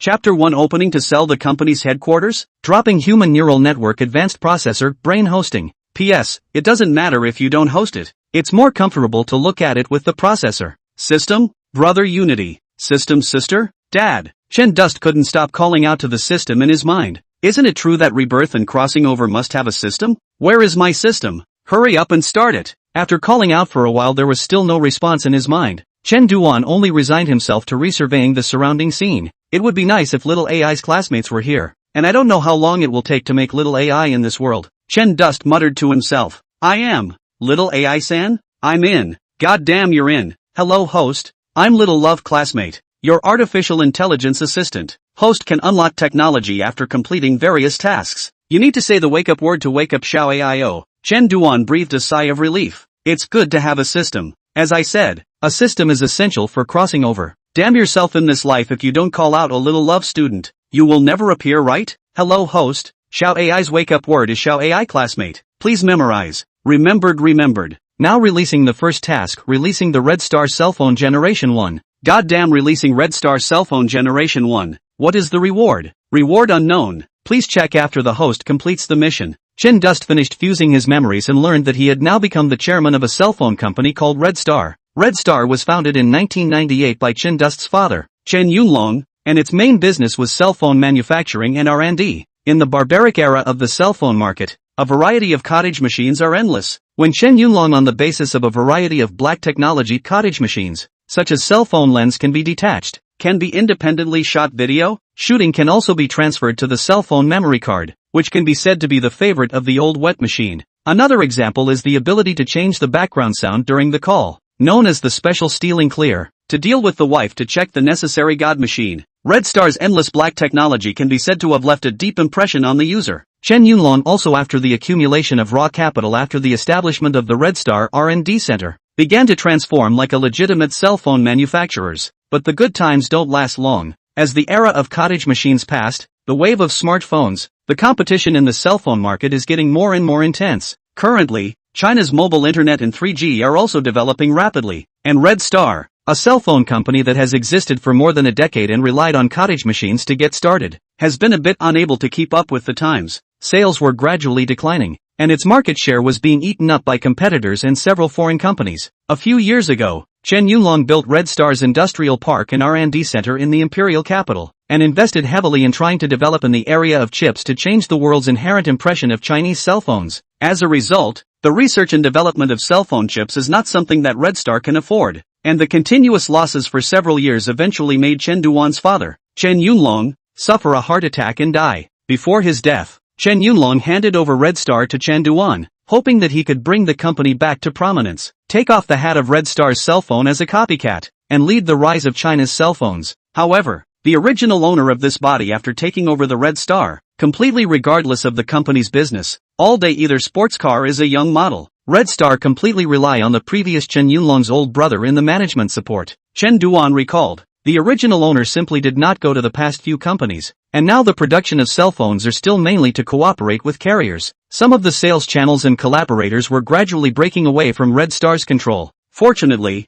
Chapter 1 Opening to sell the company's headquarters? Dropping human neural network advanced processor, brain hosting. PS, it doesn't matter if you don't host it. It's more comfortable to look at it with the processor. System? Brother Unity. System sister? Dad. Chen Dust couldn't stop calling out to the system in his mind. Isn't it true that rebirth and crossing over must have a system? Where is my system? Hurry up and start it. After calling out for a while there was still no response in his mind. Chen Duan only resigned himself to resurveying the surrounding scene. It would be nice if little AI's classmates were here, and I don't know how long it will take to make little AI in this world. Chen Dust muttered to himself. I am. Little AI-san? I'm in. God damn you're in. Hello host. I'm little love classmate. Your artificial intelligence assistant. Host can unlock technology after completing various tasks. You need to say the wake-up word to wake up Xiao AIO. Chen Duan breathed a sigh of relief. It's good to have a system. As I said, a system is essential for crossing over. Damn yourself in this life if you don't call out a little love student. You will never appear, right? Hello host. Xiao AI's wake-up word is Xiao AI classmate. Please memorize. Remembered. Now releasing the first task, releasing the Red Star cell phone generation 1. Goddamn releasing Red Star cell phone generation 1. What is the reward? Reward unknown. Please check after the host completes the mission. Chen Dust finished fusing his memories and learned that he had now become the chairman of a cell phone company called Red Star. Red Star was founded in 1998 by Chen Dust's father, Chen Yunlong, and its main business was cell phone manufacturing and R&D. In the barbaric era of the cell phone market, a variety of cottage machines are endless. When Chen Yunlong on the basis of a variety of black technology cottage machines, such as cell phone lens can be detached, can be independently shot video, shooting can also be transferred to the cell phone memory card, which can be said to be the favorite of the old wet machine. Another example is the ability to change the background sound during the call, known as the special stealing clear, to deal with the wife to check the necessary God machine. Red Star's endless black technology can be said to have left a deep impression on the user. Chen Yunlong also after the accumulation of raw capital after the establishment of the Red Star R&D Center, began to transform like a legitimate cell phone manufacturers. But the good times don't last long. As the era of cottage machines passed, the wave of smartphones, the competition in the cell phone market is getting more and more intense. Currently, China's mobile internet and 3G are also developing rapidly, and Red Star, a cell phone company that has existed for more than a decade and relied on cottage machines to get started, has been a bit unable to keep up with the times. Sales were gradually declining, and its market share was being eaten up by competitors and several foreign companies. A few years ago, Chen Yunlong built Red Star's industrial park and R&D center in the imperial capital, and invested heavily in trying to develop in the area of chips to change the world's inherent impression of Chinese cell phones. As a result, the research and development of cell phone chips is not something that Red Star can afford, and the continuous losses for several years eventually made Chen Duan's father, Chen Yunlong, suffer a heart attack and die. Before his death, Chen Yunlong handed over Red Star to Chen Duan, hoping that he could bring the company back to prominence, take off the hat of Red Star's cell phone as a copycat, and lead the rise of China's cell phones. However, the original owner of this body after taking over the Red Star, completely regardless of the company's business, all day either sports car is a young model. Red Star completely rely on the previous Chen Yunlong's old brother in the management support. Chen Duan recalled, the original owner simply did not go to the past few companies, and now the production of cell phones are still mainly to cooperate with carriers. Some of the sales channels and collaborators were gradually breaking away from Red Star's control. Fortunately,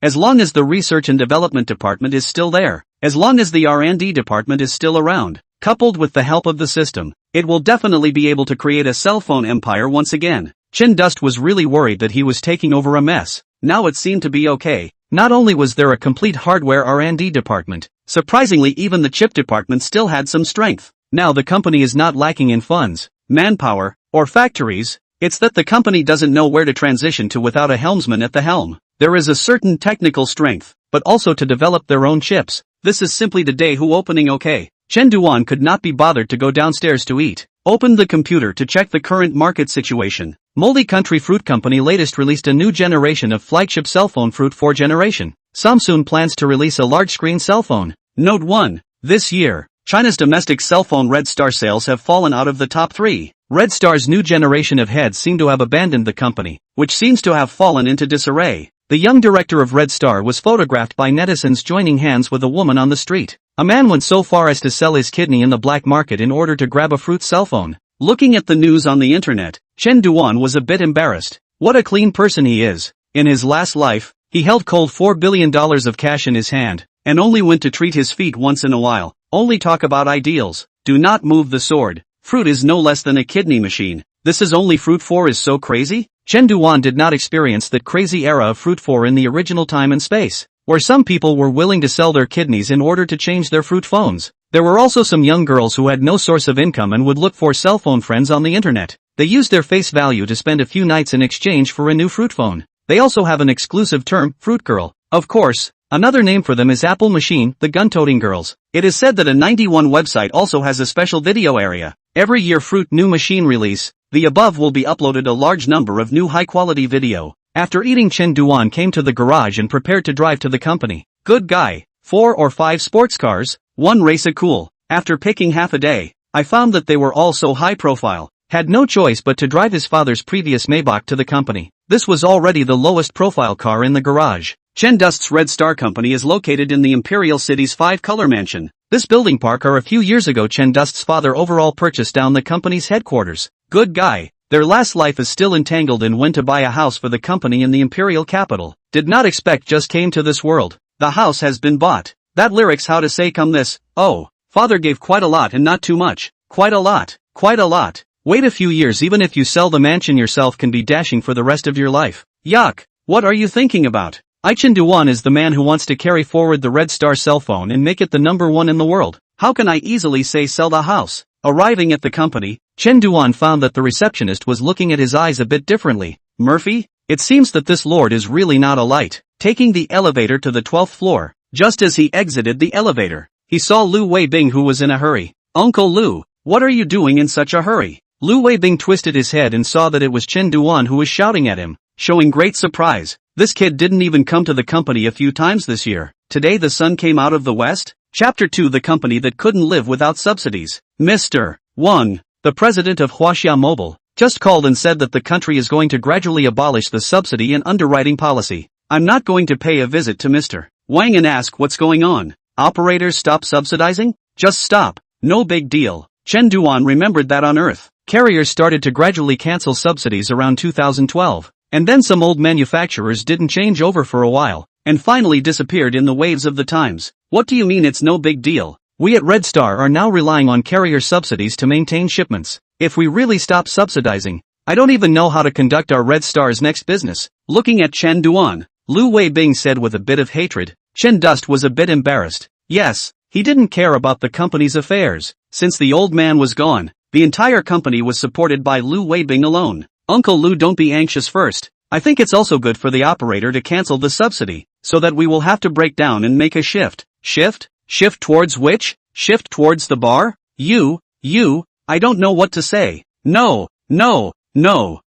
as long as the research and development department is still there, as long as the R&D department is still around, coupled with the help of the system, it will definitely be able to create a cell phone empire once again. Chen Dust was really worried that he was taking over a mess. Now it seemed to be okay. Not only was there a complete hardware R&D department, surprisingly even the chip department still had some strength. Now the company is not lacking in funds, manpower, or factories, it's that the company doesn't know where to transition to without a helmsman at the helm. There is a certain technical strength, but also to develop their own chips. This is simply the day who opening okay. Chen Duan could not be bothered to go downstairs to eat. Opened the computer to check the current market situation. Moldy Country Fruit Company latest released a new generation of flagship cell phone Fruit 4 generation. Samsung plans to release a large-screen cell phone. Note 1. This year, China's domestic cell phone Red Star sales have fallen out of the top 3. Red Star's new generation of heads seem to have abandoned the company, which seems to have fallen into disarray. The young director of Red Star was photographed by netizens joining hands with a woman on the street. A man went so far as to sell his kidney in the black market in order to grab a Fruit cell phone. Looking at the news on the internet, Chen Duan was a bit embarrassed. What a clean person he is. In his last life, he held cold $4 billion of cash in his hand, and only went to treat his feet once in a while. Only talk about ideals. Do not move the sword. Fruit is no less than a kidney machine. This is only Fruit 4 is so crazy? Chen Duan did not experience that crazy era of Fruit 4 in the original time and space, where some people were willing to sell their kidneys in order to change their Fruit phones. There were also some young girls who had no source of income and would look for cell phone friends on the internet. They used their face value to spend a few nights in exchange for a new Fruit phone. They also have an exclusive term, Fruit Girl. Of course, another name for them is Apple Machine, the gun-toting girls. It is said that a 91 website also has a special video area. Every year Fruit new machine release, the above will be uploaded a large number of new high-quality video. After eating, Chen Duan came to the garage and prepared to drive to the company. Good guy. 4 or 5 sports cars, 1 race a cool. After picking half a day, I found that they were all so high profile. Had no choice but to drive his father's previous Maybach to the company. This was already the lowest profile car in the garage. Chen Dust's Red Star Company is located in the Imperial City's 5-color mansion. This building park a few years ago Chen Dust's father overall purchased down the company's headquarters. Good guy. Their last life is still entangled in when to buy a house for the company in the imperial capital. Did not expect just came to this world. The house has been bought. That lyrics how to say come this, oh, father gave quite a lot and not too much. Quite a lot. Quite a lot. Wait a few years, even if you sell the mansion yourself can be dashing for the rest of your life. Yuck. What are you thinking about? Chen Duan is the man who wants to carry forward the Red Star cell phone and make it the #1 in the world. How can I easily say sell the house? Arriving at the company, Chen Duan found that the receptionist was looking at his eyes a bit differently. Murphy? It seems that this lord is really not a light. Taking the elevator to the 12th floor, just as he exited the elevator, he saw Lu Weibing who was in a hurry. Uncle Lu, what are you doing in such a hurry? Lu Weibing twisted his head and saw that it was Chen Duan who was shouting at him, showing great surprise. This kid didn't even come to the company a few times this year. Today the sun came out of the west? Chapter 2 The company that couldn't live without subsidies. Mr. Wang, the president of Huaxia Mobile, just called and said that the country is going to gradually abolish the subsidy and underwriting policy. I'm not going to pay a visit to Mr. Wang and ask what's going on. Operators stop subsidizing? Just stop. No big deal. Chen Duan remembered that on Earth, carriers started to gradually cancel subsidies around 2012. And then some old manufacturers didn't change over for a while, and finally disappeared in the waves of the times. What do you mean it's no big deal? We at Red Star are now relying on carrier subsidies to maintain shipments. If we really stop subsidizing, I don't even know how to conduct our Red Star's next business. Looking at Chen Duan, Lu Weibing said with a bit of hatred. Chen Dust was a bit embarrassed. Yes, he didn't care about the company's affairs. Since the old man was gone, the entire company was supported by Lu Weibing alone. Uncle Lu, don't be anxious first. I think it's also good for the operator to cancel the subsidy, so that we will have to break down and make a shift. Shift? Shift towards which? Shift towards the bar? I don't know what to say. No.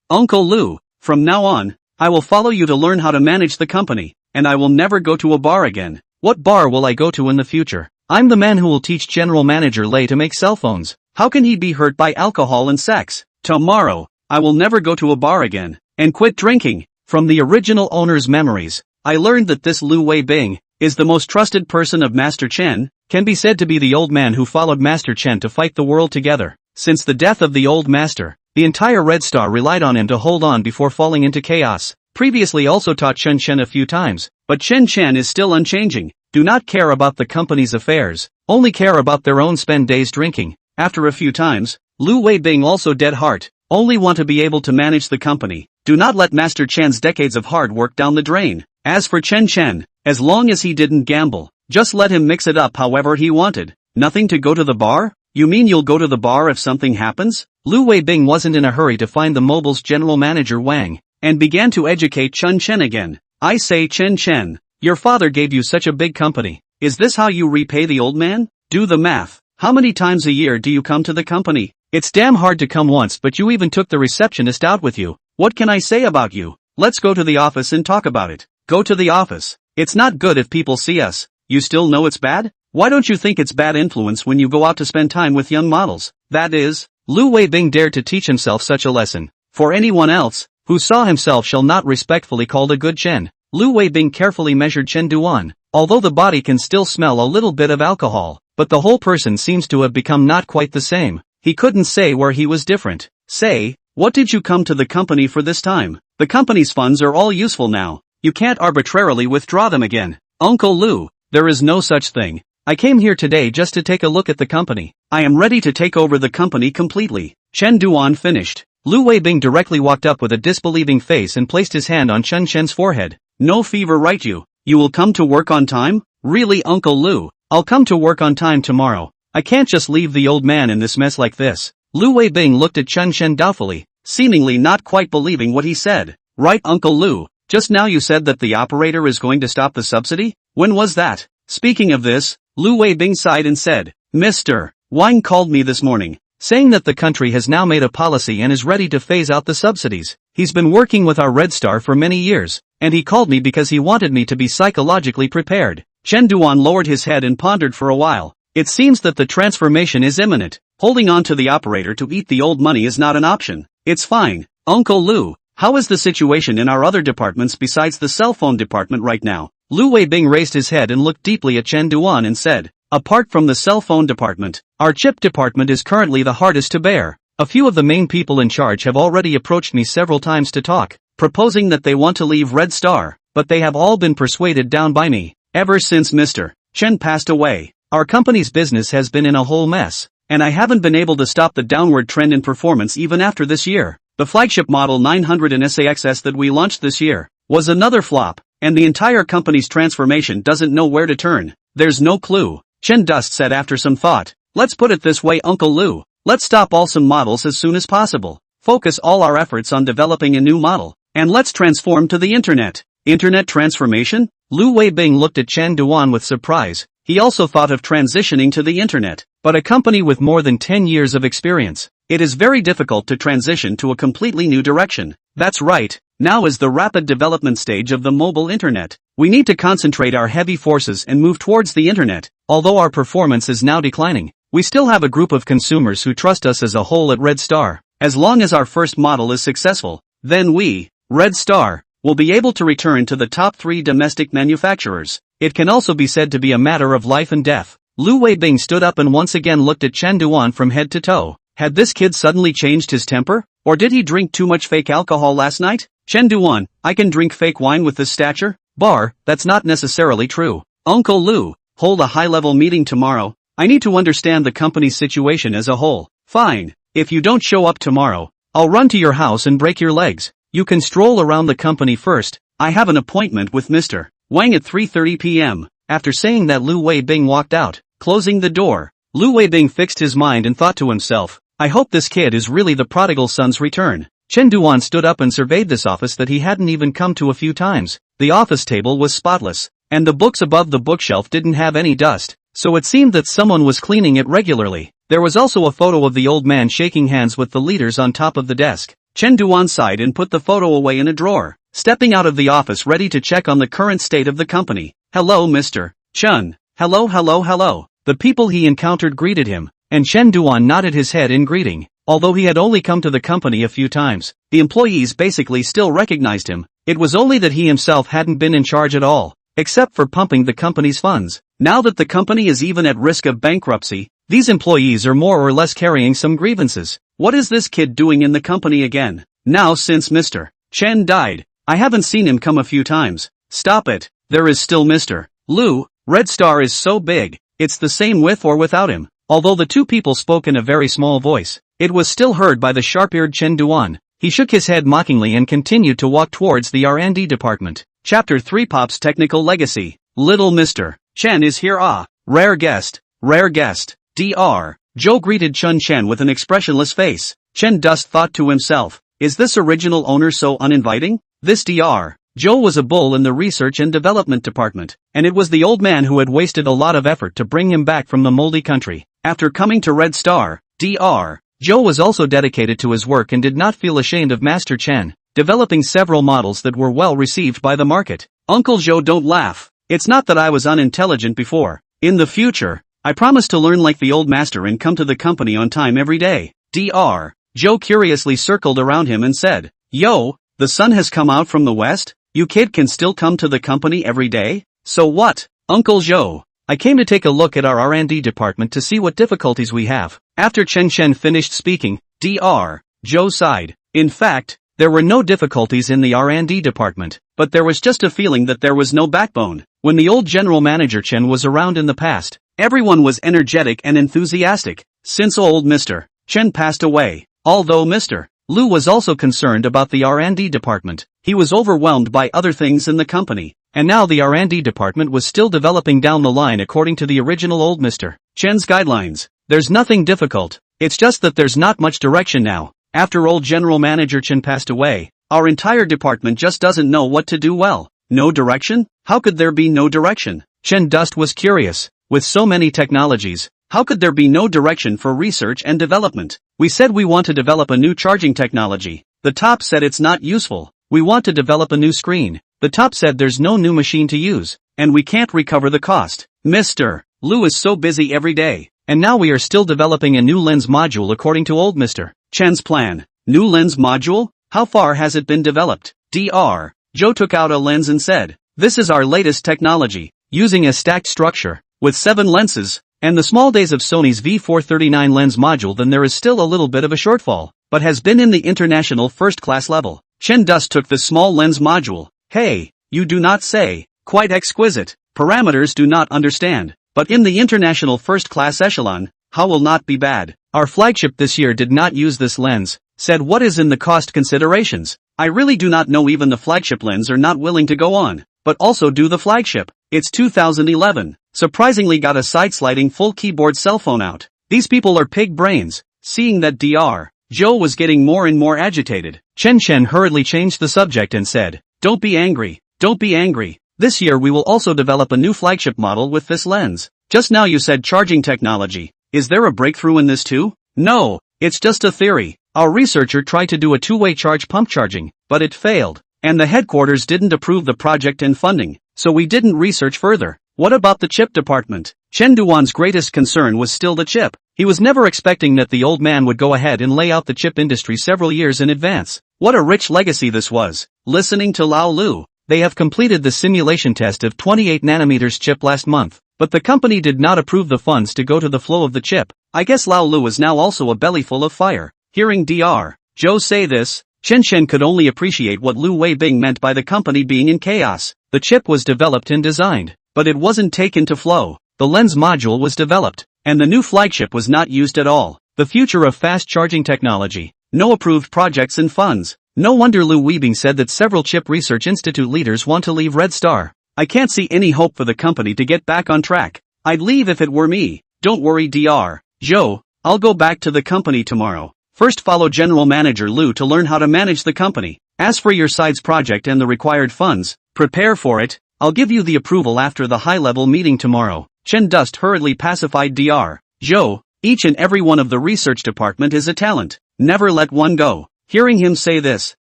Uncle Lu, from now on, I will follow you to learn how to manage the company, and I will never go to a bar again. What bar will I go to in the future? I'm the man who will teach General Manager Lei to make cell phones. How can he be hurt by alcohol and sex? Tomorrow, I will never go to a bar again, and quit drinking. From the original owner's memories, I learned that this Lu Weibing is the most trusted person of Master Chen, can be said to be the old man who followed Master Chen to fight the world together. Since the death of the old master, the entire Red Star relied on him to hold on before falling into chaos. Previously also taught Chen Chen a few times, but Chen Chen is still unchanging. Do not care about the company's affairs, only care about their own spend days drinking. After a few times, Lu Weibing also dead heart. Only want to be able to manage the company. Do not let Master Chen's decades of hard work down the drain. As for Chen Chen, as long as he didn't gamble, just let him mix it up however he wanted. Nothing to go to the bar? You mean you'll go to the bar if something happens? Lu Weibing wasn't in a hurry to find the mobile's general manager Wang, and began to educate Chen Chen again. I say Chen Chen, your father gave you such a big company. Is this how you repay the old man? Do the math. How many times a year do you come to the company? It's damn hard to come once, but you even took the receptionist out with you. What can I say about you? Let's go to the office and talk about it. Go to the office. It's not good if people see us. You still know it's bad? Why don't you think it's bad influence when you go out to spend time with young models? That is, Lu Weibing dared to teach himself such a lesson. For anyone else, who saw himself shall not respectfully called a good Chen. Lu Weibing carefully measured Chen Duan. Although the body can still smell a little bit of alcohol, but the whole person seems to have become not quite the same. He couldn't say where he was different. Say, what did you come to the company for this time? The company's funds are all useful now. You can't arbitrarily withdraw them again. Uncle Lu, there is no such thing. I came here today just to take a look at the company. I am ready to take over the company completely. Chen Duan finished. Lu Weibing directly walked up with a disbelieving face and placed his hand on Chen Chen's forehead. No fever, right? You will come to work on time? Really, Uncle Lu? I'll come to work on time tomorrow. I can't just leave the old man in this mess like this. Lu Weibing looked at Chen Chen doubtfully, seemingly not quite believing what he said. Right, Uncle Lu? Just now you said that the operator is going to stop the subsidy? When was that? Speaking of this, Lu Weibing sighed and said, Mr. Wang called me this morning, saying that the country has now made a policy and is ready to phase out the subsidies. He's been working with our Red Star for many years, and he called me because he wanted me to be psychologically prepared. Chen Duan lowered his head and pondered for a while. It seems that the transformation is imminent. Holding on to the operator to eat the old money is not an option. It's fine. Uncle Lu, how is the situation in our other departments besides the cell phone department right now? Lu Weibing raised his head and looked deeply at Chen Duan and said, apart from the cell phone department, our chip department is currently the hardest to bear. A few of the main people in charge have already approached me several times to talk, proposing that they want to leave Red Star, but they have all been persuaded down by me. Ever since Mr. Chen passed away, our company's business has been in a whole mess, and I haven't been able to stop the downward trend in performance even after this year. The flagship model 900 and SAXS that we launched this year was another flop, and the entire company's transformation doesn't know where to turn. There's no clue. Chen Dust said after some thought. Let's put it this way, Uncle Lu. Let's stop all some models as soon as possible. Focus all our efforts on developing a new model, and let's transform to the internet. Internet transformation? Lu Weibing looked at Chen Duan with surprise. He also thought of transitioning to the internet, but a company with more than 10 years of experience. It is very difficult to transition to a completely new direction. That's right. Now is the rapid development stage of the mobile internet. We need to concentrate our heavy forces and move towards the internet. Although our performance is now declining, we still have a group of consumers who trust us as a whole at Red Star. As long as our first model is successful, then we, Red Star, will be able to return to the top 3 domestic manufacturers. It can also be said to be a matter of life and death. Lu Weibing stood up and once again looked at Chen Duan from head to toe. Had this kid suddenly changed his temper? Or did he drink too much fake alcohol last night? Chen Duan, I can drink fake wine with this stature? That's not necessarily true. Uncle Lu, hold a high-level meeting tomorrow. I need to understand the company's situation as a whole. Fine. If you don't show up tomorrow, I'll run to your house and break your legs. You can stroll around the company first. I have an appointment with Mr. Wang at 3:30 p.m. After saying that, Lu Weibing walked out, closing the door. Lu Weibing fixed his mind and thought to himself, I hope this kid is really the prodigal son's return. Chen Duan stood up and surveyed this office that he hadn't even come to a few times. The office table was spotless, and the books above the bookshelf didn't have any dust, so it seemed that someone was cleaning it regularly. There was also a photo of the old man shaking hands with the leaders on top of the desk. Chen Duan sighed and put the photo away in a drawer, stepping out of the office ready to check on the current state of the company. Hello, Mr. Chen. Hello. The people he encountered greeted him, and Chen Duan nodded his head in greeting. Although he had only come to the company a few times, the employees basically still recognized him. It was only that he himself hadn't been in charge at all, except for pumping the company's funds. Now that the company is even at risk of bankruptcy, these employees are more or less carrying some grievances. What is this kid doing in the company again? Now since Mr. Chen died, I haven't seen him come a few times. Stop it. There is still Mr. Lu. Red Star is so big, it's the same with or without him. Although the two people spoke in a very small voice, it was still heard by the sharp-eared Chen Duan. He shook his head mockingly and continued to walk towards the R&D department. Chapter 3 Pop's Technical Legacy. Little Mr. Chen is here. Rare guest. Dr. Zhou greeted Chen Chen with an expressionless face. Chen Dust thought to himself, is this original owner so uninviting? This Dr. Zhou was a bull in the research and development department, and it was the old man who had wasted a lot of effort to bring him back from the moldy country. After coming to Red Star, Dr. Zhou was also dedicated to his work and did not feel ashamed of Master Chen, developing several models that were well received by the market. Uncle Zhou, don't laugh. It's not that I was unintelligent before. In the future, I promise to learn like the old master and come to the company on time every day. Dr. Zhou curiously circled around him and said, Yo, the sun has come out from the west? You kid can still come to the company every day? So what? Uncle Zhou, I came to take a look at our R&D department to see what difficulties we have. After Chen Chen finished speaking, Dr. Zhou sighed. In fact, there were no difficulties in the R&D department. but there was just a feeling that there was no backbone. When the old general manager Chen was around in the past, everyone was energetic and enthusiastic. Since old Mr. Chen passed away, although Mr. Lu was also concerned about the R&D department, he was overwhelmed by other things in the company, and now the R&D department was still developing down the line according to the original old Mr. Chen's guidelines. There's nothing difficult, it's just that there's not much direction now. After old general manager Chen passed away, our entire department just doesn't know what to do well. No direction? How could there be no direction? Chen Dust was curious. With so many technologies, how could there be no direction for research and development? We said we want to develop a new charging technology. The top said it's not useful. We want to develop a new screen. The top said there's no new machine to use, and we can't recover the cost. Mr. Lu is so busy every day, and now we are still developing a new lens module according to old Mr. Chen's plan. New lens module? How far has it been developed? Dr. Joe took out a lens and said, "This is our latest technology, using a stacked structure, with 7 lenses, and the small days of Sony's V439 lens module. Then there is still a little bit of a shortfall, but has been in the international first-class level." Chen Dust took the small lens module. "Hey, you do not say, quite exquisite, parameters do not understand, but in the international first-class echelon, how will not be bad. Our flagship this year did not use this lens," said what is in the cost considerations. I really do not know, even the flagship lens are not willing to go on, but also do the flagship. It's 2011. Surprisingly got a side-sliding full keyboard cell phone out. These people are pig brains. Seeing that Dr. Joe was getting more and more agitated, Chen hurriedly changed the subject and said, "Don't be angry, don't be angry. This year we will also develop a new flagship model with this lens. Just now you said charging technology. Is there a breakthrough in this too?" "No, it's just a theory. Our researcher tried to do a two-way charge pump charging, but it failed, and the headquarters didn't approve the project and funding, so we didn't research further." What about the chip department? Chen Duan's greatest concern was still the chip. He was never expecting that the old man would go ahead and lay out the chip industry several years in advance. What a rich legacy this was. Listening to Lao Lu, they have completed the simulation test of 28 nanometers chip last month, but the company did not approve the funds to go to the flow of the chip. I guess Lao Lu is now also a belly full of fire. Hearing Dr. Joe say this, Chen could only appreciate what Lu Weibing meant by the company being in chaos. The chip was developed and designed, but it wasn't taken to flow. The lens module was developed, and the new flagship was not used at all. The future of fast charging technology. No approved projects and funds. No wonder Lu Weibing said that several chip research institute leaders want to leave Red Star. I can't see any hope for the company to get back on track. I'd leave if it were me. Don't worry Dr. Joe, I'll go back to the company tomorrow. First follow General Manager Lu to learn how to manage the company. As for your side's project and the required funds, prepare for it. I'll give you the approval after the high-level meeting tomorrow. Chen Dust hurriedly pacified Dr. Joe. Each and every one of the research department is a talent. Never let one go. Hearing him say this,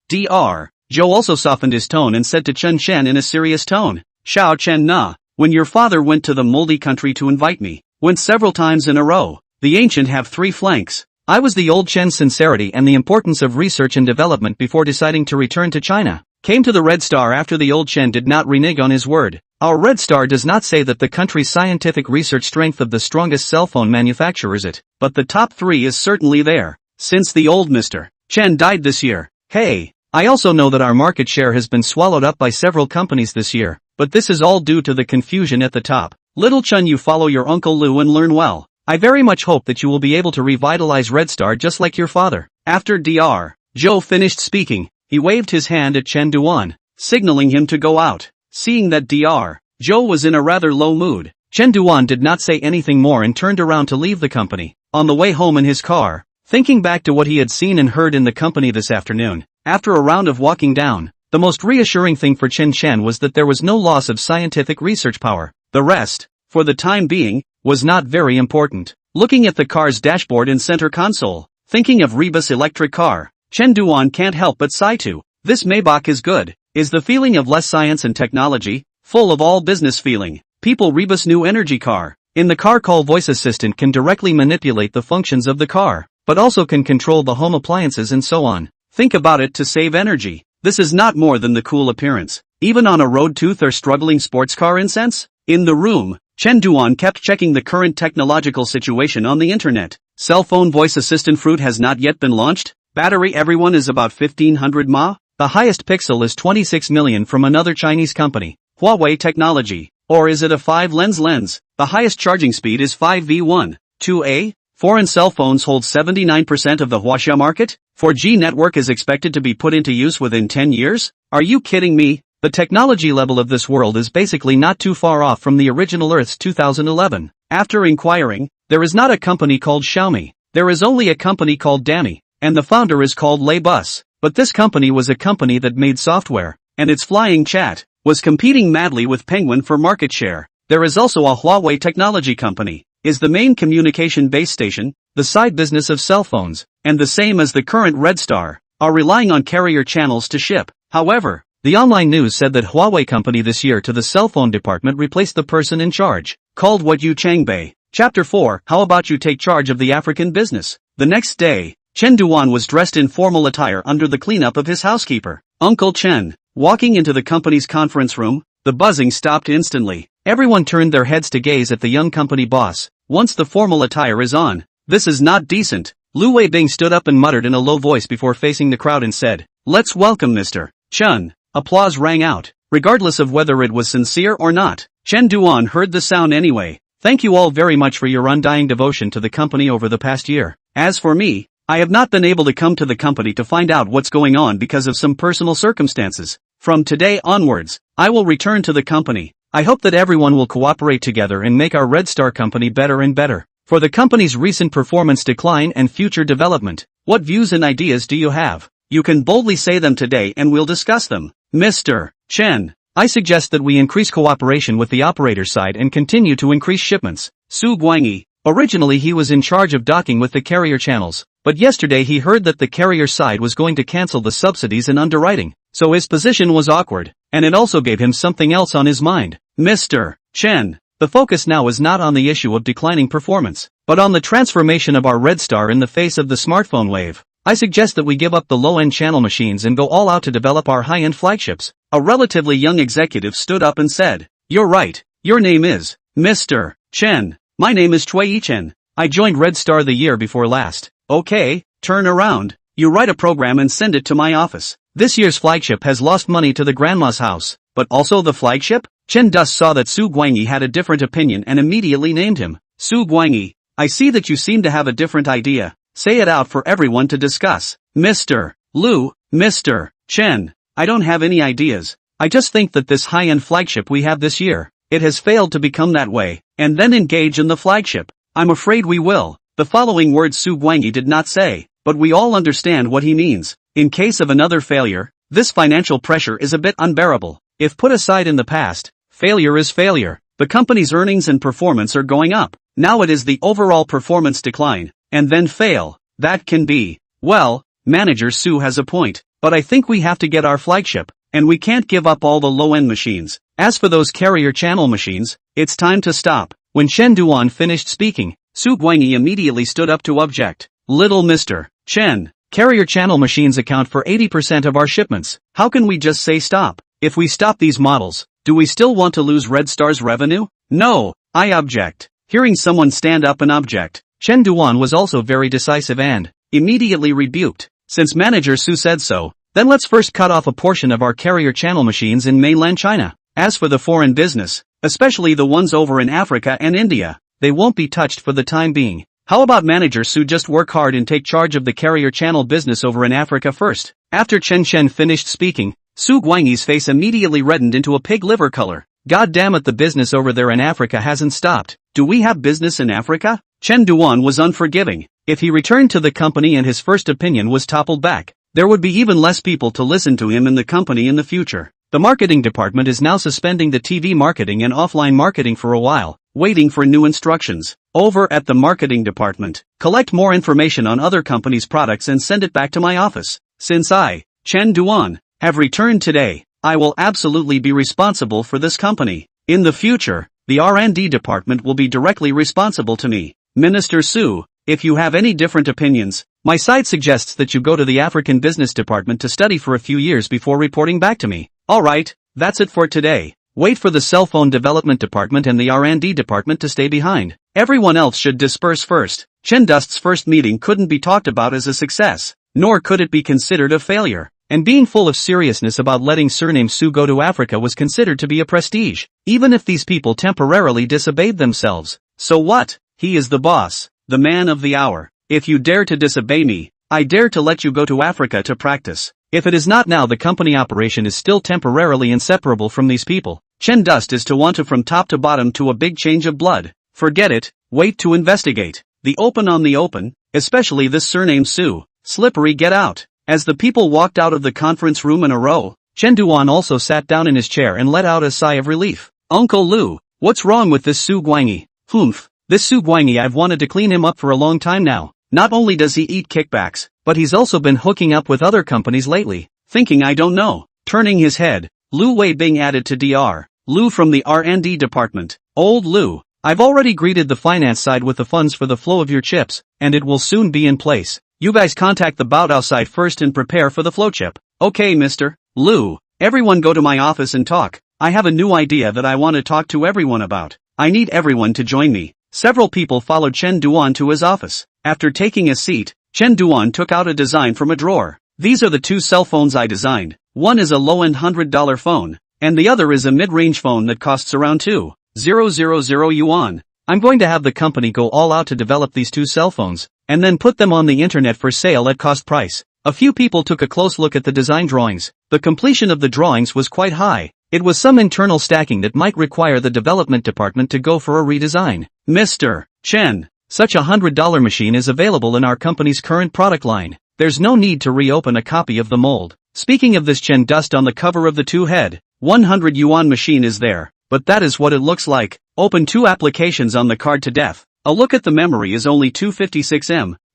Dr. Joe also softened his tone and said to Chen in a serious tone, "Xiao Chen Na, when your father went to the moldy country to invite me, went several times in a row. The ancient have 3 flanks. I was the old Chen's sincerity and the importance of research and development before deciding to return to China. Came to the Red Star after the old Chen did not renege on his word. Our Red Star does not say that the country's scientific research strength of the strongest cell phone manufacturers it, but the top 3 is certainly there. Since the old Mr. Chen died this year. Hey, I also know that our market share has been swallowed up by several companies this year, but this is all due to the confusion at the top. Little Chen, you follow your Uncle Lu and learn well. I very much hope that you will be able to revitalize Red Star just like your father." After Dr. Joe finished speaking, he waved his hand at Chen Duan, signaling him to go out. Seeing that Dr. Joe was in a rather low mood, Chen Duan did not say anything more and turned around to leave the company. On the way home in his car, thinking back to what he had seen and heard in the company this afternoon, after a round of walking down, the most reassuring thing for Chen was that there was no loss of scientific research power. The rest, for the time being, was not very important. Looking at the car's dashboard and center console, thinking of Rebus electric car, Chen Duan can't help but sigh too. This Maybach is good. Is the feeling of less science and technology, full of all business feeling. People Rebus new energy car. In the car call voice assistant can directly manipulate the functions of the car, but also can control the home appliances and so on. Think about it to save energy. This is not more than the cool appearance. Even on a road tooth or struggling sports car incense? In the room, Chen Duan kept checking the current technological situation on the internet. Cell phone voice assistant fruit has not yet been launched. Battery everyone is about 1500 mAh. The highest pixel is 26 million from another Chinese company, Huawei Technology. Or is it a 5-lens lens? The highest charging speed is 5V1. 2A? Foreign cell phones hold 79% of the Huaxia market? 4G network is expected to be put into use within 10 years? Are you kidding me? The technology level of this world is basically not too far off from the original Earth's 2011. After inquiring, there is not a company called Xiaomi. There is only a company called Dami, and the founder is called Lei Bus. But this company was a company that made software, and its flying chat was competing madly with Penguin for market share. There is also a Huawei technology company, is the main communication base station, the side business of cell phones, and the same as the current Red Star, are relying on carrier channels to ship. However, the online news said that Huawei company this year to the cell phone department replaced the person in charge, called What Yu Changbei. Chapter 4, How about you take charge of the African business? The next day, Chen Duan was dressed in formal attire under the cleanup of his housekeeper, Uncle Chen. Walking into the company's conference room, the buzzing stopped instantly. Everyone turned their heads to gaze at the young company boss. Once the formal attire is on, this is not decent. Lu Weibing stood up and muttered in a low voice before facing the crowd and said, "Let's welcome Mr. Chen." Applause rang out, regardless of whether it was sincere or not. Chen Duan heard the sound anyway. Thank you all very much for your undying devotion to the company over the past year. As for me, I have not been able to come to the company to find out what's going on because of some personal circumstances. From today onwards, I will return to the company. I hope that everyone will cooperate together and make our Red Star company better and better. For the company's recent performance decline and future development, what views and ideas do you have? You can boldly say them today and we'll discuss them. Mr. Chen, I suggest that we increase cooperation with the operator side and continue to increase shipments. Su Guangyi. Originally he was in charge of docking with the carrier channels, but yesterday he heard that the carrier side was going to cancel the subsidies and underwriting, so his position was awkward, and it also gave him something else on his mind. Mr. Chen, the focus now is not on the issue of declining performance, but on the transformation of our Red Star in the face of the smartphone wave. I suggest that we give up the low-end channel machines and go all out to develop our high-end flagships. A relatively young executive stood up and said, "You're right. Your name is Mr. Chen. My name is Cui Chen. I joined Red Star the year before last." Okay, turn around. You write a program and send it to my office. This year's flagship has lost money to the grandma's house, but also the flagship? Chen Dus saw that Su Guangyi had a different opinion and immediately named him. Su Guangyi, I see that you seem to have a different idea. Say it out for everyone to discuss. Mr. Lu, Mr. Chen, I don't have any ideas. I just think that this high-end flagship we have this year, it has failed to become that way, and then engage in the flagship. I'm afraid we will. The following words Su Guangyi did not say, but we all understand what he means. In case of another failure, this financial pressure is a bit unbearable. If put aside in the past, failure is failure. The company's earnings and performance are going up. Now it is the overall performance decline, and then fail. That can be. Well, Manager Su has a point, but I think we have to get our flagship, and we can't give up all the low-end machines. As for those carrier channel machines, it's time to stop. When Chen Duan finished speaking, Su Guangyi immediately stood up to object. Little Mr. Chen, carrier channel machines account for 80% of our shipments. How can we just say stop? If we stop these models, do we still want to lose Red Star's revenue? No, I object. Hearing someone stand up and object, Chen Duan was also very decisive and immediately rebuked. Since Manager Su said so, then let's first cut off a portion of our carrier channel machines in mainland China. As for the foreign business, especially the ones over in Africa and India, they won't be touched for the time being. How about Manager Su just work hard and take charge of the carrier channel business over in Africa first? After Chen finished speaking, Su Guangyi's face immediately reddened into a pig liver color. God damn it, the business over there in Africa hasn't stopped. Do we have business in Africa? Chen Duan was unforgiving. If he returned to the company and his first opinion was toppled back, there would be even less people to listen to him in the company in the future. The marketing department is now suspending the TV marketing and offline marketing for a while, waiting for new instructions. Over at the marketing department, collect more information on other companies' products and send it back to my office. Since I, Chen Duan, have returned today, I will absolutely be responsible for this company. In the future, the R&D department will be directly responsible to me. Minister Su, if you have any different opinions, my side suggests that you go to the African business department to study for a few years before reporting back to me. Alright, that's it for today. Wait for the cell phone development department and the R&D department to stay behind. Everyone else should disperse first. Chen Dust's first meeting couldn't be talked about as a success, nor could it be considered a failure. and being full of seriousness about letting surname Su go to Africa was considered to be a prestige, even if these people temporarily disobeyed themselves. So what? He is the boss, the man of the hour. If you dare to disobey me, I dare to let you go to Africa to practice. If it is not now, the company operation is still temporarily inseparable from these people. Chen Dust is to want to from top to bottom to a big change of blood. Forget it, wait to investigate. The open on the open, especially this surname Su. Slippery, get out. As the people walked out of the conference room in a row, Chen Duan also sat down in his chair and let out a sigh of relief. Uncle Lu, what's wrong with this Su Guangyi? Humph, this Su Guangyi, I've wanted to clean him up for a long time now. Not only does he eat kickbacks, but he's also been hooking up with other companies lately. Thinking I don't know. Turning his head, Lu Weibing added to Dr. Lu from the R&D department. Old Lu, I've already greeted the finance side with the funds for the flow of your chips, and it will soon be in place. You guys contact the Baodao side first and prepare for the flow chip. Okay, Mr. Lu, everyone go to my office and talk. I have a new idea that I want to talk to everyone about. I need everyone to join me. Several people followed Chen Duan to his office. After taking a seat, Chen Duan took out a design from a drawer. These are the two cell phones I designed. One is a low-end $100 phone, and the other is a mid-range phone that costs around 2,000 yuan. I'm going to have the company go all out to develop these two cell phones, and then put them on the internet for sale at cost price. A few people took a close look at the design drawings. The completion of the drawings was quite high. It was some internal stacking that might require the development department to go for a redesign. Mr. Chen, such a $100 machine is available in our company's current product line. There's no need to reopen a copy of the mold. Speaking of this, Chen Dust on the cover of the 100 yuan machine is there, but that is what it looks like. Open 2 applications on the card to death. A look at the memory is only 256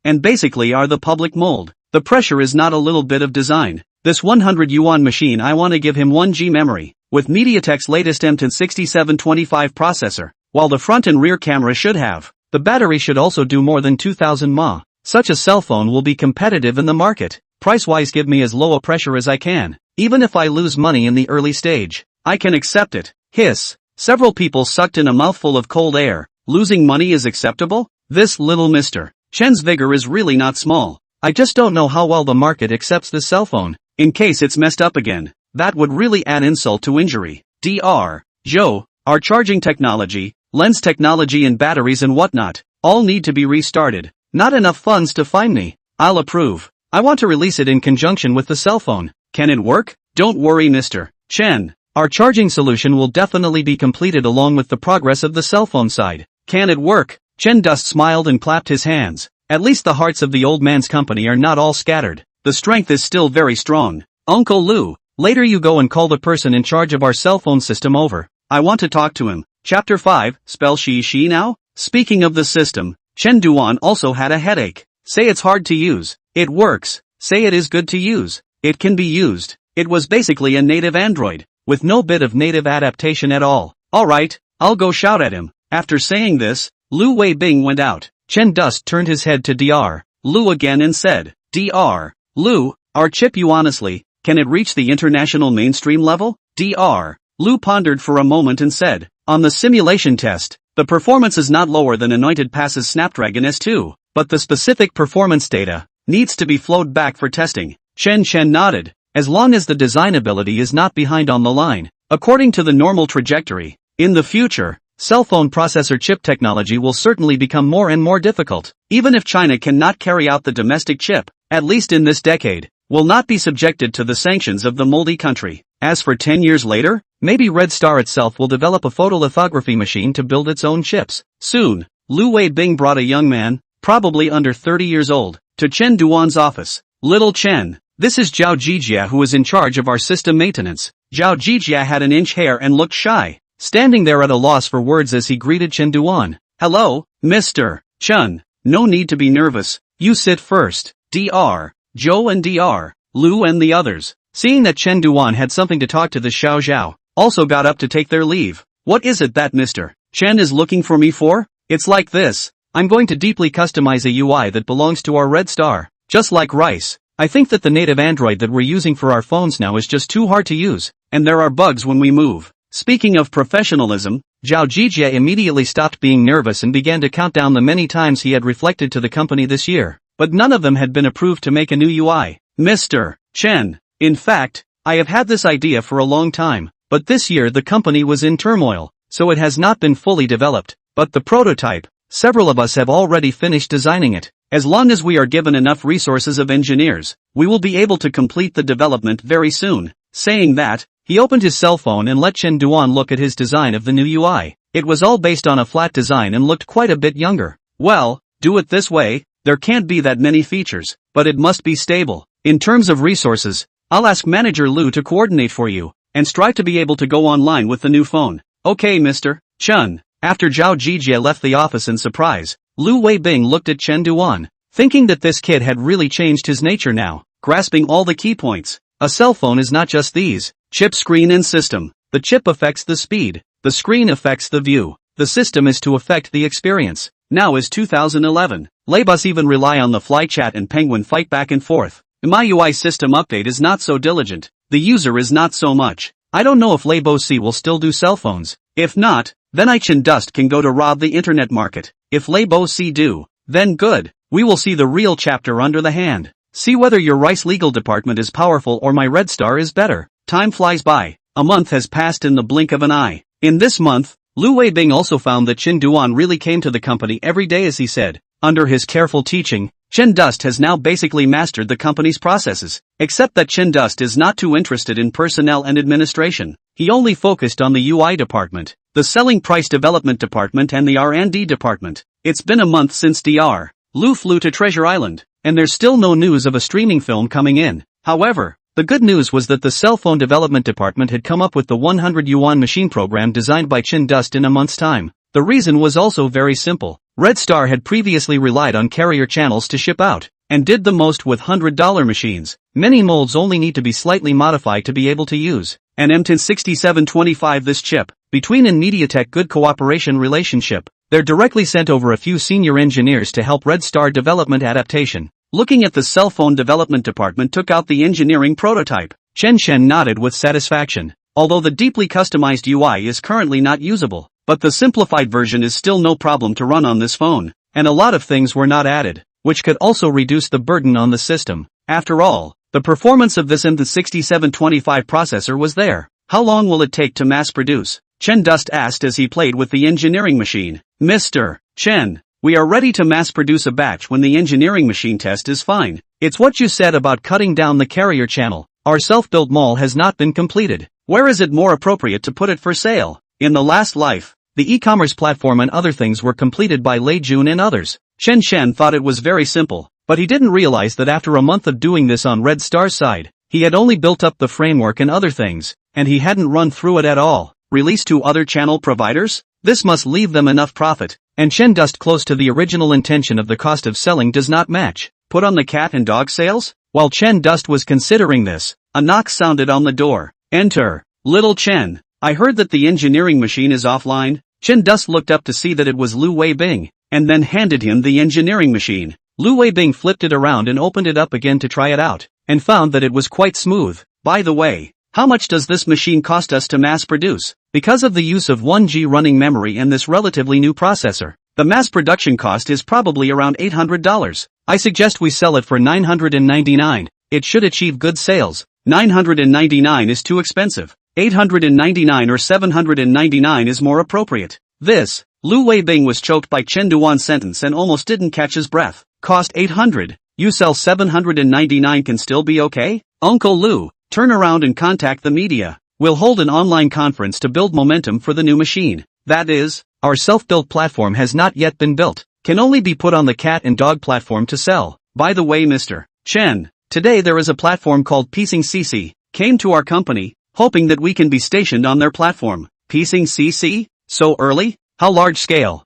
and basically are the public mold. The pressure is not a little bit of design. This 100 yuan machine, I want to give him 1G memory, with MediaTek's latest M106725 processor, while the front and rear camera should have. The battery should also do more than 2000 mAh. Such a cell phone will be competitive in the market. Price-wise, give me as low a pressure as I can. Even if I lose money in the early stage, I can accept it. Hiss. Several people sucked in a mouthful of cold air. Losing money is acceptable? This little Mr. Chen's vigor is really not small. I just don't know how well the market accepts this cell phone. In case it's messed up again, that would really add insult to injury. Dr. Zhou, our charging technology, lens technology and batteries and whatnot, all need to be restarted. Not enough funds to find me. I'll approve. I want to release it in conjunction with the cell phone. Can it work? Don't worry, Mr. Chen. Our charging solution will definitely be completed along with the progress of the cell phone side. Can it work? Chen Dust smiled and clapped his hands. At least the hearts of the old man's company are not all scattered. The strength is still very strong. Uncle Lu, later you go and call the person in charge of our cell phone system over. I want to talk to him. Chapter 5, spell she now? Speaking of the system, Chen Duan also had a headache. Say it's hard to use. It works. Say it is good to use. It can be used. It was basically a native Android, with no bit of native adaptation at all. Alright, I'll go shout at him. After saying this, Lu Weibing went out. Chen Dust turned his head to Dr. Lu again and said, Dr. Lu, our chip, you honestly, can it reach the international mainstream level? Dr. Lu pondered for a moment and said, on the simulation test, the performance is not lower than Anointed Pass's Snapdragon S2, but the specific performance data needs to be flowed back for testing. Chen nodded. As long as the designability is not behind on the line, according to the normal trajectory, in the future, cell phone processor chip technology will certainly become more and more difficult. Even if China cannot carry out the domestic chip, at least in this decade, will not be subjected to the sanctions of the moldy country. As for 10 years later, maybe Red Star itself will develop a photolithography machine to build its own chips. Soon, Lu Weibing brought a young man, probably under 30 years old, to Chen Duan's office. Little Chen, this is Zhao Jijia, who is in charge of our system maintenance. Zhao Jijia had an inch hair and looked shy, standing there at a loss for words as he greeted Chen Duan. Hello, Mr. Chen. No need to be nervous. You sit first. Dr. Zhou and Dr. Lu and the others, seeing that Chen Duan had something to talk to the Xiao Zhao, also got up to take their leave. What is it that Mr. Chen is looking for me for? It's like this. I'm going to deeply customize a UI that belongs to our Red Star. Just like rice. I think that the native Android that we're using for our phones now is just too hard to use, and there are bugs when we move. Speaking of professionalism, Zhao Jijia immediately stopped being nervous and began to count down the many times he had reflected to the company this year, but none of them had been approved to make a new UI. Mr. Chen, In fact, I have had this idea for a long time, but this year the company was in turmoil, so it has not been fully developed. But the prototype, several of us have already finished designing it. As long as we are given enough resources of engineers, we will be able to complete the development very soon. Saying that, he opened his cell phone and let Chen Duan look at his design of the new UI. It was all based on a flat design and looked quite a bit younger. Well, do it this way, there can't be that many features, but it must be stable. In terms of resources, I'll ask Manager Lu to coordinate for you, and strive to be able to go online with the new phone. Okay, Mr. Chen. After Zhao Jijie left the office in surprise, Lu Weibing looked at Chen Duan, thinking that this kid had really changed his nature now, grasping all the key points. A cell phone is not just these: chip, screen and system. The chip affects the speed, the screen affects the view, the system is to affect the experience. Now is 2011. Laybus even rely on the fly chat and penguin fight back and forth. My UI system update is not so diligent, the user is not so much. I don't know if Laybos will still do cell phones. If not, then Chen Dust can go to rob the internet market. If Laybos do, then good, we will see the real chapter under the hand. See whether your Rice legal department is powerful or my Red Star is better. Time flies by. A month has passed in the blink of an eye. In this month, Lu Weibing also found that Chen Duan really came to the company every day as he said. Under his careful teaching, Chen Dust has now basically mastered the company's processes, except that Chen Dust is not too interested in personnel and administration. He only focused on the UI department, the selling price development department and the R&D department. It's been a month since Dr. Lu flew to Treasure Island, and there's still no news of a streaming film coming in. However, the good news was that the cell phone development department had come up with the 100 yuan machine program designed by Chen Dust in a month's time. The reason was also very simple. Red Star had previously relied on carrier channels to ship out, and did the most with $100 machines. Many molds only need to be slightly modified to be able to use an M10 6725. This chip, between and MediaTek good cooperation relationship. They're directly sent over a few senior engineers to help Red Star development adaptation. Looking at the cell phone development department took out the engineering prototype. Chen nodded with satisfaction. Although the deeply customized UI is currently not usable, but the simplified version is still no problem to run on this phone, and a lot of things were not added, which could also reduce the burden on the system. After all, the performance of this M10 6725 processor was there. How long will it take to mass produce? Chen Dust asked as he played with the engineering machine. Mr. Chen, we are ready to mass produce a batch when the engineering machine test is fine. It's what you said about cutting down the carrier channel. Our self-built mall has not been completed. Where is it more appropriate to put it for sale? In the last life, the e-commerce platform and other things were completed by Lei Jun and others. Chen thought it was very simple, but he didn't realize that after a month of doing this on Red Star's side, he had only built up the framework and other things, and he hadn't run through it at all. Release to other channel providers? This must leave them enough profit, and Chen Dust close to the original intention of the cost of selling does not match. Put on the cat and dog sales? While Chen Dust was considering this, a knock sounded on the door. Enter. Little Chen. I heard that the engineering machine is offline. Chen Dust looked up to see that it was Lu Weibing, and then handed him the engineering machine. Lu Weibing flipped it around and opened it up again to try it out, and found that it was quite smooth. By the way, how much does this machine cost us to mass produce? Because of the use of 1G running memory and this relatively new processor, the mass production cost is probably around $800. I suggest we sell it for $999. It should achieve good sales. $999 is too expensive. $899 or $799 is more appropriate. This, Lu Weibing was choked by Chen Duan's sentence and almost didn't catch his breath. Cost $800. You sell $799 can still be okay? Uncle Lu, turn around and contact the media. We'll hold an online conference to build momentum for the new machine. That is, our self-built platform has not yet been built. Can only be put on the cat and dog platform to sell. By the way, Mr. Chen, today there is a platform called Piecing CC, came to our company, hoping that we can be stationed on their platform. Piecing CC? So early? How large scale?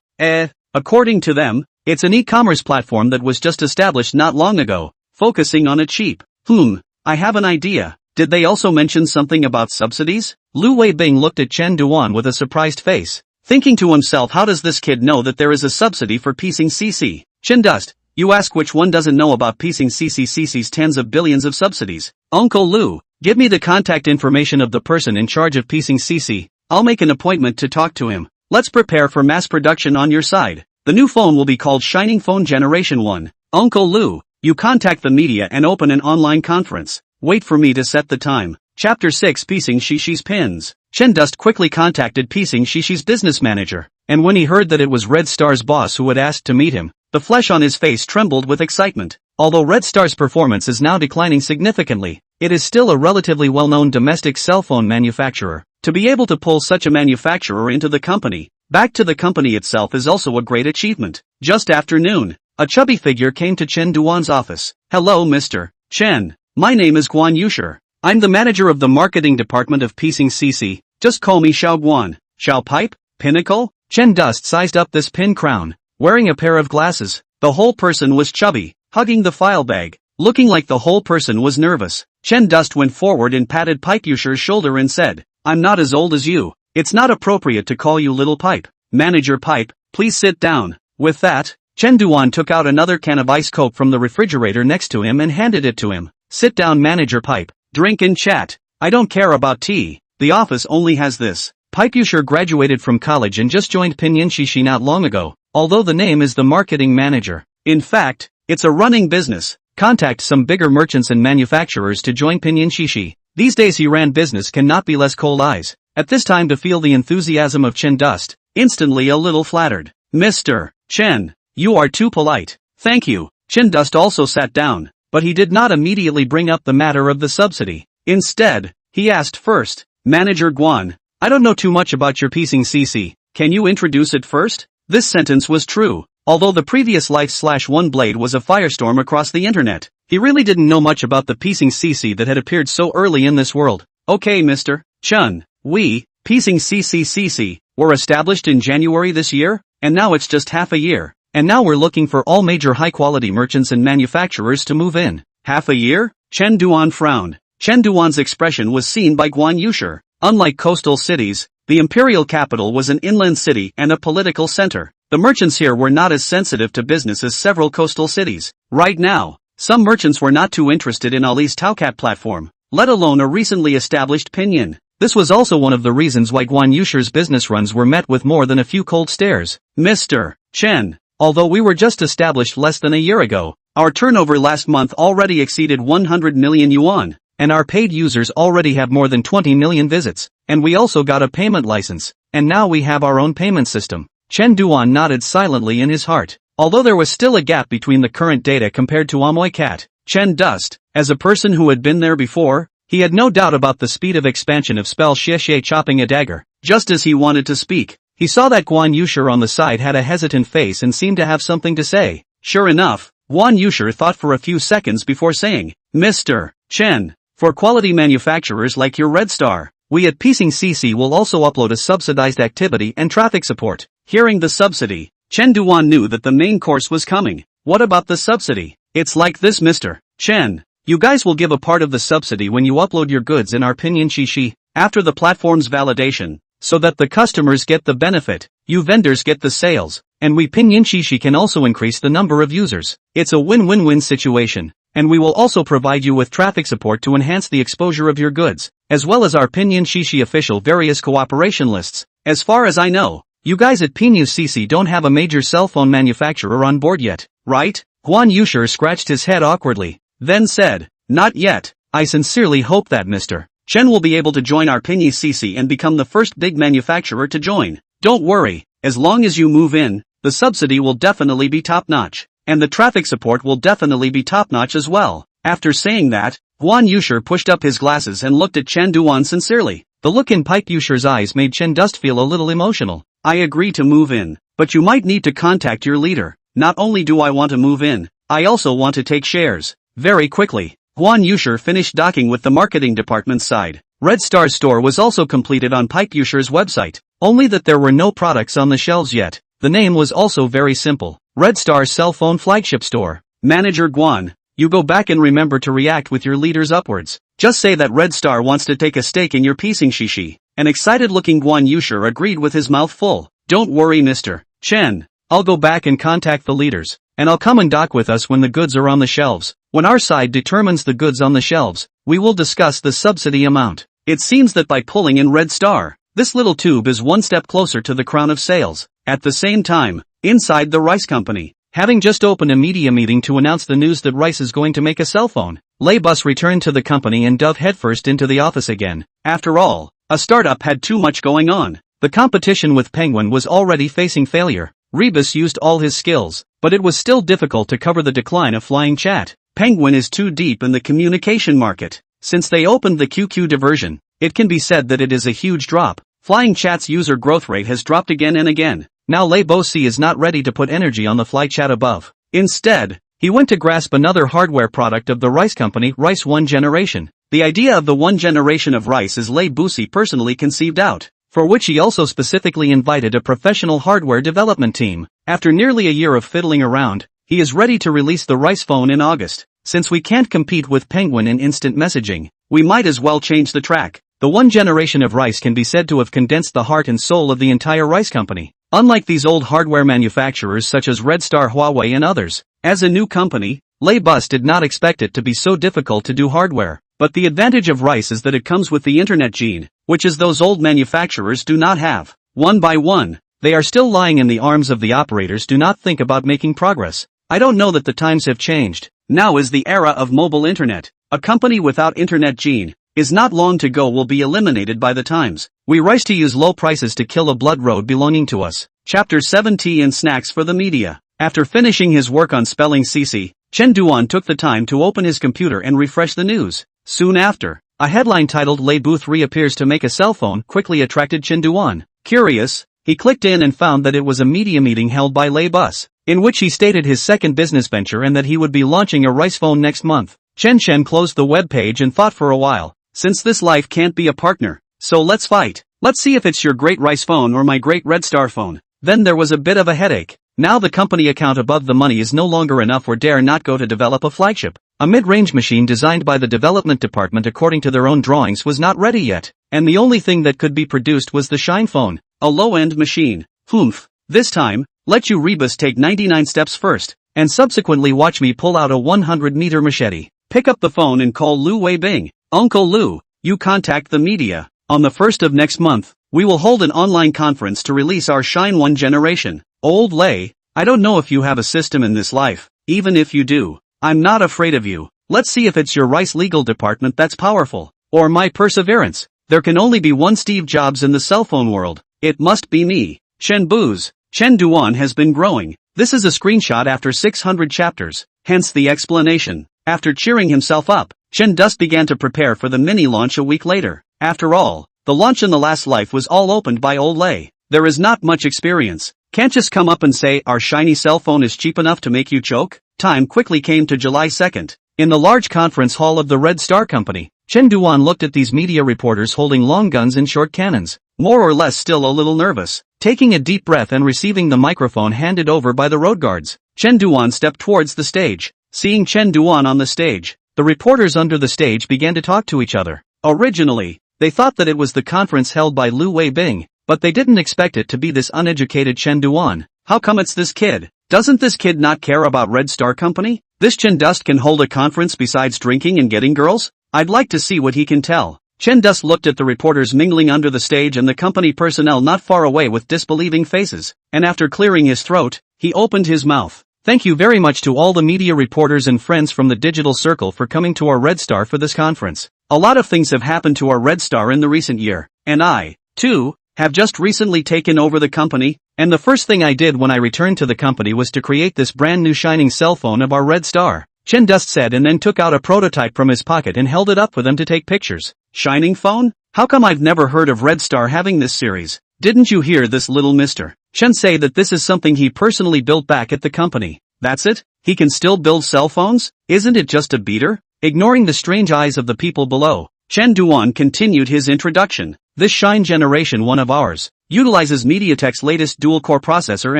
According to them, it's an e-commerce platform that was just established not long ago, focusing on a cheap. I have an idea. Did they also mention something about subsidies? Lu Weibing looked at Chen Duan with a surprised face, thinking to himself, how does this kid know that there is a subsidy for Piecing CC? Chen Dust, you ask which one doesn't know about Piecing CC's tens of billions of subsidies. Uncle Lu, give me the contact information of the person in charge of Piecing CC. I'll make an appointment to talk to him. Let's prepare for mass production on your side. The new phone will be called Shining Phone Generation 1. Uncle Lu, you contact the media and open an online conference. Wait for me to set the time. Chapter 6 Piecing Shishi's Pins. Chen Dust quickly contacted Piecing Shishi's business manager, and when he heard that it was Red Star's boss who had asked to meet him, the flesh on his face trembled with excitement. Although Red Star's performance is now declining significantly, it is still a relatively well-known domestic cell phone manufacturer. To be able to pull such a manufacturer into the company, back to the company itself, is also a great achievement. Just after noon, a chubby figure came to Chen Duan's office. Hello Mr. Chen. My name is Guan Yushi. I'm the manager of the marketing department of Piecing CC. Just call me Xiao Guan. Xiao Pipe? Pinnacle? Chen Dust sized up this pin crown, wearing a pair of glasses. The whole person was chubby, hugging the file bag, looking like the whole person was nervous. Chen Dust went forward and patted Pipe Yushi's shoulder and said, I'm not as old as you. It's not appropriate to call you Little Pipe. Manager Pipe, please sit down. With that, Chen Duan took out another can of ice coke from the refrigerator next to him and handed it to him. Sit down Manager Pipe. Drink and chat. I don't care about tea. The office only has this. Pipe Yushi graduated from college and just joined Pinyin Shishi not long ago, although the name is the marketing manager. In fact, it's a running business. Contact some bigger merchants and manufacturers to join Pinyin Shishi. These days he ran business cannot be less cold eyes. At this time to feel the enthusiasm of Chen Dust, instantly a little flattered. Mr. Chen, you are too polite. Thank you. Chen Dust also sat down, but he did not immediately bring up the matter of the subsidy. Instead, he asked first, Manager Guan, I don't know too much about your Piecing CC. Can you introduce it first? This sentence was true. Although the previous Life/One Blade was a firestorm across the internet, he really didn't know much about the Piecing CC that had appeared so early in this world. Okay Mr. Chen, we, Piecing CC, were established in January this year, and now it's just half a year. And now we're looking for all major high-quality merchants and manufacturers to move in. Half a year? Chen Duan frowned. Chen Duan's expression was seen by Guan Yushi. Unlike coastal cities, the imperial capital was an inland city and a political center. The merchants here were not as sensitive to business as several coastal cities. Right now, some merchants were not too interested in Ali's Taocat platform, let alone a recently established Pinyin. This was also one of the reasons why Guan Yushi's business runs were met with more than a few cold stares. Mr. Chen, although we were just established less than a year ago, our turnover last month already exceeded 100 million yuan, and our paid users already have more than 20 million visits, and we also got a payment license, and now we have our own payment system. Chen Duan nodded silently in his heart. Although there was still a gap between the current data compared to manhwarecap, Chen Dust, as a person who had been there before, he had no doubt about the speed of expansion of spell Xie chopping a dagger. Just as he wanted to speak, he saw that Guan Yushi on the side had a hesitant face and seemed to have something to say. Sure enough, Guan Yushi thought for a few seconds before saying, Mr. Chen, for quality manufacturers like your Red Star, we at Piecing CC will also upload a subsidized activity and traffic support. Hearing the subsidy, Chen Duan knew that the main course was coming. What about the subsidy? It's like this Mr. Chen. You guys will give a part of the subsidy when you upload your goods in our Pinyin Shishi, after the platform's validation, so that the customers get the benefit, you vendors get the sales, and we Pinyin Shishi can also increase the number of users. It's a win-win-win situation, and we will also provide you with traffic support to enhance the exposure of your goods, as well as our Pinyin Shishi official various cooperation lists. As far as I know, you guys at Pinyin CC don't have a major cell phone manufacturer on board yet, right? Guan Yushi scratched his head awkwardly, then said, Not yet. I sincerely hope that Mr. Chen will be able to join our Pinyin CC and become the first big manufacturer to join. Don't worry, as long as you move in, the subsidy will definitely be top-notch, and the traffic support will definitely be top-notch as well. After saying that, Guan Yushi pushed up his glasses and looked at Chen Duan sincerely. The look in Pipe Yushi's eyes made Chen Dust feel a little emotional. I agree to move in, but you might need to contact your leader. Not only do I want to move in, I also want to take shares. Very quickly, Guan Yushi finished docking with the marketing department's side. Red Star's store was also completed on Pipe Yushi's website, only that there were no products on the shelves yet. The name was also very simple, Red Star Cell Phone Flagship Store. Manager Guan, you go back and remember to react with your leaders upwards. Just say that Red Star wants to take a stake in your Piecing Shishi. An excited-looking Guan Yushi agreed with his mouth full. Don't worry Mr. Chen, I'll go back and contact the leaders, and I'll come and dock with us when the goods are on the shelves. When our side determines the goods on the shelves, we will discuss the subsidy amount. It seems that by pulling in Red Star, this little tube is one step closer to the crown of sales. At the same time, inside the Rice Company, having just opened a media meeting to announce the news that Rice is going to make a cell phone, Lei Bus returned to the company and dove headfirst into the office again. After all, a startup had too much going on. The competition with Penguin was already facing failure. Rebus used all his skills, but it was still difficult to cover the decline of flying chat. Penguin is too deep in the communication market. Since they opened the QQ diversion, it can be said that it is a huge drop. Flying chat's user growth rate has dropped again and again. Now Lei Bosi is not ready to put energy on the fly chat above. Instead, he went to grasp another hardware product of the rice company, Rice One Generation. The idea of the one generation of rice is Lei Bosi personally conceived out, for which he also specifically invited a professional hardware development team. After nearly a year of fiddling around, he is ready to release the Rice phone in August. Since we can't compete with Penguin in instant messaging, we might as well change the track. The one generation of Rice can be said to have condensed the heart and soul of the entire Rice company. Unlike these old hardware manufacturers such as Red Star, Huawei and others, as a new company, Lei Bus did not expect it to be so difficult to do hardware. But the advantage of Rice is that it comes with the internet gene, which is those old manufacturers do not have. One by one, they are still lying in the arms of the operators. Do not think about making progress. I don't know that the times have changed. Now is the era of mobile internet. A company without internet gene is not long to go will be eliminated by the times. We rise to use low prices to kill a blood road belonging to us. Chapter 7 Tea and Snacks for the Media. After finishing his work on spelling CC, Chen Duan took the time to open his computer and refresh the news. Soon after, a headline titled Lei Booth reappears to make a cell phone quickly attracted Chen Duan. Curious, he clicked in and found that it was a media meeting held by Lei Bus, in which he stated his second business venture and that he would be launching a rice phone next month. Chen closed the web page and thought for a while, since this life can't be a partner, so let's fight. Let's see if it's your great rice phone or my great Red Star phone. Then there was a bit of a headache. Now the company account above the money is no longer enough or dare not go to develop a flagship. A mid-range machine designed by the development department according to their own drawings was not ready yet, and the only thing that could be produced was the Shine phone, a low-end machine. Humph. This time, let you Rebus take 99 steps first, and subsequently watch me pull out a 100-meter machete. Pick up the phone and call Lu Weibing. Uncle Lu, you contact the media. On the 1st of next month, we will hold an online conference to release our Shine One Generation. Old Lei, I don't know if you have a system in this life. Even if you do, I'm not afraid of you. Let's see if it's your Rice legal department that's powerful, or my perseverance. There can only be one Steve Jobs in the cell phone world. It must be me. Chen Duan has been growing. This is a screenshot after 600 chapters, hence the explanation. After cheering himself up, Chen Dust began to prepare for the mini launch a week later. After all, the launch in the last life was all opened by old Lei. There is not much experience. Can't just come up and say our shiny cell phone is cheap enough to make you choke. Time quickly came to July 2nd. In the large conference hall of the Red Star Company, Chen Duan looked at these media reporters holding long guns and short cannons, more or less still a little nervous. Taking a deep breath and receiving the microphone handed over by the road guards, Chen Duan stepped towards the stage. Seeing Chen Duan on the stage, the reporters under the stage began to talk to each other. Originally, they thought that it was the conference held by Lu Weibing, but they didn't expect it to be this uneducated Chen Duan. How come it's this kid? Doesn't this kid not care about Red Star Company? This Chen Dust can hold a conference besides drinking and getting girls? I'd like to see what he can tell. Chen Dust looked at the reporters mingling under the stage and the company personnel not far away with disbelieving faces, and after clearing his throat, he opened his mouth. Thank you very much to all the media reporters and friends from the digital circle for coming to our Red Star for this conference. A lot of things have happened to our Red Star in the recent year, and I, too, have just recently taken over the company, and the first thing I did when I returned to the company was to create this brand new shining cell phone of our Red Star. Chen Dust said and then took out a prototype from his pocket and held it up for them to take pictures. Shining phone? How come I've never heard of Red Star having this series? Didn't you hear this little mister Chen say that this is something he personally built back at the company? That's it? He can still build cell phones? Isn't it just a beater? Ignoring the strange eyes of the people below, Chen Duan continued his introduction. This Shine Generation 1 of ours utilizes MediaTek's latest dual-core processor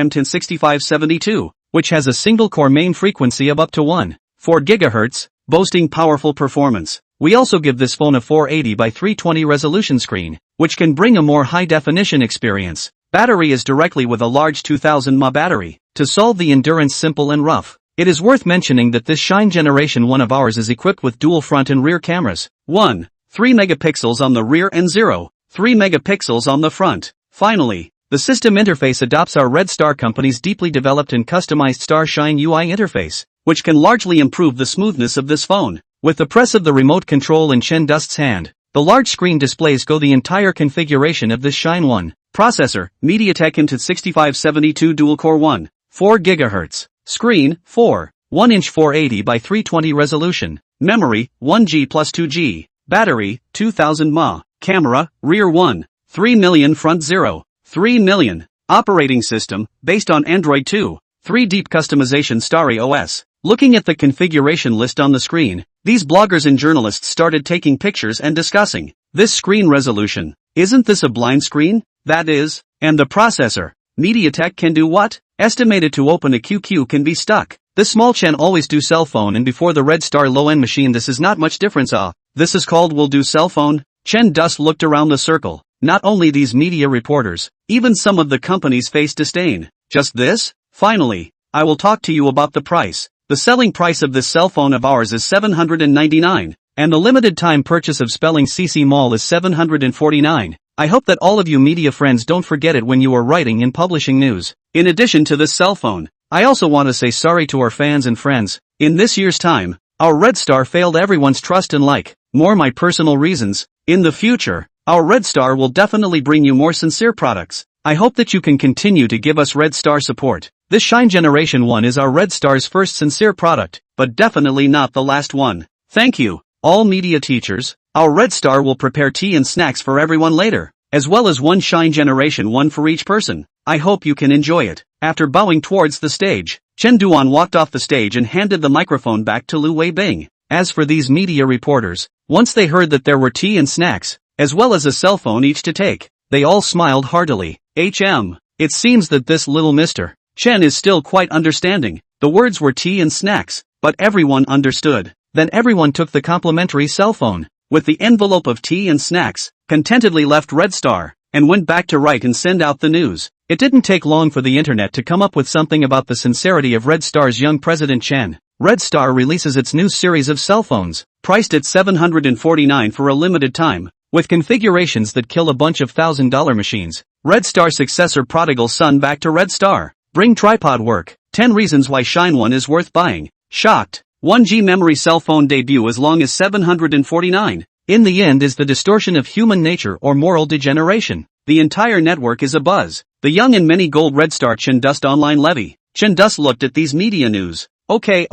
M106572, which has a single-core main frequency of up to 1.4 GHz, boasting powerful performance. We also give this phone a 480 by 320 resolution screen, which can bring a more high-definition experience. Battery is directly with a large 2000 mAh battery, to solve the endurance simple and rough. It is worth mentioning that this Shine Generation 1 of ours is equipped with dual front and rear cameras. 1. 3 megapixels on the rear and 0. 3 megapixels on the front. Finally, the system interface adopts our Red Star Company's deeply developed and customized Star Shine UI interface, which can largely improve the smoothness of this phone. With the press of the remote control in Chen Dust's hand, the large screen displays go the entire configuration of this Shine 1. Processor, MediaTek into 6572 dual-core 1, 4 GHz. Screen, 1-inch 480 by 320 resolution. Memory, 1G plus 2G. Battery, 2000 mAh. Camera, rear 1, 3 million front 0, 3 million. Operating system, based on Android 2, 3 deep customization Starry OS. Looking at the configuration list on the screen, these bloggers and journalists started taking pictures and discussing this screen resolution. Isn't this a blind screen? That is, and the processor, MediaTek can do what? Estimated to open a QQ can be stuck. This small Chen always do cell phone, and before the Red Star low-end machine this is not much difference. This is called will do cell phone? Chen Dust looked around the circle. Not only these media reporters, even some of the companies faced disdain. Just this? Finally, I will talk to you about the price. The selling price of this cell phone of ours is $799, and the limited time purchase of Spelling CC Mall is $749. I hope that all of you media friends don't forget it when you are writing and publishing news. In addition to this cell phone, I also want to say sorry to our fans and friends. In this year's time, our Red Star failed everyone's trust and like. More my personal reasons. In the future, our Red Star will definitely bring you more sincere products. I hope that you can continue to give us Red Star support. This Shine Generation 1 is our Red Star's first sincere product, but definitely not the last one. Thank you, all media teachers. Our Red Star will prepare tea and snacks for everyone later, as well as one Shine Generation 1 for each person. I hope you can enjoy it. After bowing towards the stage, Chen Duan walked off the stage and handed the microphone back to Lu Weibing. As for these media reporters, once they heard that there were tea and snacks, as well as a cell phone each to take, they all smiled heartily. It seems that this little Mr. Chen is still quite understanding. The words were tea and snacks, but everyone understood. Then everyone took the complimentary cell phone, with the envelope of tea and snacks, contentedly left Red Star, and went back to write and send out the news. It didn't take long for the internet to come up with something about the sincerity of Red Star's young President Chen. Red Star releases its new series of cell phones, priced at $749 for a limited time, with configurations that kill a bunch of $1,000 machines. Red Star successor prodigal son back to Red Star. Bring tripod work. 10 reasons why Shine 1 is worth buying. Shocked. 1G memory cell phone debut as long as $749. In the end is the distortion of human nature or moral degeneration. The entire network is abuzz. The young and many gold Red Star Chen Dust online levy. Chen Dust looked at these media news. Okay.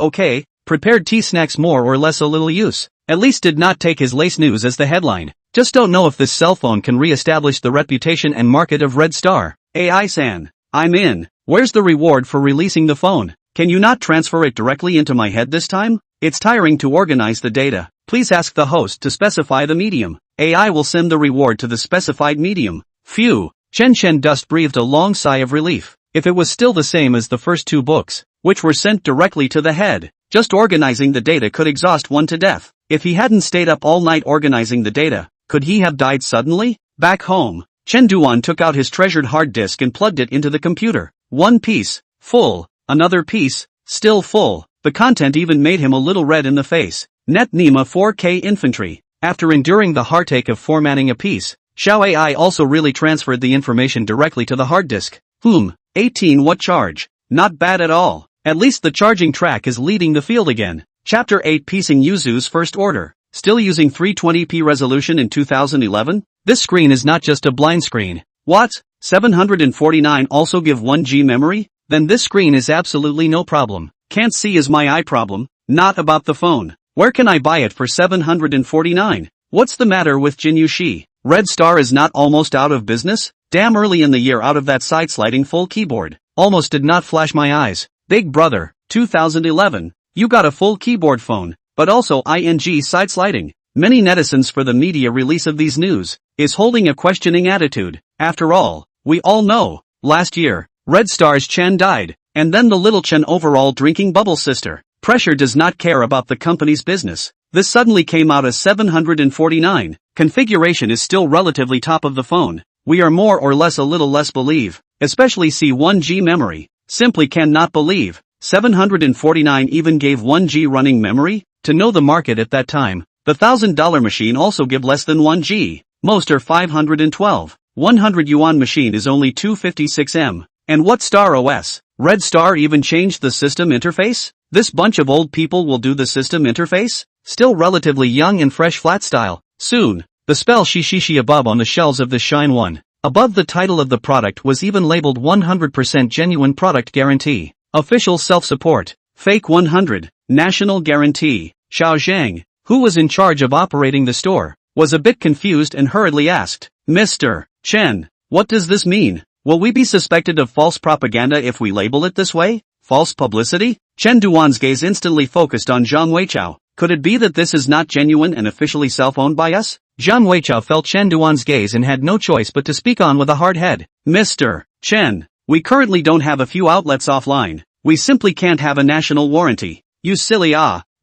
Prepared tea snacks more or less a little use. At least did not take his lace news as the headline. Just don't know if this cell phone can re-establish the reputation and market of Red Star. AI-san. I'm in. Where's the reward for releasing the phone? Can you not transfer it directly into my head this time? It's tiring to organize the data. Please ask the host to specify the medium. AI will send the reward to the specified medium. Phew. Chen Dust breathed a long sigh of relief. If it was still the same as the first 2 books, which were sent directly to the head, just organizing the data could exhaust one to death. If he hadn't stayed up all night organizing the data, could he have died suddenly? Back home, Chen Duan took out his treasured hard disk and plugged it into the computer. One piece, full. Another piece, still full. The content even made him a little red in the face. Net Nima 4K Infantry. After enduring the heartache of formatting a piece, Xiao AI also really transferred the information directly to the hard disk. 18 What charge? Not bad at all. At least the charging track is leading the field again. Chapter 8 Piecing Yuzu's First Order. Still using 320p resolution in 2011? This screen is not just a blind screen. What? 749 also give 1G memory? Then this screen is absolutely no problem. Can't see is my eye problem, not about the phone. Where can I buy it for 749? What's the matter with Jin Yushi? Red Star is not almost out of business? Damn early in the year out of that side-sliding full keyboard. Almost did not flash my eyes. Big brother, 2011. You got a full keyboard phone, but also ing side-sliding. Many netizens for the media release of these news is holding a questioning attitude. After all, we all know, last year, Red Star's Chen died, and then the little Chen overall drinking bubble sister. Pressure does not care about the company's business. This suddenly came out as 749. Configuration is still relatively top of the phone. We are more or less a little less believe, especially C1G memory. Simply cannot believe. 749 even gave 1G running memory? To know the market at that time, the $1,000 machine also give less than 1G. Most are 512. 100 yuan machine is only 256M. And what Star OS? Red Star even changed the system interface? This bunch of old people will do the system interface? still relatively young and fresh flat style. Soon, the spell Shishishi above on the shelves of the Shine One. Above the title of the product was even labeled 100% genuine product guarantee. Official self-support. Fake 100. National guarantee. Xiao Zhang, who was in charge of operating the store, was a bit confused and hurriedly asked, Mr. Chen, what does this mean? Will we be suspected of false propaganda if we label it this way? False publicity? Chen Duan's gaze instantly focused on Zhang Weichao. Could it be that this is not genuine and officially self-owned by us? Zhang Weichao felt Chen Duan's gaze and had no choice but to speak on with a hard head. Mr. Chen, we currently don't have a few outlets offline. We simply can't have a national warranty. You silly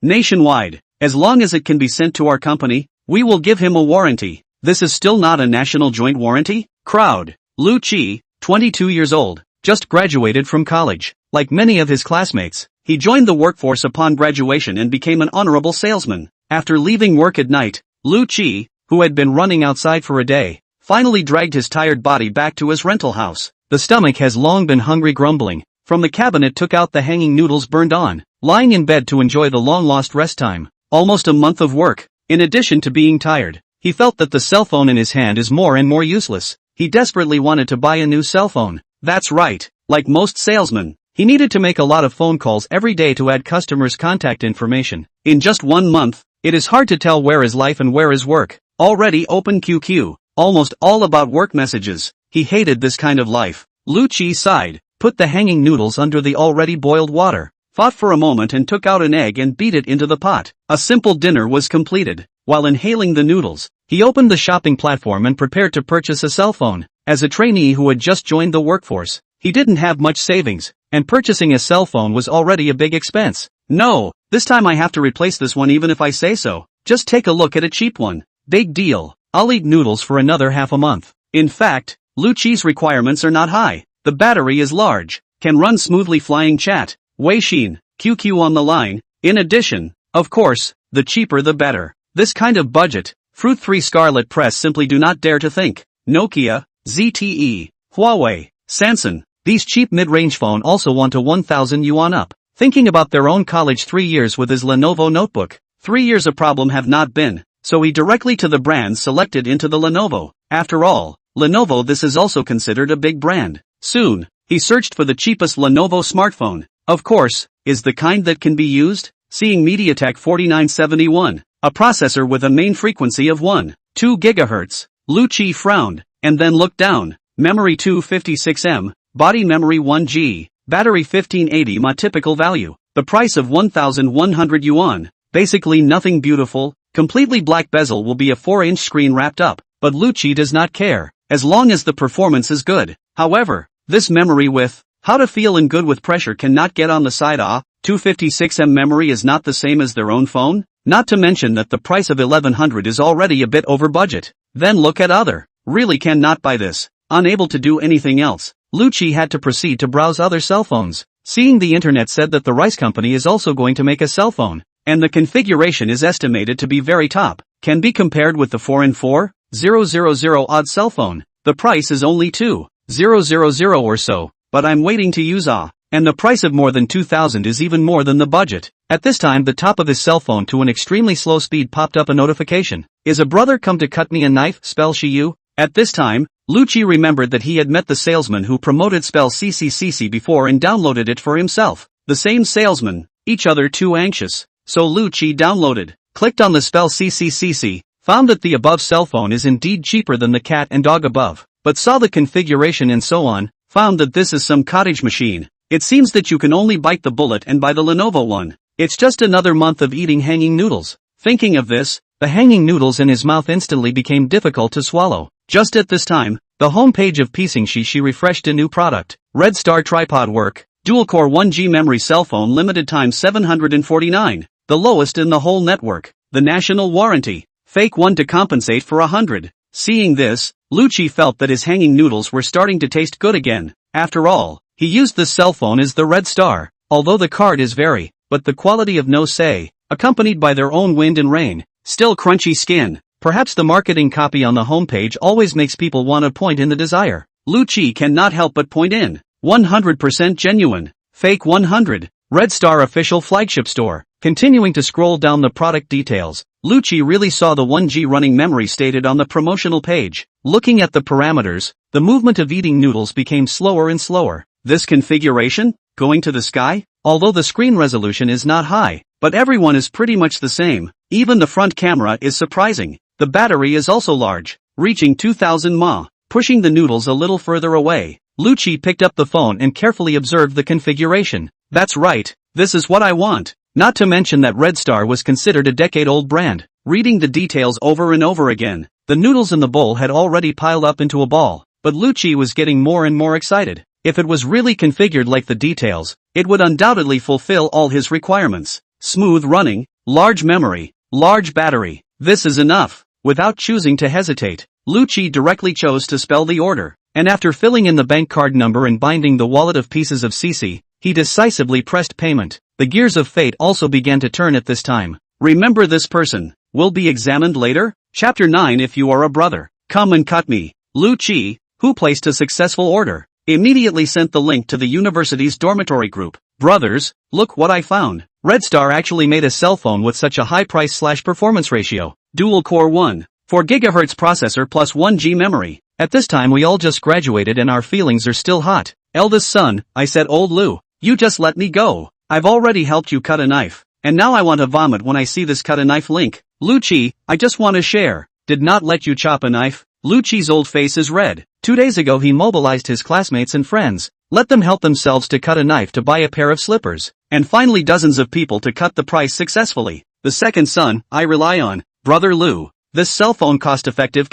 nationwide. As long as it can be sent to our company, we will give him a warranty. This is still not a national joint warranty? Crowd. Lu Qi, 22 years old, just graduated from college. Like many of his classmates, he joined the workforce upon graduation and became an honorable salesman. After leaving work at night, Lu Qi, who had been running outside for a day, finally dragged his tired body back to his rental house. The stomach has long been hungry grumbling. From the cabinet took out the hanging noodles burned on, lying in bed to enjoy the long-lost rest time. Almost a month of work. In addition to being tired, he felt that the cell phone in his hand is more and more useless. He desperately wanted to buy a new cell phone. That's right, like most salesmen, he needed to make a lot of phone calls every day to add customers' contact information. In just 1 month, it is hard to tell where is life and where is work. Already open QQ, almost all about work messages. He hated this kind of life. Lu Qi sighed, put the hanging noodles under the already boiled water, thought for a moment and took out an egg and beat it into the pot. A simple dinner was completed. While inhaling the noodles, he opened the shopping platform and prepared to purchase a cell phone. As a trainee who had just joined the workforce, he didn't have much savings, and purchasing a cell phone was already a big expense. No, this time I have to replace this one even if I say so. Just take a look at a cheap one. Big deal. I'll eat noodles for another half a month. In fact, Lu Qi's requirements are not high. The battery is large, can run smoothly flying chat, Weixin, QQ on the line. In addition, of course, the cheaper the better. This kind of budget, Fruit 3 Scarlet Press simply do not dare to think. Nokia, ZTE, Huawei, Samsung, these cheap mid-range phone also want a 1,000 yuan up. Thinking about their own college 3 years with his Lenovo notebook, 3 years a problem have not been, so he directly to the brands selected into the Lenovo. After all, Lenovo this is also considered a big brand. Soon, he searched for the cheapest Lenovo smartphone. Of course, is the kind that can be used? Seeing MediaTek 4971. A processor with a main frequency of 1.2 GHz, Lu Qi frowned, and then looked down. Memory 256M, body memory 1G, battery 1580 mAh typical value. The price of 1,100 yuan, basically nothing beautiful, completely black bezel will be a 4-inch screen wrapped up, but Lu Qi does not care, as long as the performance is good. However, this memory with, how to feel and good with pressure cannot get on the side. 256M memory is not the same as their own phone? Not to mention that the price of 1,100 is already a bit over budget. Then look at other. Really cannot buy this. Unable to do anything else, Lu Qi had to proceed to browse other cell phones. Seeing the internet said that the rice company is also going to make a cell phone, and the configuration is estimated to be very top, can be compared with the 4N4000 odd cell phone. The price is only 2,000 or so, but I'm waiting to use and the price of more than 2,000 is even more than the budget. At this time the top of his cell phone to an extremely slow speed popped up a notification. Is a brother come to cut me a knife? Spell Shiyu. At this time, Lu Qi remembered that he had met the salesman who promoted spell CCCC before and downloaded it for himself. The same salesman, each other too anxious. So Lu Qi downloaded, clicked on the spell CCCC, found that the above cell phone is indeed cheaper than the cat and dog above, but saw the configuration and so on, found that this is some cottage machine. It seems that you can only bite the bullet and buy the Lenovo one. It's just another month of eating hanging noodles. Thinking of this, the hanging noodles in his mouth instantly became difficult to swallow. Just at this time, the homepage of Pixingshishi refreshed a new product. Red Star Tripod Work, Dual-Core 1G Memory Cell Phone Limited Time 749, the lowest in the whole network. The national warranty, fake one to compensate for 100. Seeing this, Lu Qi felt that his hanging noodles were starting to taste good again. After all, he used this cell phone as the Red Star, although the card is very, but the quality of no say, accompanied by their own wind and rain, still crunchy skin. Perhaps the marketing copy on the homepage always makes people want to point in the desire. Lu Qi cannot help but point in. 100% genuine. Fake 100. Red Star official flagship store. Continuing to scroll down the product details, Lucci really saw the 1G running memory stated on the promotional page. Looking at the parameters, the movement of eating noodles became slower and slower. This configuration? Going to the sky? Although the screen resolution is not high, but everyone is pretty much the same. Even the front camera is surprising. The battery is also large, reaching 2000 mAh, pushing the noodles a little further away. Lucci picked up the phone and carefully observed the configuration. That's right, this is what I want. Not to mention that Red Star was considered a decade-old brand. Reading the details over and over again, the noodles in the bowl had already piled up into a ball, but Lucci was getting more and more excited. If it was really configured like the details, it would undoubtedly fulfill all his requirements. Smooth running, large memory, large battery. This is enough. Without choosing to hesitate, Lucci directly chose to spell the order, and after filling in the bank card number and binding the wallet of pieces of CC, he decisively pressed payment. The gears of fate also began to turn at this time. Remember this person will be examined later? Chapter 9. If you are a brother, come and cut me. Lucci, who placed a successful order, immediately sent the link to the university's dormitory group. Brothers, look what I found. Red Star actually made a cell phone with such a high price/performance ratio. Dual core 1, 4 GHz processor plus 1G memory. At this time we all just graduated and our feelings are still hot. Eldest son, I said, old Lou, you just let me go. I've already helped you cut a knife, and now I want to vomit when I see this cut a knife link. Lucci, I just want to share. Did not let you chop a knife? Lucci's old face is red. 2 days ago he mobilized his classmates and friends. Let them help themselves to cut a knife to buy a pair of slippers. And finally dozens of people to cut the price successfully. The second son, I rely on. Brother Lou, this cell phone cost-effective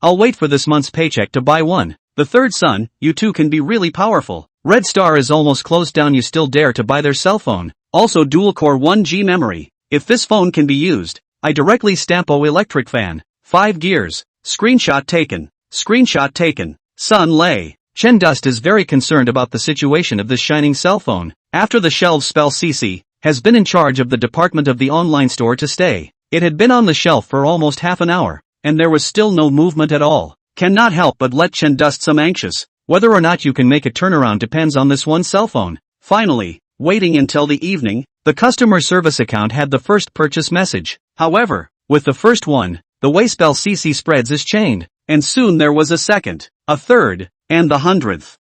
I'll wait for this month's paycheck to buy one. The third son, you two can be really powerful. Red Star is almost closed down, you still dare to buy their cell phone. Also dual-core 1G memory. If this phone can be used, I directly stamp electric fan. 5 gears. Screenshot taken. Screenshot taken. Son Lei. Chen Dust is very concerned about the situation of this shining cell phone. After the shelves spell CC, has been in charge of the department of the online store to stay. It had been on the shelf for almost half an hour, and there was still no movement at all. Cannot help but let Chen Dust some anxious. Whether or not you can make a turnaround depends on this one cell phone. Finally, waiting until the evening, the customer service account had the first purchase message. However, with the first one, the way spell CC spreads is chained, and soon there was a second, a third, and the 100th.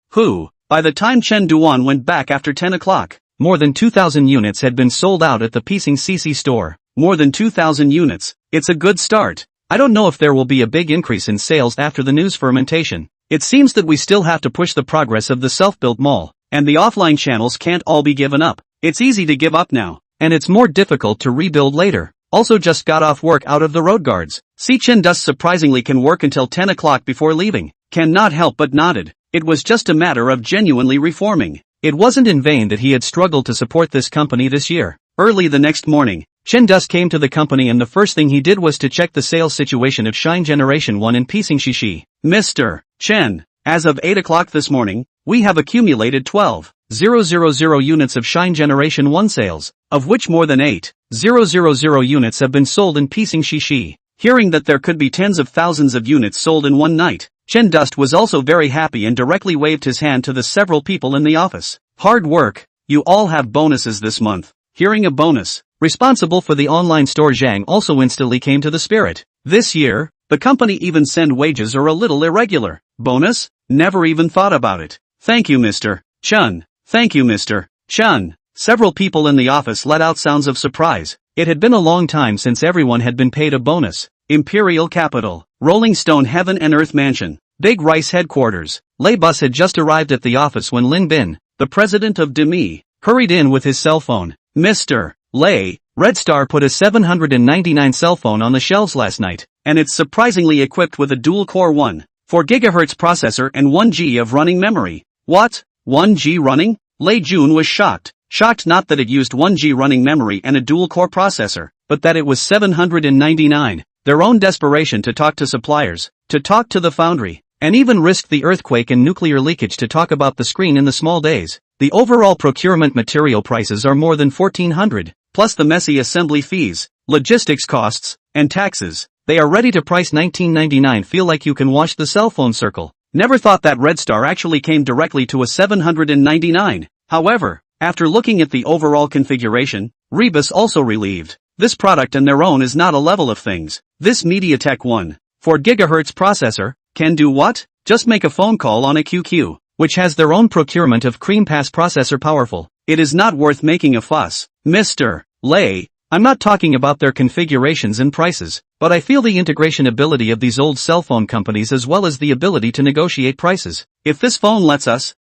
By the time Chen Duan went back after 10 o'clock, more than 2,000 units had been sold out at the Pising CC store. More than 2,000 units. It's a good start. I don't know if there will be a big increase in sales after the news fermentation. It seems that we still have to push the progress of the self-built mall, and the offline channels can't all be given up. It's easy to give up now, and it's more difficult to rebuild later. Also just got off work out of the road guards. See, Chen Dust surprisingly can work until 10 o'clock before leaving. Cannot help but nodded. It was just a matter of genuinely reforming. It wasn't in vain that he had struggled to support this company this year. Early the next morning, Chen Dust came to the company and the first thing he did was to check the sales situation of Shine Generation 1 in Pising Shishi. Mr. Chen, as of 8 o'clock this morning, we have accumulated 12,000 units of Shine Generation 1 sales, of which more than 8,000 units have been sold in Pising Shishi. Hearing that there could be tens of thousands of units sold in one night, Chen Dust was also very happy and directly waved his hand to the several people in the office. Hard work, you all have bonuses this month. Hearing a bonus, responsible for the online store Zhang also instantly came to the spirit. This year, the company even send wages are a little irregular. Bonus? Never even thought about it. Thank you, Mr. Chen. Thank you, Mr. Chen. Several people in the office let out sounds of surprise. It had been a long time since everyone had been paid a bonus. Imperial Capital, Rolling Stone Heaven and Earth Mansion, Big Rice Headquarters. Lei Bus had just arrived at the office when Lin Bin, the president of Demi, hurried in with his cell phone. Mr. Lei, Red Star put a 799 cell phone on the shelves last night, and it's surprisingly equipped with a dual-core 1, 4 GHz processor and 1G of running memory. What? 1G running? Lei Jun was shocked. Shocked not that it used 1G running memory and a dual-core processor, but that it was 799. Their own desperation to talk to suppliers, to talk to the foundry, and even risked the earthquake and nuclear leakage to talk about the screen in the small days. The overall procurement material prices are more than 1,400, plus the messy assembly fees, logistics costs, and taxes. They are ready to price $19.99. Feel like you can wash the cell phone circle. Never thought that Red Star actually came directly to a 799. However, After looking at the overall configuration, Rebus also relieved. This product on their own is not a level of things. This MediaTek 1.4 GHz processor can do what? Just make a phone call on a QQ, which has their own procurement of cream pass processor powerful. It is not worth making a fuss. Mr. Lay, I'm not talking about their configurations and prices, but I feel the integration ability of these old cell phone companies as well as the ability to negotiate prices. If this phone lets us,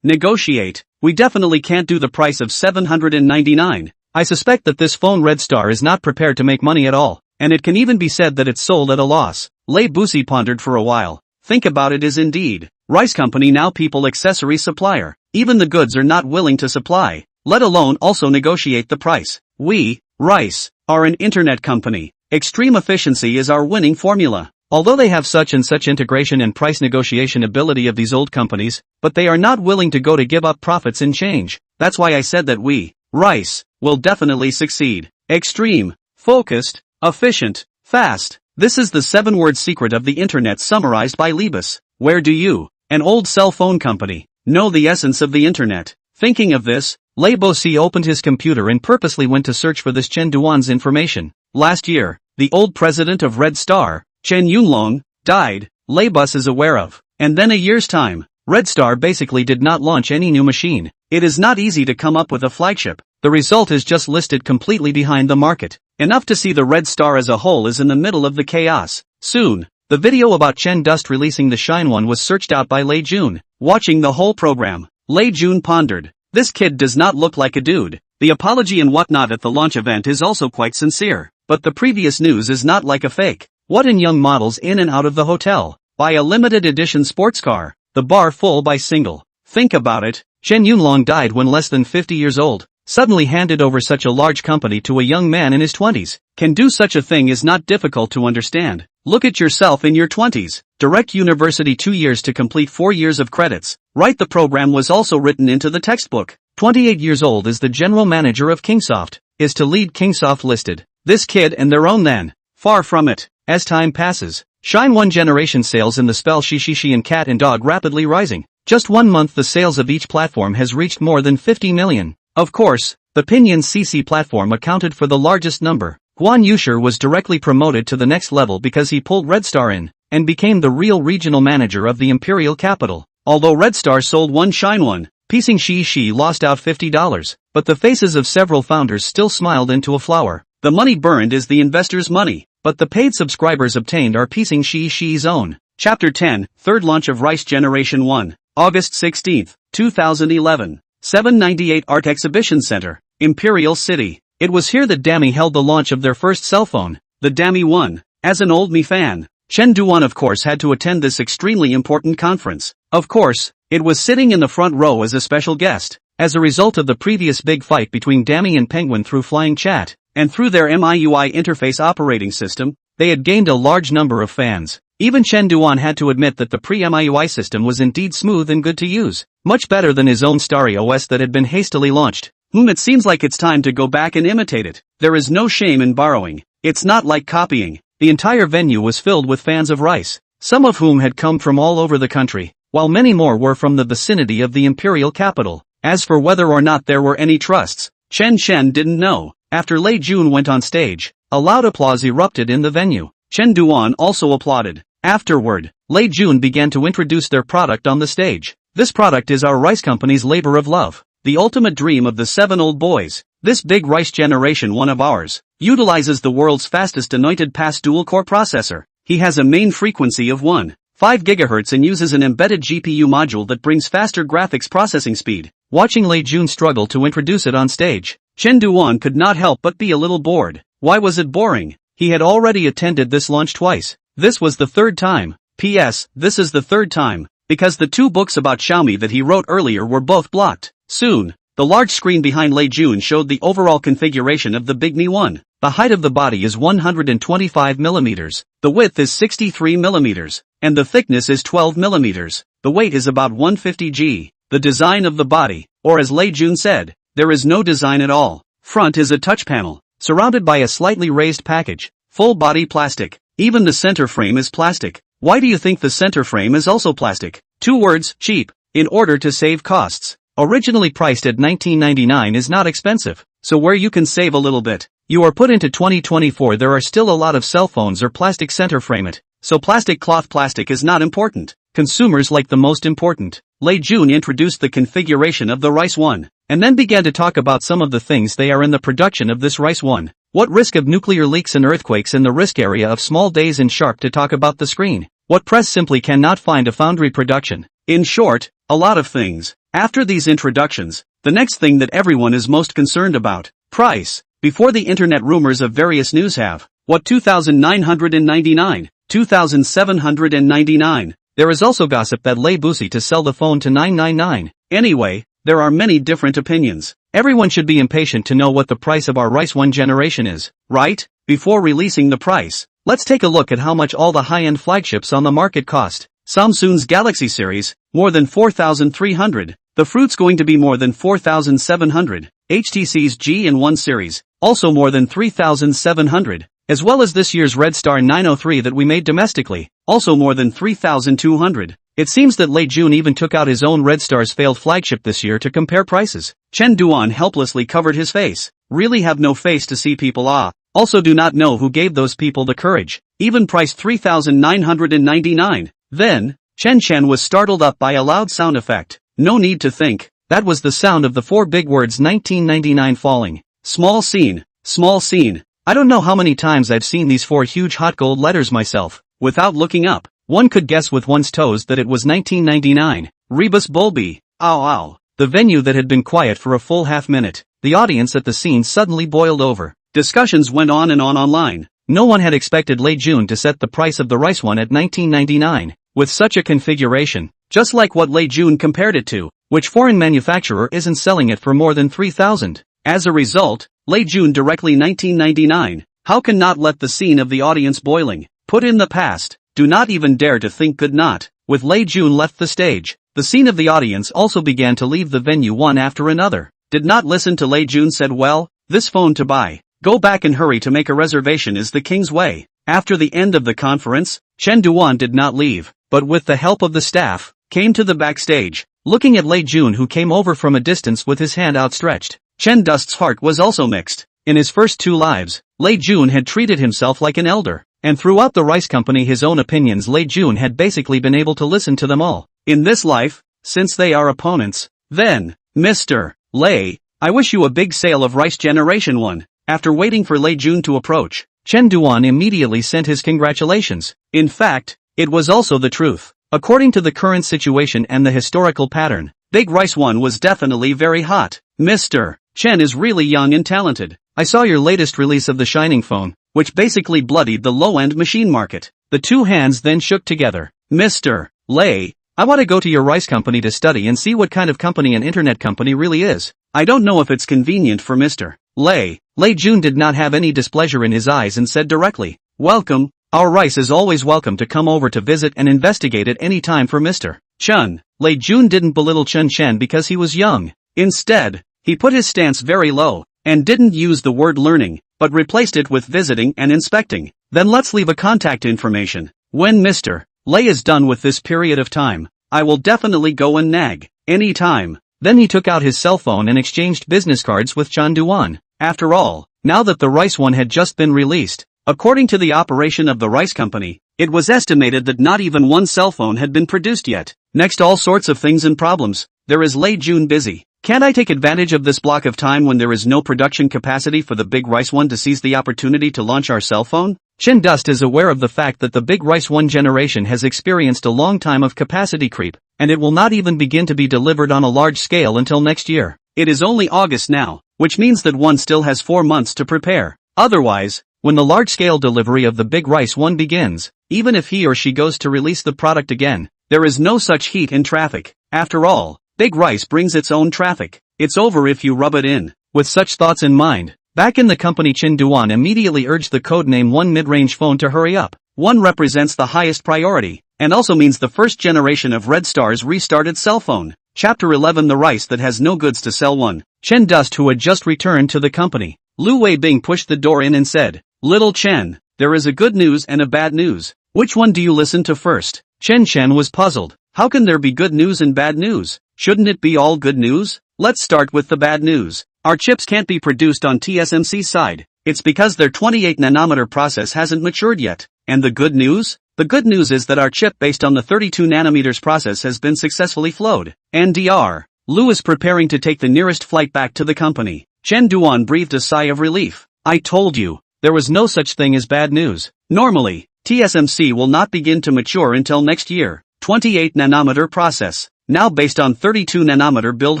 negotiate, we definitely can't do the price of $799. I suspect that this phone Red Star is not prepared to make money at all, and it can even be said that it's sold at a loss. Lay Boosie pondered for a while. Think about it is indeed. Rice company now people accessory supplier. Even the goods are not willing to supply, let alone also negotiate the price. We, Rice, are an internet company. Extreme efficiency is our winning formula. Although they have such and such integration and price negotiation ability of these old companies, but they are not willing to go to give up profits in change. That's why I said that we, Rice, will definitely succeed. Extreme, focused, efficient, fast. This is the 7-word secret of the internet summarized by Libus. Where do you, an old cell phone company, know the essence of the internet? Thinking of this, Lei Bosi opened his computer and purposely went to search for this Chen Duan's information. Last year, the old president of Red Star, Chen Yunlong, died, Lei Bus is aware of. And then a year's time, Red Star basically did not launch any new machine. It is not easy to come up with a flagship. The result is just listed completely behind the market. Enough to see the Red Star as a whole is in the middle of the chaos. Soon, the video about Chen Dust releasing the Shine One was searched out by Lei Jun. Watching the whole program, Lei Jun pondered. This kid does not look like a dude. The apology and whatnot at the launch event is also quite sincere. But the previous news is not like a fake. What in young models in and out of the hotel? Buy a limited edition sports car. The bar full by single. Think about it. Chen Yunlong died when less than 50 years old. Suddenly handed over such a large company to a young man in his 20s. Can do such a thing is not difficult to understand. Look at yourself in your 20s. Direct university 2 years to complete 4 years of credits. Write the program was also written into the textbook. 28 years old is the general manager of Kingsoft. Is to lead Kingsoft listed. This kid and their own then. Far from it. As time passes, Shine One generation sales in the spell Shishishi and Cat and Dog rapidly rising. Just 1 month the sales of each platform has reached more than 50 million. Of course, the Pinyin CC platform accounted for the largest number. Guan Yushir was directly promoted to the next level because he pulled Red Star in, and became the real regional manager of the imperial capital. Although Red Star sold one Shine One, Pising Shi lost out $50, but the faces of several founders still smiled into a flower. The money burned is the investor's money, but the paid subscribers obtained are Pising Shi's own. Chapter 10, Third Launch of Rice Generation 1, August 16, 2011. 798 Art Exhibition Center, Imperial City. It was here that Dami held the launch of their first cell phone, the Dami 1. As an old Mi fan, Chen Duan of course had to attend this extremely important conference. Of course, it was sitting in the front row as a special guest. As a result of the previous big fight between Dami and Penguin through flying chat, and through their MIUI interface operating system, they had gained a large number of fans. Even Chen Duan had to admit that the pre-MIUI system was indeed smooth and good to use. Much better than his own Starry OS that had been hastily launched. It seems like it's time to go back and imitate it. There is no shame in borrowing. It's not like copying. The entire venue was filled with fans of Rice, some of whom had come from all over the country, while many more were from the vicinity of the imperial capital. As for whether or not there were any trusts, Chen didn't know. After Lei Jun went on stage, a loud applause erupted in the venue. Chen Duan also applauded. Afterward, Lei Jun began to introduce their product on the stage. This product is our Rice Company's labor of love, the ultimate dream of the 7 old boys. This big Rice Generation 1 of ours utilizes the world's fastest anointed pass dual-core processor. He has a main frequency of 1.5 GHz and uses an embedded GPU module that brings faster graphics processing speed. Watching Lei Jun struggle to introduce it on stage, Chen Duan could not help but be a little bored. Why was it boring? He had already attended this launch twice. This was the third time. P.S. This is the third time, because the 2 books about Xiaomi that he wrote earlier were both blocked. Soon, the large screen behind Lei Jun showed the overall configuration of the Big Mi 1. The height of the body is 125 mm, the width is 63 mm, and the thickness is 12 mm. The weight is about 150 g. The design of the body, or as Lei Jun said, there is no design at all. Front is a touch panel, surrounded by a slightly raised package, full body plastic. Even the center frame is plastic. Why do you think the center frame is also plastic? 2 words, cheap. In order to save costs, Originally priced at $19.99 is not expensive, so where you can save a little bit. You are put into 2024. There are still a lot of cell phones or plastic center frame it, so plastic is not important. Consumers like the most important. Lei Jun introduced the configuration of the Rice One, and then began to talk about some of the things they are in the production of this Rice One. What risk of nuclear leaks and earthquakes in the risk area of small days and sharp to talk about the screen. What press simply cannot find a foundry production. In short, a lot of things. After these introductions, the next thing that everyone is most concerned about, price. Before the internet rumors of various news have, what 2,999, 2,799. There is also gossip that Lei Busi to sell the phone to 999. Anyway, there are many different opinions. Everyone should be impatient to know what the price of our Rice One generation is, right? Before releasing the price, let's take a look at how much all the high-end flagships on the market cost. Samsung's Galaxy series, more than 4,300. The Fruit's going to be more than 4,700. HTC's G&1 series, also more than 3,700. As well as this year's Red Star 903 that we made domestically, also more than 3,200. It seems that Lei Jun even took out his own Red Star's failed flagship this year to compare prices. Chen Duan helplessly covered his face. Really have no face to see people Also do not know who gave those people the courage. Even priced 3,999. Then, Chen was startled up by a loud sound effect. No need to think. That was the sound of the four big words 1999 falling. Small scene. Small scene. I don't know how many times I've seen these four huge hot gold letters myself. Without looking up, one could guess with one's toes that it was 1999. Rebus Bulby. Ow ow. The venue that had been quiet for a full half minute. The audience at the scene suddenly boiled over. Discussions went on and on online. No one had expected Lei Jun to set the price of the Rice One at 1999. With such a configuration, just like what Lei Jun compared it to, which foreign manufacturer isn't selling it for more than 3,000. As a result, Lei Jun directly 1999. How can not let the scene of the audience boiling, put in the past, do not even dare to think could not. With Lei Jun left the stage, the scene of the audience also began to leave the venue one after another. Did not listen to Lei Jun said well, this phone to buy. Go back and hurry to make a reservation is the king's way. After the end of the conference, Chen Duan did not leave, but with the help of the staff, came to the backstage, looking at Lei Jun who came over from a distance with his hand outstretched. Chen Dust's heart was also mixed. In his first 2 lives, Lei Jun had treated himself like an elder, and throughout the rice company his own opinions Lei Jun had basically been able to listen to them all. In this life, since they are opponents, then, Mr. Lei, I wish you a big sale of Rice Generation 1. After waiting for Lei Jun to approach, Chen Duan immediately sent his congratulations. In fact, it was also the truth. According to the current situation and the historical pattern, Big Rice One was definitely very hot. Mr. Chen is really young and talented. I saw your latest release of the Shining phone, which basically bloodied the low-end machine market. The two hands then shook together. Mr. Lei, I want to go to your rice company to study and see what kind of company an internet company really is. I don't know if it's convenient for Mr. Lei. Lei Jun did not have any displeasure in his eyes and said directly, welcome, our rice is always welcome to come over to visit and investigate at any time for Mr. Chen. Lei Jun didn't belittle Chen because he was young. Instead, he put his stance very low, and didn't use the word learning, but replaced it with visiting and inspecting. Then let's leave a contact information. When Mr. Lei is done with this period of time, I will definitely go and nag. Any time. Then he took out his cell phone and exchanged business cards with Chen Duan. After all, now that the Rice One had just been released, according to the operation of the rice company, it was estimated that not even one cell phone had been produced yet. Next, all sorts of things and problems. There is Lei Jun busy. Can't I take advantage of this block of time when there is no production capacity for the Big Rice One to seize the opportunity to launch our cell phone? Chen Dust is aware of the fact that the Big Rice One generation has experienced a long time of capacity creep, and it will not even begin to be delivered on a large scale until next year. It is only August now, which means that one still has 4 months to prepare. Otherwise, when the large-scale delivery of the Big Rice One begins, even if he or she goes to release the product again, there is no such heat in traffic. After all, Big Rice brings its own traffic. It's over if you rub it in. With such thoughts in mind, back in the company Chen Duan immediately urged the codename One mid-range phone to hurry up. One represents the highest priority, and also means the first generation of Red Star's restarted cell phone. Chapter 11 The Rice That Has No Goods to Sell. 1. Chen Dust, who had just returned to the company. Lu Weibing pushed the door in and said, Little Chen, there is a good news and a bad news. Which one do you listen to first? Chen was puzzled. How can there be good news and bad news? Shouldn't it be all good news? Let's start with the bad news. Our chips can't be produced on TSMC's side. It's because their 28nm process hasn't matured yet. And the good news? The good news is that our chip based on the 32nm process has been successfully flowed. And Dr. Lu is preparing to take the nearest flight back to the company. Chen Duan breathed a sigh of relief. I told you, there was no such thing as bad news. Normally, TSMC will not begin to mature until next year. 28nm process. Now based on 32nm build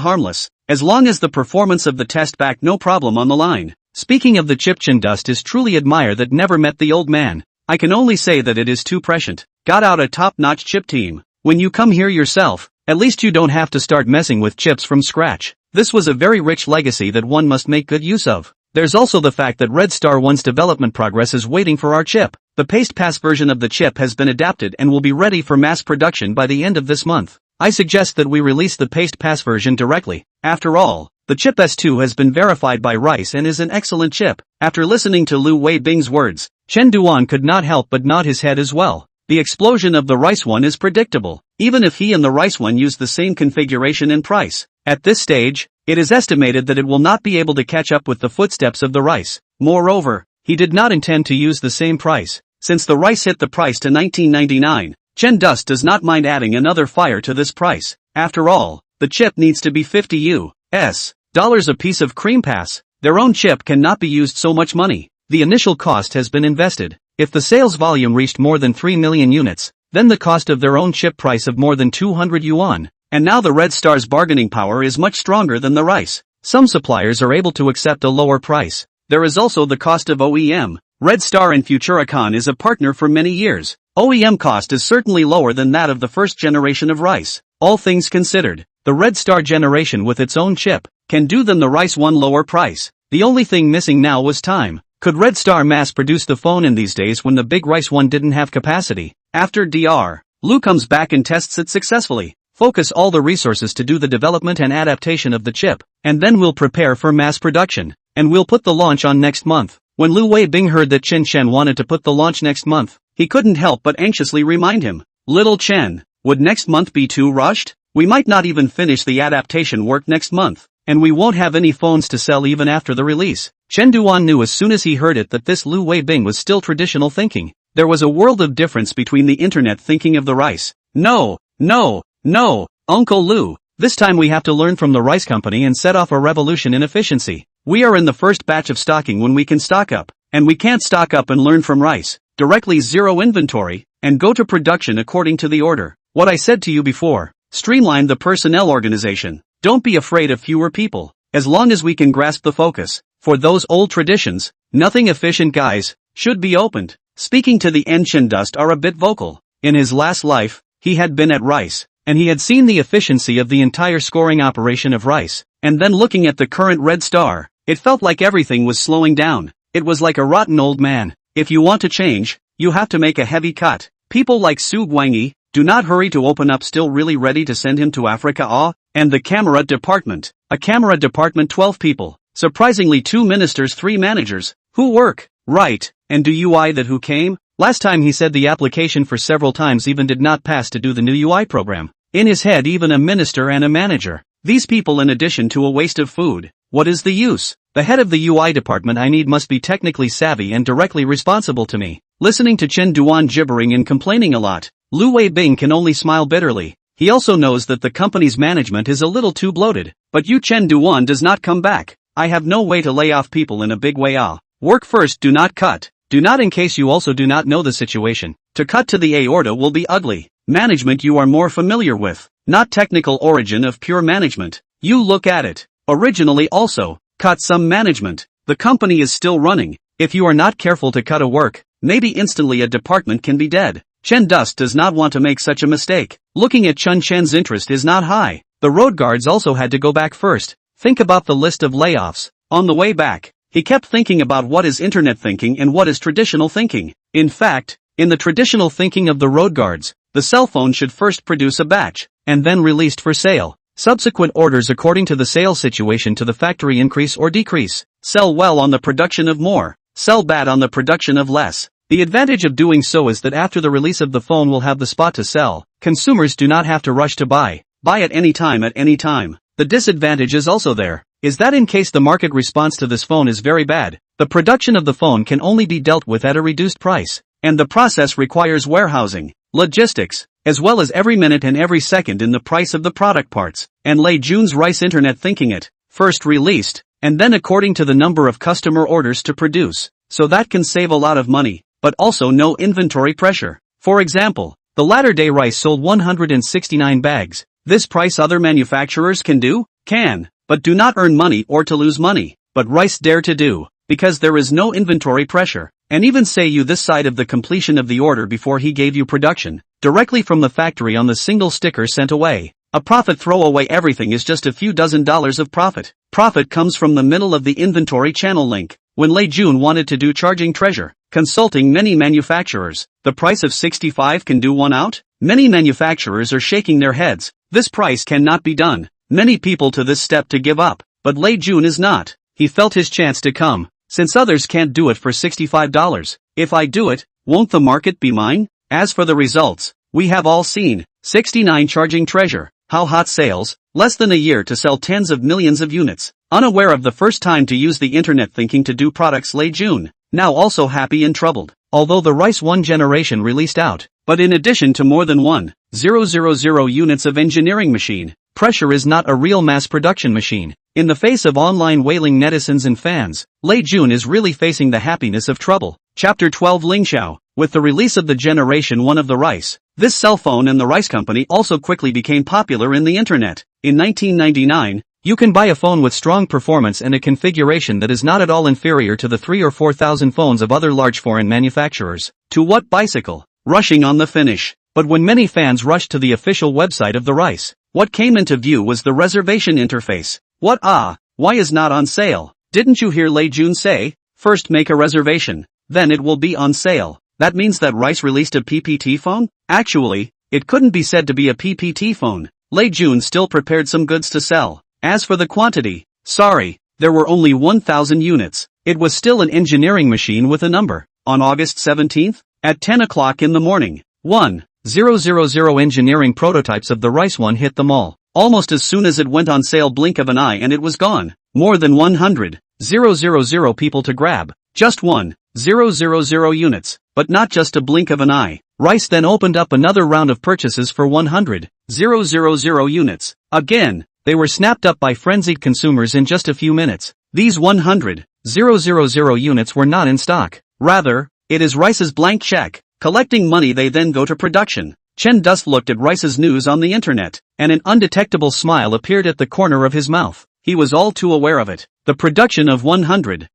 harmless. As long as the performance of the test back no problem on the line. Speaking of the chip, Chen Dust is truly admire that never met the old man. I can only say that it is too prescient. Got out a top-notch chip team. When you come here yourself, at least you don't have to start messing with chips from scratch. This was a very rich legacy that one must make good use of. There's also the fact that Red Star 1's development progress is waiting for our chip. The paste pass version of the chip has been adapted and will be ready for mass production by the end of this month. I suggest that we release the paste pass version directly. After all, the chip S2 has been verified by Rice and is an excellent chip. After listening to Lu Weibing's words, Chen Duan could not help but nod his head as well. The explosion of the Rice one is predictable, even if he and the Rice one use the same configuration and price. At this stage, it is estimated that it will not be able to catch up with the footsteps of the Rice. Moreover, he did not intend to use the same price. Since the Rice hit the price to 1999, Chen Dust does not mind adding another fire to this price. After all, the chip needs to be $50 a piece of cream pass. Their own chip cannot be used so much money. The initial cost has been invested. If the sales volume reached more than 3 million units, then the cost of their own chip price of more than 200 yuan. And now the Red Star's bargaining power is much stronger than the Rice. Some suppliers are able to accept a lower price. There is also the cost of OEM. Red Star and Futuricon is a partner for many years. OEM cost is certainly lower than that of the first generation of Rice. All things considered, the Red Star generation with its own chip can do than the Rice one lower price. The only thing missing now was time. Could Red Star mass produce the phone in these days when the big Rice one didn't have capacity? After Dr. Lu comes back and tests it successfully, focus all the resources to do the development and adaptation of the chip, and then we'll prepare for mass production, and we'll put the launch on next month. When Lu Weibing heard that Chen Chen wanted to put the launch next month, he couldn't help but anxiously remind him, Little Chen, would next month be too rushed? We might not even finish the adaptation work next month, and we won't have any phones to sell even after the release. Chen Duan knew as soon as he heard it that this Lu Weibing was still traditional thinking. There was a world of difference between the internet thinking of the Rice. No, Uncle Lu, this time we have to learn from the Rice company and set off a revolution in efficiency. We are in the first batch of stocking when we can stock up, and we can't stock up and learn from Rice. Directly zero inventory, and go to production according to the order. What I said to you before, streamline the personnel organization. Don't be afraid of fewer people, as long as we can grasp the focus. For those old traditions, nothing efficient guys, should be opened. Speaking to the Chen Dust are a bit vocal. In his last life, he had been at Rice, and he had seen the efficiency of the entire scoring operation of Rice. And then looking at the current Red Star, it felt like everything was slowing down. It was like a rotten old man. If you want to change, you have to make a heavy cut. People like Su Guangyi, do not hurry to open up, still really ready to send him to Africa. And the camera department. A camera department 12 people. Surprisingly 2 ministers 3 managers. Who work? Right. And do UI that who came? Last time he said the application for several times even did not pass to do the new UI program. In his head even a minister and a manager. These people in addition to a waste of food. What is the use? The head of the UI department I need must be technically savvy and directly responsible to me. Listening to Chen Duan gibbering and complaining a lot, Lu Weibing can only smile bitterly. He also knows that the company's management is a little too bloated. But Chen Duan does not come back. I have no way to lay off people in a big way. Work first, do not cut. Do not, in case you also do not know the situation. To cut to the aorta will be ugly. Management you are more familiar with, not technical origin of pure management. You look at it. Originally also, cut some management. The company is still running. If you are not careful to cut a work, maybe instantly a department can be dead. Chen Dust does not want to make such a mistake. Looking at Chen Chen's interest is not high. The road guards also had to go back first. Think about the list of layoffs. On the way back, he kept thinking about what is internet thinking and what is traditional thinking. In fact, in the traditional thinking of the road guards, the cell phone should first produce a batch, and then released for sale. Subsequent orders according to the sales situation to the factory increase or decrease. Sell well on the production of more. Sell bad on the production of less. The advantage of doing so is that after the release of the phone will have the spot to sell. Consumers do not have to rush to buy. Buy at any time at any time. The disadvantage is also there, is that in case the market response to this phone is very bad, the production of the phone can only be dealt with at a reduced price, and the process requires warehousing, logistics, as well as every minute and every second in the price of the product parts, and Lei Jun's rice internet thinking it, first released, and then according to the number of customer orders to produce, so that can save a lot of money, but also no inventory pressure. For example, the latter-day rice sold 169 bags. This price other manufacturers can do, but do not earn money or to lose money, but rice dare to do, because there is no inventory pressure, and even say you this side of the completion of the order before he gave you production, directly from the factory on the single sticker sent away. A profit throw away everything is just a few dozen dollars of profit. Profit comes from the middle of the inventory channel link. When Lei Jun wanted to do charging treasure, consulting many manufacturers, the price of 65 can do one out? Many manufacturers are shaking their heads. This price cannot be done. Many people to this step to give up, but Lei Jun is not. He felt his chance to come, since others can't do it for $65. If I do it, won't the market be mine? As for the results, we have all seen. 69 charging treasure. How hot sales, less than a year to sell tens of millions of units. Unaware of the first time to use the internet thinking to do products Lei Jun, now also happy and troubled. Although the Rice 1 generation released out, but in addition to more than 1,000 units of engineering machine, pressure is not a real mass production machine. In the face of online wailing netizens and fans, Lei Jun is really facing the happiness of trouble. Chapter 12 Lingxiao. With the release of the Generation 1 of the Rice, this cell phone and the Rice Company also quickly became popular in the internet. In 1999, you can buy a phone with strong performance and a configuration that is not at all inferior to the 3,000 or 4,000 phones of other large foreign manufacturers. To what bicycle? Rushing on the finish. But when many fans rushed to the official website of the Rice, what came into view was the reservation interface. What why is not on sale? Didn't you hear Lei Jun say, first make a reservation, then it will be on sale? That means that Rice released a PPT phone? Actually, it couldn't be said to be a PPT phone. Lei Jun still prepared some goods to sell. As for the quantity, sorry, there were only 1,000 units. It was still an engineering machine with a number. On August 17th, at 10 o'clock in the morning, 1,000 engineering prototypes of the Rice 1 hit the mall. Almost as soon as it went on sale, blink of an eye and it was gone. More than 100,000 people to grab. Just 1,000 units, but not just a blink of an eye. Rice then opened up another round of purchases for 100,000 units. Again, they were snapped up by frenzied consumers in just a few minutes. These 100,000 units were not in stock. Rather, it is Rice's blank check. Collecting money, they then go to production. Chen just looked at Rice's news on the internet, and an undetectable smile appeared at the corner of his mouth. He was all too aware of it. The production of 100,000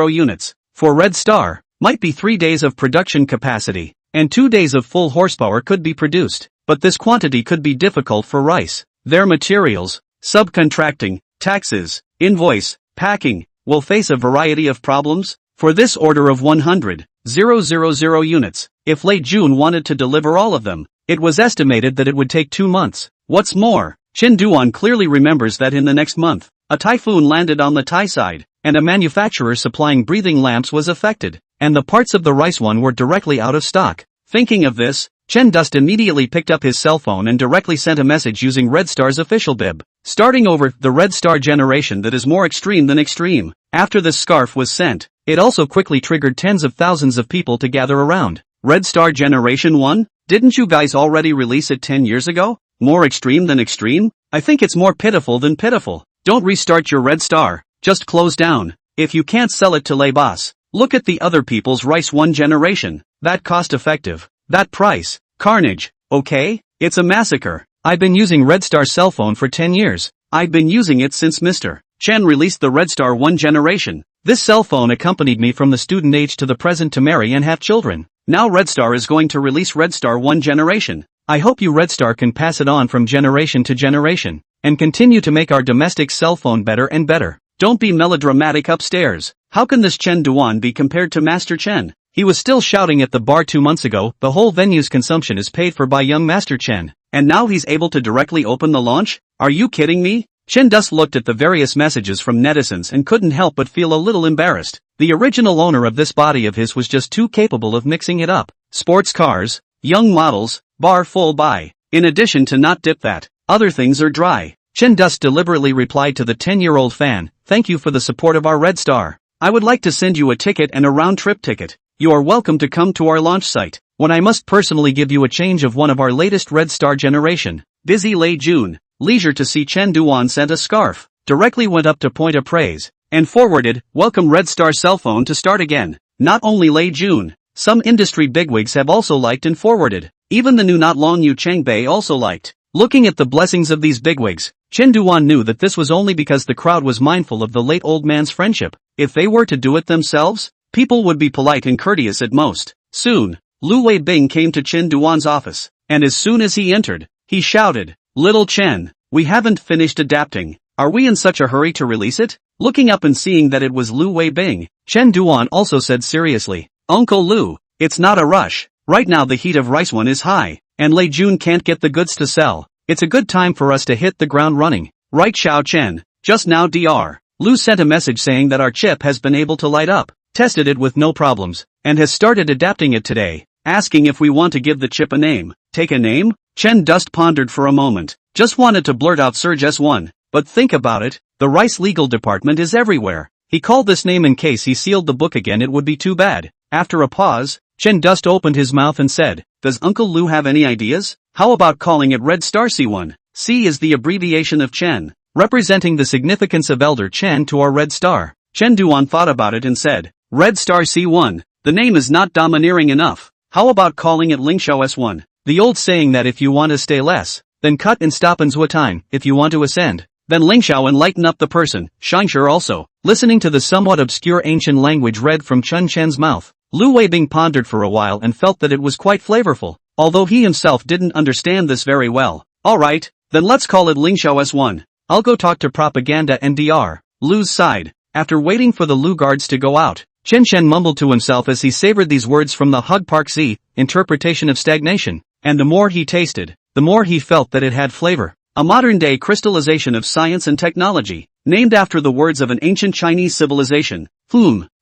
units for Red Star might be 3 days of production capacity, and 2 days of full horsepower could be produced, but this quantity could be difficult for Rice. Their materials, subcontracting, taxes, invoice, packing, will face a variety of problems. For this order of 100,000 units, if Lei Jun wanted to deliver all of them, it was estimated that it would take 2 months. What's more, Qin Duan clearly remembers that in the next month, a typhoon landed on the Thai side, and a manufacturer supplying breathing lamps was affected, and the parts of the Rice 1 were directly out of stock. Thinking of this, Chen Dust immediately picked up his cell phone and directly sent a message using Red Star's official bib, starting over the Red Star generation that is more extreme than extreme. After this scarf was sent, it also quickly triggered tens of thousands of people to gather around. Red Star Generation 1? Didn't you guys already release it 10 years ago? More extreme than extreme? I think it's more pitiful than pitiful. Don't restart your Red Star, just close down. If you can't sell it to Lei Boss, look at the other people's Rice 1 generation. That cost effective. That price. Carnage. Okay? It's a massacre. I've been using Red Star cell phone for 10 years. I've been using it since Mr. Chen released the Red Star 1 generation. This cell phone accompanied me from the student age to the present to marry and have children. Now Red Star is going to release Red Star 1 generation. I hope you Red Star can pass it on from generation to generation, and continue to make our domestic cell phone better and better. Don't be melodramatic upstairs. How can this Chen Duan be compared to Master Chen? He was still shouting at the bar 2 months ago, the whole venue's consumption is paid for by young Master Chen, and now he's able to directly open the launch? Are you kidding me? Chen Dust looked at the various messages from netizens and couldn't help but feel a little embarrassed. The original owner of this body of his was just too capable of mixing it up. Sports cars, young models, bar full buy. In addition to not dip that, Other things are dry. Chen Dust deliberately replied to the 10-year-old fan, "Thank you for the support of our Red Star. I would like to send you a ticket and a round-trip ticket. You are welcome to come to our launch site, when I must personally give you a change of one of our latest Red Star generation." Busy Lei Jun, leisure to see Chen Duan sent a scarf, directly went up to point of praise, and forwarded, "Welcome Red Star cell phone to start again." Not only Lei Jun, some industry bigwigs have also liked and forwarded. Even the new Not Long Yu Changbei also liked. Looking at the blessings of these bigwigs, Chen Duan knew that this was only because the crowd was mindful of the late old man's friendship. If they were to do it themselves, people would be polite and courteous at most. Soon, Lu Weibing came to Chen Duan's office, and as soon as he entered, he shouted, "Little Chen, we haven't finished adapting. Are we in such a hurry to release it?" Looking up and seeing that it was Lu Weibing, Chen Duan also said seriously, "Uncle Lu, it's not a rush. Right now the heat of rice one is high, and Lei Jun can't get the goods to sell. It's a good time for us to hit the ground running. Right Xiao Chen, just now Dr. Lu sent a message saying that our chip has been able to light up, tested it with no problems, and has started adapting it today, asking if we want to give the chip a name." Take a name? Chen Dust pondered for a moment, just wanted to blurt out Surge S1, but think about it, the Rice legal department is everywhere. He called this name in case he sealed the book again, it would be too bad. After a pause, Chen Dust opened his mouth and said, "Does Uncle Lu have any ideas? How about calling it Red Star C1? C is the abbreviation of Chen, representing the significance of Elder Chen to our Red Star." Chen Duan thought about it and said, "Red Star C1, the name is not domineering enough. How about calling it Lingxiao S1? The old saying that if you want to stay less, then cut and stop in Zhuo time, if you want to ascend, then Lingxiao and lighten up the person." Shangshur also, listening to the somewhat obscure ancient language read from Chen Chen's mouth, Lu Weibing pondered for a while and felt that it was quite flavorful, although he himself didn't understand this very well. "Alright, then let's call it Lingxiao S1. I'll go talk to propaganda and Dr. Lu's side." After waiting for the Lu guards to go out, Chen Chen mumbled to himself as he savored these words from the Hug Park Z, interpretation of stagnation, and the more he tasted, the more he felt that it had flavor. A modern-day crystallization of science and technology, named after the words of an ancient Chinese civilization.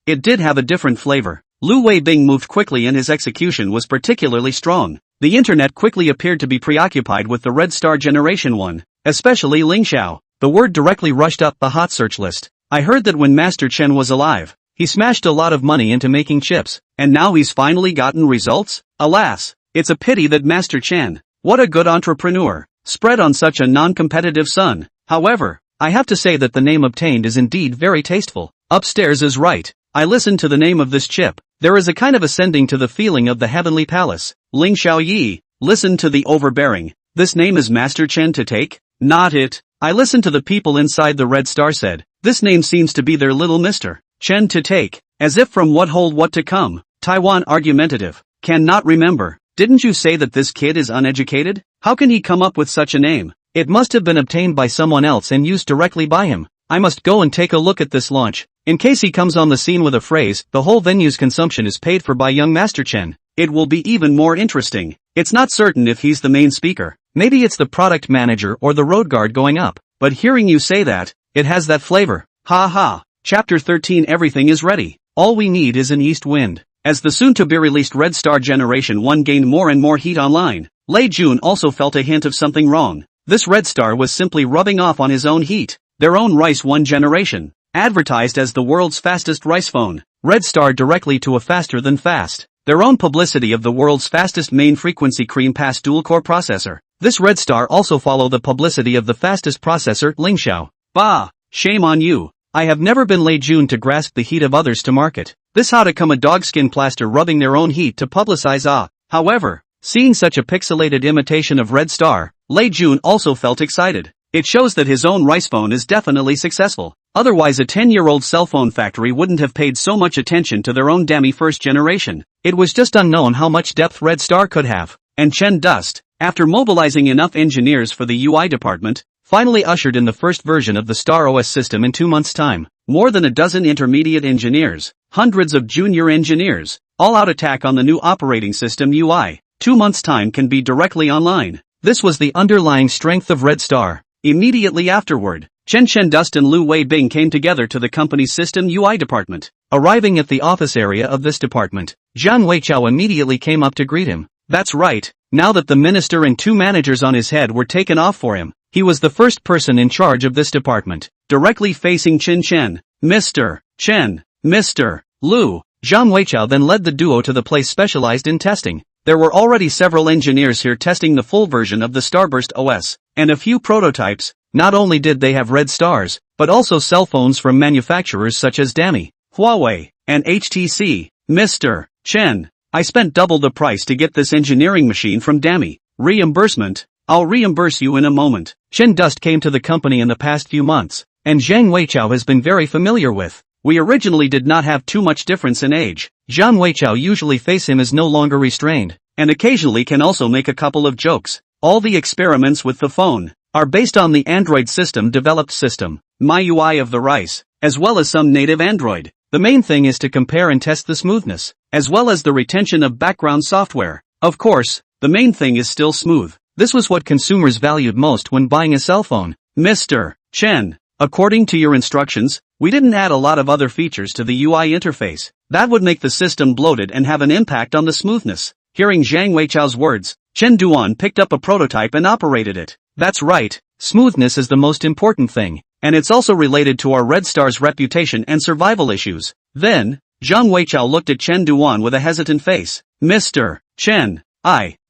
It did have a different flavor. Lu Weibing moved quickly and his execution was particularly strong. The internet quickly appeared to be preoccupied with the Red Star Generation 1, especially Lingxiao. The word directly rushed up the hot search list. "I heard that when Master Chen was alive, he smashed a lot of money into making chips, and now he's finally gotten results? Alas, it's a pity that Master Chen, what a good entrepreneur, spread on such a non-competitive son. However, I have to say that the name obtained is indeed very tasteful. Upstairs is right. I listened to the name of this chip. There is a kind of ascending to the feeling of the heavenly palace. Ling Xiao Yi, listen to the overbearing. This name is Master Chen to take? Not it." I listened to the people inside the Red Star said, "This name seems to be their little Mr. Chen to take, as if from what hold what to come." Taiwan argumentative, "Cannot remember. Didn't you say that this kid is uneducated? How can he come up with such a name? It must have been obtained by someone else and used directly by him. I must go and take a look at this launch. In case he comes on the scene with a phrase, the whole venue's consumption is paid for by young Master Chen. It will be even more interesting. It's not certain if he's the main speaker. Maybe it's the product manager or the road guard going up. But hearing you say that, it has that flavor. Ha ha. Chapter 13. Everything is ready. All we need is an east wind." As the soon-to-be-released Red Star Generation 1 gained more and more heat online, Lei Jun also felt a hint of something wrong. This Red Star was simply rubbing off on his own heat. Their own Rice 1 generation, advertised as the world's fastest rice phone, Red Star directly to a faster than fast. Their own publicity of the world's fastest main frequency cream pass dual-core processor. This Red Star also follow the publicity of the fastest processor, Lingxiao. Bah! Shame on you. I have never been Lei Jun to grasp the heat of others to market. This how to come a dogskin plaster rubbing their own heat to publicize However, seeing such a pixelated imitation of Red Star, Lei Jun also felt excited. It shows that his own rice phone is definitely successful. Otherwise a 10-year-old cell phone factory wouldn't have paid so much attention to their own dummy first generation. It was just unknown how much depth Red Star could have. And Chen Dust, after mobilizing enough engineers for the UI department, finally ushered in the first version of the Star OS system in 2 months' time. More than a dozen intermediate engineers, hundreds of junior engineers, all-out attack on the new operating system UI. 2 months' time can be directly online. This was the underlying strength of Red Star. Immediately afterward, Chen Dust and Lu Weibing came together to the company's system UI department. Arriving at the office area of this department, Zhang Weichao immediately came up to greet him. That's right, now that the minister and 2 managers on his head were taken off for him, He was the first person in charge of this department, directly facing Chen. Mr. Chen, Mr. Lu. Zhang Weichao then led the duo to the place specialized in testing. There were already several engineers here testing the full version of the Starburst OS, and a few prototypes. Not only did they have red stars, but also cell phones from manufacturers such as Dami, Huawei, and HTC. Mr. Chen, I spent double the price to get this engineering machine from Dami. Reimbursement? I'll reimburse you in a moment. Chen Dust came to the company in the past few months, and Zhang Weichao has been very familiar with. We originally did not have too much difference in age. Zhang Weichao usually face him is no longer restrained, and occasionally can also make a couple of jokes. All the experiments with the phone are based on the Android system developed system, MyUI of the rice, as well as some native Android. The main thing is to compare and test the smoothness, as well as the retention of background software. Of course, the main thing is still smooth. This was what consumers valued most when buying a cell phone. Mr. Chen, according to your instructions, we didn't add a lot of other features to the UI interface. That would make the system bloated and have an impact on the smoothness. Hearing Zhang Weichao's words, Chen Duan picked up a prototype and operated it. That's right, smoothness is the most important thing, and it's also related to our Red Star's reputation and survival issues. Then, Zhang Weichao looked at Chen Duan with a hesitant face. Mr. Chen,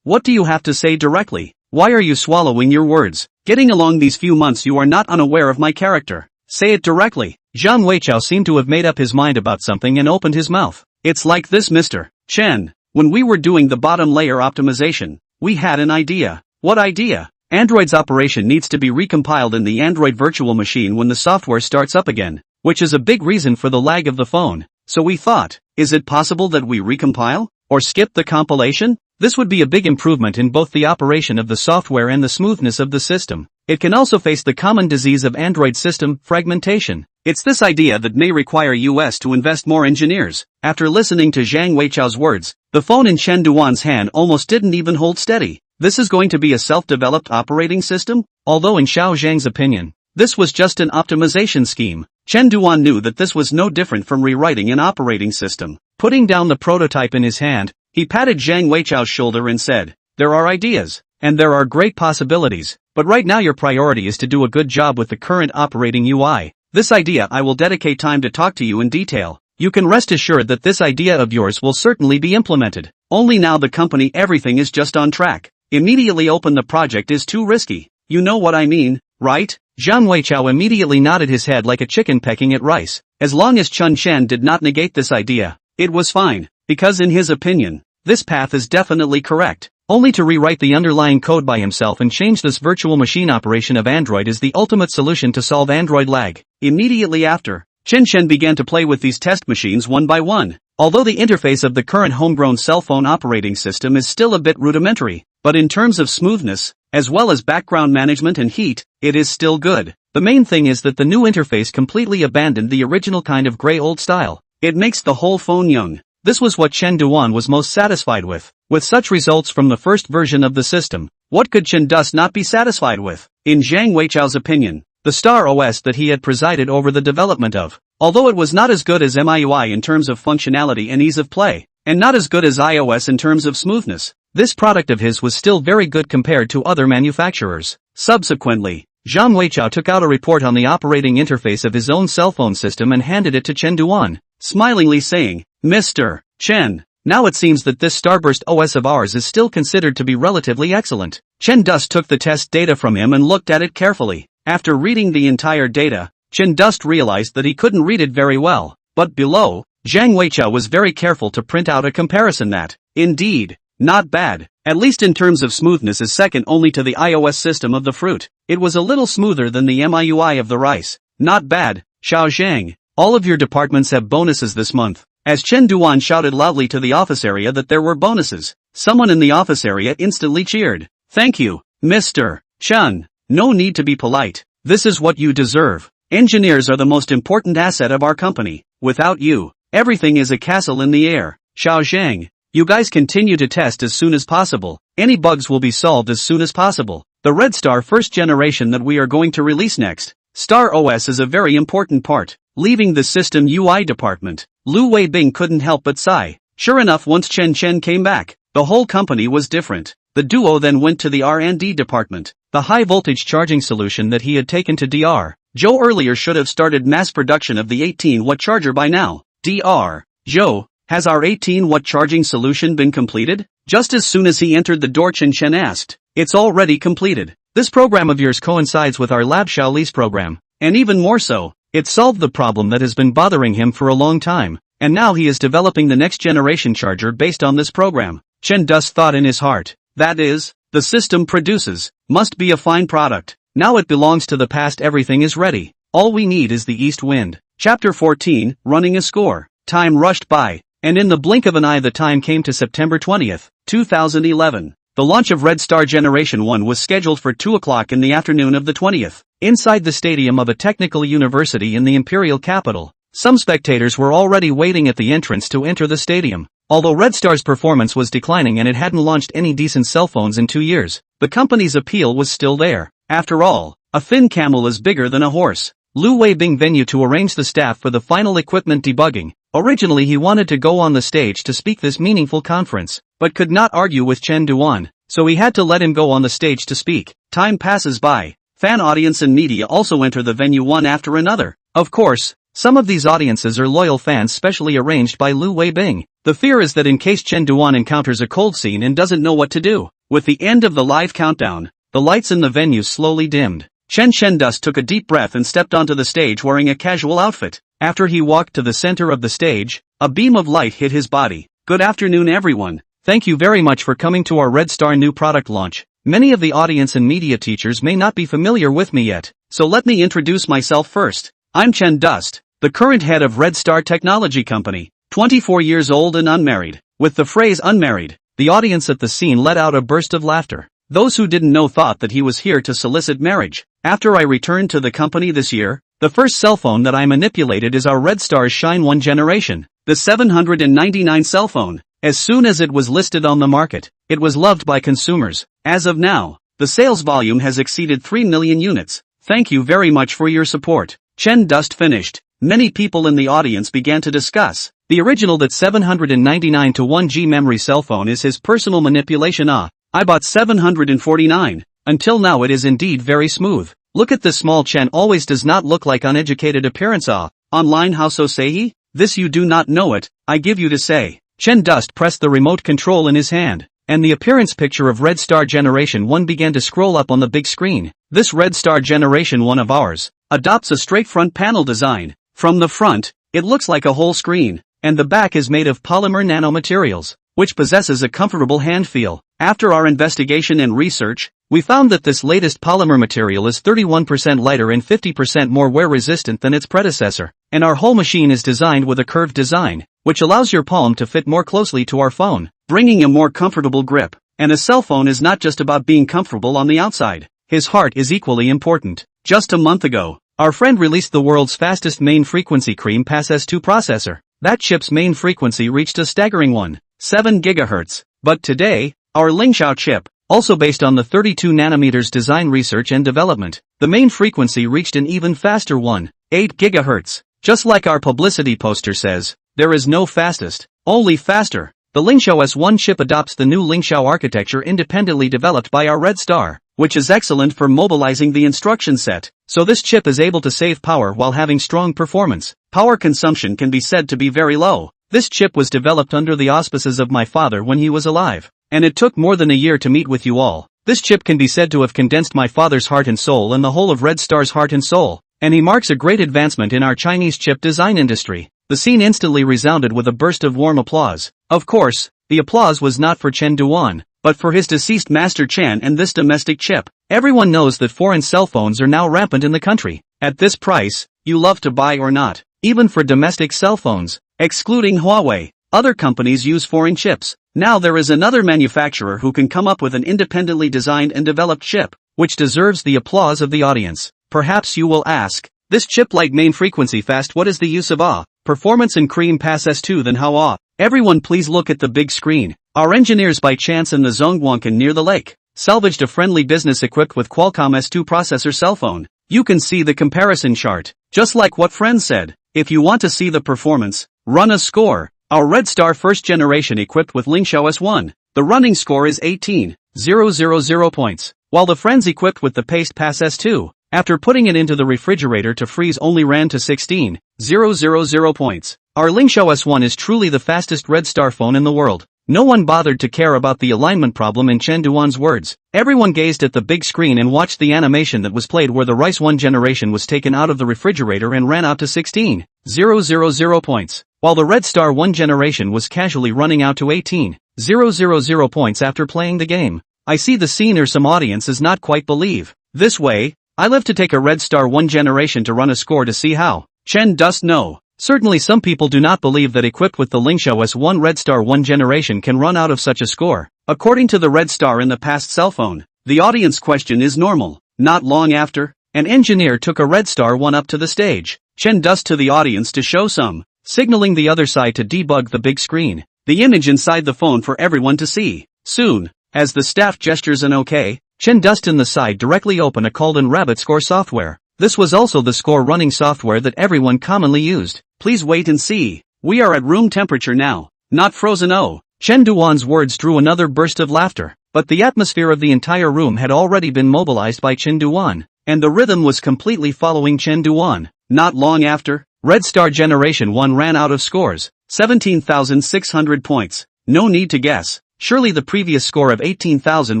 what do you have to say directly? Why are you swallowing your words? Getting along these few months you are not unaware of my character. Say it directly. Zhang Weichao seemed to have made up his mind about something and opened his mouth. It's like this, Mr. Chen. When we were doing the bottom layer optimization, we had an idea. What idea? Android's operation needs to be recompiled in the Android virtual machine when the software starts up again, which is a big reason for the lag of the phone. So we thought, is it possible that we recompile? Or skip the compilation? This would be a big improvement in both the operation of the software and the smoothness of the system. It can also face the common disease of Android system fragmentation. It's this idea that may require US to invest more engineers. After listening to Zhang Weichao's words, the phone in Chen Duan's hand almost didn't even hold steady. This is going to be a self-developed operating system? Although in Xiao Zhang's opinion, this was just an optimization scheme. Chen Duan knew that this was no different from rewriting an operating system. Putting down the prototype in his hand, he patted Zhang Weichao's shoulder and said, there are ideas, and there are great possibilities, but right now your priority is to do a good job with the current operating UI. This idea I will dedicate time to talk to you in detail. You can rest assured that this idea of yours will certainly be implemented. Only now the company everything is just on track. Immediately open the project is too risky. You know what I mean, right? Zhang Weichao immediately nodded his head like a chicken pecking at rice. As long as Chun Chen did not negate this idea, it was fine, because in his opinion, this path is definitely correct. Only to rewrite the underlying code by himself and change this virtual machine operation of Android is the ultimate solution to solve Android lag. Immediately after, Chen Chen began to play with these test machines one by one. Although the interface of the current homegrown cell phone operating system is still a bit rudimentary, but in terms of smoothness, as well as background management and heat, it is still good. The main thing is that the new interface completely abandoned the original kind of gray old style. It makes the whole phone young. This was what Chen Duan was most satisfied with. With such results from the first version of the system, what could Chen Dust not be satisfied with? In Zhang Weichao's opinion, the Star OS that he had presided over the development of, although it was not as good as MIUI in terms of functionality and ease of play, and not as good as iOS in terms of smoothness, this product of his was still very good compared to other manufacturers. Subsequently, Zhang Weichao took out a report on the operating interface of his own cell phone system and handed it to Chen Duan, smilingly saying, Mr. Chen, now it seems that this Starburst OS of ours is still considered to be relatively excellent. Chen Dust took the test data from him and looked at it carefully. After reading the entire data, Chen Dust realized that he couldn't read it very well, but below, Zhang Weichao was very careful to print out a comparison that, indeed, not bad, at least in terms of smoothness is second only to the iOS system of the fruit. It was a little smoother than the MIUI of the rice. Not bad, Xiao Zhang. All of your departments have bonuses this month. As Chen Duan shouted loudly to the office area that there were bonuses, someone in the office area instantly cheered. Thank you, Mr. Chen. No need to be polite. This is what you deserve. Engineers are the most important asset of our company. Without you, everything is a castle in the air. Xiao Zhang, you guys continue to test as soon as possible. Any bugs will be solved as soon as possible. The Red Star first generation that we are going to release next, Star OS, is a very important part. Leaving the system UI department, Lu Weibing couldn't help but sigh. Sure enough, once Chen Chen came back, the whole company was different. The duo then went to the R&D department. The high-voltage charging solution that he had taken to Dr. Joe earlier should have started mass production of the 18-watt charger by now. Dr. Joe, has our 18-watt charging solution been completed? Just as soon as he entered the door, Chen asked. It's already completed. This program of yours coincides with our Lab Shaolis program. And even more so, it solved the problem that has been bothering him for a long time. And now he is developing the next generation charger based on this program. Chen thus thought in his heart. That is, the system produces, must be a fine product. Now it belongs to the past, everything is ready. All we need is the east wind. Chapter 14, Running a Score. Time rushed by, and in the blink of an eye the time came to September 20th, 2011. The launch of Red Star Generation 1 was scheduled for 2 o'clock in the afternoon of the 20th, inside the stadium of a technical university in the imperial capital. Some spectators were already waiting at the entrance to enter the stadium. Although Red Star's performance was declining and it hadn't launched any decent cell phones in 2 years, the company's appeal was still there. After all, a thin camel is bigger than a horse. Lu Weibing venue to arrange the staff for the final equipment debugging. Originally he wanted to go on the stage to speak this meaningful conference, but could not argue with Chen Duan, so he had to let him go on the stage to speak. Time passes by. Fan audience and media also enter the venue one after another. Of course, some of these audiences are loyal fans specially arranged by Lu Weibing. The fear is that in case Chen Duan encounters a cold scene and doesn't know what to do. With the end of the live countdown, the lights in the venue slowly dimmed. Chen thus took a deep breath and stepped onto the stage wearing a casual outfit. After he walked to the center of the stage, a beam of light hit his body. Good afternoon everyone. Thank you very much for coming to our Red Star new product launch. Many of the audience and media teachers may not be familiar with me yet, so let me introduce myself first. I'm Chen Dust, the current head of Red Star Technology Company, 24 years old and unmarried. With the phrase unmarried, the audience at the scene let out a burst of laughter. Those who didn't know thought that he was here to solicit marriage. After I returned to the company this year, the first cell phone that I manipulated is our Red Star's Shine 1 generation, the 799 cell phone. As soon as it was listed on the market, it was loved by consumers. As of now, the sales volume has exceeded 3 million units. Thank you very much for your support. Chen Dust finished. Many people in the audience began to discuss. The original that 799 to 1G memory cell phone is his personal manipulation. I bought 749. Until now it is indeed very smooth. Look at this small Chen always does not look like uneducated appearance. Online how so say he? This you do not know it, I give you to say. Chen Dust pressed the remote control in his hand, and the appearance picture of Red Star Generation 1 began to scroll up on the big screen. This Red Star Generation 1 of ours adopts a straight front panel design. From the front, it looks like a whole screen, and the back is made of polymer nanomaterials, which possesses a comfortable hand feel. After our investigation and research, we found that this latest polymer material is 31% lighter and 50% more wear resistant than its predecessor, and our whole machine is designed with a curved design, which allows your palm to fit more closely to our phone, bringing a more comfortable grip. And a cell phone is not just about being comfortable on the outside. His heart is equally important. Just a month ago, our friend released the world's fastest main frequency cream pass S2 processor. That chip's main frequency reached a staggering 1.7 GHz. But today, our Lingxiao chip, also based on the 32 nanometers design research and development, the main frequency reached an even faster 1.8 GHz. Just like our publicity poster says, there is no fastest, only faster. The Lingxiao S1 chip adopts the new Lingxiao architecture independently developed by our Red Star, which is excellent for mobilizing the instruction set. So this chip is able to save power while having strong performance. Power consumption can be said to be very low. This chip was developed under the auspices of my father when he was alive, and it took more than a year to meet with you all. This chip can be said to have condensed my father's heart and soul and the whole of Red Star's heart and soul, and he marks a great advancement in our Chinese chip design industry. The scene instantly resounded with a burst of warm applause. Of course, the applause was not for Chen Duan, but for his deceased master Chen and this domestic chip. Everyone knows that foreign cell phones are now rampant in the country. At this price, you love to buy or not, even for domestic cell phones, excluding Huawei. Other companies use foreign chips. Now there is another manufacturer who can come up with an independently designed and developed chip, which deserves the applause of the audience. Perhaps you will ask, this chip like main frequency fast, what is the use of performance and cream pass S2 then how Everyone please look at the big screen. Our engineers by chance in the Zhongguancun near the lake, salvaged a friendly business equipped with Qualcomm S2 processor cell phone. You can see the comparison chart. Just like what friend said, if you want to see the performance, run a score. Our Red Star first generation equipped with Lingxiao S1. The running score is 18. 000 points. While the friends equipped with the paste pass S2, after putting it into the refrigerator to freeze only ran to 16,000 points. Our Lingsho S1 is truly the fastest Red Star phone in the world. No one bothered to care about the alignment problem in Chen Duan's words. Everyone gazed at the big screen and watched the animation that was played where the Rice 1 generation was taken out of the refrigerator and ran out to 16,000 points, while the Red Star 1 generation was casually running out to 18,000 points after playing the game. I see the scene or some audiences not quite believe. This way, I live to take a Red Star 1 generation to run a score to see how. Chen does know. Certainly some people do not believe that equipped with the Lingsho S1 Red Star 1 generation can run out of such a score. According to the Red Star in the past cell phone, the audience question is normal. Not long after, an engineer took a Red Star 1 up to the stage. Chen does to the audience to show some, signaling the other side to debug the big screen. The image inside the phone for everyone to see. Soon, as the staff gestures an OK, Chen does in the side directly open a called Rabbit score software. This was also the score running software that everyone commonly used. Please wait and see. We are at room temperature now, not frozen. Oh. Chen Duan's words drew another burst of laughter, but the atmosphere of the entire room had already been mobilized by Chen Duan, and the rhythm was completely following Chen Duan. Not long after, Red Star Generation 1 ran out of scores, 17,600 points. No need to guess. Surely the previous score of 18,000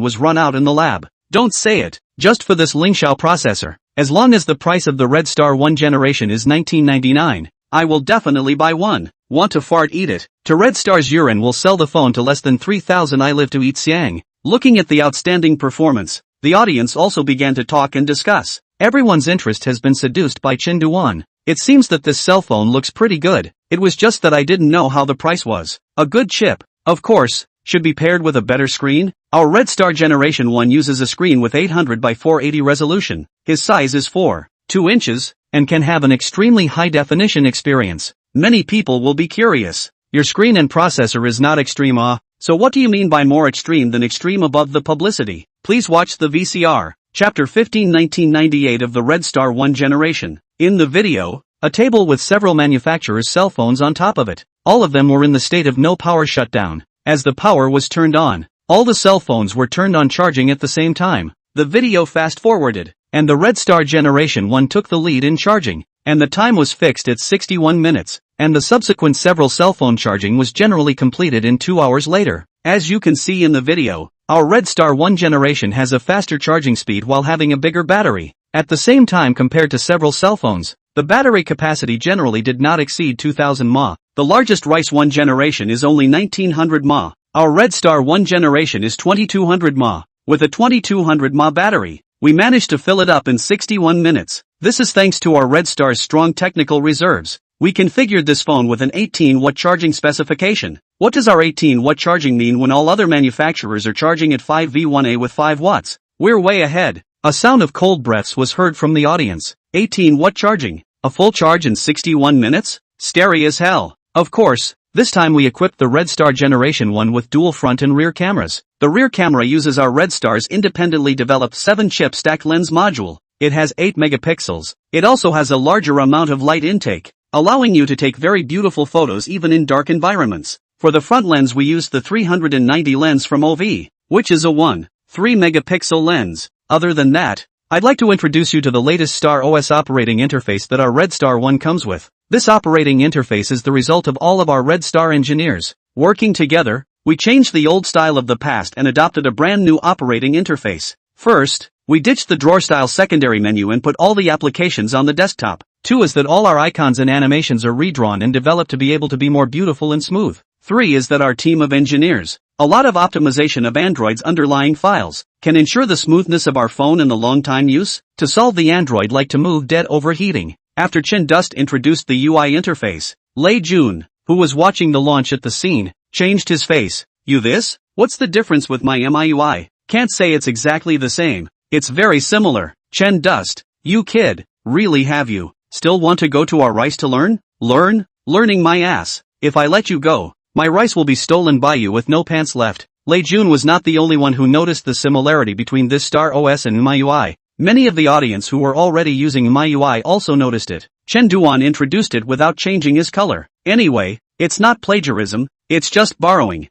was run out in the lab. Don't say it. Just for this Lingsho processor. As long as the price of the Red Star 1 generation is $19.99, I will definitely buy one. Want to fart, eat it. To Red Star's urine will sell the phone to less than 3,000. I live to eat Xiang. Looking at the outstanding performance, the audience also began to talk and discuss. Everyone's interest has been seduced by Chen Duan. It seems that this cell phone looks pretty good. It was just that I didn't know how the price was. A good chip, of course, should be paired with a better screen. Our Red Star Generation 1 uses a screen with 800 by 480 resolution. His size is 4.2 inches, and can have an extremely high-definition experience. Many people will be curious. Your screen and processor is not extreme, so what do you mean by more extreme than extreme above the publicity? Please watch the VCR, Chapter 15 1998 of the Red Star 1 generation. In the video, a table with several manufacturers' cell phones on top of it. All of them were in the state of no power shutdown. As the power was turned on, all the cell phones were turned on charging at the same time. The video fast-forwarded, and the Red Star Generation 1 took the lead in charging, and the time was fixed at 61 minutes, and the subsequent several cell phone charging was generally completed in 2 hours later. As you can see in the video, our Red Star 1 generation has a faster charging speed while having a bigger battery. At the same time compared to several cell phones, the battery capacity generally did not exceed 2000 mAh. The largest Rice 1 generation is only 1900 mAh. Our Red Star 1 generation is 2200 mAh. With a 2200 mAh battery, we managed to fill it up in 61 minutes. This is thanks to our Red Star's strong technical reserves. We configured this phone with an 18-watt charging specification. What does our 18-watt charging mean when all other manufacturers are charging at 5V1A with 5 watts? We're way ahead. A sound of cold breaths was heard from the audience. 18-watt charging. A full charge in 61 minutes? Scary as hell. Of course, this time we equipped the Red Star Generation 1 with dual front and rear cameras. The rear camera uses our Red Star's independently developed 7-chip stacked lens module. It has 8 megapixels. It also has a larger amount of light intake, allowing you to take very beautiful photos even in dark environments. For the front lens we used the 390 lens from OV, which is a 1.3 megapixel lens. Other than that, I'd like to introduce you to the latest Star OS operating interface that our Red Star 1 comes with. This operating interface is the result of all of our Red Star engineers working together. We changed the old style of the past and adopted a brand new operating interface. First, we ditched the drawer-style secondary menu and put all the applications on the desktop. 2 is that all our icons and animations are redrawn and developed to be able to be more beautiful and smooth. 3 is that our team of engineers, a lot of optimization of Android's underlying files, can ensure the smoothness of our phone in the long-time use. To solve the Android like to move dead overheating. After Chen Dust introduced the UI interface, Lei Jun, who was watching the launch at the scene, changed his face. You this? What's the difference with my MIUI? Can't say it's exactly the same. It's very similar. Chen Dust, you kid, really have you? Still want to go to our rice to learn? Learning my ass. If I let you go, my rice will be stolen by you with no pants left. Lei Jun was not the only one who noticed the similarity between this Star OS and MIUI. Many of the audience who were already using MIUI also noticed it. Chen Duan introduced it without changing his color. Anyway, it's not plagiarism, it's just borrowing.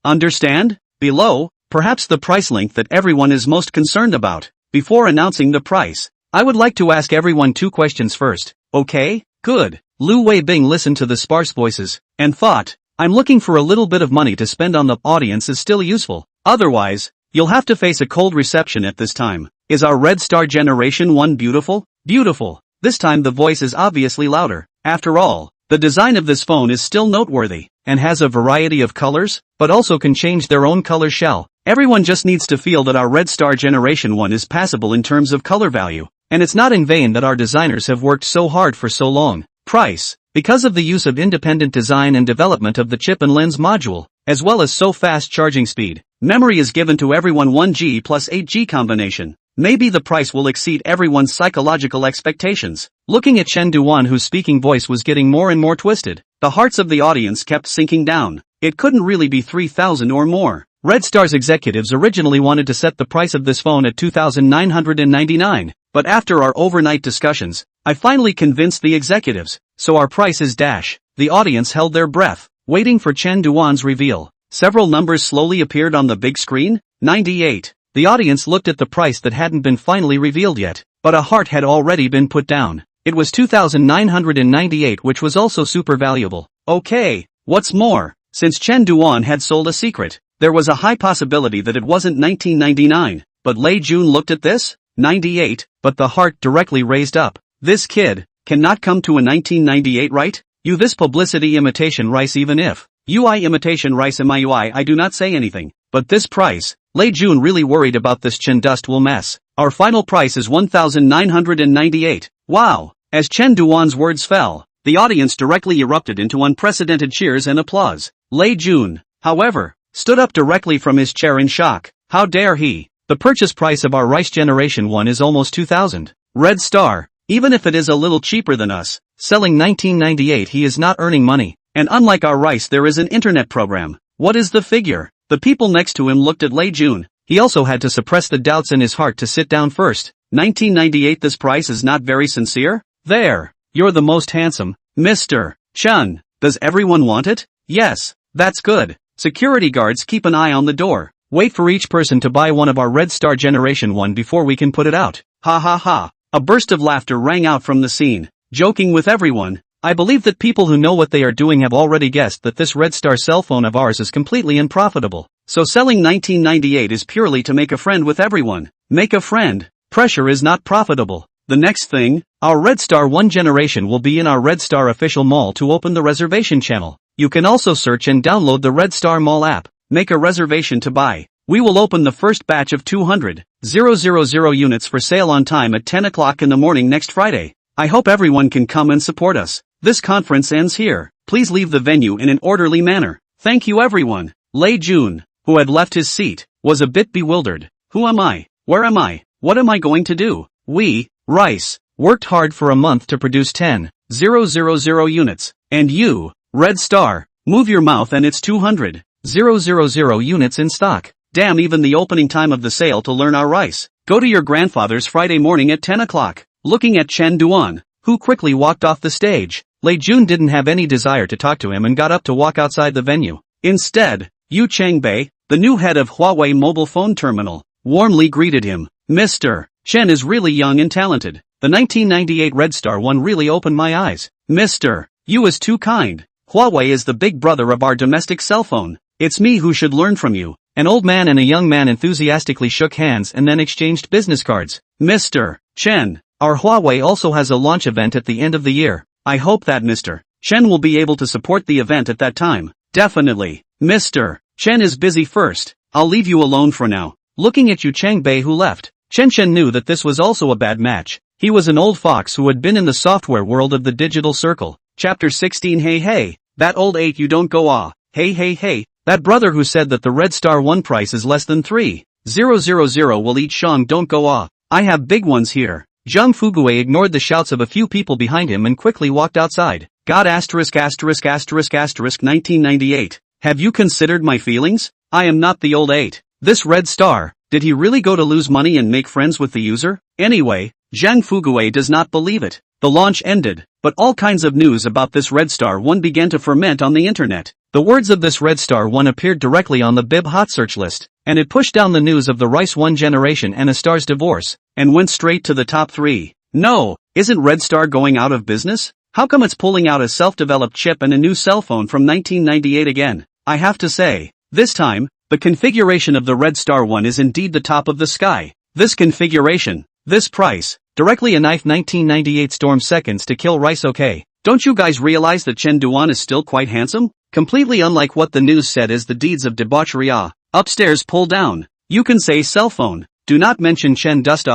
Understand? Below, perhaps the price link that everyone is most concerned about. Before announcing the price, I would like to ask everyone 2 questions first. Okay? Good. Lu Weibing listened to the sparse voices and thought, I'm looking for a little bit of money to spend on the audience is still useful. Otherwise, you'll have to face a cold reception at this time. Is our Red Star Generation 1 beautiful? Beautiful. This time the voice is obviously louder. After all, the design of this phone is still noteworthy, and has a variety of colors, but also can change their own color shell. Everyone just needs to feel that our Red Star Generation 1 is passable in terms of color value, and it's not in vain that our designers have worked so hard for so long. Price. Because of the use of independent design and development of the chip and lens module, as well as so fast charging speed, memory is given to everyone 1G plus 8G combination. Maybe the price will exceed everyone's psychological expectations. Looking at Chen Duan, whose speaking voice was getting more and more twisted, the hearts of the audience kept sinking down. It couldn't really be 3,000 or more. Red Star's executives originally wanted to set the price of this phone at 2,999, but after our overnight discussions, I finally convinced the executives, so our price is dash. The audience held their breath, waiting for Chen Duan's reveal. Several numbers slowly appeared on the big screen. 98. The audience looked at the price that hadn't been finally revealed yet, but a heart had already been put down. It was 2,998, which was also super valuable. Okay, what's more, since Chen Duan had sold a secret, there was a high possibility that it wasn't 1999, but Lei Jun looked at this, 98, but the heart directly raised up. This kid cannot come to a 1998, right? You this publicity imitation rice, even if UI imitation rice MIUI, I do not say anything, but this price, Lei Jun really worried about this Chen dust will mess. Our final price is 1,998. Wow! As Chen Duan's words fell, the audience directly erupted into unprecedented cheers and applause. Lei Jun, however, stood up directly from his chair in shock. How dare he? The purchase price of our Rice Generation 1 is almost 2,000. Red Star, even if it is a little cheaper than us, selling 1998, he is not earning money. And unlike our Rice, there is an internet program. What is the figure? The people next to him looked at Lei Jun. He also had to suppress the doubts in his heart to sit down first. 1998, this price is not very sincere? There. You're the most handsome, Mr. Chen. Does everyone want it? Yes. That's good. Security guards, keep an eye on the door. Wait for each person to buy one of our Red Star Generation 1 before we can put it out. Ha ha ha. A burst of laughter rang out from the scene. Joking with everyone, I believe that people who know what they are doing have already guessed that this Red Star cell phone of ours is completely unprofitable. So selling 1998 is purely to make a friend with everyone. Make a friend. Pressure is not profitable. The next thing, our Red Star 1 generation will be in our Red Star official mall to open the reservation channel. You can also search and download the Red Star Mall app. Make a reservation to buy. We will open the first batch of 200,000 units for sale on time at 10 o'clock in the morning next Friday. I hope everyone can come and support us. This conference ends here. Please leave the venue in an orderly manner. Thank you everyone. Lei Jun, who had left his seat, was a bit bewildered. Who am I? Where am I? What am I going to do? We, Rice, worked hard for a month to produce 10,000 units. And you, Red Star, move your mouth and it's 200,000 units in stock. Damn, even the opening time of the sale to learn our Rice. Go to your grandfather's Friday morning at 10 o'clock. Looking at Chen Duan, who quickly walked off the stage, Lei Jun didn't have any desire to talk to him and got up to walk outside the venue. Instead, Yu Changbei, the new head of Huawei mobile phone terminal, warmly greeted him. Mr. Chen is really young and talented. The 1998 Red Star 1 really opened my eyes. Mr. Yu is too kind. Huawei is the big brother of our domestic cell phone. It's me who should learn from you. An old man and a young man enthusiastically shook hands and then exchanged business cards. Mr. Chen, our Huawei also has a launch event at the end of the year. I hope that Mr. Chen will be able to support the event at that time. Definitely. Mr. Chen is busy first. I'll leave you alone for now. Looking at Yu Changbei, who left, Chen knew that this was also a bad match. He was an old fox who had been in the software world of the digital circle. Chapter 16. Hey hey, that old 8 you don't go ah. Hey hey hey, that brother who said that the Red Star 1 price is less than 3,000 will eat Shang don't go ah. I have big ones here. Zhang Fuguei ignored the shouts of a few people behind him and quickly walked outside. God asterisk 1998. Have you considered my feelings? I am not the old 8. This Red Star, did he really go to lose money and make friends with the user? Anyway, Zhang Fuguei does not believe it. The launch ended, but all kinds of news about this Red Star 1 began to ferment on the internet. The words of this Red Star 1 appeared directly on the Bib Hot search list. and it pushed down the news of the Rice One generation and a star's divorce, and went straight to the top 3. No, isn't Red Star going out of business? How come it's pulling out a self-developed chip and a new cell phone from 1998 again? I have to say, this time, the configuration of the Red Star One is indeed the top of the sky. This configuration, this price, directly a knife 1998 storm seconds to kill Rice. Okay, don't you guys realize that Chen Duan is still quite handsome? Completely unlike what the news said is the deeds of debauchery. Upstairs pull down. You can say cell phone. Do not mention Chen Dust.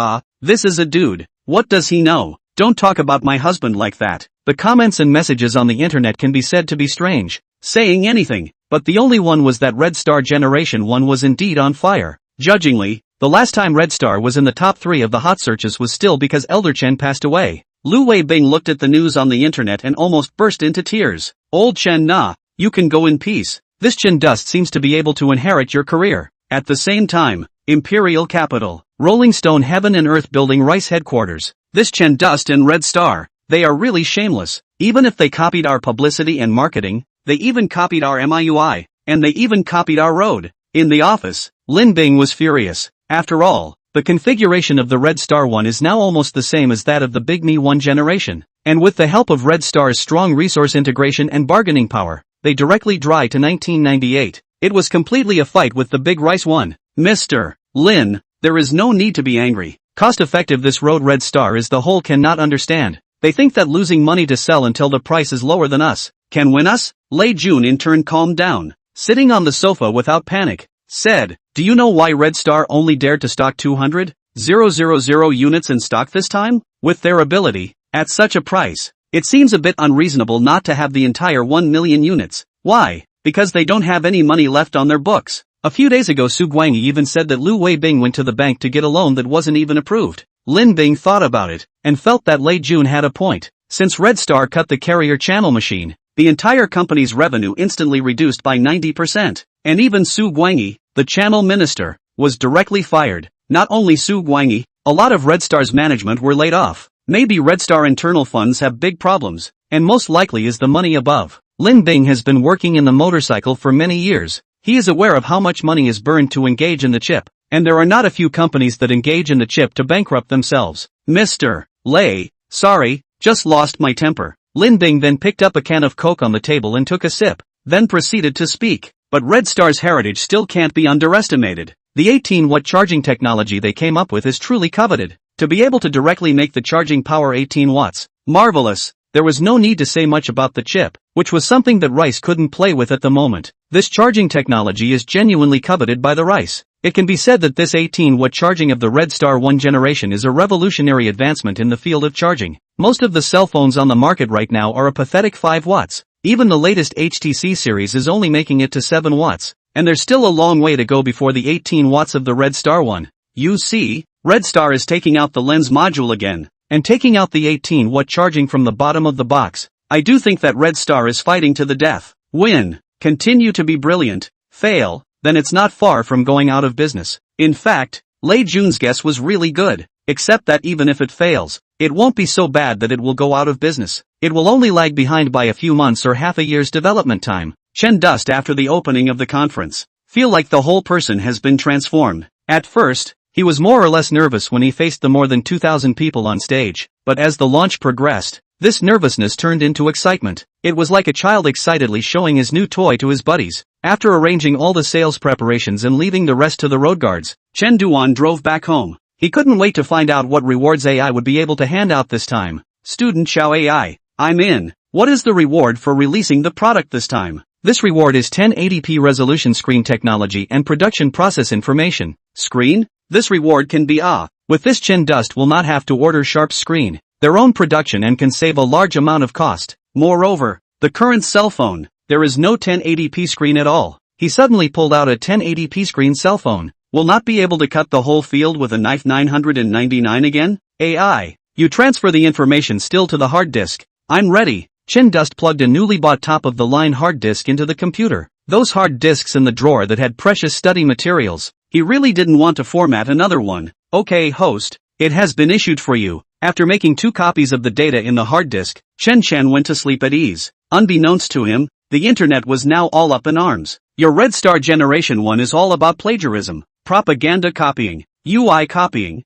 This is a dude. What does he know? Don't talk about my husband like that. The comments and messages on the internet can be said to be strange, saying anything, but the only one was that Red Star Generation 1 was indeed on fire. Judgingly, the last time Red Star was in the top 3 of the hot searches was still because Elder Chen passed away. Lu Weibing looked at the news on the internet and almost burst into tears. Old Chen Na, you can go in peace. This Chen Dust seems to be able to inherit your career. At the same time, Imperial Capital, Rolling Stone Heaven and Earth Building Rice Headquarters. This Chen Dust and Red Star, they are really shameless. Even if they copied our publicity and marketing, they even copied our MIUI, and they even copied our road. In the office, Lin Bing was furious. After all, the configuration of the Red Star One is now almost the same as that of the Big Me One generation, and with the help of Red Star's strong resource integration and bargaining power, they directly dry to 1998. It was completely a fight with the Big Rice One. Mr. Lin, there is no need to be angry. Cost-effective this road Red Star is the whole cannot understand. They think that losing money to sell until the price is lower than us can win us? Lei Jun in turn calmed down, sitting on the sofa without panic, said, do you know why Red Star only dared to stock 200,000 units in stock this time? With their ability, at such a price, it seems a bit unreasonable not to have the entire 1 million units. Why? Because they don't have any money left on their books. A few days ago Su Guangyi even said that Lu Weibing went to the bank to get a loan that wasn't even approved. Lin Bing thought about it, and felt that Lei Jun had a point. Since Red Star cut the carrier channel machine, the entire company's revenue instantly reduced by 90%. And even Su Guangyi, the channel minister, was directly fired. Not only Su Guangyi, a lot of Red Star's management were laid off. Maybe Red Star internal funds have big problems, and most likely is the money above. Lin Bing has been working in the motorcycle for many years. He is aware of how much money is burned to engage in the chip, and there are not a few companies that engage in the chip to bankrupt themselves. Mr. Lei, sorry, just lost my temper. Lin Bing then picked up a can of Coke on the table and took a sip, then proceeded to speak. But Red Star's heritage still can't be underestimated. The 18-watt charging technology they came up with is truly coveted. To be able to directly make the charging power 18 watts, marvelous. There was no need to say much about the chip, which was something that Rice couldn't play with at the moment. This charging technology is genuinely coveted by the Rice. It can be said that this 18-watt charging of the Red Star 1 generation is a revolutionary advancement in the field of charging. Most of the cell phones on the market right now are a pathetic 5 watts. Even the latest HTC series is only making it to 7 watts, and there's still a long way to go before the 18 watts of the Red Star 1. You see, Red Star is taking out the lens module again, and taking out the 18-watt charging from the bottom of the box. I do think that Red Star is fighting to the death. Win. Continue to be brilliant. Fail. Then it's not far from going out of business. In fact, Lei Jun's guess was really good, except that even if it fails, it won't be so bad that it will go out of business. It will only lag behind by a few months or half a year's development time. Chen Dust after the opening of the conference, feel like the whole person has been transformed. At first, he was more or less nervous when he faced the more than 2,000 people on stage, but as the launch progressed, this nervousness turned into excitement. It was like a child excitedly showing his new toy to his buddies. After arranging all the sales preparations and leaving the rest to the road guards, Chen Duan drove back home. He couldn't wait to find out what rewards AI would be able to hand out this time. Student Xiao AI, I'm in. What is the reward for releasing the product this time? This reward is 1080p resolution screen technology and production process information. Screen? This reward can be with this Chen Dust will not have to order sharp screen, their own production, and can save a large amount of cost. Moreover, the current cell phone, there is no 1080p screen at all. He suddenly pulled out a 1080p screen cell phone. Will not be able to cut the whole field with a knife 999 again? AI, you transfer the information still to the hard disk. I'm ready. Chen Dust plugged a newly bought top-of-the-line hard disk into the computer. Those hard disks in the drawer that had precious study materials. He really didn't want to format another one. Okay, host, it has been issued for you. After making 2 copies of the data in the hard disk, Chen Chen went to sleep at ease. Unbeknownst to him, the internet was now all up in arms. Your Red Star Generation 1 is all about plagiarism, propaganda copying, UI copying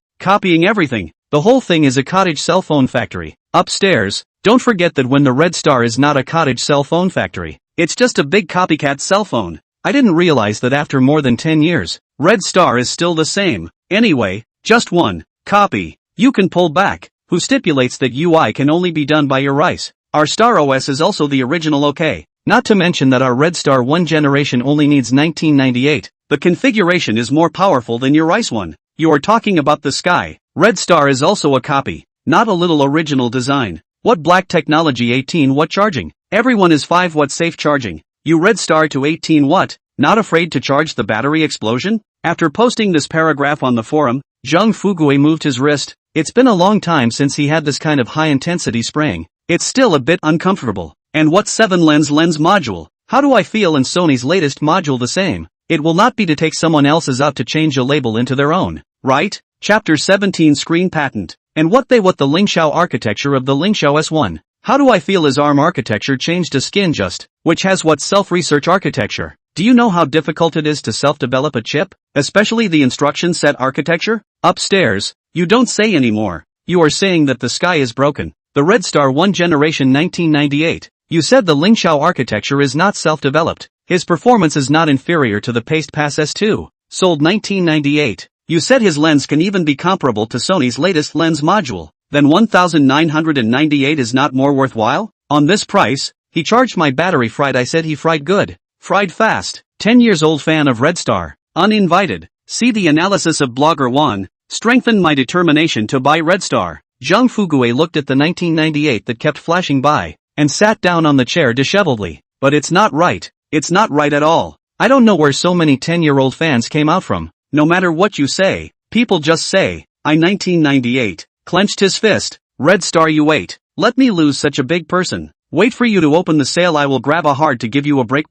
everything. The whole thing is a cottage cell phone factory. Upstairs, don't forget that when the Red Star is not a cottage cell phone factory, it's just a big copycat cell phone. I didn't realize that after more than 10 years, Red Star is still the same. Anyway, just one copy you can pull back, who stipulates that UI can only be done by your rice. Our Star OS is also the original OK. Not to mention that our Red Star 1 generation only needs 1998. The configuration is more powerful than your rice one. You are talking about the Sky. Red Star is also a copy, not a little original design. What black technology 18 watt charging? Everyone is 5 watt safe charging. You Red Star to 18 watt, not afraid to charge the battery explosion? After posting this paragraph on the forum, Zhang Fuguo moved his wrist. It's been a long time since he had this kind of high intensity spraying. It's still a bit uncomfortable. And what 7-lens module? How do I feel in Sony's latest module the same? It will not be to take someone else's out to change a label into their own, right? Chapter 17 Screen Patent. And what the Lingxiao architecture of the Lingxiao S1. How do I feel as ARM architecture changed to SkinJust, which has what self-research architecture? Do you know how difficult it is to self-develop a chip? Especially the instruction set architecture? Upstairs, you don't say anymore. You are saying that the Sky is broken. The Red Star 1 generation 1998. You said the Lingxiao architecture is not self-developed. His performance is not inferior to the Paste Pass S2, sold 1998. You said his lens can even be comparable to Sony's latest lens module. Then 1998 is not more worthwhile? On this price, he charged my battery fried. I said he fried good. Fried fast. 10 years old fan of Red Star. Uninvited. See the analysis of blogger Juan. Strengthened my determination to buy Red Star. Zhang Fuguo looked at the 1998 that kept flashing by, and sat down on the chair disheveledly. But it's not right. It's not right at all. I don't know where so many 10-year-old fans came out from. No matter what you say, people just say, I 1998. Clenched his fist. Red Star you wait. Let me lose such a big person. Wait for you to open the sale. I will grab a hard to give you a break.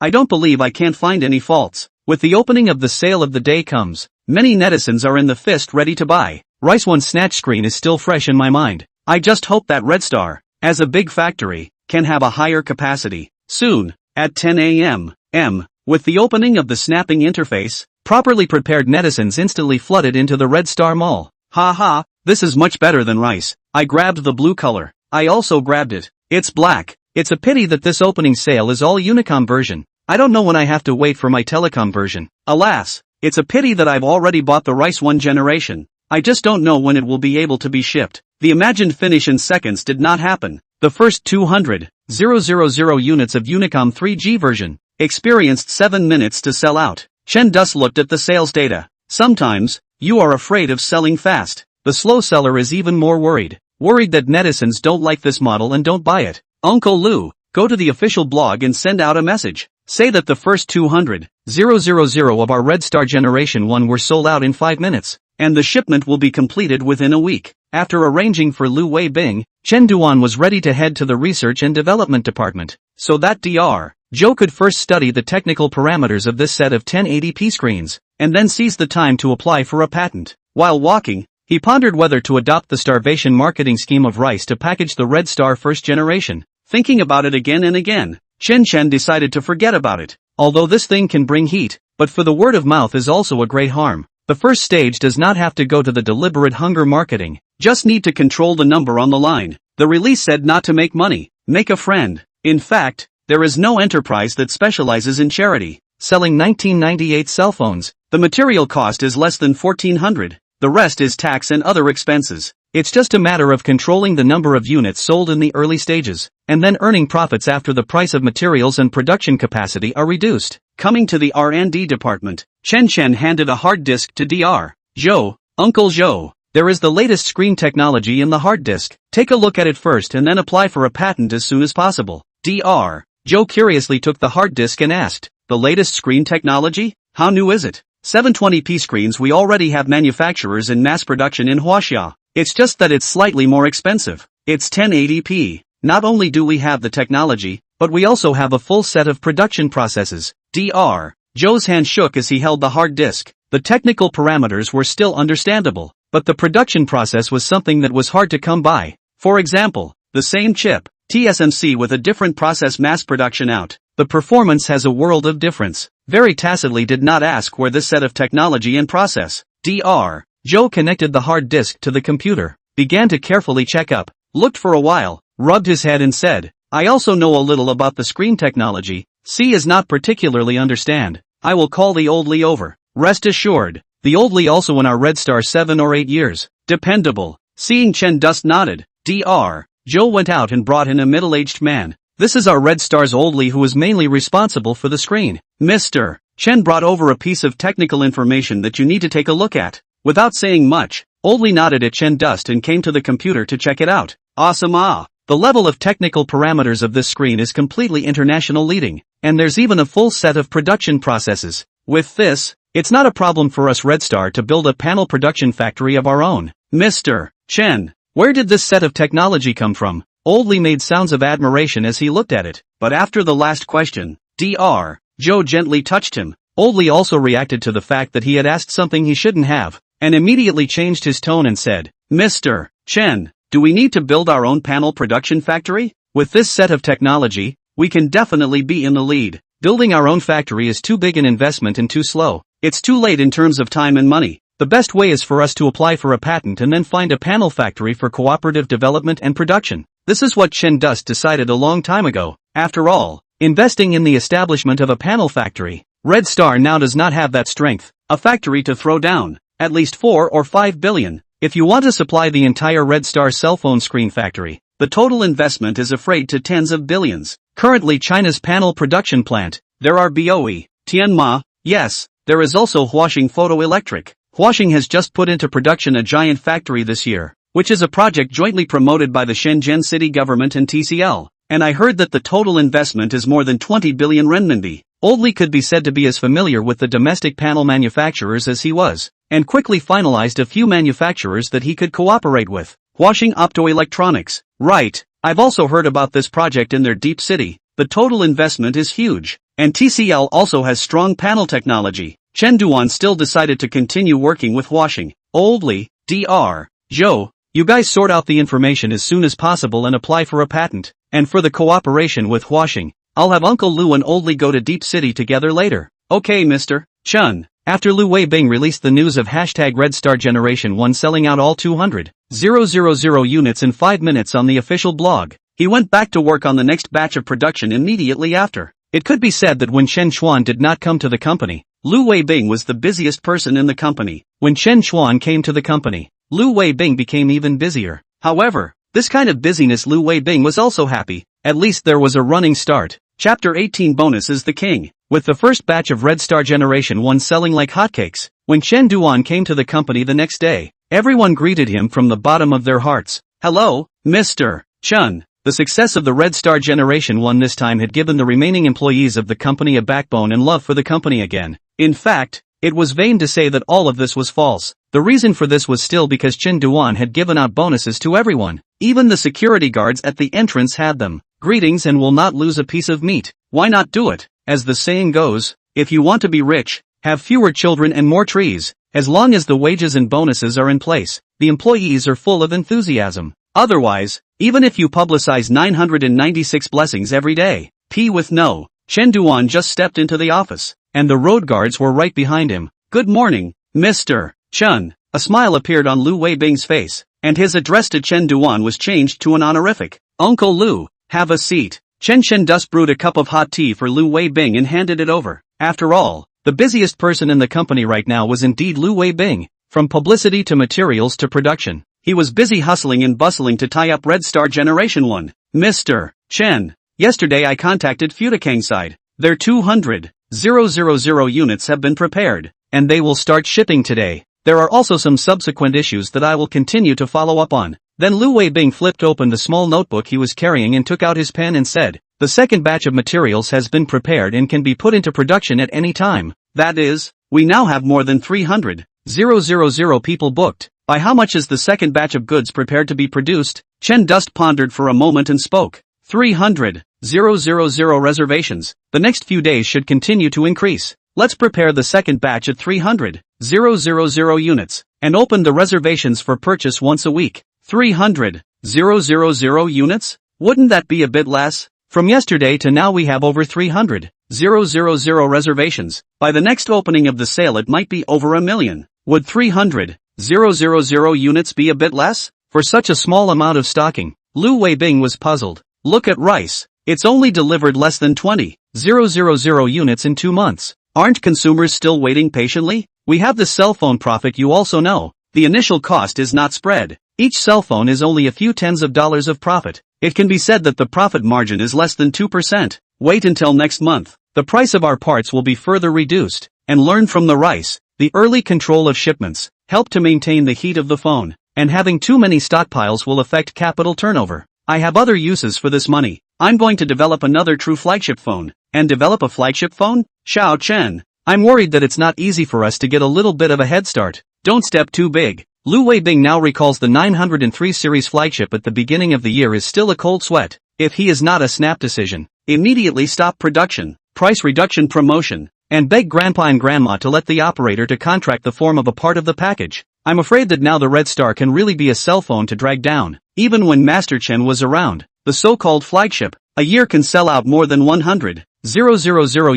I don't believe I can't find any faults. With the opening of the sale of the day comes, many netizens are in the fist ready to buy. Rice One snatch screen is still fresh in my mind. I just hope that Red Star, as a big factory, can have a higher capacity. Soon, at 10 a.m. With the opening of the snapping interface, properly prepared netizens instantly flooded into the Red Star Mall. Haha, this is much better than rice. I grabbed the blue color. I also grabbed it. It's black. It's a pity that this opening sale is all Unicom version. I don't know when I have to wait for my telecom version. Alas, it's a pity that I've already bought the Rice 1 generation. I just don't know when it will be able to be shipped. The imagined finish in seconds did not happen. The first 200,000 units of Unicom 3G version experienced 7 minutes to sell out. Chen Dus looked at the sales data. Sometimes, you are afraid of selling fast. The slow seller is even more worried. Worried that netizens don't like this model and don't buy it. Uncle Lou, go to the official blog and send out a message. Say that the first 200,000 of our Red Star Generation 1 were sold out in 5 minutes, and the shipment will be completed within a week. After arranging for Lu Weibing, Chen Duan was ready to head to the Research and Development Department, so that Dr. Joe could first study the technical parameters of this set of 1080p screens, and then seize the time to apply for a patent. While walking, he pondered whether to adopt the starvation marketing scheme of Rice to package the Red Star first generation. Thinking about it again and again, Chen decided to forget about it. Although this thing can bring heat, but for the word of mouth is also a great harm. The first stage does not have to go to the deliberate hunger marketing, just need to control the number on the line. The release said not to make money, make a friend. In fact, there is no enterprise that specializes in charity, selling 1998 cell phones. The material cost is less than $1,400. The rest is tax and other expenses. It's just a matter of controlling the number of units sold in the early stages, and then earning profits after the price of materials and production capacity are reduced. Coming to the R&D department, Chen handed a hard disk to Dr. Joe. Uncle Joe, there is the latest screen technology in the hard disk. Take a look at it first and then apply for a patent as soon as possible. Dr. Joe curiously took the hard disk and asked, the latest screen technology? How new is it? 720p screens we already have manufacturers in mass production in Huaxia. It's just that it's slightly more expensive. It's 1080p. Not only do we have the technology, but we also have a full set of production processes. Dr. Joe's hand shook as he held the hard disk. The technical parameters were still understandable, but the production process was something that was hard to come by. For example, the same chip, TSMC with a different process mass production out. The performance has a world of difference. Very tacitly did not ask where this set of technology and process. Dr. Joe connected the hard disk to the computer, began to carefully check up, looked for a while, rubbed his head and said, I also know a little about the screen technology. C is not particularly understand. I will call the old Lee over. Rest assured. The old Lee also in our Red Star 7 or 8 years. Dependable. Seeing Chen Dust nodded. Dr. Joe went out and brought in a middle-aged man. This is our Red Star's old Lee who is mainly responsible for the screen. Mr. Chen brought over a piece of technical information that you need to take a look at. Without saying much, old Lee nodded at Chen Dust and came to the computer to check it out. Awesome. The level of technical parameters of this screen is completely international leading, and there's even a full set of production processes. With this, it's not a problem for us Red Star to build a panel production factory of our own. Mr. Chen, where did this set of technology come from? Old Lee made sounds of admiration as he looked at it, but after the last question, Dr. Joe gently touched him. Old Lee also reacted to the fact that he had asked something he shouldn't have, and immediately changed his tone and said, Mr. Chen, do we need to build our own panel production factory? With this set of technology, we can definitely be in the lead. Building our own factory is too big an investment and too slow. It's too late in terms of time and money. The best way is for us to apply for a patent and then find a panel factory for cooperative development and production. This is what Chen Dust decided a long time ago. After all, investing in the establishment of a panel factory, Red Star now does not have that strength. A factory to throw down, at least 4 or 5 billion. If you want to supply the entire Red Star cell phone screen factory, the total investment is afraid to tens of billions. Currently China's panel production plant, there are BOE, Tianma, yes, there is also Huaxing Photoelectric. Huaxing has just put into production a giant factory this year, which is a project jointly promoted by the Shenzhen city government and TCL, and I heard that the total investment is more than 20 billion renminbi. Old Lee could be said to be as familiar with the domestic panel manufacturers as he was, and quickly finalized a few manufacturers that he could cooperate with. Huaxing Optoelectronics. Right, I've also heard about this project in their deep city. The total investment is huge, and TCL also has strong panel technology. Chen Duan still decided to continue working with Huaxing. Old Lee, Dr. Joe, you guys sort out the information as soon as possible and apply for a patent, and for the cooperation with Huaxing, I'll have Uncle Lu and Old Lee go to Deep City together later. Okay Mr. Chen. After Lu Weibing released the news of hashtag Red Star Generation 1 selling out all 200,000 units in 5 minutes on the official blog, he went back to work on the next batch of production immediately after. It could be said that when Chen Xuan did not come to the company, Lu Weibing was the busiest person in the company. When Chen Xuan came to the company, Lu Weibing became even busier. However, this kind of busyness Lu Weibing was also happy. At least there was a running start. Chapter 18 Bonus is the king. With the first batch of Red Star Generation 1 selling like hotcakes, when Chen Duan came to the company the next day, everyone greeted him from the bottom of their hearts. Hello, Mr. Chen. The success of the Red Star Generation 1 this time had given the remaining employees of the company a backbone and love for the company again. In fact, it was vain to say that all of this was false. The reason for this was still because Chen Duan had given out bonuses to everyone. Even the security guards at the entrance had them. Greetings and will not lose a piece of meat. Why not do it? As the saying goes, if you want to be rich, have fewer children and more trees. As long as the wages and bonuses are in place, the employees are full of enthusiasm. Otherwise, even if you publicize 996 blessings every day, with no, Chen Duan just stepped into the office, and the road guards were right behind him. Good morning, Mr. Chen. A smile appeared on Lu Weibing's face, and his address to Chen Duan was changed to an honorific. Uncle Lu, have a seat. Chen Dust brewed a cup of hot tea for Lu Weibing and handed it over. After all, the busiest person in the company right now was indeed Lu Weibing. From publicity to materials to production, he was busy hustling and bustling to tie up Red Star Generation 1. Mr. Chen, yesterday I contacted Futakang side. Their 200,000 units have been prepared, and they will start shipping today. There are also some subsequent issues that I will continue to follow up on. Then Lu Weibing flipped open the small notebook he was carrying and took out his pen and said, the second batch of materials has been prepared and can be put into production at any time. That is, we now have more than 300,000 people booked. By how much is the second batch of goods prepared to be produced? Chen Dust pondered for a moment and spoke. 300,000 reservations. The next few days should continue to increase. Let's prepare the second batch at 300,000 units, and open the reservations for purchase once a week. 300,000 units? Wouldn't that be a bit less? From yesterday to now we have over 300,000 reservations. By the next opening of the sale it might be over 1 million. Would 300,000 units be a bit less? For such a small amount of stocking, Lu Weibing was puzzled. Look at rice. It's only delivered less than 20,000 units in 2 months. Aren't consumers still waiting patiently? We have the cell phone profit you also know. The initial cost is not spread. Each cell phone is only a few tens of dollars of profit. It can be said that the profit margin is less than 2%. Wait until next month. The price of our parts will be further reduced. And learn from the rice. The early control of shipments help to maintain the heat of the phone. And having too many stockpiles will affect capital turnover. I have other uses for this money. I'm going to develop another true flagship phone. And develop a flagship phone? Xiao Chen. I'm worried that it's not easy for us to get a little bit of a head start. Don't step too big. Lu Weibing now recalls the 903 series flagship at the beginning of the year is still a cold sweat. If he is not a snap decision, immediately stop production, price reduction promotion, and beg grandpa and grandma to let the operator to contract the form of a part of the package. I'm afraid that now the Red Star can really be a cell phone to drag down. Even when Master Chen was around, the so-called flagship, a year can sell out more than 100,000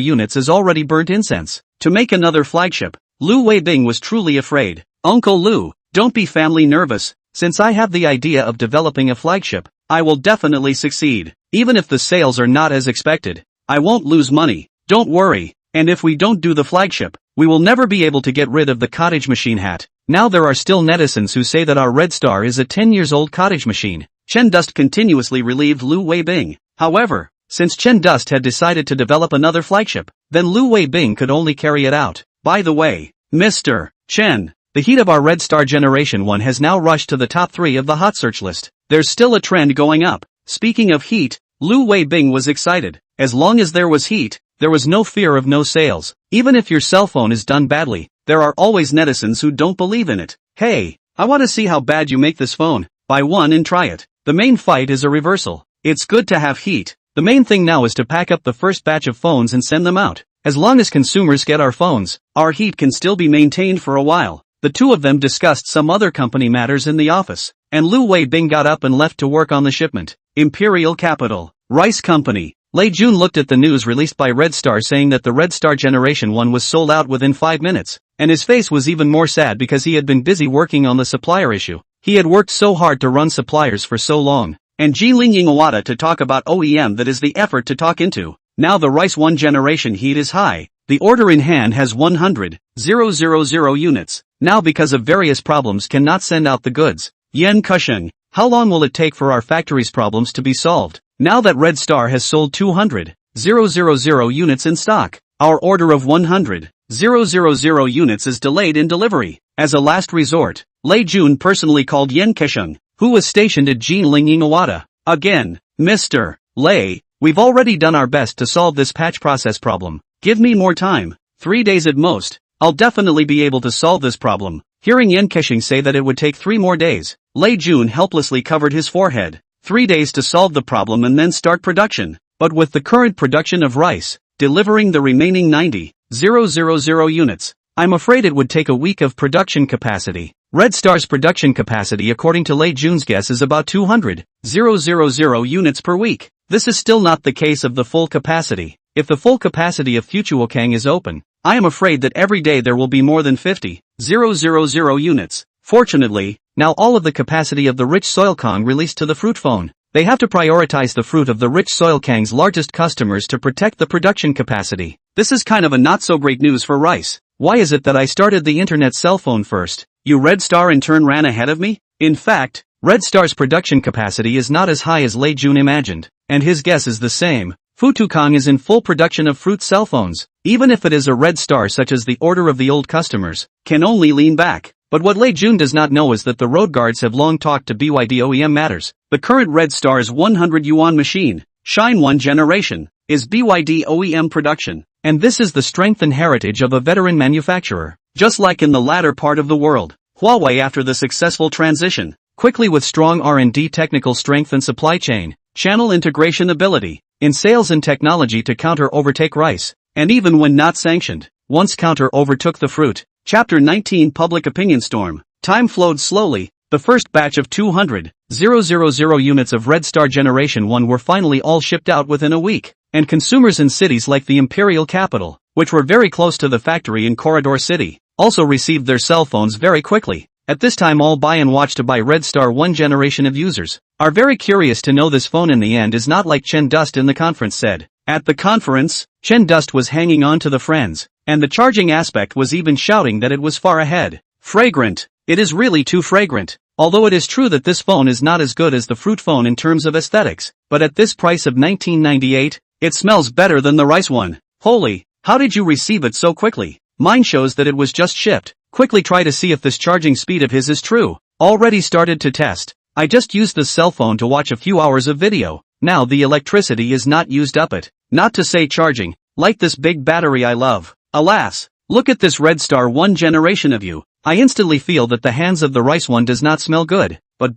units is already burnt incense. To make another flagship, Lu Weibing was truly afraid. Uncle Lu, don't be family nervous. Since I have the idea of developing a flagship, I will definitely succeed. Even if the sales are not as expected, I won't lose money. Don't worry. And if we don't do the flagship, we will never be able to get rid of the cottage machine hat. Now there are still netizens who say that our Red Star is a 10-years-old cottage machine. Chen Dust continuously relieved Lu Weibing. However, since Chen Dust had decided to develop another flagship, then Lu Weibing could only carry it out. By the way, Mr. Chen, the heat of our Red Star Generation 1 has now rushed to the top 3 of the hot search list. There's still a trend going up. Speaking of heat, Lu Weibing was excited. As long as there was heat, there was no fear of no sales. Even if your cell phone is done badly, there are always netizens who don't believe in it. Hey, I want to see how bad you make this phone. Buy one and try it. The main fight is a reversal. It's good to have heat. The main thing now is to pack up the first batch of phones and send them out. As long as consumers get our phones, our heat can still be maintained for a while. The two of them discussed some other company matters in the office, and Lu Weibing got up and left to work on the shipment. Imperial Capital, Rice Company. Lei Jun looked at the news released by Red Star saying that the Red Star Generation 1 was sold out within 5 minutes, and his face was even more sad because he had been busy working on the supplier issue. He had worked so hard to run suppliers for so long, and Jiling Yingawada to talk about OEM that is the effort to talk into. Now the Rice 1 generation heat is high. The order in hand has 100,000 units. Now because of various problems cannot send out the goods. Yen Kusheng, how long will it take for our factory's problems to be solved? Now that Red Star has sold 200,000 units in stock, our order of 100,000 units is delayed in delivery. As a last resort, Lei Jun personally called Yen Kusheng, who was stationed at Jinling Yingawada. Again, Mr. Lei, we've already done our best to solve this patch process problem. Give me more time. 3 days at most. I'll definitely be able to solve this problem. Hearing Yen Kusheng say that it would take 3 more days, Lei Jun helplessly covered his forehead. 3 days to solve the problem and then start production. But with the current production of rice, delivering the remaining 90,000 units, I'm afraid it would take a week of production capacity. Red Star's production capacity according to Lei Jun's guess is about 200,000 units per week. This is still not the case of the full capacity. If the full capacity of Futuokang is open, I am afraid that every day there will be more than 50,000 units. Fortunately, now all of the capacity of the Rich Soil Kang released to the fruit phone. They have to prioritize the fruit of the Rich Soil Kang's largest customers to protect the production capacity. This is kind of a not so great news for rice. Why is it that I started the internet cell phone first? You Red Star in turn ran ahead of me? In fact, Red Star's production capacity is not as high as Lei Jun imagined, and his guess is the same. Futukang is in full production of fruit cell phones, even if it is a Red Star such as the order of the old customers, can only lean back. But what Lei Jun does not know is that the road guards have long talked to BYD OEM matters. The current Red Star's 100 yuan machine, Shine 1 generation, is BYD OEM production, and this is the strength and heritage of a veteran manufacturer. Just like in the latter part of the world, Huawei after the successful transition, quickly with strong R&D technical strength and supply chain, channel integration ability, in sales and technology to overtake rice, and even when not sanctioned, once overtook the fruit. Chapter 19 Public Opinion Storm. Time flowed slowly, The first batch of 200,000 units of Red Star Generation 1 were finally all shipped out within a week, and consumers in cities like the imperial capital, which were very close to the factory in Corridor City, also received their cell phones very quickly. At this time all buy and watch to buy Red Star 1 generation of users are very curious to know this phone in the end is not like Chen Dust in the conference said. At the conference, Chen Dust was hanging on to the friends, and the charging aspect was even shouting that it was far ahead. Fragrant. It is really too fragrant. Although it is true that this phone is not as good as the Fruit phone in terms of aesthetics, but at this price of $19.98, it smells better than the rice one. Holy, how did you receive it so quickly? Mine shows that it was just shipped. Quickly try to see if this charging speed of his is true. Already started to test. I just used the cell phone to watch a few hours of video. Now the electricity is not used up it. Not to say charging, like this big battery I love. Alas, look at this Red Star 1 generation of you. I instantly feel that the hands of the rice one does not smell good, but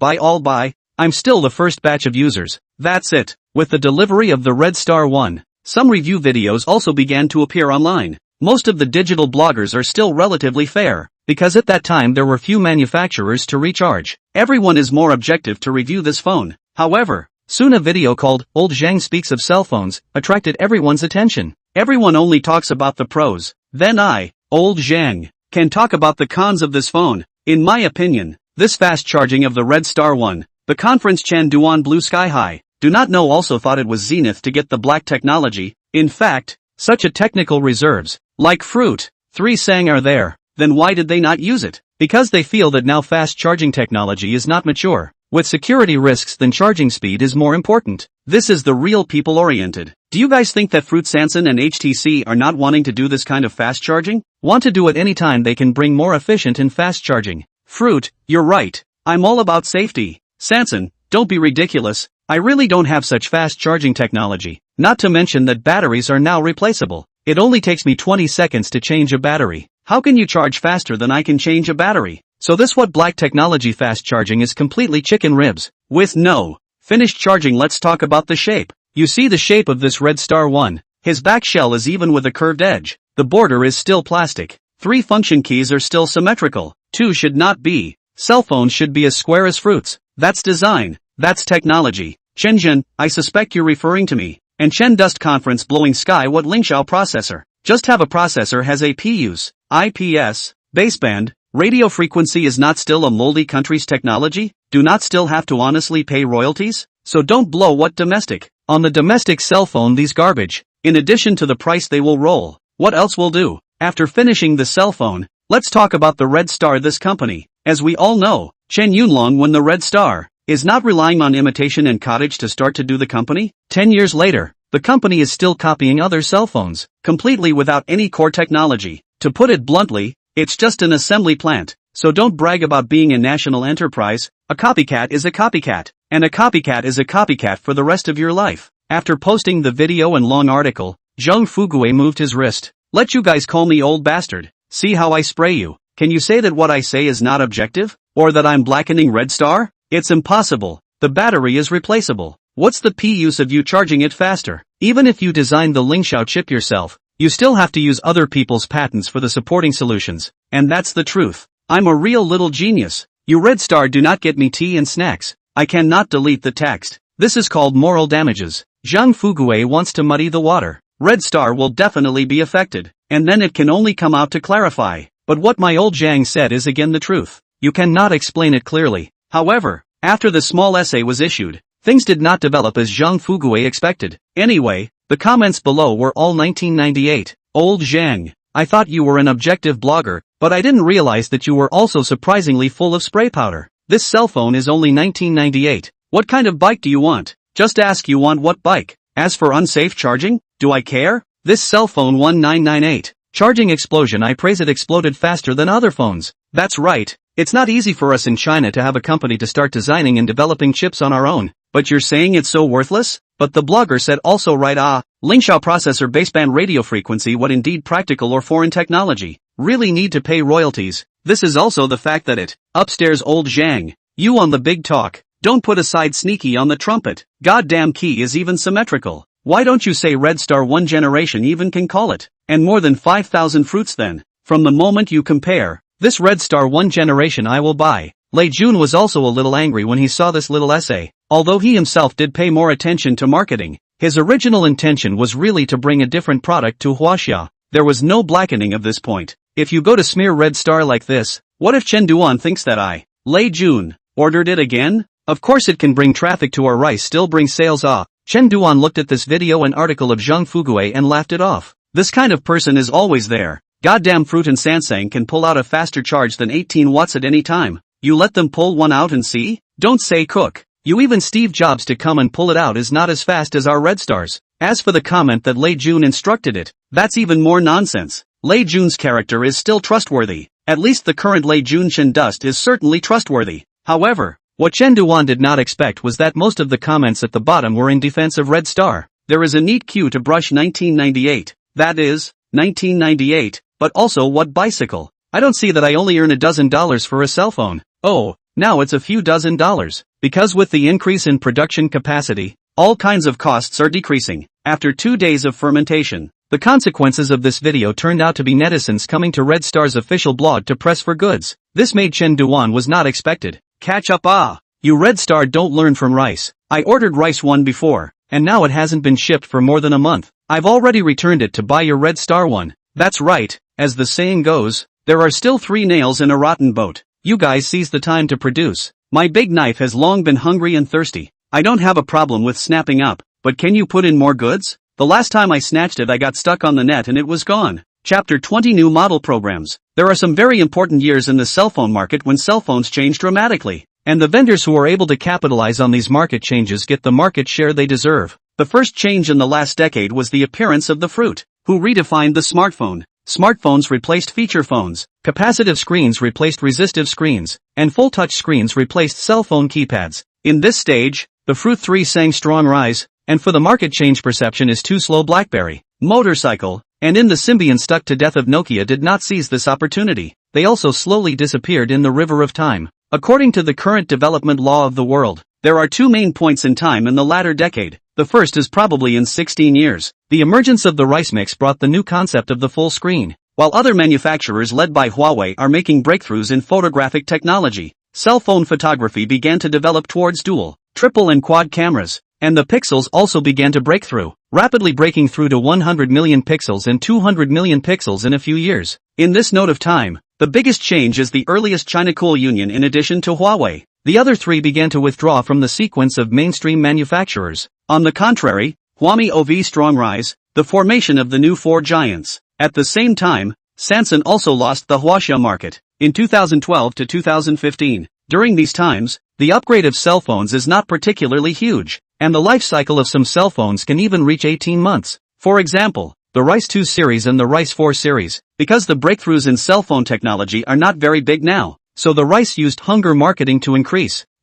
I'm still the first batch of users. That's it. With the delivery of the Red Star 1, some review videos also began to appear online. Most of the digital bloggers are still relatively fair, because at that time there were few manufacturers to recharge. Everyone is more objective to review this phone. However, soon a video called Old Zhang Speaks of Cell Phones attracted everyone's attention. Everyone only talks about the pros. Then I, Old Zhang, can talk about the cons of this phone. In my opinion, this fast charging of the Red Star 1, the conference Chan Duan Blue Sky High, do not know also thought it was Zenith to get the black technology. In fact, such a technical reserves, like Fruit, 3 sang are there. Then why did they not use it? Because they feel that now fast charging technology is not mature. With security risks then charging speed is more important. This is the real people oriented. Do you guys think that Fruit Sanson and HTC are not wanting to do this kind of fast charging? Want to do it anytime they can bring more efficient and fast charging. Fruit, you're right. I'm all about safety. Sanson, don't be ridiculous. I really don't have such fast charging technology. Not to mention that batteries are now replaceable. It only takes me 20 seconds to change a battery. How can you charge faster than I can change a battery? So this what black technology fast charging is completely chicken ribs. With no finished charging, let's talk about the shape. You see the shape of this Red Star 1. His back shell is even with a curved edge. The border is still plastic. 3 function keys are still symmetrical. 2 should not be. Cell phones should be as square as fruits. That's design. That's technology. Shenzhen, I suspect you're referring to me. And Chen Dust Conference blowing sky what Lingxiao processor. Just have a processor has a PUs, IPS, baseband, radio frequency is not still a moldy country's technology? Do not still have to honestly pay royalties? So don't blow what domestic. On the domestic cell phone these garbage. In addition to the price they will roll. What else will do? After finishing the cell phone, let's talk about the Red Star. This company, as we all know, Chen Yunlong won the Red Star, is not relying on imitation and cottage to start to do the company. 10 years later, the company is still copying other cell phones, completely without any core technology. To put it bluntly, it's just an assembly plant. So don't brag about being a national enterprise. A copycat is a copycat, and a copycat is a copycat for the rest of your life. After posting the video and long article, Zhang Fuguei moved his wrist. Let you guys call me old bastard. See how I spray you. Can you say that what I say is not objective? Or that I'm blackening Red Star? It's impossible. The battery is replaceable. What's the use of you charging it faster? Even if you design the Lingxiao chip yourself, you still have to use other people's patents for the supporting solutions. And that's the truth. I'm a real little genius. You Red Star do not get me tea and snacks. I cannot delete the text. This is called moral damages. Zhang Fuguei wants to muddy the water. Red Star will definitely be affected. And then it can only come out to clarify. But what my old Zhang said is again the truth. You cannot explain it clearly. However, after the small essay was issued, things did not develop as Zhang Fuguei expected. Anyway, the comments below were all 1998. Old Zhang, I thought you were an objective blogger, but I didn't realize that you were also surprisingly full of spray powder. This cell phone is only 1998. What kind of bike do you want? Just ask you want what bike. As for unsafe charging, do I care? This cell phone 1998. Charging explosion, I praise it, exploded faster than other phones. That's right. It's not easy for us in China to have a company to start designing and developing chips on our own. But you're saying it's so worthless? But the blogger said also right. Lingxiao processor baseband radio frequency, what indeed practical or foreign technology? Really need to pay royalties. This is also the fact that it. Upstairs old Zhang. You on the big talk. Don't put aside sneaky on the trumpet. Goddamn key is even symmetrical. Why don't you say Red Star 1 generation even can call it? And more than 5,000 fruits then. From the moment you compare, this Red Star 1 generation I will buy. Lei Jun was also a little angry when he saw this little essay. Although he himself did pay more attention to marketing, his original intention was really to bring a different product to Huaxia. There was no blackening of this point. If you go to smear red star like this, what if Chen Duan thinks that Lei Jun, ordered it again? Of course it can bring traffic to our rice, still bring sales. Chen Duan looked at this video and article of Zhang Fugui and laughed it off. This kind of person is always there. Goddamn Fruit and Sansang can pull out a faster charge than 18 watts at any time. You let them pull one out and see? Don't say cook. You even Steve Jobs to come and pull it out is not as fast as our red stars. As for the comment that Lei Jun instructed it, that's even more nonsense. Lei Jun's character is still trustworthy. At least the current Lei Jun Chen Dust is certainly trustworthy. However, what Chen Duan did not expect was that most of the comments at the bottom were in defense of Red Star. There is a neat cue to brush 1998. That is, 1998, but also what bicycle? I don't see that I only earn $12 for a cell phone. Oh, now it's a few dozen dollars. Because with the increase in production capacity, all kinds of costs are decreasing. After 2 days of fermentation, the consequences of this video turned out to be netizens coming to Red Star's official blog to press for goods. This made Chen Duan was not expected. Catch up. You Red Star don't learn from rice. I ordered rice one before, and now it hasn't been shipped for more than a month. I've already returned it to buy your Red Star one. That's right, as the saying goes, there are still 3 nails in a rotten boat. You guys seize the time to produce. My big knife has long been hungry and thirsty. I don't have a problem with snapping up, but can you put in more goods? The last time I snatched it I got stuck on the net and it was gone. Chapter 20 New Model Programs. There are some very important years in the cell phone market when cell phones change dramatically, and the vendors who are able to capitalize on these market changes get the market share they deserve. The first change in the last decade was the appearance of the Fruit, who redefined the smartphone. Smartphones replaced feature phones, capacitive screens replaced resistive screens, and full-touch screens replaced cell phone keypads. In this stage, the Fruit 3 sang strong rise, and for the market change perception is too slow. BlackBerry, Motorcycle, and in the Symbian stuck to death of Nokia did not seize this opportunity. They also slowly disappeared in the river of time. According to the current development law of the world, there are 2 main points in time in the latter decade. The first is probably in 16 years. The emergence of the rice mix brought the new concept of the full screen. While other manufacturers led by Huawei are making breakthroughs in photographic technology, cell phone photography began to develop towards dual, triple and quad cameras, and the pixels also began to break through, rapidly breaking through to 100 million pixels and 200 million pixels in a few years. In this note of time, the biggest change is the earliest China Coal Union in addition to Huawei. The other 3 began to withdraw from the sequence of mainstream manufacturers. On the contrary, Huami OV strong rise, the formation of the new 4 giants. At the same time, Samsung also lost the Huaxia market in 2012 to 2015. During these times, the upgrade of cell phones is not particularly huge, and the life cycle of some cell phones can even reach 18 months. For example, the Rice 2 series and the Rice 4 series, because the breakthroughs in cell phone technology are not very big now, so the Rice used hunger marketing to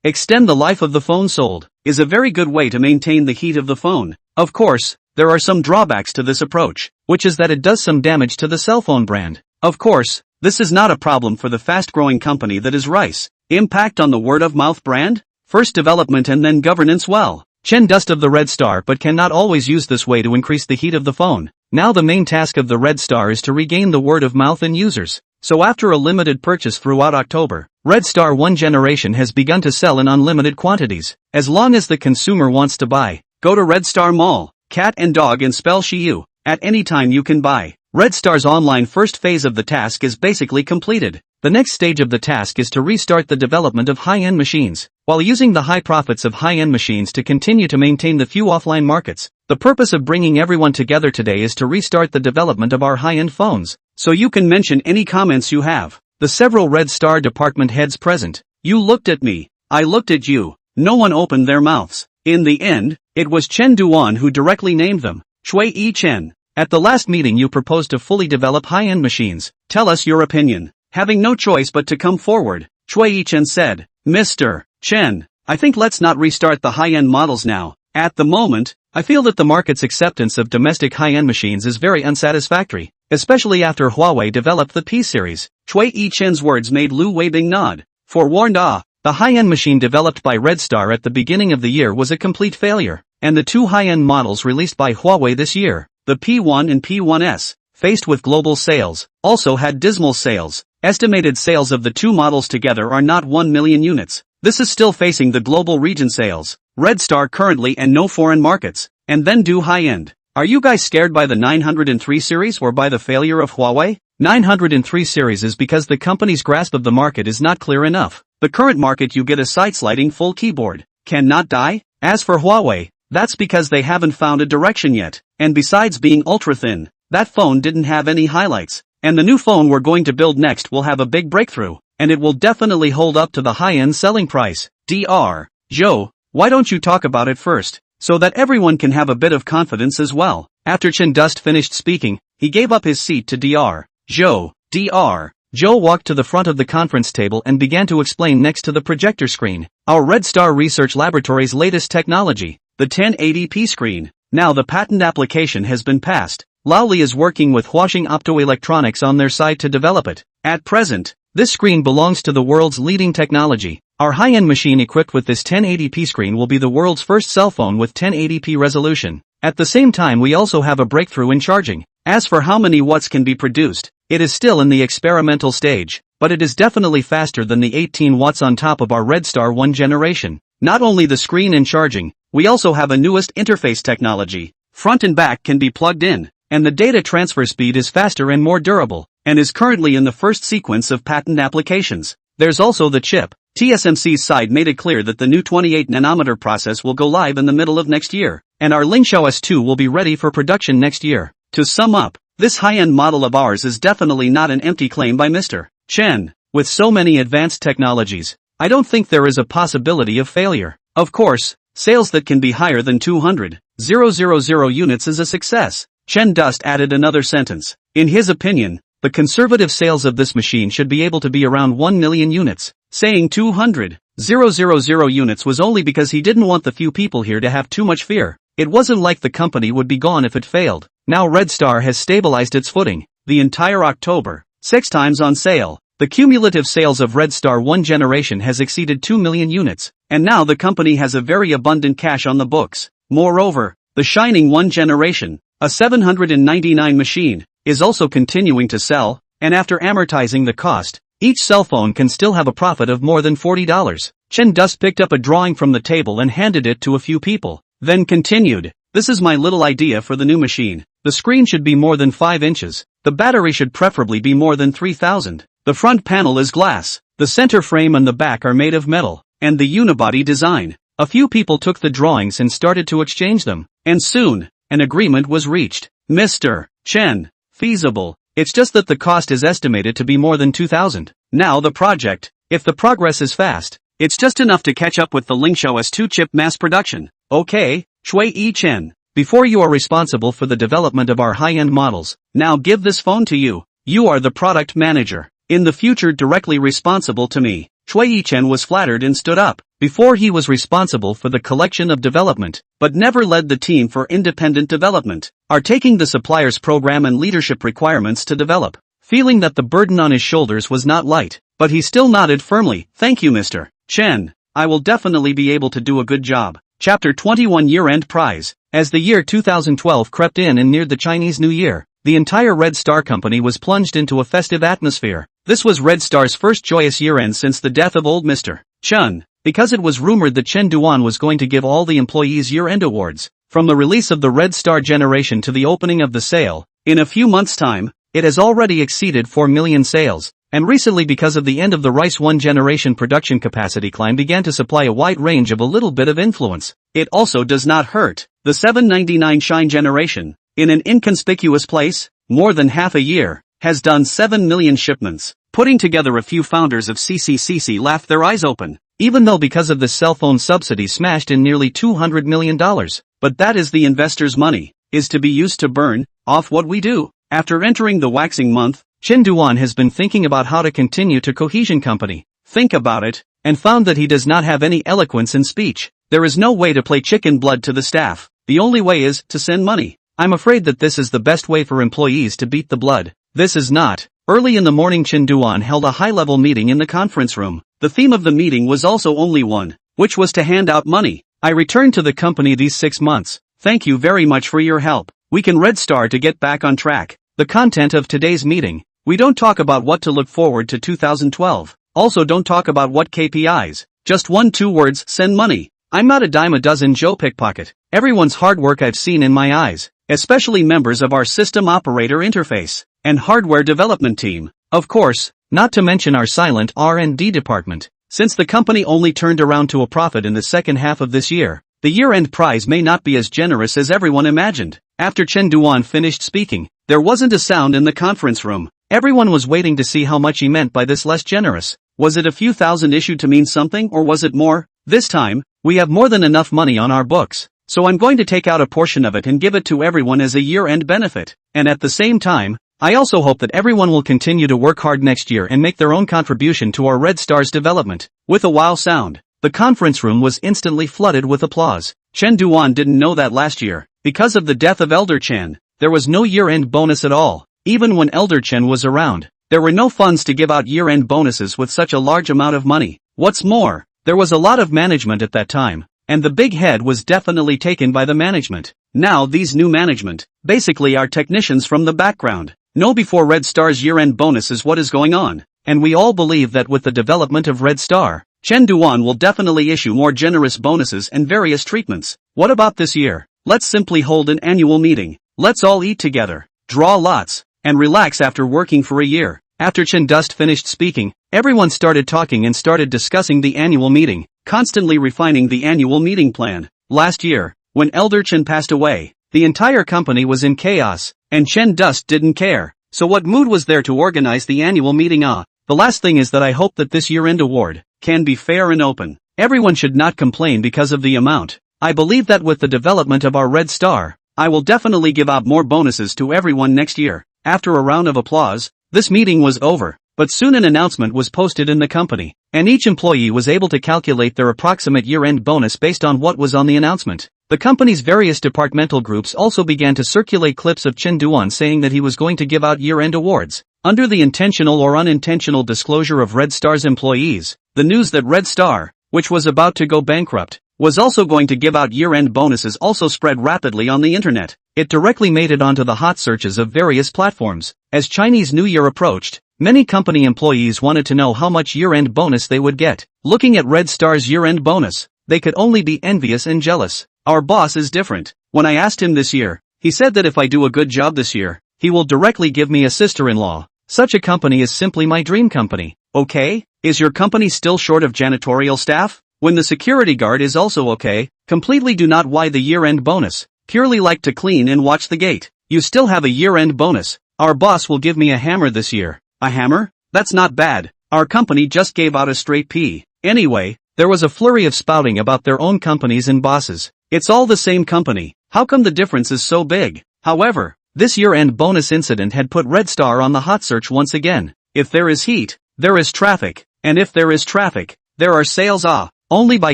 extend the life of the phone sold, is a very good way to maintain the heat of the phone. Of course, there are some drawbacks to this approach, which is that it does some damage to the cell phone brand. Of course, this is not a problem for the fast-growing company that is Rice. Impact on the word-of-mouth brand? First development and then governance. Well, Chen Dust of the Red Star but cannot always use this way to increase the heat of the phone. Now the main task of the Red Star is to regain the word of mouth and users. So after a limited purchase throughout October, Red Star 1 generation has begun to sell in unlimited quantities. As long as the consumer wants to buy, go to Red Star Mall, cat and dog and spell Shiyu. At any time you can buy. Red Star's online first phase of the task is basically completed. The next stage of the task is to restart the development of high-end machines, while using the high profits of high-end machines to continue to maintain the few offline markets. The purpose of bringing everyone together today is to restart the development of our high-end phones. So you can mention any comments you have. The several Red Star department heads present. You looked at me. I looked at you. No one opened their mouths. In the end, it was Chen Duan who directly named them. Chui Yi Chen. At the last meeting you proposed to fully develop high-end machines. Tell us your opinion. Having no choice but to come forward, Chui Yi Chen said, Mr. Chen, I think let's not restart the high-end models now. At the moment, I feel that the market's acceptance of domestic high-end machines is very unsatisfactory, especially after Huawei developed the P series. Chui Yi Chen's words made Lu Weibing nod. Forewarned, the high-end machine developed by Red Star at the beginning of the year was a complete failure, and the 2 high-end models released by Huawei this year, the P1 and P1S, faced with global sales, also had dismal sales. estimated sales of the two models together are not 1 million units. This is still facing the global region sales, Red Star currently and no foreign markets, and then do high-end. Are you guys scared by the 903 series or by the failure of Huawei? 903 series is because the company's grasp of the market is not clear enough. The current market you get a side-sliding full keyboard. Cannot die? As for Huawei, that's because they haven't found a direction yet, and besides being ultra-thin, that phone didn't have any highlights. And the new phone we're going to build next will have a big breakthrough, and it will definitely hold up to the high-end selling price. Dr. Joe, why don't you talk about it first, so that everyone can have a bit of confidence as well? After Chen Dust finished speaking, he gave up his seat to Dr. Joe. Dr. Joe walked to the front of the conference table and began to explain next to the projector screen, our Red Star Research Laboratory's latest technology, the 1080p screen. Now the patent application has been passed. Lowly is working with Huaxing Optoelectronics on their side to develop it. At present, this screen belongs to the world's leading technology. Our high-end machine equipped with this 1080p screen will be the world's first cell phone with 1080p resolution. At the same time, we also have a breakthrough in charging. As for how many watts can be produced, it is still in the experimental stage, but it is definitely faster than the 18 watts on top of our Red Star 1 generation. Not only the screen and charging, we also have a newest interface technology. Front and back can be plugged in, and the data transfer speed is faster and more durable, and is currently in the first sequence of patent applications. There's also the chip. TSMC's side made it clear that the new 28nm process will go live in the middle of next year, and our Lingxiao S2 will be ready for production next year. To sum up, this high-end model of ours is definitely not an empty claim by Mr. Chen. With so many advanced technologies, I don't think there is a possibility of failure. Of course, sales that can be higher than 200,000 units is a success. Chen Dust added another sentence. In his opinion, the conservative sales of this machine should be able to be around 1 million units. Saying 200,000 units was only because he didn't want the few people here to have too much fear. It wasn't like the company would be gone if it failed. Now Red Star has stabilized its footing. The entire October, 6 times on sale. The cumulative sales of Red Star 1 generation has exceeded 2 million units, and now the company has a very abundant cash on the books. Moreover, the Shining 1 generation, a 799 machine, is also continuing to sell, and after amortizing the cost, each cell phone can still have a profit of more than $40. Chen Dust picked up a drawing from the table and handed it to a few people, then continued, "This is my little idea for the new machine. The screen should be more than 5 inches. The battery should preferably be more than 3000. The front panel is glass. The center frame and the back are made of metal, and the unibody design." A few people took the drawings and started to exchange them, and soon, an agreement was reached. Mr. Chen, feasible. It's just that the cost is estimated to be more than 2000. Now the project, if the progress is fast, it's just enough to catch up with the Lingxiao S2 chip mass production. Okay, Cui Chen, before you are responsible for the development of our high-end models, now give this phone to you. You are the product manager. In the future directly responsible to me. Cui Chen was flattered and stood up. Before he was responsible for the collection of development, but never led the team for independent development, are taking the supplier's program and leadership requirements to develop. Feeling that the burden on his shoulders was not light, but he still nodded firmly. Thank you, Mr. Chen. I will definitely be able to do a good job. Chapter 21 Year-End Prize. As the year 2012 crept in and neared the Chinese New Year, the entire Red Star company was plunged into a festive atmosphere. This was Red Star's first joyous year-end since the death of old Mr. Chen, because it was rumored that Chen Duan was going to give all the employees year-end awards. From the release of the Red Star generation to the opening of the sale, in a few months' time, it has already exceeded 4 million sales, and recently because of the end of the Rice 1 generation production capacity climb began to supply a wide range of a little bit of influence. It also does not hurt. The 799 Shine generation, in an inconspicuous place, more than half a year, has done 7 million shipments. Putting together a few founders of CCCC laughed their eyes open, even though because of the cell phone subsidy smashed in nearly $200 million. But that is the investor's money, is to be used to burn off what we do. After entering the waxing month, Chen Duan has been thinking about how to continue to Cohesion Company. Think about it, and found that he does not have any eloquence in speech. There is no way to play chicken blood to the staff. The only way is to send money. I'm afraid that this is the best way for employees to beat the blood. This is not. Early in the morning Chen Duan held a high-level meeting in the conference room. The theme of the meeting was also only one, which was to hand out money. I returned to the company these 6 months. Thank you very much for your help. We can Red Star to get back on track. The content of today's meeting. We don't talk about what to look forward to 2012. Also don't talk about what KPIs. Just 1-2 words, send money. I'm not a dime a dozen Joe pickpocket. Everyone's hard work I've seen in my eyes. Especially members of our system operator interface and hardware development team. Of course, not to mention our silent R&D department. Since the company only turned around to a profit in the second half of this year, the year-end prize may not be as generous as everyone imagined. After Chen Ziping finished speaking, there wasn't a sound in the conference room. Everyone was waiting to see how much he meant by this less generous. Was it a few thousand issued to mean something, or was it more? This time, we have more than enough money on our books, so I'm going to take out a portion of it and give it to everyone as a year-end benefit. And at the same time, I also hope that everyone will continue to work hard next year and make their own contribution to our Red Star's development. With a wow sound, the conference room was instantly flooded with applause. Chen Ziping didn't know that last year, because of the death of Elder Chen, there was no year-end bonus at all. Even when Elder Chen was around, there were no funds to give out year-end bonuses with such a large amount of money. What's more, there was a lot of management at that time, and the big head was definitely taken by the management. Now these new management, basically are technicians from the background, know before Red Star's year-end bonus is what is going on, and we all believe that with the development of Red Star, Chen Ziping will definitely issue more generous bonuses and various treatments. What about this year? Let's simply hold an annual meeting. Let's all eat together, draw lots, and relax after working for a year. After Chen Dust finished speaking, everyone started talking and started discussing the annual meeting, constantly refining the annual meeting plan. Last year, when Elder Chen passed away, the entire company was in chaos, and Chen Dust didn't care. So what mood was there to organize the annual meeting? The last thing is that I hope that this year-end award can be fair and open. Everyone should not complain because of the amount. I believe that with the development of our Red Star, I will definitely give out more bonuses to everyone next year. After a round of applause, this meeting was over, but soon an announcement was posted in the company, and each employee was able to calculate their approximate year-end bonus based on what was on the announcement. The company's various departmental groups also began to circulate clips of Chen Ziping saying that he was going to give out year-end awards. Under the intentional or unintentional disclosure of Red Star's employees, the news that Red Star, which was about to go bankrupt, was also going to give out year-end bonuses also spread rapidly on the internet. It directly made it onto the hot searches of various platforms. As Chinese New Year approached, many company employees wanted to know how much year-end bonus they would get. Looking at Red Star's year-end bonus, they could only be envious and jealous. Our boss is different. When I asked him this year, he said that if I do a good job this year, he will directly give me a sister-in-law. Such a company is simply my dream company. Okay? Is your company still short of janitorial staff? When the security guard is also okay, completely do not why the year-end bonus. Purely like to clean and watch the gate. You still have a year-end bonus. Our boss will give me a hammer this year. A hammer? That's not bad. Our company just gave out a straight P. Anyway, there was a flurry of spouting about their own companies and bosses. It's all the same company. How come the difference is so big? However, this year-end bonus incident had put Red Star on the hot search once again. If there is heat, there is traffic. And if there is traffic, there are sales. Only by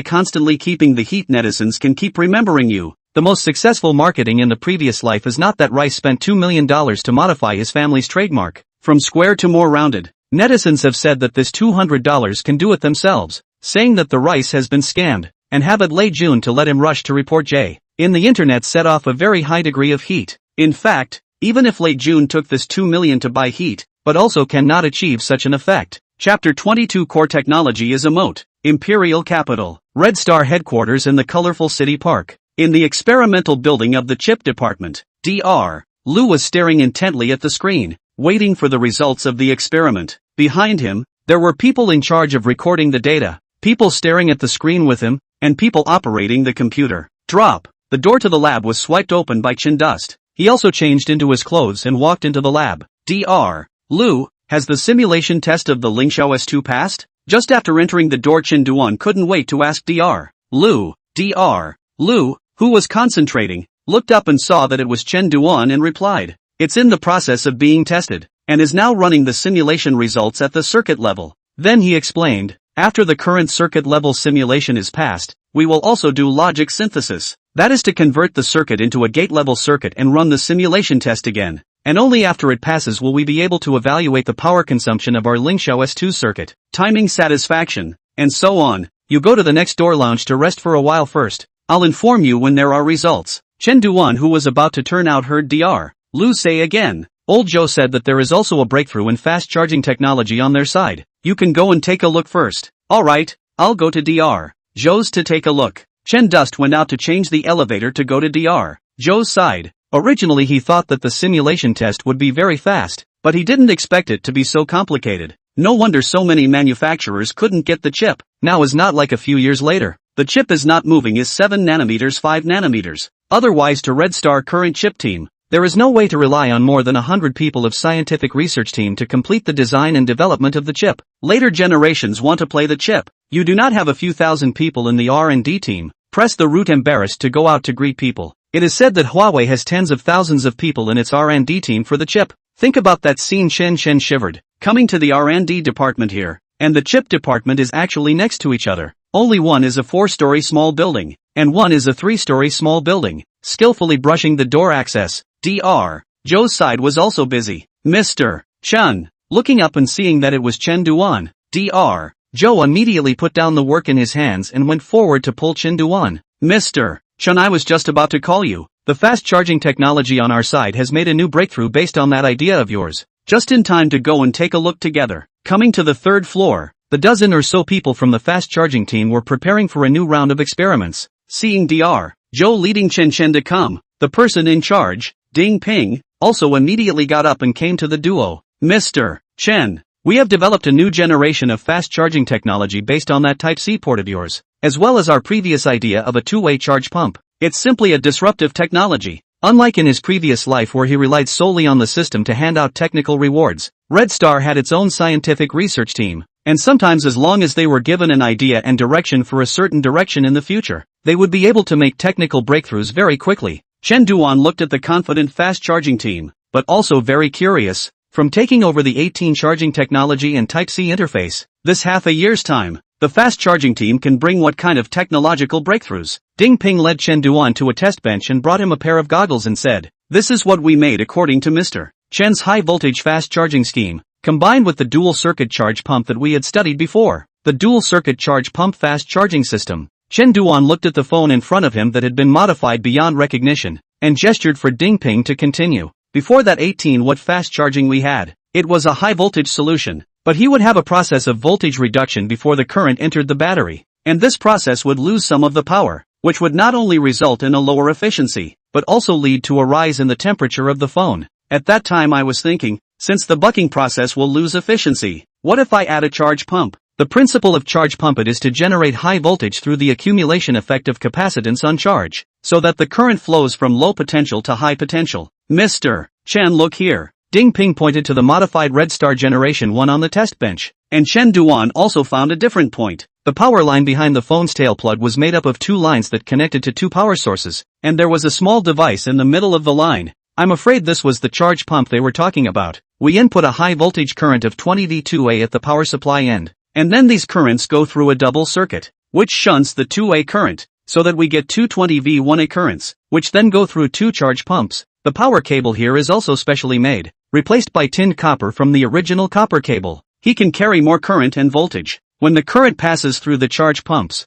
constantly keeping the heat netizens can keep remembering you. The most successful marketing in the previous life is not that Rice spent $2 million to modify his family's trademark from square to more rounded. Netizens have said that this $200 can do it themselves, saying that the Rice has been scammed, and have it late June to let him rush to report J. In the internet set off a very high degree of heat. In fact, even if late June took this $2 million to buy heat, but also cannot achieve such an effect. Chapter 22 Core Technology is a moat. Imperial Capital. Red Star headquarters in the colorful city park. In the experimental building of the chip department, Dr. Lu was staring intently at the screen, waiting for the results of the experiment. Behind him, there were people in charge of recording the data, people staring at the screen with him, and people operating the computer. Drop. The door to the lab was swiped open by Chen Dust. He also changed into his clothes and walked into the lab. Dr. Lu, has the simulation test of the Lingxiao S2 passed? Just after entering the door, Chen Ziping couldn't wait to ask Dr. Lu. Dr. Lu, who was concentrating, looked up and saw that it was Chen Ziping and replied, "It's in the process of being tested, and is now running the simulation results at the circuit level." Then he explained, "After the current circuit level simulation is passed, we will also do logic synthesis. That is to convert the circuit into a gate-level circuit and run the simulation test again. And only after it passes will we be able to evaluate the power consumption of our Lingxiao S2 circuit, timing satisfaction, and so on. You go to the next door lounge to rest for a while first. I'll inform you when there are results." Chen Ziping, who was about to turn out, heard Dr. Lu say again, Old Joe said that there is also a breakthrough in fast charging technology on their side. You can go and take a look first. Alright, I'll go to Dr. Joe's to take a look. Chen Dust went out to change the elevator to go to Dr. Joe's side. Originally he thought that the simulation test would be very fast, but he didn't expect it to be so complicated. No wonder so many manufacturers couldn't get the chip. Now is not like a few years later. The chip is not moving is 7 nanometers 5 nanometers. Otherwise to Red Star current chip team, there is no way to rely on more than 100 people of scientific research team to complete the design and development of the chip. Later generations want to play the chip. You do not have a few thousand people in the R&D team. Press the root embarrassed to go out to greet people. It is said that Huawei has tens of thousands of people in its R&D team for the chip. Think about that scene. Chen shivered. Coming to the R&D department here, and the chip department is actually next to each other. Only one is a 4-story small building, and one is a 3-story small building. Skillfully brushing the door access, Dr. Joe's side was also busy. Mr. Chen, looking up and seeing that it was Chen Duan, Dr. Joe immediately put down the work in his hands and went forward to pull Chen Duan. Mr. Chen, I was just about to call you. The fast charging technology on our side has made a new breakthrough based on that idea of yours. Just in time to go and take a look together. Coming to the 3rd floor, the dozen or so people from the fast charging team were preparing for a new round of experiments. Seeing Dr. Joe leading Chen to come, the person in charge, Ding Ping, also immediately got up and came to the duo. Mr. Chen, we have developed a new generation of fast charging technology based on that Type-C port of yours, as well as our previous idea of a two-way charge pump. It's simply a disruptive technology. Unlike in his previous life where he relied solely on the system to hand out technical rewards, Red Star had its own scientific research team, and sometimes as long as they were given an idea and direction for a certain direction in the future, they would be able to make technical breakthroughs very quickly. Chen Duan looked at the confident fast charging team, but also very curious. From taking over the 18 charging technology and Type-C interface, this half a year's time, the fast charging team can bring what kind of technological breakthroughs? Ding Ping led Chen Duan to a test bench and brought him a pair of goggles and said, "This is what we made according to Mr. Chen's high-voltage fast charging scheme, combined with the dual-circuit charge pump that we had studied before. The dual-circuit charge pump fast charging system." Chen Duan looked at the phone in front of him that had been modified beyond recognition, and gestured for Ding Ping to continue. Before that 18-watt fast charging we had, it was a high-voltage solution, but he would have a process of voltage reduction before the current entered the battery, and this process would lose some of the power, which would not only result in a lower efficiency, but also lead to a rise in the temperature of the phone. At that time I was thinking, since the bucking process will lose efficiency, what if I add a charge pump? The principle of charge pump it is to generate high voltage through the accumulation effect of capacitance on charge, so that the current flows from low potential to high potential. Mr. Chen, look here. Ding Ping pointed to the modified Red Star Generation 1 on the test bench, and Chen Duan also found a different point. The power line behind the phone's tail plug was made up of 2 lines that connected to 2 power sources, and there was a small device in the middle of the line. I'm afraid this was the charge pump they were talking about. We input a high voltage current of 20 V2A at the power supply end, and then these currents go through a double circuit, which shunts the 2A current, so that we get 220 V1A currents, which then go through 2 charge pumps. The power cable here is also specially made, replaced by tinned copper from the original copper cable. He can carry more current and voltage. When the current passes through the charge pumps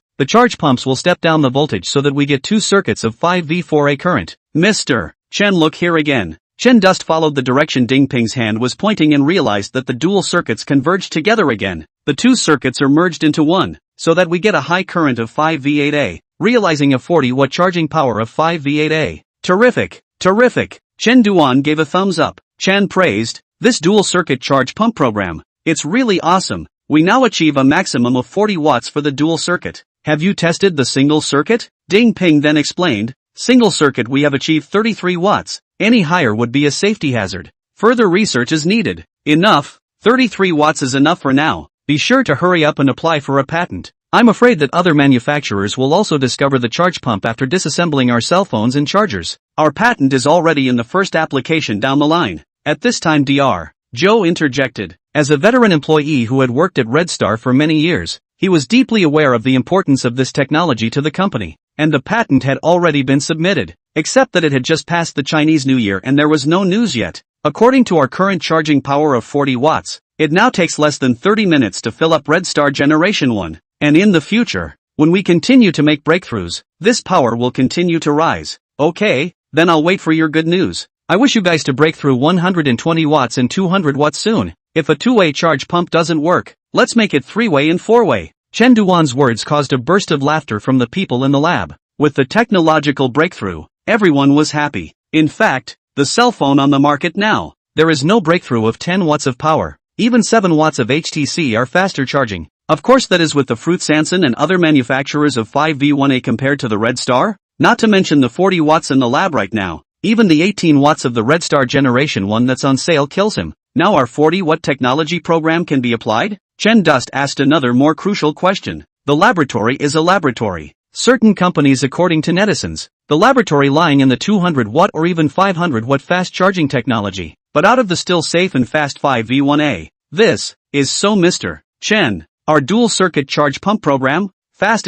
will step down the voltage so that we get 2 circuits of 5 V4A current. Mr. Chen, look here again. Chen Dust followed the direction Ding Ping's hand was pointing and realized that the dual circuits converged together again. The 2 circuits are merged into one, so that we get a high current of 5 V8A, realizing a 40-watt charging power of 5 V8A. Terrific! Terrific! Chen Duan gave a thumbs up. Chen praised this dual circuit charge pump program. It's really awesome. We now achieve a maximum of 40 watts for the dual circuit. Have you tested the single circuit? Ding Ping then explained. Single circuit we have achieved 33 watts. Any higher would be a safety hazard. Further research is needed. Enough. 33 watts is enough for now. Be sure to hurry up and apply for a patent. I'm afraid that other manufacturers will also discover the charge pump after disassembling our cell phones and chargers. Our patent is already in the first application down the line. At this time Dr. Joe interjected. As a veteran employee who had worked at Red Star for many years, he was deeply aware of the importance of this technology to the company, and the patent had already been submitted, except that it had just passed the Chinese New Year and there was no news yet. According to our current charging power of 40 watts, it now takes less than 30 minutes to fill up Red Star Generation 1. And in the future, when we continue to make breakthroughs, this power will continue to rise. Okay, then I'll wait for your good news. I wish you guys to break through 120 watts and 200 watts soon. If a two-way charge pump doesn't work, let's make it three-way and four-way. Chen Duan's words caused a burst of laughter from the people in the lab. With the technological breakthrough, everyone was happy. In fact, the cell phone on the market now, there is no breakthrough of 10 watts of power. Even 7 watts of HTC are faster charging. Of course that is with the Fruit Sanson and other manufacturers of 5V1A compared to the Red Star, not to mention the 40 watts in the lab right now. Even the 18 watts of the Red Star Generation 1 that's on sale kills him. Now our 40-watt technology program can be applied? Chen Dust asked another more crucial question. The laboratory is a laboratory. Certain companies according to netizens, the laboratory lying in the 200-watt or even 500-watt fast charging technology, but out of the still safe and fast 5V1A. This is so Mr. Chen. Our dual circuit charge pump program, fast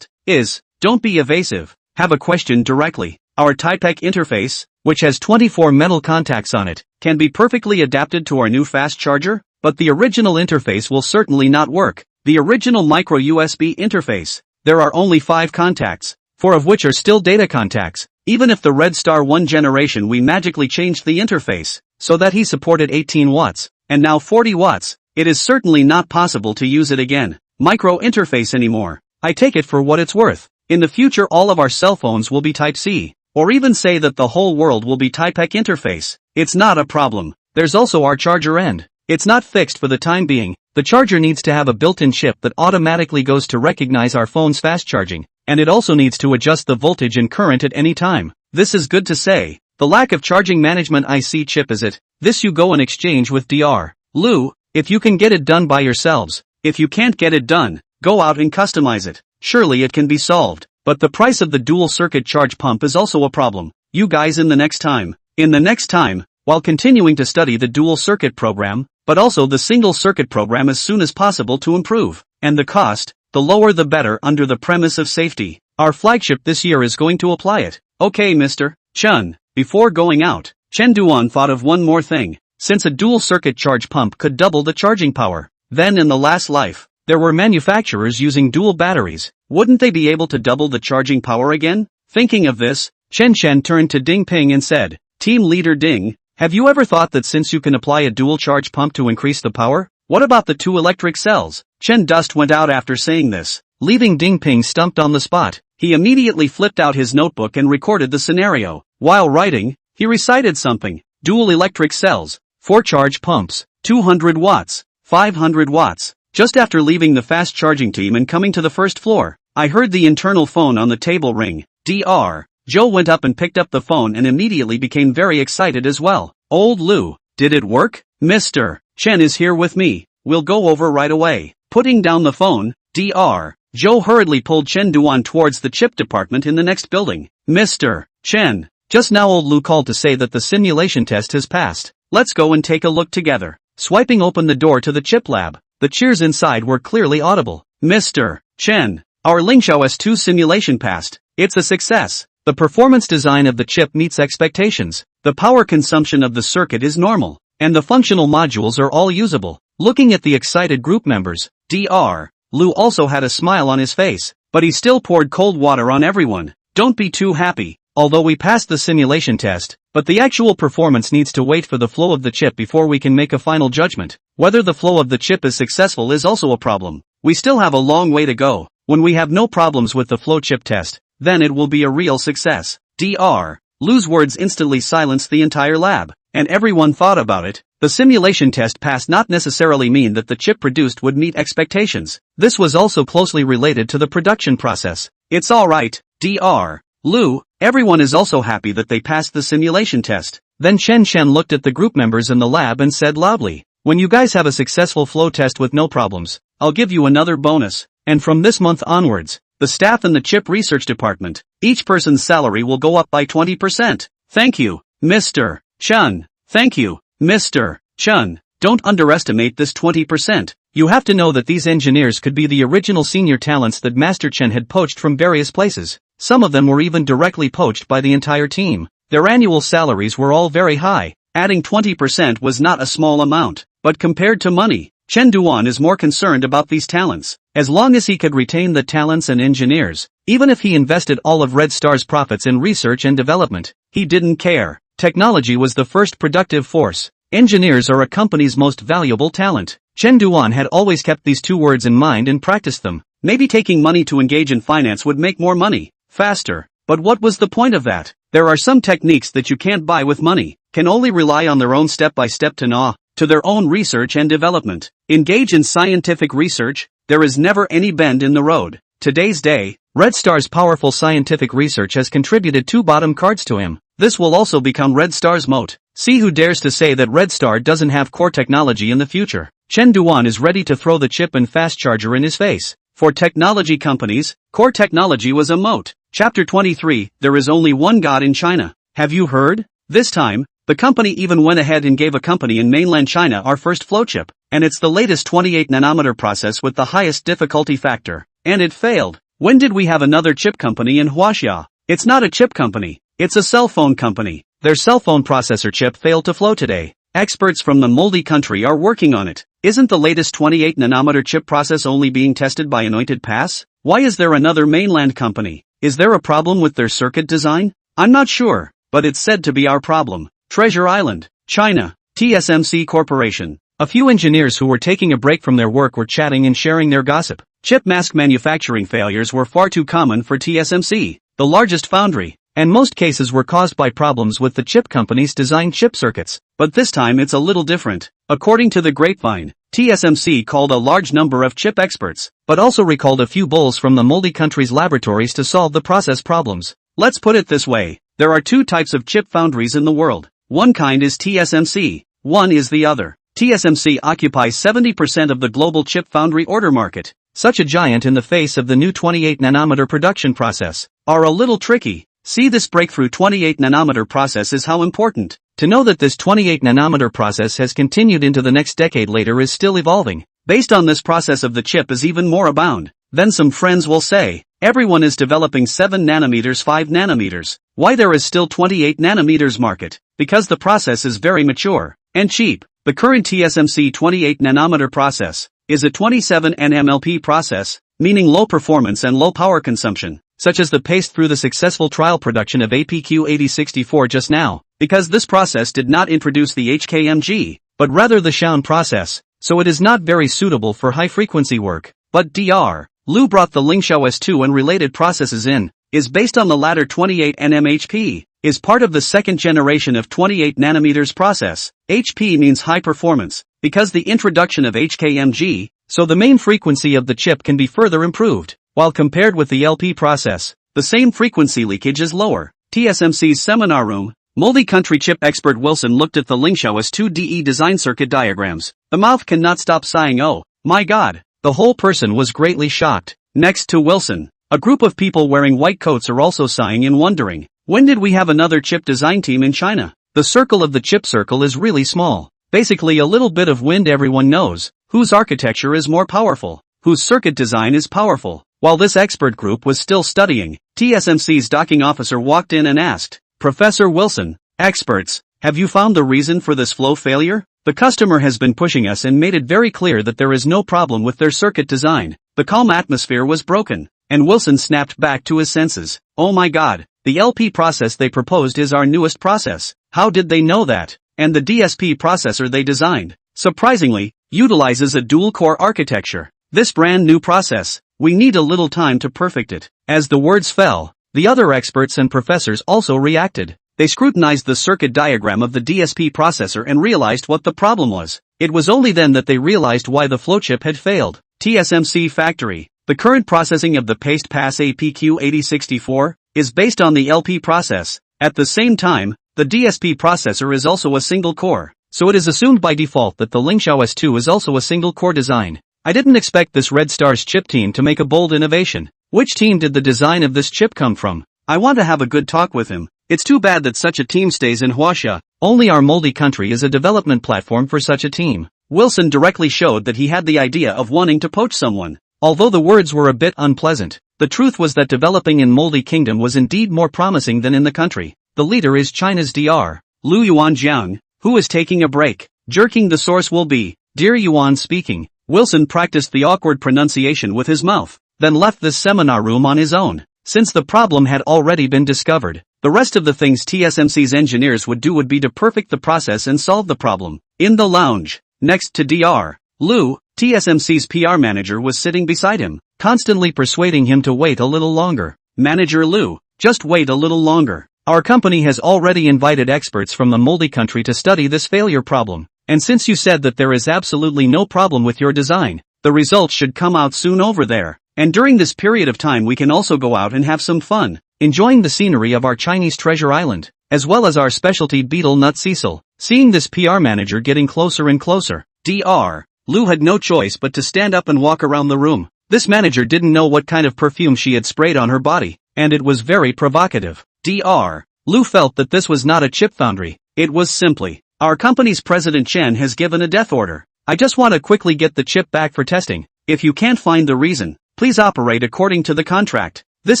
is, don't be evasive, have a question directly. Our Typec interface, which has 24 metal contacts on it, can be perfectly adapted to our new fast charger, but the original interface will certainly not work. The original micro USB interface, there are only 5 contacts, 4 of which are still data contacts. Even if the Red Star 1 generation we magically changed the interface, so that he supported 18 watts, and now 40 watts, it is certainly not possible to use it again, micro interface anymore. I take it for what it's worth. In the future all of our cell phones will be Type-C, or even say that the whole world will be Typec interface. It's not a problem. There's also our charger end. It's not fixed for the time being. The charger needs to have a built-in chip that automatically goes to recognize our phone's fast charging, and it also needs to adjust the voltage and current at any time. This is good to say. The lack of charging management IC chip is it. This you go and exchange with Dr. Lu, if you can get it done by yourselves. If you can't get it done, go out and customize it. Surely it can be solved. But the price of the dual circuit charge pump is also a problem. You guys in the next time, while continuing to study the dual circuit program, but also the single circuit program as soon as possible to improve. And the cost, the lower the better under the premise of safety. Our flagship this year is going to apply it. Okay Mr. Chen, before going out, Chen Duan thought of one more thing. Since a dual circuit charge pump could double the charging power, then in the last life, there were manufacturers using dual batteries. Wouldn't they be able to double the charging power again? Thinking of this, Chen turned to Ding Ping and said, Team Leader Ding, have you ever thought that since you can apply a dual charge pump to increase the power, what about the 2 electric cells? Chen Dust went out after saying this, leaving Ding Ping stumped on the spot. He immediately flipped out his notebook and recorded the scenario. While writing, he recited something. Dual electric cells, 4 charge pumps, 200 watts, 500 watts. Just after leaving the fast charging team and coming to the first floor, I heard the internal phone on the table ring. Dr. Joe went up and picked up the phone and immediately became very excited as well. Old Lou, did it work? Mr. Chen is here with me. We'll go over right away. Putting down the phone, Dr. Joe hurriedly pulled Chen Duan towards the chip department in the next building. Mr. Chen, just now old Lou called to say that the simulation test has passed. Let's go and take a look together. Swiping open the door to the chip lab, the cheers inside were clearly audible. Mr. Chen, our Lingxiao S2 simulation passed. It's a success. The performance design of the chip meets expectations. The power consumption of the circuit is normal, and the functional modules are all usable. Looking at the excited group members, Dr. Lu also had a smile on his face, but he still poured cold water on everyone. Don't be too happy. Although we passed the simulation test, but the actual performance needs to wait for the flow of the chip before we can make a final judgment. Whether the flow of the chip is successful is also a problem. We still have a long way to go. When we have no problems with the flow chip test, then it will be a real success. Dr. Lu's words instantly silenced the entire lab, and everyone thought about it. The simulation test pass not necessarily mean that the chip produced would meet expectations. This was also closely related to the production process. It's alright, Dr. Lu, everyone is also happy that they passed the simulation test. Then Chen looked at the group members in the lab and said loudly, when you guys have a successful flow test with no problems, I'll give you another bonus. And from this month onwards, the staff in the chip research department, each person's salary will go up by 20%. Thank you, Mr. Chen. Thank you, Mr. Chen. Don't underestimate this 20%. You have to know that these engineers could be the original senior talents that Master Chen had poached from various places. Some of them were even directly poached by the entire team. Their annual salaries were all very high. Adding 20% was not a small amount, but compared to money, Chen Duan is more concerned about these talents. As long as he could retain the talents and engineers, even if he invested all of Red Star's profits in research and development, he didn't care. Technology was the first productive force. Engineers are a company's most valuable talent. Chen Ziping had always kept these two words in mind and practiced them. Maybe taking money to engage in finance would make more money, faster. But what was the point of that? There are some techniques that you can't buy with money, can only rely on their own step-by-step to their own research and development. Engage in scientific research, there is never any bend in the road. Today's day, Red Star's powerful scientific research has contributed 2 bottom cards to him. This will also become Red Star's moat. See who dares to say that Red Star doesn't have core technology in the future. Chen Ziping is ready to throw the chip and fast charger in his face. For technology companies, core technology was a moat. Chapter 23, There is only one God in China. Have you heard? This time, the company even went ahead and gave a company in mainland China our first flow chip. And it's the latest 28nm process with the highest difficulty factor. And it failed. When did we have another chip company in Huaxia? It's not a chip company. It's a cell phone company. Their cell phone processor chip failed to flow today. Experts from the moldy country are working on it. Isn't the latest 28nm chip process only being tested by Anointed Pass? Why is there another mainland company? Is there a problem with their circuit design? I'm not sure, but it's said to be our problem. Treasure Island, China, TSMC Corporation. A few engineers who were taking a break from their work were chatting and sharing their gossip. Chip mask manufacturing failures were far too common for TSMC, the largest foundry, and most cases were caused by problems with the chip company's designed chip circuits. But this time it's a little different. According to the grapevine, TSMC called a large number of chip experts, but also recalled a few bulls from the moldy country's laboratories to solve the process problems. Let's put it this way, there are 2 types of chip foundries in the world. One kind is TSMC, one is the other. TSMC occupies 70% of the global chip foundry order market. Such a giant in the face of the new 28nm production process are a little tricky. See, this breakthrough 28nm process is how important. To know that this 28nm process has continued into the next decade later is still evolving. Based on this process of the chip is even more abound. Then some friends will say, everyone is developing 7 nanometers 5 nanometers. Why there is still 28 nanometers market? Because the process is very mature and cheap. The current TSMC 28nm process is a 27 nmLP process, meaning low performance and low power consumption, such as the paste through the successful trial production of APQ8064 just now, because this process did not introduce the HKMG, but rather the Shaun process, so it is not very suitable for high-frequency work. But Dr. Liu brought the Lingxiao S2 and related processes in, is based on the latter 28 nm-HP, is part of the second generation of 28 nanometers process. HP means high performance, because the introduction of HKMG, so the main frequency of the chip can be further improved, while compared with the LP process, the same frequency leakage is lower. TSMC's seminar room, moldy country chip expert Wilson looked at the Lingxiao S2 design circuit diagrams. The mouth cannot stop sighing, oh, my god. The whole person was greatly shocked. Next to Wilson, a group of people wearing white coats are also sighing and wondering, when did we have another chip design team in China? The circle of the chip circle is really small. Basically a little bit of wind. Everyone knows whose architecture is more powerful, whose circuit design is powerful. While this expert group was still studying, TSMC's docking officer walked in and asked, Professor Wilson, experts, have you found the reason for this flow failure? The customer has been pushing us and made it very clear that there is no problem with their circuit design. The calm atmosphere was broken, and Wilson snapped back to his senses. Oh my god, the LP process they proposed is our newest process. How did they know that? And the DSP processor they designed, surprisingly, utilizes a dual-core architecture. This brand new process, we need a little time to perfect it. As the words fell, the other experts and professors also reacted. They scrutinized the circuit diagram of the DSP processor and realized what the problem was. It was only then that they realized why the flowchip had failed. TSMC factory. The current processing of the paste pass APQ8064 is based on the LP process. At the same time, the DSP processor is also a single core, so it is assumed by default that the Lingxiao S2 is also a single core design. I didn't expect this Red Star's chip team to make a bold innovation. Which team did the design of this chip come from? I want to have a good talk with him. It's too bad that such a team stays in Huaxia. Only our moldy country is a development platform for such a team. Wilson directly showed that he had the idea of wanting to poach someone. Although the words were a bit unpleasant, the truth was that developing in Moldy Kingdom was indeed more promising than in the country. The leader is China's Dr. Liu Yuanjiang, who is taking a break. Jerking the source will be, Dear Yuan speaking. Wilson practiced the awkward pronunciation with his mouth, then left this seminar room on his own. since the problem had already been discovered. The rest of the things TSMC's engineers would do would be to perfect the process and solve the problem. In the lounge, next to Dr. Lu, TSMC's PR manager was sitting beside him, constantly persuading him to wait a little longer. Manager Lu, just wait a little longer. Our company has already invited experts from the moldy country to study this failure problem. And since you said that there is absolutely no problem with your design, the results should come out soon over there. And during this period of time we can also go out and have some fun, enjoying the scenery of our Chinese treasure island, as well as our specialty betel nut Cecil. Seeing this PR manager getting closer and closer, Dr. Lu had no choice but to stand up and walk around the room. This manager didn't know what kind of perfume she had sprayed on her body, and it was very provocative. Dr. Lu felt that this was not a chip foundry, it was simply, our company's president Chen has given a death order. I just want to quickly get the chip back for testing. If you can't find the reason, please operate according to the contract. This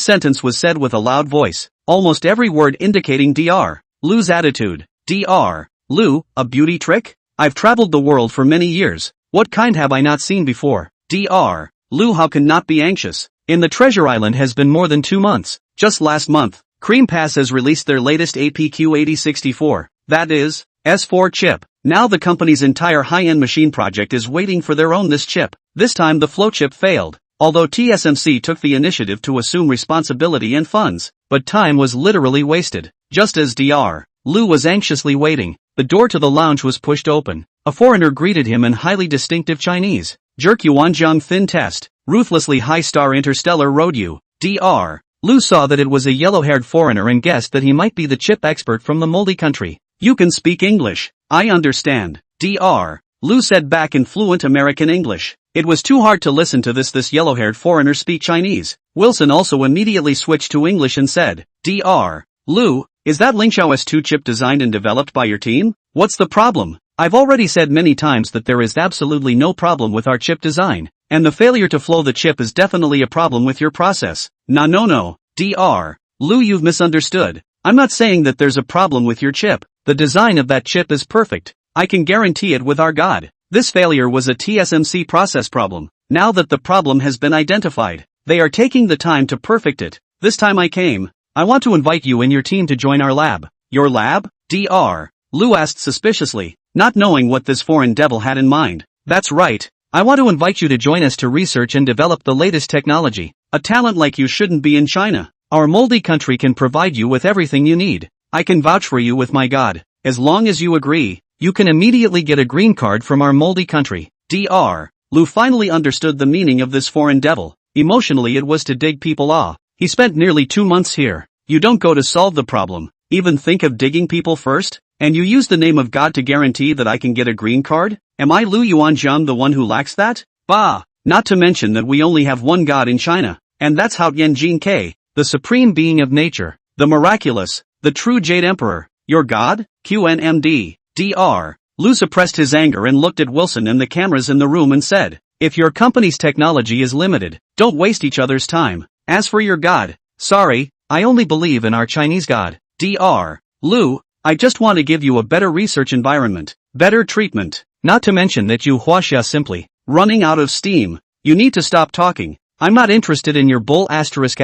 sentence was said with a loud voice, almost every word indicating Dr. Lu's attitude. Dr. Lu, a beauty trick? I've traveled the world for many years. What kind have I not seen before? Dr. Lu, how can not be anxious? In the treasure island has been more than 2 months. Just last month, Cream Pass has released their latest APQ8064, that is, S4 chip. Now the company's entire high-end machine project is waiting for their own this chip. This time the flow chip failed, although TSMC took the initiative to assume responsibility and funds, but time was literally wasted. Just as Dr. Lu was anxiously waiting, the door to the lounge was pushed open. A foreigner greeted him in highly distinctive Chinese. Jerk Yuanjiang Thin Test, ruthlessly high-star interstellar road you. Dr. Lu saw that it was a yellow-haired foreigner and guessed that he might be the chip expert from the moldy country. You can speak English. I understand. Dr. Lu said back in fluent American English. It was too hard to listen to this yellow-haired foreigner speak Chinese. Wilson also immediately switched to English and said, Dr. Lu, is that Lingxiao S2 chip designed and developed by your team? What's the problem? I've already said many times that there is absolutely no problem with our chip design, and the failure to flow the chip is definitely a problem with your process. No, Dr. Lu, you've misunderstood. I'm not saying that there's a problem with your chip. The design of that chip is perfect. I can guarantee it with our God. This failure was a TSMC process problem. Now that the problem has been identified, they are taking the time to perfect it. This time I want to invite you and your team to join our lab. Your lab? Dr. Lu asked suspiciously, not knowing what this foreign devil had in mind. That's right. I want to invite you to join us to research and develop the latest technology. A talent like you shouldn't be in China. Our moldy country can provide you with everything you need. I can vouch for you with my God. As long as you agree, you can immediately get a green card from our moldy country. Dr. Lu finally understood the meaning of this foreign devil. Emotionally it was to dig people off. He spent nearly 2 months here. You don't go to solve the problem, even think of digging people first? And you use the name of God to guarantee that I can get a green card? Am I Lu Yuanjiang the one who lacks that? Bah! Not to mention that we only have one God in China, and that's Hao Tianjin K, the supreme being of nature, the miraculous, the true Jade Emperor. Your God? QNMD. Dr. Lu suppressed his anger and looked at Wilson and the cameras in the room and said, if your company's technology is limited, don't waste each other's time. As for your God, sorry, I only believe in our Chinese God. Dr. Lu, I just want to give you a better research environment, better treatment, not to mention that you Huaxia simply running out of steam. You need to stop talking. I'm not interested in your bull asterisk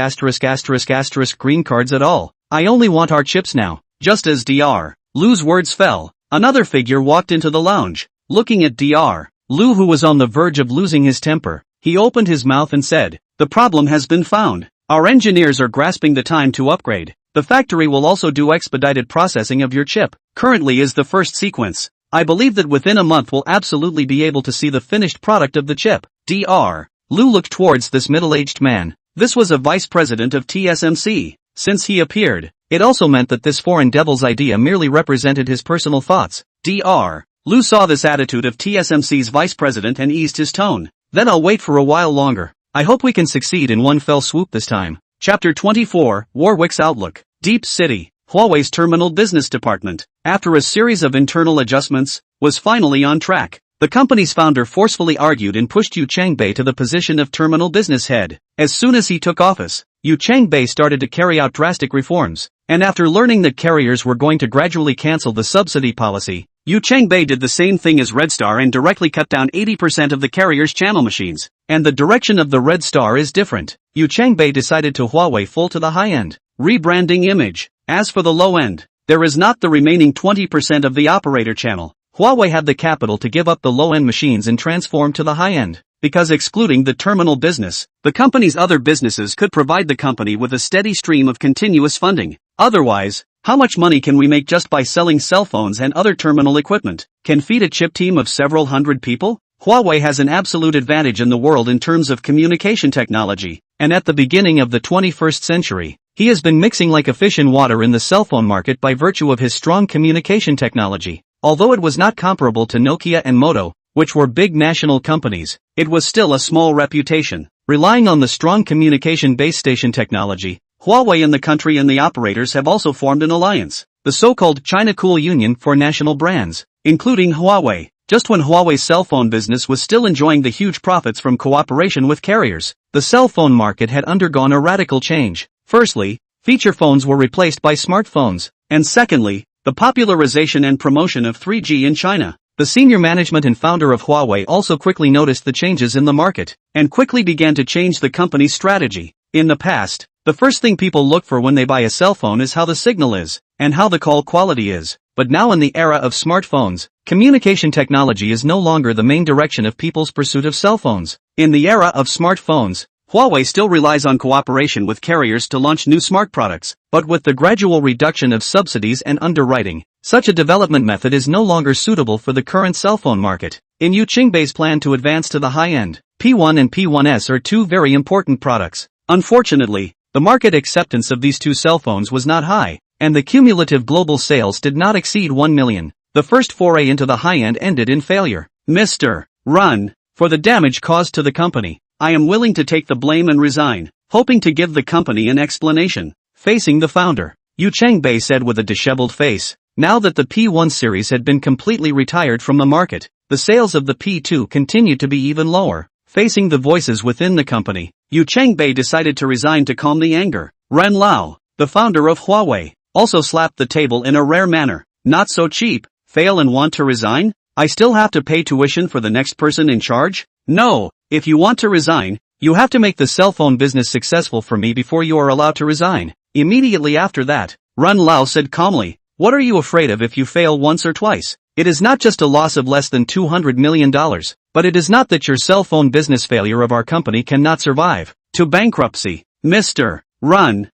green cards at all. I only want our chips now. Just as Dr. Lu's words fell, another figure walked into the lounge. Looking at Dr. Lu, who was on the verge of losing his temper, he opened his mouth and said, the problem has been found. Our engineers are grasping the time to upgrade. The factory will also do expedited processing of your chip. Currently is the first sequence. I believe that within a month we'll absolutely be able to see the finished product of the chip. Dr. Lu looked towards this middle-aged man. This was a vice president of TSMC. Since he appeared, it also meant that this foreign devil's idea merely represented his personal thoughts. Dr. Lu saw this attitude of TSMC's vice president and eased his tone. Then I'll wait for a while longer. I hope we can succeed in one fell swoop this time. Chapter 24, Warwick's Outlook. Deep City, Huawei's Terminal Business Department, after a series of internal adjustments, was finally on track. The company's founder forcefully argued and pushed Yu Changbei to the position of terminal business head. As soon as he took office, Yu Changbei started to carry out drastic reforms, and after learning that carriers were going to gradually cancel the subsidy policy, Yu Changbai did the same thing as Red Star and directly cut down 80% of the carrier's channel machines. And the direction of the Red Star is different. Yu Changbai decided to Huawei full to the high-end rebranding image. As for the low-end, there is not the remaining 20% of the operator channel. Huawei had the capital to give up the low-end machines and transform to the high-end, because excluding the terminal business, the company's other businesses could provide the company with a steady stream of continuous funding. Otherwise, how much money can we make just by selling cell phones and other terminal equipment? Can feed a chip team of several hundred people? Huawei has an absolute advantage in the world in terms of communication technology, and at the beginning of the 21st century, he has been mixing like a fish in water in the cell phone market by virtue of his strong communication technology. Although it was not comparable to Nokia and Moto, which were big national companies, it was still a small reputation. Relying on the strong communication base station technology, Huawei and the country and the operators have also formed an alliance, the so-called China Cool Union for national brands, including Huawei. Just when Huawei's cell phone business was still enjoying the huge profits from cooperation with carriers, the cell phone market had undergone a radical change. Firstly, feature phones were replaced by smartphones, and secondly, the popularization and promotion of 3G in China. The senior management and founder of Huawei also quickly noticed the changes in the market, and quickly began to change the company's strategy. In the past, the first thing people look for when they buy a cell phone is how the signal is, and how the call quality is. But now in the era of smartphones, communication technology is no longer the main direction of people's pursuit of cell phones. In the era of smartphones, Huawei still relies on cooperation with carriers to launch new smart products, but with the gradual reduction of subsidies and underwriting, such a development method is no longer suitable for the current cell phone market. In Yu Qingbei's plan to advance to the high-end, P1 and P1S are two very important products. Unfortunately, the market acceptance of these two cell phones was not high, and the cumulative global sales did not exceed 1 million. The first foray into the high-end ended in failure. Mr. Run, for the damage caused to the company, I am willing to take the blame and resign, hoping to give the company an explanation. Facing the founder, Yu Changbai said with a disheveled face. Now that the P1 series had been completely retired from the market, the sales of the P2 continued to be even lower. Facing the voices within the company, Yu Changbai decided to resign to calm the anger. Ren Lao, the founder of Huawei, also slapped the table in a rare manner. Not so cheap, fail and want to resign? I still have to pay tuition for the next person in charge? No, if you want to resign, you have to make the cell phone business successful for me before you are allowed to resign. Immediately after that, Ren Lao said calmly, what are you afraid of if you fail once or twice? It is not just a loss of less than $200 million, but it is not that your cell phone business failure of our company cannot survive to bankruptcy. Mr. Run,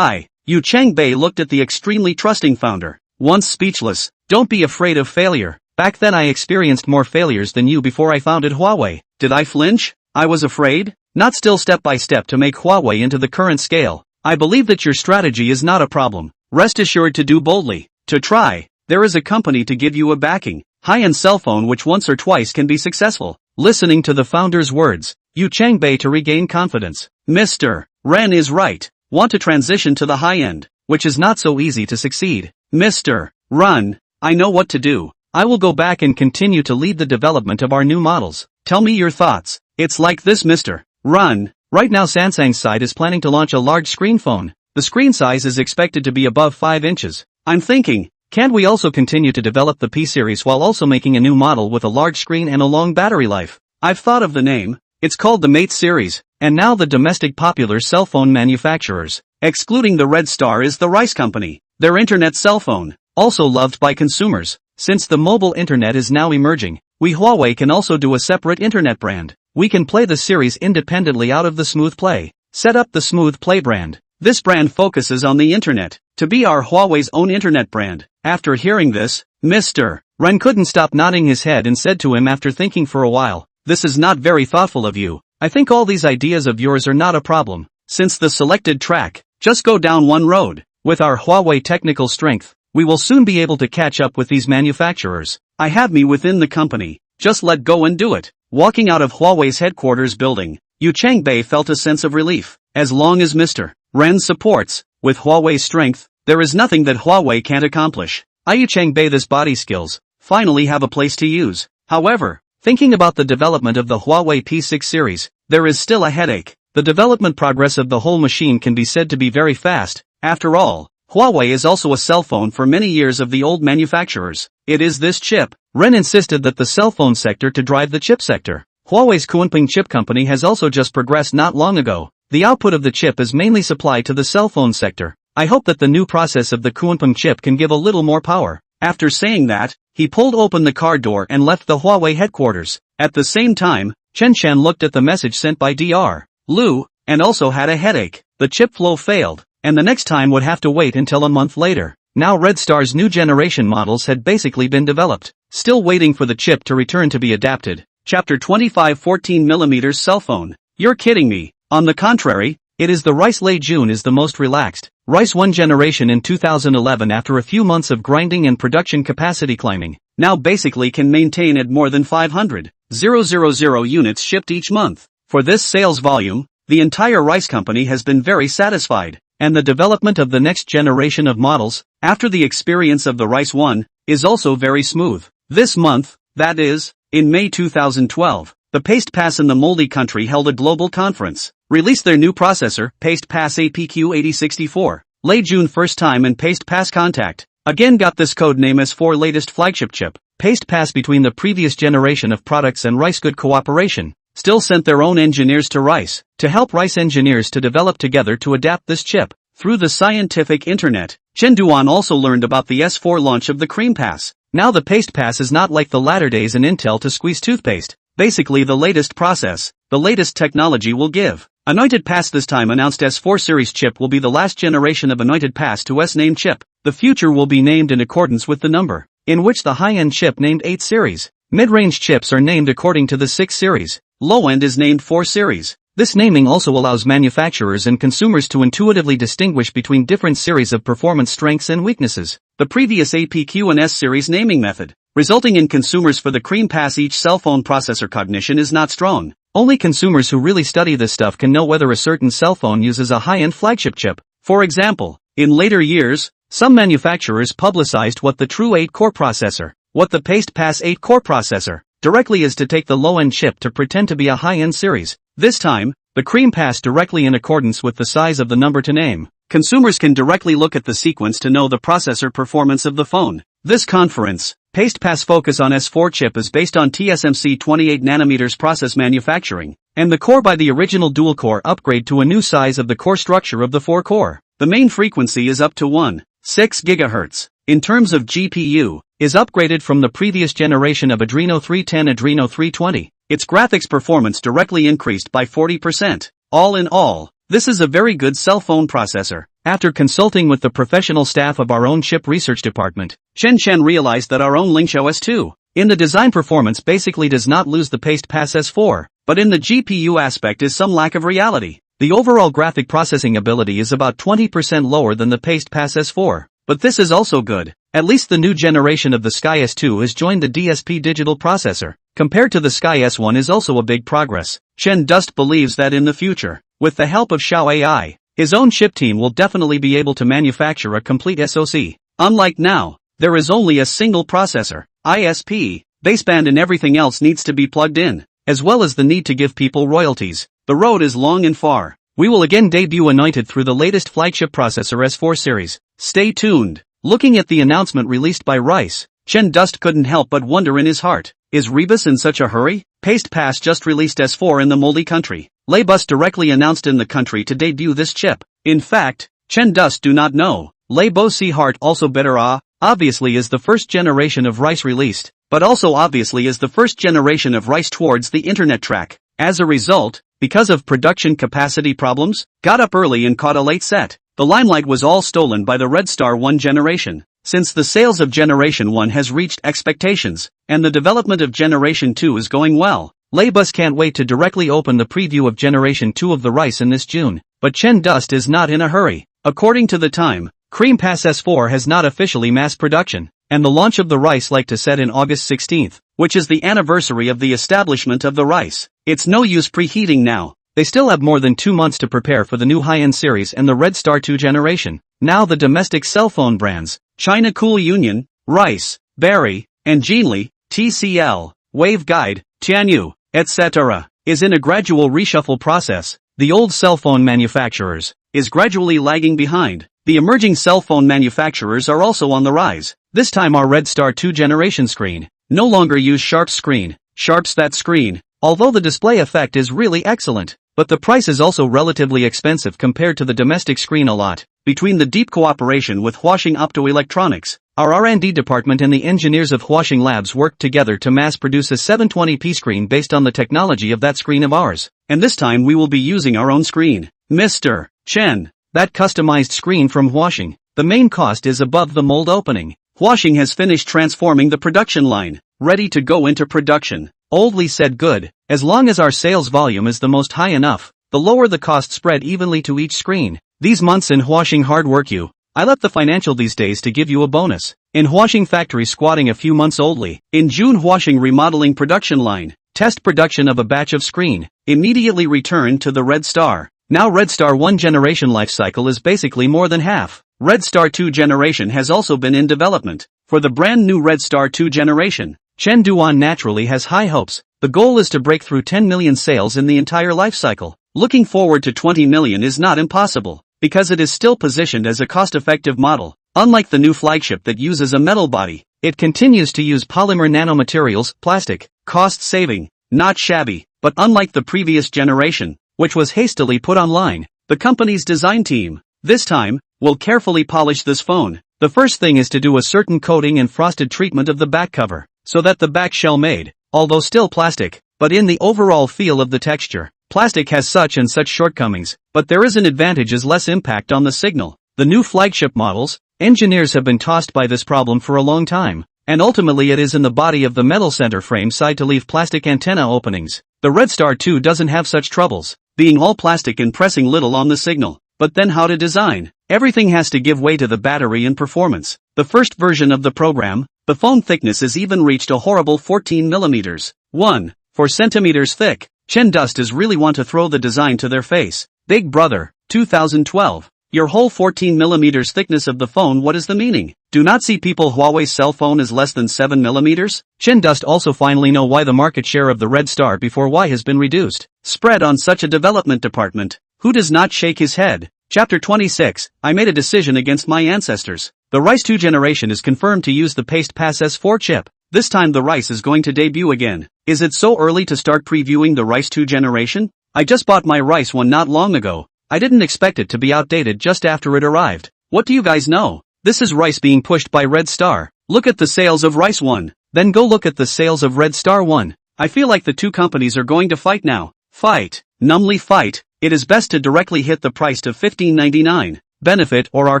Yu Changbai looked at the extremely trusting founder, once speechless. Don't be afraid of failure. Back then I experienced more failures than you before I founded Huawei. Did I flinch? I was afraid? Not still step by step to make Huawei into the current scale. I believe that your strategy is not a problem. Rest assured to do boldly. To try. There is a company to give you a backing, high-end cell phone which once or twice can be successful. Listening to the founder's words, Yu Changbai to regain confidence. Mr. Ren is right. Want to transition to the high-end, which is not so easy to succeed. Mr. Run, I know what to do. I will go back and continue to lead the development of our new models. Tell me your thoughts. It's like this, Mr. Run. Right now Samsung's side is planning to launch a large screen phone. The screen size is expected to be above 5 inches. I'm thinking, can't we also continue to develop the P series while also making a new model with a large screen and a long battery life? I've thought of the name. It's called the Mate series, and now the domestic popular cell phone manufacturers, excluding the Red Star, is the Rice Company, their internet cell phone, also loved by consumers. Since the mobile internet is now emerging, we Huawei can also do a separate internet brand. We can play the series independently out of the Smooth Play. Set up the Smooth Play brand. This brand focuses on the internet, to be our Huawei's own internet brand. After hearing this, Mr. Ren couldn't stop nodding his head and said to him after thinking for a while, this is not very thoughtful of you. I think all these ideas of yours are not a problem. Since the selected track, just go down one road. With our Huawei technical strength, we will soon be able to catch up with these manufacturers. I have me within the company. Just let go and do it. Walking out of Huawei's headquarters building, Yu Changbai felt a sense of relief. As long as Mr. Ren supports, with Huawei's strength, there is nothing that Huawei can't accomplish. Yu Changbai this body skills, finally have a place to use. However, thinking about the development of the Huawei P6 series, there is still a headache. The development progress of the whole machine can be said to be very fast. After all, Huawei is also a cell phone for many years of the old manufacturers. It is this chip. Ren insisted that the cell phone sector to drive the chip sector. Huawei's Kunpeng chip company has also just progressed not long ago. The output of the chip is mainly supplied to the cell phone sector. I hope that the new process of the Kunpeng chip can give a little more power. After saying that, he pulled open the car door and left the Huawei headquarters. At the same time, Chen looked at the message sent by Dr. Lu, and also had a headache. The chip flow failed, and the next time would have to wait until a month later. Now Red Star's new generation models had basically been developed, still waiting for the chip to return to be adapted. Chapter 25 14mm cell phone. You're kidding me. On the contrary, it is the Rice Lei Jun is the most relaxed. Rice 1 generation in 2011 after a few months of grinding and production capacity climbing, now basically can maintain at more than 500,000 units shipped each month. For this sales volume, the entire Rice company has been very satisfied, and the development of the next generation of models, after the experience of the Rice 1, is also very smooth. This month, that is, in May 2012, the Paste Pass in the Moldy country held a global conference, released their new processor, Paste Pass APQ8064. Lei Jun first time in Paste Pass contact, again got this code name as for latest flagship chip. Paste Pass between the previous generation of products and Rice good cooperation, still sent their own engineers to Rice, to help Rice engineers to develop together to adapt this chip. Through the scientific internet, Chen Duan also learned about the S4 launch of the Cream Pass. Now the Paste Pass is not like the latter days in Intel to squeeze toothpaste. Basically the latest process, the latest technology will give. Anointed Pass this time announced S4 series chip will be the last generation of Anointed Pass to S-name chip. The future will be named in accordance with the number, in which the high-end chip named 8 series. Mid-range chips are named according to the 6 series. Low-end is named 4 series. This naming also allows manufacturers and consumers to intuitively distinguish between different series of performance strengths and weaknesses. The previous APQ and S series naming method, resulting in consumers for the Cream Pass each cell phone processor cognition is not strong. Only consumers who really study this stuff can know whether a certain cell phone uses a high-end flagship chip. For example, in later years, some manufacturers publicized what the true 8-core processor, what the Paste Pass 8-core processor, directly is to take the low-end chip to pretend to be a high-end series. This time, the Cream Pass directly in accordance with the size of the number to name. Consumers can directly look at the sequence to know the processor performance of the phone. This conference, Paste Pass focus on S4 chip is based on TSMC 28nm process manufacturing, and the core by the original dual-core upgrade to a new size of the core structure of the 4-core. The main frequency is up to 1.6 GHz. In terms of GPU, is upgraded from the previous generation of Adreno 310 Adreno 320. Its graphics performance directly increased by 40%. All in all, this is a very good cell phone processor. After consulting with the professional staff of our own chip research department, Chen realized that our own Lingxiao S2, in the design performance basically does not lose the Paste Pass S4, but in the GPU aspect is some lack of reality. The overall graphic processing ability is about 20% lower than the Paste Pass S4. But this is also good. At least the new generation of the Sky S2 has joined the DSP digital processor. Compared to the Sky S1 is also a big progress. Chen believes that in the future, with the help of Xiao AI, his own chip team will definitely be able to manufacture a complete SoC. Unlike now, there is only a single processor, ISP, baseband and everything else needs to be plugged in, as well as the need to give people royalties. The road is long and far. We will again debut Anointed through the latest flagship processor S4 series. Stay tuned. Looking at the announcement released by Rice, Chen couldn't help but wonder in his heart, is Rebus in such a hurry? Paste Pass just released S4 in the Moldy country. Leibus directly announced in the country to debut this chip. In fact, Chen do not know. Leibo Heart also better obviously is the first generation of Rice released, but also obviously is the first generation of Rice towards the internet track. As a result, because of production capacity problems, got up early and caught a late set. The limelight was all stolen by the Red Star 1 generation. Since the sales of Generation 1 has reached expectations, and the development of Generation 2 is going well, Leibus can't wait to directly open the preview of Generation 2 of the Rice in this June. But Chen is not in a hurry. According to the time, Cream Pass S4 has not officially mass production, and the launch of the Rice like to set in August 16th, which is the anniversary of the establishment of the Rice. It's no use preheating now. They still have more than 2 months to prepare for the new high-end series and the Red Star 2 generation. Now the domestic cell phone brands, China Cool Union, Rice, Berry, and Genie, TCL, Waveguide, Tianyu, etc., is in a gradual reshuffle process. The old cell phone manufacturers is gradually lagging behind. The emerging cell phone manufacturers are also on the rise. This time our Red Star 2 generation screen no longer use Sharp's screen. Sharp's that screen, although the display effect is really excellent, but the price is also relatively expensive compared to the domestic screen a lot. Between the deep cooperation with Huashing Optoelectronics, our R&D department and the engineers of Huashing Labs worked together to mass produce a 720p screen based on the technology of that screen of ours. And this time we will be using our own screen. Mr. Chen, that customized screen from Huashing, the main cost is above the mold opening. Huashing has finished transforming the production line, ready to go into production. Oldly said good, as long as our sales volume is the most high enough, the lower the cost spread evenly to each screen. These months in Huashing hard work you. I left the financial these days to give you a bonus. In Huashing factory squatting a few months oldly. In June Huashing remodeling production line. Test production of a batch of screen. Immediately returned to the Red Star. Now Red Star 1 generation life cycle is basically more than half. Red Star 2 generation has also been in development. For the brand new Red Star 2 generation, Chen Duan naturally has high hopes. The goal is to break through 10 million sales in the entire life cycle. Looking forward to 20 million is not impossible, because it is still positioned as a cost-effective model. Unlike the new flagship that uses a metal body, it continues to use polymer nanomaterials, plastic, cost-saving, not shabby, but unlike the previous generation, which was hastily put online, the company's design team, this time, will carefully polish this phone. The first thing is to do a certain coating and frosted treatment of the back cover, so that the back shell made, although still plastic, but in the overall feel of the texture. Plastic has such and such shortcomings, but there is an advantage as less impact on the signal. The new flagship models, engineers have been tossed by this problem for a long time, and ultimately it is in the body of the metal center frame side to leave plastic antenna openings. The Red Star 2 doesn't have such troubles, being all plastic and pressing little on the signal. But then how to design? Everything has to give way to the battery and performance. The first version of the program, the phone thickness is even reached a horrible 14 millimeters, 1.4 centimeters thick. Chen Dustas really want to throw the design to their face. Big brother, 2012. Your whole 14 millimeters thickness of the phone, what is the meaning? Do not see people Huawei's cell phone is less than 7 millimeters? Chen Dust also finally know why the market share of the Red Star before Y has been reduced. Spread on such a development department. Who does not shake his head? Chapter 26, I made a decision against my ancestors. The Rice 2 generation is confirmed to use the Paste Pass S4 chip. This time the Rice is going to debut again. Is it so early to start previewing the Rice 2 generation? I just bought my Rice 1 not long ago. I didn't expect it to be outdated just after it arrived. What do you guys know? This is Rice being pushed by Red Star. Look at the sales of Rice 1. Then go look at the sales of Red Star 1. I feel like the two companies are going to fight now. Fight. Numbly fight. It is best to directly hit the price to $15.99. Benefit or our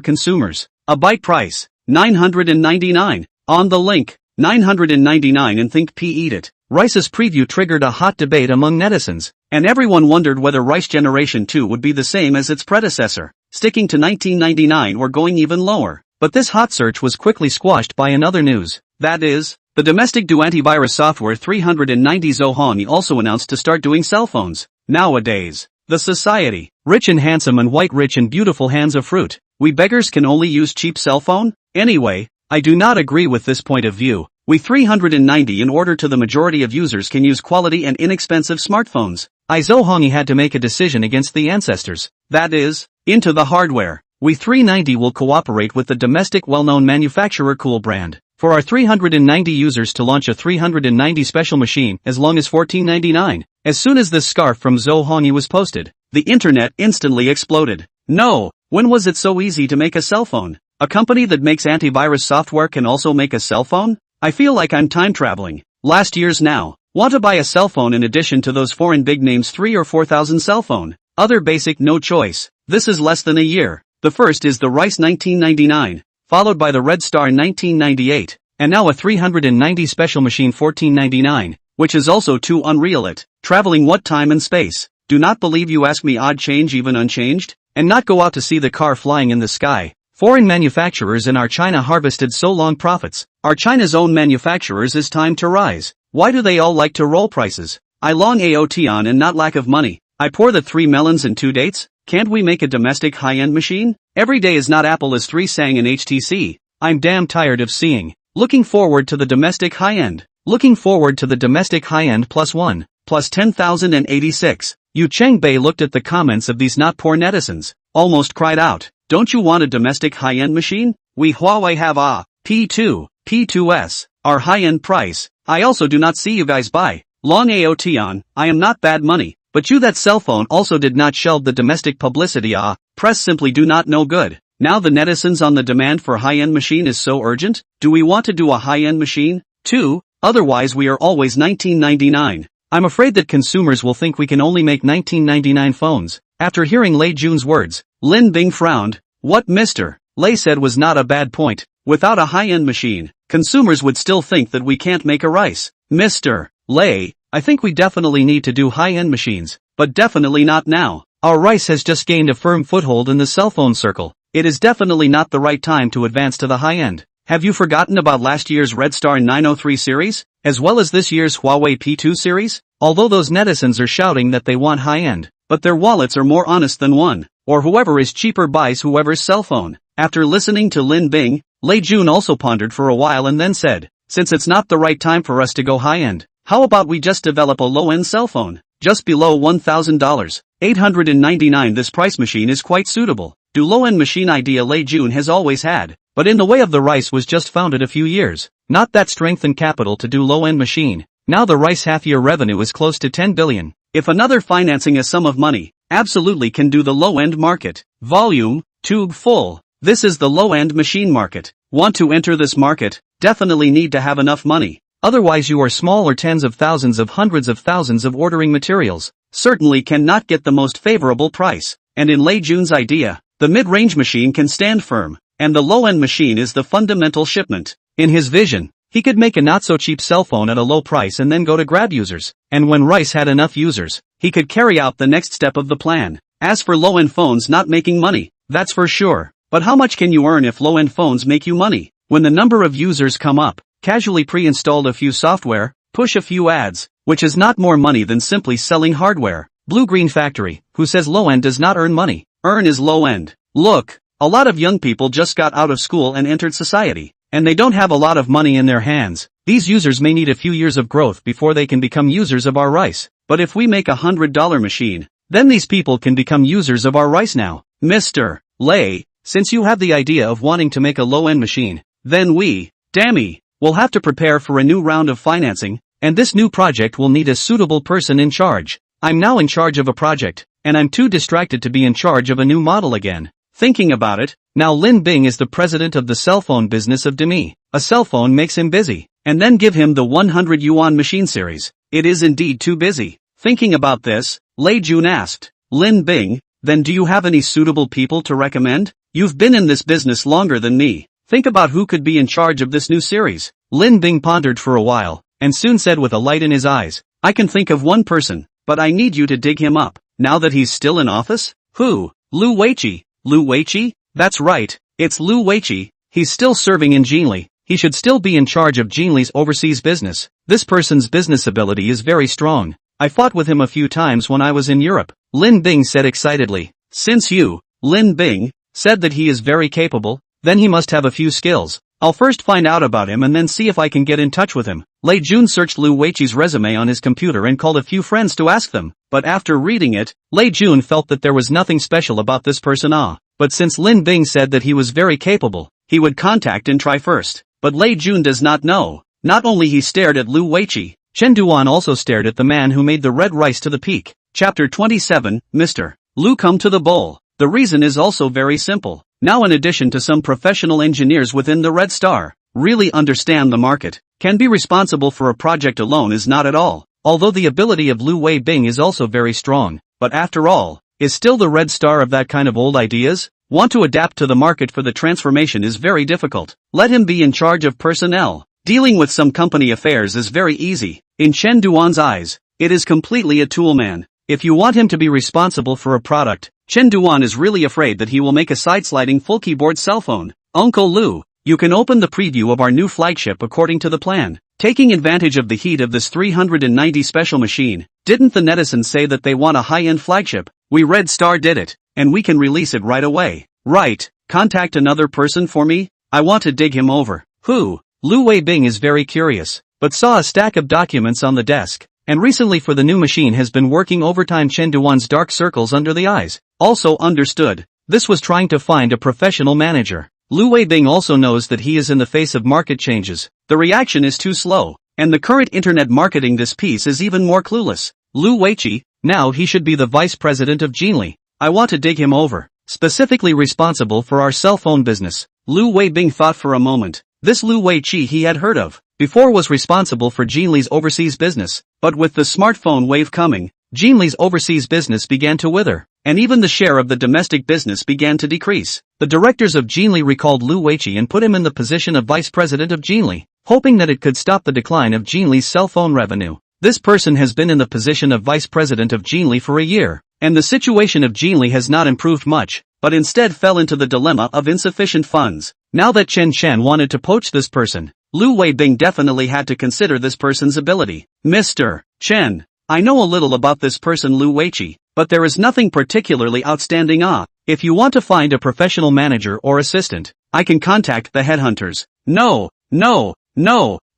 consumers. A bite price. $999. On the link. $999 and think P eat it. Rice's preview triggered a hot debate among netizens, and everyone wondered whether Rice Generation 2 would be the same as its predecessor, sticking to $19.99 or going even lower. But this hot search was quickly squashed by another news. That is, the domestic do antivirus software 390 Zohong also announced to start doing cell phones. Nowadays, the society, rich and handsome and white rich and beautiful hands of fruit, we beggars can only use cheap cell phone? Anyway, I do not agree with this point of view. We 390 in order to the majority of users can use quality and inexpensive smartphones. Zohongi had to make a decision against the ancestors. That is, into the hardware. We 390 will cooperate with the domestic well-known manufacturer Cool Brand for our 390 users to launch a 390 special machine as long as $14.99. As soon as this scarf from Zohongi was posted, the internet instantly exploded. No, when was it so easy to make a cell phone? A company that makes antivirus software can also make a cell phone? I feel like I'm time traveling. Last year's now. Want to buy a cell phone in addition to those foreign big names 3 or 4,000 cell phone. Other basic no choice. This is less than a year. The first is the Rice 1999, followed by the Red Star 1998, and now a 390 special machine $14.99, which is also too unreal it. Traveling what time and space? Do not believe you ask me odd change even unchanged? And not go out to see the car flying in the sky. Foreign manufacturers in our China harvested so long profits. Our China's own manufacturers is time to rise. Why do they all like to roll prices? I long AOT on and not lack of money. I pour the 3 melons and 2 dates. Can't we make a domestic high-end machine? Every day is not Apple is 3 sang in HTC. I'm damn tired of seeing. Looking forward to the domestic high-end. Looking forward to the domestic high-end +1, plus 10,086. Yu Chengbei looked at the comments of these not poor netizens, almost cried out. Don't you want a domestic high-end machine? We Huawei have a P2, P2S, our high-end price. I also do not see you guys buy. Long AOT on, I am not bad money, but you that cell phone also did not shelve the domestic publicity press simply do not know good. Now the netizens on the demand for high-end machine is so urgent, do we want to do a high-end machine, too? Otherwise we are always 1999. I'm afraid that consumers will think we can only make 1999 phones. After hearing Lei Jun's words, Lin Bing frowned. What Mr. Lei said was not a bad point. Without a high-end machine, consumers would still think that we can't make a rice. Mr. Lei, I think we definitely need to do high-end machines, but definitely not now. Our rice has just gained a firm foothold in the cell phone circle. It is definitely not the right time to advance to the high-end. Have you forgotten about last year's Red Star 903 series, as well as this year's Huawei P2 series? Although those netizens are shouting that they want high-end, but their wallets are more honest than one, or whoever is cheaper buys whoever's cell phone. After listening to Lin Bing, Lei Jun also pondered for a while and then said, since it's not the right time for us to go high-end, how about we just develop a low-end cell phone, just below $1,000, $899. This price machine is quite suitable. Do low-end machine idea Lei Jun has always had, but in the way of the rice was just founded a few years, not that strength and capital to do low-end machine. Now the rice half-year revenue is close to 10 billion. If another financing a sum of money, absolutely can do the low-end market. Volume, tube full. This is the low-end machine market. Want to enter this market? Definitely need to have enough money. Otherwise you are small or tens of thousands of hundreds of thousands of ordering materials. Certainly cannot get the most favorable price. And in Lei Jun's idea, the mid-range machine can stand firm, and the low-end machine is the fundamental shipment. In his vision, he could make a not-so-cheap cell phone at a low price and then go to grab users. And when Rice had enough users, he could carry out the next step of the plan. As for low-end phones not making money, that's for sure. But how much can you earn if low-end phones make you money? When the number of users come up, casually pre-installed a few software, push a few ads, which is not more money than simply selling hardware. Blue Green Factory, who says low-end does not earn money. Earn is low-end. Look, a lot of young people just got out of school and entered society, and they don't have a lot of money in their hands. These users may need a few years of growth before they can become users of our rice. But if we make $100 machine, then these people can become users of our rice now. Mr. Lei, since you have the idea of wanting to make a low-end machine, then we, dammy, will have to prepare for a new round of financing, and this new project will need a suitable person in charge. I'm now in charge of a project, and I'm too distracted to be in charge of a new model again. Thinking about it, now Lin Bing is the president of the cell phone business of Demi. A cell phone makes him busy, and then give him the 100 yuan machine series. It is indeed too busy. Thinking about this, Lei Jun asked, Lin Bing, then do you have any suitable people to recommend? You've been in this business longer than me. Think about who could be in charge of this new series. Lin Bing pondered for a while, and soon said with a light in his eyes, I can think of one person, but I need you to dig him up. Now that he's still in office? Who? Lu Weiqi. Lu Weiqi? That's right, it's Lu Weiqi. He's still serving in Jinli. He should still be in charge of Jinli's overseas business. This person's business ability is very strong. I fought with him a few times when I was in Europe. Lin Bing said excitedly. Since you, Lin Bing, said that he is very capable, then he must have a few skills. I'll first find out about him and then see if I can get in touch with him. Lei Jun searched Lu Weiqi's resume on his computer and called a few friends to ask them, but after reading it, Lei Jun felt that there was nothing special about this person. But since Lin Bing said that he was very capable, he would contact and try first. But Lei Jun does not know. Not only he stared at Lu Weiqi, Chen Duan also stared at the man who made the red rice to the peak. Chapter 27, Mr. Lu come to the bowl. The reason is also very simple. Now in addition to some professional engineers within the Red Star, really understand the market, can be responsible for a project alone is not at all. Although the ability of Lu Wei Bing is also very strong, but after all, is still the Red Star of that kind of old ideas? Want to adapt to the market for the transformation is very difficult. Let him be in charge of personnel. Dealing with some company affairs is very easy. In Chen Duan's eyes, it is completely a tool man. If you want him to be responsible for a product, Chen Duan is really afraid that he will make a side-sliding full keyboard cell phone. Uncle Lu, you can open the preview of our new flagship according to the plan. Taking advantage of the heat of this 390 special machine, didn't the netizens say that they want a high-end flagship? We Red Star did it, and we can release it right away. Right, contact another person for me? I want to dig him over. Who? Lu Wei Bing is very curious, but saw a stack of documents on the desk, and recently for the new machine has been working overtime. Chen Duan's dark circles under the eyes. Also understood, This was trying to find a professional manager. Lu Weibing also knows that he is in the face of market changes. The reaction is too slow, and the current internet marketing this piece is even more clueless. Lu Weiqi, now he should be the vice president of Jinli. I want to dig him over. Specifically responsible for our cell phone business. Lu Weibing thought for a moment. This Lu Weiqi he had heard of before was responsible for Jinli's overseas business, but with the smartphone wave coming, Jinli's overseas business began to wither, and even the share of the domestic business began to decrease. The directors of Jinli recalled Lu Weiqi and put him in the position of vice president of Jinli, hoping that it could stop the decline of Jinli's cell phone revenue. This person has been in the position of vice president of Jinli for a year, and the situation of Jinli has not improved much, but instead fell into the dilemma of insufficient funds. Now that Chen Chen wanted to poach this person, Lu Weibing definitely had to consider this person's ability. Mr. Chen, I know a little about this person Lu Weiqi, but there is nothing particularly outstanding. If you want to find a professional manager or assistant, I can contact the headhunters. No.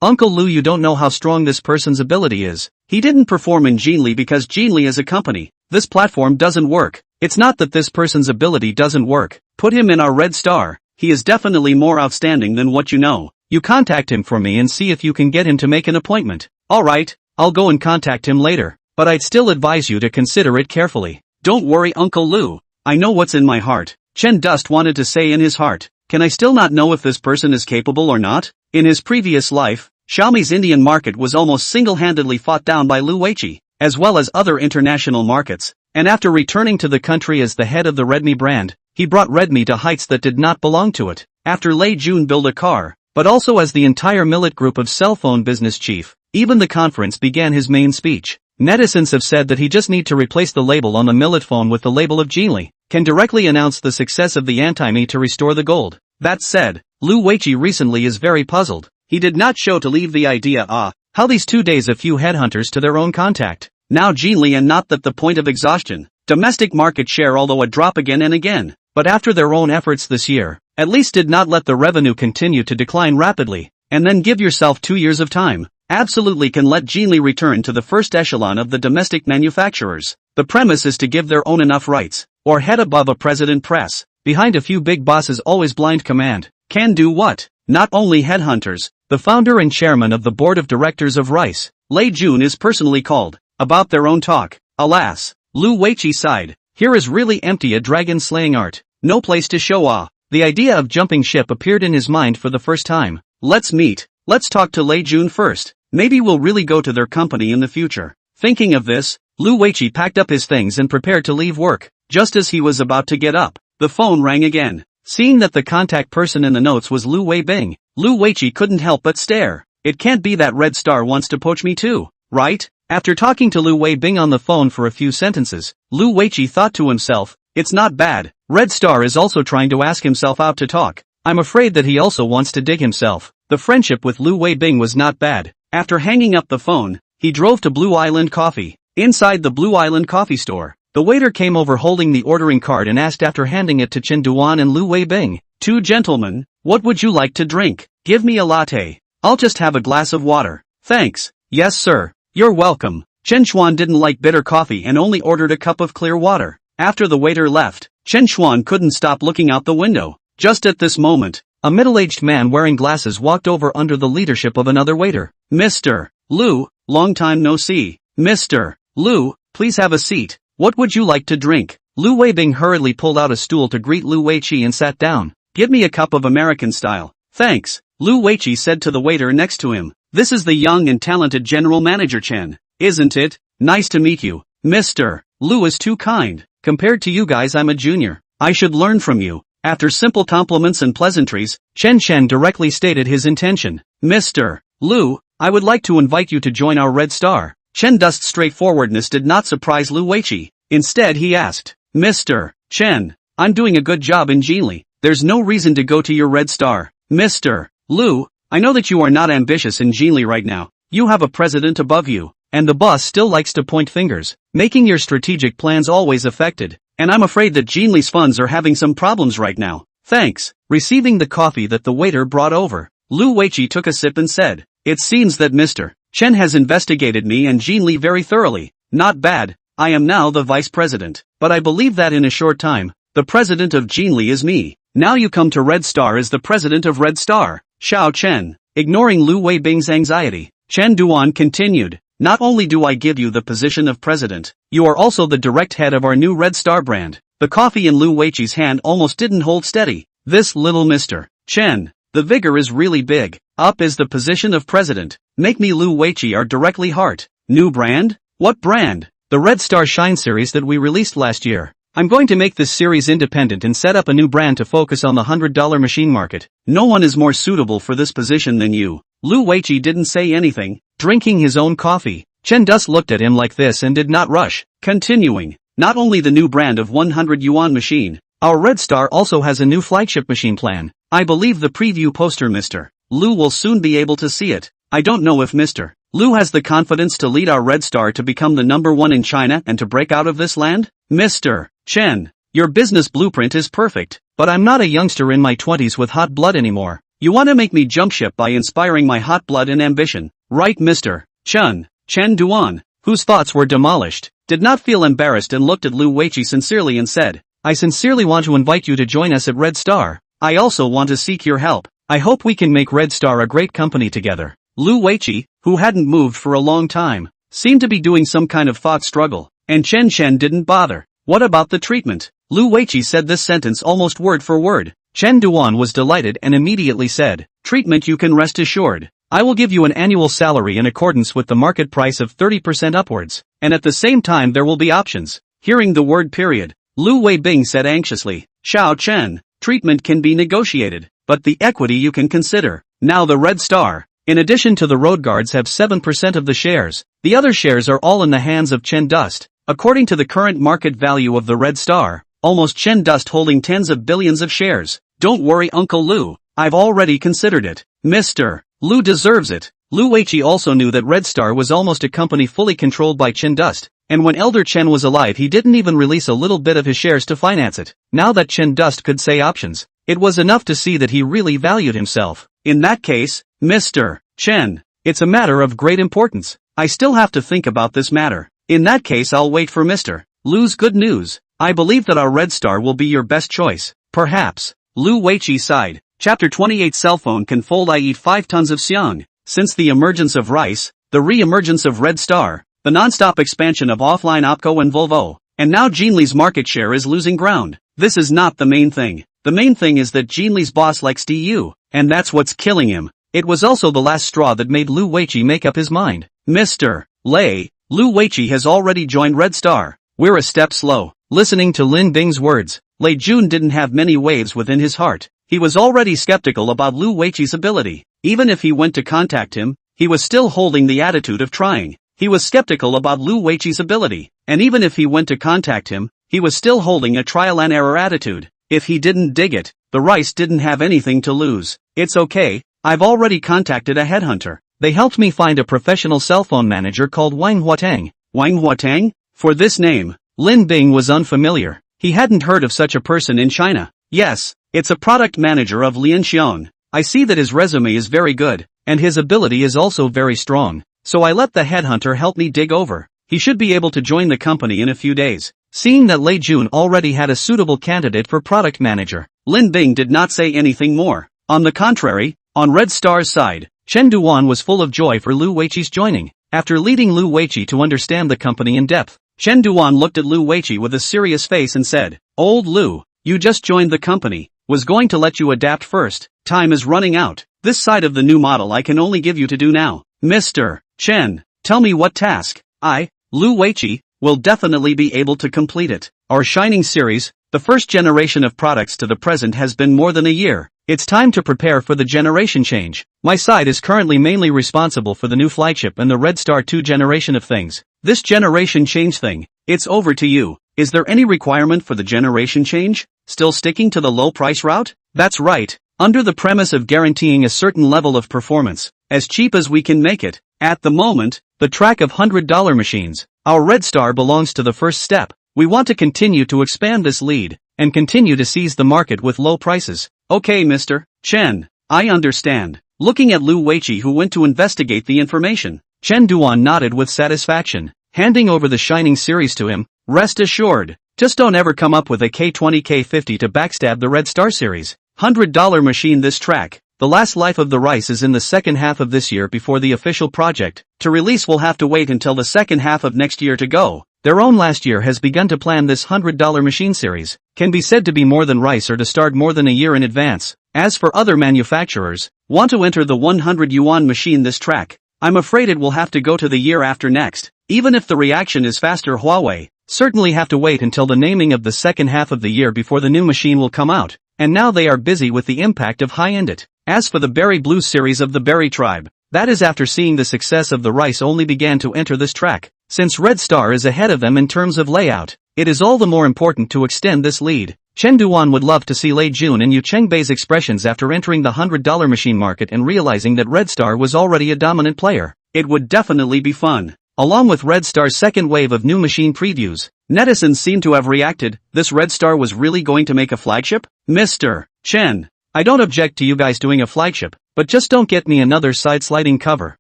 Uncle Lu, you don't know how strong this person's ability is. He didn't perform in Jinli because Jinli is a company. This platform doesn't work. It's not that this person's ability doesn't work. Put him in our red star. He is definitely more outstanding than what you know. You contact him for me and see if you can get him to make an appointment. Alright, I'll go and contact him later, but I'd still advise you to consider it carefully. Don't worry Uncle Lu, I know what's in my heart. Chen Dust wanted to say in his heart. Can I still not know if this person is capable or not? In his previous life, Xiaomi's Indian market was almost single-handedly fought down by Lu Weiqi, as well as other international markets, and after returning to the country as the head of the Redmi brand, he brought Redmi to heights that did not belong to it. After Lei Jun built a car, but also as the entire Millet Group of cell phone business chief, even the conference began his main speech. Netizens have said that he just need to replace the label on the Millet phone with the label of Jinli, can directly announce the success of the anti-me to restore the gold. That said, Lu Weiqi recently is very puzzled. He did not show to leave the idea how these 2 days a few headhunters to their own contact. Now Jinli and not that the point of exhaustion. Domestic market share although a drop again and again, but after their own efforts this year, at least did not let the revenue continue to decline rapidly, and then give yourself 2 years of time. Absolutely can let Jinli return to the first echelon of the domestic manufacturers. The premise is to give their own enough rights, or head above a president press, behind a few big bosses always blind command. Can do what? Not only headhunters, the founder and chairman of the board of directors of Rice, Lei Jun is personally called, about their own talk. Alas, Lu Weiqi sighed, here is really empty a dragon slaying art, no place to show. The idea of jumping ship appeared in his mind for the first time. Let's meet, let's talk to Lei Jun first, maybe we'll really go to their company in the future. Thinking of this, Lu Weiqi packed up his things and prepared to leave work. Just as he was about to get up, the phone rang again. Seeing that the contact person in the notes was Lu Weibing, Lu Weiqi couldn't help but stare. It can't be that Red Star wants to poach me too, right? After talking to Lu Weibing on the phone for a few sentences, Lu Weiqi thought to himself, it's not bad. Red Star is also trying to ask himself out to talk. I'm afraid that he also wants to dig himself. The friendship with Lu Weibing was not bad. After hanging up the phone, he drove to Blue Island Coffee. Inside the Blue Island Coffee store, the waiter came over holding the ordering card and asked after handing it to Chen Duan and Lu Weibing. 2 gentlemen, what would you like to drink? Give me a latte. I'll just have a glass of water. Thanks. Yes sir. You're welcome. Chen Xuan didn't like bitter coffee and only ordered a cup of clear water. After the waiter left, Chen Xuan couldn't stop looking out the window. Just at this moment, a middle-aged man wearing glasses walked over under the leadership of another waiter. Mr. Lu, long time no see. Mr. Lu, please have a seat. What would you like to drink? Lu Weibing hurriedly pulled out a stool to greet Lu Weiqi and sat down. Give me a cup of American style. Thanks. Lu Weiqi said to the waiter next to him. This is the young and talented general manager Chen, isn't it? Nice to meet you. Mr. Lu is too kind. Compared to you guys I'm a junior. I should learn from you. After simple compliments and pleasantries, Chen Chen directly stated his intention. Mr. Lu, I would like to invite you to join our Red Star. Chen Dust's straightforwardness did not surprise Lu Weiqi. Instead he asked, Mr. Chen, I'm doing a good job in Jinli. There's no reason to go to your Red Star. Mr. Lu, I know that you are not ambitious in Jinli right now. You have a president above you, and the boss still likes to point fingers, making your strategic plans always affected. And I'm afraid that Jinli's funds are having some problems right now. Thanks. Receiving the coffee that the waiter brought over, Lu Weiqi took a sip and said, it seems that Mr. Chen has investigated me and Jinli very thoroughly. Not bad. I am now the vice president. But I believe that in a short time, the president of Jinli is me. Now you come to Red Star as the president of Red Star, Xiao Chen. Ignoring Lu Weibing's anxiety, Chen Duan continued, not only do I give you the position of president, you are also the direct head of our new Red Star brand. The coffee in Lu Weiqi's hand almost didn't hold steady. This little Mr. Chen, the vigor is really big. Up is the position of president. Make me Lu Weiqi our directly heart. New brand? What brand? The Red Star Shine series that we released last year. I'm going to make this series independent and set up a new brand to focus on the $100 machine market. No one is more suitable for this position than you. Lu Weiqi didn't say anything, drinking his own coffee. Chen Dus looked at him like this and did not rush. Continuing, not only the new brand of 100 yuan machine, our Red Star also has a new flagship machine plan. I believe the preview poster Mr. Lu will soon be able to see it. I don't know if Mr. Lu has the confidence to lead our Red Star to become the #1 in China and to break out of this land? Mr. Chen, your business blueprint is perfect, but I'm not a youngster in my 20s with hot blood anymore. You want to make me jump ship by inspiring my hot blood and ambition, right Mr. Chen? Chen Duan, whose thoughts were demolished, did not feel embarrassed and looked at Lu Weiqi sincerely and said, I sincerely want to invite you to join us at Red Star. I also want to seek your help. I hope we can make Red Star a great company together. Lu Weiqi, who hadn't moved for a long time, seemed to be doing some kind of thought struggle, and Chen didn't bother. What about the treatment? Lu Weiqi said this sentence almost word for word. Chen Duan was delighted and immediately said, treatment you can rest assured. I will give you an annual salary in accordance with the market price of 30% upwards, and at the same time there will be options. Hearing the word period, Lu Weibing said anxiously, Xiao Chen, treatment can be negotiated, but the equity you can consider. Now the Red Star, in addition to the road guards have 7% of the shares. The other shares are all in the hands of Chen Dust. According to the current market value of the Red Star, almost Chen Dust holding tens of billions of shares. Don't worry Uncle Lu, I've already considered it. Mr. Lu deserves it. Lu Weiqi also knew that Red Star was almost a company fully controlled by Chen Dust, and when Elder Chen was alive he didn't even release a little bit of his shares to finance it. Now that Chen Dust could say options, it was enough to see that he really valued himself. In that case, Mr. Chen, it's a matter of great importance. I still have to think about this matter. In that case I'll wait for Mr. Lu's good news. I believe that our Red Star will be your best choice. Perhaps. Lu Weiqi sighed. Chapter 28 Cell phone can fold. I eat 5 tons of xiang. Since the emergence of Rice, the re-emergence of Red Star, the non-stop expansion of offline Opco and Volvo, and now Jinli's market share is losing ground. This is not the main thing. The main thing is that Jinli's boss likes DU, and that's what's killing him. It was also the last straw that made Lu Weiqi make up his mind. Mr. Lei, Lu Weiqi has already joined Red Star. We're a step slow. Listening to Lin Bing's words, Lei Jun didn't have many waves within his heart. He was already skeptical about Lu Weiqi's ability. Even if he went to contact him, he was still holding the attitude of trying. He was skeptical about Lu Weiqi's ability, and even if he went to contact him, he was still holding a trial and error attitude. If he didn't dig it, the Rice didn't have anything to lose. It's okay, I've already contacted a headhunter. They helped me find a professional cell phone manager called Wang Huatang. Wang Huatang? For this name, Lin Bing was unfamiliar. He hadn't heard of such a person in China. Yes, it's a product manager of Lianxiang. I see that his resume is very good, and his ability is also very strong. So I let the headhunter help me dig over. He should be able to join the company in a few days. Seeing that Lei Jun already had a suitable candidate for product manager, Lin Bing did not say anything more. On the contrary, on Red Star's side, Chen Duan was full of joy for Lu Weiqi's joining. After leading Lu Weiqi to understand the company in depth, Chen Duan looked at Lu Weiqi with a serious face and said, Old Lu, you just joined the company, was going to let you adapt first. Time is running out. This side of the new model I can only give you to do now. Mr. Chen, tell me what task. I, Lu Weiqi, will definitely be able to complete it. Our Shining series, the first generation of products to the present has been more than a year. It's time to prepare for the generation change. My side is currently mainly responsible for the new flagship and the Red Star 2 generation of things. This generation change thing, it's over to you. Is there any requirement for the generation change? Still sticking to the low price route? That's right, under the premise of guaranteeing a certain level of performance, as cheap as we can make it. At the moment, the track of $100 machines, our Red Star belongs to the first step. We want to continue to expand this lead, and continue to seize the market with low prices. Okay Mr. Chen, I understand. Looking at Lu Weiqi who went to investigate the information, Chen Duan nodded with satisfaction, handing over the Shining series to him. Rest assured, Just don't ever come up with a K20 K50 to backstab the Red Star series. $100 machine this track. The last life of the rice is in the second half of this year before the official project to release will have to wait until the second half of next year to go. Their own last year has begun to plan this $100 machine series. Can be said to be more than rice or to start more than a year in advance. As for other manufacturers, want to enter the 100 yuan machine this track, I'm afraid it will have to go to the year after next. Even if the reaction is faster, Huawei certainly have to wait until the naming of the second half of the year before the new machine will come out. And now they are busy with the impact of high-end it. As for the Berry Blue series of the Berry tribe, that is after seeing the success of the rice only began to enter this track. Since Red Star is ahead of them in terms of layout, it is all the more important to extend this lead. Chen Duan would love to see Lei Jun and Yu Chengbei's expressions after entering the $100 machine market and realizing that Red Star was already a dominant player. It would definitely be fun. Along with Red Star's second wave of new machine previews, netizens seem to have reacted. This Red Star was really going to make a flagship? Mr. Chen, I don't object to you guys doing a flagship, but just don't get me another side-sliding cover.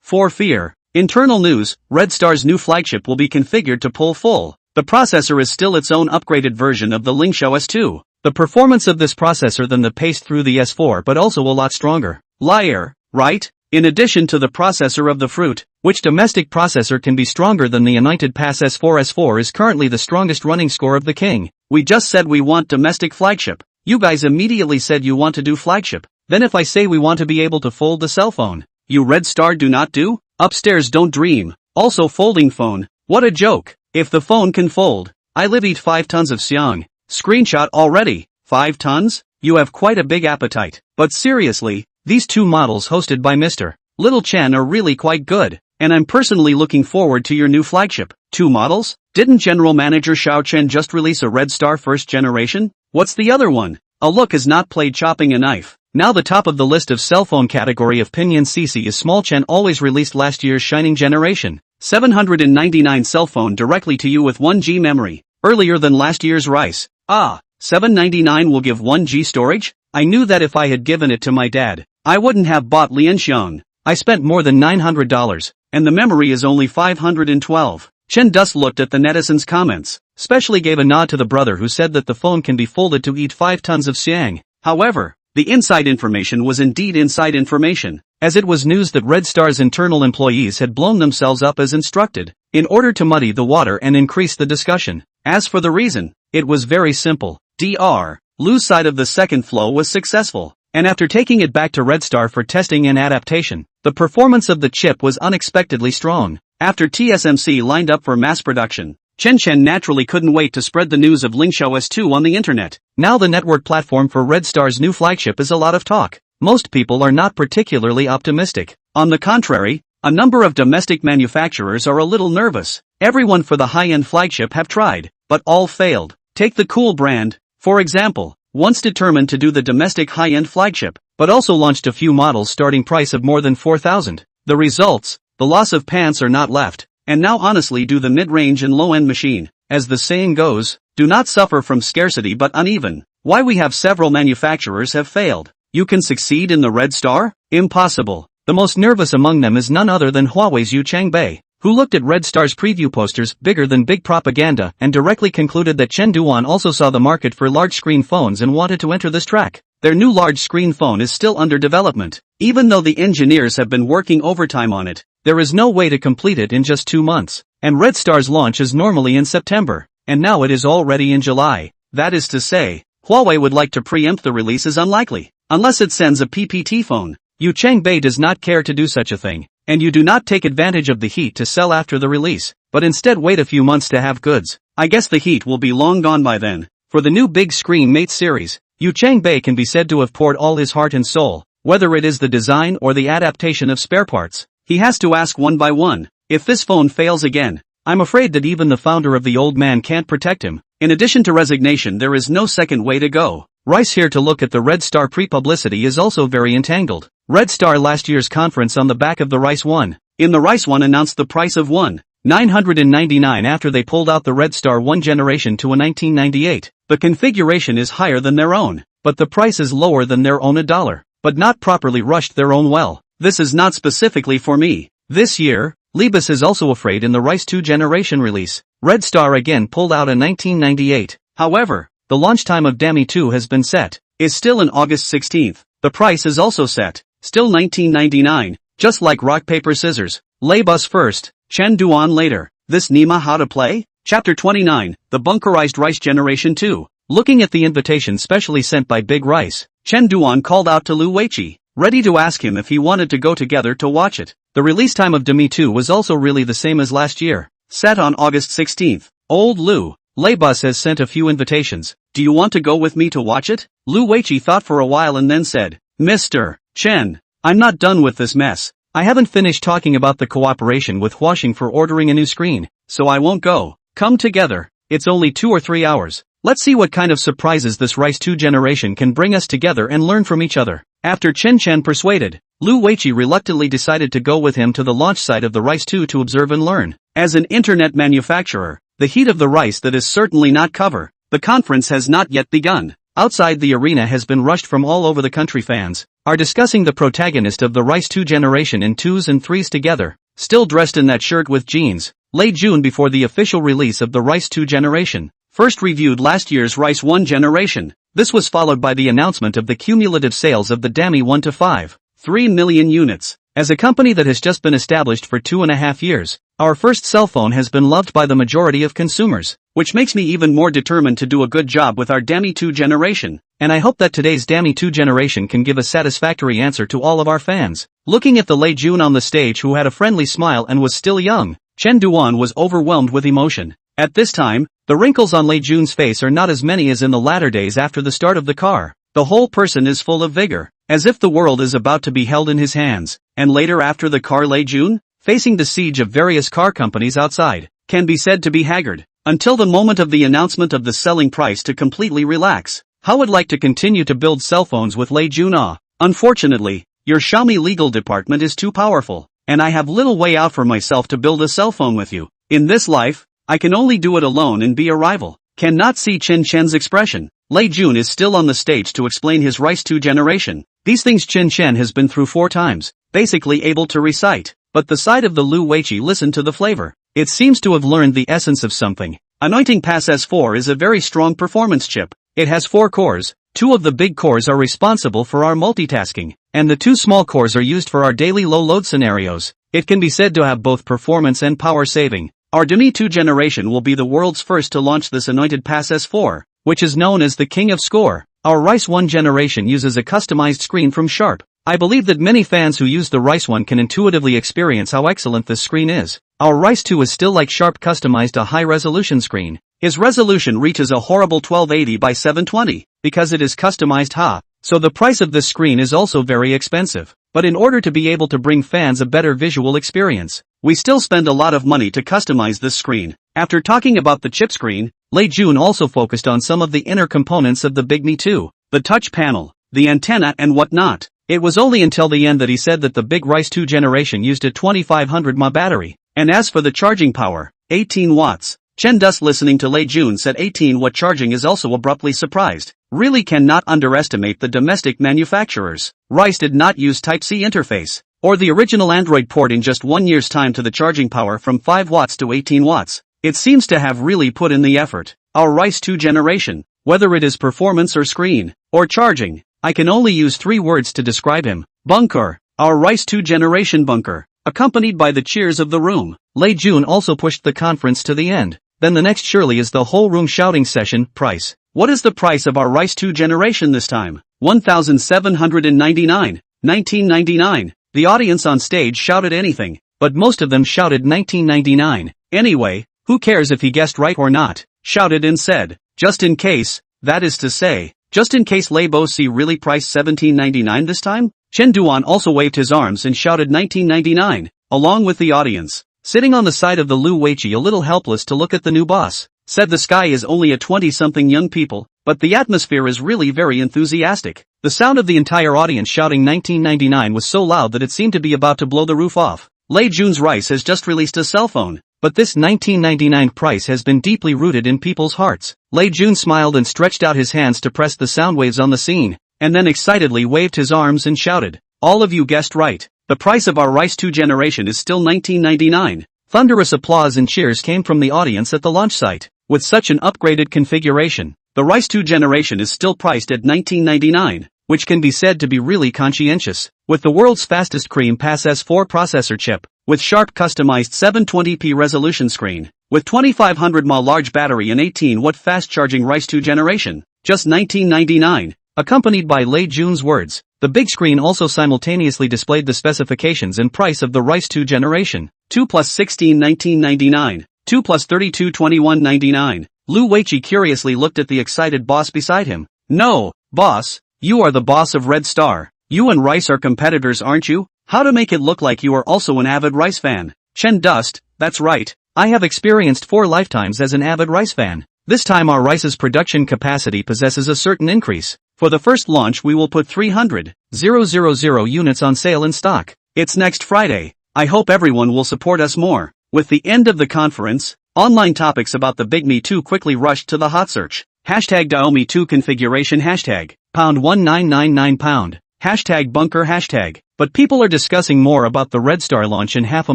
For fear. Internal news, Red Star's new flagship will be configured to pull full. The processor is still its own upgraded version of the Lingxiao S2. The performance of this processor than the paste through the S4 but also a lot stronger. Liar, right? In addition to the processor of the fruit, which domestic processor can be stronger than the United Pass S4. S4 is currently the strongest running score of the king. We just said we want domestic flagship. You guys immediately said you want to do flagship. Then if I say we want to be able to fold the cell phone, you Red Star do not do? Upstairs don't dream. Also folding phone. What a joke. If the phone can fold, I live eat 5 tons of xiang. Screenshot already. 5 tons? You have quite a big appetite. But seriously, these two models hosted by Mr. Little Chen are really quite good, and I'm personally looking forward to your new flagship. 2 models? Didn't General Manager Xiao Chen just release a Red Star first generation? What's the other one? A look has not played chopping a knife. Now the top of the list of cell phone category of Pinyin CC is Small Chen always released last year's shining generation. 799 cell phone directly to you with 1G memory, earlier than last year's rice. 799 will give 1G storage? I knew that if I had given it to my dad, I wouldn't have bought Lianxiang. I spent more than $900, and the memory is only 512. Chen Dus looked at the netizens' comments, specially gave a nod to the brother who said that the phone can be folded to eat 5 tons of xiang. However, the inside information was indeed inside information, as it was news that Red Star's internal employees had blown themselves up as instructed, in order to muddy the water and increase the discussion. As for the reason, it was very simple. Dr. Lu's side of the second flow was successful, and after taking it back to Red Star for testing and adaptation, the performance of the chip was unexpectedly strong. After TSMC lined up for mass production, Chen naturally couldn't wait to spread the news of Lingxiao S2 on the internet. Now the network platform for Red Star's new flagship is a lot of talk. Most people are not particularly optimistic. On the contrary, a number of domestic manufacturers are a little nervous. Everyone for the high-end flagship have tried, but all failed. Take the Cool brand, for example, once determined to do the domestic high-end flagship, but also launched a few models starting price of more than 4,000. The results? The loss of pants are not left, and now honestly do the mid-range and low-end machine. As the saying goes, do not suffer from scarcity but uneven. Why we have several manufacturers have failed. You can succeed in the Red Star? Impossible. The most nervous among them is none other than Huawei's Yu Chengbei, who looked at Red Star's preview posters bigger than big propaganda and directly concluded that Chen Duan also saw the market for large-screen phones and wanted to enter this track. Their new large-screen phone is still under development. Even though the engineers have been working overtime on it, there is no way to complete it in just 2 months. And Red Star's launch is normally in September, and now it is already in July. That is to say, Huawei would like to preempt the release is unlikely, unless it sends a PPT phone. Yu Chengbei does not care to do such a thing, and you do not take advantage of the heat to sell after the release, but instead wait a few months to have goods. I guess the heat will be long gone by then. For the new big screen Mate series, Yu Chengbei can be said to have poured all his heart and soul, whether it is the design or the adaptation of spare parts. He has to ask one by one. If this phone fails again, I'm afraid that even the founder of the old man can't protect him. In addition to resignation, there is no second way to go. Rice here to look at the Red Star pre-publicity is also very entangled. Red Star last year's conference on the back of the Rice One. In the Rice One announced the price of 1,999 after they pulled out the Red Star 1 generation to a 1998. The configuration is higher than their own, but the price is lower than their own $1, but not properly rushed their own well. This is not specifically for me. This year, Libas is also afraid in the Rice 2 generation release. Red Star again pulled out a 1998. However, the launch time of Dami 2 has been set. Is still in August 16th. The price is also set. Still 1999. Just like rock paper scissors. Lay bus first, Chen Duan later. This Nima how to play? Chapter 29, The Bunkerized Rice Generation 2. Looking at the invitation specially sent by Big Rice, Chen Duan called out to Lu Weiqi, ready to ask him if he wanted to go together to watch it. The release time of Dami 2 was also really the same as last year. Set on August 16th. Old Lu, Lay bus has sent a few invitations. Do you want to go with me to watch it? Lu Weiqi thought for a while and then said, Mr. Chen, I'm not done with this mess. I haven't finished talking about the cooperation with Huaxing for ordering a new screen, so I won't go. Come together. It's only 2 or 3 hours. Let's see what kind of surprises this Rice 2 generation can bring us together and learn from each other. After Chen persuaded, Lu Weiqi reluctantly decided to go with him to the launch site of the Rice 2 to observe and learn. As an internet manufacturer, the heat of the rice that is certainly not cover. The conference has not yet begun. Outside the arena has been rushed from all over the country. Fans are discussing the protagonist of the Rice 2 generation in 2s and 3s together, still dressed in that shirt with jeans, late June before the official release of the Rice 2 generation. First reviewed last year's Rice 1 generation. This was followed by the announcement of the cumulative sales of the Dami 1 to 5, 3 million units. As a company that has just been established for 2.5 years, our first cell phone has been loved by the majority of consumers, which makes me even more determined to do a good job with our Dami 2 generation, and I hope that today's Dami 2 generation can give a satisfactory answer to all of our fans. Looking at the Lei Jun on the stage, who had a friendly smile and was still young, Chen Duan was overwhelmed with emotion. At this time, the wrinkles on Lei Jun's face are not as many as in the latter days after the start of the car. The whole person is full of vigor, as if the world is about to be held in his hands. And later after the car, Lei Jun, facing the siege of various car companies outside, can be said to be haggard, until the moment of the announcement of the selling price to completely relax. How would like to continue to build cell phones with Lei Jun? Unfortunately, your Xiaomi legal department is too powerful, and I have little way out for myself to build a cell phone with you. In this life, I can only do it alone and be a rival. Cannot see Chen's expression. Lei Jun is still on the stage to explain his Rice 2 generation. These things Chen has been through 4 times, basically able to recite. But the side of the Lu Weiqi listened to the flavor. It seems to have learned the essence of something. Anointing Pass S4 is a very strong performance chip. It has 4 cores. 2 of the big cores are responsible for our multitasking, and the 2 small cores are used for our daily low-load scenarios. It can be said to have both performance and power saving. Our Dami 2 generation will be the world's first to launch this Anointed Pass S4, which is known as the King of Score. Our Rice 1 generation uses a customized screen from Sharp. I believe that many fans who use the Rice 1 can intuitively experience how excellent this screen is. Our Rice 2 is still like Sharp customized a high-resolution screen. His resolution reaches a horrible 1280 by 720, because it is customized so the price of this screen is also very expensive. But in order to be able to bring fans a better visual experience, we still spend a lot of money to customize this screen. After talking about the chip screen, Lei Jun also focused on some of the inner components of the Big Mi 2, the touch panel, the antenna and whatnot. It was only until the end that he said that the big Rice 2 generation used a 2500 mAh battery, and as for the charging power, 18 watts. Chen Dus listening to Lei Jun said 18-watt charging is also abruptly surprised. Really cannot underestimate the domestic manufacturers. Rice did not use Type-C interface, or the original Android port in just 1 year's time to the charging power from 5 watts to 18 watts. It seems to have really put in the effort. Our Rice 2 generation, whether it is performance or screen, or charging, I can only use 3 words to describe him. Bunker. Our Rice 2 generation bunker, accompanied by the cheers of the room. Lei Jun also pushed the conference to the end. Then the next surely is the whole room shouting session. Price. What is the price of our Rice 2 generation this time? 1,799. 1999. The audience on stage shouted anything, but most of them shouted 1999. Anyway, who cares if he guessed right or not? Shouted and said, just in case, that is to say, just in case Lei Bo Si really priced 1799 this time? Chen Duan also waved his arms and shouted 1999, along with the audience. Sitting on the side of the Lu Weiqi, a little helpless to look at the new boss, said the sky is only a 20-something young people, but the atmosphere is really very enthusiastic. The sound of the entire audience shouting 1999 was so loud that it seemed to be about to blow the roof off. Lei Jun's Rice has just released a cell phone, but this 1999 price has been deeply rooted in people's hearts. Lei Jun smiled and stretched out his hands to press the sound waves on the scene, and then excitedly waved his arms and shouted, all of you guessed right. The price of our Rice 2 generation is still 1999. Thunderous applause and cheers came from the audience at the launch site. With such an upgraded configuration, the Rice 2 generation is still priced at $19.99, which can be said to be really conscientious. With the world's fastest Cream Pass S4 processor chip, with sharp customized 720p resolution screen, with 2500 mAh large battery and 18-watt fast-charging Rice 2 generation, just $19.99, accompanied by Lei Jun's words. The big screen also simultaneously displayed the specifications and price of the Rice 2 generation. 2 plus 16 $19.99, 2 plus 32 $21.99. Lu Weiqi curiously looked at the excited boss beside him. No, boss, you are the boss of Red Star. You and Rice are competitors, aren't you? How to make it look like you are also an avid Rice fan? Chen Dust, that's right. I have experienced 4 lifetimes as an avid Rice fan. This time our Rice's production capacity possesses a certain increase. For the first launch we will put 300,000 units on sale in stock. It's next Friday. I hope everyone will support us more. With the end of the conference, online topics about the Big Me 2 quickly rushed to the hot search. Hashtag Daomi 2 configuration hashtag #1999 hashtag bunker hashtag. But people are discussing more about the Red Star launch in half a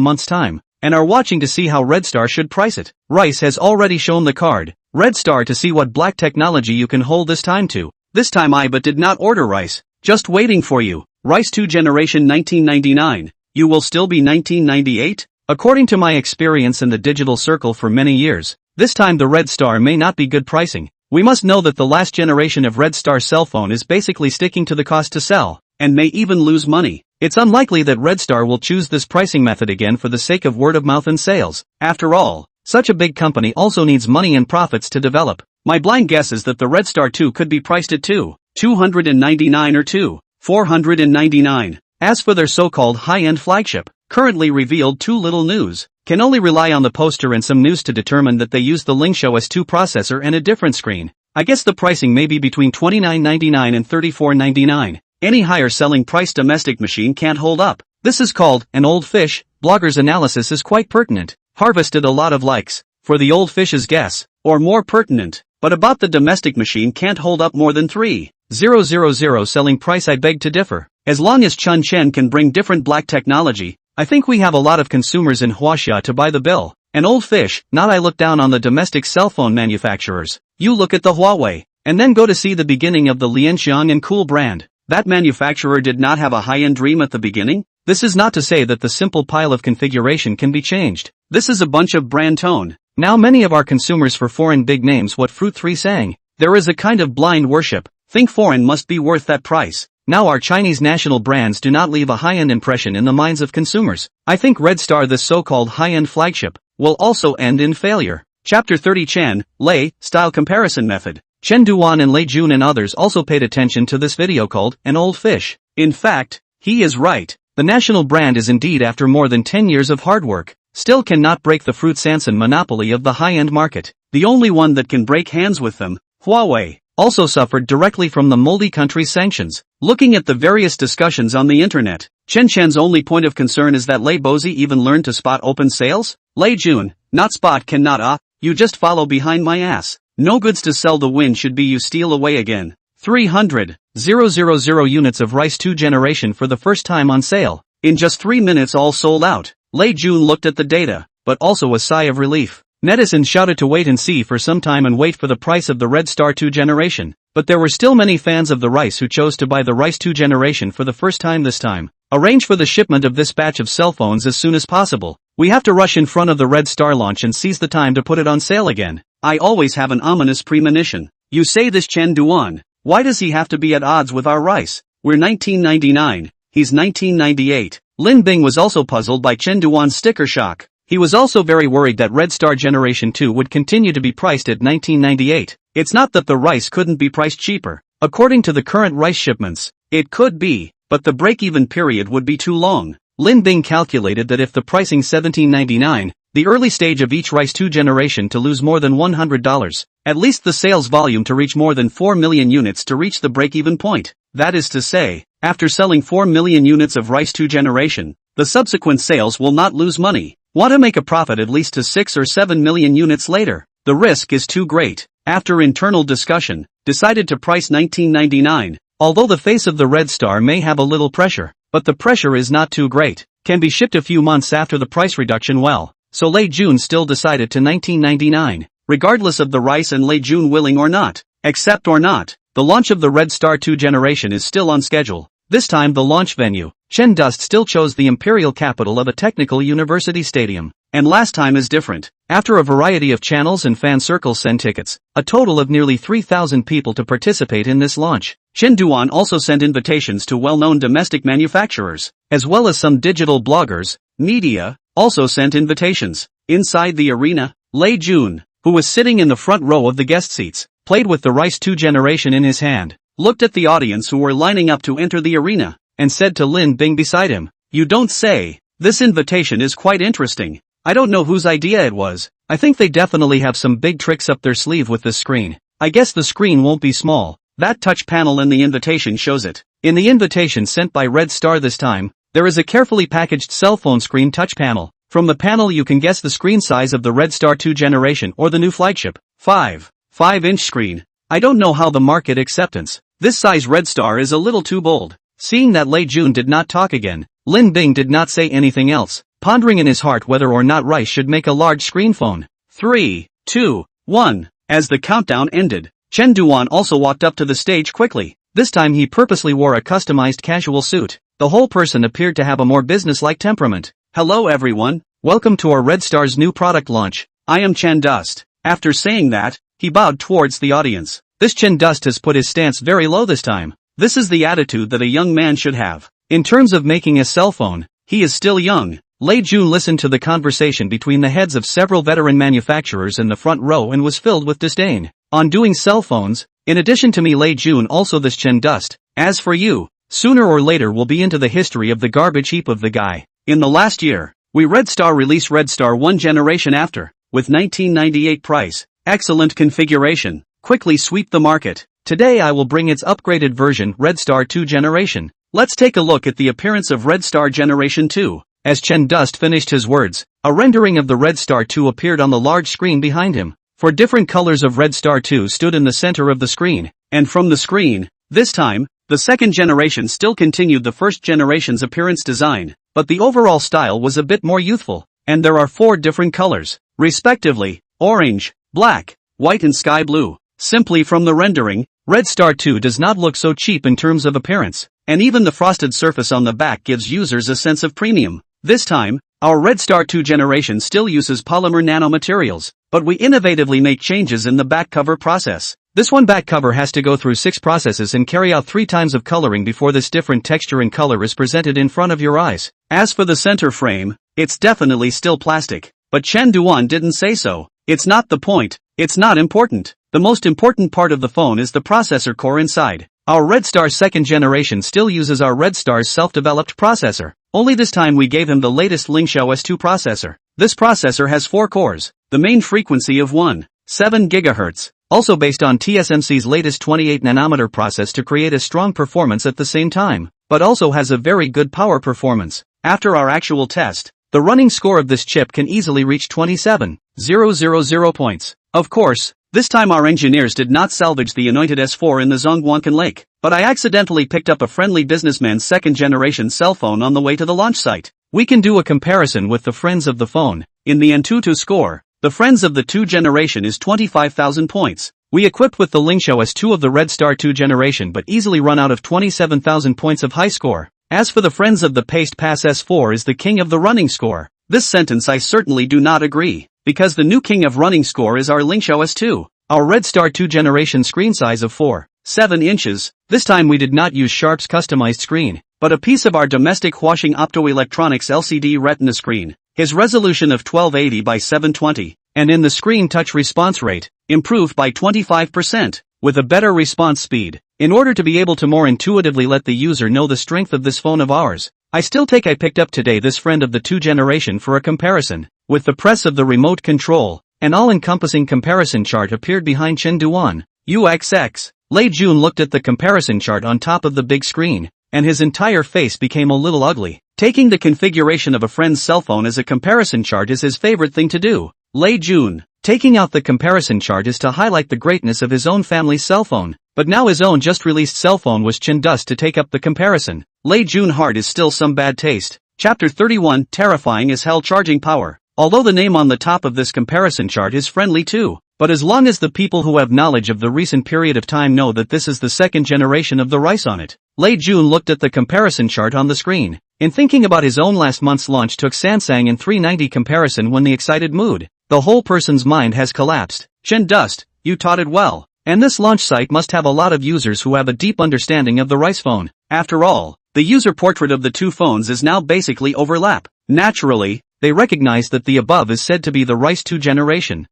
month's time, and are watching to see how Red Star should price it. Rice has already shown the card, Red Star, to see what black technology you can hold this time to. This time I but did not order Rice. Just waiting for you. Rice 2 generation 1999. You will still be 1998? According to my experience in the digital circle for many years, this time the Red Star may not be good pricing. We must know that the last generation of Red Star cell phone is basically sticking to the cost to sell, and may even lose money. It's unlikely that Red Star will choose this pricing method again for the sake of word of mouth and sales. After all, such a big company also needs money and profits to develop. My blind guess is that the Red Star 2 could be priced at $299 or $499. As for their so-called high-end flagship, currently revealed too little news. Can only rely on the poster and some news to determine that they use the Lingshow S2 processor and a different screen. I guess the pricing may be between $29.99 and $34.99. Any higher selling price domestic machine can't hold up. This is called an old fish. Blogger's analysis is quite pertinent. Harvested a lot of likes for the old fish's guess, or more pertinent. But about the domestic machine can't hold up more than $3,000 selling price, I beg to differ. As long as Chun Chen can bring different black technology, I think we have a lot of consumers in Huaxia to buy the bill. An old fish, not I look down on the domestic cell phone manufacturers. You look at the Huawei, and then go to see the beginning of the Lianxiang and Cool brand. That manufacturer did not have a high-end dream at the beginning. This is not to say that the simple pile of configuration can be changed. This is a bunch of brand tone. Now many of our consumers for foreign big names, what Fruit 3 sang. There is a kind of blind worship. Think foreign must be worth that price. Now our Chinese national brands do not leave a high-end impression in the minds of consumers. I think Red Star, this so-called high-end flagship, will also end in failure. Chapter 30 Chen, Lei, Style Comparison Method. Chen Duan and Lei Jun and others also paid attention to this video called An Old Fish. In fact, he is right. The national brand is indeed, after more than 10 years of hard work, still cannot break the Fruit Sanson monopoly of the high-end market. The only one that can break hands with them, Huawei, also suffered directly from the multi-country sanctions. Looking at the various discussions on the internet, Chen Chen's only point of concern is that Lei Bozi even learned to spot open sales? Lei Jun, not spot cannot you just follow behind my ass. No goods to sell, the win should be you steal away again. 300,000 units of Rice 2 generation for the first time on sale. In just 3 minutes all sold out. Lei Jun looked at the data, but also a sigh of relief. Netizens shouted to wait and see for some time and wait for the price of the Red Star 2 generation. But there were still many fans of the Rice who chose to buy the Rice 2 generation for the first time this time. Arrange for the shipment of this batch of cell phones as soon as possible. We have to rush in front of the Red Star launch and seize the time to put it on sale again. I always have an ominous premonition. You say this Chen Duan. Why does he have to be at odds with our Rice? We're 1999. He's 1998. Lin Bing was also puzzled by Chen Duan's sticker shock. He was also very worried that Red Star Generation 2 would continue to be priced at $1998. It's not that the Rice couldn't be priced cheaper. According to the current Rice shipments, it could be, but the break-even period would be too long. Lin Bing calculated that if the pricing $17.99, the early stage of each Rice 2 generation to lose more than $100, at least the sales volume to reach more than 4 million units to reach the break-even point. That is to say, after selling 4 million units of Rice 2 generation, the subsequent sales will not lose money. Want to make a profit at least to 6 or 7 million units later? The risk is too great. After internal discussion, decided to price $19.99, although the face of the Red Star may have a little pressure, but the pressure is not too great, can be shipped a few months after the price reduction. Well, so Lei Jun still decided to 1999, regardless of the rice and Lei Jun willing or not. Accept or not, the launch of the Red Star 2 generation is still on schedule. This time the launch venue, Chen Dust still chose the imperial capital of a technical university stadium. And last time is different. After a variety of channels and fan circles send tickets, a total of nearly 3,000 people to participate in this launch. Chen Duan also sent invitations to well-known domestic manufacturers, as well as some digital bloggers. Media also sent invitations. Inside the arena, Lei Jun, who was sitting in the front row of the guest seats, played with the Rice 2 generation in his hand, looked at the audience who were lining up to enter the arena, and said to Lin Bing beside him, "You don't say. This invitation is quite interesting. I don't know whose idea it was. I think they definitely have some big tricks up their sleeve with this screen. I guess the screen won't be small. That touch panel in the invitation shows it." In the invitation sent by Red Star this time, there is a carefully packaged cell phone screen touch panel. From the panel you can guess the screen size of the Red Star 2 generation or the new flagship. 5.5-inch screen. I don't know how the market acceptance. This size Red Star is a little too bold. Seeing that Lei Jun did not talk again, Lin Bing did not say anything else, pondering in his heart whether or not Rice should make a large screen phone. 3, 2, 1. As the countdown ended, Chen Duan also walked up to the stage quickly. This time he purposely wore a customized casual suit. The whole person appeared to have a more business-like temperament. "Hello everyone, welcome to our Red Star's new product launch. I am Chen Dust." After saying that, he bowed towards the audience. This Chen Dust has put his stance very low this time. This is the attitude that a young man should have. In terms of making a cell phone, he is still young. Lei Jun listened to the conversation between the heads of several veteran manufacturers in the front row and was filled with disdain. On doing cell phones, in addition to me Lei Jun also this Chen Dust. As for you, sooner or later we'll be into the history of the garbage heap of the guy. In the last year, we Red Star released Red Star 1 generation after, with 1998 price, excellent configuration, quickly sweep the market. Today I will bring its upgraded version Red Star 2 generation. Let's take a look at the appearance of Red Star Generation 2. As Chen Dust finished his words, a rendering of the Red Star 2 appeared on the large screen behind him. Four different colors of Red Star 2 stood in the center of the screen, and from the screen, this time, the second generation still continued the first generation's appearance design, but the overall style was a bit more youthful, and there are 4 different colors, respectively, orange, black, white and sky blue. Simply from the rendering, Red Star 2 does not look so cheap in terms of appearance, and even the frosted surface on the back gives users a sense of premium. This time, our Red Star 2 generation still uses polymer nanomaterials, but we innovatively make changes in the back cover process. This one back cover has to go through 6 processes and carry out 3 times of coloring before this different texture and color is presented in front of your eyes. As for the center frame, it's definitely still plastic, but Chen Duan didn't say so. It's not the point, it's not important. The most important part of the phone is the processor core inside. Our Red Star 2nd generation still uses our Red Star's self-developed processor, only this time we gave him the latest Lingsha S2 processor. This processor has 4 cores, the main frequency of 1.7 GHz, also based on TSMC's latest 28nm process to create a strong performance at the same time, but also has a very good power performance. After our actual test, the running score of this chip can easily reach 27,000 points. Of course, this time our engineers did not salvage the anointed S4 in the Zhongguancun Lake, but I accidentally picked up a friendly businessman's 2nd generation cell phone on the way to the launch site. We can do a comparison with the friends of the phone. In the Antutu score, the friends of the 2 generation is 25,000 points. We equipped with the Lingsha S2 of the Red Star 2 generation but easily run out of 27,000 points of high score. As for the friends of the Paste Pass S4 is the king of the running score. This sentence I certainly do not agree, because the new king of running score is our Lingsha S2. Our Red Star 2 generation screen size of 4.7 inches, this time we did not use Sharp's customized screen, but a piece of our domestic Huaxing Optoelectronics LCD Retina screen. His resolution of 1280 by 720, and in the screen touch response rate, improved by 25%, with a better response speed. In order to be able to more intuitively let the user know the strength of this phone of ours, I picked up today this friend of the 2 generation for a comparison. With the press of the remote control, an all-encompassing comparison chart appeared behind Chen Duan. UXX. Lei Jun looked at the comparison chart on top of the big screen, and his entire face became a little ugly. Taking the configuration of a friend's cell phone as a comparison chart is his favorite thing to do. Lei Jun, taking out the comparison chart is to highlight the greatness of his own family's cell phone, but now his own just released cell phone was Chen Dust to take up the comparison. Lei Jun heart is still some bad taste. Chapter 31 Terrifying as Hell Charging Power. although the name on the top of this comparison chart is friendly too. But as long as the people who have knowledge of the recent period of time know that this is the second generation of the rice on it. Lei Jun looked at the comparison chart on the screen. In thinking about his own last month's launch took Sansang in 390 comparison when the excited mood. The whole person's mind has collapsed. Chen Dust, you taught it well. And this launch site must have a lot of users who have a deep understanding of the rice phone. After all, the user portrait of the two phones is now basically overlap. Naturally, they recognize that the above is said to be the rice 2 generation.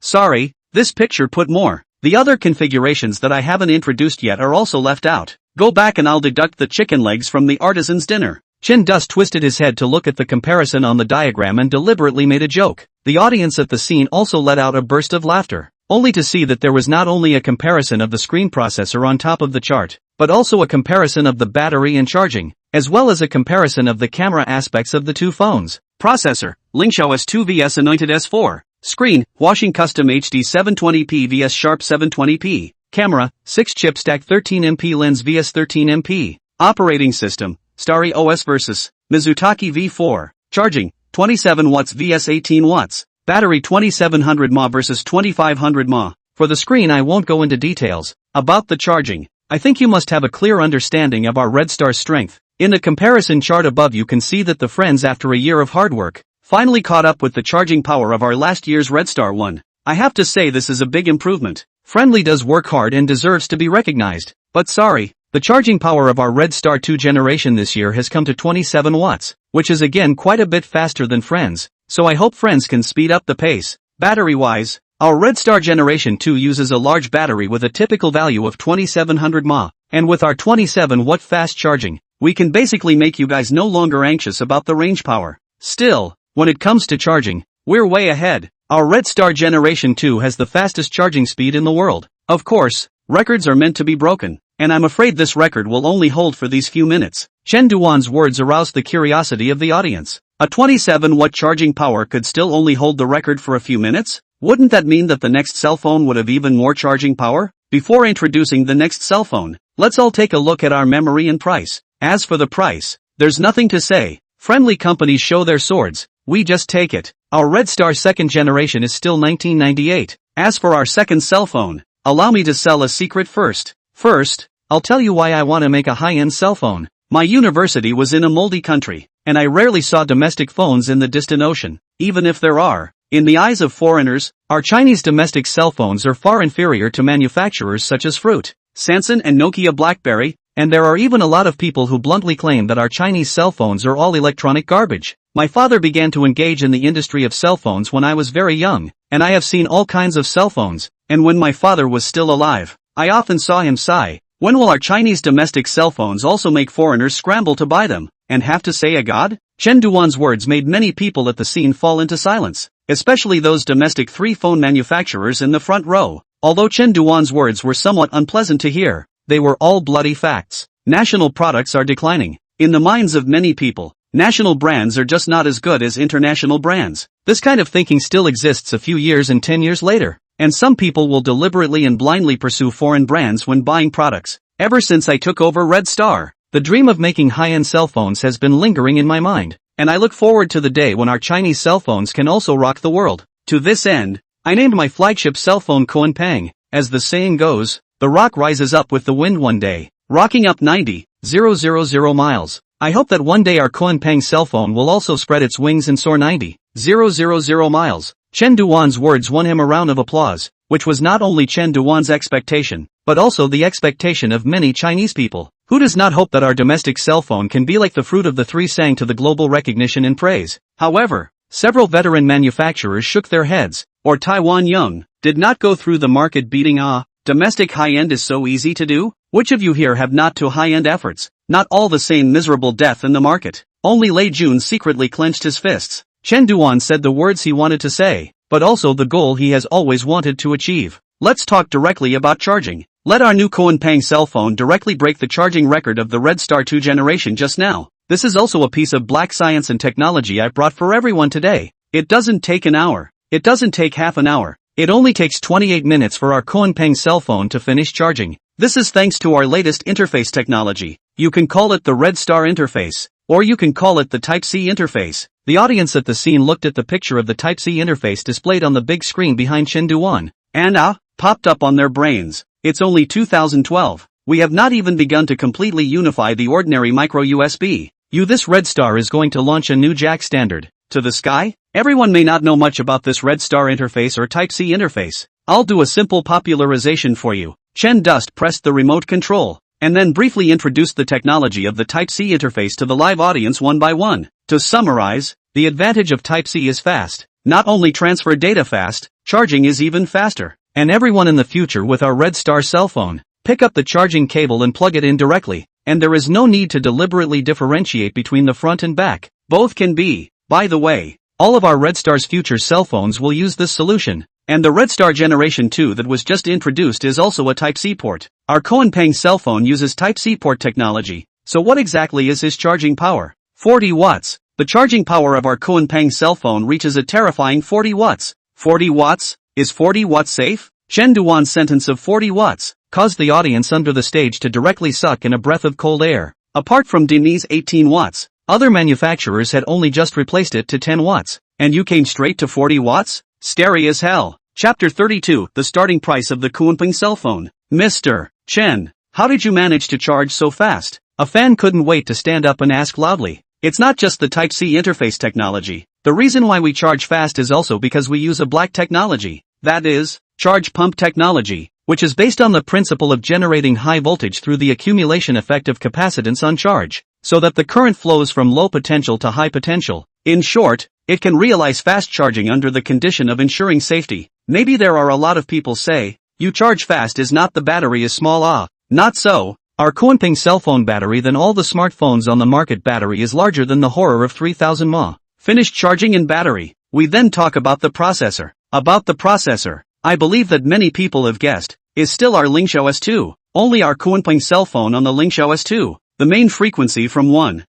Sorry, this picture put more. The other configurations that I haven't introduced yet are also left out. Go back and I'll deduct the chicken legs from the artisan's dinner. Chen Dust twisted his head to look at the comparison on the diagram and deliberately made a joke. The audience at the scene also let out a burst of laughter, only to see that there was not only a comparison of the screen processor on top of the chart, but also a comparison of the battery and charging, as well as a comparison of the camera aspects of the two phones. Processor, Lingxiao S2 vs Anointed S4. Screen, Washing Custom HD 720p vs Sharp 720p. Camera, 6-chip stack 13MP lens vs 13MP. Operating system, Starry OS vs Mizutaki V4. Charging, 27 watts vs 18 watts. Battery 2700 mAh vs 2500 mAh. For the screen I won't go into details. About the charging, I think you must have a clear understanding of our Red Star's strength. In the comparison chart above you can see that the friends after a year of hard work, finally caught up with the charging power of our last year's Red Star 1. I have to say this is a big improvement. Friendly does work hard and deserves to be recognized. But sorry, the charging power of our Red Star 2 generation this year has come to 27 watts, which is again quite a bit faster than Friends, so I hope Friends can speed up the pace. Battery-wise, our Red Star Generation 2 uses a large battery with a typical value of 2700 mAh, and with our 27 watt fast charging, we can basically make you guys no longer anxious about the range power. Still, when it comes to charging, we're way ahead. Our Red Star Generation 2 has the fastest charging speed in the world. Of course, records are meant to be broken, and I'm afraid this record will only hold for these few minutes. Chen Duan's words aroused the curiosity of the audience. A 27 watt charging power could still only hold the record for a few minutes? Wouldn't that mean that the next cell phone would have even more charging power? Before introducing the next cell phone, let's all take a look at our memory and price. As for the price, there's nothing to say. Friendly companies show their swords. We just take it. Our Red Star 2nd generation is still 1998. As for our second cell phone, allow me to sell a secret first. First, I'll tell you why I want to make a high-end cell phone. My university was in a moldy country, and I rarely saw domestic phones in the distant ocean. Even if there are, in the eyes of foreigners, our Chinese domestic cell phones are far inferior to manufacturers such as Fruit, Samsung and Nokia BlackBerry, and there are even a lot of people who bluntly claim that our Chinese cell phones are all electronic garbage. My father began to engage in the industry of cell phones when I was very young, and I have seen all kinds of cell phones, and when my father was still alive, I often saw him sigh. When will our Chinese domestic cell phones also make foreigners scramble to buy them, and have to say a god? Chen Duan's words made many people at the scene fall into silence, especially those domestic 3-phone manufacturers in the front row. Although Chen Duan's words were somewhat unpleasant to hear, they were all bloody facts. National products are declining. In the minds of many people, national brands are just not as good as international brands. This kind of thinking still exists a few years and 10 years later, and some people will deliberately and blindly pursue foreign brands when buying products. Ever since I took over Red Star, the dream of making high-end cell phones has been lingering in my mind, and I look forward to the day when our Chinese cell phones can also rock the world. To this end, I named my flagship cell phone Kunpeng. As the saying goes, the rock rises up with the wind one day, rocking up 90,000 miles. I hope that one day our Kunpeng cell phone will also spread its wings and soar 90,000 miles. Chen Duan's words won him a round of applause, which was not only Chen Duan's expectation, but also the expectation of many Chinese people. Who does not hope that our domestic cell phone can be like the fruit of the three sang to the global recognition and praise? However, several veteran manufacturers shook their heads, or Taiwan Young, did not go through the market-beating domestic high-end is so easy to do? Which of you here have not to high-end efforts? Not all the same miserable death in the market. Only Lei Jun secretly clenched his fists. Chen Duan said the words he wanted to say, but also the goal he has always wanted to achieve. Let's talk directly about charging. Let our new Kunpeng cell phone directly break the charging record of the Red Star 2 generation just now. This is also a piece of black science and technology I brought for everyone today. It doesn't take an hour. It doesn't take half an hour. It only takes 28 minutes for our Kunpeng cell phone to finish charging. This is thanks to our latest interface technology. You can call it the Red Star interface, or you can call it the Type-C interface. The audience at the scene looked at the picture of the Type-C interface displayed on the big screen behind Chen Duan, and popped up on their brains. It's only 2012. We have not even begun to completely unify the ordinary micro USB. This Red Star is going to launch a new jack standard. To the sky? Everyone may not know much about this Red Star interface or Type-C interface. I'll do a simple popularization for you. Chen Dust pressed the remote control, and then briefly introduced the technology of the Type-C interface to the live audience one by one. To summarize, the advantage of Type-C is fast. Not only transfer data fast, charging is even faster. And everyone in the future with our Red Star cell phone, pick up the charging cable and plug it in directly, and there is no need to deliberately differentiate between the front and back. Both can be. By the way, all of our Red Star's future cell phones will use this solution. And the Red Star Generation 2 that was just introduced is also a Type-C port. Our Kunpeng cell phone uses Type-C port technology. So what exactly is his charging power? 40 watts. The charging power of our Kunpeng cell phone reaches a terrifying 40 watts. 40 watts? Is 40 watts safe? Chen Duan's sentence of 40 watts caused the audience under the stage to directly suck in a breath of cold air. Apart from Dini's 18 watts, other manufacturers had only just replaced it to 10 watts. And you came straight to 40 watts? Scary as hell. Chapter 32, The Starting Price of the Kunpeng Cell Phone. Mr. Chen, how did you manage to charge so fast? A fan couldn't wait to stand up and ask loudly. It's not just the Type-C interface technology. The reason why we charge fast is also because we use a black technology. That is, charge pump technology, which is based on the principle of generating high voltage through the accumulation effect of capacitance on charge, so that the current flows from low potential to high potential. In short, it can realize fast charging under the condition of ensuring safety. Maybe there are a lot of people say, you charge fast is not the battery is small. Not so. Our Kunpeng cell phone battery than all the smartphones on the market battery is larger than the horror of 3000 mAh. Finished charging in battery. We then talk about the processor. About the processor, I believe that many people have guessed, is still our Lingxiao S2. Only our Kunpeng cell phone on the Lingxiao S2. The main frequency from 1.6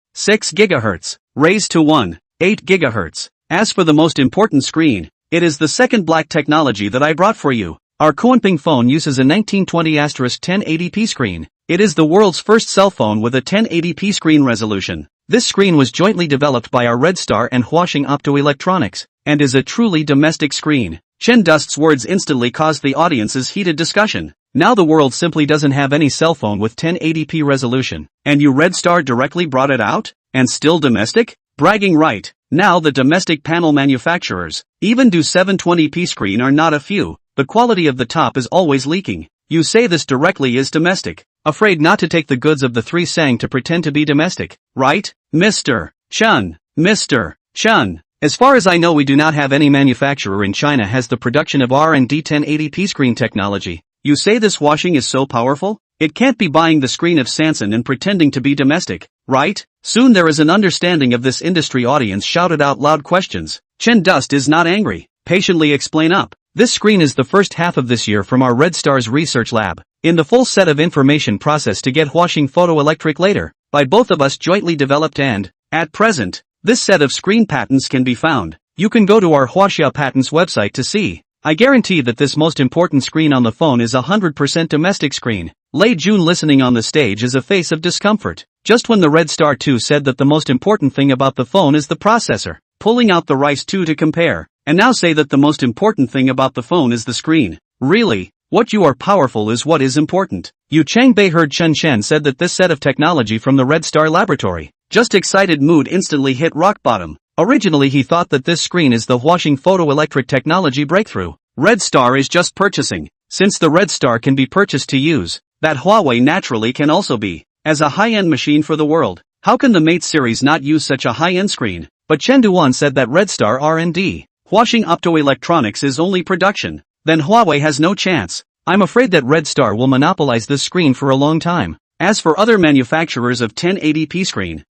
GHz, raised to 1.8 GHz. As for the most important screen, it is the second black technology that I brought for you. Our Kunpeng phone uses a 1920*1080p screen. It is the world's first cell phone with a 1080p screen resolution. This screen was jointly developed by our Red Star and Huaxing Optoelectronics, and is a truly domestic screen. Chen Dust's words instantly caused the audience's heated discussion. Now the world simply doesn't have any cell phone with 1080p resolution. And you Red Star directly brought it out? And still domestic? Bragging right. Now the domestic panel manufacturers, even do 720p screen are not a few. The quality of the top is always leaking. You say this directly is domestic. Afraid not to take the goods of the three sang to pretend to be domestic, right? Mr. Chen. Mr. Chen. As far as I know we do not have any manufacturer in China has the production of R&D 1080p screen technology. You say this washing is so powerful? It can't be buying the screen of Sanson and pretending to be domestic, right? Soon there is an understanding of this industry audience shouted out loud questions. Chen Dust is not angry. Patiently explain up. This screen is the first half of this year from our Red Star's research lab. In the full set of information process to get Huaxing photoelectric later, by both of us jointly developed and, at present, this set of screen patents can be found. You can go to our Huaxia patents website to see. I guarantee that this most important screen on the phone is 100% domestic screen. Lei Jun listening on the stage is a face of discomfort. Just when the Red Star 2 said that the most important thing about the phone is the processor, pulling out the Rice 2 to compare, and now say that the most important thing about the phone is the screen. Really? What you are powerful is what is important. Yu Changbei heard Chen Chen said that this set of technology from the Red Star laboratory. Just excited mood instantly hit rock bottom. Originally he thought that this screen is the Huaxing photoelectric technology breakthrough. Red Star is just purchasing. Since the Red Star can be purchased to use, that Huawei naturally can also be. As a high-end machine for the world, how can the Mate series not use such a high-end screen? But Chen Duan said that Red Star R&D, Huaxing Optoelectronics is only production. Then Huawei has no chance. I'm afraid that Red Star will monopolize this screen for a long time. As for other manufacturers of 1080p screen,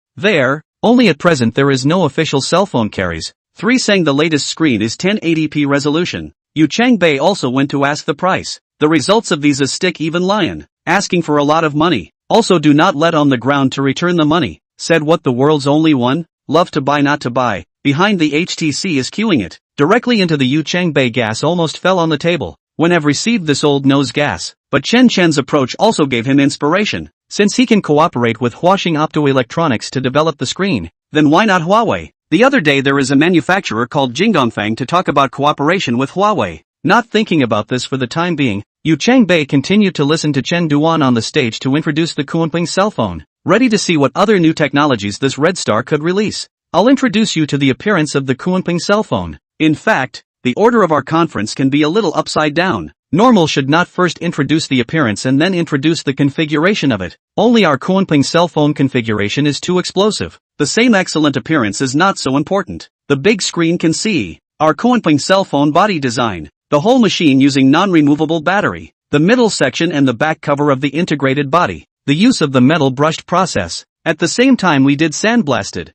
only at present there is no official cell phone carries. 3 saying the latest screen is 1080p resolution. Yu Changbei also went to ask the price. The results of these is stick even lion, asking for a lot of money. Also do not let on the ground to return the money. Said what the world's only one? Love to buy not to buy. Behind the HTC is queuing it. Directly into the Yu Changbei gas almost fell on the table. When have received this old nose gas. But Chen Chen's approach also gave him inspiration. Since he can cooperate with Huaxing Optoelectronics to develop the screen, then why not Huawei? The other day there is a manufacturer called Jingdongfang to talk about cooperation with Huawei. Not thinking about this for the time being, Yu Changbei continued to listen to Chen Duan on the stage to introduce the Kunping cell phone, ready to see what other new technologies this Red Star could release. I'll introduce you to the appearance of the Kunping cell phone. In fact, the order of our conference can be a little upside down. Normal should not first introduce the appearance and then introduce the configuration of it. Only our Kunping cell phone configuration is too explosive. The same excellent appearance is not so important. The big screen can see our Kunping cell phone body design, the whole machine using non-removable battery, the middle section and the back cover of the integrated body, the use of the metal brushed process. At the same time we did sandblasted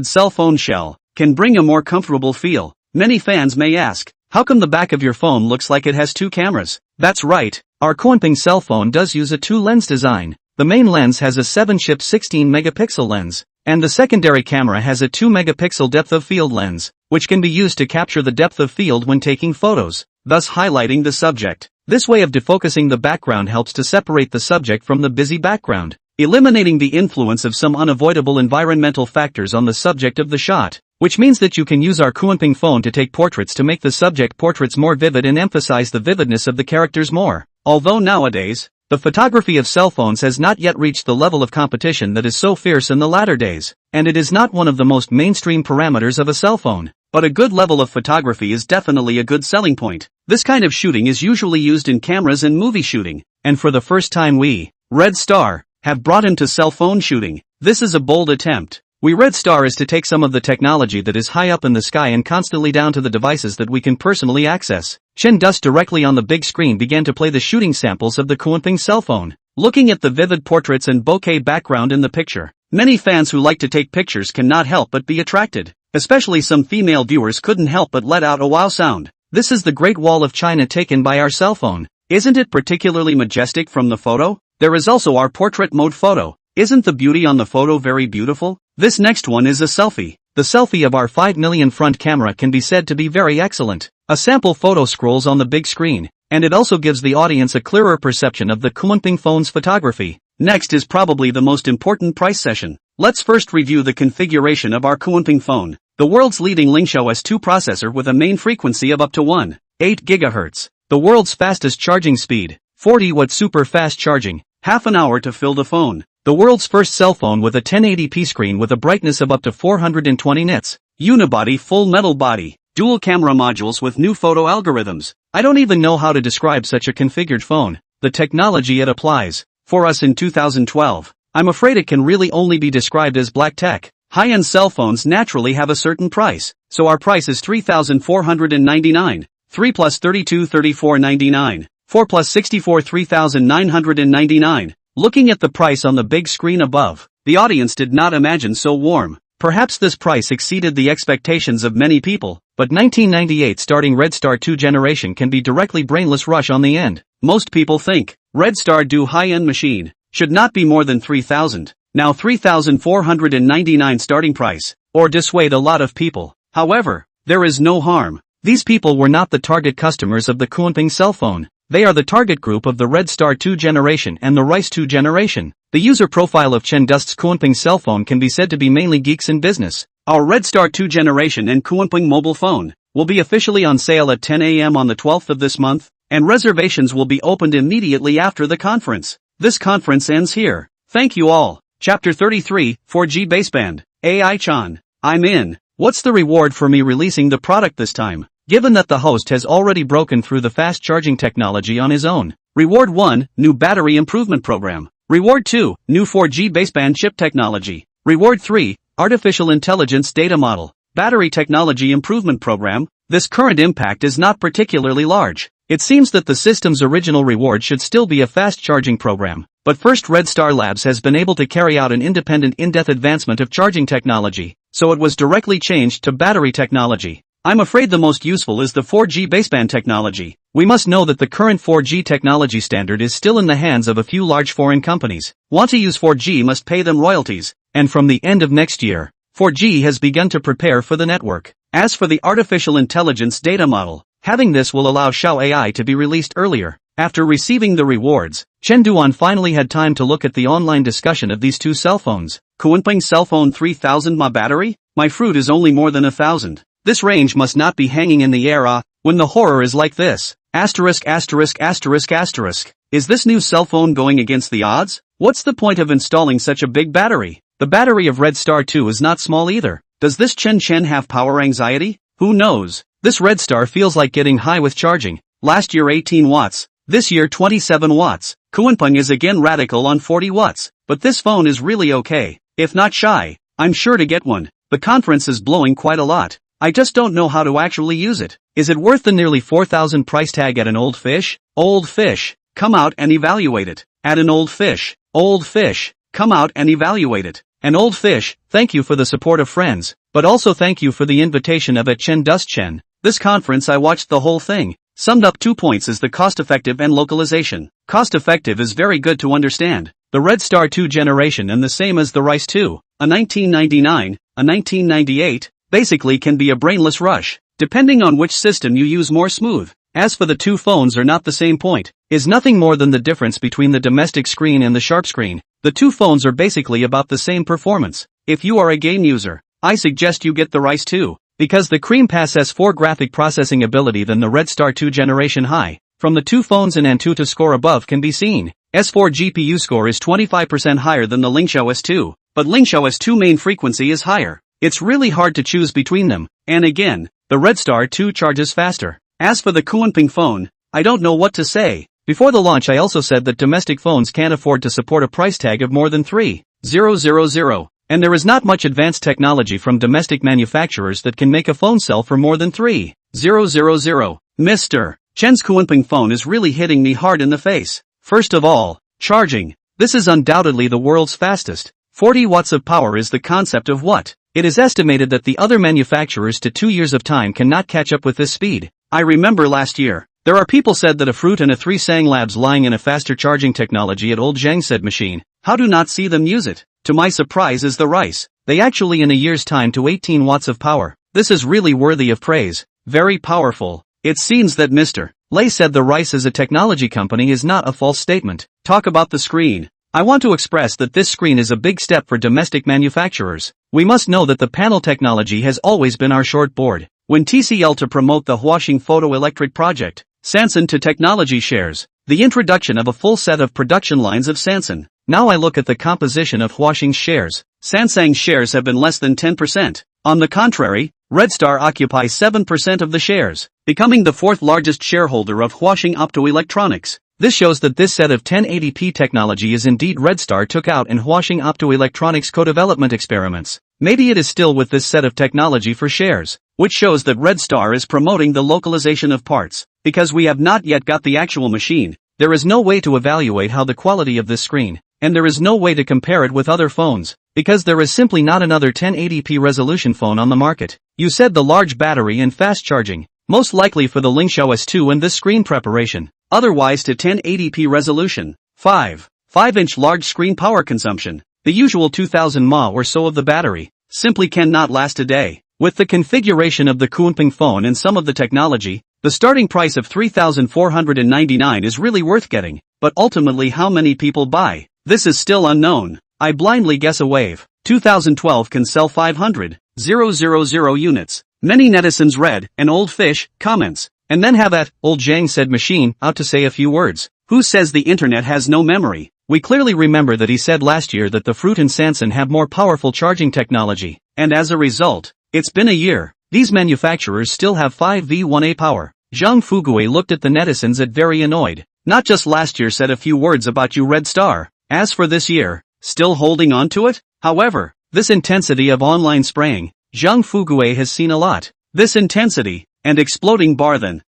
cell phone shell, can bring a more comfortable feel. Many fans may ask, how come the back of your phone looks like it has two cameras? That's right, our Kunping cell phone does use a two-lens design. The main lens has a 7-chip 16-megapixel lens, and the secondary camera has a 2-megapixel depth of field lens, which can be used to capture the depth of field when taking photos, thus highlighting the subject. This way of defocusing the background helps to separate the subject from the busy background, eliminating the influence of some unavoidable environmental factors on the subject of the shot, which means that you can use our Kunping phone to take portraits to make the subject portraits more vivid and emphasize the vividness of the characters more. Although nowadays, the photography of cell phones has not yet reached the level of competition that is so fierce in the latter days, and it is not one of the most mainstream parameters of a cell phone, but a good level of photography is definitely a good selling point. This kind of shooting is usually used in cameras and movie shooting, and for the first time we, Red Star, have brought into cell phone shooting. This is a bold attempt. Red Star is to take some of the technology that is high up in the sky and constantly down to the devices that we can personally access. Chen Dust directly on the big screen began to play the shooting samples of the Kunping cell phone, looking at the vivid portraits and bokeh background in the picture. Many fans who like to take pictures cannot help but be attracted. Especially some female viewers couldn't help but let out a wow sound. This is the Great Wall of China taken by our cell phone. Isn't it particularly majestic from the photo? There is also our portrait mode photo. Isn't the beauty on the photo very beautiful? This next one is a selfie. The selfie of our 5 million front camera can be said to be very excellent. A sample photo scrolls on the big screen, and it also gives the audience a clearer perception of the Kunping phone's photography. Next is probably the most important price session. Let's first review the configuration of our Kunping phone. The world's leading Lingsho S2 processor with a main frequency of up to 1.8 GHz. The world's fastest charging speed, 40-watt super fast charging, half an hour to fill the phone. The world's first cell phone with a 1080p screen with a brightness of up to 420 nits. Unibody full metal body. Dual camera modules with new photo algorithms. I don't even know how to describe such a configured phone. The technology it applies. For us in 2012, I'm afraid it can really only be described as black tech. High-end cell phones naturally have a certain price, so our price is $3,499. 3 plus 32 $34.99. 4 plus 64 $3,999. Looking at the price on the big screen above, the audience did not imagine so warm. Perhaps this price exceeded the expectations of many people, but 1998 starting Red Star 2 generation can be directly brainless rush on the end. Most people think, Red Star do high-end machine, should not be more than 3,000. Now 3,499 starting price, or dissuade a lot of people. However, there is no harm. These people were not the target customers of the Kunping cell phone. They are the target group of the Red Star 2 generation and the Rice 2 generation. The user profile of Chen Dust's Kunping cell phone can be said to be mainly geeks in business. Our Red Star 2 generation and Kunping mobile phone will be officially on sale at 10 a.m. on the 12th of this month, and reservations will be opened immediately after the conference. This conference ends here. Thank you all. Chapter 33, 4G baseband. AI Chan. I'm in. What's the reward for me releasing the product this time? Given that the host has already broken through the fast charging technology on his own. Reward 1, new battery improvement program. Reward 2, new 4G baseband chip technology. Reward 3, artificial intelligence data model. Battery technology improvement program. This current impact is not particularly large. It seems that the system's original reward should still be a fast charging program. But first Red Star Labs has been able to carry out an independent in-depth advancement of charging technology, so it was directly changed to battery technology. I'm afraid the most useful is the 4G baseband technology. We must know that the current 4G technology standard is still in the hands of a few large foreign companies. Want to use 4G must pay them royalties, and from the end of next year, 4G has begun to prepare for the network. As for the artificial intelligence data model, having this will allow Xiao AI to be released earlier. After receiving the rewards, Chen Duan finally had time to look at the online discussion of these two cell phones. Kunping cell phone 3000 mAh battery? my fruit is only more than 1,000. This range must not be hanging in the air when the horror is like this. Asterisk asterisk asterisk asterisk. Is this new cell phone going against the odds? What's the point of installing such a big battery? The battery of Red Star 2 is not small either. Does this Chen have power anxiety? Who knows? This Red Star feels like getting high with charging. Last year 18 watts. This year 27 watts. Kunpeng is again radical on 40 watts. But this phone is really okay. If not shy, I'm sure to get one. The conference is blowing quite a lot. I just don't know how to actually use it. Is it worth the nearly 4,000 price tag at an old fish? Old fish, come out and evaluate it. At an old fish, come out and evaluate it. An old fish, thank you for the support of friends, but also thank you for the invitation of Chen. This conference I watched the whole thing. Summed up 2 points is the cost-effective and localization. Cost-effective is very good to understand. The Red Star 2 generation and the same as the Rice 2, a 1999, a 1998, basically can be a brainless rush, depending on which system you use more smooth. As for the two phones are not the same point, is nothing more than the difference between the domestic screen and the sharp screen. The two phones are basically about the same performance. If you are a game user, I suggest you get the Rice 2, because the Cream Pass S4 graphic processing ability than the Red Star 2 generation high. From the two phones and Antutu score above can be seen. S4 GPU score is 25% higher than the Lingxiao S2, but Lingxiao S2 main frequency is higher. It's really hard to choose between them, and again, the Red Star 2 charges faster. As for the Kunpeng phone, I don't know what to say. Before the launch I also said that domestic phones can't afford to support a price tag of more than 3,000, and there is not much advanced technology from domestic manufacturers that can make a phone sell for more than 3,000. Mr. Chen's Kunpeng phone is really hitting me hard in the face. First of all, charging. This is undoubtedly the world's fastest. 40 watts of power is the concept of what? It is estimated that the other manufacturers to 2 years of time cannot catch up with this speed. I remember last year, there are people said that a fruit and a 3 Sang labs lying in a faster charging technology at old Zhang said machine. How do not see them use it? To my surprise is the Rice. They actually in a year's time to 18 watts of power. This is really worthy of praise. Very powerful. It seems that Mr. Lei said the Rice as a technology company is not a false statement. Talk about the screen. I want to express that this screen is a big step for domestic manufacturers. We must know that the panel technology has always been our short board. When TCL to promote the Huaxing photoelectric project, Sansan to technology shares, the introduction of a full set of production lines of Sansan. Now I look at the composition of Huaxing's shares. Sansang's shares have been less than 10%. On the contrary, Red Star occupies 7% of the shares, becoming the fourth largest shareholder of Huaxing Optoelectronics. This shows that this set of 1080p technology is indeed Red Star took out in Huaxing Optoelectronics co-development experiments. Maybe it is still with this set of technology for shares, which shows that Red Star is promoting the localization of parts. Because we have not yet got the actual machine, there is no way to evaluate how the quality of this screen, and there is no way to compare it with other phones, because there is simply not another 1080p resolution phone on the market. You said the large battery and fast charging, most likely for the Lingxiao S2 and this screen preparation. Otherwise to 1080p resolution. 5-inch large screen power consumption. The usual 2000 mAh or so of the battery simply cannot last a day. With the configuration of the Kunpeng phone and some of the technology, the starting price of 3,499 is really worth getting, but ultimately how many people buy? This is still unknown. I blindly guess a wave. 2012 can sell 500,000 units. Many netizens read an old fish comments, and then have that old Zhang said machine out to say a few words. Who says the internet has no memory? We clearly remember that he said last year that the Fruit and Sansan have more powerful charging technology, and as a result, it's been a year. These manufacturers still have 5v1a power. Zhang Fuguo looked at the netizens at very annoyed. Not just last year said a few words about you Red Star. As for this year, still holding on to it? However, this intensity of online spraying, Zhang Fuguo has seen a lot. This intensity, and exploding bar then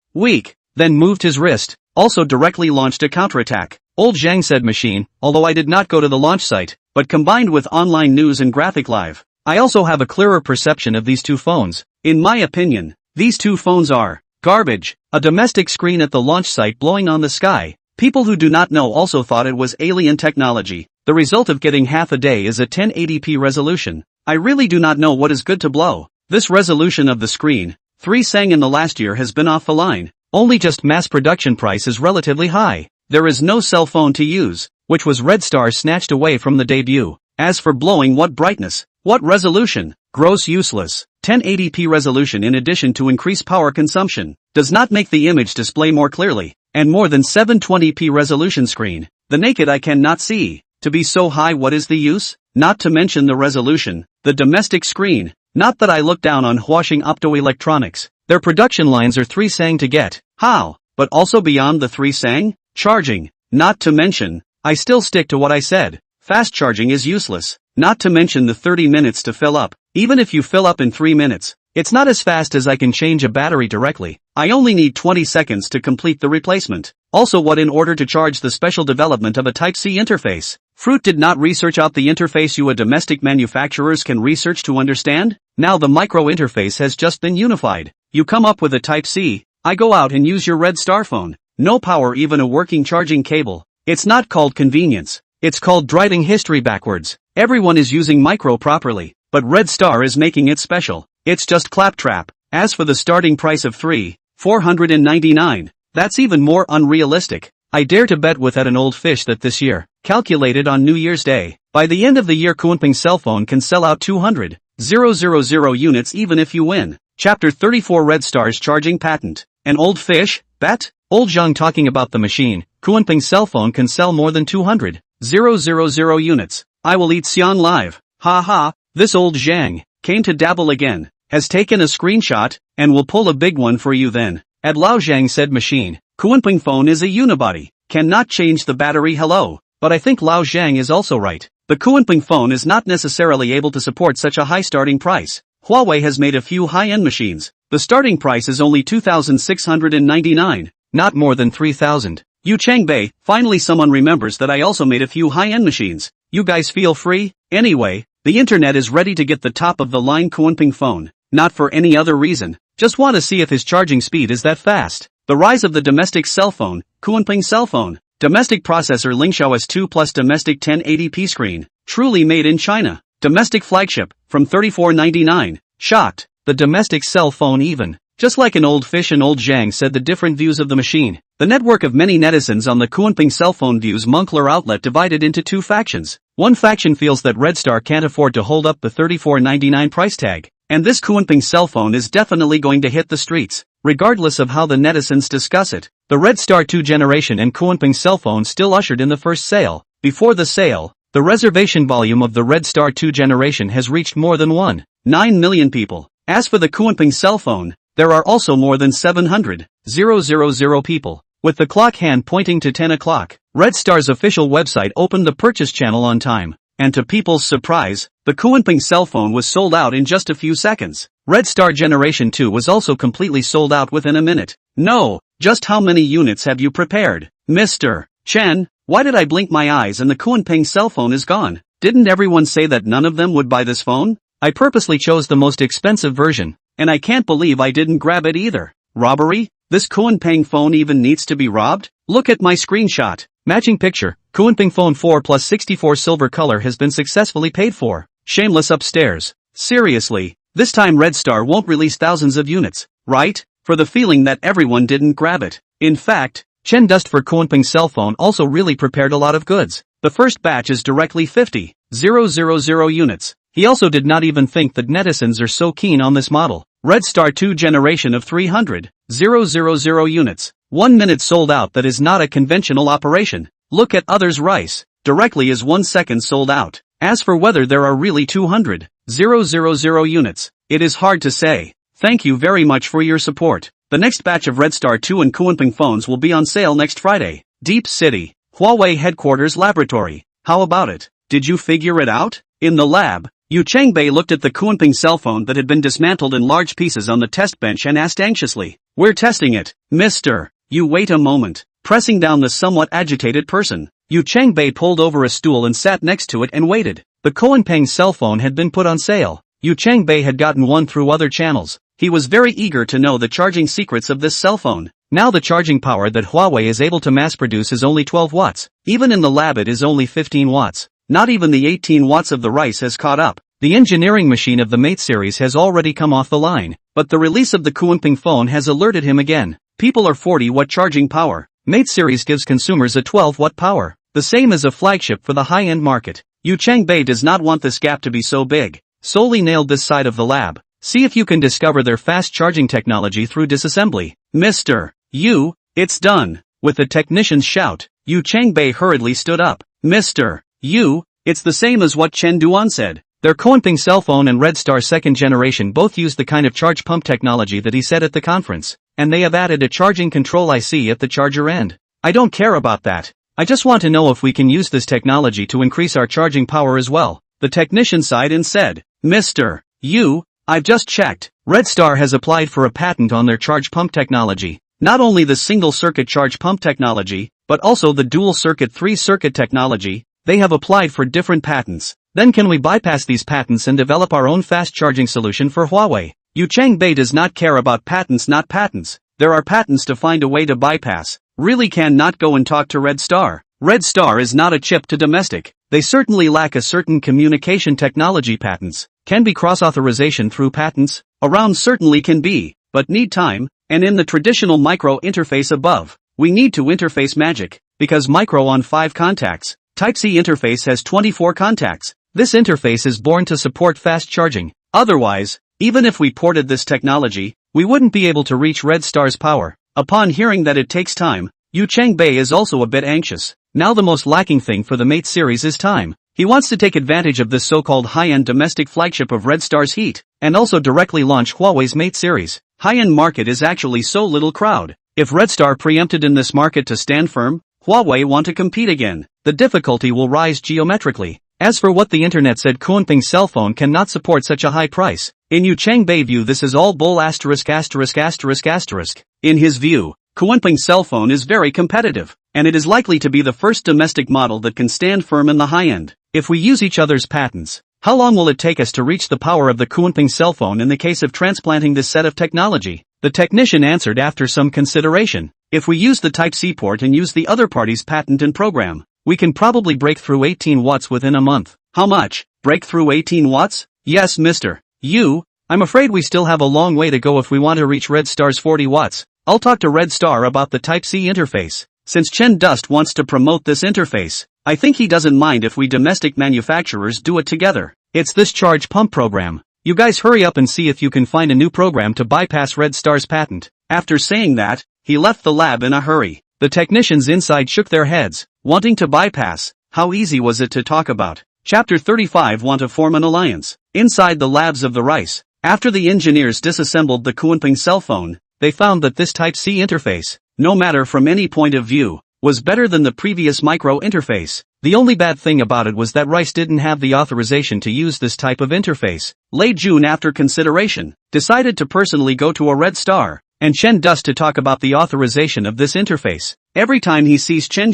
moved his wrist, also directly launched a counterattack. Old Zhang said machine, although I did not go to the launch site, but combined with online news and graphic live, I also have a clearer perception of these two phones. In my opinion, these two phones are garbage. A domestic screen at the launch site blowing on the sky. People who do not know also thought it was alien technology. The result of getting half a day is a 1080p resolution. I really do not know what is good to blow. This resolution of the screen, 3 Sang in the last year has been off the line. Only just mass production price is relatively high. There is no cell phone to use, which was Red Star snatched away from the debut. As for blowing, what brightness, what resolution, Gross useless. 1080p resolution in addition to increased power consumption. Does not make the image display more clearly. And more than 720p resolution screen. The naked eye cannot see. To be so high, what is the use? Not to mention the resolution. The domestic screen. Not that I look down on Huashing Optoelectronics. Their production lines are 3 sang to get. How? But also beyond the 3 sang? Charging. Not to mention. I still stick to what I said. Fast charging is useless. Not to mention the 30 minutes to fill up. Even if you fill up in 3 minutes, it's not as fast as I can change a battery directly. I only need 20 seconds to complete the replacement. Also, what in order to charge the special development of a Type-C interface? Fruit did not research out the interface you domestic manufacturers can research to understand? Now the micro interface has just been unified. You come up with a Type-C, I go out and use your Red Star phone. No power, even a working charging cable. It's not called convenience. It's called driving history backwards. Everyone is using micro properly, but Red Star is making it special. It's just claptrap. As for the starting price of $3,499, that's even more unrealistic. I dare to bet with an old fish that this year, calculated on New Year's Day, by the end of the year Kunpeng cell phone can sell out 200,000 units even if you win. Chapter 34 Red Star's charging patent. An old fish? Bet? Old Zhang talking about the machine. Kunpeng cell phone can sell more than 200,000 units. I will eat Xiang live. Ha ha, this old Zhang came to dabble again, has taken a screenshot, and will pull a big one for you then. At Lao Zhang said machine. Kunpeng phone is a unibody. Cannot change the battery. Hello. But I think Lao Zhang is also right. The Kunpeng phone is not necessarily able to support such a high starting price. Huawei has made a few high-end machines. The starting price is only 2,699, not more than 3,000. Yu Changbei, finally someone remembers that I also made a few high-end machines. You guys feel free? Anyway, the internet is ready to get the top-of-the-line Kunpeng phone. Not for any other reason. Just want to see if his charging speed is that fast. The rise of the domestic cell phone, Kunpeng cell phone. Domestic processor Lingxiao S2 plus domestic 1080p screen. Truly made in China. Domestic flagship, from $34.99. Shocked. The domestic cell phone even. Just like an old fish and old Zhang said the different views of the machine. The network of many netizens on the Kunpeng cell phone views Moncler outlet divided into 2 factions. One faction feels that Red Star can't afford to hold up the $34.99 price tag. And this Kunpeng cell phone is definitely going to hit the streets. Regardless of how the netizens discuss it. The Red Star 2 generation and Kunpeng cell phone still ushered in the first sale. Before the sale, the reservation volume of the Red Star 2 generation has reached more than 1.9 million people. As for the Kunpeng cell phone, there are also more than 700,000 people. With the clock hand pointing to 10 o'clock, Red Star's official website opened the purchase channel on time. And to people's surprise, the Kunpeng cell phone was sold out in just a few seconds. Red Star Generation 2 was also completely sold out within a minute. No, just how many units have you prepared? Mr. Chen, why did I blink my eyes and the Kunpeng cell phone is gone? Didn't everyone say that none of them would buy this phone? I purposely chose the most expensive version, and I can't believe I didn't grab it either. Robbery? This Kunpeng phone even needs to be robbed? Look at my screenshot. Matching picture, Kunpeng phone 4 plus 64 silver color has been successfully paid for. Shameless upstairs. Seriously, this time Red Star won't release thousands of units, right? For the feeling that everyone didn't grab it. In fact, Chen Dust for Kunpeng cell phone also really prepared a lot of goods. The first batch is directly 50,000 units. He also did not even think that netizens are so keen on this model. Red Star 2 generation of 300,000 units. 1 minute sold out. That is not a conventional operation. Look at others' rice. Directly is 1 second sold out. As for whether there are really 200,000 units, it is hard to say. Thank you very much for your support. The next batch of Red Star 2 and Kunpeng phones will be on sale next Friday. Deep City, Huawei Headquarters Laboratory. How about it? Did you figure it out? In the lab, Yu Changbei looked at the Kunpeng cell phone that had been dismantled in large pieces on the test bench and asked anxiously, "We're testing it, Mr. You wait a moment." Pressing down the somewhat agitated person, Yu Changbei pulled over a stool and sat next to it and waited. The Kunpeng cell phone had been put on sale. Yu Changbei had gotten one through other channels. He was very eager to know the charging secrets of this cell phone. Now the charging power that Huawei is able to mass produce is only 12 watts. Even in the lab it is only 15 watts. Not even the 18 watts of the rice has caught up. The engineering machine of the Mate series has already come off the line, but the release of the Kunpeng phone has alerted him again. People are 40 watt charging power. Mate series gives consumers a 12 watt power, the same as a flagship for the high-end market. Yu Changbei does not want this gap to be so big. solely nailed this side of the lab. See if you can discover their fast charging technology through disassembly. Mr. Yu, it's done. With the technician's shout, Yu Changbei hurriedly stood up. Mr. Yu, it's the same as what Chen Duan said. Their Kunpeng cell phone and Red Star second generation both use the kind of charge pump technology that he said at the conference, and they have added a charging control IC at the charger end. I don't care about that. I just want to know if we can use this technology to increase our charging power as well. The technician sighed and said, Mr. Yu, I've just checked. Red Star has applied for a patent on their charge pump technology. Not only the single-circuit charge pump technology, but also the dual-circuit 3-circuit technology. They have applied for different patents. Then can we bypass these patents and develop our own fast-charging solution for Huawei? Yu Changbei does not care about patents, not patents. There are patents to find a way to bypass. Really can not go and talk to Red Star. Red Star is not a chip to domestic. They certainly lack a certain communication technology patents. Can be cross-authorization through patents? Around certainly can be, but need time, and in the traditional micro interface above, we need to interface magic, because micro on 5 contacts. Type-C interface has 24 contacts. This interface is born to support fast charging. Otherwise, even if we ported this technology, we wouldn't be able to reach Red Star's power. Upon hearing that it takes time, Yu Changbei is also a bit anxious. Now the most lacking thing for the Mate series is time. He wants to take advantage of this so-called high-end domestic flagship of Red Star's heat, and also directly launch Huawei's Mate series. High-end market is actually so little crowd. If Red Star preempted in this market to stand firm, Huawei want to compete again. The difficulty will rise geometrically. As for what the internet said, Kunpeng cell phone cannot support such a high price. In Yu Changbei view, this is all bull ********. In his view, Kunpeng cell phone is very competitive, and it is likely to be the first domestic model that can stand firm in the high end. If we use each other's patents, how long will it take us to reach the power of the Kunpeng cell phone in the case of transplanting this set of technology? The technician answered after some consideration. If we use the Type-C port and use the other party's patent and program, we can probably break through 18 watts within a month. How much? Break through 18 watts? Yes, Mr. Yu, I'm afraid we still have a long way to go if we want to reach Red Star's 40 watts. I'll talk to Red Star about the Type-C interface. Since Chen Dust wants to promote this interface, I think he doesn't mind if we domestic manufacturers do it together. It's this charge pump program. You guys hurry up and see if you can find a new program to bypass Red Star's patent. After saying that, he left the lab in a hurry. The technicians inside shook their heads, wanting to bypass. How easy was it to talk about? Chapter 35 Want to form an alliance. Inside the labs of the Rice, after the engineers disassembled the Kunpeng cell phone, they found that this Type-C interface, no matter from any point of view, was better than the previous micro interface. The only bad thing about it was that Rice didn't have the authorization to use this type of interface. Lei Jun, after consideration, decided to personally go to a Red Star and Chen Dust to talk about the authorization of this interface. Every time he sees Chen,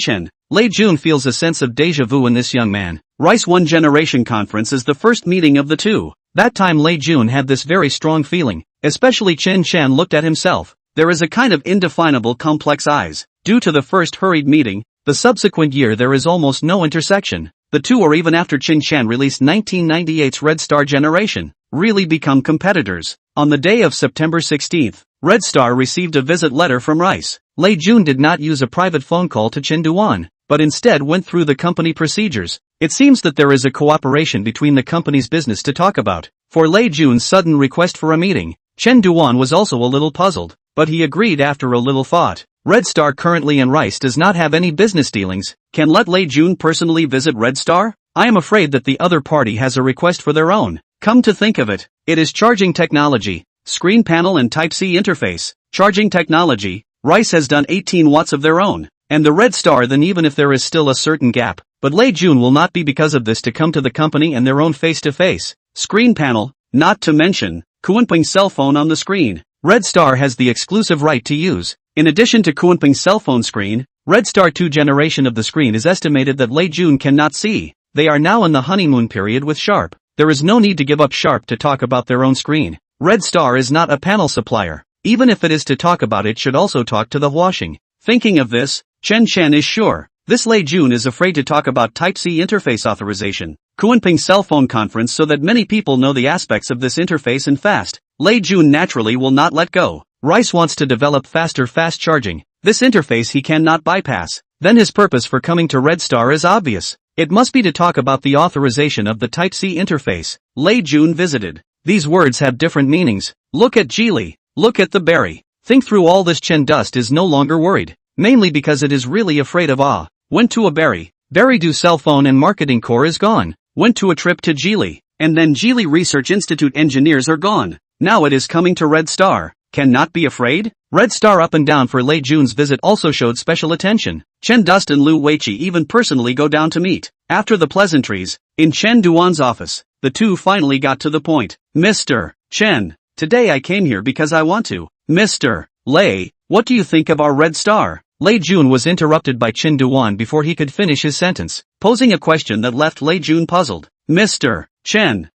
Lei Jun feels a sense of deja vu in this young man. Rice One Generation Conference is the first meeting of the two. That time Lei Jun had this very strong feeling, especially Chen looked at himself. There is a kind of indefinable complex eyes. Due to the first hurried meeting, the subsequent year there is almost no intersection. The two, or even after Chen released 1998's Red Star Generation, really become competitors. On the day of September 16th, Red Star received a visit letter from Rice. Lei Jun did not use a private phone call to Chen Duan, but instead went through the company procedures. It seems that there is a cooperation between the company's business to talk about. For Lei Jun's sudden request for a meeting, Chen Duan was also a little puzzled, but he agreed after a little thought. Red Star currently in Rice does not have any business dealings. Can let Lei Jun personally visit Red Star? I am afraid that the other party has a request for their own. Come to think of it, it is charging technology, screen panel and Type-C interface. Charging technology, Rice has done 18 watts of their own, and the Red Star then, even if there is still a certain gap. But Lei Jun will not be because of this to come to the company and their own face-to-face. Screen panel, not to mention, Kunpeng cell phone on the screen. Red Star has the exclusive right to use. In addition to Kunpeng's cell phone screen, Red Star 2 generation of the screen is estimated that Lei Jun cannot see. They are now in the honeymoon period with Sharp. There is no need to give up Sharp to talk about their own screen. Red Star is not a panel supplier. Even if it is to talk about, it should also talk to the washing. Thinking of this, Chen is sure. This Lei Jun is afraid to talk about Type-C interface authorization. Kunpeng cell phone conference so that many people know the aspects of this interface and fast. Lei Jun naturally will not let go. Rice wants to develop faster fast charging. This interface he cannot bypass. Then his purpose for coming to Red Star is obvious. It must be to talk about the authorization of the Type-C interface. Lei Jun visited. These words have different meanings. Look at Geely. Look at the berry. Think through all this. Chen Dust is no longer worried. Mainly because it is really afraid of awe. Went to a berry. Berry do cell phone and marketing core is gone. Went to a trip to Geely. And then Geely Research Institute engineers are gone. Now it is coming to Red Star. Cannot be afraid? Red Star up and down for Lei Jun's visit also showed special attention. Chen Dust and Lu Weiqi even personally go down to meet. After the pleasantries, in Chen Duan's office, the two finally got to the point. Mr. Chen, today I came here because I want to. Mr. Lei, what do you think of our Red Star? Lei Jun was interrupted by Chen Duan before he could finish his sentence, posing a question that left Lei Jun puzzled. Mr. Chen,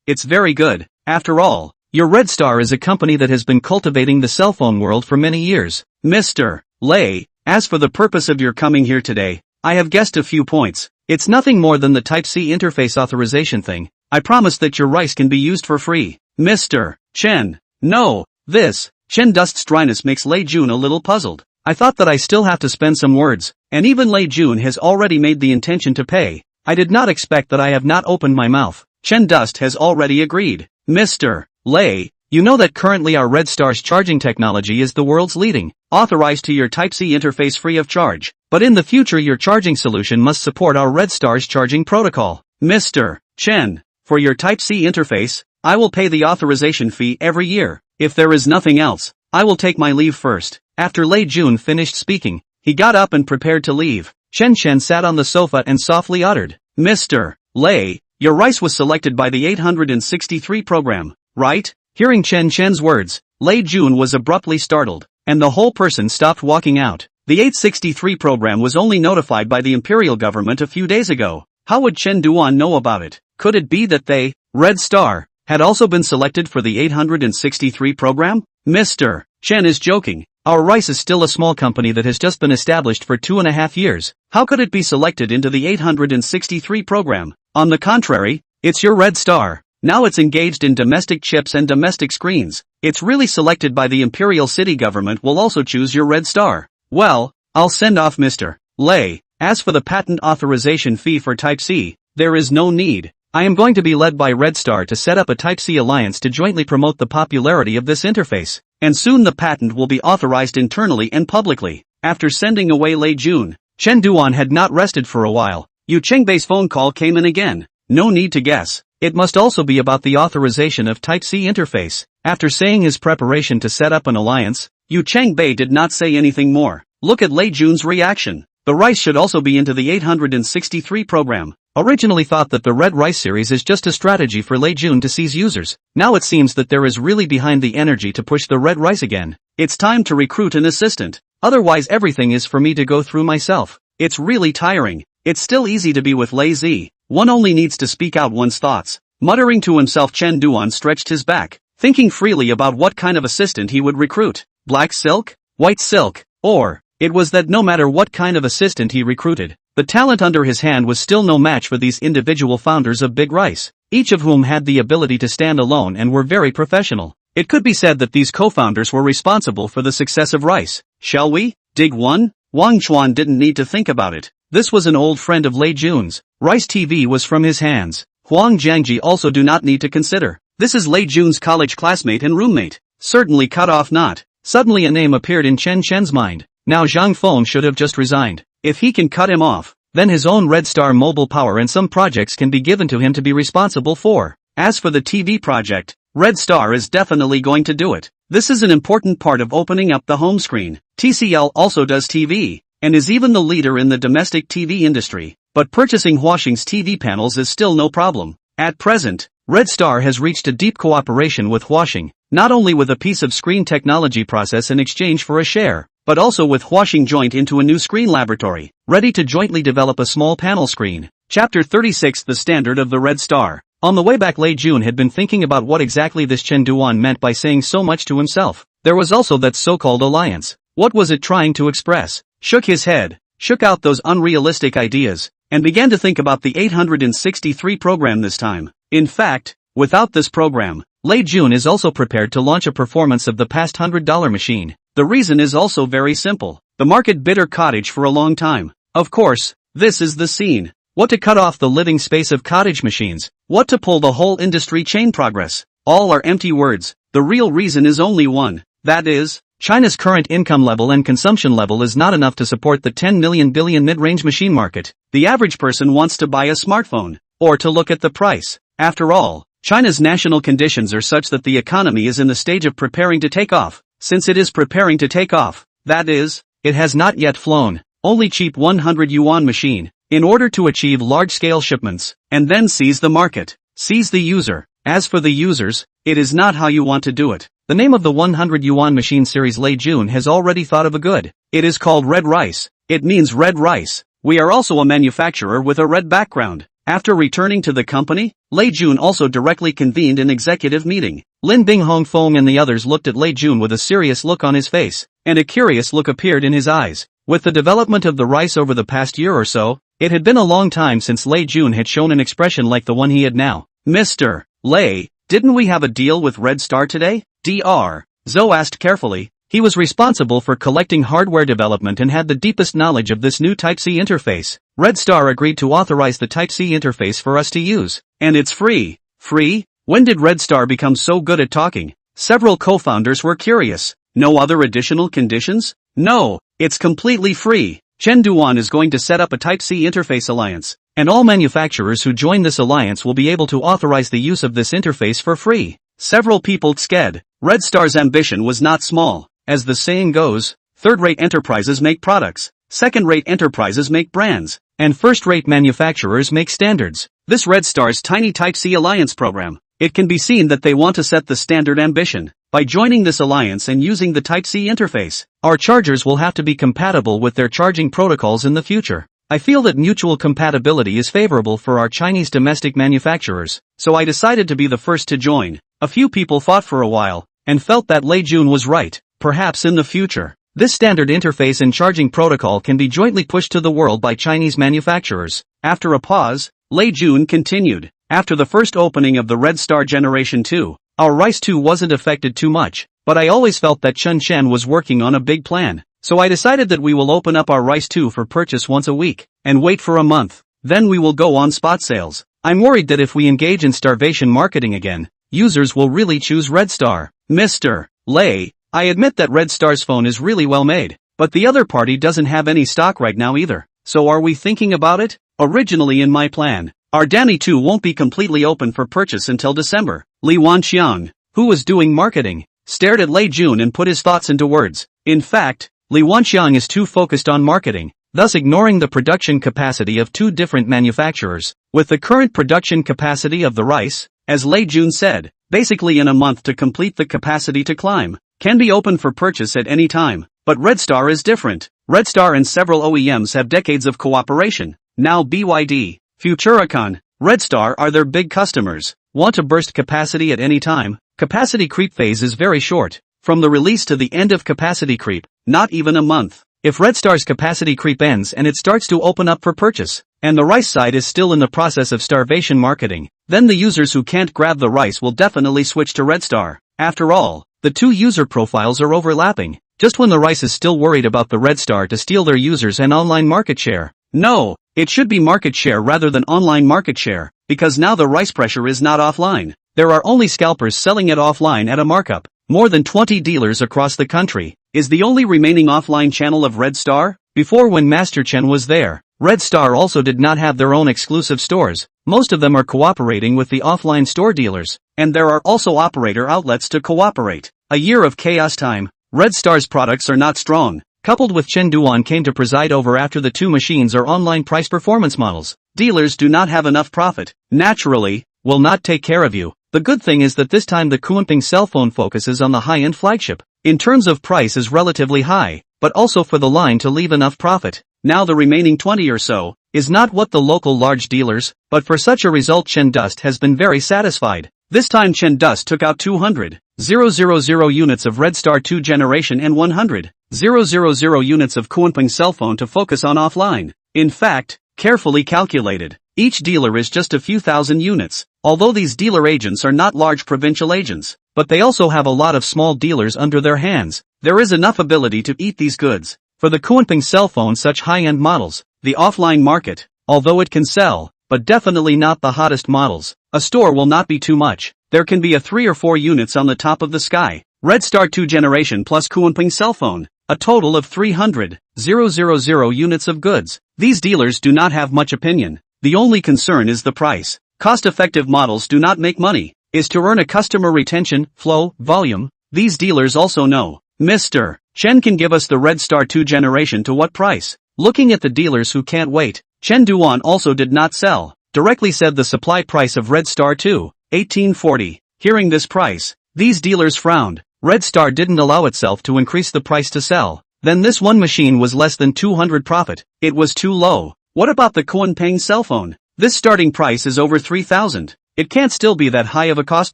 it's very good. After all, your Red Star is a company that has been cultivating the cell phone world for many years. Mr. Lei, as for the purpose of your coming here today, I have guessed a few points. It's nothing more than the Type-C interface authorization thing. I promise that your rice can be used for free. Mr. Chen, no, this. Chen Dust's dryness makes Lei Jun a little puzzled. I thought that I still have to spend some words, and even Lei Jun has already made the intention to pay. I did not expect that I have not opened my mouth. Chen Dust has already agreed. Mr. Lei, you know that currently our Red Star's charging technology is the world's leading, authorized to your Type-C interface free of charge. But in the future your charging solution must support our Red Star's charging protocol. Mr. Chen, for your Type-C interface, I will pay the authorization fee every year. If there is nothing else, I will take my leave first. After Lei Jun finished speaking, he got up and prepared to leave. Chen sat on the sofa and softly uttered, Mr. Lei, your rice was selected by the 863 program, right? Hearing Chen's words, Lei Jun was abruptly startled, and the whole person stopped walking out. The 863 program was only notified by the imperial government a few days ago. How would Chen Duan know about it? Could it be that they, Red Star, had also been selected for the 863 program? Mr. Chen is joking. Our rice is still a small company that has just been established for 2.5 years. How could it be selected into the 863 program? On the contrary, it's your Red Star. Now it's engaged in domestic chips and domestic screens. It's really selected by the imperial city government will also choose your Red Star. Well, I'll send off Mr. Lei. As for the patent authorization fee for Type-C, there is no need. I am going to be led by Red Star to set up a Type-C alliance to jointly promote the popularity of this interface. And soon the patent will be authorized internally and publicly. After sending away Lei Jun, Chen Duan had not rested for a while. Yu Chengbei's phone call came in again. No need to guess. It must also be about the authorization of Type-C interface. After saying his preparation to set up an alliance, Yu Chengbei did not say anything more. Look at Lei Jun's reaction. The rice should also be into the 863 program. Originally thought that the Red Rice series is just a strategy for Lei Jun to seize users. Now it seems that there is really behind the energy to push the Red Rice again. It's time to recruit an assistant. Otherwise everything is for me to go through myself. It's really tiring. It's still easy to be with Lei Zi. One only needs to speak out one's thoughts. Muttering to himself, Chen Duan stretched his back, thinking freely about what kind of assistant he would recruit. Black silk? White silk? Or, it was that no matter what kind of assistant he recruited, the talent under his hand was still no match for these individual founders of Big Rice, each of whom had the ability to stand alone and were very professional. It could be said that these co-founders were responsible for the success of Rice. Shall we? Dig 1? Wang Chuan didn't need to think about it. This was an old friend of Lei Jun's. Rice TV was from his hands. Huang Jiangji also do not need to consider. This is Lei Jun's college classmate and roommate. Certainly cut off not. Suddenly a name appeared in Chen's mind. Now Zhang Feng should have just resigned. If he can cut him off, then his own Red Star mobile power and some projects can be given to him to be responsible for. As for the TV project, Red Star is definitely going to do it. This is an important part of opening up the home screen. TCL also does TV, and is even the leader in the domestic TV industry. But purchasing Huaxing's TV panels is still no problem. At present, Red Star has reached a deep cooperation with Huaxing, not only with a piece of screen technology process in exchange for a share, but also with Huaxing joint into a new screen laboratory, ready to jointly develop a small panel screen. Chapter 36 The Standard of the Red Star. On the way back, Lei Jun had been thinking about what exactly this Chen Duan meant by saying so much to himself. There was also that so-called alliance. What was it trying to express? Shook his head, shook out those unrealistic ideas, and began to think about the 863 program this time. In fact, without this program, Lei Jun is also prepared to launch a performance of the past $100 machine. The reason is also very simple. The market bid her cottage for a long time. Of course, This is the scene. What to cut off the living space of cottage machines. What to pull the whole industry chain progress. All are empty words. The real reason is only one. That is, China's current income level and consumption level is not enough to support the 10 million billion mid-range machine market. The average person wants to buy a smartphone, or to look at the price. After all, China's national conditions are such that the economy is in the stage of preparing to take off. Since it is preparing to take off, that is, it has not yet flown. Only cheap 100 yuan machine, in order to achieve large-scale shipments, and then seize the market, seize the user. As for the users, it is not how you want to do it. The name of the 100 yuan machine series Lei Jun has already thought of a good. It is called Red Rice. It means red rice. We are also a manufacturer with a red background. After returning to the company, Lei Jun also directly convened an executive meeting. Lin Bing Hong Fong and the others looked at Lei Jun with a serious look on his face, and a curious look appeared in his eyes. With the development of the rice over the past year or so, it had been a long time since Lei Jun had shown an expression like the one he had now. Mr. Lei, didn't we have a deal with Red Star today? Dr. Zhou asked carefully. He was responsible for collecting hardware development and had the deepest knowledge of this new Type-C interface. Red Star agreed to authorize the Type-C interface for us to use. And it's free. Free? When did Red Star become so good at talking? Several co-founders were curious. No other additional conditions? No, it's completely free. Chen Duan is going to set up a Type-C interface alliance, and all manufacturers who join this alliance will be able to authorize the use of this interface for free. Several people sked. Red Star's ambition was not small. As the saying goes, third-rate enterprises make products, second-rate enterprises make brands, and first-rate manufacturers make standards. This Red Star's tiny Type-C alliance program, it can be seen that they want to set the standard ambition. By joining this alliance and using the Type-C interface, our chargers will have to be compatible with their charging protocols in the future. I feel that mutual compatibility is favorable for our Chinese domestic manufacturers, so I decided to be the first to join. A few people fought for a while, and felt that Lei Jun was right. Perhaps in the future, this standard interface and charging protocol can be jointly pushed to the world by Chinese manufacturers. After a pause, Lei Jun continued. After the first opening of the Red Star Generation 2, our Rice 2 wasn't affected too much, but I always felt that Chen was working on a big plan. So I decided that we will open up our Rice 2 for purchase once a week, and wait for a month. Then we will go on spot sales. I'm worried that if we engage in starvation marketing again, users will really choose Red Star. Mr. Lei, I admit that Red Star's phone is really well made, but the other party doesn't have any stock right now either. So are we thinking about it? Originally in my plan, our Danny 2 won't be completely open for purchase until December. Li Wanqiang, who was doing marketing, stared at Lei Jun and put his thoughts into words. In fact, Li Wanqiang is too focused on marketing, thus ignoring the production capacity of two different manufacturers. With the current production capacity of the rice, as Lei Jun said, basically in a month to complete the capacity to climb, can be open for purchase at any time. But Red Star is different. Red Star and several OEMs have decades of cooperation. Now BYD, Futuricon, Red Star are their big customers. Want to burst capacity at any time? Capacity creep phase is very short. From the release to the end of capacity creep, not even a month. If Red Star's capacity creep ends and it starts to open up for purchase, and the rice side is still in the process of starvation marketing, then the users who can't grab the rice will definitely switch to Red Star. After all, the two user profiles are overlapping. Just when the rice is still worried about the Red Star to steal their users and online market share. No, it should be market share rather than online market share, because now the rice pressure is not offline. There are only scalpers selling it offline at a markup. More than 20 dealers across the country. Is the only remaining offline channel of Red Star? Before, when Master Chen was there, Red Star also did not have their own exclusive stores. Most of them are cooperating with the offline store dealers, and there are also operator outlets to cooperate. A year of chaos time. Red Star's products are not strong. Coupled with Chen Duan came to preside over after the two machines are online price performance models. Dealers do not have enough profit. Naturally, will not take care of you. The good thing is that this time the Kunping cell phone focuses on the high-end flagship. In terms of price is relatively high, but also for the line to leave enough profit. Now the remaining 20 or so, is not what the local large dealers, but for such a result Chen Dust has been very satisfied. This time Chen Dust took out 200,000 units of Red Star 2 generation and 100,000 units of Kunping cell phone to focus on offline. In fact, carefully calculated, each dealer is just a few thousand units. Although these dealer agents are not large provincial agents, but they also have a lot of small dealers under their hands. There is enough ability to eat these goods. For the Kunping cell phone such high-end models, the offline market, although it can sell, but definitely not the hottest models. A store will not be too much. There can be a 3 or 4 units on the top of the sky. Red Star 2 generation plus Kuanping cell phone. A total of 300,000 units of goods. These dealers do not have much opinion. The only concern is the price. Cost-effective models do not make money. Is to earn a customer retention, flow, volume. These dealers also know. Mr. Chen can give us the Red Star 2 generation to what price? Looking at the dealers who can't wait, Chen Duan also did not sell. Directly said the supply price of Red Star 2, 1840. Hearing this price, these dealers frowned. Red Star didn't allow itself to increase the price to sell. Then this one machine was less than 200 profit. It was too low. What about the Kuanping cell phone? This starting price is over 3,000. It can't still be that high of a cost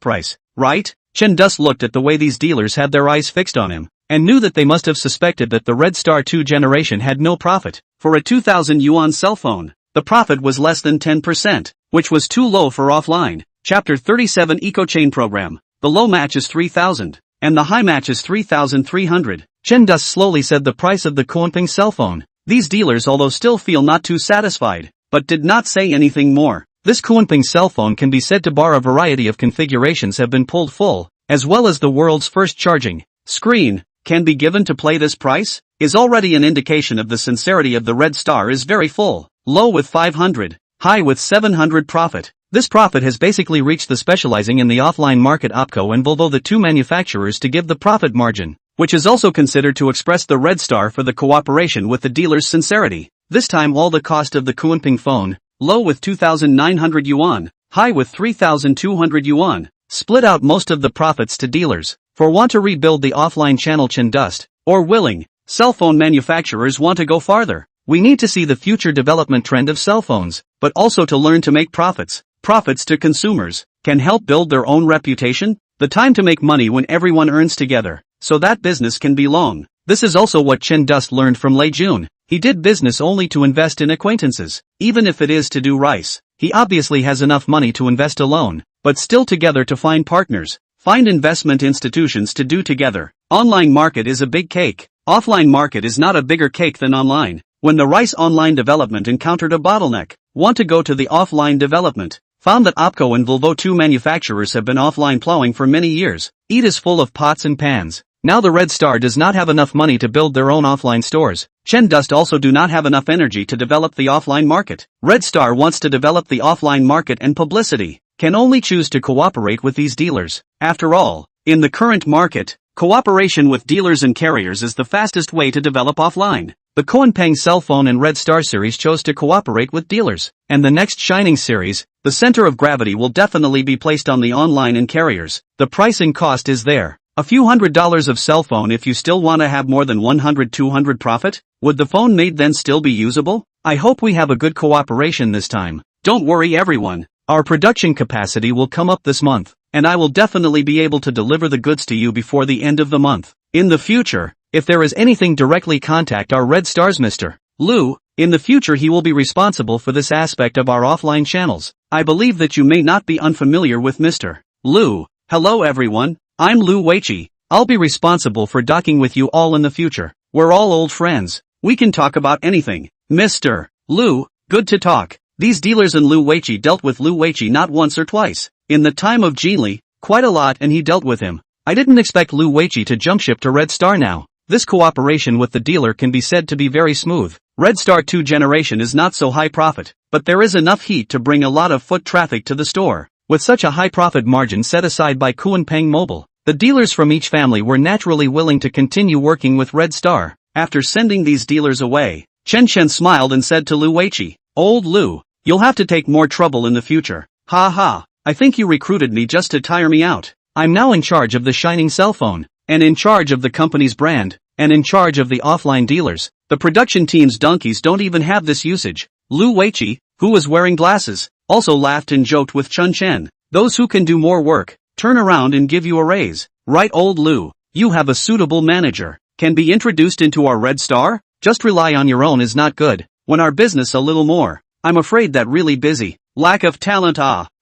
price, right? Chen Dust looked at the way these dealers had their eyes fixed on him, and knew that they must have suspected that the Red Star 2 generation had no profit. For a 2,000 yuan cell phone, the profit was less than 10%, which was too low for offline. Chapter 37 Eco-Chain Program. The low match is 3,000, and the high match is 3,300. Chen Dust slowly said the price of the Kuanping cell phone. These dealers although still feel not too satisfied, but did not say anything more. This Kuanping cell phone can be said to bar a variety of configurations have been pulled full, as well as the world's first charging screen, can be given to play this price, is already an indication of the sincerity of the Red Star is very full, low with 500, high with 700 profit. This profit has basically reached the specializing in the offline market OPCO and Volvo the two manufacturers to give the profit margin, which is also considered to express the Red Star for the cooperation with the dealer's sincerity. This time all the cost of the Kuanping phone, low with 2,900 yuan, high with 3,200 yuan, split out most of the profits to dealers, for want to rebuild the offline channel. Chen Dust, or willing, cell phone manufacturers want to go farther. We need to see the future development trend of cell phones, but also to learn to make profits. Profits to consumers, can help build their own reputation, the time to make money when everyone earns together, so that business can be long. This is also what Chen Dust learned from Lei Jun. He did business only to invest in acquaintances, even if it is to do rice. He obviously has enough money to invest alone, but still together to find partners, find investment institutions to do together. Online market is a big cake. Offline market is not a bigger cake than online. When the rice online development encountered a bottleneck, want to go to the offline development, found that OPCO and Volvo two manufacturers have been offline plowing for many years. Eat is full of pots and pans. Now the Red Star does not have enough money to build their own offline stores. Chen Dust also do not have enough energy to develop the offline market. Red Star wants to develop the offline market and publicity, can only choose to cooperate with these dealers. After all, in the current market, cooperation with dealers and carriers is the fastest way to develop offline. The Kuanping cell phone and Red Star series chose to cooperate with dealers, and the next Shining series, the center of gravity will definitely be placed on the online and carriers. The pricing cost is there. A few $100s of cell phone if you still want to have more than 100-200 profit. Would the phone made then still be usable? I hope we have a good cooperation this time. Don't worry everyone. Our production capacity will come up this month, and I will definitely be able to deliver the goods to you before the end of the month. In the future, if there is anything directly contact our Red Stars Mr. Lu. In the future he will be responsible for this aspect of our offline channels. I believe that you may not be unfamiliar with Mr. Lu. Hello everyone. I'm Lu Weiqi. I'll be responsible for docking with you all in the future. We're all old friends. We can talk about anything. Mr. Lu, good to talk. These dealers and Lu Weiqi dealt with Lu Weiqi not once or twice. In the time of Jinli, quite a lot and he dealt with him. I didn't expect Lu Weiqi to jump ship to Red Star now. This cooperation with the dealer can be said to be very smooth. Red Star 2 generation is not so high profit, but there is enough heat to bring a lot of foot traffic to the store. With such a high profit margin set aside by Kuanping Mobile, the dealers from each family were naturally willing to continue working with Red Star. After sending these dealers away, Chen smiled and said to Lu Weiqi, "Old Lu, you'll have to take more trouble in the future. Ha ha, I think you recruited me just to tire me out. I'm now in charge of the Shining cell phone, and in charge of the company's brand, and in charge of the offline dealers. The production team's donkeys don't even have this usage." Lu Weiqi, who was wearing glasses, also laughed and joked with Chen. "Those who can do more work, turn around and give you a raise. Right old Lu, you have a suitable manager, can be introduced into our Red Star? Just rely on your own is not good. When our business a little more, I'm afraid that really busy. Lack of talent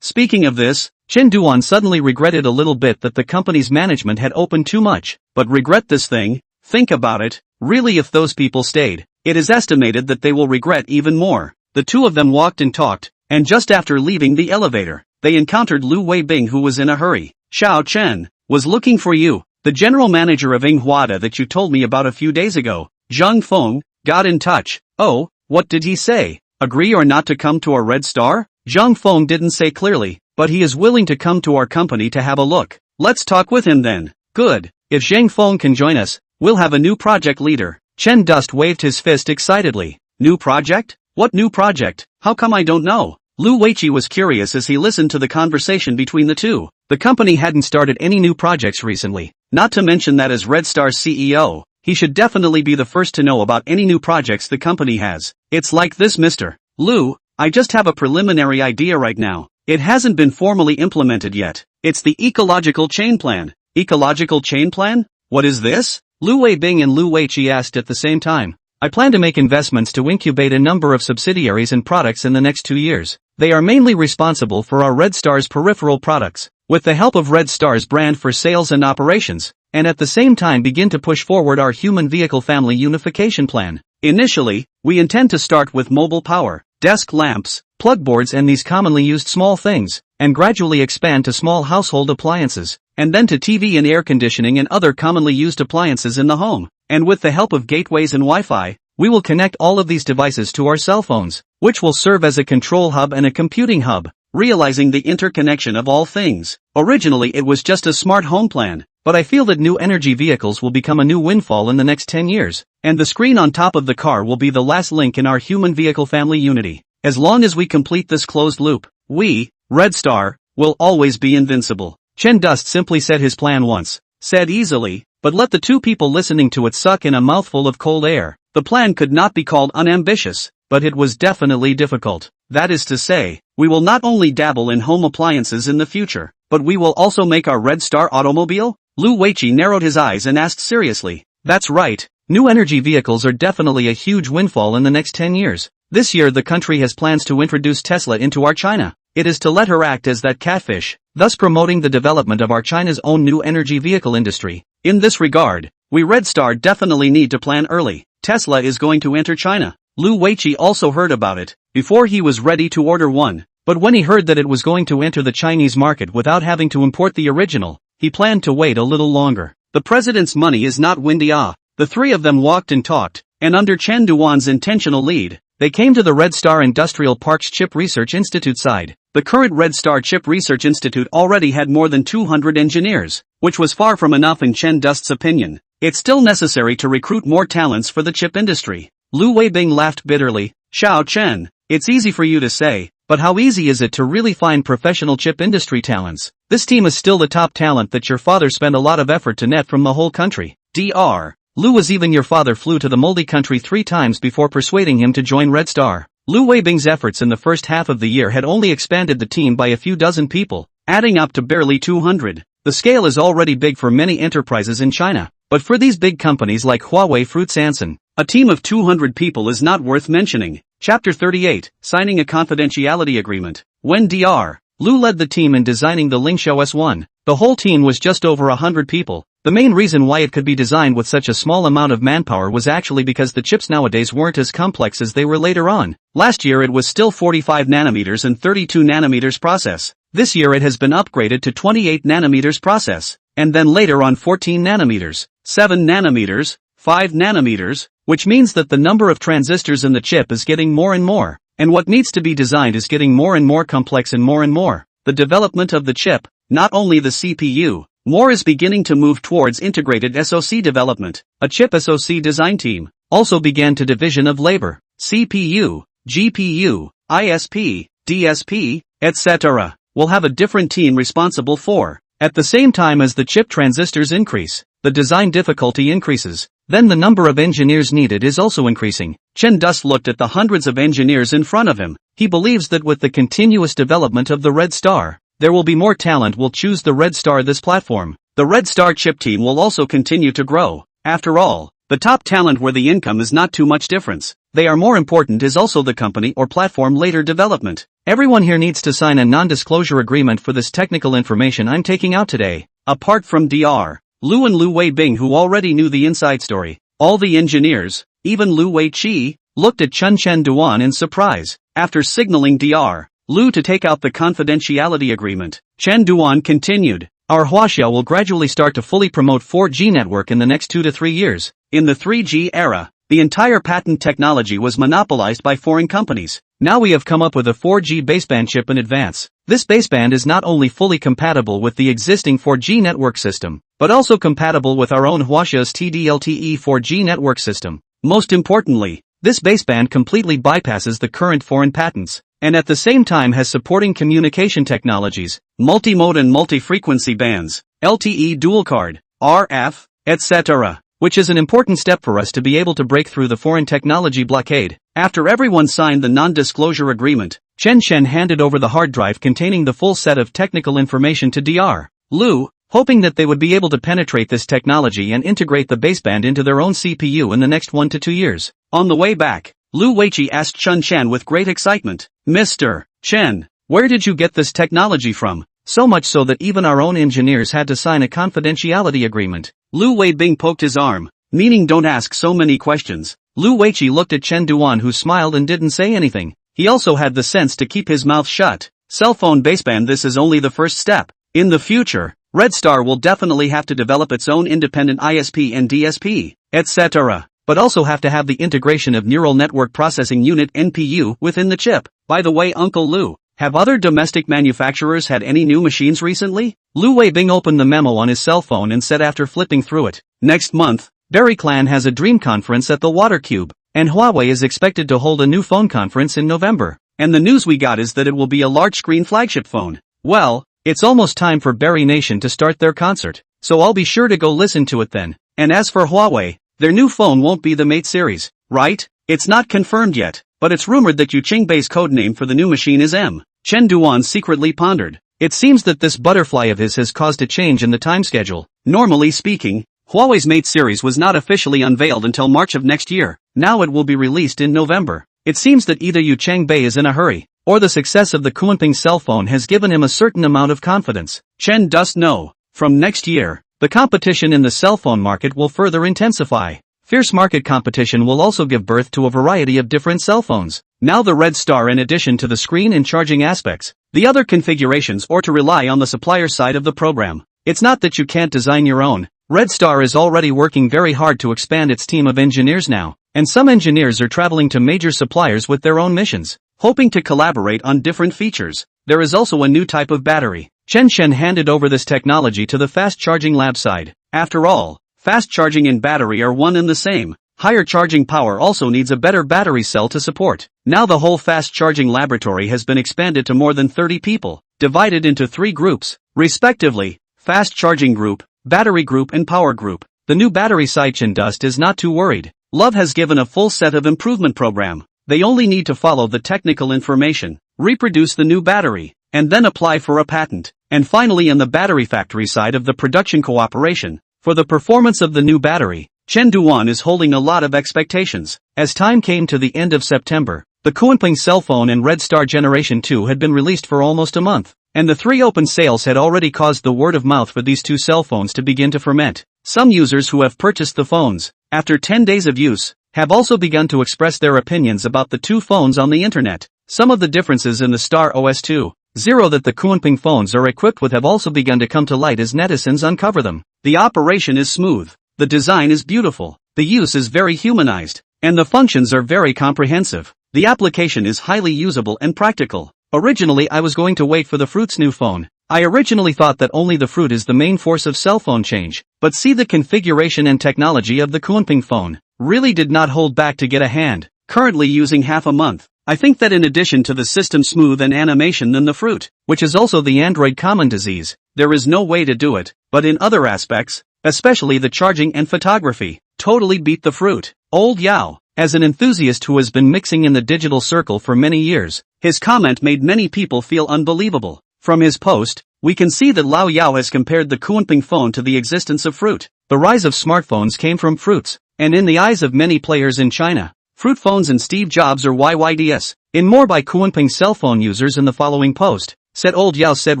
Speaking of this, Chen Duan suddenly regretted a little bit that the company's management had opened too much. But regret this thing? Think about it. Really if those people stayed, It is estimated that they will regret even more. The two of them walked and talked, and just after leaving the elevator, they encountered Lu Weibing, who was in a hurry. Xiao Chen was looking for you, the general manager of Inghwada that you told me about a few days ago. Zhang Feng got in touch. Oh, what did he say? Agree or not to come to our Red Star? Zhang Feng didn't say clearly, but he is willing to come to our company to have a look. Let's talk with him then. Good. If Zhang Feng can join us, we'll have a new project leader. Chen Dust waved his fist excitedly. New project? What new project? How come I don't know? Lu Weiqi was curious as he listened to the conversation between the two. The company hadn't started any new projects recently, not to mention that as Red Star's CEO, he should definitely be the first to know about any new projects the company has. It's like this, Mr. Lu, I just have a preliminary idea right now. It hasn't been formally implemented yet. It's the ecological chain plan. Ecological chain plan? What is this? Lu Weibing and Lu Weiqi asked at the same time. I plan to make investments to incubate a number of subsidiaries and products in the next 2 years. They are mainly responsible for our Red Star's peripheral products, with the help of Red Star's brand for sales and operations, and at the same time begin to push forward our human vehicle family unification plan. Initially, we intend to start with mobile power, desk lamps, plug boards and these commonly used small things, and gradually expand to small household appliances, and then to TV and air conditioning and other commonly used appliances in the home. And with the help of gateways and Wi-Fi, we will connect all of these devices to our cell phones, which will serve as a control hub and a computing hub, realizing the interconnection of all things. Originally it was just a smart home plan, but I feel that new energy vehicles will become a new windfall in the next 10 years, and the screen on top of the car will be the last link in our human vehicle family unity. As long as we complete this closed loop, we, Red Star, will always be invincible. Chen Dust simply said his plan once, said easily, but let the two people listening to it suck in a mouthful of cold air. The plan could not be called unambitious, but it was definitely difficult. That is to say, we will not only dabble in home appliances in the future, but we will also make our Red Star automobile? Lu Weiqi narrowed his eyes and asked seriously. That's right, new energy vehicles are definitely a huge windfall in the next 10 years. This year the country has plans to introduce Tesla into our China. It is to let her act as that catfish, thus promoting the development of our China's own new energy vehicle industry. In this regard, we Red Star definitely need to plan early. Tesla is going to enter China. Lu Weiqi also heard about it, before he was ready to order one, but when he heard that it was going to enter the Chinese market without having to import the original, he planned to wait a little longer. The president's money is not windy. The three of them walked and talked, and under Chen Duan's intentional lead, they came to the Red Star Industrial Park's Chip Research Institute side. The current Red Star Chip Research Institute already had more than 200 engineers, which was far from enough in Chen Dust's opinion. It's still necessary to recruit more talents for the chip industry. Lu Weibing laughed bitterly. Xiao Chen, it's easy for you to say, but how easy is it to really find professional chip industry talents? This team is still the top talent that your father spent a lot of effort to net from the whole country. Dr. Lu was even your father flew to the moldy country 3 times before persuading him to join Red Star. Lu Weibing's efforts in the first half of the year had only expanded the team by a few dozen people, adding up to barely 200. The scale is already big for many enterprises in China, but for these big companies like Huawei Fruits Anson, a team of 200 people is not worth mentioning. Chapter 38, Signing a Confidentiality Agreement. When Dr. Lu led the team in designing the Lingxiao S1, the whole team was just over 100 people. The main reason why it could be designed with such a small amount of manpower was actually because the chips nowadays weren't as complex as they were later on. Last year it was still 45 nanometers and 32 nanometers process. This year it has been upgraded to 28 nanometers process, and then later on 14 nanometers, 7 nanometers, 5 nanometers, which means that the number of transistors in the chip is getting more and more, and what needs to be designed is getting more and more complex and more. The development of the chip, not only the CPU, more is beginning to move towards integrated SoC development. A chip SoC design team also began to division of labor, CPU, GPU, ISP, DSP, etc. will have a different team responsible for. At the same time as the chip transistors increase, the design difficulty increases. Then the number of engineers needed is also increasing. Chen Dust looked at the hundreds of engineers in front of him. He believes that with the continuous development of the Red Star, there will be more talent will choose the Red Star this platform. The Red Star chip team will also continue to grow. After all, the top talent where the income is not too much difference. They are more important is also the company or platform later development. Everyone here needs to sign a non-disclosure agreement for this technical information I'm taking out today. Apart from Dr. Lu and Lu Weibing who already knew the inside story, All the engineers, even Lu Weiqi, looked at Chen Duan in surprise. After signaling Dr. Lu to take out the confidentiality agreement, Chen Duan continued, "Our Huaxia will gradually start to fully promote 4G network in the next 2 to 3 years. In the 3G era, the entire patent technology was monopolized by foreign companies. Now we have come up with a 4G baseband chip in advance. This baseband is not only fully compatible with the existing 4G network system, but also compatible with our own Huaxia's TD-LTE 4G network system. Most importantly, this baseband completely bypasses the current foreign patents, and at the same time has supporting communication technologies, multi-mode and multi-frequency bands, LTE dual card, RF, etc., which is an important step for us to be able to break through the foreign technology blockade." After everyone signed the non-disclosure agreement, Chen handed over the hard drive containing the full set of technical information to Dr. Lu, hoping that they would be able to penetrate this technology and integrate the baseband into their own CPU in the next 1 to 2 years. On the way back, Lu Weiqi asked Chen with great excitement, "Mr. Chen, where did you get this technology from? So much so that even our own engineers had to sign a confidentiality agreement." Lu Weibing poked his arm, meaning don't ask so many questions. Lu Weiqi looked at Chen Duan, who smiled and didn't say anything. He also had the sense to keep his mouth shut. Cell phone baseband, this is only the first step. In the future, Red Star will definitely have to develop its own independent ISP and DSP, etc., but also have to have the integration of Neural Network Processing Unit (NPU) within the chip. By the way, Uncle Lu, have other domestic manufacturers had any new machines recently? Lu Weibing opened the memo on his cell phone and said after flipping through it, "Next month, Berry Clan has a dream conference at the Water Cube, and Huawei is expected to hold a new phone conference in November. And the news we got is that it will be a large-screen flagship phone. Well, it's almost time for Berry Nation to start their concert, so I'll be sure to go listen to it then. And as for Huawei, their new phone won't be the Mate series, right? It's not confirmed yet, but it's rumored that Yu Qingbei's codename for the new machine is M." Chen Duan secretly pondered. It seems that this butterfly of his has caused a change in the time schedule. Normally speaking, Huawei's Mate series was not officially unveiled until March of next year. Now it will be released in November. It seems that either Yu Qingbei is in a hurry, or the success of the Kunping cell phone has given him a certain amount of confidence. Chen does know, from next year, the competition in the cell phone market will further intensify. Fierce market competition will also give birth to a variety of different cell phones. Now the Red Star, in addition to the screen and charging aspects, the other configurations, or to rely on the supplier side of the program. It's not that you can't design your own. Red Star is already working very hard to expand its team of engineers now, and some engineers are traveling to major suppliers with their own missions, hoping to collaborate on different features. There is also a new type of battery. Chen handed over this technology to the fast charging lab side. After all, fast charging and battery are one and the same. Higher charging power also needs a better battery cell to support. Now the whole fast charging laboratory has been expanded to more than 30 people, divided into 3 groups, respectively, fast charging group, battery group and power group. The new battery side Chen Dust is not too worried. Love has given a full set of improvement program. They only need to follow the technical information, reproduce the new battery, and then apply for a patent. And finally, in the battery factory side of the production cooperation, for the performance of the new battery, Chen Duan is holding a lot of expectations. As time came to the end of September, the Kunping cell phone and Red Star Generation 2 had been released for almost a month, and the 3 open sales had already caused the word of mouth for these 2 cell phones to begin to ferment. Some users who have purchased the phones, after 10 days of use, have also begun to express their opinions about the 2 phones on the internet. Some of the differences in the Star OS 2.0 that the Kunping phones are equipped with have also begun to come to light as netizens uncover them. The operation is smooth, the design is beautiful, the use is very humanized, and the functions are very comprehensive. The application is highly usable and practical. Originally I was going to wait for the Fruit's new phone. I originally thought that only the Fruit is the main force of cell phone change, but see the configuration and technology of the Kunping phone. Really did not hold back to get a hand. Currently using half a month. I think that in addition to the system smooth and animation than the Fruit, which is also the Android common disease, there is no way to do it, but in other aspects, especially the charging and photography, totally beat the Fruit. Old Yao, as an enthusiast who has been mixing in the digital circle for many years, his comment made many people feel unbelievable. From his post, we can see that Lao Yao has compared the Kunping phone to the existence of Fruit. The rise of smartphones came from Fruits, and in the eyes of many players in China, Fruit phones and Steve Jobs are YYDS. In more by Kunping cell phone users in the following post, said Old Yao said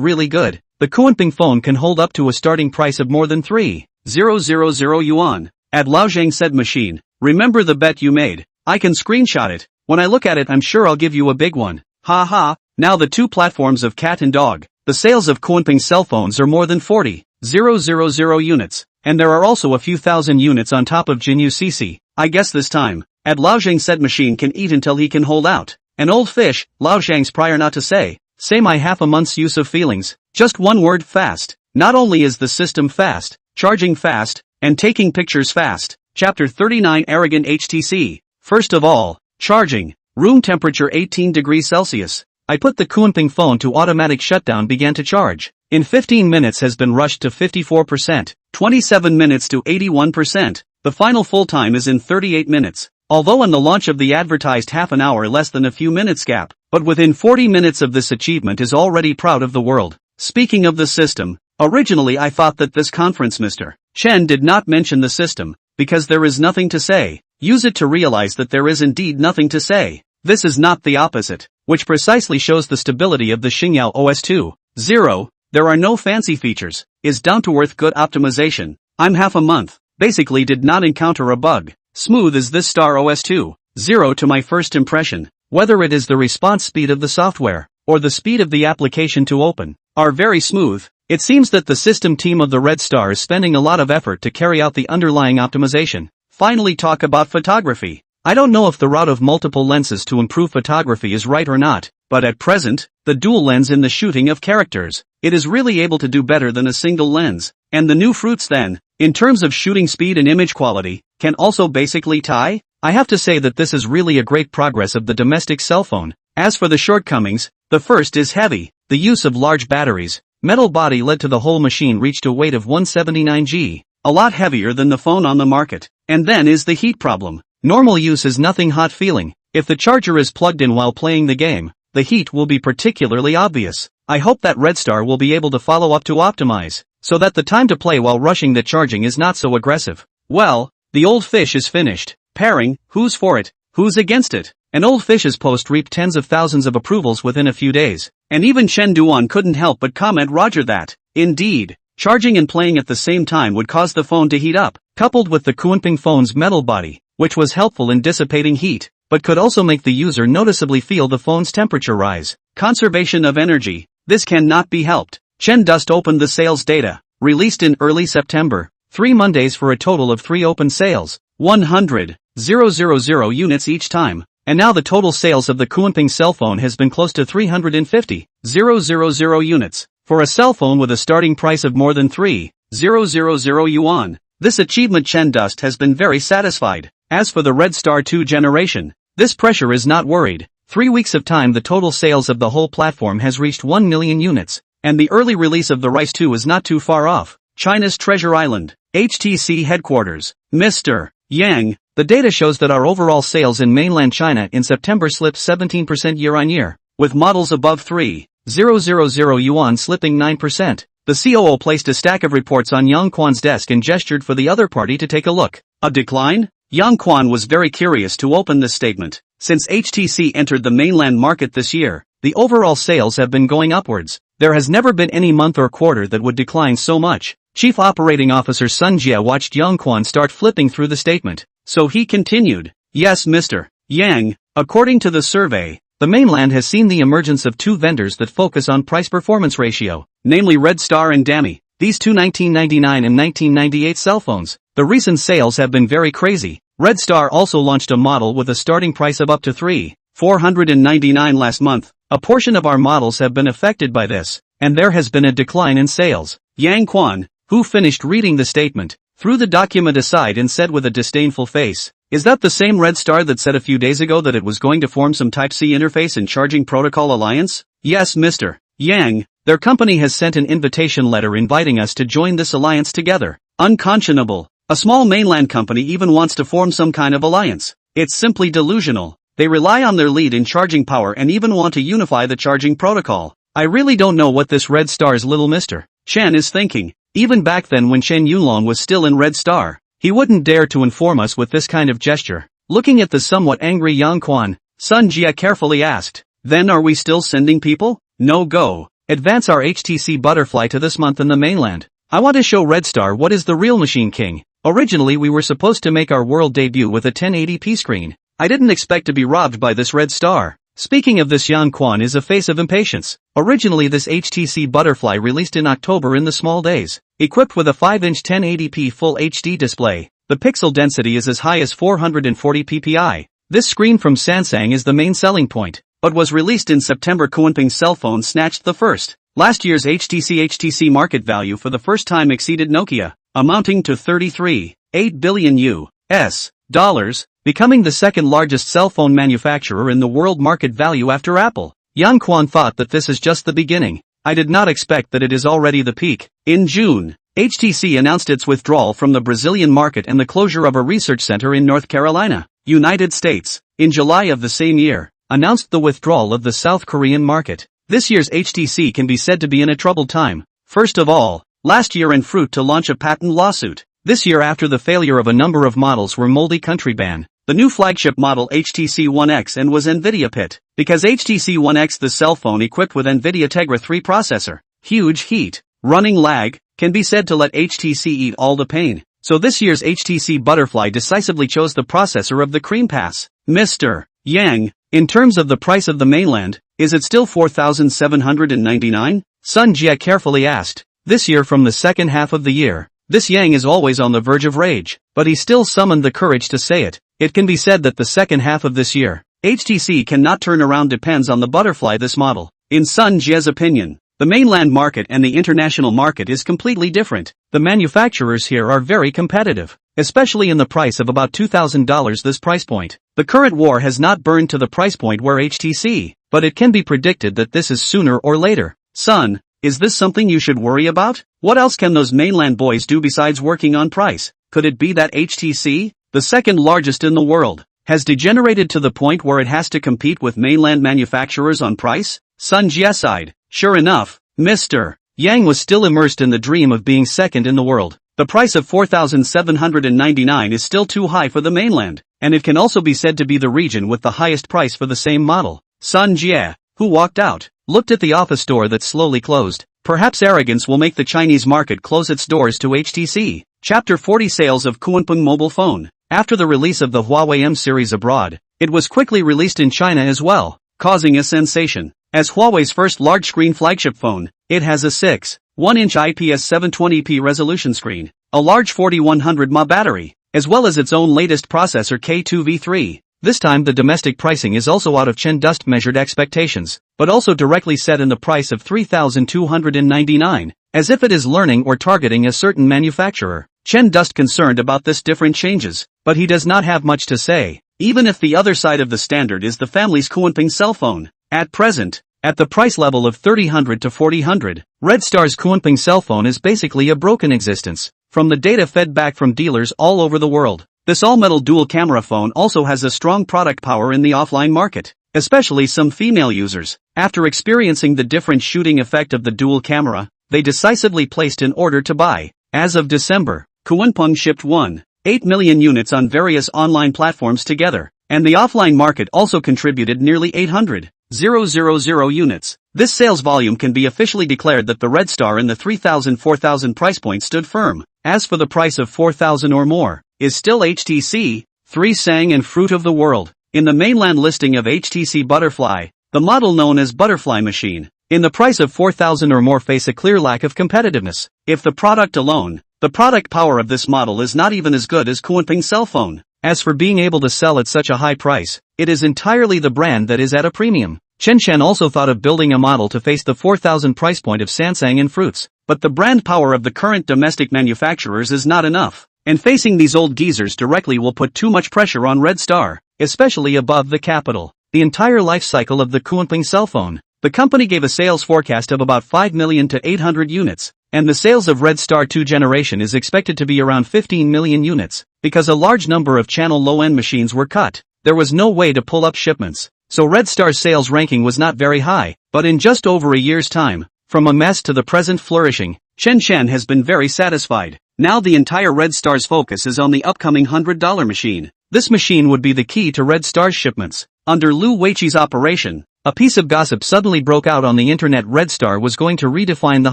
really good. The Kunping phone can hold up to a starting price of more than 3,000 yuan. Laojiang said machine. Remember the bet you made? I can screenshot it. When I look at it I'm sure I'll give you a big one. Ha ha. Now the two platforms of cat and dog. The sales of Kunping cell phones are more than 40,000 units. And there are also a few thousand units on top of Jinyu CC. I guess this time, Laojiang said machine can eat until he can hold out. An old fish, Laojiang's prior not to say my half a month's use of feelings. Just one word, fast. Not only is the system fast, charging fast, and taking pictures fast. Chapter 39 Arrogant HTC. First of all, charging. Room temperature 18 degrees Celsius. I put the Kunping phone to automatic shutdown, began to charge. In 15 minutes has been rushed to 54%, 27 minutes to 81%. The final full time is in 38 minutes. Although on the launch of the advertised half an hour less than a few minutes gap, but within 40 minutes of this achievement is already proud of the world. Speaking of the system, originally I thought that this conference Mr. Chen did not mention the system, because there is nothing to say. Use it to realize that there is indeed nothing to say. This is not the opposite, which precisely shows the stability of the Xingyao OS 2.0. There are no fancy features, is down-to-earth good optimization. I'm half a month, basically did not encounter a bug. Smooth is this Star OS 2.0 to my first impression. Whether it is the response speed of the software, or the speed of the application to open, are very smooth. It seems that the system team of the Red Star is spending a lot of effort to carry out the underlying optimization. Finally, talk about photography. I don't know if the route of multiple lenses to improve photography is right or not, but at present, the dual lens in the shooting of characters, it is really able to do better than a single lens. And the new fruits then, in terms of shooting speed and image quality, can also basically tie? I have to say that this is really a great progress of the domestic cell phone. As for the shortcomings, the first is heavy. The use of large batteries, metal body led to the whole machine reached a weight of 179 g, a lot heavier than the phone on the market. And then is the heat problem. Normal use is nothing hot feeling. If the charger is plugged in while playing the game, the heat will be particularly obvious. I hope that Red Star will be able to follow up to optimize, so that the time to play while rushing the charging is not so aggressive. Well, the old fish is finished. Pairing, who's for it, who's against it? An old fish's post reaped tens of thousands of approvals within a few days. And even Chen Duan couldn't help but comment Roger that. Indeed, charging and playing at the same time would cause the phone to heat up, coupled with the Kunping phone's metal body, which was helpful in dissipating heat, but could also make the user noticeably feel the phone's temperature rise. Conservation of energy. This cannot be helped. Chen Dust opened the sales data, released in early September. 3 Mondays for a total of 3 open sales, 100,000 units each time. And now the total sales of the Kunping cell phone has been close to 350,000 units, for a cell phone with a starting price of more than 3,000 yuan. This achievement Chen Dust has been very satisfied. As for the Red Star 2 generation, this pressure is not worried. 3 weeks of time the total sales of the whole platform has reached 1 million units, and the early release of the Rice 2 is not too far off. China's Treasure Island, HTC headquarters, Mr. Yang. The data shows that our overall sales in mainland China in September slipped 17% year-on-year, with models above 3,000 yuan slipping 9%. The COO placed a stack of reports on Yang Quan's desk and gestured for the other party to take a look. A decline? Yang Quan was very curious to open this statement. Since HTC entered the mainland market this year, the overall sales have been going upwards. There has never been any month or quarter that would decline so much. Chief Operating Officer Sun Jia watched Yang Quan start flipping through the statement. So he continued, yes Mr. Yang, according to the survey, the mainland has seen the emergence of 2 vendors that focus on price-performance ratio, namely Red Star and Dami. These 2 1999 and 1998 cell phones. The recent sales have been very crazy. Red Star also launched a model with a starting price of up to 3,499 last month. A portion of our models have been affected by this, and there has been a decline in sales. Yang Quan, who finished reading the statement, threw the document aside and said with a disdainful face, is that the same Red Star that said a few days ago that it was going to form some Type-C interface and charging protocol alliance? Yes Mr. Yang, their company has sent an invitation letter inviting us to join this alliance together. Unconscionable. A small mainland company even wants to form some kind of alliance. It's simply delusional. They rely on their lead in charging power and even want to unify the charging protocol. I really don't know what this Red Star's little Mr. Chen is thinking. Even back then when Chen Yunlong was still in Red Star, he wouldn't dare to inform us with this kind of gesture. Looking at the somewhat angry Yang Quan, Sun Jia carefully asked, then are we still sending people? No go. Advance our HTC Butterfly to this month in the mainland. I want to show Red Star what is the real Machine King. Originally we were supposed to make our world debut with a 1080p screen. I didn't expect to be robbed by this red star. Speaking of this, Yan Quan is a face of impatience. Originally this HTC Butterfly released in October in the small days. Equipped with a 5-inch 1080p Full HD display, the pixel density is as high as 440 ppi. This screen from Samsung is the main selling point, but was released in September. Kunpeng's cell phone snatched the first. Last year's HTC market value for the first time exceeded Nokia, amounting to $33.8 billion US dollars, becoming the second largest cell phone manufacturer in the world market value after Apple. Yan Quan thought that this is just the beginning. I did not expect that it is already the peak. In June, HTC announced its withdrawal from the Brazilian market and the closure of a research center in North Carolina, United States. In July of the same year, announced the withdrawal of the South Korean market. This year's HTC can be said to be in a troubled time. First of all, last year en route to launch a patent lawsuit. This year, after the failure of a number of models, were multi-country ban. The new flagship model HTC One X and was Nvidia pit, because HTC One X, the cell phone equipped with Nvidia Tegra 3 processor, huge heat, running lag, can be said to let HTC eat all the pain. So this year's HTC Butterfly decisively chose the processor of the cream pass. Mr. Yang, in terms of the price of the mainland, is it still 4,799? Sun Jie carefully asked. This year, from the second half of the year, this Yang is always on the verge of rage, but he still summoned the courage to say it. It can be said that the second half of this year, HTC cannot turn around depends on the Butterfly, this model. In Sun Jie's opinion, the mainland market and the international market is completely different. The manufacturers here are very competitive, especially in the price of about $2,000 this price point. The current war has not burned to the price point where HTC, but it can be predicted that this is sooner or later. Son, is this something you should worry about? What else can those mainland boys do besides working on price? Could it be that HTC, the second largest in the world, has degenerated to the point where it has to compete with mainland manufacturers on price? Sun Jie sighed. Sure enough, Mr. Yang was still immersed in the dream of being second in the world. The price of 4,799 is still too high for the mainland, and it can also be said to be the region with the highest price for the same model. Sun Jie, who walked out, looked at the office door that slowly closed. Perhaps arrogance will make the Chinese market close its doors to HTC. Chapter 40 Sales of Kunpeng Mobile Phone. After the release of the Huawei M series abroad, it was quickly released in China as well, causing a sensation. As Huawei's first large-screen flagship phone, it has a 6.1-inch IPS 720p resolution screen, a large 4100 mAh battery, as well as its own latest processor K2V3. This time the domestic pricing is also out of Chen Dust measured expectations, but also directly set in the price of 3,299, as if it is learning or targeting a certain manufacturer. Chen Dust concerned about this different changes, but he does not have much to say, even if the other side of the standard is the family's Kunpeng cell phone. At present, at the price level of 3,000 to 4,000, Red Star's Kunpeng cell phone is basically a broken existence, from the data fed back from dealers all over the world. This all-metal dual-camera phone also has a strong product power in the offline market, especially some female users. After experiencing the different shooting effect of the dual camera, they decisively placed an order to buy. As of December, Kunpeng shipped 1.8 million units on various online platforms together, and the offline market also contributed nearly 800,000 units. This sales volume can be officially declared that the Red Star in the 3,000-4,000 price point stood firm. As for the price of 4,000 or more, is still HTC 3 sang and fruit of the world. In the mainland listing of HTC Butterfly, the model known as Butterfly Machine, in the price of 4,000 or more face a clear lack of competitiveness. If the product alone, the product power of this model is not even as good as Kunpeng's cell phone. As for being able to sell at such a high price, it is entirely the brand that is at a premium. Chen also thought of building a model to face the 4,000 price point of Samsung and Fruits, but the brand power of the current domestic manufacturers is not enough, and facing these old geezers directly will put too much pressure on Red Star, especially above the capital. The entire life cycle of the Kunpeng cell phone, the company gave a sales forecast of about 5 million to 800 units, and the sales of Red Star 2 generation is expected to be around 15 million units, because a large number of channel low-end machines were cut. There was no way to pull up shipments, so Red Star's sales ranking was not very high, but in just over a year's time, from a mess to the present flourishing, Chen has been very satisfied. Now the entire Red Star's focus is on the upcoming $100 machine. This machine would be the key to Red Star's shipments. Under Lu Weiqi's operation, a piece of gossip suddenly broke out on the internet. Red Star was going to redefine the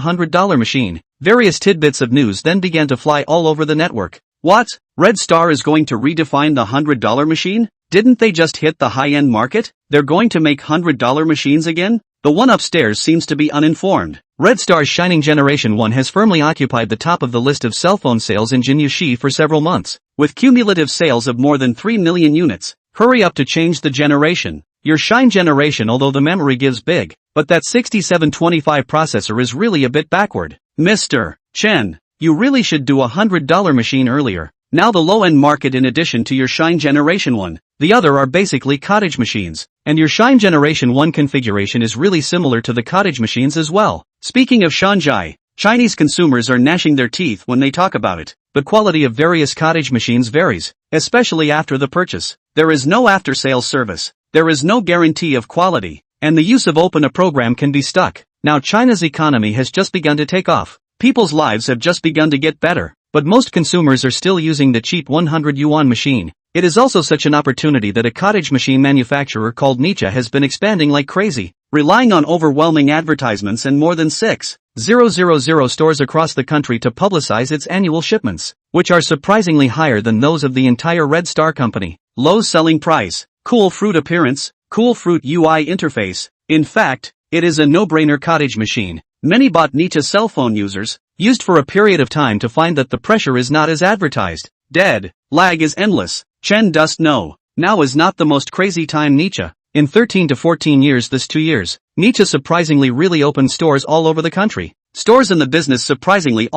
$100 machine. Various tidbits of news then began to fly all over the network. What? Red Star is going to redefine the $100 machine? Didn't they just hit the high-end market? They're going to make $100 machines again? The one upstairs seems to be uninformed. Red Star's Shining Generation 1 has firmly occupied the top of the list of cell phone sales in Jinyushi for several months, with cumulative sales of more than 3 million units. Hurry up to change the generation. Your Shine generation, although the memory gives big, but that 6725 processor is really a bit backward. Mr. Chen, you really should do a $100 machine earlier. Now the low-end market, in addition to your Shine Generation 1, the other are basically cottage machines, and your Shine Generation 1 configuration is really similar to the cottage machines as well. Speaking of Shanzhai, Chinese consumers are gnashing their teeth when they talk about it. The quality of various cottage machines varies, especially after the purchase. There is no after-sales service. There is no guarantee of quality, and the use of open a program can be stuck. Now China's economy has just begun to take off. People's lives have just begun to get better, but most consumers are still using the cheap 100 yuan machine. It is also such an opportunity that a cottage machine manufacturer called Nietzsche has been expanding like crazy, relying on overwhelming advertisements and more than 6,000 stores across the country to publicize its annual shipments, which are surprisingly higher than those of the entire Red Star company. Low selling price, cool fruit appearance, cool fruit UI interface. In fact, it is a no-brainer cottage machine. Many bought Nietzsche cell phone users, used for a period of time to find that the pressure is not as advertised. Dead. Lag is endless. Chen does know. Now is not the most crazy time Nietzsche. In 13 to 14 years this 2 years, Nietzsche surprisingly really opened stores all over the country. Stores in the business surprisingly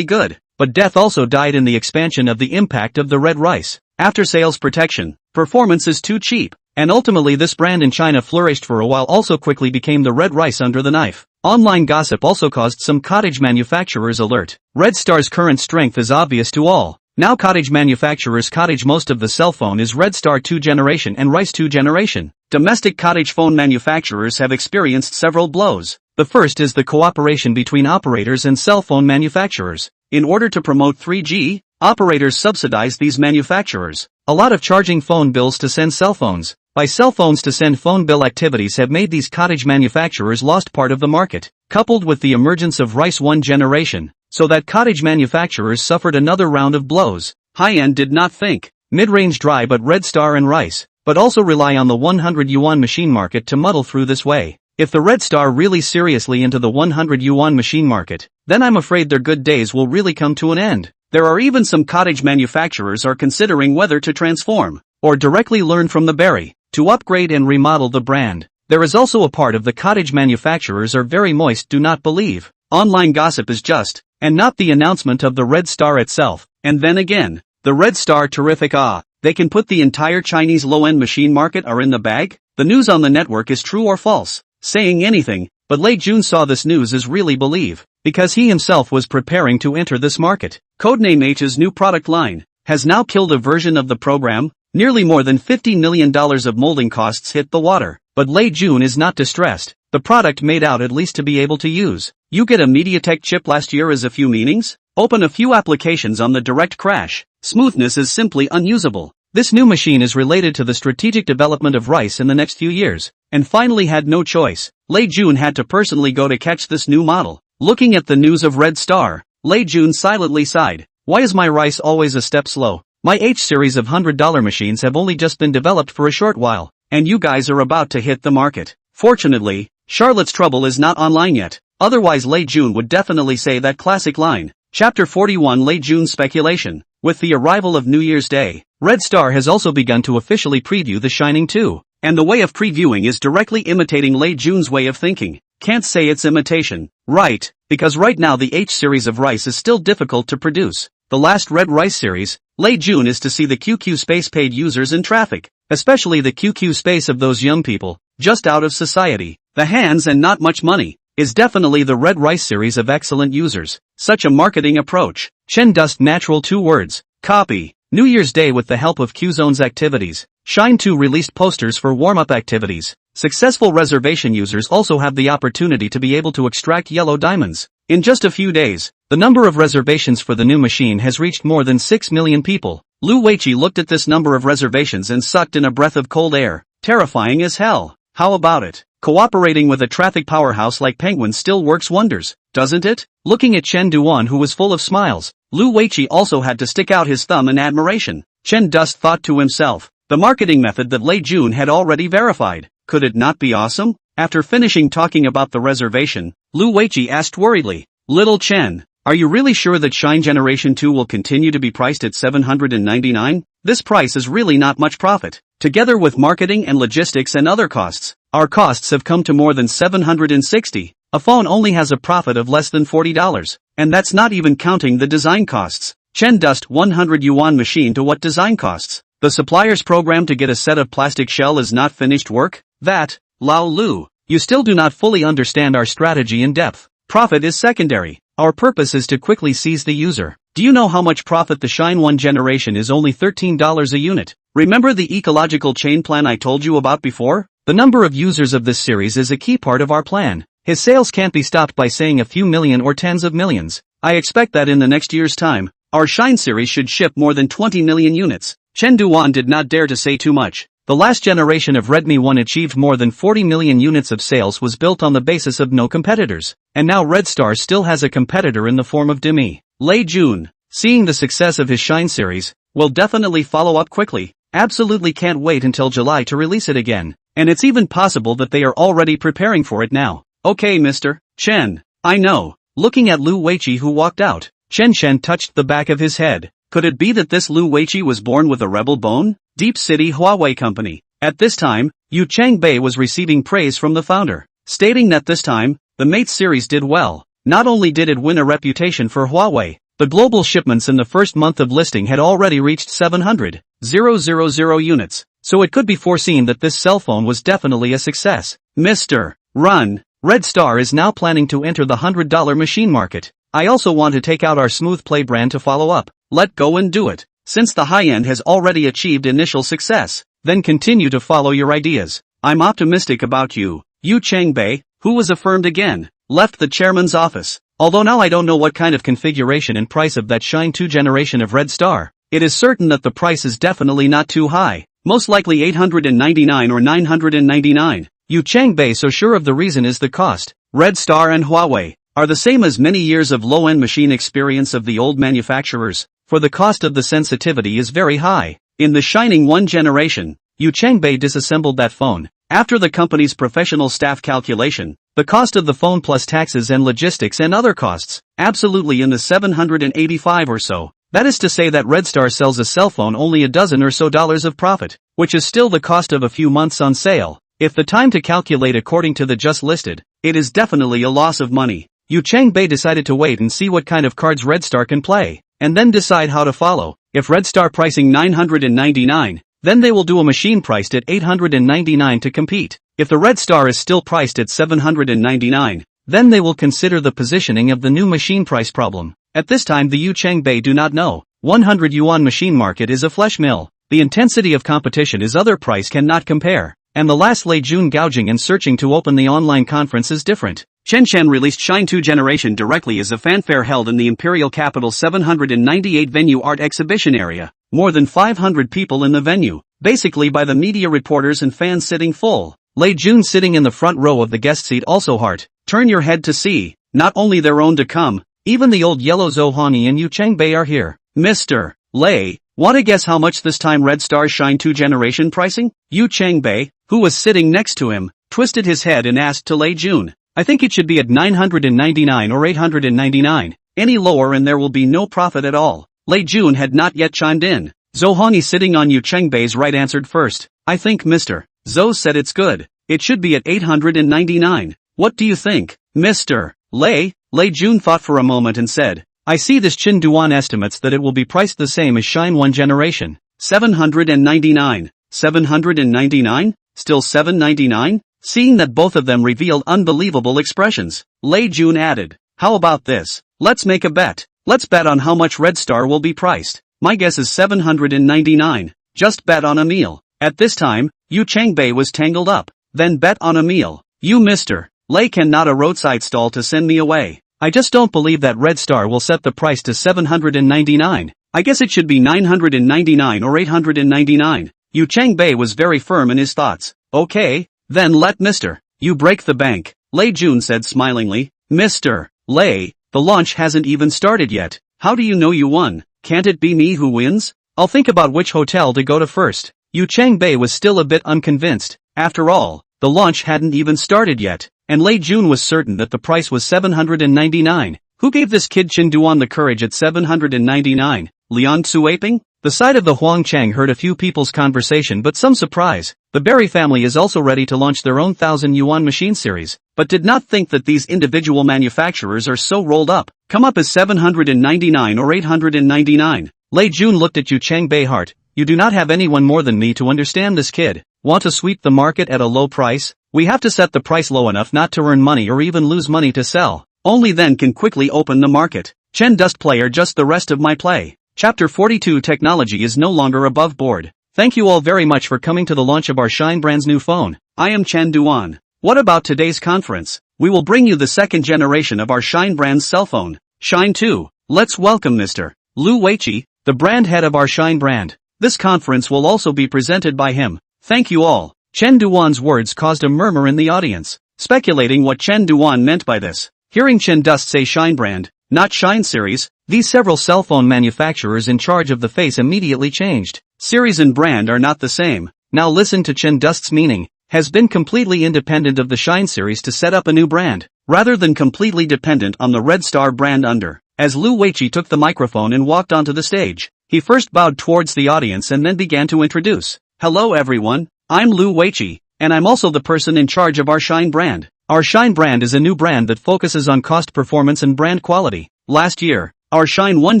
good. But death also died in the expansion of the impact of the red rice. After sales protection, performance is too cheap. And ultimately this brand in China flourished for a while, also quickly became the red rice under the knife. Online gossip also caused some cottage manufacturers alert. Red Star's current strength is obvious to all. Now cottage manufacturers cottage most of the cell phone is Red Star 2 generation and Rice 2 generation. Domestic cottage phone manufacturers have experienced several blows. The first is the cooperation between operators and cell phone manufacturers. In order to promote 3G, operators subsidize these manufacturers. A lot of charging phone bills to send cell phones. By cell phones to send phone bill activities have made these cottage manufacturers lost part of the market, coupled with the emergence of Rice 1 generation, so that cottage manufacturers suffered another round of blows. High-end did not think mid-range dry but Red Star and Rice, but also rely on the 100 yuan machine market to muddle through this way. If the Red Star really seriously into the 100 yuan machine market, then I'm afraid their good days will really come to an end. There are even some cottage manufacturers are considering whether to transform, or directly learn from the berry, to upgrade and remodel the brand. There is also a part of the cottage manufacturers are very moist, do not believe. Online gossip is just, and not the announcement of the Red Star itself. And then again, the Red Star terrific they can put the entire Chinese low-end machine market are in the bag? The news on the network is true or false? Saying anything, but Lei Jun saw this news is really believe, because he himself was preparing to enter this market. Codename H's new product line has now killed a version of the program. Nearly more than $50 million of molding costs hit the water, but Lei Jun is not distressed. The product made out at least to be able to use. You get a MediaTek chip last year as a few meanings? Open a few applications on the direct crash. Smoothness is simply unusable. This new machine is related to the strategic development of Rice in the next few years, and finally had no choice. Lei Jun had to personally go to catch this new model. Looking at the news of Red Star, Lei Jun silently sighed. Why is my Rice always a step slow? My H series of $100 machines have only just been developed for a short while, and you guys are about to hit the market. Fortunately, Charlotte's Trouble is not online yet, otherwise Lei Jun would definitely say that classic line. Chapter 41 Lei Jun's speculation. With the arrival of New Year's Day, Red Star has also begun to officially preview The Shining 2, and the way of previewing is directly imitating Lei Jun's way of thinking. Can't say it's imitation, right, because right now the H series of Rice is still difficult to produce. The last Red Rice series, Lei Jun is to see the QQ space paid users in traffic, especially the QQ space of those young people, just out of society. The hands and not much money, is definitely the Red Rice series of excellent users. Such a marketing approach. Chen Dust natural 2 words. Copy. New Year's Day with the help of QZone's activities. Shine 2 released posters for warm-up activities. Successful reservation users also have the opportunity to be able to extract yellow diamonds. In just a few days, the number of reservations for the new machine has reached more than 6 million people. Lu Weiqi looked at this number of reservations and sucked in a breath of cold air. Terrifying as hell. How about it? Cooperating with a traffic powerhouse like Penguin still works wonders, doesn't it? Looking at Chen Duan, who was full of smiles, Lu Weiqi also had to stick out his thumb in admiration. Chen Dust thought to himself, the marketing method that Lei Jun had already verified, could it not be awesome? After finishing talking about the reservation, Lu Weiqi asked worriedly, Little Chen, are you really sure that Shine Generation 2 will continue to be priced at 799? This price is really not much profit. Together with marketing and logistics and other costs, our costs have come to more than 760. A phone only has a profit of less than $40, and that's not even counting the design costs. Chen Dust 100 yuan machine to what design costs? The supplier's program to get a set of plastic shell is not finished work? That, Lao Lu, you still do not fully understand our strategy in depth. Profit is secondary. Our purpose is to quickly seize the user. Do you know how much profit the Shine 1 generation is? Only $13 a unit. Remember the ecological chain plan I told you about before? The number of users of this series is a key part of our plan. His sales can't be stopped by saying a few million or tens of millions. I expect that in the next year's time, our Shine series should ship more than 20 million units. Chen Duan did not dare to say too much. The last generation of Redmi 1 achieved more than 40 million units of sales, was built on the basis of no competitors. And now Red Star still has a competitor in the form of Demi. Lei Jun, seeing the success of his Shine series, will definitely follow up quickly. Absolutely can't wait until July to release it again. And it's even possible that they are already preparing for it now. Okay, Mr. Chen, I know. Looking at Lu Weiqi who walked out, Chen touched the back of his head. Could it be that this Lu Weiqi was born with a rebel bone? Deep City Huawei Company. At this time, Yu Changbei was receiving praise from the founder, stating that this time, the Mate series did well. Not only did it win a reputation for Huawei, the global shipments in the first month of listing had already reached 700,000 units, so it could be foreseen that this cell phone was definitely a success. Mr. Run, Red Star is now planning to enter the $100 machine market. I also want to take out our Smooth Play brand to follow up. Let go and do it. Since the high-end has already achieved initial success, then continue to follow your ideas. I'm optimistic about you. Yu Changbei, who was affirmed again, left the chairman's office. Although now I don't know what kind of configuration and price of that Shine 2 generation of Red Star, it is certain that the price is definitely not too high. Most likely 899 or 999. Yu Changbei so sure of the reason is the cost. Red Star and Huawei are the same as many years of low-end machine experience of the old manufacturers, for the cost of the sensitivity is very high. In the Shining 1 generation, Yu Changbei disassembled that phone. After the company's professional staff calculation, the cost of the phone plus taxes and logistics and other costs, absolutely in the 785 or so. That is to say that Red Star sells a cell phone only a dozen or so dollars of profit, which is still the cost of a few months on sale. If the time to calculate according to the just listed, it is definitely a loss of money. Yu Changbei decided to wait and see what kind of cards Red Star can play, and then decide how to follow. If Red Star pricing 999, then they will do a machine priced at 899 to compete. If the Red Star is still priced at 799, then they will consider the positioning of the new machine price problem. At this time the Yu Changbei do not know. 100 yuan machine market is a flesh mill. The intensity of competition is other price cannot compare. And the last Lei Jun gouging and searching to open the online conference is different. Chen released Shine 2 Generation directly as a fanfare held in the Imperial Capital's 798 venue art exhibition area. More than 500 people in the venue, basically by the media reporters and fans sitting full. Lei Jun sitting in the front row of the guest seat also heart. Turn your head to see, not only their own to come, even the old yellow Zhou and Yu Changbei are here. Mr. Lei, want to guess how much this time Red Star's Shine 2 Generation pricing? Yu Changbei, who was sitting next to him, twisted his head and asked to Lei Jun. I think it should be at 999 or 899. Any lower and there will be no profit at all. Lei Jun had not yet chimed in. Zhou sitting on Yu Changbei's right answered first. I think Mr. Zhou said it's good. It should be at 899. What do you think, Mr. Lei? Lei Jun thought for a moment and said, I see this Chin Duan estimates that it will be priced the same as Shine 1 generation. 799. 799? Still 799? Seeing that both of them revealed unbelievable expressions, Lei Jun added, how about this? Let's make a bet. Let's bet on how much Red Star will be priced. My guess is 799. Just bet on a meal. At this time, Yu Changbei was tangled up. Then bet on a meal. You Mr. Lei cannot a roadside stall to send me away. I just don't believe that Red Star will set the price to 799. I guess it should be 999 or 899. Yu Changbei was very firm in his thoughts. Okay, then let Mr. You break the bank. Lei Jun said smilingly. Mr. Lei, the launch hasn't even started yet. How do you know you won? Can't it be me who wins? I'll think about which hotel to go to first. Yu Changbei was still a bit unconvinced. After all, the launch hadn't even started yet, and Lei Jun was certain that the price was 799. Who gave this kid Chen Duan the courage at 799? Liang Ziping? The side of the Huangchang heard a few people's conversation, but some surprise. The Berry family is also ready to launch their own 1000 yuan machine series, but did not think that these individual manufacturers are so rolled up. Come up as 799 or 899. Lei Jun looked at Yu Changbei hard. You do not have anyone more than me to understand this kid. Want to sweep the market at a low price? We have to set the price low enough not to earn money or even lose money to sell. Only then can quickly open the market. Chen Dust Player just the rest of my play. Chapter 42 Technology is no longer above board. Thank you all very much for coming to the launch of our Shine brand's new phone. I am Chen Duan. What about today's conference? We will bring you the second generation of our Shine brand's cell phone, Shine 2. Let's welcome Mr. Lu Weiqi, the brand head of our Shine brand. This conference will also be presented by him. Thank you all. Chen Duan's words caused a murmur in the audience, speculating what Chen Duan meant by this. Hearing Chen Dust say Shine brand, not Shine series, these several cell phone manufacturers in charge of the face immediately changed. Series and brand are not the same. Now listen to Chen Dust's meaning. Has been completely independent of the Shine series to set up a new brand, rather than completely dependent on the Red Star brand under. As Lu Weiqi took the microphone and walked onto the stage, he first bowed towards the audience and then began to introduce. Hello everyone, I'm Lu Weiqi, and I'm also the person in charge of our Shine brand. Our Shine brand is a new brand that focuses on cost performance and brand quality. Last year, our Shine 1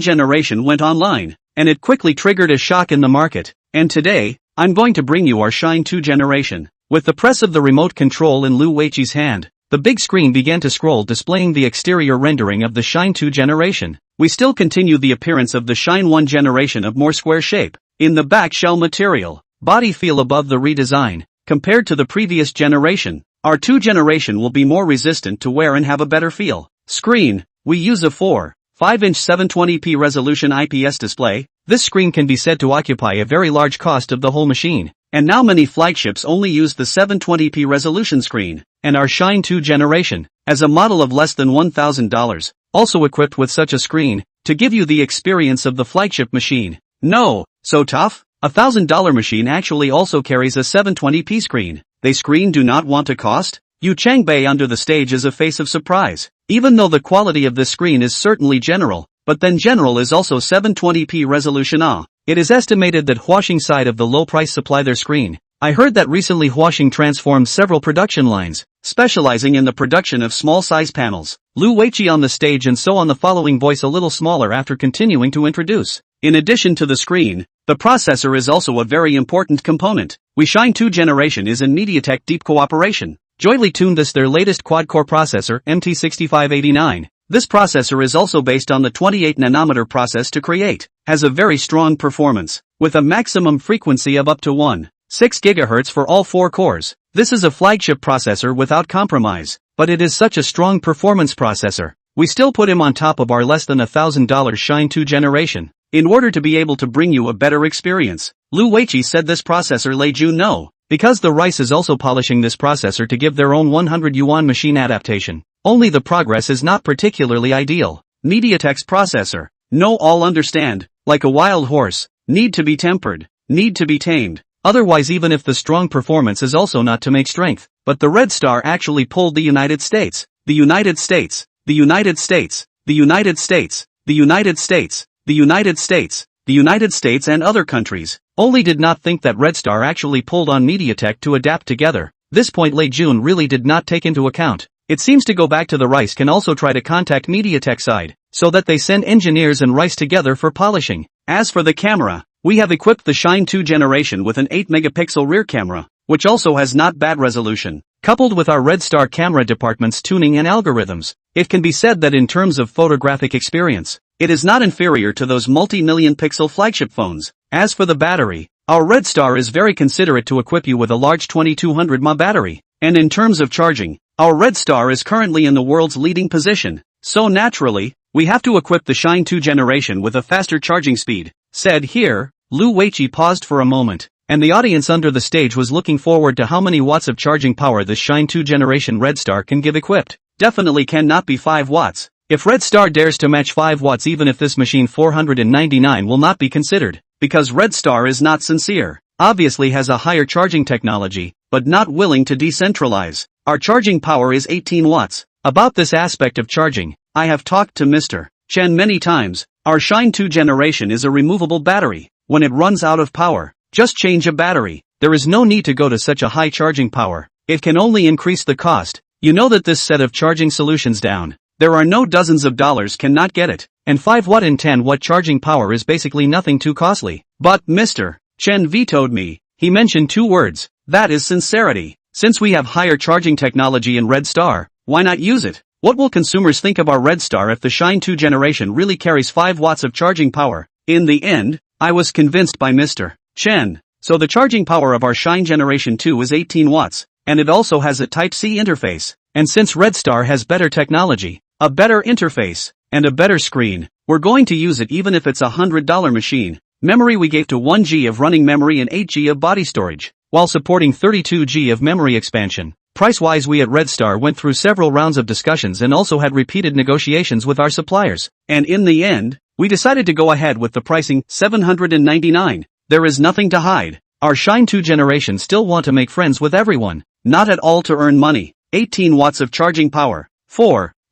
generation went online, and it quickly triggered a shock in the market. And today, I'm going to bring you our Shine 2 generation. With the press of the remote control in Lu Weiqi's hand, the big screen began to scroll, displaying the exterior rendering of the Shine 2 generation. We still continue the appearance of the Shine 1 generation of more square shape. In the back shell material, body feel above the redesign. Compared to the previous generation, our 2 generation will be more resistant to wear and have a better feel. Screen, we use a 4.5-inch 720p resolution IPS display. This screen can be said to occupy a very large cost of the whole machine. And now many flagships only use the 720p resolution screen, and our Shine 2 generation, as a model of less than $1,000, also equipped with such a screen, to give you the experience of the flagship machine. No, so tough? A $1,000 machine actually also carries a 720p screen. They screen do not want to cost? Yu Changbei under the stage is a face of surprise. Even though the quality of this screen is certainly general, but then general is also 720p resolution. It is estimated that Huaxing side of the low price supply their screen. I heard that recently Huaxing transformed several production lines, specializing in the production of small size panels. Lu Weiqi on the stage and so on, the following voice a little smaller after continuing to introduce. In addition to the screen, the processor is also a very important component. We Shine 2 generation is in MediaTek deep cooperation. Jointly tuned this their latest quad-core processor, MT6589. This processor is also based on the 28nm process to create, has a very strong performance, with a maximum frequency of up to 1.6 GHz for all 4 cores. This is a flagship processor without compromise, but it is such a strong performance processor. We still put him on top of our less than $1,000 Shine 2 generation, in order to be able to bring you a better experience. Lu Weiqi said this processor Lei Jun no, because the Rice is also polishing this processor to give their own 100 yuan machine adaptation. Only the progress is not particularly ideal. MediaTek's processor, no, all understand, like a wild horse, need to be tempered, need to be tamed. Otherwise, even if the strong performance is also not to make strength. But the Red Star actually pulled the United States, the United States, the United States, the United States, the United States, the United States, the United States and other countries. Only did not think that Red Star actually pulled on MediaTek to adapt together. This point Lei Jun really did not take into account. It seems to go back to the Rice can also try to contact MediaTek side, so that they send engineers and Rice together for polishing. As for the camera, we have equipped the Shine 2 generation with an 8-megapixel rear camera, which also has not bad resolution. Coupled with our Red Star camera department's tuning and algorithms, it can be said that in terms of photographic experience, it is not inferior to those multi-million pixel flagship phones. As for the battery, our Red Star is very considerate to equip you with a large 2200 mAh battery. And in terms of charging, our Red Star is currently in the world's leading position. So naturally, we have to equip the Shine 2 generation with a faster charging speed. Said here, Lu Weiqi paused for a moment, and the audience under the stage was looking forward to how many watts of charging power this Shine 2 generation Red Star can give equipped. Definitely cannot be 5 watts. If Red Star dares to match 5 watts even if this machine 499 will not be considered, because Red Star is not sincere, obviously has a higher charging technology, but not willing to decentralize. Our charging power is 18 watts. About this aspect of charging, I have talked to Mr. Chen many times. Our Shine 2 generation is a removable battery. When it runs out of power, just change a battery. There is no need to go to such a high charging power. It can only increase the cost. You know that this set of charging solutions down there are no dozens of dollars cannot get it, and 5 watt and 10 watt charging power is basically nothing too costly. But Mr. Chen vetoed me. He mentioned 2 words, that is sincerity. Since we have higher charging technology in Red Star, why not use it? What will consumers think of our Red Star if the Shine 2 generation really carries 5 watts of charging power? In the end, I was convinced by Mr. Chen. So the charging power of our Shine Generation 2 is 18 watts, and it also has a Type-C interface. And since Red Star has better technology, a better interface, and a better screen, we're going to use it even if it's a $100 machine. Memory we gave to 1GB of running memory and 8GB of body storage, while supporting 32GB of memory expansion. Price-wise we at Red Star went through several rounds of discussions and also had repeated negotiations with our suppliers. And in the end, we decided to go ahead with the pricing, $799. There is nothing to hide. Our Shine 2 generation still want to make friends with everyone, not at all to earn money. 18 watts of charging power.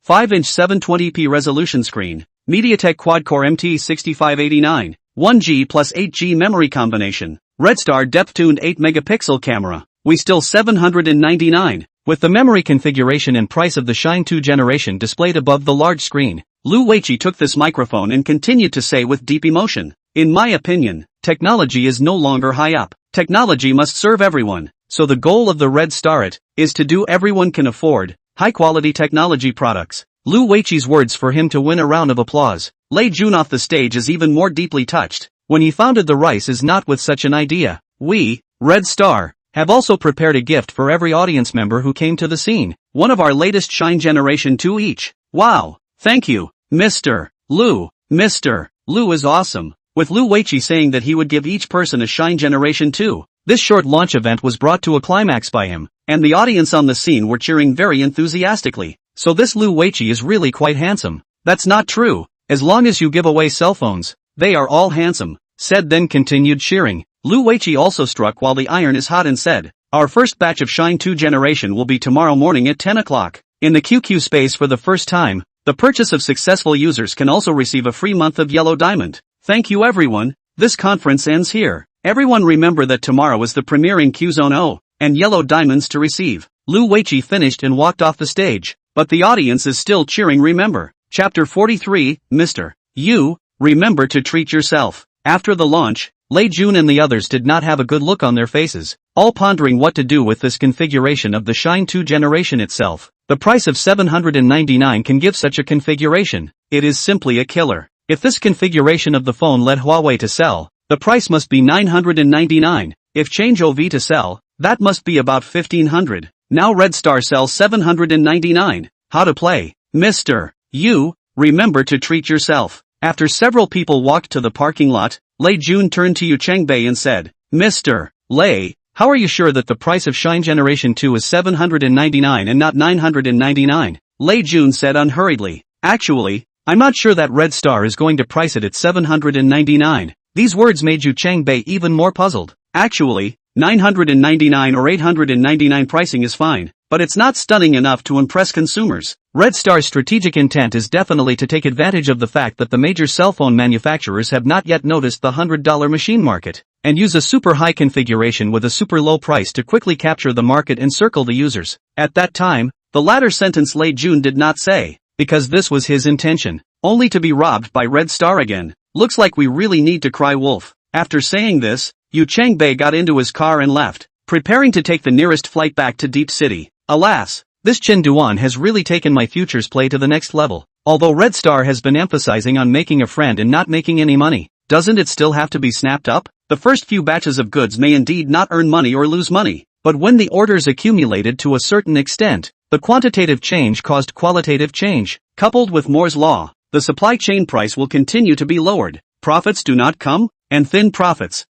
5-inch 720p resolution screen. MediaTek quad-core MT6589. 1G plus 8G memory combination. Red Star depth-tuned 8-megapixel camera. We still $799. With the memory configuration and price of the Shine 2 generation displayed above the large screen, Lu Weiqi took this microphone and continued to say with deep emotion, in my opinion, technology is no longer high up. Technology must serve everyone. So the goal of the Red Star is to do everyone can afford high-quality technology products. Lu Weiqi's words for him to win a round of applause. Lei Jun off the stage is even more deeply touched. When he founded the Rice is not with such an idea. We, Red Star, have also prepared a gift for every audience member who came to the scene. One of our latest Shine Generation 2 each. Wow. Thank you, Mr. Lu. Mr. Lu is awesome. With Lu Weiqi saying that he would give each person a Shine Generation 2. This short launch event was brought to a climax by him, and the audience on the scene were cheering very enthusiastically. So this Lu Weiqi is really quite handsome. That's not true. As long as you give away cell phones, they are all handsome, said then continued cheering. Lu Weiqi also struck while the iron is hot and said, our first batch of Shine 2 generation will be tomorrow morning at 10 o'clock. In the QQ space for the first time, the purchase of successful users can also receive a free month of Yellow Diamond. Thank you everyone. This conference ends here. Everyone remember that tomorrow is the premiere in Qzone O, and Yellow Diamonds to receive. Lu Weiqi finished and walked off the stage, but the audience is still cheering. Remember. Chapter 43, Mr. You, remember to treat yourself. After the launch, Lei Jun and the others did not have a good look on their faces, all pondering what to do with this configuration of the Shine 2 generation itself. The price of $799 can give such a configuration. It is simply a killer. If this configuration of the phone led Huawei to sell, the price must be $999. If change OV to sell, that must be about $1,500. Now Red Star sells $799. How to play? Mr. You, remember to treat yourself. After several people walked to the parking lot, Lei Jun turned to Yu Chengbei and said, Mr. Lei, how are you sure that the price of Shine Generation 2 is $799 and not $999? Lei Jun said unhurriedly, actually, I'm not sure that Red Star is going to price it at $799. These words made Yu Chengbei even more puzzled. Actually, $999 or $899 pricing is fine, but it's not stunning enough to impress consumers. Red Star's strategic intent is definitely to take advantage of the fact that the major cell phone manufacturers have not yet noticed the $100 machine market, and use a super high configuration with a super low price to quickly capture the market and circle the users. At that time, the latter sentence Lei Jun did not say, because this was his intention, only to be robbed by Red Star again. Looks like we really need to cry wolf. After saying this, Yu Chengbei got into his car and left, preparing to take the nearest flight back to Deep City. Alas, this Chen Duan has really taken my futures play to the next level. Although Red Star has been emphasizing on making a friend and not making any money, doesn't it still have to be snapped up? The first few batches of goods may indeed not earn money or lose money, but when the orders accumulated to a certain extent, the quantitative change caused qualitative change. Coupled with Moore's law, the supply chain price will continue to be lowered. Profits do not come, and thin profits.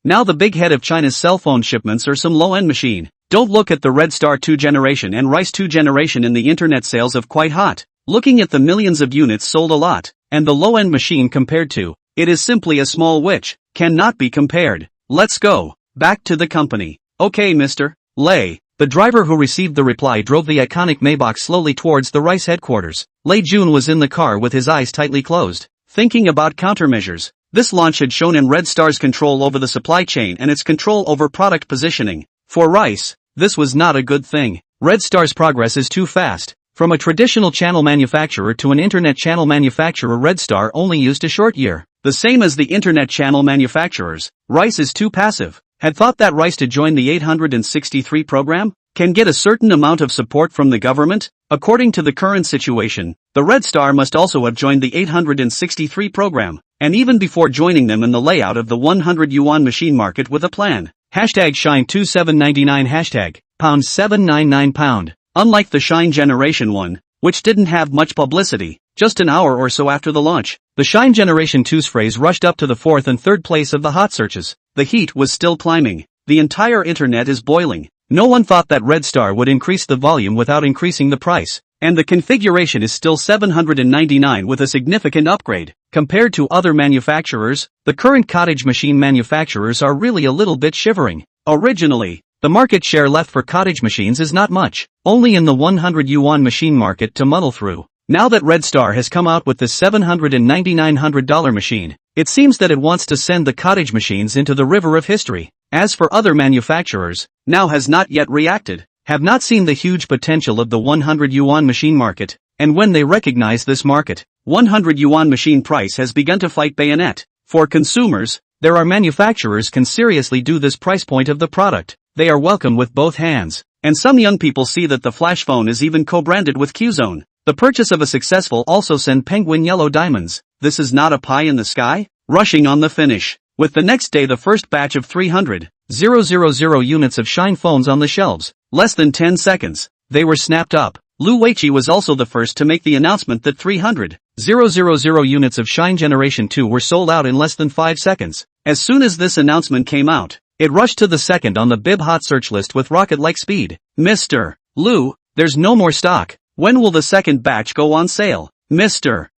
Now the big head of China's cell phone shipments are some low-end machine. Don't look at the Red Star 2 generation and Rice 2 generation in the internet sales of quite hot. Looking at the millions of units sold a lot, and the low-end machine compared to, it is simply a small which cannot be compared. Let's go back to the company. Okay, Mr. Lei. The driver who received the reply drove the iconic Maybach slowly towards the Rice headquarters. Lei Jun was in the car with his eyes tightly closed, thinking about countermeasures. This launch had shown him Red Star's control over the supply chain and its control over product positioning. For Rice, this was not a good thing. Red Star's progress is too fast. From a traditional channel manufacturer to an internet channel manufacturer, Red Star only used a short year. The same as the internet channel manufacturers, Rice is too passive. Had thought that Rice to join the 863 program can get a certain amount of support from the government. According to the current situation, the Red Star must also have joined the 863 program, and even before joining them in the layout of the 100 yuan machine market with a plan. Hashtag Shine 2799 hashtag pound 799 pound. Unlike the Shine Generation 1, which didn't have much publicity, just an hour or so after the launch, the Shine Generation 2's phrase rushed up to the 4th and 3rd place of the hot searches. The heat was still climbing. The entire internet is boiling. No one thought that Red Star would increase the volume without increasing the price, and the configuration is still 799 with a significant upgrade. Compared to other manufacturers, the current cottage machine manufacturers are really a little bit shivering. Originally, the market share left for cottage machines is not much, only in the 100 yuan machine market to muddle through. Now that Red Star has come out with this $799 machine, it seems that it wants to send the cottage machines into the river of history. As for other manufacturers, now has not yet reacted, have not seen the huge potential of the 100 yuan machine market, and when they recognize this market, 100 yuan machine price has begun to fight bayonet. For consumers, there are manufacturers can seriously do this price point of the product. They are welcome with both hands, and some young people see that the flash phone is even co-branded with Qzone. The purchase of a successful also send penguin yellow diamonds. This is not a pie in the sky? Rushing on the finish. With the next day the first batch of 300,000 units of Shine phones on the shelves. Less than 10 seconds, they were snapped up. Lu Weiqi was also the first to make the announcement that 300,000 units of Shine Generation 2 were sold out in less than 5 seconds. As soon as this announcement came out, it rushed to the second on the Bib Hot search list with rocket-like speed. Mr. Lu, there's no more stock. When will the second batch go on sale? Mr.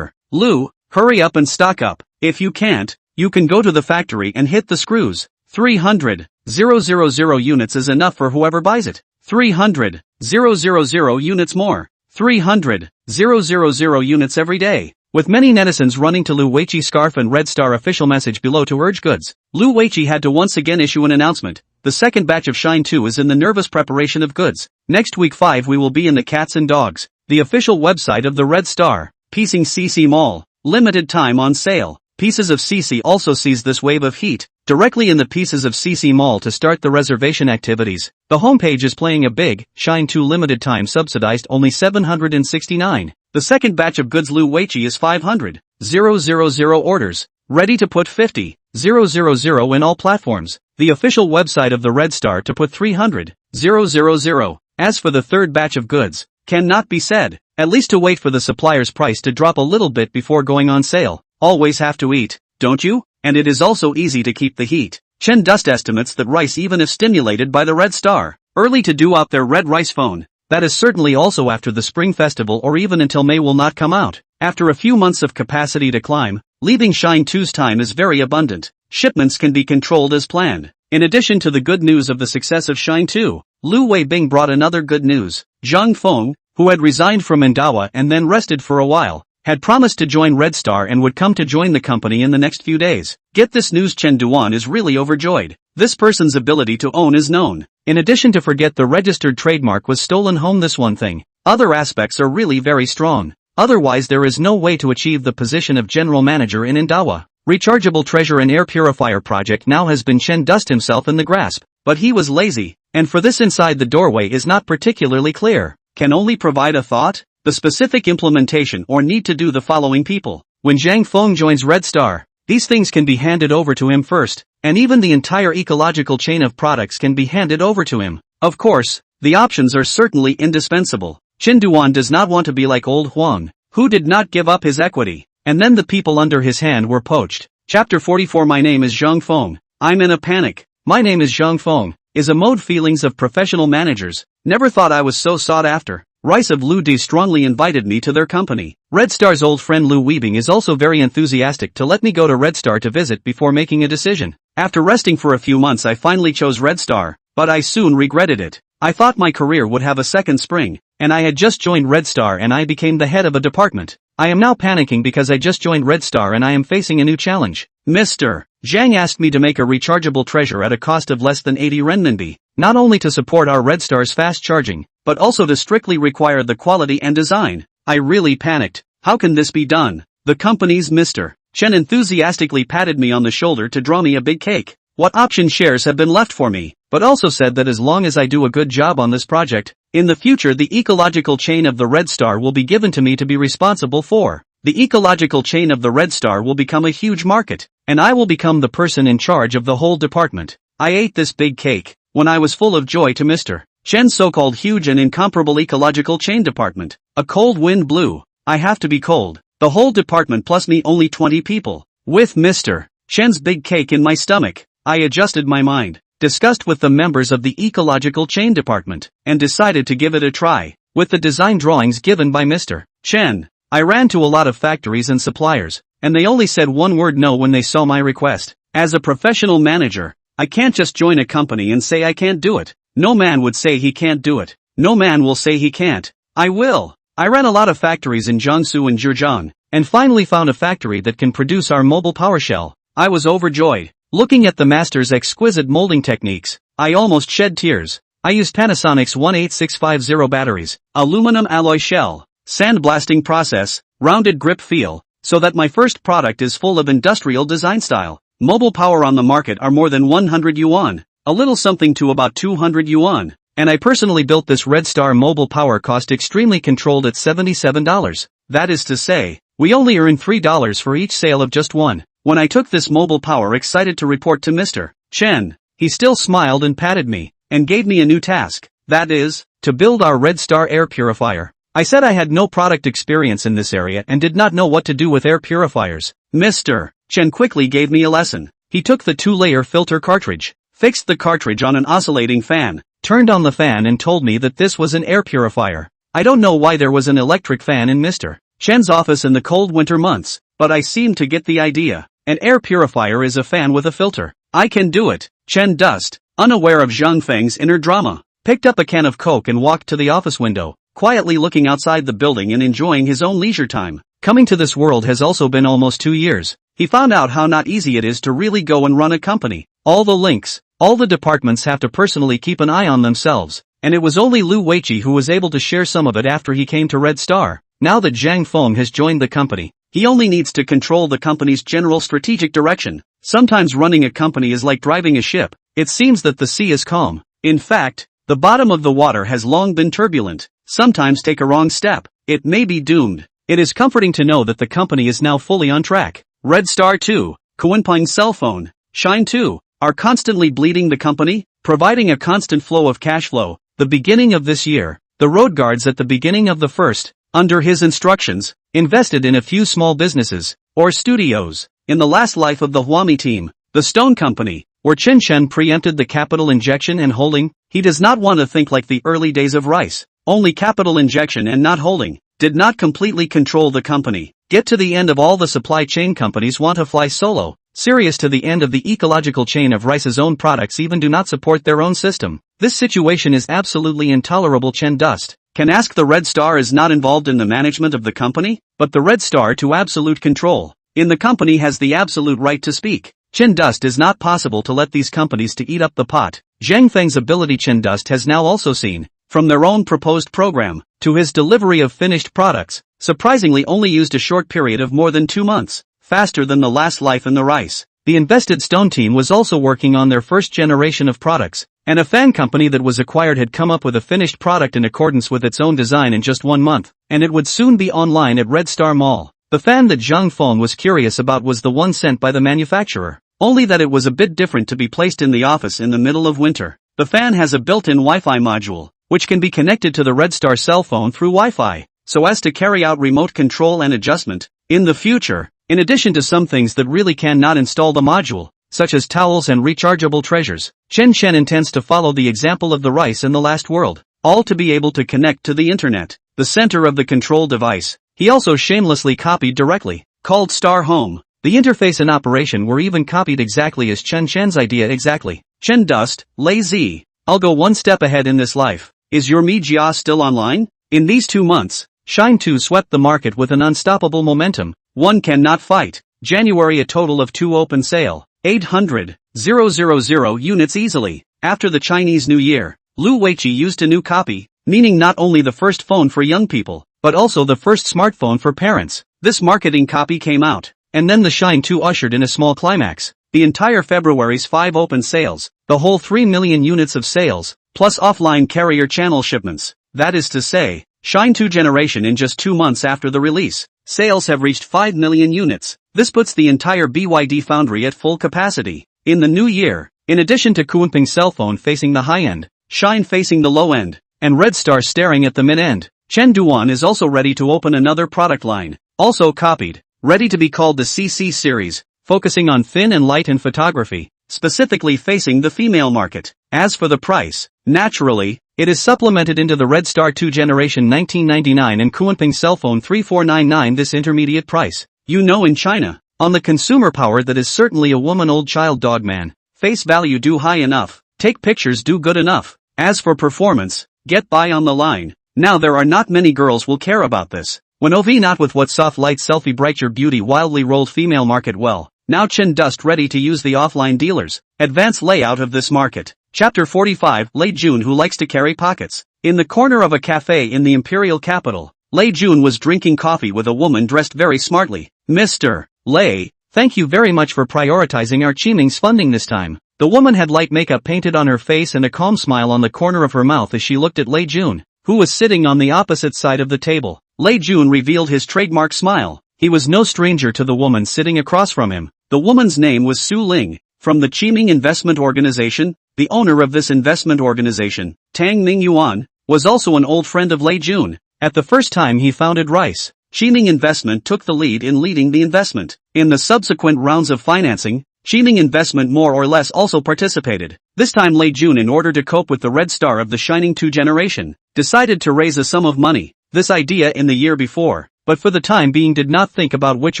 Lu, hurry up and stock up. If you can't, you can go to the factory and hit the screws. 300,000 units is enough for whoever buys it. 300,000 units more. 300,000 units every day. With many netizens running to Lu Weiqi scarf and Red Star official message below to urge goods, Lu Weiqi had to once again issue an announcement. The second batch of Shine 2 is in the nervous preparation of goods. Next week 5 we will be in the Cats and Dogs, the official website of the Red Star. Piecing CC Mall. Limited time on sale. Pieces of CC also sees this wave of heat. Directly in the Pieces of CC Mall to start the reservation activities. The homepage is playing a big, Shine 2 limited time subsidized only 769. The second batch of goods Lu Weiqi is 500,000 orders. Ready to put 50,000 in all platforms. The official website of the Red Star to put 300,000. As for the third batch of goods, cannot be said. At least to wait for the supplier's price to drop a little bit before going on sale. Always have to eat, don't you? And it is also easy to keep the heat. Chen Dust estimates that Rice, even if stimulated by the Red Star, early to do out their Red Rice phone. That is certainly also after the Spring Festival or even until May will not come out. After a few months of capacity to climb, leaving Shine 2's time is very abundant. Shipments can be controlled as planned. In addition to the good news of the success of Shine 2, Lu Weibing brought another good news. Zhang Feng, who had resigned from manhwa and then rested for a while, had promised to join Red Star and would come to join the company in the next few days. Get this news, Chen Duan is really overjoyed. This person's ability to own is known. In addition to forget the registered trademark was stolen home, this one thing. Other aspects are really very strong. Otherwise there is no way to achieve the position of general manager in Indawa. Rechargeable treasure and air purifier project now has been Chen Dust himself in the grasp, but he was lazy, and for this inside the doorway is not particularly clear. Can only provide a thought? The specific implementation or need to do the following people. When Zhang Feng joins Red Star, these things can be handed over to him first, and even the entire ecological chain of products can be handed over to him. Of course, the options are certainly indispensable. Chen Duan does not want to be like old Huang, who did not give up his equity, and then the people under his hand were poached. Chapter 44. My name is Zhang Feng. I'm in a panic. My name is Zhang Feng. Is a mode feelings of professional managers. Never thought I was so sought after. Rice of Lu De strongly invited me to their company. Red Star's old friend Lu Weibing is also very enthusiastic to let me go to Red Star to visit before making a decision. After resting for a few months I finally chose Red Star, but I soon regretted it. I thought my career would have a second spring, and I had just joined Red Star and I became the head of a department. I am now panicking because I just joined Red Star and I am facing a new challenge. Mr. Zhang asked me to make a rechargeable treasure at a cost of less than 80 renminbi, not only to support our Red Star's fast charging, but also to strictly require the quality and design. I really panicked. How can this be done? The company's Mr. Chen enthusiastically patted me on the shoulder to draw me a big cake. What option shares have been left for me, but also said that as long as I do a good job on this project, in the future the ecological chain of the Red Star will be given to me to be responsible for. The ecological chain of the Red Star will become a huge market, and I will become the person in charge of the whole department. I ate this big cake when I was full of joy to Mr. Chen's so-called huge and incomparable ecological chain department. A cold wind blew. I have to be cold. The whole department plus me only 20 people. With Mr. Chen's big cake in my stomach, I adjusted my mind, discussed with the members of the ecological chain department, and decided to give it a try. With the design drawings given by Mr. Chen, I ran to a lot of factories and suppliers, and they only said one word no when they saw my request. As a professional manager, I can't just join a company and say I can't do it. No man would say he can't do it. No man will say he can't. I will. I ran a lot of factories in Jiangsu and Zhejiang, and finally found a factory that can produce our mobile PowerShell. I was overjoyed. Looking at the master's exquisite molding techniques, I almost shed tears. I used Panasonic's 18650 batteries, aluminum alloy shell, sandblasting process, rounded grip feel, so that my first product is full of industrial design style. Mobile power on the market are more than 100 yuan, a little something to about 200 yuan, and I personally built this Red Star mobile power cost extremely controlled at $77. That is to say, we only earn $3 for each sale of just one. When I took this mobile power excited to report to Mr. Chen, he still smiled and patted me, and gave me a new task, that is, to build our Red Star air purifier. I said I had no product experience in this area and did not know what to do with air purifiers. Mr. Chen quickly gave me a lesson. He took the 2-layer filter cartridge, fixed the cartridge on an oscillating fan, turned on the fan and told me that this was an air purifier. I don't know why there was an electric fan in Mr. Chen's office in the cold winter months, but I seemed to get the idea. An air purifier is a fan with a filter. I can do it. Chen Dust, unaware of Zhang Feng's inner drama, picked up a can of Coke and walked to the office window, quietly looking outside the building and enjoying his own leisure time. Coming to this world has also been almost 2 years. He found out how not easy it is to really go and run a company. All the links, all the departments have to personally keep an eye on themselves, and it was only Lu Weiqi who was able to share some of it after he came to Red Star. Now that Zhang Feng has joined the company, he only needs to control the company's general strategic direction. Sometimes running a company is like driving a ship. It seems that the sea is calm. In fact, the bottom of the water has long been turbulent. Sometimes take a wrong step, it may be doomed. It is comforting to know that the company is now fully on track. Red Star 2, Kuanping's cell phone, Shine 2, are constantly bleeding the company, providing a constant flow of cash flow. The beginning of this year, the road guards at the beginning of the first, under his instructions, invested in a few small businesses, or studios. In the last life of the Huami team, the Stone Company, where Chen Chen preempted the capital injection and holding, he does not want to think like the early days of Rice. Only capital injection and not holding, did not completely control the company. Get to the end of all the supply chain companies want to fly solo. Serious to the end of the ecological chain of Rice's own products even do not support their own system. This situation is absolutely intolerable. Chen Dust can ask the Red Star is not involved in the management of the company, but the Red Star to absolute control in the company has the absolute right to speak. Chen Dust is not possible to let these companies to eat up the pot. Zhang Feng's ability Chen Dust has now also seen, from their own proposed program, to his delivery of finished products, surprisingly only used a short period of more than 2 months, faster than the last life in the Rice. The invested Stone team was also working on their first generation of products, and a fan company that was acquired had come up with a finished product in accordance with its own design in just 1 month, and it would soon be online at Red Star Mall. The fan that Zhang Feng was curious about was the one sent by the manufacturer, only that it was a bit different to be placed in the office in the middle of winter. The fan has a built-in Wi-Fi module, which can be connected to the Red Star cell phone through Wi-Fi, so as to carry out remote control and adjustment. In the future, in addition to some things that really cannot install the module, such as towels and rechargeable treasures, Chen Chen intends to follow the example of the Rice in the last world. all to be able to connect to the internet, the center of the control device. He also shamelessly copied directly, called Star Home. The interface and operation were even copied exactly as Chen's idea exactly. Chen Dust, lazy. I'll go one step ahead in this life. Is your Mijia still online? In these 2 months, Shine 2 swept the market with an unstoppable momentum. One cannot fight. January a total of 2 open sale. 800,000 units easily. After the Chinese New Year, Lu Weiqi used a new copy, meaning not only the first phone for young people, but also the first smartphone for parents. This marketing copy came out, and then the Shine 2 ushered in a small climax. The entire February's 5 open sales, the whole 3 million units of sales, plus offline carrier channel shipments. That is to say, Shine 2 generation in just 2 months after the release, sales have reached 5 million units. This puts the entire BYD foundry at full capacity. In the new year, in addition to Kunping cell phone facing the high end, Shine facing the low end, and Red Star staring at the mid end, Chen Duan is also ready to open another product line, also copied, ready to be called the CC series, focusing on thin and light and photography, specifically facing the female market. As for the price, naturally, it is supplemented into the Red Star 2 generation 1999 and Kunping cell phone 3499 this intermediate price. You know, in China, on the consumer power that is certainly a woman old child dog man, face value do high enough, take pictures do good enough. As for performance, get by on the line. Now there are not many girls will care about this. When OV not with what soft light selfie bright your beauty wildly rolled female market well. Now Chen Dust ready to use the offline dealers. Advanced layout of this market. Chapter 45, Lei Jun who likes to carry pockets. In the corner of a cafe in the imperial capital, Lei Jun was drinking coffee with a woman dressed very smartly. Mr. Lei, thank you very much for prioritizing our Qiming's funding this time. The woman had light makeup painted on her face and a calm smile on the corner of her mouth as she looked at Lei Jun, who was sitting on the opposite side of the table. Lei Jun revealed his trademark smile. He was no stranger to the woman sitting across from him. The woman's name was Su Ling, from the Qiming Investment Organization. The owner of this investment organization, Tang Ming Yuan, was also an old friend of Lei Jun. At the first time he founded Rice, Qiming Investment took the lead in leading the investment. In the subsequent rounds of financing, Qiming Investment more or less also participated. This time Lei Jun, in order to cope with the Red Star of the Shining 2 generation, decided to raise a sum of money. This idea in the year before, but for the time being did not think about which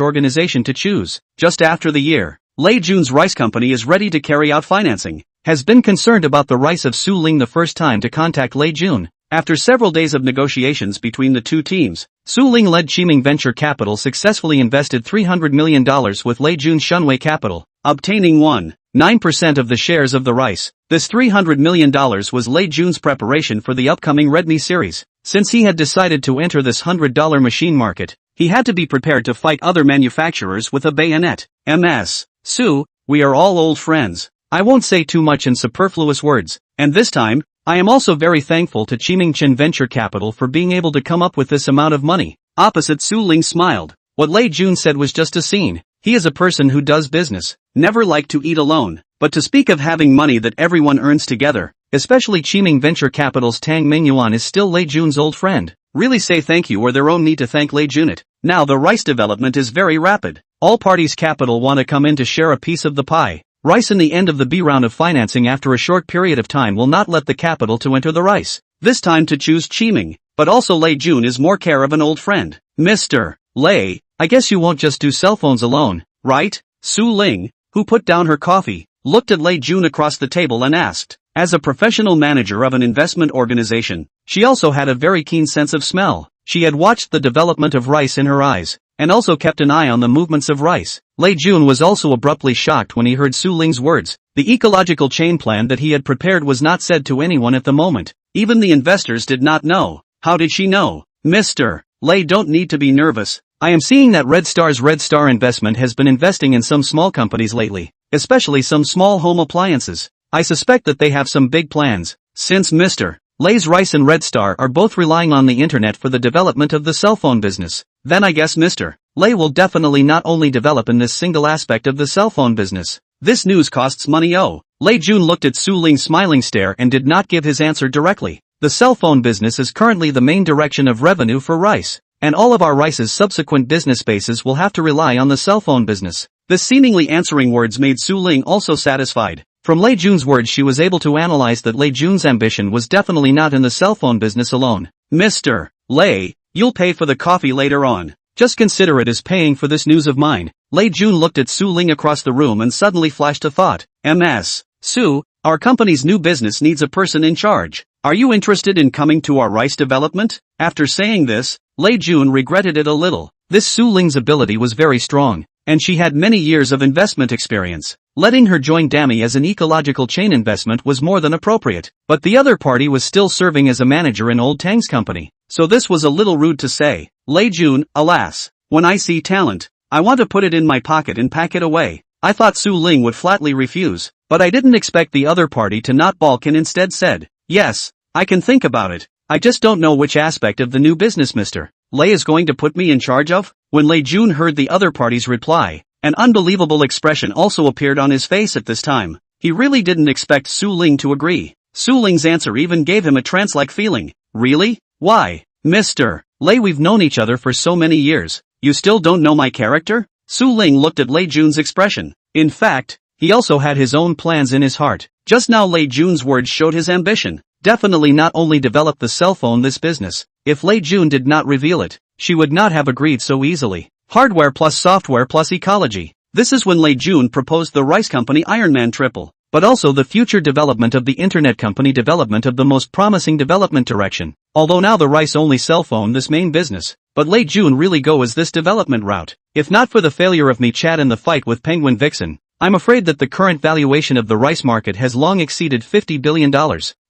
organization to choose. Just after the year, Lei Jun's rice company is ready to carry out financing. Has been concerned about the rice of Su Ling the first time to contact Lei Jun. After several days of negotiations between the two teams, Su Ling-led Qiming Venture Capital successfully invested $300 million with Lei Jun's Shunwei Capital, obtaining 1.9% of the shares of the rice. This $300 million was Lei Jun's preparation for the upcoming Redmi series. Since he had decided to enter this $100 machine market, he had to be prepared to fight other manufacturers with a bayonet. Ms. Su, we are all old friends. I won't say too much in superfluous words, and this time, I am also very thankful to Qiming Chen Venture Capital for being able to come up with this amount of money. Opposite Su Ling smiled. What Lei Jun said was just a scene. He is a person who does business, never like to eat alone, but to speak of having money that everyone earns together, especially Qiming Venture Capital's Tang Mingyuan is still Lei Jun's old friend. Really say thank you or their own need to thank Lei Jun it. Now the rice development is very rapid. All parties capital want to come in to share a piece of the pie. Rice in the end of the B round of financing after a short period of time will not let the capital to enter the rice. This time to choose Qiming, but also Lei Jun is more care of an old friend. Mr. Lei, I guess you won't just do cell phones alone, right? Su Ling, who put down her coffee, looked at Lei Jun across the table and asked. As a professional manager of an investment organization, she also had a very keen sense of smell. She had watched the development of rice in her eyes, and also kept an eye on the movements of rice. Lei Jun was also abruptly shocked when he heard Su Ling's words. The ecological chain plan that he had prepared was not said to anyone at the moment. Even the investors did not know. How did she know? Mr. Lei, don't need to be nervous. I am seeing that Red Star investment has been investing in some small companies lately, especially some small home appliances. I suspect that they have some big plans. Since Mr. Lei's Rice and Red Star are both relying on the internet for the development of the cell phone business, then I guess Mr. Lei will definitely not only develop in this single aspect of the cell phone business. This news costs money. Oh. Lei Jun looked at Su Ling's smiling stare and did not give his answer directly. The cell phone business is currently the main direction of revenue for Rice, and all of our Rice's subsequent business bases will have to rely on the cell phone business. The seemingly answering words made Su Ling also satisfied. From Lei Jun's words she was able to analyze that Lei Jun's ambition was definitely not in the cell phone business alone. Mr. Lei, you'll pay for the coffee later on. Just consider it as paying for this news of mine. Lei Jun looked at Su Ling across the room and suddenly flashed a thought. Ms. Su, our company's new business needs a person in charge. Are you interested in coming to our rice development? After saying this, Lei Jun regretted it a little. This Su Ling's ability was very strong, and she had many years of investment experience. Letting her join Dami as an ecological chain investment was more than appropriate, but the other party was still serving as a manager in Old Tang's company, so this was a little rude to say. Lei Jun, alas, when I see talent, I want to put it in my pocket and pack it away. I thought Su Ling would flatly refuse, but I didn't expect the other party to not balk and instead said, yes, I can think about it. I just don't know which aspect of the new business Mr. Lei is going to put me in charge of. When Lei Jun heard the other party's reply, an unbelievable expression also appeared on his face at this time. He really didn't expect Su Ling to agree. Su Ling's answer even gave him a trance-like feeling. Really? Why? Mr. Lei, we've known each other for so many years. You still don't know my character? Su Ling looked at Lei Jun's expression. In fact, he also had his own plans in his heart. Just now Lei Jun's words showed his ambition. Definitely not only develop the cell phone this business. If Lei Jun did not reveal it, she would not have agreed so easily. Hardware plus software plus ecology. This is when Lei Jun proposed the rice company Iron Man Triple, but also the future development of the internet company development of the most promising development direction. Although now the rice only cell phone this main business, but Lei Jun really go as this development route. If not for the failure of me Chad in the fight with Penguin Vixen, I'm afraid that the current valuation of the rice market has long exceeded $50 billion.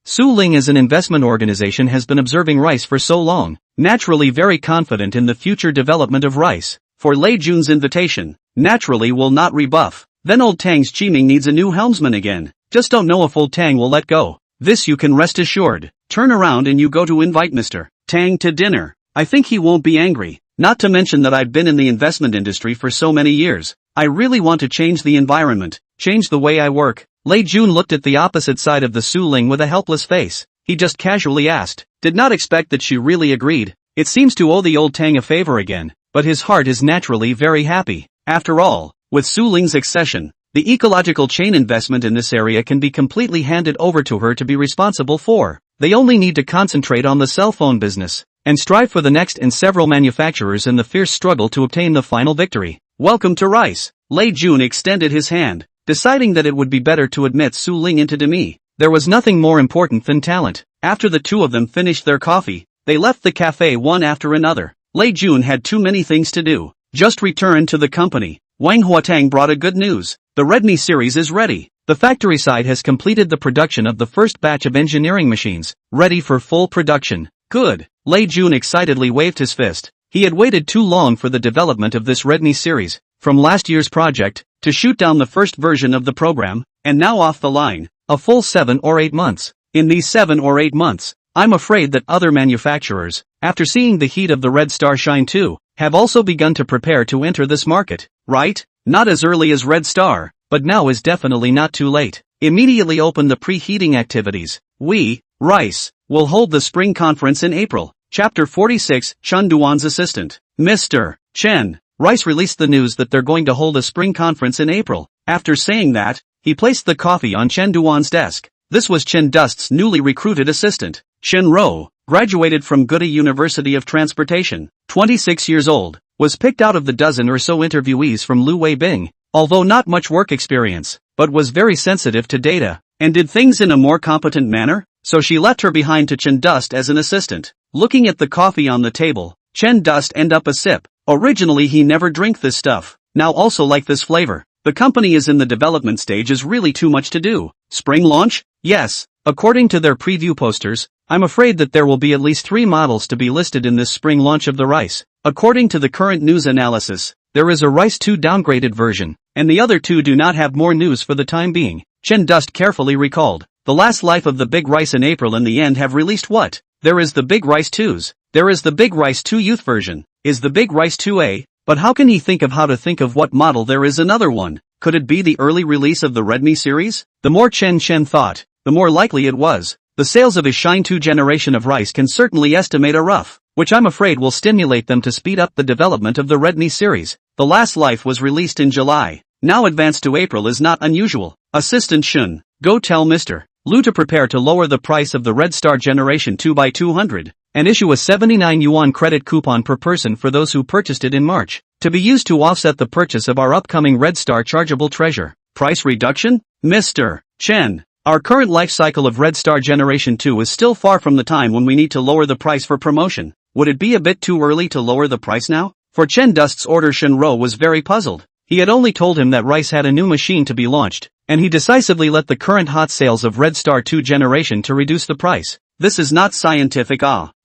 Su Ling as an investment organization has been observing rice for so long, naturally very confident in the future development of rice. For Lei Jun's invitation, naturally will not rebuff. Then Old Tang's Chiming needs a new helmsman again. Just don't know if Old Tang will let go. This you can rest assured. Turn around and you go to invite Mr. Tang to dinner. I think he won't be angry. Not to mention that I've been in the investment industry for so many years. I really want to change the environment, change the way I work. Lei Jun looked at the opposite side of the Su Ling with a helpless face. He just casually asked, did not expect that she really agreed. It seems to owe the Old Tang a favor again, but his heart is naturally very happy. After all, with Su Ling's accession, the ecological chain investment in this area can be completely handed over to her to be responsible for. They only need to concentrate on the cell phone business, and strive for the next in several manufacturers in the fierce struggle to obtain the final victory. Welcome to Rice. Lei Jun extended his hand, deciding that it would be better to admit Su Ling into Demi. There was nothing more important than talent. After the two of them finished their coffee, they left the cafe one after another. Lei Jun had too many things to do. Just return to the company. Wang Huatang brought a good news. The Redmi series is ready. The factory side has completed the production of the first batch of engineering machines, ready for full production. Good. Lei Jun excitedly waved his fist. He had waited too long for the development of this Redmi series, from last year's project, to shoot down the first version of the program, and now off the line, a full 7 or 8 months. In these 7 or 8 months, I'm afraid that other manufacturers, after seeing the heat of the Red Star shine too, have also begun to prepare to enter this market, right? Not as early as Red Star, but now is definitely not too late. Immediately open the preheating activities. We, Rice, will hold the spring conference in April. Chapter 46, Chen Duan's assistant. Mr. Chen. Rice released the news that they're going to hold a spring conference in April. After saying that, he placed the coffee on Chen Duan's desk. This was Chen Dust's newly recruited assistant. Chen Ro, graduated from Goody University of Transportation, 26 years old, was picked out of the dozen or so interviewees from Lu Weibing, although not much work experience, but was very sensitive to data, and did things in a more competent manner, so she left her behind to Chen Dust as an assistant. Looking at the coffee on the table, Chen Dust ended up a sip. Originally he never drank this stuff, now also like this flavor. The company is in the development stage is really too much to do. Spring launch? Yes. According to their preview posters, I'm afraid that there will be at least 3 models to be listed in this spring launch of the Rice. According to the current news analysis, there is a Rice 2 downgraded version, and the other 2 do not have more news for the time being. Chen Dust carefully recalled. The last life of the Big Rice in April and the end have released what? There is the Big Rice 2s. There is the Big Rice 2 Youth version. Is the Big Rice 2A? But how can he think of how to think of what model there is another one? Could it be the early release of the Redmi series? The more Chen thought, the more likely it was. The sales of his Shine 2 generation of Rice can certainly estimate a rough, which I'm afraid will stimulate them to speed up the development of the Redmi series. The last life was released in July. Now advanced to April is not unusual. Assistant Shun, Go tell Mr. Lu to prepare to lower the price of the Red Star Generation 2 by 200, and issue a 79 yuan credit coupon per person for those who purchased it in March, to be used to offset the purchase of our upcoming Red Star chargeable treasure. Price reduction? Mr. Chen, our current life cycle of Red Star Generation 2 is still far from the time when we need to lower the price for promotion. Would it be a bit too early to lower the price now? For Chen Dust's order, Shenro was very puzzled. He had only told him that Rice had a new machine to be launched, and he decisively let the current hot sales of Red Star 2 generation to reduce the price. This is not scientific.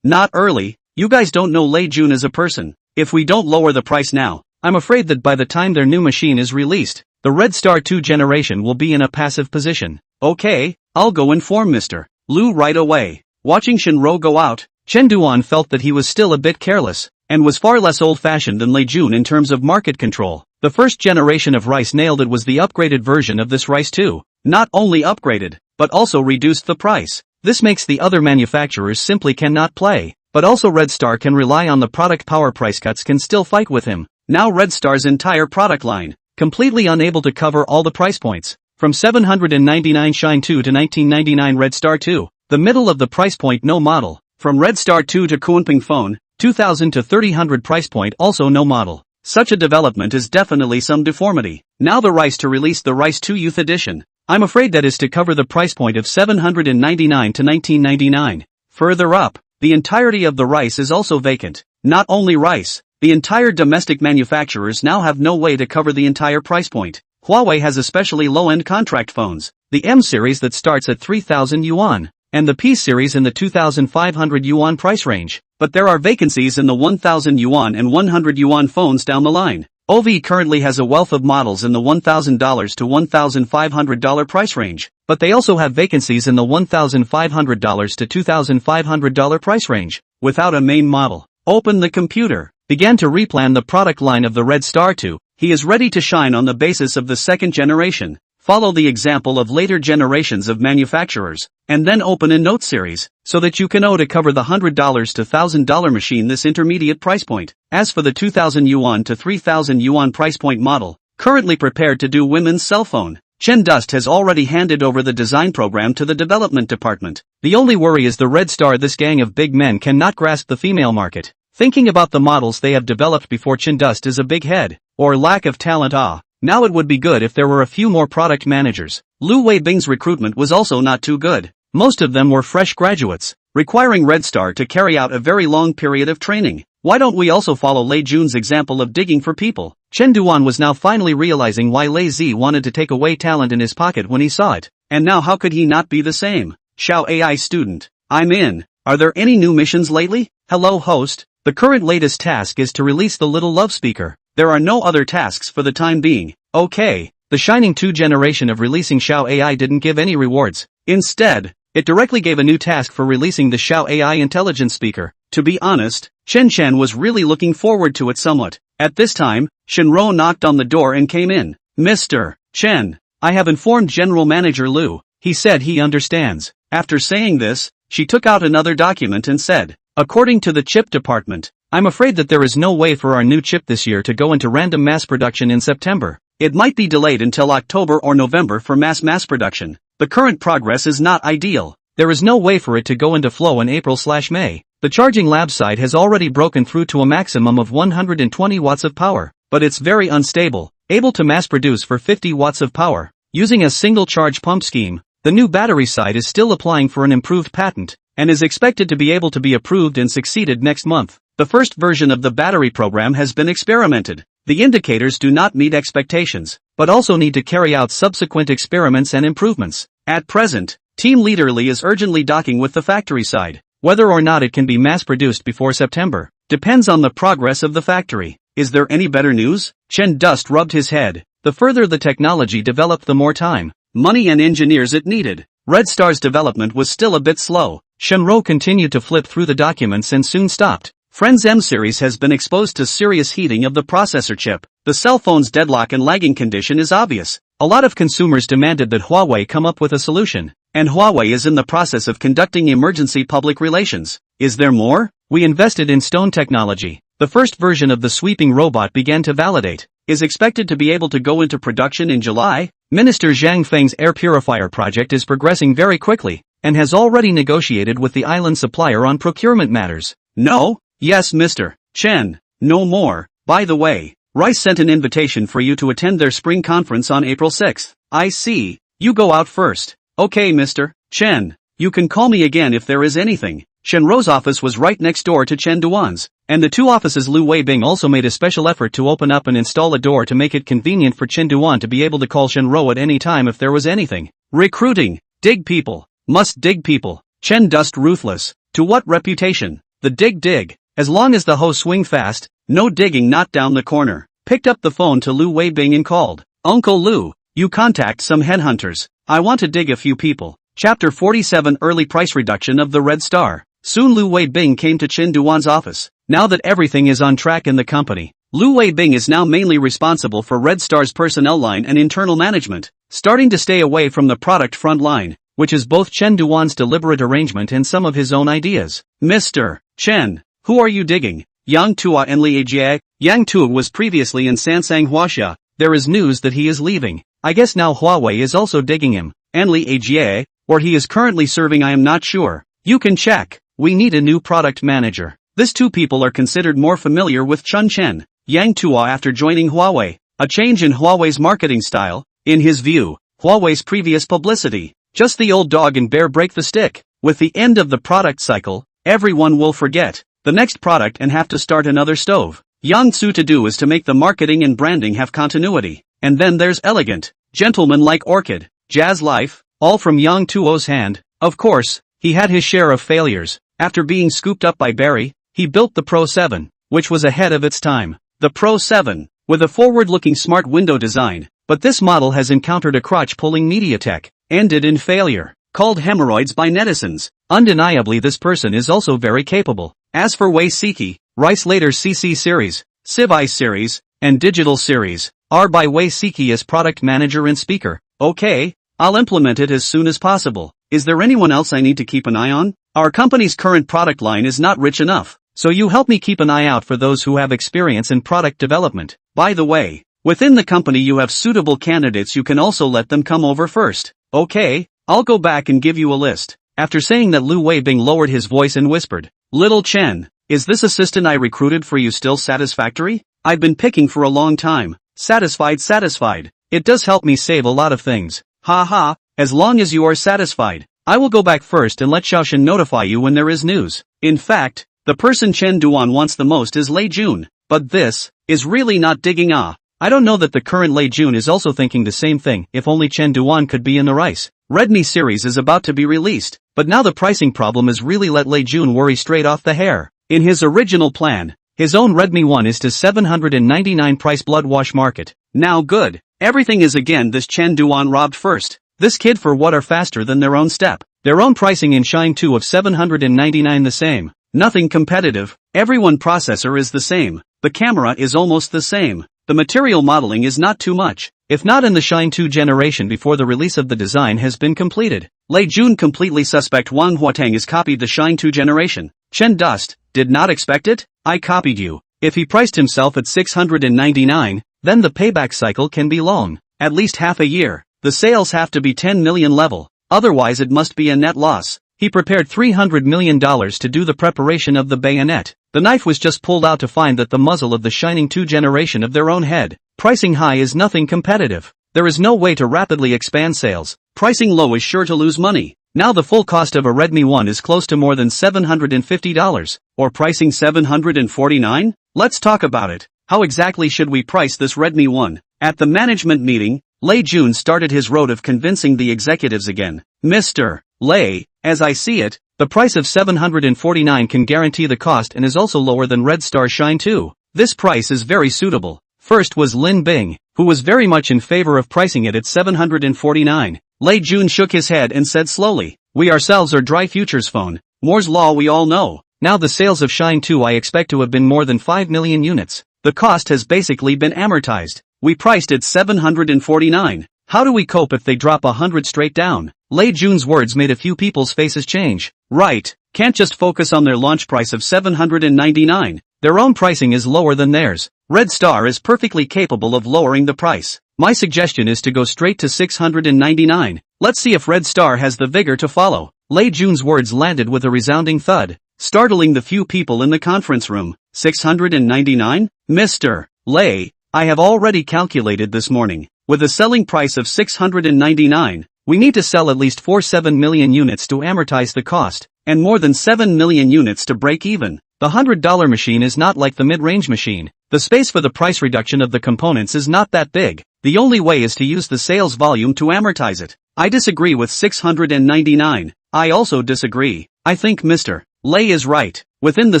Not early. You guys don't know Lei Jun as a person. If we don't lower the price now, I'm afraid that by the time their new machine is released, the Red Star 2 generation will be in a passive position. Okay, I'll go inform Mr. Lu right away. Watching Shenro go out, Chen Duan felt that he was still a bit careless, and was far less old-fashioned than Lei Jun in terms of market control. The first generation of Rice nailed it was the upgraded version of this Rice 2. Not only upgraded, but also reduced the price. This makes the other manufacturers simply cannot play, but also Red Star can rely on the product power. Price cuts can still fight with him. Now Red Star's entire product line, completely unable to cover all the price points. From 799 Shine 2 to 1999 Red Star 2, the middle of the price point no model. From Red Star 2 to Kunping Phone, 2000 to 3000 price point also no model. Such a development is definitely some deformity. Now the Rice to release the Rice 2 Youth Edition. I'm afraid that is to cover the price point of 799 to 1999. Further up, the entirety of the Rice is also vacant. Not only Rice, the entire domestic manufacturers now have no way to cover the entire price point. Huawei has especially low-end contract phones, the M series that starts at 3,000 yuan, and the P series in the 2,500 yuan price range, but there are vacancies in the 1,000 yuan and 100 yuan phones down the line. OV currently has a wealth of models in the $1,000 to $1,500 price range, but they also have vacancies in the $1,500 to $2,500 price range, without a main model. Open the computer, began to replan the product line of the Red Star 2, he is ready to shine on the basis of the second generation. Follow the example of later generations of manufacturers, and then open a note series, so that you can owe to cover the $100 to $1,000 machine this intermediate price point. As for the 2,000 yuan to 3,000 yuan price point model, currently prepared to do women's cell phone, Chen Dust has already handed over the design program to the development department. The only worry is the Red Star. This gang of big men cannot grasp the female market. Thinking about the models they have developed before, Chen Dust is a big head, or lack of talent. Now it would be good if there were a few more product managers. Lu Weibing's recruitment was also not too good. Most of them were fresh graduates, requiring Red Star to carry out a very long period of training. Why don't we also follow Lei Jun's example of digging for people? Chen Duan was now finally realizing why Lei Zi wanted to take away talent in his pocket when he saw it. And now how could he not be the same? Xiao AI student, I'm in. Are there any new missions lately? Hello host, the current latest task is to release the little love speaker. There are no other tasks for the time being. Okay, the Shining 2 generation of releasing Xiao AI didn't give any rewards. Instead, it directly gave a new task for releasing the Xiao AI intelligence speaker. To be honest, Chen Chen was really looking forward to it somewhat. At this time, Shenro knocked on the door and came in. Mr. Chen, I have informed General Manager Lu. He said he understands. After saying this, she took out another document and said, according to the chip department, I'm afraid that there is no way for our new chip this year to go into random mass production in September. It might be delayed until October or November for mass production. The current progress is not ideal. There is no way for it to go into flow in April/May. The charging lab side has already broken through to a maximum of 120 watts of power, but it's very unstable, able to mass produce for 50 watts of power. Using a single charge pump scheme, the new battery side is still applying for an improved patent, and is expected to be able to be approved and succeeded next month. The first version of the battery program has been experimented. The indicators do not meet expectations, but also need to carry out subsequent experiments and improvements. At present, Team Leader Li is urgently docking with the factory side. Whether or not it can be mass-produced before September depends on the progress of the factory. Is there any better news? Chen Dust rubbed his head. The further the technology developed, the more time, money and engineers it needed. Red Star's development was still a bit slow. Shenro continued to flip through the documents and soon stopped. Friends M series has been exposed to serious heating of the processor chip. The cell phone's deadlock and lagging condition is obvious. A lot of consumers demanded that Huawei come up with a solution, and Huawei is in the process of conducting emergency public relations. Is there more? We invested in Stone Technology. The first version of the sweeping robot began to validate, is expected to be able to go into production in July. Minister Zhang Feng's air purifier project is progressing very quickly, and has already negotiated with the island supplier on procurement matters. No? Yes, Mr. Chen. No more. By the way, Rice sent an invitation for you to attend their spring conference on April 6th. I see. You go out first. Okay, Mr. Chen. You can call me again if there is anything. Shenrou's office was right next door to Chen Duan's, and the two offices Lu Weibing also made a special effort to open up and install a door to make it convenient for Chen Duan to be able to call Shenrou at any time if there was anything. Recruiting. Dig people. Must dig people. Chen Dust ruthless. To what reputation? The dig. As long as the hoe swing fast, no digging not down the corner. Picked up the phone to Lu Weibing and called. Uncle Lu, you contact some headhunters. I want to dig a few people. Chapter 47 Early Price Reduction of the Red Star. Soon Lu Weibing came to Chen Duan's office. Now that everything is on track in the company, Lu Weibing is now mainly responsible for Red Star's personnel line and internal management, starting to stay away from the product front line, which is both Chen Duan's deliberate arrangement and some of his own ideas. Mr. Chen, who are you digging? Yang Tua and Li Jie? Yang Tua was previously in Sansang Huaxia. There is news that he is leaving. I guess now Huawei is also digging him. And Li Jie, where he is currently serving I am not sure. You can check. We need a new product manager. These two people are considered more familiar with Chun Chen. Yang Tua after joining Huawei. A change in Huawei's marketing style. In his view, Huawei's previous publicity. Just the old dog and bear break the stick. With the end of the product cycle, everyone will forget the next product and have to start another stove. Yang Tzu to do is to make the marketing and branding have continuity. And then there's elegant, gentlemen like Orchid, Jazz Life, all from Yang Tuo's hand. Of course, he had his share of failures. After being scooped up by Barry, he built the Pro 7, which was ahead of its time. The Pro 7, with a forward-looking smart window design, but this model has encountered a crotch-pulling MediaTek, ended in failure, called hemorrhoids by netizens. Undeniably this person is also very capable. As for Wei Siki, Rice later CC series, Civi series, and Digital series, are by Wei Siki as product manager and speaker. Okay, I'll implement it as soon as possible. Is there anyone else I need to keep an eye on? Our company's current product line is not rich enough, so you help me keep an eye out for those who have experience in product development. By the way, within the company you have suitable candidates, you can also let them come over first. Okay, I'll go back and give you a list. After saying that, Lu Weibing lowered his voice and whispered, Little Chen, is this assistant I recruited for you still satisfactory? I've been picking for a long time. Satisfied. It does help me save a lot of things. Ha, as long as you are satisfied. I will go back first and let Xiaoshan notify you when there is news. In fact, the person Chen Duan wants the most is Lei Jun. But this is really not digging. I don't know that the current Lei Jun is also thinking the same thing. If only Chen Duan could be in the Rice Redmi series is about to be released, but now the pricing problem is really let Lei Jun worry straight off the hair. In his original plan, his own Redmi 1 is to 799 price bloodwash market. Now good, everything is again this Chen Duan robbed first. This kid for what are faster than their own step. Their own pricing in Shine 2 of 799 the same. Nothing competitive, everyone processor is the same. The camera is almost the same. The material modeling is not too much, if not in the Shine 2 generation before the release of the design has been completed. Lei Jun completely suspect Wang Huatang has copied the Shine 2 generation. Chen Dust, did not expect it? I copied you. If he priced himself at 699, then the payback cycle can be long, at least half a year. The sales have to be 10 million level, otherwise it must be a net loss. He prepared $300 million to do the preparation of the bayonet. The knife was just pulled out to find that the muzzle of the Shining 2 generation of their own head. Pricing high is nothing competitive. There is no way to rapidly expand sales. Pricing low is sure to lose money. Now the full cost of a Redmi 1 is close to more than $750. Or pricing 749? Let's talk about it. How exactly should we price this Redmi 1? At the management meeting, Lei Jun started his road of convincing the executives again. Mr. Lei, as I see it, the price of 749 can guarantee the cost and is also lower than Red Star Shine 2. This price is very suitable. First was Lin Bing, who was very much in favor of pricing it at 749. Lei Jun shook his head and said slowly, we ourselves are dry futures phone. Moore's law we all know. Now the sales of Shine 2 I expect to have been more than 5 million units. The cost has basically been amortized. We priced at 749. How do we cope if they drop 100 straight down? Lei Jun's words made a few people's faces change. Right, can't just focus on their launch price of 799. Their own pricing is lower than theirs. Red Star is perfectly capable of lowering the price. My suggestion is to go straight to 699. Let's see if Red Star has the vigor to follow. Lei Jun's words landed with a resounding thud, startling the few people in the conference room. 699? Mr. Lei, I have already calculated this morning. With a selling price of 699, we need to sell at least 47 million units to amortize the cost, and more than 7 million units to break even. The $100 machine is not like the mid-range machine. The space for the price reduction of the components is not that big. The only way is to use the sales volume to amortize it. I disagree with 699. I also disagree. I think Mr. Lei is right. Within the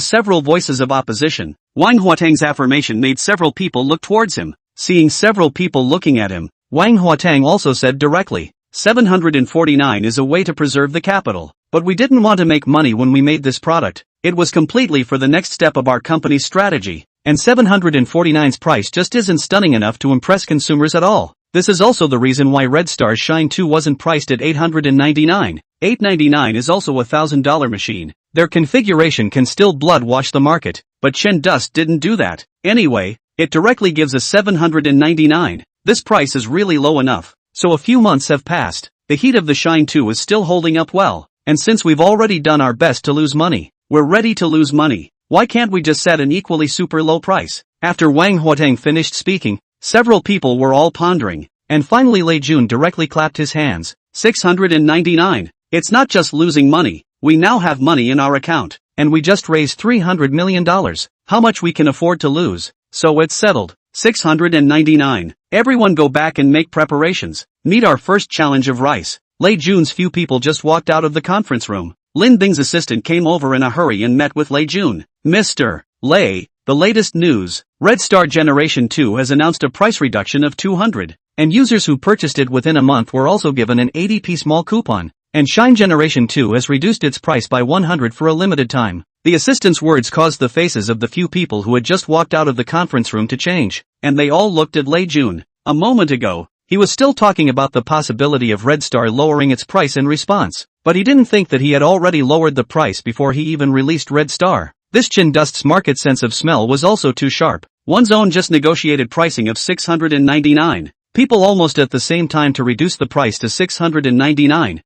several voices of opposition, Wang Huatang's affirmation made several people look towards him. Seeing several people looking at him, Wang Huatang also said directly, 749 is a way to preserve the capital. But we didn't want to make money when we made this product. It was completely for the next step of our company's strategy. And 749's price just isn't stunning enough to impress consumers at all. This is also the reason why Red Star's Shine 2 wasn't priced at $899. $899 is also a $1,000 machine. Their configuration can still blood wash the market, but Chen Dust didn't do that. Anyway, it directly gives us 799. This price is really low enough. So a few months have passed. The heat of the Shine 2 is still holding up well. And since we've already done our best to lose money, we're ready to lose money. Why can't we just set an equally super low price? After Wang Huatang finished speaking, several people were all pondering, and finally Lei Jun directly clapped his hands. 699. It's not just losing money, we now have money in our account, and we just raised $300 million. How much we can afford to lose? So it's settled. 699. Everyone go back and make preparations. Meet our first challenge of rice. Lei Jun's few people just walked out of the conference room. Lin Bing's assistant came over in a hurry and met with Lei Jun. Mr. Lei, the latest news. Red Star Generation 2 has announced a price reduction of 200, and users who purchased it within a month were also given an 80p small coupon. And Shine Generation 2 has reduced its price by 100 for a limited time. The assistant's words caused the faces of the few people who had just walked out of the conference room to change, and they all looked at Lei Jun. A moment ago, he was still talking about the possibility of Red Star lowering its price in response, but he didn't think that he had already lowered the price before he even released Red Star. This Chen Dust's market sense of smell was also too sharp. One's own just negotiated pricing of 699. People almost at the same time to reduce the price to 699.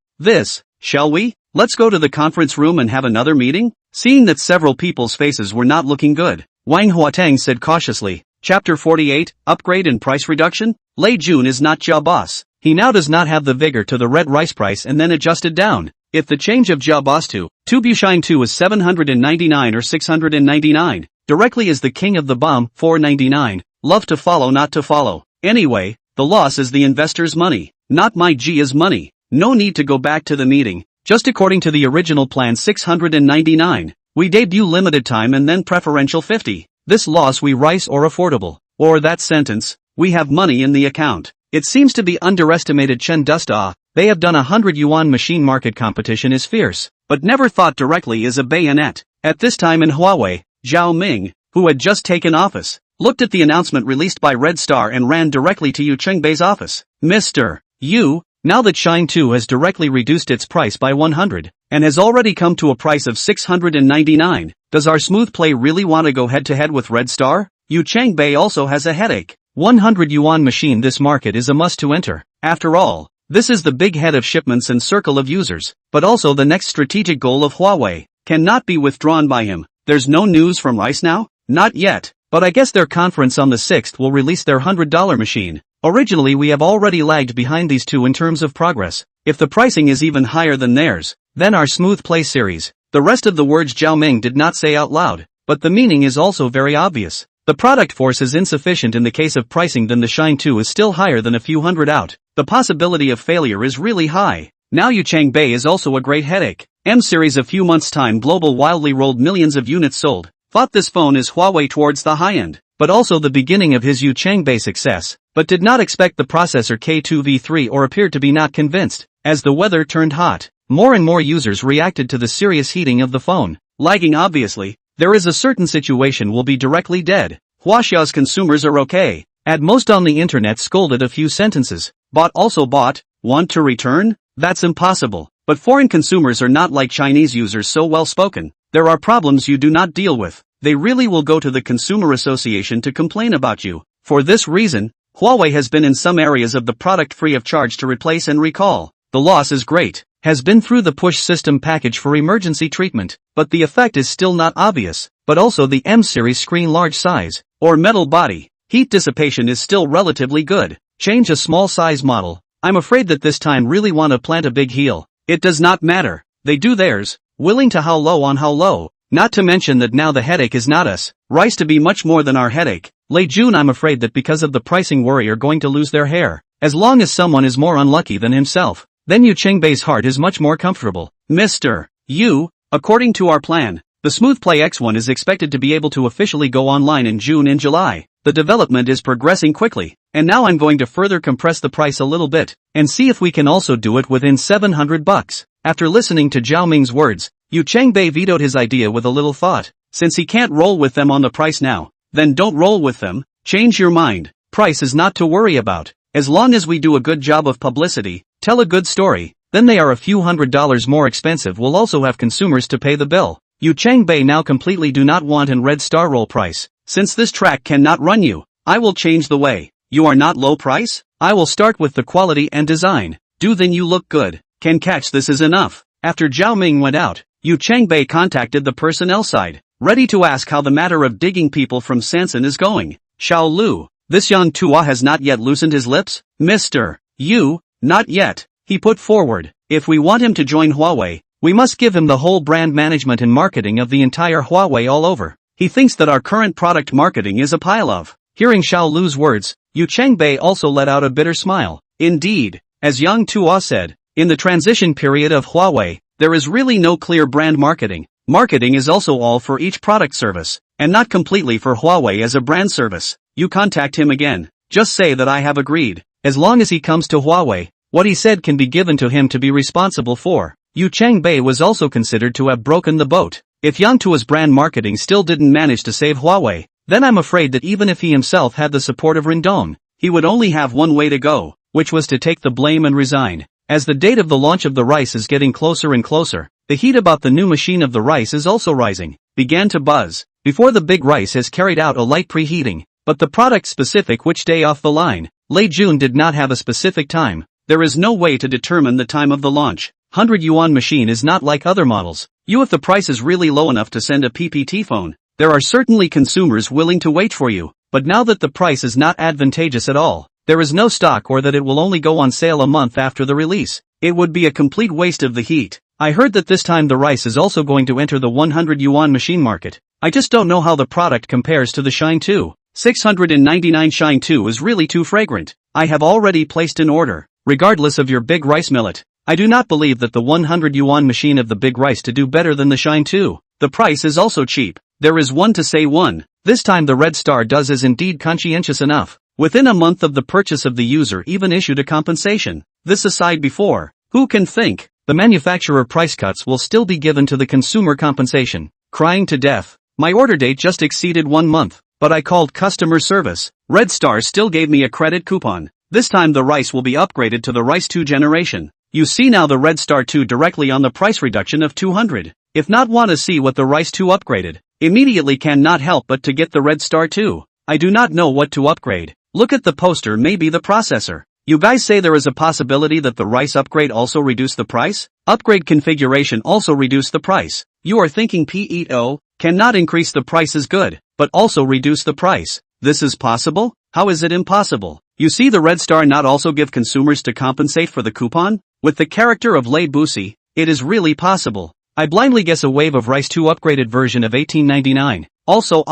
Shall we? Let's go to the conference room and have another meeting? Seeing that several people's faces were not looking good, Wang Huatang said cautiously. Chapter 48, Upgrade and Price Reduction? Lei Jun is not Jia Boss. He now does not have the vigor to the red rice price and then adjusted down. If the change of Jia Boss to Bushine 2 is 799 or 699, directly is the king of the bomb, 499, love to follow not to follow. Anyway, the loss is the investor's money, not my Jia's money. No need to go back to the meeting, just according to the original plan 699. We debut limited time and then preferential 50. This loss we rice or affordable. Or that sentence, we have money in the account. It seems to be underestimated Chen Dust. They have done 100 yuan machine market competition is fierce, but never thought directly is a bayonet. At this time in Huawei, Zhao Ming, who had just taken office, looked at the announcement released by Red Star and ran directly to Yu Chengbei's office. Mr. Yu, now that Shine 2 has directly reduced its price by 100, and has already come to a price of 699, does our smooth play really want to go head-to-head with Red Star? Yu Chengbei also has a headache. 100 yuan machine. This market is a must to enter. After all, this is the big head of shipments and circle of users, but also the next strategic goal of Huawei, cannot be withdrawn by him. There's no news from Rice now? Not yet, but I guess their conference on the 6th will release their $100 machine. Originally we have already lagged behind these two in terms of progress. If the pricing is even higher than theirs, then our smooth play series. The rest of the words Zhao Ming did not say out loud, but the meaning is also very obvious. The product force is insufficient in the case of pricing, then the Shine 2 is still higher than a few hundred out. The possibility of failure is really high. Now Yu Chengbei is also a great headache. M series a few months time global wildly rolled millions of units sold. Thought this phone is Huawei towards the high end, but also the beginning of his Yu Chengbei success, but did not expect the processor K2V3 or appeared to be not convinced. As the weather turned hot, more and more users reacted to the serious heating of the phone. Lagging obviously, there is a certain situation will be directly dead. Huaxia's consumers are okay. At most on the internet scolded a few sentences. Bought also bought, want to return? That's impossible. But foreign consumers are not like Chinese users so well spoken. There are problems you do not deal with. They really will go to the Consumer Association to complain about you. For this reason, Huawei has been in some areas of the product free of charge to replace and recall. The loss is great. Has been through the push system package for emergency treatment, but the effect is still not obvious. But also the M-series screen large size, or metal body, heat dissipation is still relatively good. Change a small size model. I'm afraid that this time really want to plant a big heel. It does not matter. They do theirs. Willing to how low on how low. Not to mention that now the headache is not us. Rice to be much more than our headache. Late June I'm afraid that because of the pricing worry are going to lose their hair. As long as someone is more unlucky than himself, then Yu Chengbei's heart is much more comfortable. Mr. Yu, according to our plan, the Smooth Play X1 is expected to be able to officially go online in June and July. The development is progressing quickly, and now I'm going to further compress the price a little bit, and see if we can also do it within $700. After listening to Zhao Ming's words, Yu Chengbei vetoed his idea with a little thought. Since he can't roll with them on the price now, then don't roll with them. Change your mind. Price is not to worry about. As long as we do a good job of publicity, tell a good story, then they are a few $100s more expensive. We'll also have consumers to pay the bill. Yu Chengbei now completely do not want an red star roll price. Since this track cannot run you, I will change the way. You are not low price? I will start with the quality and design. Do then you look good. Can catch this is enough. After Zhao Ming went out, Yu Chengbei contacted the personnel side, ready to ask how the matter of digging people from Sansan is going. Xiao Lu, this young Tua has not yet loosened his lips? Mr. Yu, not yet. He put forward, if we want him to join Huawei, we must give him the whole brand management and marketing of the entire Huawei all over. He thinks that our current product marketing is a pile of. Hearing Xiao Lu's words, Yu Chengbei also let out a bitter smile. Indeed, as Yang Tua said, in the transition period of Huawei, there is really no clear brand marketing. Marketing is also all for each product service, and not completely for Huawei as a brand service. You contact him again. Just say that I have agreed. As long as he comes to Huawei, what he said can be given to him to be responsible for. Yu Chengbei was also considered to have broken the boat. If Yang Tua's brand marketing still didn't manage to save Huawei, then I'm afraid that even if he himself had the support of Rindong, he would only have one way to go, which was to take the blame and resign. As the date of the launch of the rice is getting closer and closer, the heat about the new machine of the rice is also rising. Began to buzz. Before the big rice has carried out a light preheating, but the product specific which day off the line. Late June did not have a specific time. There is no way to determine the time of the launch. 100 yuan machine is not like other models. If the price is really low enough to send a PPT phone, there are certainly consumers willing to wait for you. But now that the price is not advantageous at all, there is no stock or that it will only go on sale a month after the release. It would be a complete waste of the heat. I heard that this time the rice is also going to enter the 100 yuan machine market. I just don't know how the product compares to the Shine 2. 699 Shine 2 is really too fragrant. I have already placed an order. Regardless of your big rice millet, I do not believe that the 100 yuan machine of the big rice to do better than the Shine 2. The price is also cheap. There is one to say one. This time the Red Star does is indeed conscientious enough. Within a month of the purchase of the user even issued a compensation. This aside before, who can think, the manufacturer price cuts will still be given to the consumer compensation. Crying to death. My order date just exceeded 1 month, but I called customer service. Red Star still gave me a credit coupon. This time the rice will be upgraded to the Rice 2 generation. You see now the Red Star 2 directly on the price reduction of 200. If not want to see what the Rice 2 upgraded, immediately cannot help but to get the Red Star 2. I do not know what to upgrade. Look at the poster, maybe the processor. You guys say there is a possibility that the rice upgrade also reduce the price? Upgrade configuration also reduce the price. You are thinking PEO, cannot increase the price is good, but also reduce the price. This is possible? How is it impossible? You see the Red Star not also give consumers to compensate for the coupon? With the character of Lei Busi, it is really possible. I blindly guess a wave of Rice 2 upgraded version of 1899. Also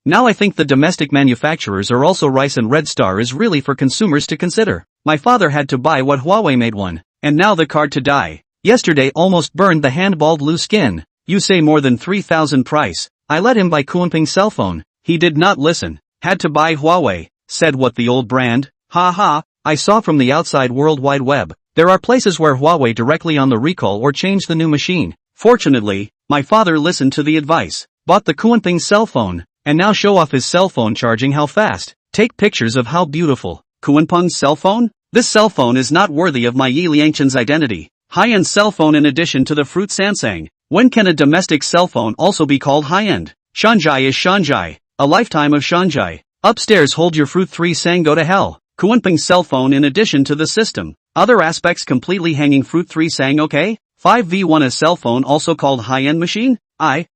now I think the domestic manufacturers are also Rice and Red Star is really for consumers to consider. My father had to buy what Huawei made one, and now the card to die. Yesterday almost burned the handballed Lu skin. You say more than 3,000 price. I let him buy Kunping cell phone. He did not listen. Had to buy Huawei. Said what the old brand? I saw from the outside World Wide Web. There are places where Huawei directly on the recall or change the new machine. Fortunately, my father listened to the advice. Bought the Kunping cell phone, and now show off his cell phone charging how fast. Take pictures of how beautiful. Kunpeng's cell phone? This cell phone is not worthy of my Yi Liangchen's identity. High-end cell phone in addition to the fruit Sansang. When can a domestic cell phone also be called high-end? Shanzhai is Shanzhai. A lifetime of Shanzhai. Upstairs hold your fruit 3 sang go to hell. Kuanping cell phone in addition to the system. Other aspects completely hanging fruit 3 sang okay? 5v1 a cell phone also called high-end machine?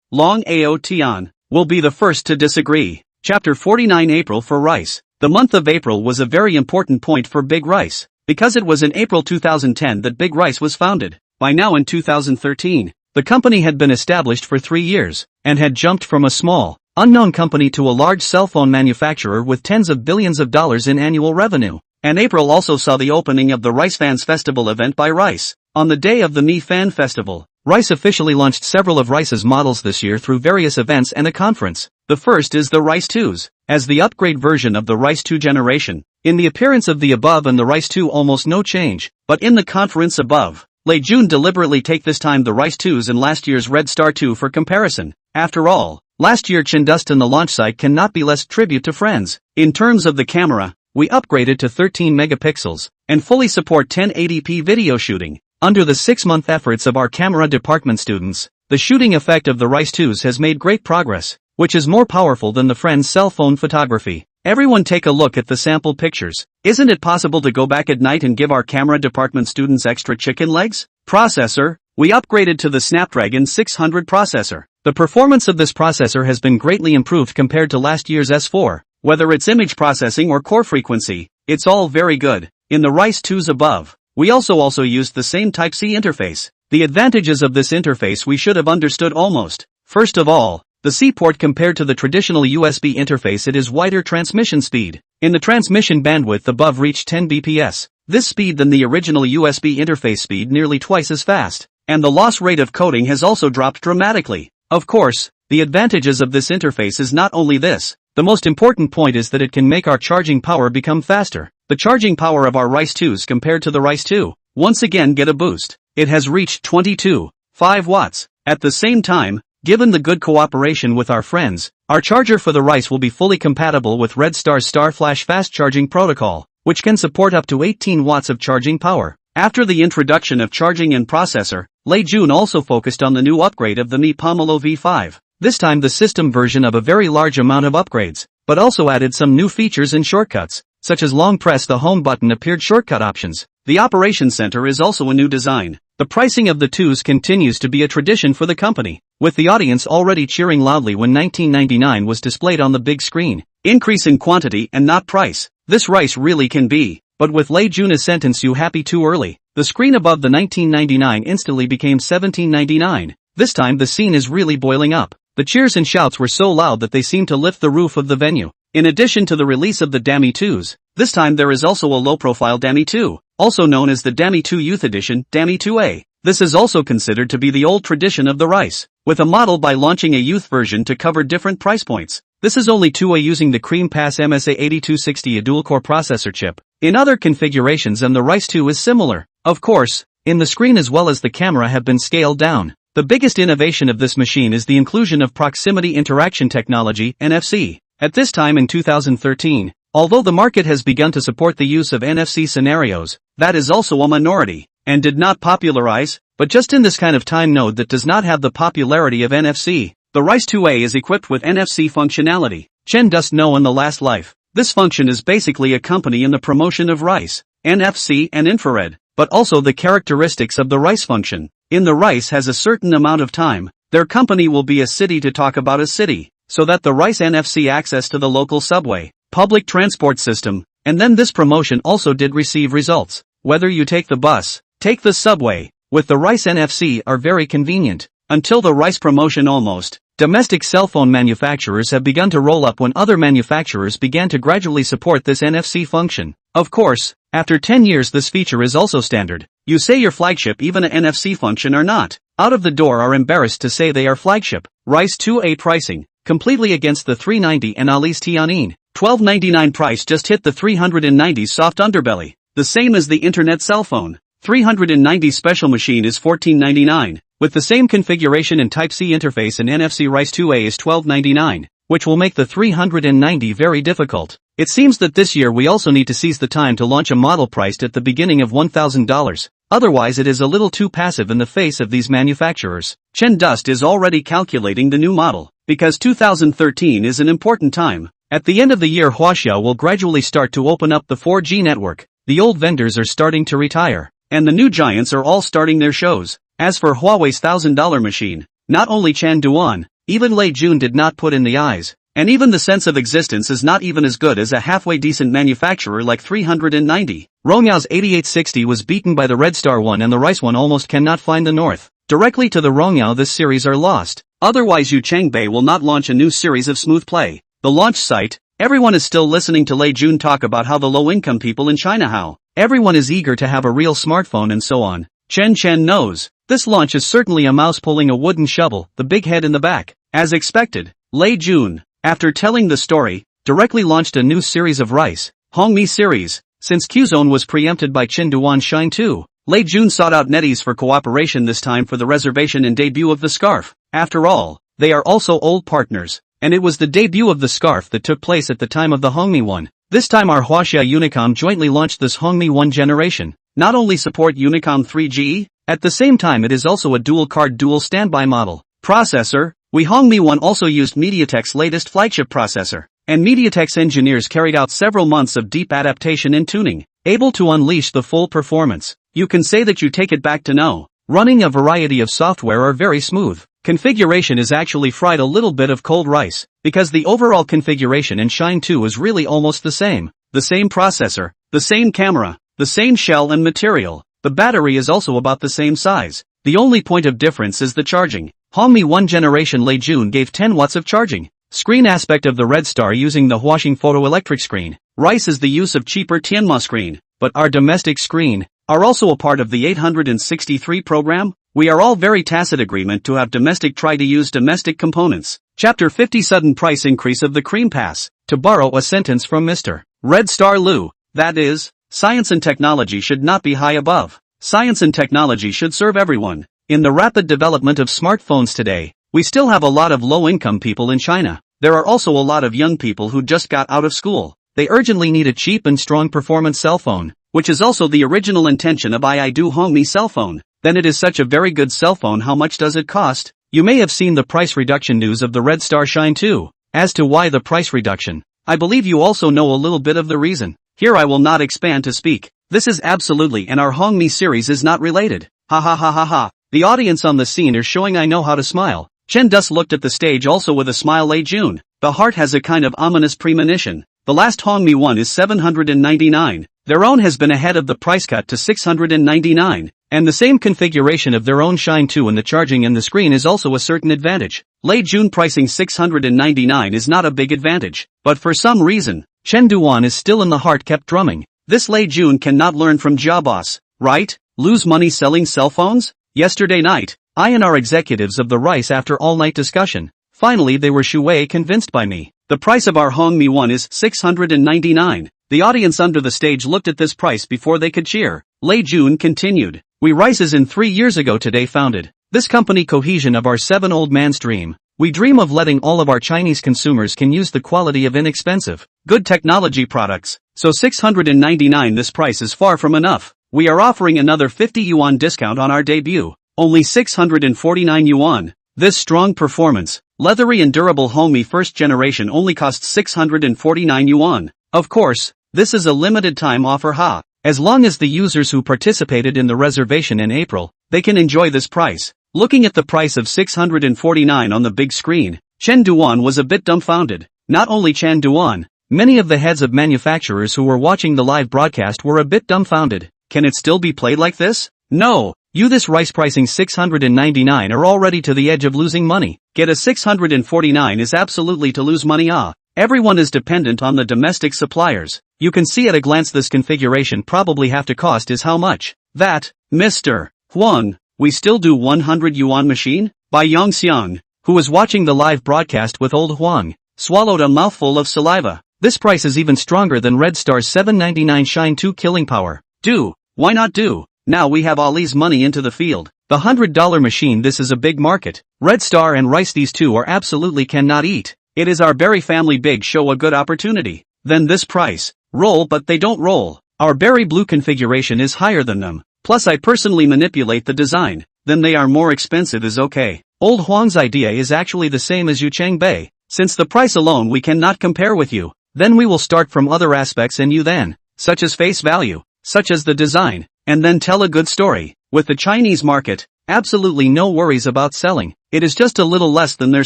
Long Ao Tian, will be the first to disagree. Chapter 49 April for rice. The month of April was a very important point for Big Rice, because it was in April 2010 that Big Rice was founded. By now in 2013, the company had been established for 3 years, and had jumped from a small, unknown company to a large cell phone manufacturer with tens of billions of dollars in annual revenue. And April also saw the opening of the Rice Fans Festival event by Rice. On the day of the Mi Fan Festival, Rice officially launched several of Rice's models this year through various events and a conference. The first is the Rice 2s, as the upgrade version of the Rice 2 generation. In the appearance of the above and the Rice 2 almost no change, but in the conference above, Lei Jun deliberately take this time the Rice 2s and last year's Red Star 2 for comparison. After all, last year Chen Dust and the launch site cannot be less tribute to friends. In terms of the camera, we upgraded to 13 megapixels, and fully support 1080p video shooting. Under the 6-month efforts of our camera department students, the shooting effect of the Rice 2s has made great progress, which is more powerful than the friend's cell phone photography. Everyone take a look at the sample pictures. Isn't it possible to go back at night and give our camera department students extra chicken legs? Processor, we upgraded to the Snapdragon 600 processor. The performance of this processor has been greatly improved compared to last year's S4. Whether it's image processing or core frequency, it's all very good. In the Rice 2s above, we also used the same Type-C interface. The advantages of this interface we should have understood almost. First of all, the C port compared to the traditional USB interface, it is wider transmission speed. In the transmission bandwidth above reached 10 bps. This speed than the original USB interface speed nearly twice as fast. And the loss rate of coding has also dropped dramatically. Of course, the advantages of this interface is not only this. The most important point is that it can make our charging power become faster. The charging power of our Rice 2s compared to the Rice 2, once again get a boost. It has reached 22.5 watts. At the same time, given the good cooperation with our friends, our charger for the Rice will be fully compatible with Red Star's Star Flash fast charging protocol, which can support up to 18 watts of charging power. After the introduction of charging and processor, Lei Jun also focused on the new upgrade of the Mi Pomelo V5. This time the system version of a very large amount of upgrades, but also added some new features and shortcuts, such as long press the home button appeared shortcut options. The operation center is also a new design. The pricing of the 2s continues to be a tradition for the company, with the audience already cheering loudly when 1999 was displayed on the big screen. Increase in quantity and not price. This Rice really can be. But with Lei Jun a sentence you happy too early. The screen above the 1999 instantly became 1799. This time the scene is really boiling up. The cheers and shouts were so loud that they seemed to lift the roof of the venue. In addition to the release of the Dami 2s, this time there is also a low-profile Dami 2, also known as the Dami 2 Youth Edition, Dami 2A. This is also considered to be the old tradition of the Rice, with a model by launching a youth version to cover different price points. This is only 2A using the Cream Pass MSA8260, a dual-core processor chip. In other configurations and the Rice 2 is similar. Of course, in the screen as well as the camera have been scaled down. The biggest innovation of this machine is the inclusion of proximity interaction technology, NFC. At this time in 2013, although the market has begun to support the use of NFC scenarios, that is also a minority, and did not popularize, but just in this kind of time node that does not have the popularity of NFC, the Rice 2A is equipped with NFC functionality. Chen Dust know in the last life. This function is basically a company in the promotion of Rice, NFC and infrared, but also the characteristics of the Rice function. In the Rice has a certain amount of time, their company will be a city to talk about a city, so that the Rice NFC access to the local subway, public transport system, and then this promotion also did receive results. Whether you take the bus, take the subway, with the Rice NFC are very convenient. Until the Rice promotion almost, domestic cell phone manufacturers have begun to roll up when other manufacturers began to gradually support this NFC function. Of course, after 10 years this feature is also standard. You say your flagship even a NFC function or not. Out of the door are embarrassed to say they are flagship. Rice 2A pricing, completely against the 390 and Ali's Tianyin. 1299 price just hit the 390 soft underbelly. The same as the internet cell phone. 390 special machine is 1499. With the same configuration and Type-C interface and NFC Rice 2A is 1299, which will make the 390 very difficult. It seems that this year we also need to seize the time to launch a model priced at the beginning of $1,000. Otherwise it is a little too passive in the face of these manufacturers. Chen Dust is already calculating the new model, because 2013 is an important time. At the end of the year, Huaxia will gradually start to open up the 4G network. The old vendors are starting to retire, and the new giants are all starting their shows. As for Huawei's $1,000 machine, not only Chan Duan, even Lei Jun did not put in the eyes. And even the sense of existence is not even as good as a halfway decent manufacturer like 390. Rongyao's 8860 was beaten by the Red Star one, and the Rice one almost cannot find the north. Directly to the Rongyao this series are lost. Otherwise Yu Changbei will not launch a new series of Smooth Play. The launch site, everyone is still listening to Lei Jun talk about how the low-income people in China, how everyone is eager to have a real smartphone and so on. Chen knows. This launch is certainly a mouse pulling a wooden shovel, the big head in the back. As expected, Lei Jun, after telling the story, directly launched a new series of Rice, Hongmi series. Since Qzone was preempted by Chen Duan Shine 2, Lei Jun sought out NetEase for cooperation this time for the reservation and debut of the scarf. After all, they are also old partners, and it was the debut of the scarf that took place at the time of the Hongmi one. This time our Huaxia Unicom jointly launched this Hongmi 1 generation. Not only support Unicom 3G, at the same time it is also a dual-card dual standby model. Processor, Hongmi 1 also used MediaTek's latest flagship processor, and MediaTek's engineers carried out several months of deep adaptation and tuning, able to unleash the full performance. You can say that you take it back to no. Running a variety of software are very smooth. Configuration is actually fried a little bit of cold rice, because the overall configuration in Shine 2 is really almost the same. The same processor, the same camera, the same shell and material. The battery is also about the same size. The only point of difference is the charging. Hongmi 1 generation Lei Jun gave 10 watts of charging. Screen aspect of the Red Star using the Huaxing photoelectric screen. Rice is the use of cheaper Tianma screen, but our domestic screen are also a part of the 863 program. We are all very tacit agreement to have domestic try to use domestic components. Chapter 50 Sudden price increase of the cream pass. To borrow a sentence from Mr. Red Star Lu, that is, science and technology should not be high above. Science and technology should serve everyone. In the rapid development of smartphones today, we still have a lot of low-income people in China. There are also a lot of young people who just got out of school. They urgently need a cheap and strong performance cell phone, which is also the original intention of Baidu Hongmi cell phone. Then it is such a very good cell phone. How much does it cost? You may have seen the price reduction news of the Red Star Shine 2. As to why the price reduction, I believe you also know a little bit of the reason. Here I will not expand to speak. This is absolutely, and our Hongmi series is not related. Ha ha ha ha ha. The audience on the scene are showing I know how to smile. Chen Dus looked at the stage also with a smile. Lei Jun. The heart has a kind of ominous premonition. The last Hongmi one is 799. Their own has been ahead of the price cut to 699. And the same configuration of their own Shine 2 and the charging and the screen is also a certain advantage. Lei Jun pricing 699 is not a big advantage. But for some reason, Chen Duan is still in the heart kept drumming. This Lei Jun cannot learn from Jiaboss, right? Lose money selling cell phones? Yesterday night, I and our executives of the Rice after all-night discussion, finally they were shui convinced by me. The price of our Hongmi 1 is 699. The audience under the stage looked at this price before they could cheer. Lei Jun continued. We Rices in 3 years ago today founded this company cohesion of our 7 old man's dream. We dream of letting all of our Chinese consumers can use the quality of inexpensive, good technology products. So 699 this price is far from enough. We are offering another 50 yuan discount on our debut. Only 649 yuan. This strong performance, leathery and durable Hongmi first generation only costs 649 yuan. Of course, this is a limited time offer ha. As long as the users who participated in the reservation in April, they can enjoy this price. Looking at the price of 649 on the big screen, Chen Duan was a bit dumbfounded. Not only Chen Duan, many of the heads of manufacturers who were watching the live broadcast were a bit dumbfounded. Can it still be played like this? No. You this Rice pricing 699 are already to the edge of losing money. Get a 649 is absolutely to lose money ah. Everyone is dependent on the domestic suppliers. You can see at a glance this configuration probably have to cost is how much. That, Mr. Huang, we still do 100 yuan machine? By Yang Xiang, who was watching the live broadcast with old Huang, swallowed a mouthful of saliva. This price is even stronger than Red Star's 799 Shine 2 killing power. Do. Why not do? Now we have Ali's money into the field. The $100 machine this is a big market. Red Star and Rice these two are absolutely cannot eat. It is our Berry family big show a good opportunity. Then this price. Roll but they don't roll. Our Berry Blue configuration is higher than them. Plus I personally manipulate the design. Then they are more expensive is okay. Old Huang's idea is actually the same as Yu Changbei. Since the price alone we cannot compare with you, then we will start from other aspects in you then, such as face value, such as the design, and then tell a good story. With the Chinese market, absolutely no worries about selling, it is just a little less than their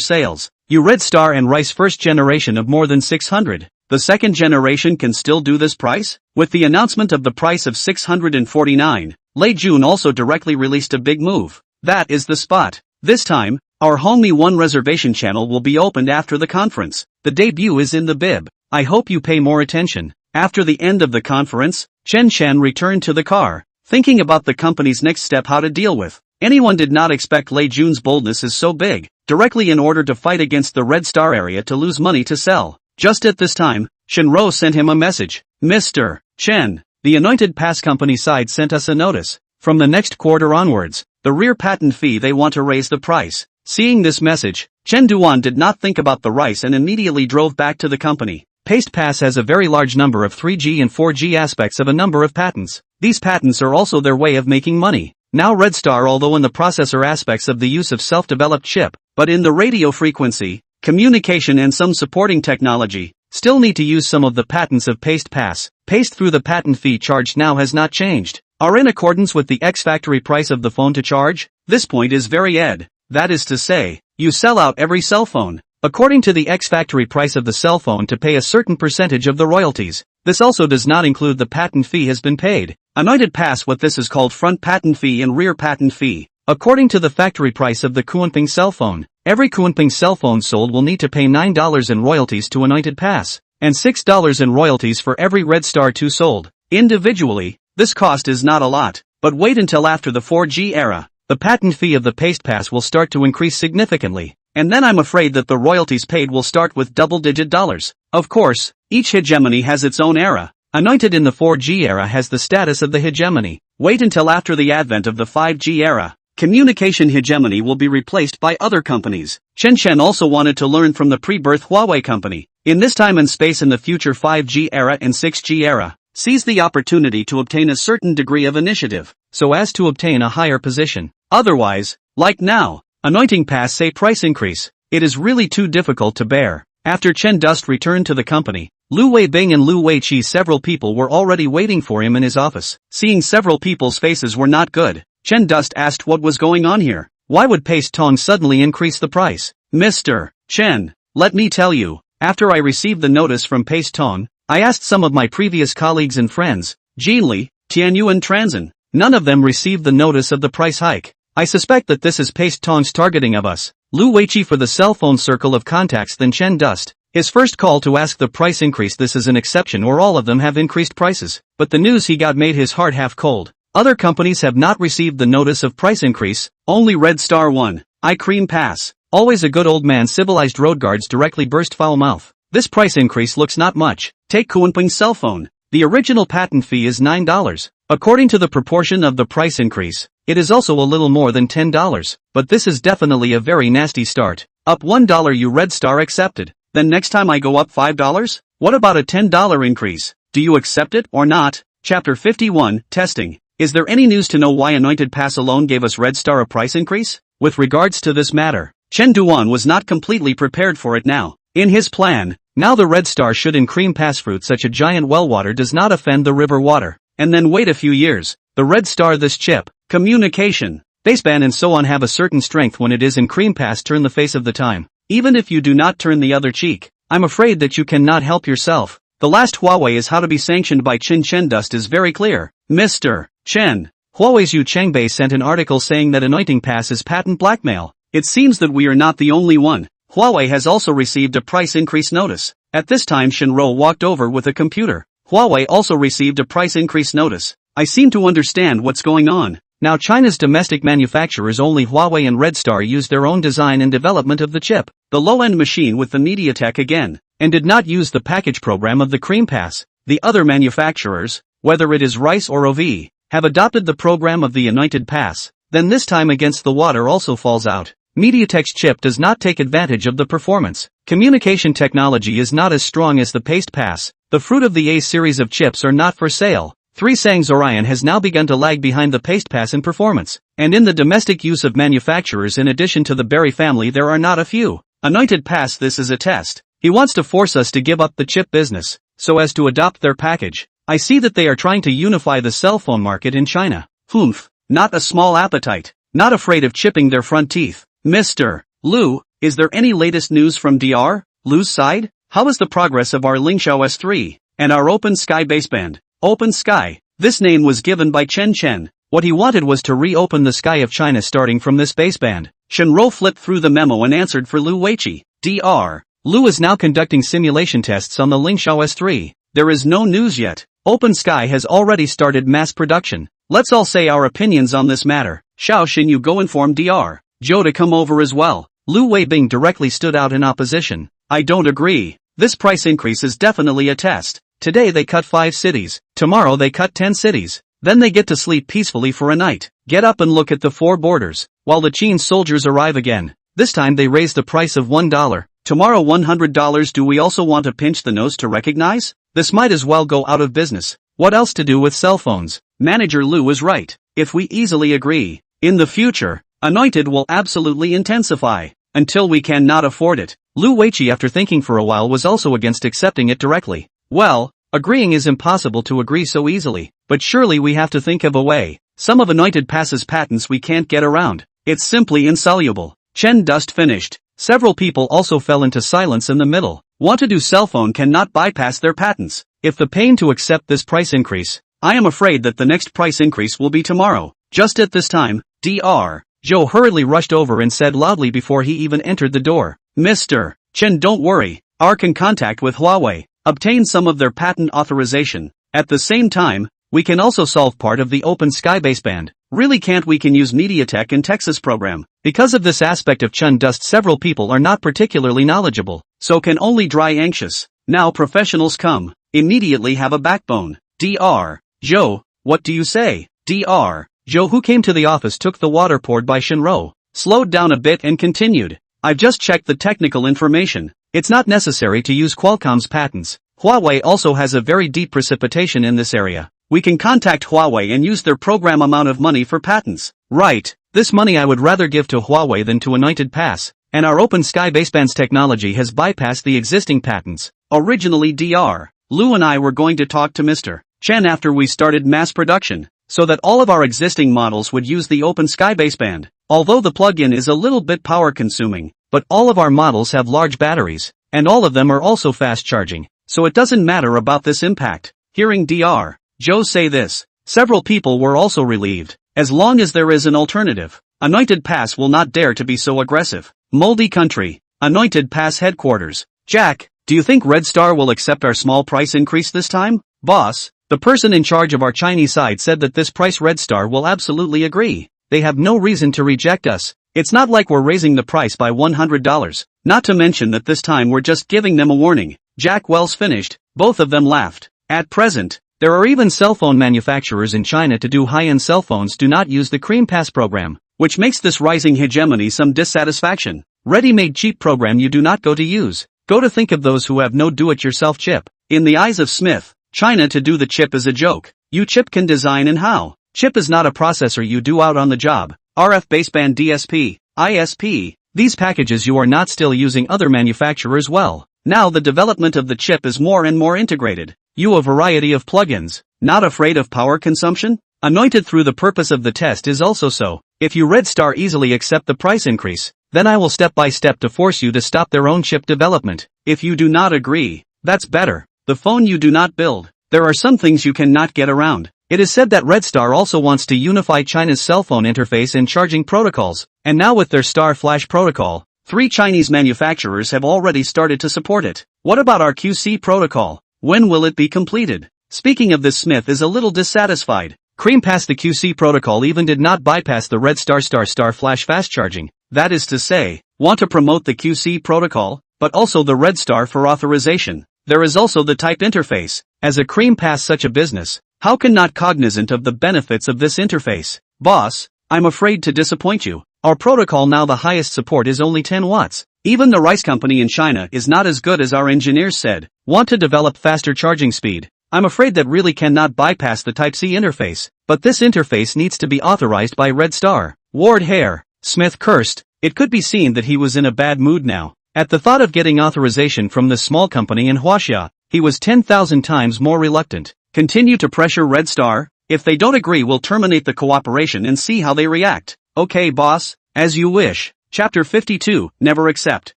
sales. You Red Star and Rice first generation of more than 600. The second generation can still do this price? With the announcement of the price of 649, Lei Jun also directly released a big move. That is the spot. This time, our Homie 1 reservation channel will be opened after the conference. The debut is in the bib. I hope you pay more attention. After the end of the conference, Chen returned to the car, thinking about the company's next step, how to deal with. Anyone did not expect Lei Jun's boldness is so big, directly in order to fight against the Red Star area to lose money to sell. Just at this time, Shenro sent him a message. Mr. Chen, the Anointed Pass company side sent us a notice. From the next quarter onwards, the rear patent fee they want to raise the price. Seeing this message, Chen Duan did not think about the rice and immediately drove back to the company. Paste Pass has a very large number of 3G and 4G aspects of a number of patents. These patents are also their way of making money. Now Red Star, although in the processor aspects of the use of self-developed chip, but in the radio frequency, communication and some supporting technology, still need to use some of the patents of Paste Pass. Paste through the patent fee charged now has not changed, are in accordance with the ex-factory price of the phone to charge. This point is very ed. That is to say, you sell out every cell phone, according to the ex-factory price of the cell phone, to pay a certain percentage of the royalties. This also does not include the patent fee has been paid. Anointed Pass, what this is called front patent fee and rear patent fee. According to the factory price of the Kunping cell phone, every Kunping cell phone sold will need to pay $9 in royalties to Anointed Pass, and $6 in royalties for every Red Star 2 sold. Individually, this cost is not a lot, but wait until after the 4G era. The patent fee of the Paste Pass will start to increase significantly, and then I'm afraid that the royalties paid will start with double-digit dollars. Of course, each hegemony has its own era. Anointed in the 4G era has the status of the hegemony. Wait until after the advent of the 5G era. Communication hegemony will be replaced by other companies. Chen also wanted to learn from the pre-birth Huawei company. In this time and space in the future 5G era and 6G era, seize the opportunity to obtain a certain degree of initiative, so as to obtain a higher position. Otherwise, like now, Anointing Pass say price increase, it is really too difficult to bear. After Chen Dust returned to the company, Lu Weibing and Lu Weiqi, several people were already waiting for him in his office. Seeing several people's faces were not good, Chen Dust asked what was going on here. Why would Paste Tong suddenly increase the price? Mr. Chen, let me tell you, after I received the notice from Paste Tong, I asked some of my previous colleagues and friends, Jinli, Tianyu and Transin. None of them received the notice of the price hike. I suspect that this is Paste Tong's targeting of us. Lu Weiqi for the cell phone circle of contacts, then Chen Dust. His first call to ask the price increase. This is an exception, or all of them have increased prices. But the news he got made his heart half cold. Other companies have not received the notice of price increase, only Red Star 1. I Cream Pass. Always a good old man. Civilized road guards directly burst foul mouth. This price increase looks not much. Take Kunping's cell phone. The original patent fee is $9. According to the proportion of the price increase, it is also a little more than $10, but this is definitely a very nasty start. Up $1 you Red Star accepted. Then next time I go up $5? What about a $10 increase? Do you accept it or not? Chapter 51, Testing. Is there any news to know why Anointed Pass alone gave us Red Star a price increase? With regards to this matter, Chen Duan was not completely prepared for it now. In his plan, now the Red Star should in cream pass fruit such a giant well water does not offend the river water. And then wait a few years, the Red Star this chip, communication, baseband and so on have a certain strength when it is in cream pass turn the face of the time. Even if you do not turn the other cheek, I'm afraid that you cannot help yourself. The last Huawei is how to be sanctioned by Chen Dust is very clear. Mr. Chen, Huawei's Yu Changbei sent an article saying that Anointing Pass is patent blackmail. It seems that we are not the only one. Huawei has also received a price increase notice. At this time Shenro walked over with a computer. Huawei also received a price increase notice. I seem to understand what's going on. Now China's domestic manufacturers, only Huawei and Red Star, use their own design and development of the chip, the low-end machine with the MediaTek again, and did not use the package program of the Cream Pass. The other manufacturers, whether it is Rice or OV, have adopted the program of the Anointed Pass. Then this time against the water also falls out. MediaTek's chip does not take advantage of the performance. Communication technology is not as strong as the Paste Pass. The fruit of the A series of chips are not for sale. 3 Sang's Orion has now begun to lag behind the Paste Pass in performance. And in the domestic use of manufacturers, in addition to the Berry family, there are not a few. Anointed pass, this is a test. He wants to force us to give up the chip business, so as to adopt their package. I see that they are trying to unify the cell phone market in China. Humph, not a small appetite. Not afraid of chipping their front teeth. Mr. Liu, is there any latest news from DR? Liu's side? How is the progress of our Lingxiao S3 and our Open Sky baseband? Open Sky. This name was given by Chen. What he wanted was to reopen the sky of China starting from this baseband. Shenro flipped through the memo and answered for Liu Weiqi. Dr. Liu is now conducting simulation tests on the Lingxiao S3. There is no news yet. Open Sky has already started mass production. Let's all say our opinions on this matter. Xiao Xin, you go inform Dr. Zhou to come over as well. Liu Weibing directly stood out in opposition. I don't agree. This price increase is definitely a test. Today they cut 5 cities. Tomorrow they cut 10 cities. Then they get to sleep peacefully for a night. Get up and look at the 4 borders. While the Qin soldiers arrive again. This time they raise the price of $1. Tomorrow $100. Do we also want to pinch the nose to recognize? This might as well go out of business. What else to do with cell phones? Manager Liu is right. If we easily agree, in the future, Anointed will absolutely intensify, until we cannot afford it. Liu Weiqi, after thinking for a while, was also against accepting it directly. Well, agreeing is impossible to agree so easily, but surely we have to think of a way. Some of Anointed passes patents we can't get around. It's simply insoluble. Chen Dust finished. Several people also fell into silence in the middle. Want to do cell phone cannot bypass their patents. If the pain to accept this price increase, I am afraid that the next price increase will be tomorrow. Just at this time, Dr. Zhou hurriedly rushed over and said loudly before he even entered the door, Mr. Chen, don't worry, R can contact with Huawei, obtain some of their patent authorization. At the same time, we can also solve part of the Open Sky baseband. Really can't we can use MediaTek and Texas program. Because of this aspect of Chen Dust, several people are not particularly knowledgeable, so can only dry anxious. Now professionals come, immediately have a backbone. Dr. Zhou, what do you say? Dr. Zhou, who came to the office, took the water poured by Shenro, slowed down a bit and continued. I've just checked the technical information. It's not necessary to use Qualcomm's patents. Huawei also has a very deep precipitation in this area. We can contact Huawei and use their program amount of money for patents. Right, this money I would rather give to Huawei than to Anointed Pass, and our Open Sky baseband's technology has bypassed the existing patents. Originally Dr. Liu and I were going to talk to Mr. Chen after we started mass production, so that all of our existing models would use the Open Sky baseband. Although the plug-in is a little bit power consuming, but all of our models have large batteries, and all of them are also fast charging, so it doesn't matter about this impact. Hearing Dr. Zhou say this, several people were also relieved. As long as there is an alternative, Anointed Pass will not dare to be so aggressive. Moldy country, Anointed Pass headquarters. Jack, do you think Red Star will accept our small price increase this time? Boss, the person in charge of our Chinese side said that this price Red Star will absolutely agree. They have no reason to reject us. It's not like we're raising the price by $100. Not to mention that this time we're just giving them a warning. Jack Wells finished. Both of them laughed. At present, there are even cell phone manufacturers in China to do high-end cell phones do not use the Cream Pass program, which makes this rising hegemony some dissatisfaction. Ready-made cheap program you do not go to use. Go to think of those who have no do-it-yourself chip. In the eyes of Smith, China to do the chip is a joke. You chip can design and how. Chip is not a processor you do out on the job. RF baseband DSP, ISP, these packages you are not still using other manufacturers well. Now the development of the chip is more and more integrated. You a variety of plugins, not afraid of power consumption? Anointed through the purpose of the test is also so. If you Red Star easily accept the price increase, then I will step by step to force you to stop their own chip development. If you do not agree, that's better. The phone you do not build. There are some things you cannot get around. It is said that Red Star also wants to unify China's cell phone interface and charging protocols, and now with their Star Flash protocol, 3 Chinese manufacturers have already started to support it. What about our QC protocol? When will it be completed? Speaking of this, Smith is a little dissatisfied. Cream Pass the QC protocol even did not bypass the Red Star Flash fast charging. That is to say, want to promote the QC protocol, but also the Red Star for authorization. There is also the type interface. As a Cream Pass such a business, how can not cognizant of the benefits of this interface? Boss, I'm afraid to disappoint you. Our protocol now the highest support is only 10 watts. Even the rice company in China is not as good as our engineers said. Want to develop faster charging speed. I'm afraid that really cannot bypass the Type-C interface, but this interface needs to be authorized by Red Star. Ward Heir, Smith cursed. It could be seen that he was in a bad mood now. At the thought of getting authorization from this small company in Huaxia, he was 10,000 times more reluctant. Continue to pressure Red Star? If they don't agree, we'll terminate the cooperation and see how they react. Okay boss, as you wish. Chapter 52, Never Accept.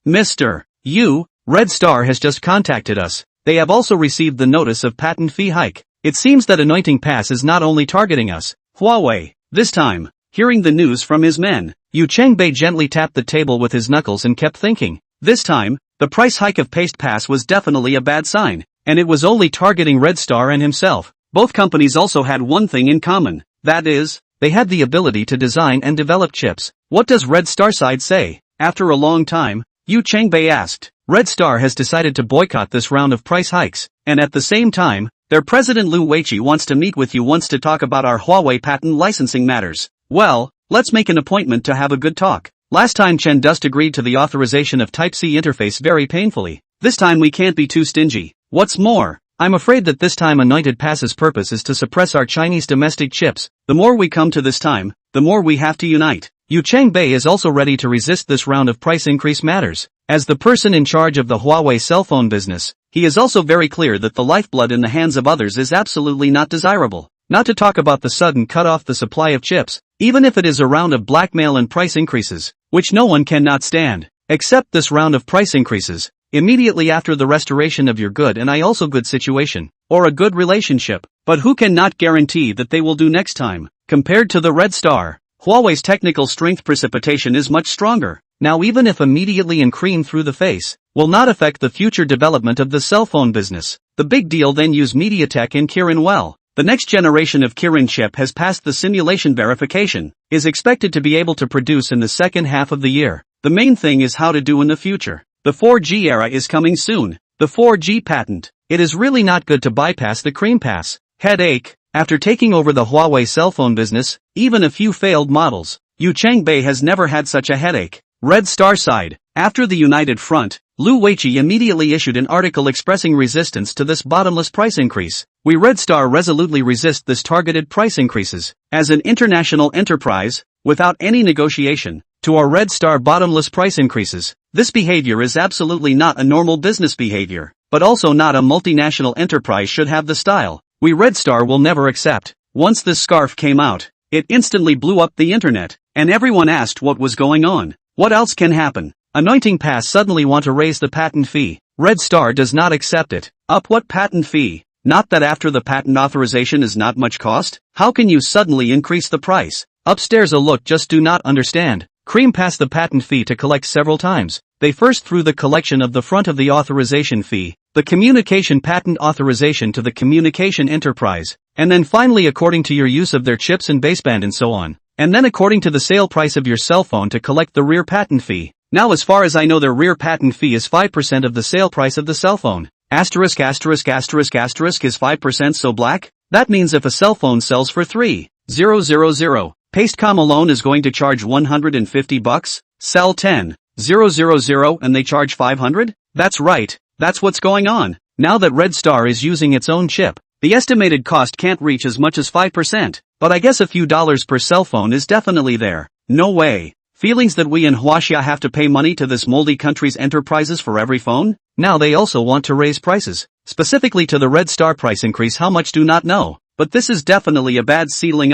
Mr. Yu, Red Star has just contacted us. They have also received the notice of patent fee hike. It seems that Anointing Pass is not only targeting us, Huawei, this time. Hearing the news from his men, Yu Chengbei gently tapped the table with his knuckles and kept thinking. This time, the price hike of Paste Pass was definitely a bad sign, and it was only targeting Red Star and himself. Both companies also had one thing in common, that is, they had the ability to design and develop chips. What does Red Star side say? After a long time, Yu Chengbei asked. Red Star has decided to boycott this round of price hikes, and at the same time, their president Lu Weiqi wants to meet with you once to talk about our Huawei patent licensing matters. Well, let's make an appointment to have a good talk. Last time Chen Dust agreed to the authorization of Type-C interface very painfully. This time we can't be too stingy. What's more, I'm afraid that this time Anointed Pass's purpose is to suppress our Chinese domestic chips. The more we come to this time, the more we have to unite. Yu Chengbei is also ready to resist this round of price increase matters. As the person in charge of the Huawei cell phone business, he is also very clear that the lifeblood in the hands of others is absolutely not desirable. Not to talk about the sudden cut off the supply of chips, even if it is a round of blackmail and price increases, which no one cannot stand. Except this round of price increases, immediately after the restoration of your good and I also good situation, or a good relationship. But who cannot guarantee that they will do next time? Compared to the Red Star, Huawei's technical strength precipitation is much stronger. Now even if immediately and cream through the face, will not affect the future development of the cell phone business. The big deal then use MediaTek and Kirin well. The next generation of Kirin chip has passed the simulation verification, is expected to be able to produce in the second half of the year. The main thing is how to do in the future. The 4G era is coming soon. The 4G patent. It is really not good to bypass the cream pass. Headache. After taking over the Huawei cell phone business, even a few failed models, Yu Chengbei has never had such a headache. Red Star side. After the United Front, Lu Weiqi immediately issued an article expressing resistance to this bottomless price increase. We Red Star resolutely resist this targeted price increases. As an international enterprise, without any negotiation, to our Red Star bottomless price increases. This behavior is absolutely not a normal business behavior, but also not a multinational enterprise should have the style. We Red Star will never accept. Once this scarf came out, it instantly blew up the internet, and everyone asked what was going on. What else can happen? Anointing Pass suddenly want to raise the patent fee. Red Star does not accept it. Up what patent fee? Not that after the patent authorization is not much cost? How can you suddenly increase the price? Upstairs a look just do not understand. Cream passed the patent fee to collect several times. They first threw the collection of the front of the authorization fee, the communication patent authorization to the communication enterprise, and then finally according to your use of their chips and baseband and so on. And then according to the sale price of your cell phone to collect the rear patent fee. Now as far as I know their rear patent fee is 5% of the sale price of the cell phone. Asterisk is 5% so black? That means if a cell phone sells for 3,000, Pastecom alone is going to charge $150? Sell 10,000 and they charge 500? That's right, that's what's going on. Now that Red Star is using its own chip, the estimated cost can't reach as much as 5%, but I guess a few dollars per cell phone is definitely there. No way. Feelings that we in Huaxia have to pay money to this moldy country's enterprises for every phone? Now they also want to raise prices. Specifically to the Red Star price increase how much do not know. But this is definitely a bad seedling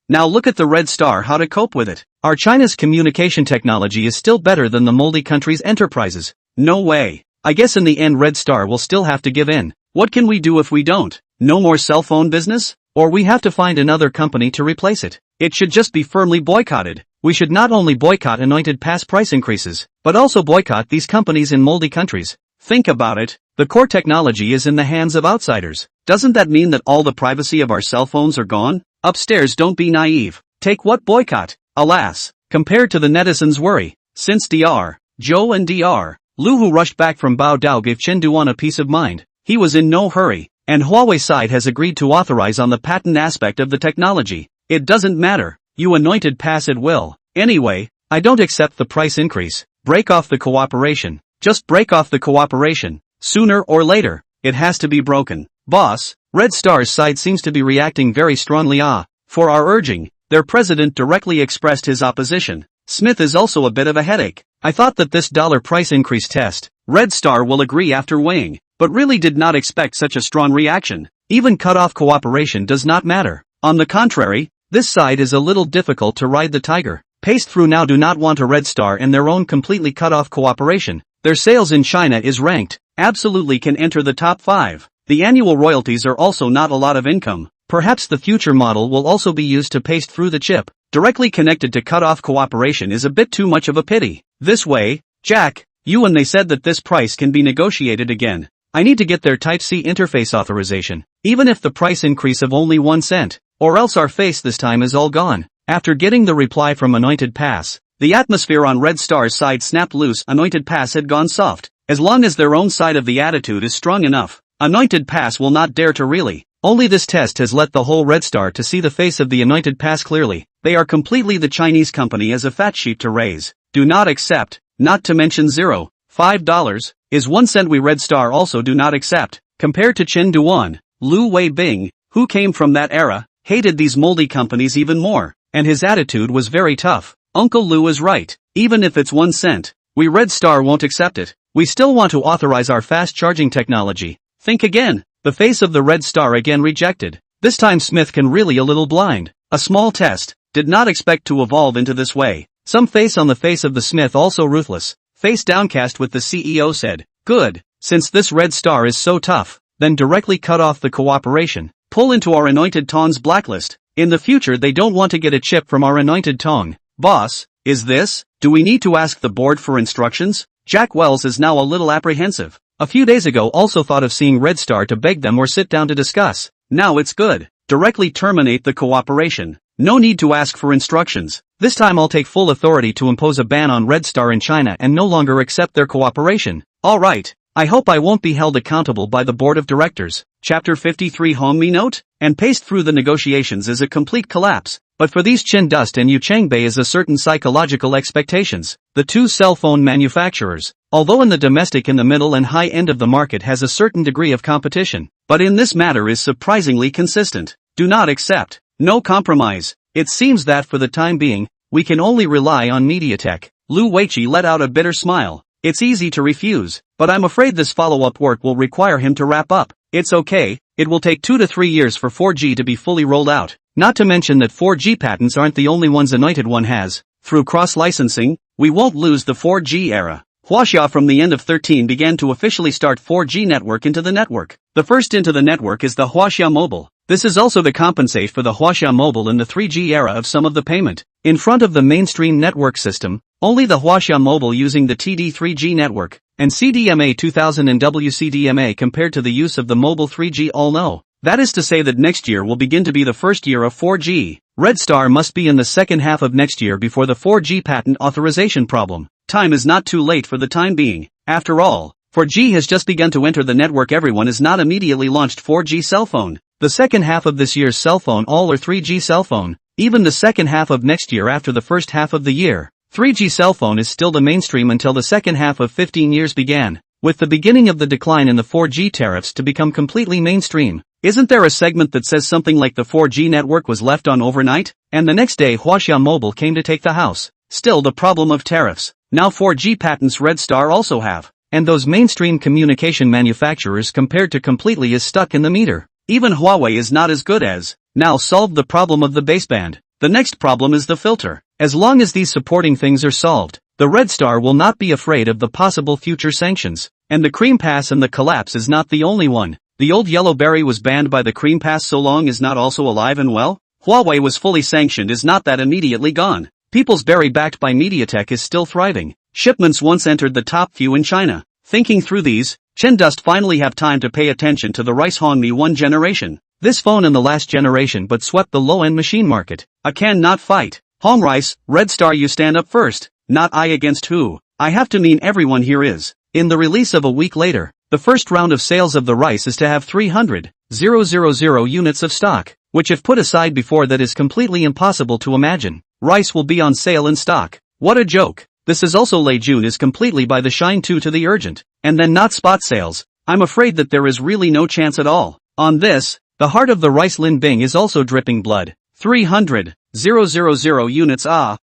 Now look at the Red Star how to cope with it. Our China's communication technology is still better than the moldy country's enterprises. No way. I guess in the end Red Star will still have to give in. What can we do if we don't? No more cell phone business? Or we have to find another company to replace it. It should just be firmly boycotted. We should not only boycott Anointed Pass price increases, but also boycott these companies in moldy countries. Think about it. The core technology is in the hands of outsiders. Doesn't that mean that all the privacy of our cell phones are gone? Upstairs don't be naive. Take what boycott? Alas, compared to the netizens' worry. Since Dr. Zhou and Dr. Lu who rushed back from Baodao gave Chen Duan a peace of mind. He was in no hurry, and Huawei side has agreed to authorize on the patent aspect of the technology. It doesn't matter. You Anointed Pass it will. Anyway, I don't accept the price increase. Break off the cooperation. Just break off the cooperation. Sooner or later, it has to be broken. Boss, Red Star's side seems to be reacting very strongly for our urging. Their president directly expressed his opposition. Smith is also a bit of a headache. I thought that this dollar price increase test, Red Star will agree after weighing, but really did not expect such a strong reaction. Even cut-off cooperation does not matter. On the contrary, this side is a little difficult to ride the tiger. Paste through now do not want a Red Star and their own completely cut-off cooperation. Their sales in China is ranked, absolutely can enter the top 5. The annual royalties are also not a lot of income. Perhaps the future model will also be used to paste through the chip. Directly connected to cut-off cooperation is a bit too much of a pity. This way, Jack, you and they said that this price can be negotiated again. I need to get their Type-C interface authorization, even if the price increase of only 1 cent, or else our face this time is all gone. After getting the reply from Anointed Pass, the atmosphere on Red Star's side snapped loose. Anointed Pass had gone soft. As long as their own side of the attitude is strong enough, Anointed Pass will not dare to really. Only this test has let the whole Red Star to see the face of the Anointed Pass clearly. They are completely the Chinese company as a fat sheep to raise. Do not accept, not to mention $0.5 is 1 cent. We Red Star also do not accept. Compared to Chen Duan, Lu Weibing, who came from that era, hated these moldy companies even more, and his attitude was very tough. Uncle Lu is right. Even if it's 1 cent, we Red Star won't accept it. We still want to authorize our fast charging technology. Think again. The face of the Red Star again rejected. This time Smith can really a little blind. A small test. Did not expect to evolve into this way. Some face on the face of the Smith also ruthless. Face downcast with the CEO said, good, since this Red Star is so tough, then directly cut off the cooperation. Pull into our Anointed Tong's blacklist. In the future they don't want to get a chip from our Anointed Tong. Boss, is this? Do we need to ask the board for instructions? Jack Wells is now a little apprehensive. A few days ago also thought of seeing Red Star to beg them or sit down to discuss. Now it's good. Directly terminate the cooperation. No need to ask for instructions. This time I'll take full authority to impose a ban on Red Star in China and no longer accept their cooperation. Alright. I hope I won't be held accountable by the board of directors. Chapter 53 Home Me Note? And paste through the negotiations is a complete collapse. But for these Chin Dust and Yu Changbei is a certain psychological expectations. The two cell phone manufacturers, although in the domestic in the middle and high end of the market has a certain degree of competition, but in this matter is surprisingly consistent. Do not accept. No compromise. It seems that for the time being, we can only rely on MediaTek. Lu Weiqi let out a bitter smile. It's easy to refuse, but I'm afraid this follow-up work will require him to wrap up. It's okay, it will take 2 to 3 years for 4G to be fully rolled out. Not to mention that 4G patents aren't the only ones Anointed One has. Through cross-licensing, we won't lose the 4G era. Huaxia from the end of 13 began to officially start 4G network into the network. The first into the network is the Huaxia Mobile. This is also to compensate for the Huaxia Mobile in the 3G era of some of the payment. In front of the mainstream network system, only the Huaxia Mobile using the TD3G network, and CDMA 2000 and WCDMA compared to the use of the mobile 3G all know. That is to say that next year will begin to be the first year of 4G. Red Star must be in the second half of next year before the 4G patent authorization problem. Time is not too late for the time being. After all, 4G has just begun to enter the network. Everyone is not immediately launched 4G cell phone. The second half of this year's cell phone all are 3G cell phone. Even the second half of next year after the first half of the year. 3G cell phone is still the mainstream until the second half of 15 years began, with the beginning of the decline in the 4G tariffs to become completely mainstream. Isn't there a segment that says something like the 4G network was left on overnight, and the next day Huaxia Mobile came to take the house? Still the problem of tariffs. Now 4G patents Red Star also have, and those mainstream communication manufacturers compared to completely is stuck in the meter. Even Huawei is not as good as, now solved the problem of the baseband. The next problem is the filter. As long as these supporting things are solved, the Red Star will not be afraid of the possible future sanctions. And the Cream Pass and the collapse is not the only one. The old Yellow Berry was banned by the Cream Pass so long is not also alive and well? Huawei was fully sanctioned is not that immediately gone. People's Berry backed by MediaTek is still thriving. Shipments once entered the top few in China. Thinking through these, Chen Dust finally have time to pay attention to the Rice Hongmi 1 generation. This phone in the last generation but swept the low-end machine market. I cannot fight. Hong Rice, Red Star you stand up first. Not I against who. I have to mean everyone here is. In the release of a week later, the first round of sales of the rice is to have 300,000 units of stock, which if put aside before that is completely impossible to imagine. Rice will be on sale in stock. What a joke. This is also Lei Jun is completely by the shine 2 to the urgent, and then not spot sales. I'm afraid that there is really no chance at all. On this, the heart of the rice Lin Bing is also dripping blood. 300,000 units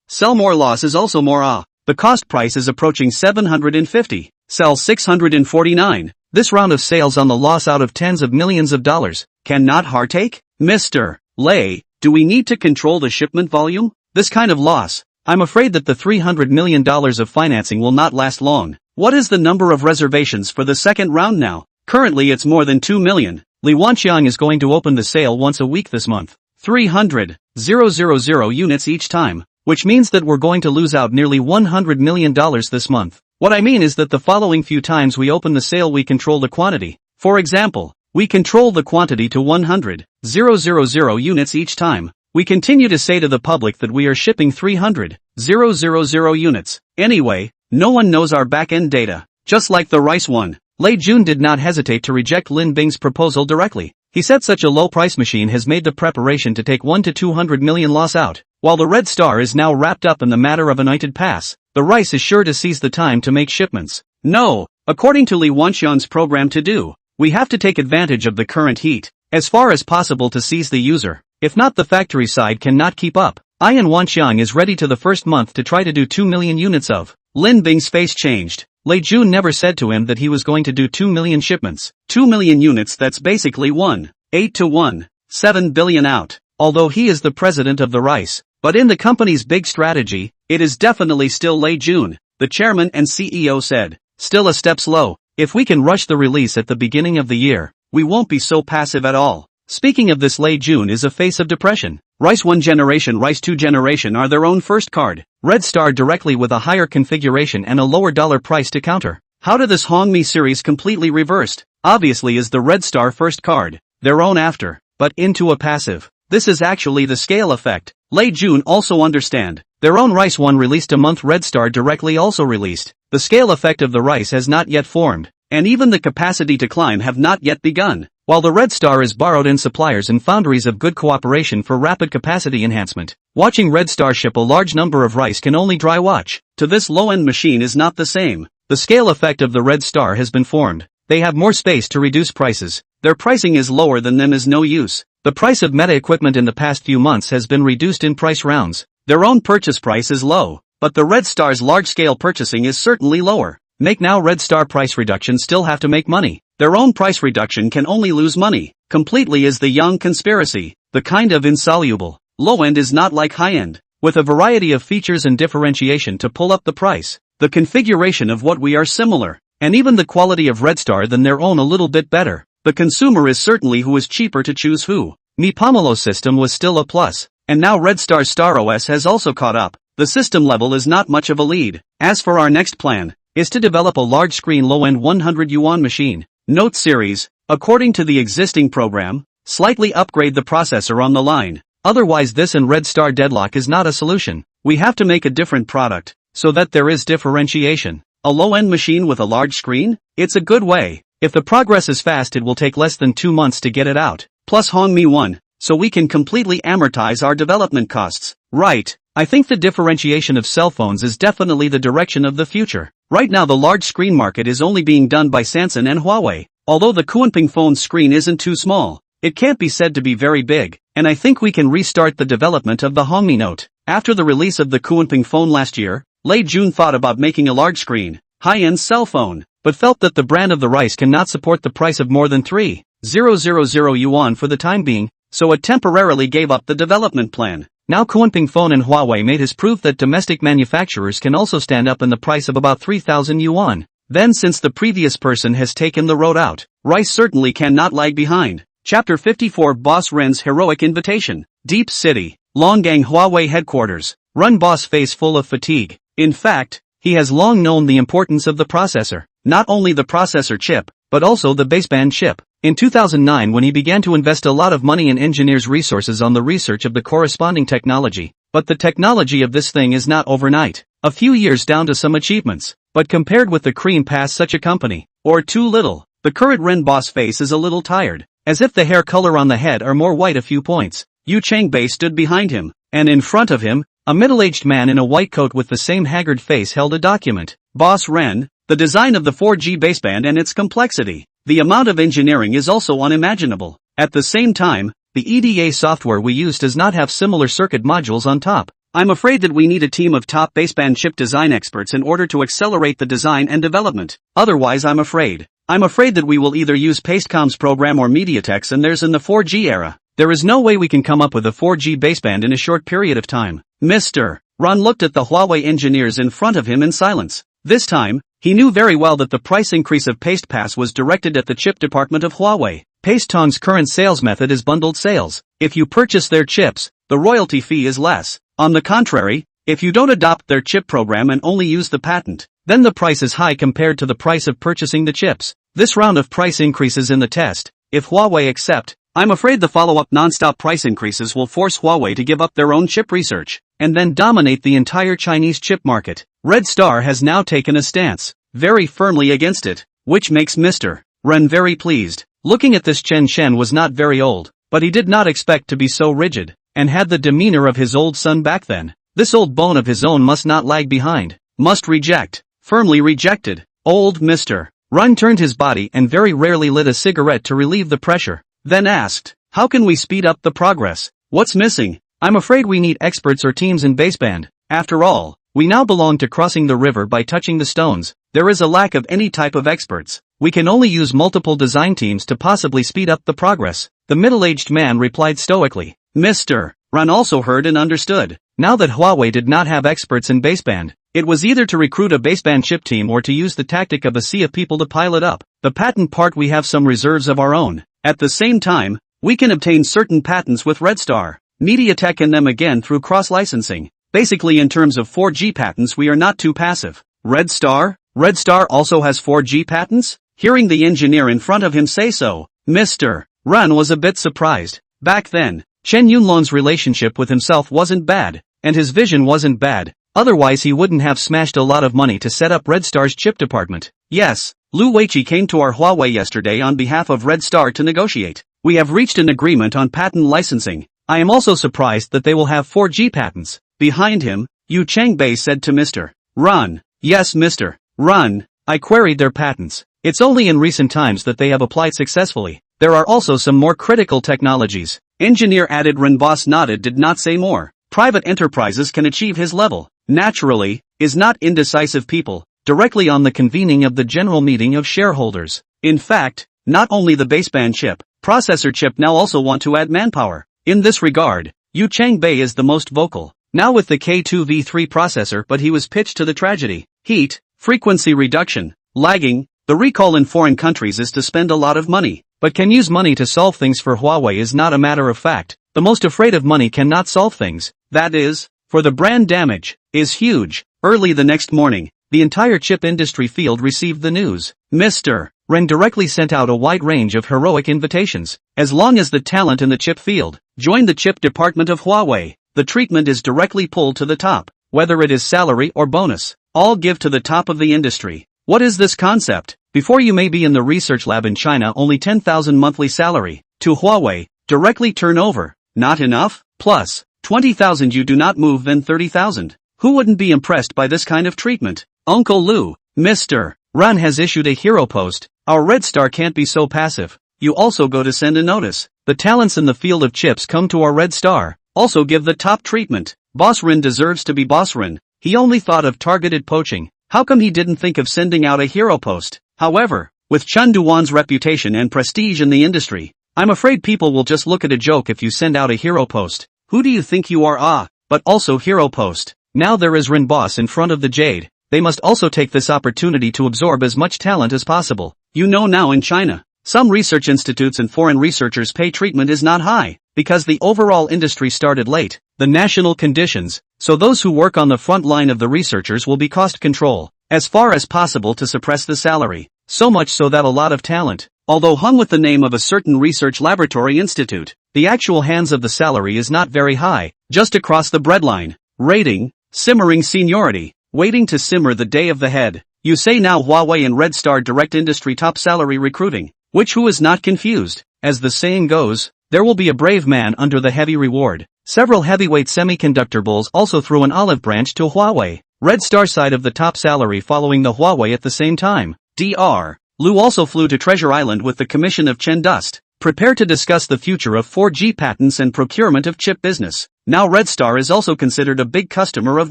sell more loss is also more The cost price is approaching 750. Sell 649. This round of sales on the loss out of tens of millions of dollars. Cannot heartache? Mr. Lei, do we need to control the shipment volume? This kind of loss. I'm afraid that the $300 million of financing will not last long. What is the number of reservations for the second round now? Currently it's more than 2 million. Li Wanxiang is going to open the sale once a week this month. 300,000 units each time. Which means that we're going to lose out nearly $100 million this month. What I mean is that the following few times we open the sale we control the quantity. For example, we control the quantity to 100,000 units each time. We continue to say to the public that we are shipping 300,000 units. Anyway, no one knows our back-end data. Just like the rice one, Lei Jun did not hesitate to reject Lin Bing's proposal directly. He said such a low-price machine has made the preparation to take 1 to 200 million loss out. While the Red Star is now wrapped up in the matter of a united pass, the rice is sure to seize the time to make shipments. No, according to Li Wanxiang's program to do, we have to take advantage of the current heat, as far as possible to seize the user. If not, the factory side cannot keep up. Ian Wanxiang is ready to the first month to try to do 2 million units of. Lin Bing's face changed. Lei Jun never said to him that he was going to do 2 million shipments. 2 million units, that's basically 1.8 to 1.7 billion out. Although he is the president of the rice. But in the company's big strategy, it is definitely still Lei Jun, the chairman and CEO said. Still a step slow. If we can rush the release at the beginning of the year, we won't be so passive at all. Speaking of this, Lei Jun is a face of depression. Rice 1 generation, Rice 2 generation are their own first card. Red Star directly with a higher configuration and a lower dollar price to counter. How did this Hongmi series completely reversed? Obviously is the Red Star first card, their own after, but into a passive. This is actually the scale effect. Lei Jun also understand. Their own Rice 1 released a month, Red Star directly also released. The scale effect of the rice has not yet formed, and even the capacity to climb have not yet begun. While the Red Star is borrowed in suppliers and foundries of good cooperation for rapid capacity enhancement. Watching Red Star ship a large number of rice can only dry watch. To this low-end machine is not the same. The scale effect of the Red Star has been formed. They have more space to reduce prices. Their pricing is lower than them is no use. The price of meta equipment in the past few months has been reduced in price rounds. Their own purchase price is low, but the Red Star's large-scale purchasing is certainly lower. Make now Red Star price reduction still have to make money. Their own price reduction can only lose money. Completely is the young conspiracy, the kind of insoluble. Low-end is not like high-end, with a variety of features and differentiation to pull up the price. The configuration of what we are similar, and even the quality of Red Star than their own a little bit better. The consumer is certainly who is cheaper to choose who. Mi Pomelo system was still a plus, and now Red Star's Star OS has also caught up. The system level is not much of a lead. As for our next plan, is to develop a large-screen low-end 100 yuan machine. Note series, according to the existing program, slightly upgrade the processor on the line. Otherwise this and Red Star deadlock is not a solution. We have to make a different product, so that there is differentiation. A low-end machine with a large screen? It's a good way. If the progress is fast, it will take less than 2 months to get it out. Plus Hongmi 1, so we can completely amortize our development costs. Right. I think the differentiation of cell phones is definitely the direction of the future. Right now the large screen market is only being done by Samsung and Huawei. Although the Kunping phone's screen isn't too small, it can't be said to be very big, and I think we can restart the development of the Hongmi Note. After the release of the Kunping phone last year, Lei Jun thought about making a large screen, high-end cell phone, but felt that the brand of the rice cannot support the price of more than 3,000 yuan for the time being, so it temporarily gave up the development plan. Now Kunping Phone and Huawei made his proof that domestic manufacturers can also stand up in the price of about 3,000 yuan. Then since the previous person has taken the road out, rice certainly cannot lag behind. Chapter 54 Boss Ren's Heroic Invitation. Deep City, Longgang Huawei Headquarters. Run boss face full of fatigue. In fact, he has long known the importance of the processor. Not only the processor chip, but also the baseband chip. In 2009 when he began to invest a lot of money and engineers' resources on the research of the corresponding technology. But the technology of this thing is not overnight. A few years down to some achievements. But compared with the cream past such a company, or too little, the current Ren boss face is a little tired. As if the hair color on the head are more white a few points. Yu Changbei stood behind him, and in front of him, a middle-aged man in a white coat with the same haggard face held a document. Boss Ren, the design of the 4G baseband and its complexity. The amount of engineering is also unimaginable. At the same time, the EDA software we use does not have similar circuit modules on top. I'm afraid that we need a team of top baseband chip design experts in order to accelerate the design and development. Otherwise I'm afraid that we will either use Pastecom's program or MediaTek's, and there's in the 4G era. There is no way we can come up with a 4G baseband in a short period of time. Mr. Ron looked at the Huawei engineers in front of him in silence. This time, he knew very well that the price increase of PastePass was directed at the chip department of Huawei. Pastecom's current sales method is bundled sales. If you purchase their chips, the royalty fee is less. On the contrary, if you don't adopt their chip program and only use the patent, then the price is high compared to the price of purchasing the chips. This round of price increases in the test, if Huawei accept, I'm afraid the follow-up non-stop price increases will force Huawei to give up their own chip research, and then dominate the entire Chinese chip market. Red Star has now taken a stance, very firmly against it, which makes Mr. Ren very pleased. Looking at this, Chen Shen was not very old, but he did not expect to be so rigid, and had the demeanor of his old son back then. This old bone of his own must not lag behind, must reject, firmly rejected. Old Mr. Ren turned his body and very rarely lit a cigarette to relieve the pressure, then asked, how can we speed up the progress? What's missing? I'm afraid we need experts or teams in baseband. After all, we now belong to crossing the river by touching the stones. There is a lack of any type of experts. We can only use multiple design teams to possibly speed up the progress. The middle-aged man replied stoically. Mr. Ren also heard and understood. Now that Huawei did not have experts in baseband, it was either to recruit a baseband chip team or to use the tactic of a sea of people to pile it up. The patent part, we have some reserves of our own. At the same time, we can obtain certain patents with Red Star, MediaTek and them again through cross-licensing. Basically in terms of 4G patents we are not too passive. Red Star? Red Star also has 4G patents? Hearing the engineer in front of him say so, Mr. Ren was a bit surprised. Back then, Chen Yunlon's relationship with himself wasn't bad, and his vision wasn't bad, otherwise he wouldn't have smashed a lot of money to set up Red Star's chip department. Yes, Lu Weiqi came to our Huawei yesterday on behalf of Red Star to negotiate. We have reached an agreement on patent licensing. I am also surprised that they will have 4G patents. Behind him, Yu Changbei said to Mr. Ren. Yes, Mr. Ren, I queried their patents. It's only in recent times that they have applied successfully. There are also some more critical technologies. Engineer added. Ren boss nodded, did not say more. Private enterprises can achieve his level. Naturally, is not indecisive people, directly on the convening of the general meeting of shareholders. In fact, not only the baseband chip, processor chip now also want to add manpower. In this regard, Yu Changbei is the most vocal. Now with the K2V3 processor, but he was pitched to the tragedy. Heat, frequency reduction, lagging. The recall in foreign countries is to spend a lot of money, but can use money to solve things for Huawei is not a matter of fact. The most afraid of money cannot solve things. That is, for the brand damage, is huge. Early the next morning, the entire chip industry field received the news. Mr. Ren directly sent out a wide range of heroic invitations. As long as the talent in the chip field join the chip department of Huawei, the treatment is directly pulled to the top. Whether it is salary or bonus, all give to the top of the industry. What is this concept? Before you may be in the research lab in China, only 10,000 monthly salary. To Huawei, directly turnover. Not enough? Plus, 20,000 you do not move, then 30,000. Who wouldn't be impressed by this kind of treatment? Uncle Lu, Mr. Ren has issued a hero post. Our Red Star can't be so passive. You also go to send a notice. The talents in the field of chips come to our Red Star. Also give the top treatment. Boss Ren deserves to be Boss Ren. He only thought of targeted poaching. How come he didn't think of sending out a hero post? However, with Chen Duan's reputation and prestige in the industry, I'm afraid people will just look at a joke if you send out a hero post. Who do you think you are? But also hero post. Now there is Ren boss in front of the jade. They must also take this opportunity to absorb as much talent as possible. You know, now in China, some research institutes and foreign researchers' pay treatment is not high, because the overall industry started late. The national conditions, so those who work on the front line of the researchers will be cost control, as far as possible to suppress the salary. So much so that a lot of talent, although hung with the name of a certain research laboratory institute, the actual hands of the salary is not very high, just across the breadline. Rating, simmering seniority, waiting to simmer the day of the head. You say now Huawei and Red Star direct industry top salary recruiting, which who is not confused? As the saying goes, there will be a brave man under the heavy reward. Several heavyweight semiconductor bulls also threw an olive branch to Huawei. Red Star side of the top salary following the Huawei at the same time. Dr. Lu also flew to Treasure Island with the commission of Chen Dust, prepare to discuss the future of 4G patents and procurement of chip business. Now Red Star is also considered a big customer of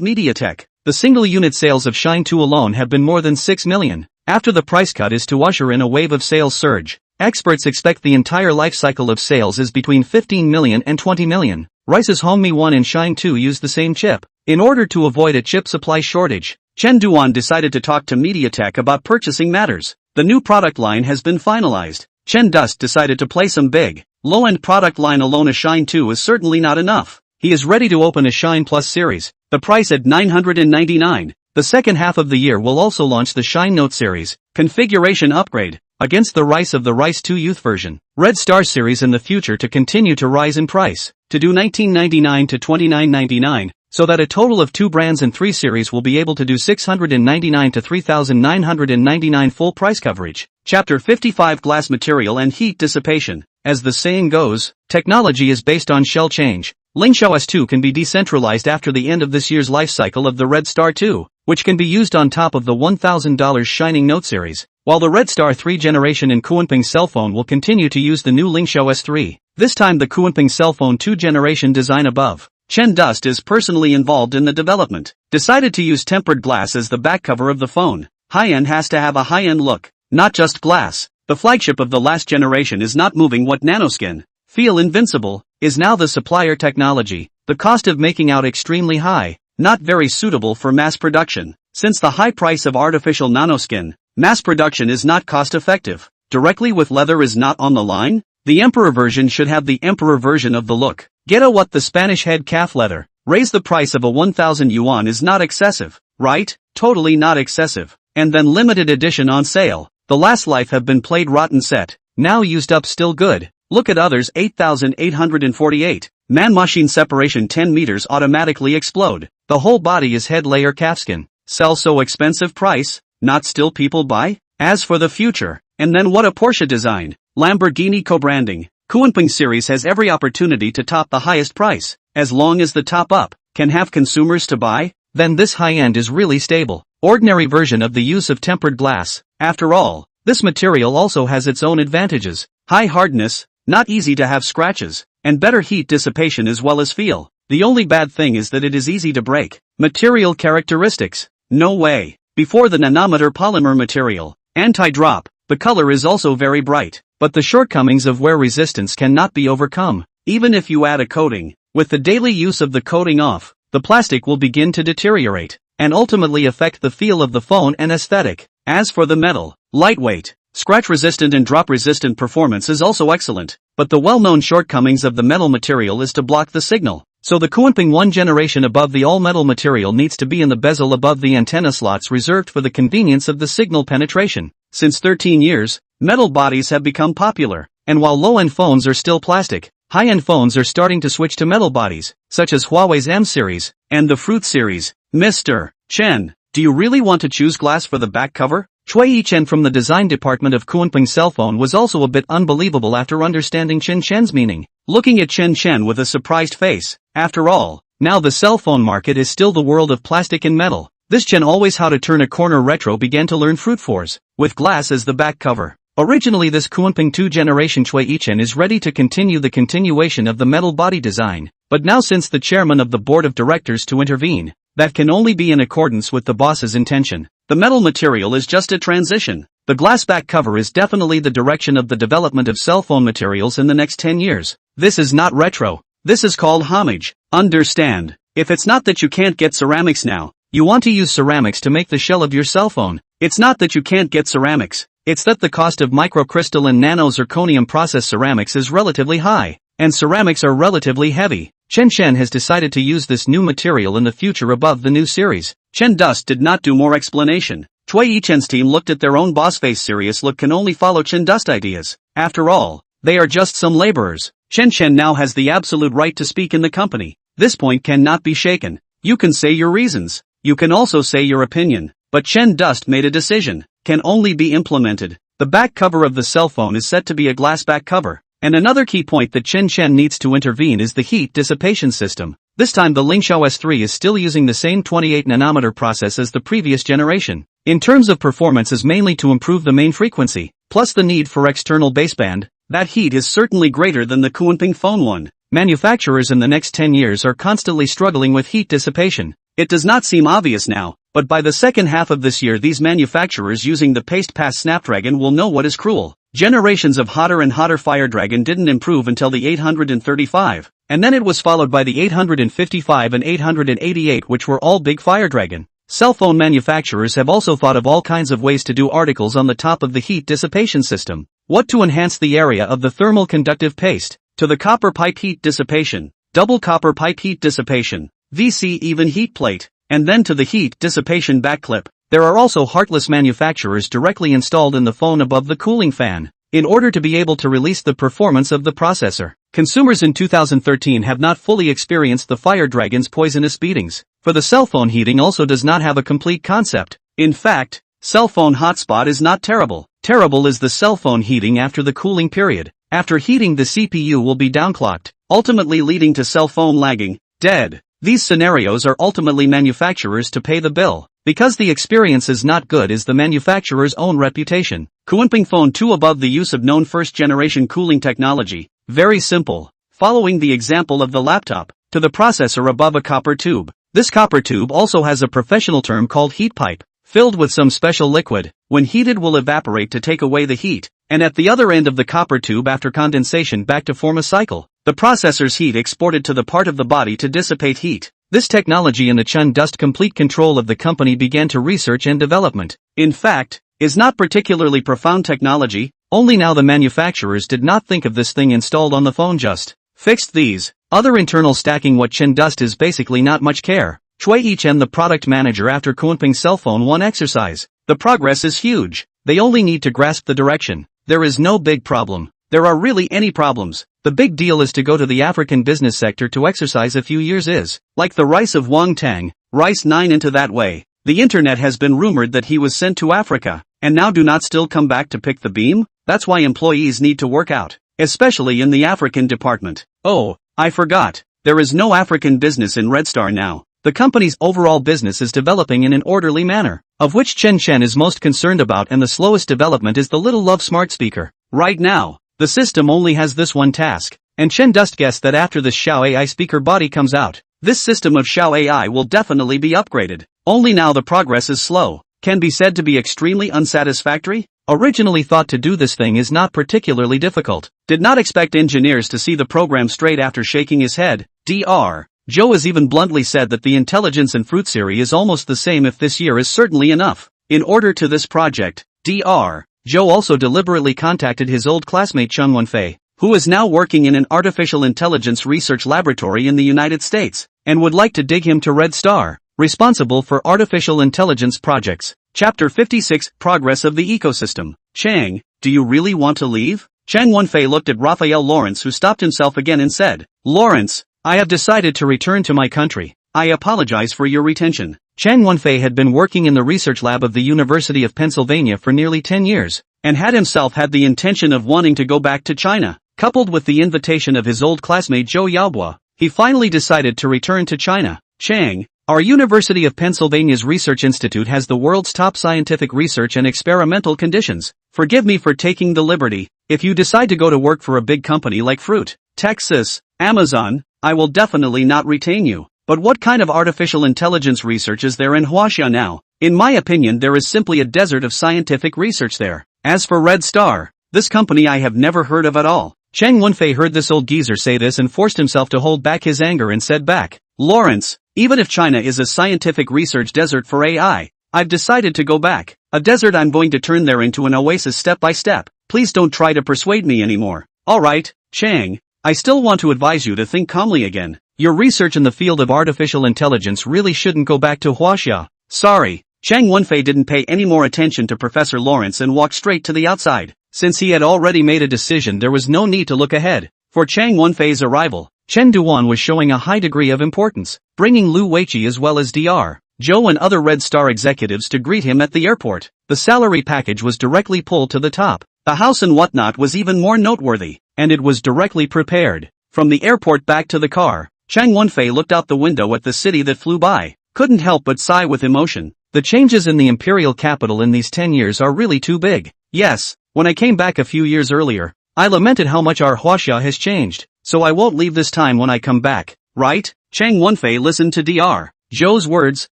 MediaTek. The single unit sales of Shine 2 alone have been more than 6 million. After the price cut is to usher in a wave of sales surge. Experts expect the entire life cycle of sales is between 15 million and 20 million. Rice's Hongmi 1 and Shine 2 use the same chip. In order to avoid a chip supply shortage, Chen Duan decided to talk to MediaTek about purchasing matters. The new product line has been finalized. Chen Dust decided to play some big, low-end product line alone. A Shine 2 is certainly not enough. He is ready to open a Shine Plus series, the price at 999. The second half of the year will also launch the Shine Note series, configuration upgrade, against the Rice of the Rice 2 Youth version. Red Star series in the future to continue to rise in price, to do 1999 to 29.99, so that a total of 2 brands and 3 series will be able to do 699 to 3,999 full price coverage. Chapter 55 Glass Material and Heat Dissipation. As the saying goes, technology is based on shell change. Lingxiao S2 can be decentralized after the end of this year's life cycle of the Red Star 2, which can be used on top of the $1,000 Shining Note series, while the Red Star 3 generation in Kuanping cell phone will continue to use the new Lingxiao S3, this time the Kuanping cell phone 2 generation design above. Chen Dust is personally involved in the development, decided to use tempered glass as the back cover of the phone. High-end has to have a high-end look, not just glass. The flagship of the last generation is not moving what nanoskin, feel invincible, is now the supplier technology. The cost of making out extremely high, not very suitable for mass production. Since the high price of artificial nanoskin, mass production is not cost-effective. Directly with leather is not on the line. The Emperor version should have the Emperor version of the look. Get a what the Spanish head calf leather. Raise the price of a 1,000 yuan is not excessive, right? Totally not excessive. And then limited edition on sale. The last life have been played rotten set, now used up still good. Look at others 8,848. Man machine separation 10 meters automatically explode. The whole body is head layer calfskin. Sell so expensive price, not still people buy? As for the future, and then what a Porsche design. Lamborghini co-branding. Kuanping series has every opportunity to top the highest price. As long as the top up can have consumers to buy, then this high-end is really stable. Ordinary version of the use of tempered glass. After all, this material also has its own advantages. High hardness, not easy to have scratches, and better heat dissipation as well as feel. The only bad thing is that it is easy to break. Material characteristics. No way. Before the nanometer polymer material. Anti-drop. The color is also very bright, but the shortcomings of wear resistance cannot be overcome. Even if you add a coating, with the daily use of the coating off, the plastic will begin to deteriorate, and ultimately affect the feel of the phone and aesthetic. As for the metal, lightweight, scratch-resistant and drop-resistant performance is also excellent, but the well-known shortcomings of the metal material is to block the signal. So the Kuanping 1 generation above the all-metal material needs to be in the bezel above the antenna slots reserved for the convenience of the signal penetration. Since 13 years, metal bodies have become popular, and while low-end phones are still plastic, high-end phones are starting to switch to metal bodies, such as Huawei's M series, and the Fruit series. Mr. Chen, do you really want to choose glass for the back cover? Cui Chen from the design department of Kuanping cell phone was also a bit unbelievable after understanding Chen Chen's meaning, looking at Chen Chen with a surprised face. After all, now the cell phone market is still the world of plastic and metal. This Chen always how to turn a corner retro began to learn Fruit Fours, with glass as the back cover. Originally this Kuanping 2 generation Cui Chen is ready to continue the continuation of the metal body design, but now since the chairman of the board of directors to intervene, that can only be in accordance with the boss's intention. The metal material is just a transition. The glass back cover is definitely the direction of the development of cell phone materials in the next 10 years. This is not retro. This is called homage. Understand? If it's not that you can't get ceramics now, you want to use ceramics to make the shell of your cell phone. It's not that you can't get ceramics. It's that the cost of microcrystal and nano-zirconium processed ceramics is relatively high, and ceramics are relatively heavy. Chen Chen has decided to use this new material in the future above the new series. Chen Dust did not do more explanation. Cui Chen's team looked at their own boss face. Serious look can only follow Chen Dust ideas. After all, they are just some laborers. Chen Chen now has the absolute right to speak in the company. This point cannot be shaken. You can say your reasons. You can also say your opinion. But Chen Dust made a decision. Can only be implemented. The back cover of the cell phone is set to be a glass back cover. And another key point that Chen Chen needs to intervene is the heat dissipation system. This time the Lingxiao S3 is still using the same 28 nanometer process as the previous generation. In terms of performance is mainly to improve the main frequency, plus the need for external baseband. That heat is certainly greater than the Kuanping Phone 1. Manufacturers in the next 10 years are constantly struggling with heat dissipation. It does not seem obvious now, but by the second half of this year these manufacturers using the paste-pass Snapdragon will know what is cruel. Generations of hotter and hotter Fire Dragon didn't improve until the 835, and then it was followed by the 855 and 888, which were all big Fire Dragon. Cell phone manufacturers have also thought of all kinds of ways to do articles on the top of the heat dissipation system. What to enhance the area of the thermal conductive paste? To the copper pipe heat dissipation, double copper pipe heat dissipation, VC even heat plate, and then to the heat dissipation backclip. There are also heartless manufacturers directly installed in the phone above the cooling fan, in order to be able to release the performance of the processor. Consumers in 2013 have not fully experienced the Fire Dragon's poisonous beatings, for the cell phone heating also does not have a complete concept. In fact, cell phone hotspot is not terrible. Terrible is the cell phone heating after the cooling period. After heating, the CPU will be downclocked, ultimately leading to cell phone lagging, dead. These scenarios are ultimately manufacturers to pay the bill, because the experience is not good is the manufacturer's own reputation. Kuanping Phone 2 above the use of known first-generation cooling technology. Very simple. Following the example of the laptop, to the processor above a copper tube. This copper tube also has a professional term called heat pipe, filled with some special liquid. When heated will evaporate to take away the heat, and at the other end of the copper tube after condensation back to form a cycle. The processor's heat exported to the part of the body to dissipate heat. This technology in the Chen Dust complete control of the company began to research and development. In fact, is not particularly profound technology, only now the manufacturers did not think of this thing installed on the phone just fixed these. Other internal stacking what Chen Dust is basically not much care. Chui Chen the product manager after Kuanping cell phone 1 exercise. The progress is huge. They only need to grasp the direction. There is no big problem. There are really any problems. The big deal is to go to the African business sector to exercise a few years is. Like the rice of Wang Tang, rice 9 into that way. The internet has been rumored that he was sent to Africa, and now do not still come back to pick the beam? That's why employees need to work out, especially in the African department. Oh, I forgot. There is no African business in Red Star now. The company's overall business is developing in an orderly manner, of which Chen is most concerned about, and the slowest development is the little Love smart speaker. Right now, the system only has this one task, and Chen Dust guessed that after this Xiao AI speaker body comes out, this system of Xiao AI will definitely be upgraded. Only now the progress is slow, can be said to be extremely unsatisfactory. Originally thought to do this thing is not particularly difficult. Did not expect engineers to see the program straight after shaking his head. Dr. Joe has even bluntly said that the intelligence and fruit series is almost the same if this year is certainly enough. In order to this project, Dr. Joe also deliberately contacted his old classmate Chen Wenfei, who is now working in an artificial intelligence research laboratory in the United States, and would like to dig him to Red Star, responsible for artificial intelligence projects. Chapter 56, Progress of the Ecosystem. Chang, do you really want to leave? Chen Wenfei looked at Raphael Lawrence, who stopped himself again and said, Lawrence, I have decided to return to my country. I apologize for your retention. Chen Wenfei had been working in the research lab of the University of Pennsylvania for nearly 10 years, and had himself had the intention of wanting to go back to China. Coupled with the invitation of his old classmate Zhou Yaobua, he finally decided to return to China. Chang, our University of Pennsylvania's Research Institute has the world's top scientific research and experimental conditions. Forgive me for taking the liberty. If you decide to go to work for a big company like Fruit, Texas, Amazon, I will definitely not retain you. But what kind of artificial intelligence research is there in Huaxia now? In my opinion, there is simply a desert of scientific research there. As for Red Star, this company I have never heard of at all. Chen Wenfei heard this old geezer say this and forced himself to hold back his anger and said back, Lawrence, even if China is a scientific research desert for AI, I've decided to go back. A desert I'm going to turn there into an oasis step by step. Please don't try to persuade me anymore. Alright, Chang, I still want to advise you to think calmly again. Your research in the field of artificial intelligence really shouldn't go back to Huaxia. Sorry. Chang Wenfei didn't pay any more attention to Professor Lawrence and walked straight to the outside. Since he had already made a decision, there was no need to look ahead. For Chang Wenfei's arrival, Chen Duan was showing a high degree of importance, bringing Lu Weiqi as well as Dr. Joe and other Red Star executives to greet him at the airport. The salary package was directly pulled to the top. The house and whatnot was even more noteworthy, and it was directly prepared. From the airport back to the car, Chang Wenfei looked out the window at the city that flew by, couldn't help but sigh with emotion. The changes in the imperial capital in these 10 years are really too big. Yes, when I came back a few years earlier, I lamented how much our Huaxia has changed. so I won't leave this time when I come back, right? Chang Wenfei listened to Dr. Zhou's words,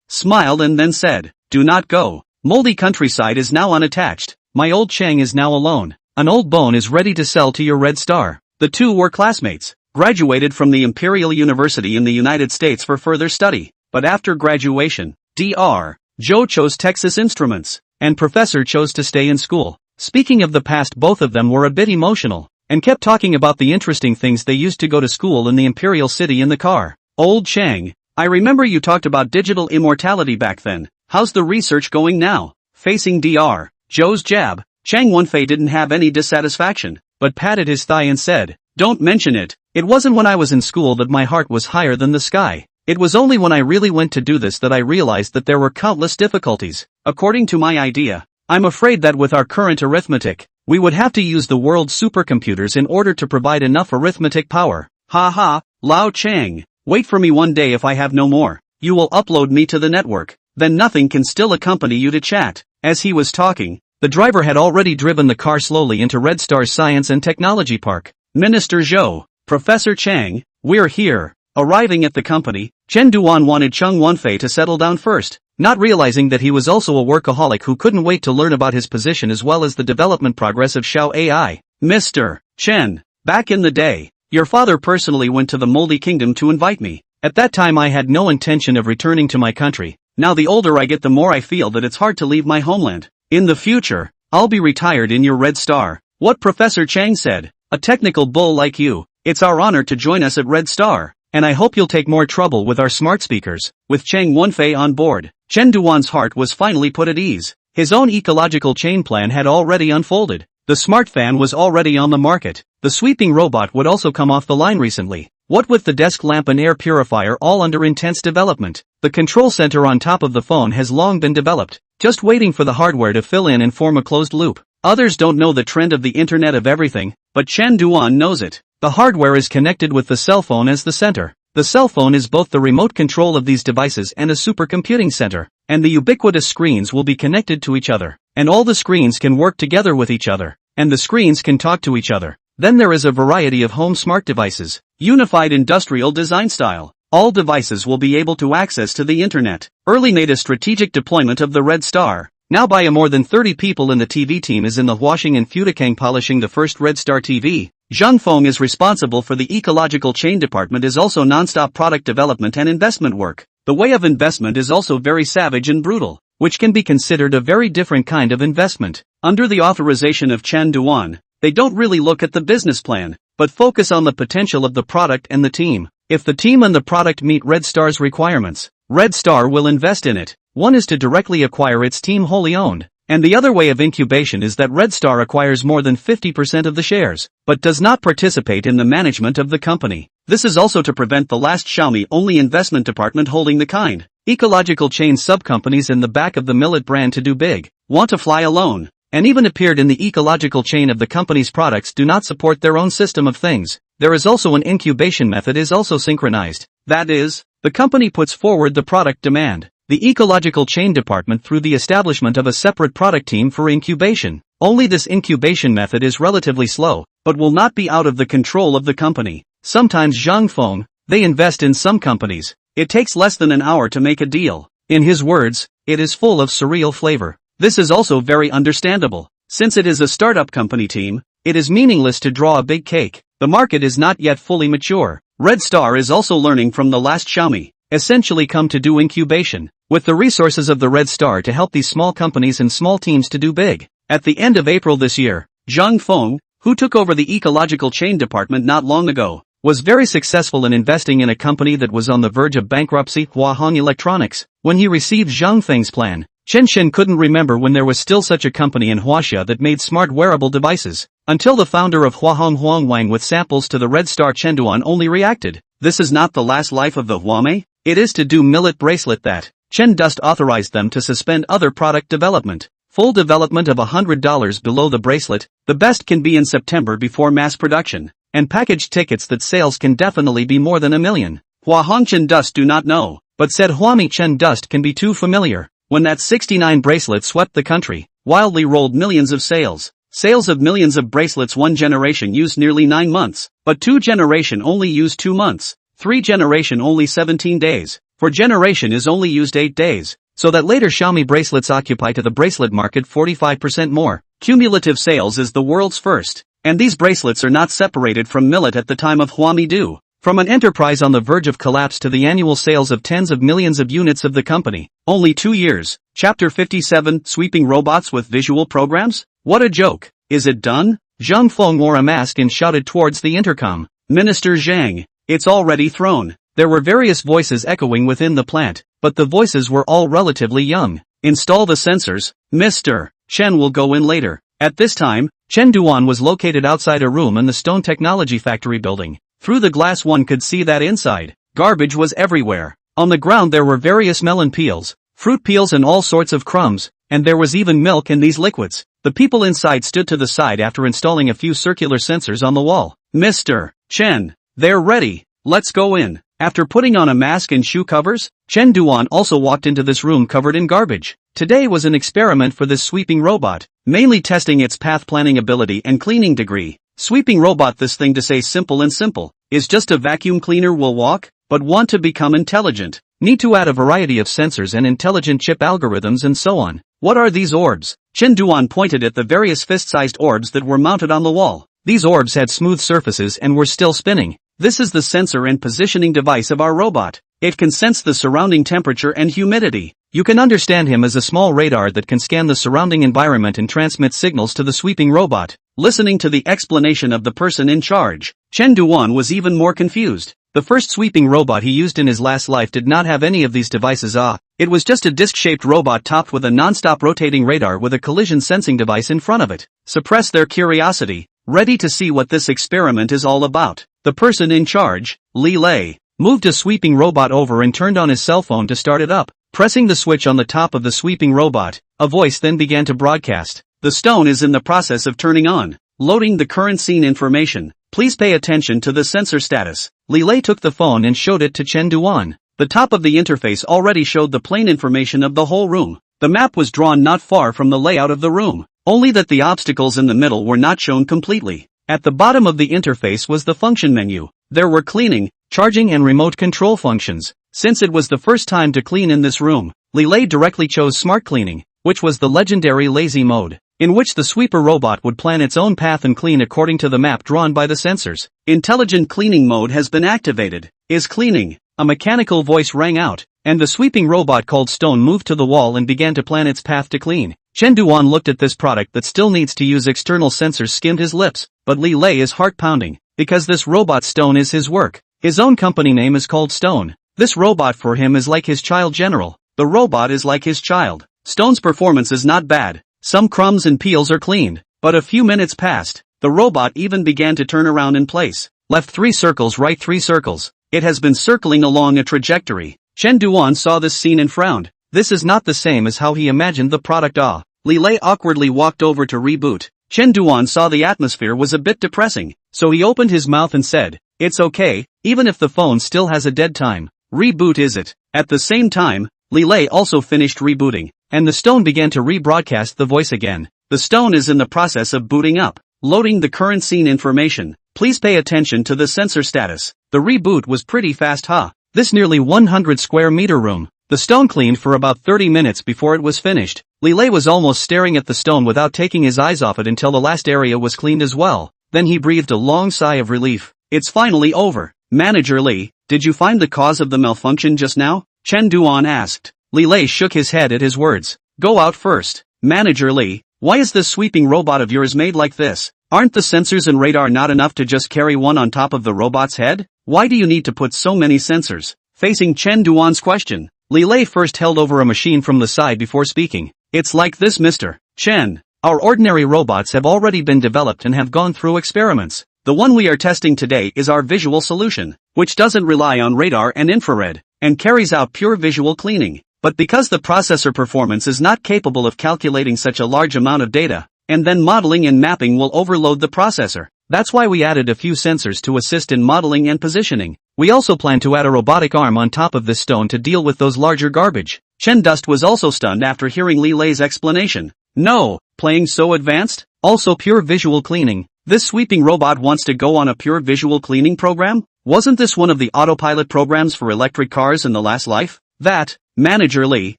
smiled and then said, do not go. Moldy countryside is now unattached. My old Chang is now alone. An old bone is ready to sell to your Red Star. The two were classmates, graduated from the Imperial University in the United States for further study, but after graduation, Dr. Zhou chose Texas Instruments, and Professor chose to stay in school. Speaking of the past, both of them were a bit emotional, and kept talking about the interesting things they used to go to school in the Imperial City in the car. Old Chang, I remember you talked about digital immortality back then. How's the research going now? Facing Dr. Zhou's jab, Chang Wenfei didn't have any dissatisfaction, but patted his thigh and said, don't mention it. It wasn't when I was in school that my heart was higher than the sky. It was only when I really went to do this that I realized that there were countless difficulties. According to my idea, I'm afraid that with our current arithmetic, we would have to use the world's supercomputers in order to provide enough arithmetic power. Ha ha, Lao Chang, wait for me one day. If I have no more, you will upload me to the network, then nothing can still accompany you to chat. As he was talking, the driver had already driven the car slowly into Red Star's Science and Technology Park. Minister Zhou, Professor Chang, we're here. Arriving at the company, Chen Duan wanted Chang Wenfei to settle down first, not realizing that he was also a workaholic who couldn't wait to learn about his position as well as the development progress of Xiao AI. Mr. Chen, back in the day, your father personally went to the Moldy Kingdom to invite me. At that time I had no intention of returning to my country. Now the older I get, the more I feel that it's hard to leave my homeland. In the future, I'll be retired in your Red Star. What Professor Chang said, a technical bull like you, it's our honor to join us at Red Star, and I hope you'll take more trouble with our smart speakers. With Chang Wenfei on board, Chen Duan's heart was finally put at ease. His own ecological chain plan had already unfolded. The smart fan was already on the market. The sweeping robot would also come off the line recently. What with the desk lamp and air purifier all under intense development, the control center on top of the phone has long been developed, just waiting for the hardware to fill in and form a closed loop. Others don't know the trend of the Internet of Everything, but Chen Duan knows it. The hardware is connected with the cell phone as the center. The cell phone is both the remote control of these devices and a supercomputing center, and the ubiquitous screens will be connected to each other, and all the screens can work together with each other, and the screens can talk to each other. Then there is a variety of home smart devices, unified industrial design style. All devices will be able to access to the internet. Early native strategic deployment of the Red Star. Now by a more than 30 people in the TV team is in the washing and Fudakang polishing the first Red Star TV. Zhang Feng is responsible for the ecological chain department, is also non-stop product development and investment work. The way of investment is also very savage and brutal, which can be considered a very different kind of investment. Under the authorization of Chen Duan, they don't really look at the business plan, but focus on the potential of the product and the team. If the team and the product meet Red Star's requirements, Red Star will invest in it. One is to directly acquire its team wholly owned, and the other way of incubation is that Red Star acquires more than 50% of the shares, but does not participate in the management of the company. This is also to prevent the last Xiaomi-only investment department holding the kind. Ecological chain sub-companies in the back of the Millet brand to do big, want to fly alone, and even appeared in the ecological chain of the company's products do not support their own system of things. There is also an incubation method is also synchronized. That is, the company puts forward the product demand. The ecological chain department through the establishment of a separate product team for incubation. Only this incubation method is relatively slow, but will not be out of the control of the company. Sometimes Zhang Feng, they invest in some companies. It takes less than an hour to make a deal. In his words, it is full of surreal flavor. This is also very understandable. Since it is a startup company team, it is meaningless to draw a big cake. The market is not yet fully mature. Red Star is also learning from the last Xiaomi, essentially come to do incubation, with the resources of the Red Star to help these small companies and small teams to do big. At the end of April this year, Zhang Feng, who took over the ecological chain department not long ago, was very successful in investing in a company that was on the verge of bankruptcy, Huahong Electronics. When he received Zhang Feng's plan, Chen Shen couldn't remember when there was still such a company in Huaxia that made smart wearable devices, until the founder of Huahong Huang Wang with samples to the Red Star Chen Duan only reacted. This is not the last life of the Huamei, it is to do millet bracelet that. Chen Dust authorized them to suspend other product development. Full development of $100 below the bracelet, the best can be in September before mass production, and packaged tickets that sales can definitely be more than 1 million. Huahong Chen Dust do not know, but said Huami Chen Dust can be too familiar. When that 69 bracelet swept the country, wildly rolled millions of sales. Sales of millions of bracelets. 1 generation used nearly 9 months, but 2 generation only used 2 months. 3 generation only 17 days. 4 generation is only used 8 days. So that later Xiaomi bracelets occupy to the bracelet market 45% more. Cumulative sales is the world's first. And these bracelets are not separated from millet at the time of Huamidu. From an enterprise on the verge of collapse to the annual sales of tens of millions of units of the company. Only 2 years. Chapter 57, Sweeping Robots with Visual Programs? What a joke. Is it done? Zhang Feng wore a mask and shouted towards the intercom. Minister Zhang. It's already thrown. There were various voices echoing within the plant, but the voices were all relatively young. Install the sensors. Mr. Chen will go in later. At this time, Chen Duan was located outside a room in the Stone Technology Factory building. Through the glass one could see that inside. Garbage was everywhere. On the ground there were various melon peels, fruit peels and all sorts of crumbs, and there was even milk in these liquids. The people inside stood to the side after installing a few circular sensors on the wall. Mr. Chen, they're ready. Let's go in. After putting on a mask and shoe covers, Chen Duan also walked into this room covered in garbage. Today was an experiment for this sweeping robot, mainly testing its path planning ability and cleaning degree. Sweeping robot, this thing to say simple and simple, is just a vacuum cleaner will walk, but want to become intelligent. Need to add a variety of sensors and intelligent chip algorithms and so on. What are these orbs? Chen Duan pointed at the various fist-sized orbs that were mounted on the wall. These orbs had smooth surfaces and were still spinning. This is the sensor and positioning device of our robot. It can sense the surrounding temperature and humidity. You can understand him as a small radar that can scan the surrounding environment and transmit signals to the sweeping robot. Listening to the explanation of the person in charge, Chen Duan was even more confused. The first sweeping robot he used in his last life did not have any of these devices. It was just a disc-shaped robot topped with a non-stop rotating radar with a collision sensing device in front of it. Suppress their curiosity, ready to see what this experiment is all about. The person in charge, Li Lei, moved a sweeping robot over and turned on his cell phone to start it up. Pressing the switch on the top of the sweeping robot, a voice then began to broadcast. The stone is in the process of turning on. Loading the current scene information. Please pay attention to the sensor status. Li Lei took the phone and showed it to Chen Duan. The top of the interface already showed the plain information of the whole room. The map was drawn not far from the layout of the room, only that the obstacles in the middle were not shown completely. At the bottom of the interface was the function menu. There were cleaning, charging and remote control functions. Since it was the first time to clean in this room, Li Lei directly chose smart cleaning, which was the legendary lazy mode, in which the sweeper robot would plan its own path and clean according to the map drawn by the sensors. Intelligent cleaning mode has been activated. Is cleaning. A mechanical voice rang out, and the sweeping robot called Stone moved to the wall and began to plan its path to clean. Chen Duan looked at this product that still needs to use external sensors, skimmed his lips, but Li Lei is heart-pounding, because this robot Stone is his work. His own company name is called Stone. This robot for him is like his child general. The robot is like his child. Stone's performance is not bad. Some crumbs and peels are cleaned, but a few minutes passed. The robot even began to turn around in place. Left 3 circles, right 3 circles. It has been circling along a trajectory. Chen Duan saw this scene and frowned. This is not the same as how he imagined the product. Li Lei awkwardly walked over to reboot. Chen Duan saw the atmosphere was a bit depressing, so he opened his mouth and said, "It's okay, even if the phone still has a dead time. Reboot is it?" At the same time, Li Lei also finished rebooting, and the stone began to rebroadcast the voice again. The stone is in the process of booting up. Loading the current scene information. Please pay attention to the sensor status. The reboot was pretty fast. This nearly 100 square meter room. The stone cleaned for about 30 minutes before it was finished. Li Lei was almost staring at the stone without taking his eyes off it until the last area was cleaned as well. Then he breathed a long sigh of relief. It's finally over. Manager Li, did you find the cause of the malfunction just now? Chen Duan asked. Li Lei shook his head at his words. Go out first. Manager Li, why is this sweeping robot of yours made like this? Aren't the sensors and radar not enough to just carry one on top of the robot's head? Why do you need to put so many sensors? Facing Chen Duan's question, Li Lei first held over a machine from the side before speaking. It's like this, Mr. Chen. Our ordinary robots have already been developed and have gone through experiments. The one we are testing today is our visual solution, which doesn't rely on radar and infrared, and carries out pure visual cleaning. But because the processor performance is not capable of calculating such a large amount of data, and then modeling and mapping will overload the processor. That's why we added a few sensors to assist in modeling and positioning. We also plan to add a robotic arm on top of this stone to deal with those larger garbage. Chen Dust was also stunned after hearing Li Lei's explanation. No, playing so advanced? Also pure visual cleaning. This sweeping robot wants to go on a pure visual cleaning program? Wasn't this one of the autopilot programs for electric cars in the last life? That, Manager Lee,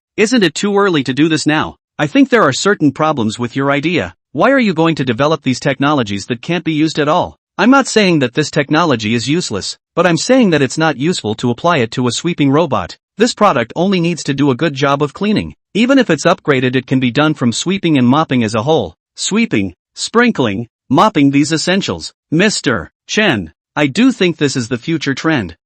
isn't it too early to do this now? I think there are certain problems with your idea. Why are you going to develop these technologies that can't be used at all? I'm not saying that this technology is useless, but I'm saying that it's not useful to apply it to a sweeping robot. This product only needs to do a good job of cleaning. Even if it's upgraded, it can be done from sweeping and mopping as a whole. Sweeping, sprinkling, mopping, these essentials. Mr. Chen, I do think this is the future trend.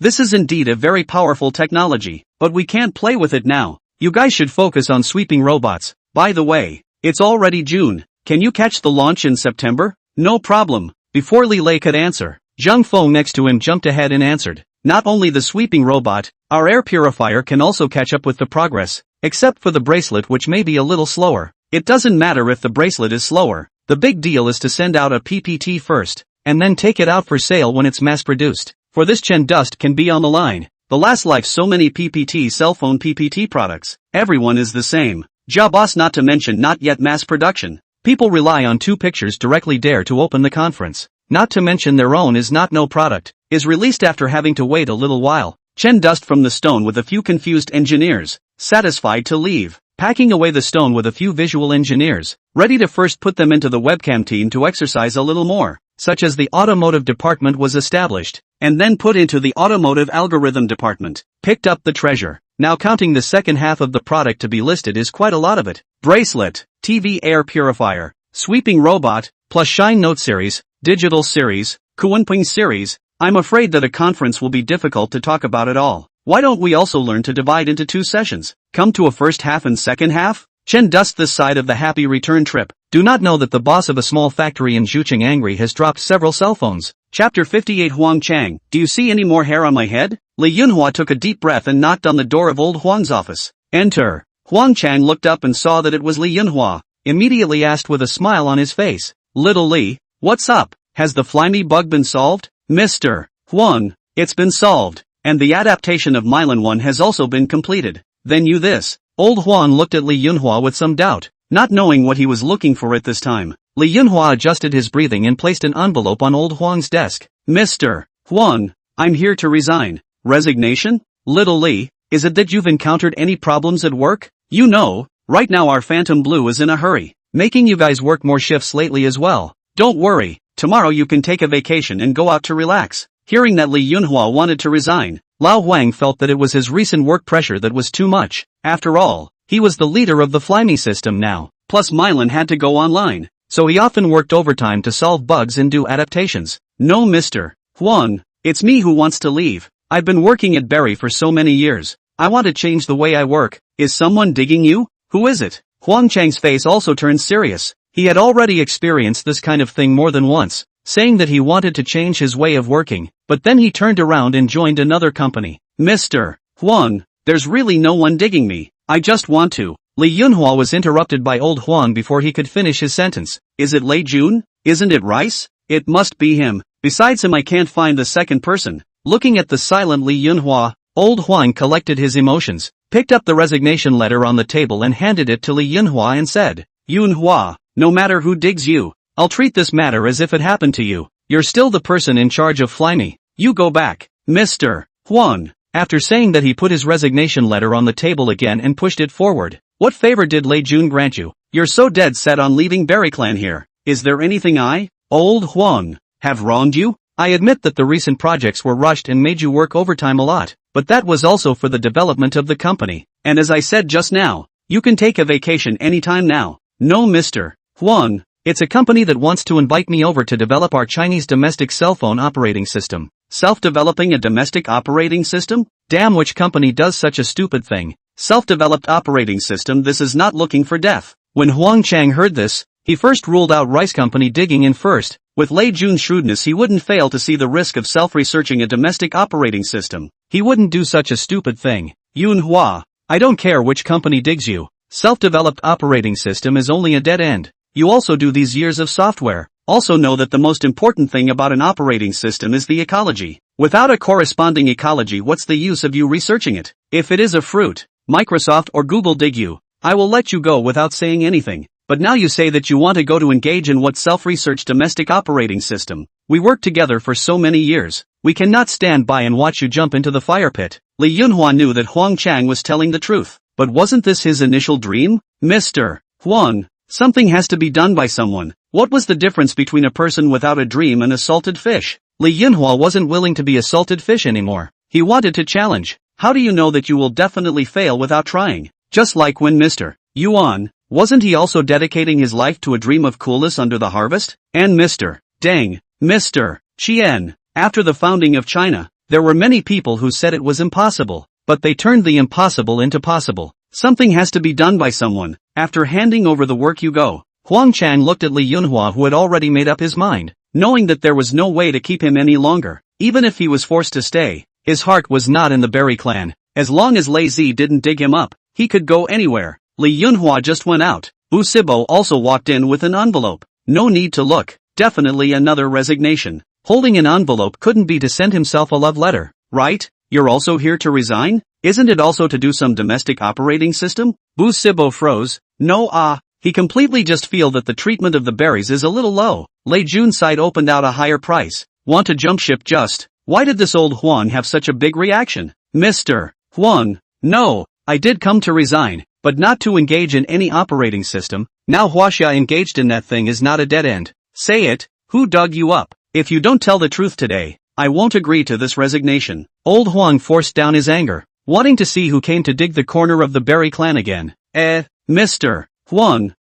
This is indeed a very powerful technology, but we can't play with it now. You guys should focus on sweeping robots. By the way, it's already June. Can you catch the launch in September? No problem. Before Li Lei could answer, Zhang Feng next to him jumped ahead and answered. Not only the sweeping robot, our air purifier can also catch up with the progress, except for the bracelet, which may be a little slower. It doesn't matter if the bracelet is slower. The big deal is to send out a PPT first, and then take it out for sale when it's mass-produced. For this, Chen Dust can be on the line. The last life, so many PPT cell phone PPT products. Everyone is the same. Jabos, not to mention not yet mass production. People rely on 2 pictures directly dare to open the conference. Not to mention their own is not no product, is released after having to wait a little while. Chen Dust from the stone with a few confused engineers, satisfied to leave, packing away the stone with a few visual engineers, ready to first put them into the webcam team to exercise a little more, such as the automotive department was established, and then put into the automotive algorithm department, picked up the treasure. Now counting the second half of the product to be listed is quite a lot of it. Bracelet, TV air purifier, sweeping robot, plus Shine Note series, digital series, Kuanping series. I'm afraid that a conference will be difficult to talk about it all. Why don't we also learn to divide into 2 sessions? Come to a first half and second half? Chen Dust, this side of the happy return trip. Do not know that the boss of a small factory in Zhucheng angry has dropped several cell phones. Chapter 58. Huang Chang, do you see any more hair on my head? Li Yunhua took a deep breath and knocked on the door of old Huang's office. Enter. Huang Chang looked up and saw that it was Li Yunhua, immediately asked with a smile on his face. Little Li, what's up? Has the flyme bug been solved? Mr. Huang, it's been solved, and the adaptation of Milan 1 has also been completed. Then you this. Old Huang looked at Li Yunhua with some doubt, not knowing what he was looking for at this time. Li Yunhua adjusted his breathing and placed an envelope on old Huang's desk. Mr. Huang, I'm here to resign. Resignation? Little Li, is it that you've encountered any problems at work? You know, right now our Phantom Blue is in a hurry, making you guys work more shifts lately as well. Don't worry, tomorrow you can take a vacation and go out to relax. Hearing that Li Yunhua wanted to resign, Lao Huang felt that it was his recent work pressure that was too much. After all, he was the leader of the Flyme system now, plus Milan had to go online, so he often worked overtime to solve bugs and do adaptations. No, Mr. Huang, it's me who wants to leave. I've been working at Berry for so many years. I want to change the way I work. Is someone digging you? Who is it? Huang Chang's face also turned serious. He had already experienced this kind of thing more than once, saying that he wanted to change his way of working, but then he turned around and joined another company. Mr. Huang, there's really no one digging me. I just want to. Li Yunhua was interrupted by old Huang before he could finish his sentence. Is it Lei Jun? Isn't it Rice? It must be him. Besides him I can't find the second person. Looking at the silent Li Yunhua, old Huang collected his emotions, picked up the resignation letter on the table and handed it to Li Yunhua and said, Yunhua, no matter who digs you, I'll treat this matter as if it happened to you. You're still the person in charge of Flyme. You go back. Mr. Huang, after saying that, he put his resignation letter on the table again and pushed it forward. What favor did Lei Jun grant you? You're so dead set on leaving Berry Clan here. Is there anything I, old Huang, have wronged you? I admit that the recent projects were rushed and made you work overtime a lot, but that was also for the development of the company, and as I said just now, you can take a vacation anytime now. No, Mr. Huang, it's a company that wants to invite me over to develop our Chinese domestic cell phone operating system. Self-developing a domestic operating system? Damn, which company does such a stupid thing? Self-developed operating system, this is not looking for death. When Huang Chang heard this, he first ruled out Rice Company digging in first. With Lei Jun's shrewdness he wouldn't fail to see the risk of self-researching a domestic operating system. He wouldn't do such a stupid thing. Yunhua, I don't care which company digs you. Self-developed operating system is only a dead end. You also do these years of software. Also know that the most important thing about an operating system is the ecology. Without a corresponding ecology, what's the use of you researching it? If it is a fruit, Microsoft or Google dig you, I will let you go without saying anything. but now you say that you want to go to engage in what self-research domestic operating system. We worked together for so many years. We cannot stand by and watch you jump into the fire pit. Li Yunhua knew that Huang Chang was telling the truth. But wasn't this his initial dream? Mr. Huang, something has to be done by someone. What was the difference between a person without a dream and a salted fish? Li Yunhua wasn't willing to be a salted fish anymore. He wanted to challenge. How do you know that you will definitely fail without trying? Just like when Mr. Yuan, wasn't he also dedicating his life to a dream of coolness under the harvest? And Mr. Deng, Mr. Qian, after the founding of China, there were many people who said it was impossible, but they turned the impossible into possible. Something has to be done by someone. After handing over the work you go, Huang Chang looked at Li Yunhua, who had already made up his mind, knowing that there was no way to keep him any longer. Even if he was forced to stay, his heart was not in the Berry clan. As long as Lei Zi didn't dig him up, he could go anywhere. Li Yunhua just went out. Bu Sibo also walked in with an envelope. No need to look. Definitely another resignation. Holding an envelope couldn't be to send himself a love letter, right? You're also here to resign? Isn't it also to do some domestic operating system? Bu Sibo froze. No, he completely just feel that the treatment of the berries is a little low. Lei Jun's side opened out a higher price. Want to jump ship just? Why did this old Huang have such a big reaction? Mr. Huang, no, I did come to resign, but not to engage in any operating system. Now Huaxia engaged in that thing is not a dead end. Say it, who dug you up? If you don't tell the truth today, I won't agree to this resignation. Old Huang forced down his anger, wanting to see who came to dig the corner of the Berry clan again. Mr. Huang,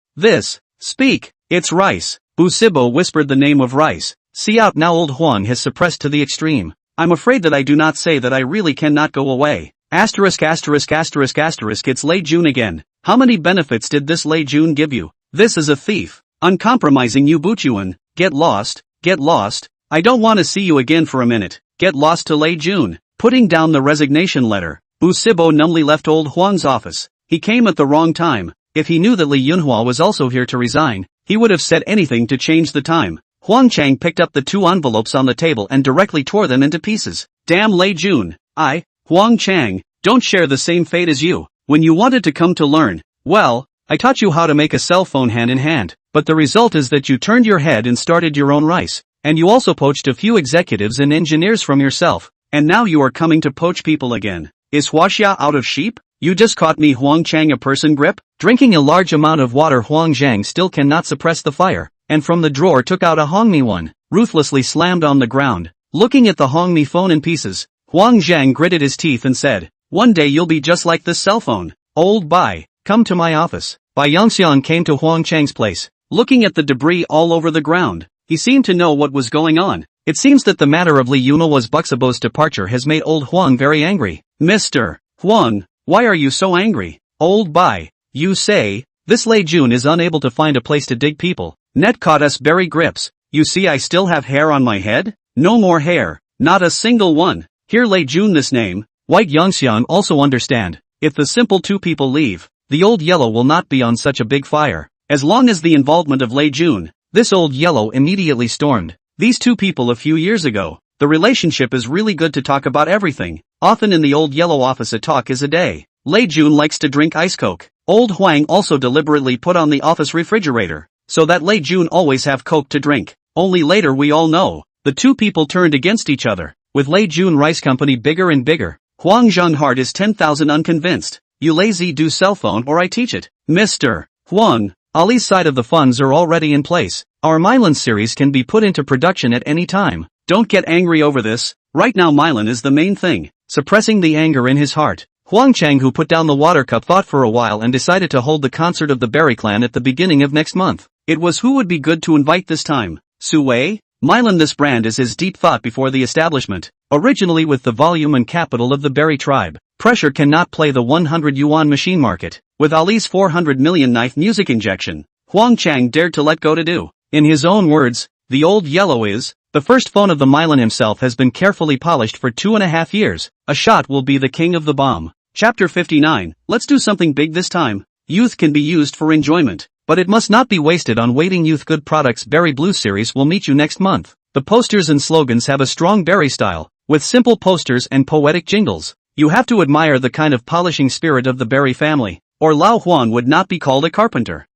speak, it's Rice. Bu Sibo whispered the name of Rice. See out now, old Huang has suppressed to the extreme. I'm afraid that I do not say that I really cannot go away. It's Lei Jun again. How many benefits did this Lei Jun give you? This is a thief. Uncompromising you Buchuan. Get lost. I don't want to see you again for a minute. Get lost to Lei Jun. Putting down the resignation letter, Bu Sibo numbly left old Huang's office. He came at the wrong time. If he knew that Li Yunhua was also here to resign, he would have said anything to change the time. Huang Chang picked up the two envelopes on the table and directly tore them into pieces. Damn Lei Jun. Huang Chang, don't share the same fate as you. When you wanted to come to learn, well, I taught you how to make a cell phone hand in hand, but the result is that you turned your head and started your own rice, and you also poached a few executives and engineers from yourself, and now you are coming to poach people again. Is Huaxia out of sheep? You just caught me Huang Chang a person grip? Drinking a large amount of water, Huang Zhang still cannot suppress the fire, and from the drawer took out a Hongmi one, ruthlessly slammed on the ground. Looking at the Hongmi phone in pieces, Huang Zhang gritted his teeth and said, one day you'll be just like this cell phone. Old Bai, come to my office. Bai Yongxiang came to Huang Chang's place, looking at the debris all over the ground. He seemed to know what was going on. It seems that the matter of Li Yunhua's Buxibo's departure has made old Huang very angry. Mr. Huang, why are you so angry? Old Bai, you say, this Lei Jun is unable to find a place to dig people. Net caught us berry grips. You see I still have hair on my head? No more hair, not a single one. Here Lei Jun this name. White Yongxiang also understand. If the simple two people leave, the old yellow will not be on such a big fire. As long as the involvement of Lei Jun, this old yellow immediately stormed. These two people a few years ago. The relationship is really good to talk about everything. Often in the old yellow office a talk is a day. Lei Jun likes to drink ice coke. Old Huang also deliberately put on the office refrigerator, so that Lei Jun always have coke to drink. Only later we all know, the two people turned against each other. With Lei Jun Rice Company bigger and bigger, Huang Zhang heart is 10,000 unconvinced. You lazy do cell phone or I teach it. Mr. Huang, Ali's side of the funds are already in place. Our Milan series can be put into production at any time. Don't get angry over this. Right now Milan is the main thing. Suppressing the anger in his heart, Huang Chang, who put down the water cup, thought for a while and decided to hold the concert of the Berry Clan at the beginning of next month. It was who would be good to invite this time. Su Wei? Milan, this brand is his deep thought before the establishment. Originally with the volume and capital of the Berry tribe, pressure cannot play the 100 yuan machine market. With Ali's 400 million knife music injection, Huang Chang dared to let go to do. In his own words, the old yellow is, the first phone of the Milan himself has been carefully polished for 2.5 years. A shot will be the king of the bomb. Chapter 59, let's do something big this time. Youth can be used for enjoyment, but it must not be wasted on waiting. Youth Good Products Berry Blue series will meet you next month. The posters and slogans have a strong berry style, with simple posters and poetic jingles. You have to admire the kind of polishing spirit of the Berry family, or Lao Huan would not be called a carpenter.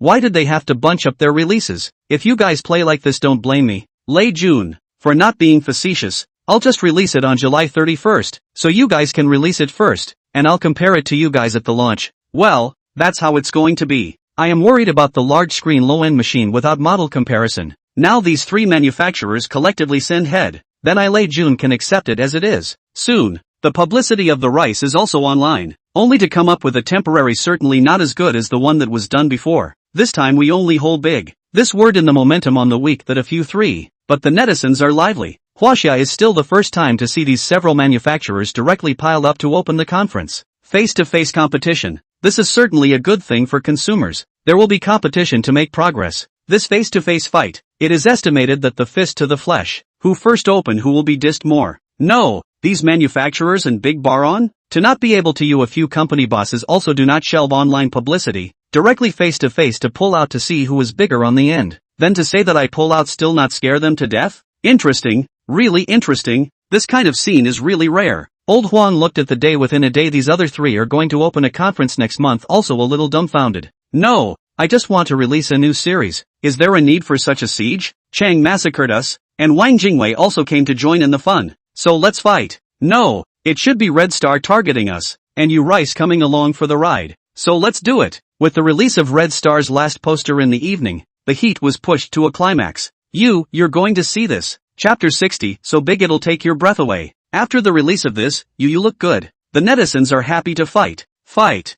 Why did they have to bunch up their releases? If you guys play like this, don't blame me. Late June. For not being facetious, I'll just release it on July 31st, so you guys can release it first, and I'll compare it to you guys at the launch. Well, that's how it's going to be. I am worried about the large screen low-end machine without model comparison. Now these three manufacturers collectively send head. Then I late June can accept it as it is. Soon. The publicity of the rice is also online, only to come up with a temporary certainly not as good as the one that was done before. This time we only hold big. This word in the momentum on the week that a few three. But the netizens are lively. Huaxia is still the first time to see these several manufacturers directly piled up to open the conference. Face-to-face competition. This is certainly a good thing for consumers. There will be competition to make progress. This face-to-face fight. It is estimated that the fist to the flesh. Who first open who will be dissed more. No, these manufacturers and Big Baron? To not be able to you a few company bosses also do not shelve online publicity. Directly face-to-face to pull out to see who is bigger on the end. Then to say that I pull out still not scare them to death? Interesting, really interesting. This kind of scene is really rare. Old Huang looked at the day within a day. These other three are going to open a conference next month, also a little dumbfounded. No, I just want to release a new series. Is there a need for such a siege? Chang massacred us, and Wang Jingwei also came to join in the fun. So let's fight. No, it should be Red Star targeting us, and you Rice coming along for the ride. So let's do it. With the release of Red Star's last poster in the evening, the heat was pushed to a climax. You're going to see this. Chapter 60, so big it'll take your breath away. After the release of this, you look good. The netizens are happy to fight. Fight.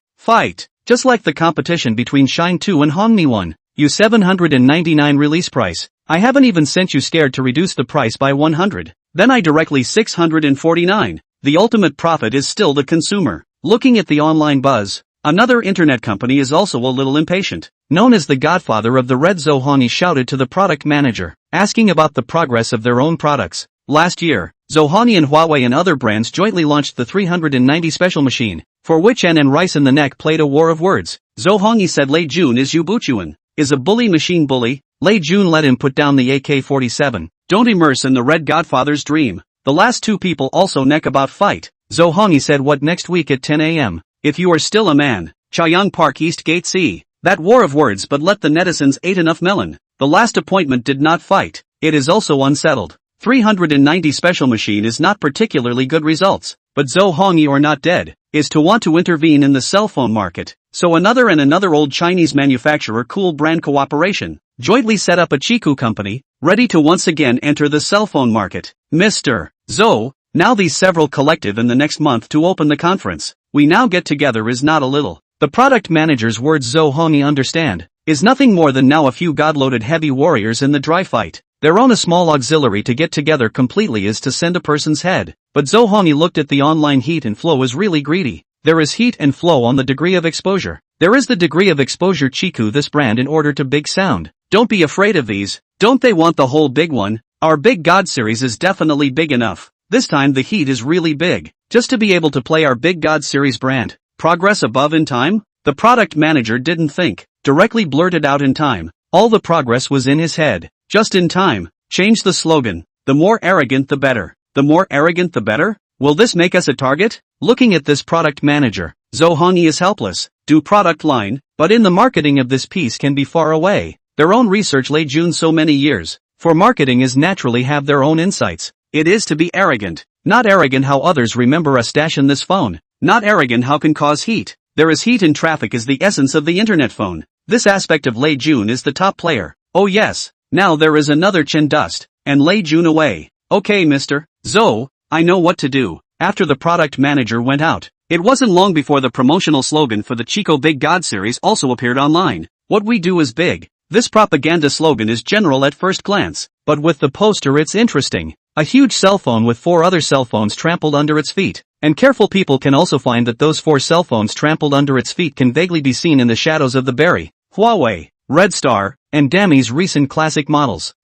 Just like the competition between Shine 2 and Hongni 1. You 799 release price. I haven't even sent you scared to reduce the price by 100. Then I directly 649. The ultimate profit is still the consumer. Looking at the online buzz, another internet company is also a little impatient. Known as the godfather of the red, Zohani shouted to the product manager, asking about the progress of their own products. Last year, Zohani and Huawei and other brands jointly launched the 390 special machine, for which N and Rice in the neck played a war of words. Zohani said Lei Jun is Yubuchuan, is a bully machine bully. Lei Jun let him put down the AK-47. Don't immerse in the red godfather's dream. The last two people also neck about fight. Zohani said what next week at 10 a.m. If you are still a man, Chaoyang Park East Gate C. That war of words, but let the netizens ate enough melon. The last appointment did not fight. It is also unsettled. 390 special machine is not particularly good results, but Zhou Hongyi or not dead, is to want to intervene in the cell phone market. So another old Chinese manufacturer cool brand cooperation, jointly set up a Chiku company, ready to once again enter the cell phone market. Mr. Zhou, now these several collective in the next month to open the conference. We now get together is not a little. The product manager's words Zhou Hongyi understand, is nothing more than now a few god-loaded heavy warriors in the dry fight. Their own a small auxiliary to get together completely is to send a person's head. But Zhou Hongyi looked at the online heat and flow is really greedy. There is heat and flow on the degree of exposure. There is the degree of exposure Chiku this brand in order to big sound. Don't be afraid of these. Don't they want the whole big one? Our Big God series is definitely big enough. This time the heat is really big. Just to be able to play our Big God series brand. Progress above in time? The product manager didn't think. Directly blurted out in time. All the progress was in his head. Just in time. Change the slogan. The more arrogant the better. The more arrogant the better? Will this make us a target? Looking at this product manager, Zhou Hongyi is helpless. Do product line, but in the marketing of this piece can be far away. Their own research lay June so many years. For marketing is naturally have their own insights. It is to be arrogant. Not arrogant how others remember a stash in this phone. Not arrogant how can cause heat. There is heat in traffic is the essence of the internet phone. This aspect of Lei Jun is the top player. Oh yes, now there is another Chen Dust, and Lei Jun away. Okay Mr. Zhou, I know what to do. After the product manager went out, it wasn't long before the promotional slogan for the Chico Big God series also appeared online. What we do is big. This propaganda slogan is general at first glance, but with the poster it's interesting. A huge cell phone with 4 other cell phones trampled under its feet. And careful people can also find that those 4 cell phones trampled under its feet can vaguely be seen in the shadows of the berry, Huawei, Red Star, and Dami's recent classic models.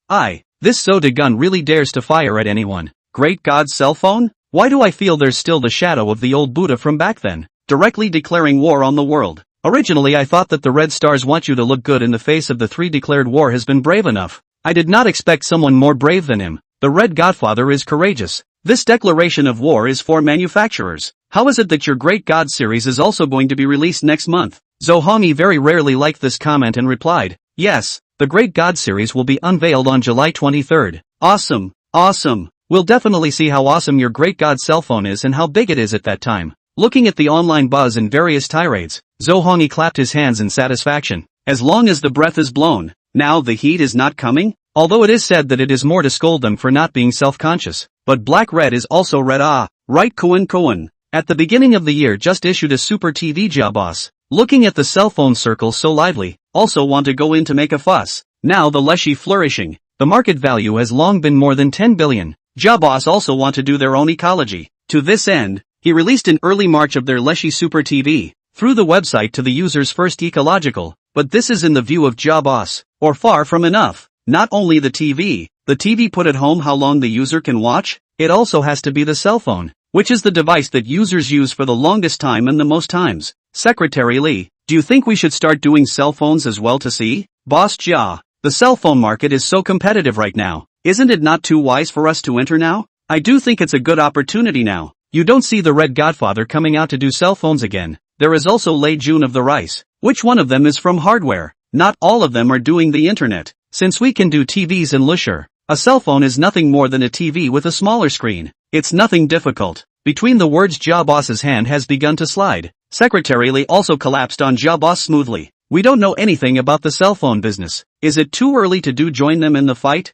This soda gun really dares to fire at anyone. Great God's cell phone? Why do I feel there's still the shadow of the old Buddha from back then? Directly declaring war on the world. Originally I thought that the Red Stars want you to look good in the face of the 3 declared war has been brave enough. I did not expect someone more brave than him. The Red Godfather is courageous. This declaration of war is for manufacturers. How is it that your Great God series is also going to be released next month? Zohongi very rarely liked this comment and replied, yes, the Great God series will be unveiled on July 23rd. Awesome, awesome. We'll definitely see how awesome your Great God cell phone is and how big it is at that time. Looking at the online buzz and various tirades, Zohongi clapped his hands in satisfaction. As long as the breath is blown, now the heat is not coming? Although it is said that it is more to scold them for not being self-conscious. But black red is also red. Right, Koen. At the beginning of the year just issued a super TV Jabos. Looking at the cell phone circle so lively, also want to go in to make a fuss. Now the Leshy flourishing. The market value has long been more than 10 billion. Jabos also want to do their own ecology. To this end, he released in early March of their Leshy Super TV, through the website to the user's first ecological, but this is in the view of Jabos, or far from enough. Not only the TV put at home how long the user can watch, it also has to be the cell phone, which is the device that users use for the longest time and the most times. Secretary Lee, do you think we should start doing cell phones as well to see? Boss Jia, the cell phone market is so competitive right now, isn't it not too wise for us to enter now? I do think it's a good opportunity now. You don't see the Red Godfather coming out to do cell phones again. There is also Lei Jun of the Rice. Which one of them is from hardware? Not all of them are doing the internet. Since we can do TVs and Lusher, a cell phone is nothing more than a TV with a smaller screen. It's nothing difficult. Between the words Jabos's hand has begun to slide. Secretary Lee also collapsed on Jabos smoothly. We don't know anything about the cell phone business. Is it too early to join them in the fight?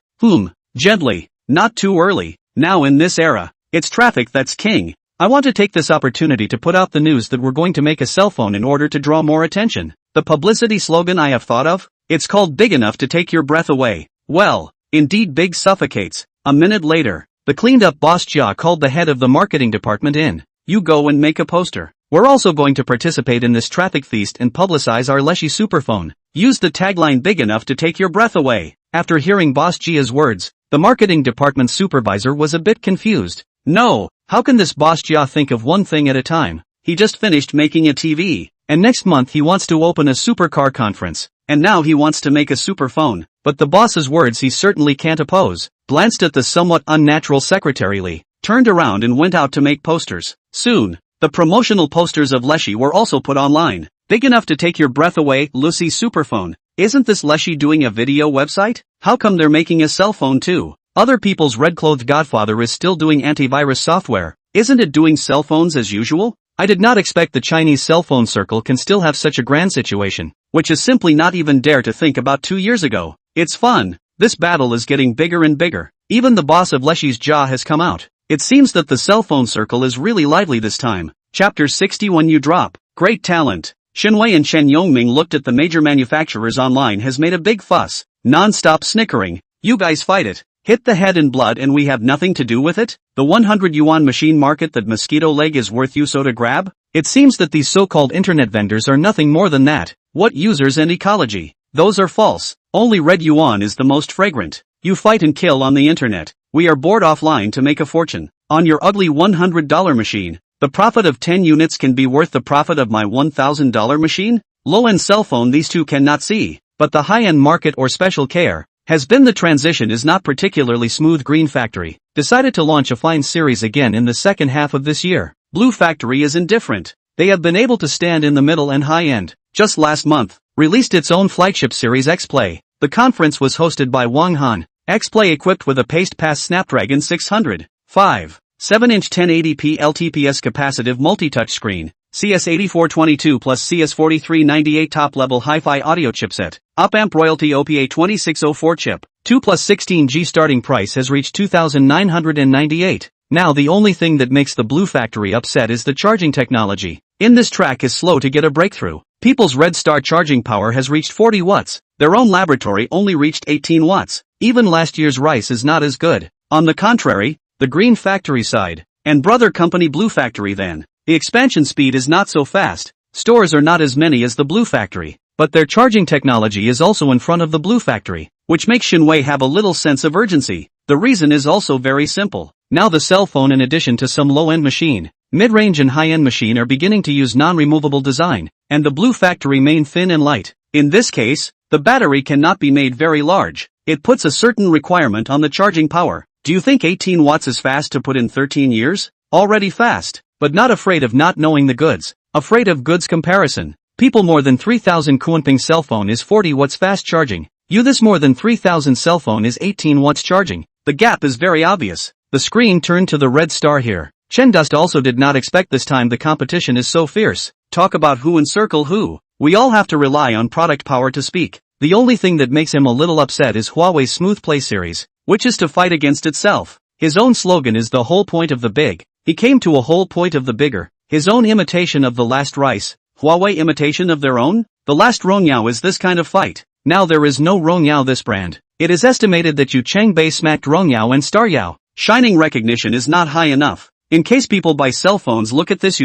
Gently. Not too early. Now in this era, it's traffic that's king. I want to take this opportunity to put out the news that we're going to make a cell phone in order to draw more attention. The publicity slogan I have thought of? It's called Big Enough to Take Your Breath Away. Well, indeed big suffocates. A minute later, the cleaned up boss Jia called the head of the marketing department in. You go and make a poster. We're also going to participate in this traffic feast and publicize our Leshy superphone. Use the tagline Big Enough to Take Your Breath Away. After hearing boss Jia's words, the marketing department supervisor was a bit confused. No, how can this boss Jia think of one thing at a time? He just finished making a TV, and next month he wants to open a supercar conference, and now he wants to make a superphone. But the boss's words he certainly can't oppose. Glanced at the somewhat unnatural Secretary Lee, turned around and went out to make posters. Soon, the promotional posters of Leshy were also put online. Big Enough to Take Your Breath Away, Lucy Superphone. Isn't this Leshy doing a video website? How come they're making a cell phone too? Other people's red-clothed godfather is still doing antivirus software. Isn't it doing cell phones as usual? I did not expect the Chinese cell phone circle can still have such a grand situation, which is simply not even dare to think about 2 years ago. It's fun. This battle is getting bigger and bigger. Even the boss of Leshy's jaw has come out. It seems that the cell phone circle is really lively this time. Chapter 61 You Drop. Great talent. Shenwei and Chen Yongming looked at the major manufacturers online has made a big fuss. Non-stop snickering. You guys fight it. Hit the head in blood and we have nothing to do with it? The 100 yuan machine market that mosquito leg is worth you so to grab? It seems that these so-called internet vendors are nothing more than that. What users and ecology? Those are false. Only red yuan is the most fragrant. You fight and kill on the internet. We are bored offline to make a fortune. On your ugly $100 machine, the profit of 10 units can be worth the profit of my $1,000 machine? Low-end cell phone these two cannot see, but the high-end market or special care has been the transition is not particularly smooth. Green Factory decided to launch a fine series again in the second half of this year. Blue Factory is indifferent. They have been able to stand in the middle and high end. Just last month, released its own flagship series X-Play. The conference was hosted by Wang Han. X-Play equipped with a paste-pass Snapdragon 600, 7-inch 1080p LTPS capacitive multi-touch screen, CS8422 plus CS4398 top-level hi-fi audio chipset, op-amp royalty OPA 2604 chip, 2 plus 16G starting price has reached 2,998. Now the only thing that makes the Blue Factory upset is the charging technology. In this track is slow to get a breakthrough. People's Red Star charging power has reached 40 watts. Their own laboratory only reached 18 watts. Even last year's rice is not as good. On the contrary, the Green Factory side, and brother company Blue Factory then, the expansion speed is not so fast. Stores are not as many as the Blue Factory, but their charging technology is also in front of the Blue Factory, which makes Shenwei have a little sense of urgency. The reason is also very simple. Now the cell phone in addition to some low-end machine, mid-range and high-end machine are beginning to use non-removable design, and the Blue Factory main thin and light. In this case, the battery cannot be made very large. It puts a certain requirement on the charging power. Do you think 18 watts is fast to put in 13 years? Already fast, but not afraid of not knowing the goods. Afraid of goods comparison. People more than 3000 Kunping cell phone is 40 watts fast charging. This more than 3000 cell phone is 18 watts charging. The gap is very obvious. The screen turned to the red star here. Chen Dust also did not expect this time the competition is so fierce. Talk about who encircle who. We all have to rely on product power to speak. The only thing that makes him a little upset is Huawei's Smooth Play series, which is to fight against itself. His own slogan is the whole point of the big. He came to a whole point of the bigger. His own imitation of the last rice. Huawei imitation of their own? The last Rongyao is this kind of fight. Now there is no Rongyao this brand. It is estimated that Yu Chengbai smacked Rongyao and Staryao. Shining recognition is not high enough. In case people buy cell phones look at this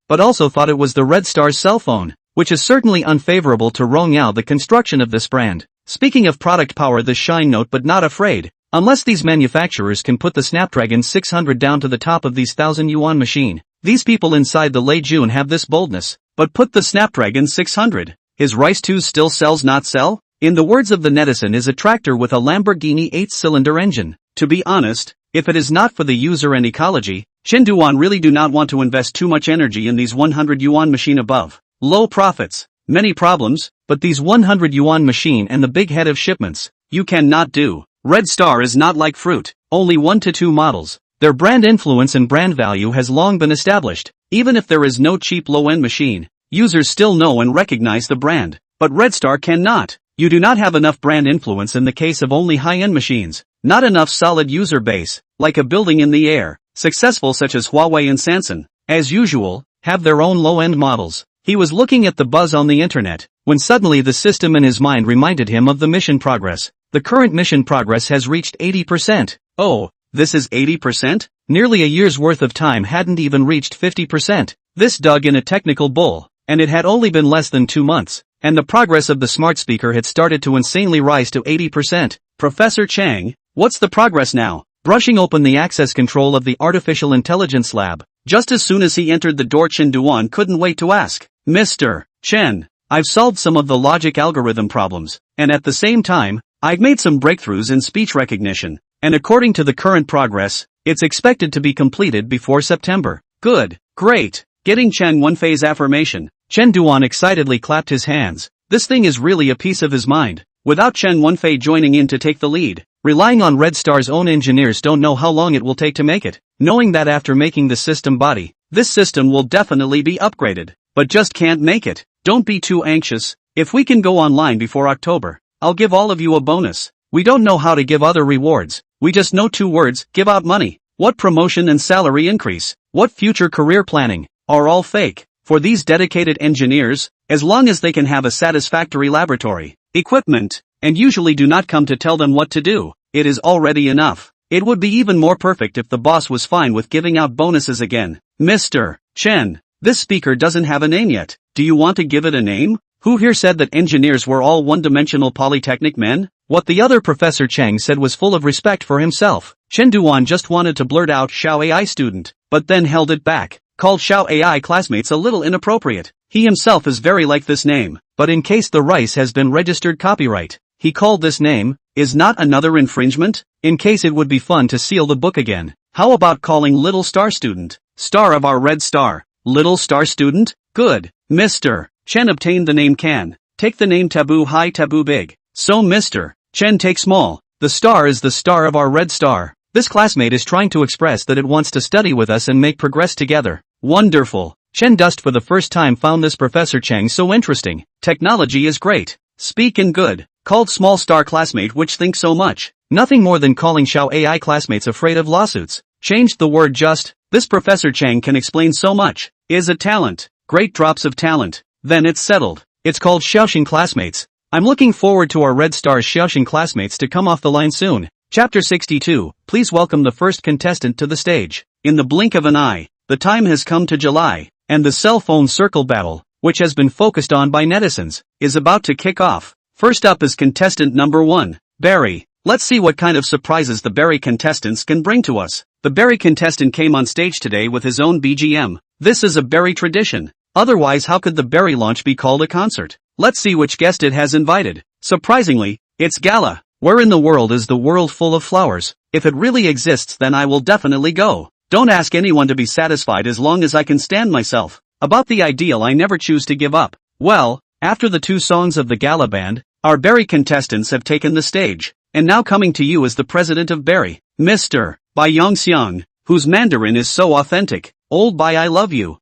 but also thought it was the Red Star's cell phone, which is certainly unfavorable to Rongyao the construction of this brand. Speaking of product power, the shine note but not afraid. Unless these manufacturers can put the Snapdragon 600 down to the top of these 1000 yuan machine. These people inside the Lei Jun have this boldness. But put the Snapdragon 600. His Rice 2 still sells not sell? In the words of the netizen is a tractor with a Lamborghini 8-cylinder engine. To be honest, if it is not for the user and ecology, Chen Duan really do not want to invest too much energy in these 100 yuan machine above. Low profits, many problems, but these 100 yuan machine and the big head of shipments, you cannot do. Red Star is not like fruit, only 1 to 2 models. Their brand influence and brand value has long been established. Even if there is no cheap low-end machine, users still know and recognize the brand. But Red Star cannot. You do not have enough brand influence in the case of only high-end machines. Not enough solid user base, like a building in the air. Successful such as Huawei and Samsung, as usual, have their own low-end models. He was looking at the buzz on the internet, when suddenly the system in his mind reminded him of the mission progress. The current mission progress has reached 80%. Oh, this is 80%? Nearly a year's worth of time hadn't even reached 50%. This dug in a technical bull, and it had only been less than 2 months, and the progress of the smart speaker had started to insanely rise to 80%. Professor Chang, what's the progress now? Brushing open the access control of the artificial intelligence lab, just as soon as he entered the door, Chen Duan couldn't wait to ask, Mr. Chen, I've solved some of the logic algorithm problems, and at the same time, I've made some breakthroughs in speech recognition, and according to the current progress, it's expected to be completed before September. Good, great, getting Chen one phase affirmation. Chen Duan excitedly clapped his hands. This thing is really a piece of his mind. Without Chen Wenfei joining in to take the lead, relying on Red Star's own engineers don't know how long it will take to make it, knowing that after making the system body, this system will definitely be upgraded, but just can't make it. Don't be too anxious. If we can go online before October, I'll give all of you a bonus. We don't know how to give other rewards. We just know 2 words, give out money. What promotion and salary increase, what future career planning, are all fake. For these dedicated engineers, as long as they can have a satisfactory laboratory, equipment, and usually do not come to tell them what to do, it is already enough. It would be even more perfect if the boss was fine with giving out bonuses again. Mr. Chen, this speaker doesn't have a name yet. Do you want to give it a name? Who here said that engineers were all one-dimensional polytechnic men? What the other Professor Chang said was full of respect for himself. Chen Duan just wanted to blurt out Xiao AI student, but then held it back. Called Xiao AI classmates a little inappropriate. He himself is very like this name, but in case the rice has been registered copyright, he called this name, is not another infringement? In case it would be fun to seal the book again. How about calling Little Star Student, star of our Red Star? Little Star Student? Good. Mr. Chen obtained the name Can. Take the name Taboo High Taboo Big. So Mr. Chen take small. The star is the star of our Red Star. This classmate is trying to express that it wants to study with us and make progress together. Wonderful. Chen Dust for the first time found this Professor Chang so interesting. Technology is great. Speak and good. Called small star classmate which thinks so much. Nothing more than calling Xiao AI classmates afraid of lawsuits. Changed the word just. This Professor Chang can explain so much. Is a talent. Great drops of talent. Then it's settled. It's called Xiaoxing classmates. I'm looking forward to our Red Star's Xiaoxing classmates to come off the line soon. Chapter 62. Please welcome the first contestant to the stage. In the blink of an eye, the time has come to July, and the cell phone circle battle, which has been focused on by netizens, is about to kick off. First up is contestant number 1, Barry. Let's see what kind of surprises the Barry contestants can bring to us. The Barry contestant came on stage today with his own BGM. This is a Barry tradition. Otherwise, how could the Barry launch be called a concert? Let's see which guest it has invited. Surprisingly, it's Gala. Where in the world is the world full of flowers? If it really exists, then I will definitely go. Don't ask anyone to be satisfied as long as I can stand myself. About the ideal I never choose to give up. Well, after the 2 songs of the gala band, our Berry contestants have taken the stage, and now coming to you is the president of Berry, Mr. Bai Yongxiang, whose Mandarin is so authentic. Old Bai, I love you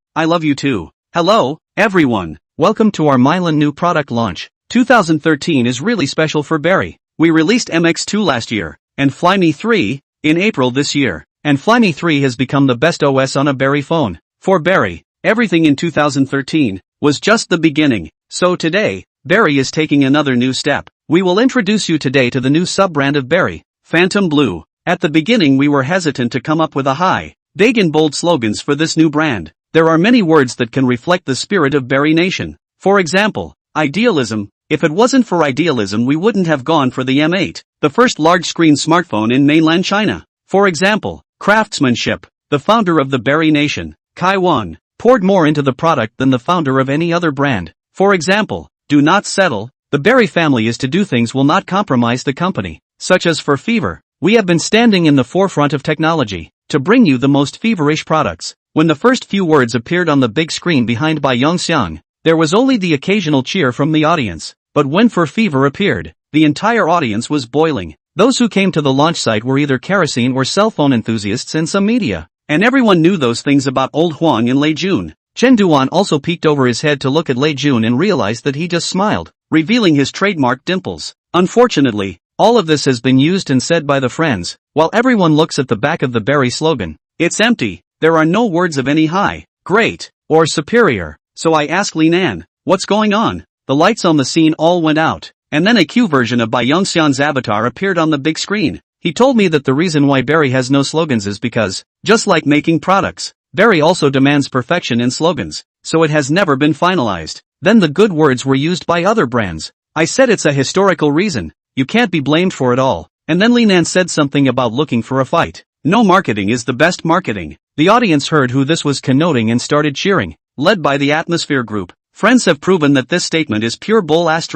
too. Hello, everyone, welcome to our Milan new product launch. 2013 is really special for Berry. We released MX2 last year, and Flyme 3, in April this year, and Flyme 3 has become the best OS on a Berry phone. For Berry, everything in 2013 was just the beginning, so today, Berry is taking another new step. We will introduce you today to the new sub-brand of Berry, Phantom Blue. At the beginning we were hesitant to come up with a high, big and bold slogans for this new brand. There are many words that can reflect the spirit of Berry Nation. For example, idealism. If it wasn't for idealism we wouldn't have gone for the M8, the first large-screen smartphone in mainland China. For example, craftsmanship. The founder of the Berry Nation, Kai Wan, poured more into the product than the founder of any other brand. For example, do not settle. The Berry family is to do things will not compromise the company, such as for fever. We have been standing in the forefront of technology to bring you the most feverish products. When the first few words appeared on the big screen behind Bai Yongxiang, there was only the occasional cheer from the audience. But when For Fever appeared, the entire audience was boiling. Those who came to the launch site were either kerosene or cell phone enthusiasts and some media. And everyone knew those things about old Huang and Lei Jun. Chen Duan also peeked over his head to look at Lei Jun and realized that he just smiled, revealing his trademark dimples. Unfortunately, all of this has been used and said by the friends, while everyone looks at the back of the Berry slogan. It's empty. There are no words of any high, great, or superior. So I asked Li Nan, what's going on? The lights on the scene all went out, and then a Q version of Bai Yongxiang's avatar appeared on the big screen. He told me that the reason why Berry has no slogans is because, just like making products, Berry also demands perfection in slogans, so it has never been finalized. Then the good words were used by other brands. I said it's a historical reason, you can't be blamed for it all. And then Li Nan said something about looking for a fight. No marketing is the best marketing. The audience heard who this was connoting and started cheering, led by the Atmosphere Group. Friends have proven that this statement is pure bull *********.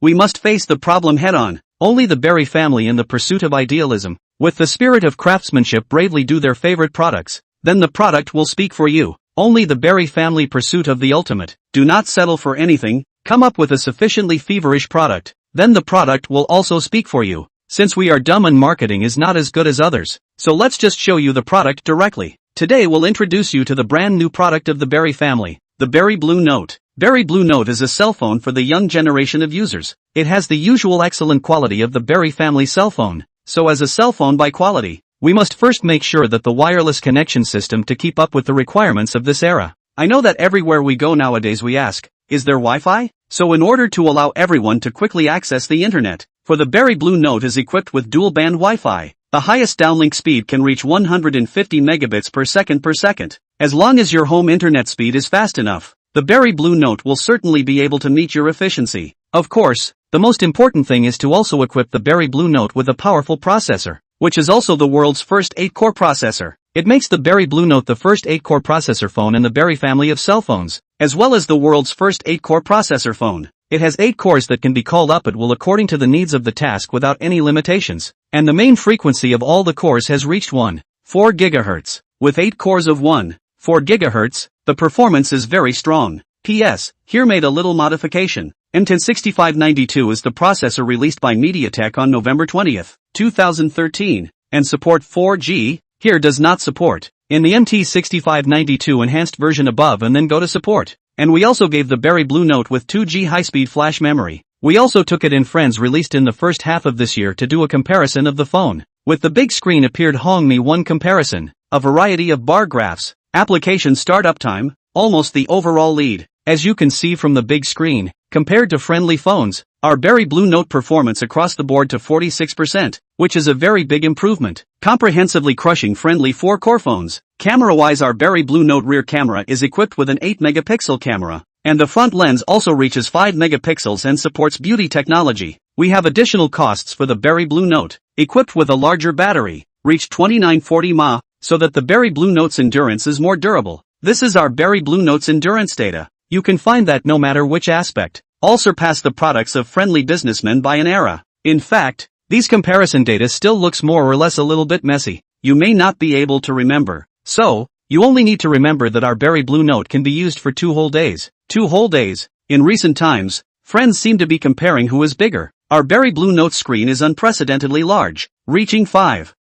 We must face the problem head-on. Only the Berry family in the pursuit of idealism, with the spirit of craftsmanship bravely do their favorite products. Then the product will speak for you. Only the Berry family pursuit of the ultimate. Do not settle for anything. Come up with a sufficiently feverish product. Then the product will also speak for you. Since we are dumb and marketing is not as good as others, so let's just show you the product directly. Today we'll introduce you to the brand new product of the Berry family, the Berry Blue Note. Berry Blue Note is a cell phone for the young generation of users. It has the usual excellent quality of the Berry family cell phone. So as a cell phone by quality, we must first make sure that the wireless connection system to keep up with the requirements of this era. I know that everywhere we go nowadays we ask, is there Wi-Fi? So in order to allow everyone to quickly access the internet, for the Berry Blue Note is equipped with dual-band Wi-Fi. The highest downlink speed can reach 150 megabits per second. As long as your home internet speed is fast enough, the Berry Blue Note will certainly be able to meet your efficiency. Of course, the most important thing is to also equip the Berry Blue Note with a powerful processor, which is also the world's first 8-core processor. It makes the Berry Blue Note the first 8-core processor phone in the Berry family of cell phones, as well as the world's first 8-core processor phone. It has 8 cores that can be called up at will according to the needs of the task without any limitations, and the main frequency of all the cores has reached 1.4 GHz. With 8 cores of 1.4 GHz, the performance is very strong. P.S. Here made a little modification. M106592 is the processor released by MediaTek on November 20, 2013, and support 4G, here does not support. In the MT6592 enhanced version above and then go to support. And we also gave the Berry Blue Note with 2G high-speed flash memory. We also took it in Friends released in the first half of this year to do a comparison of the phone. With the big screen appeared Hongme 1 comparison, a variety of bar graphs, application startup time, almost the overall lead. As you can see from the big screen, compared to friendly phones, our Berry Blue Note performance across the board to 46%, which is a very big improvement, comprehensively crushing friendly 4-core phones. Camera-wise, our Berry Blue Note rear camera is equipped with an 8-megapixel camera, and the front lens also reaches 5 megapixels and supports beauty technology. We have additional costs for the Berry Blue Note, equipped with a larger battery, reached 2940 mAh, so that the Berry Blue Note's endurance is more durable. This is our Berry Blue Note's endurance data. You can find that no matter which aspect, all surpass the products of friendly businessmen by an era. In fact, these comparison data still looks more or less a little bit messy. You may not be able to remember. So, You only need to remember that our berry blue note can be used for 2 whole days. 2 whole days. In recent times, friends seem to be comparing who is bigger. Our berry blue note screen is unprecedentedly large, reaching 5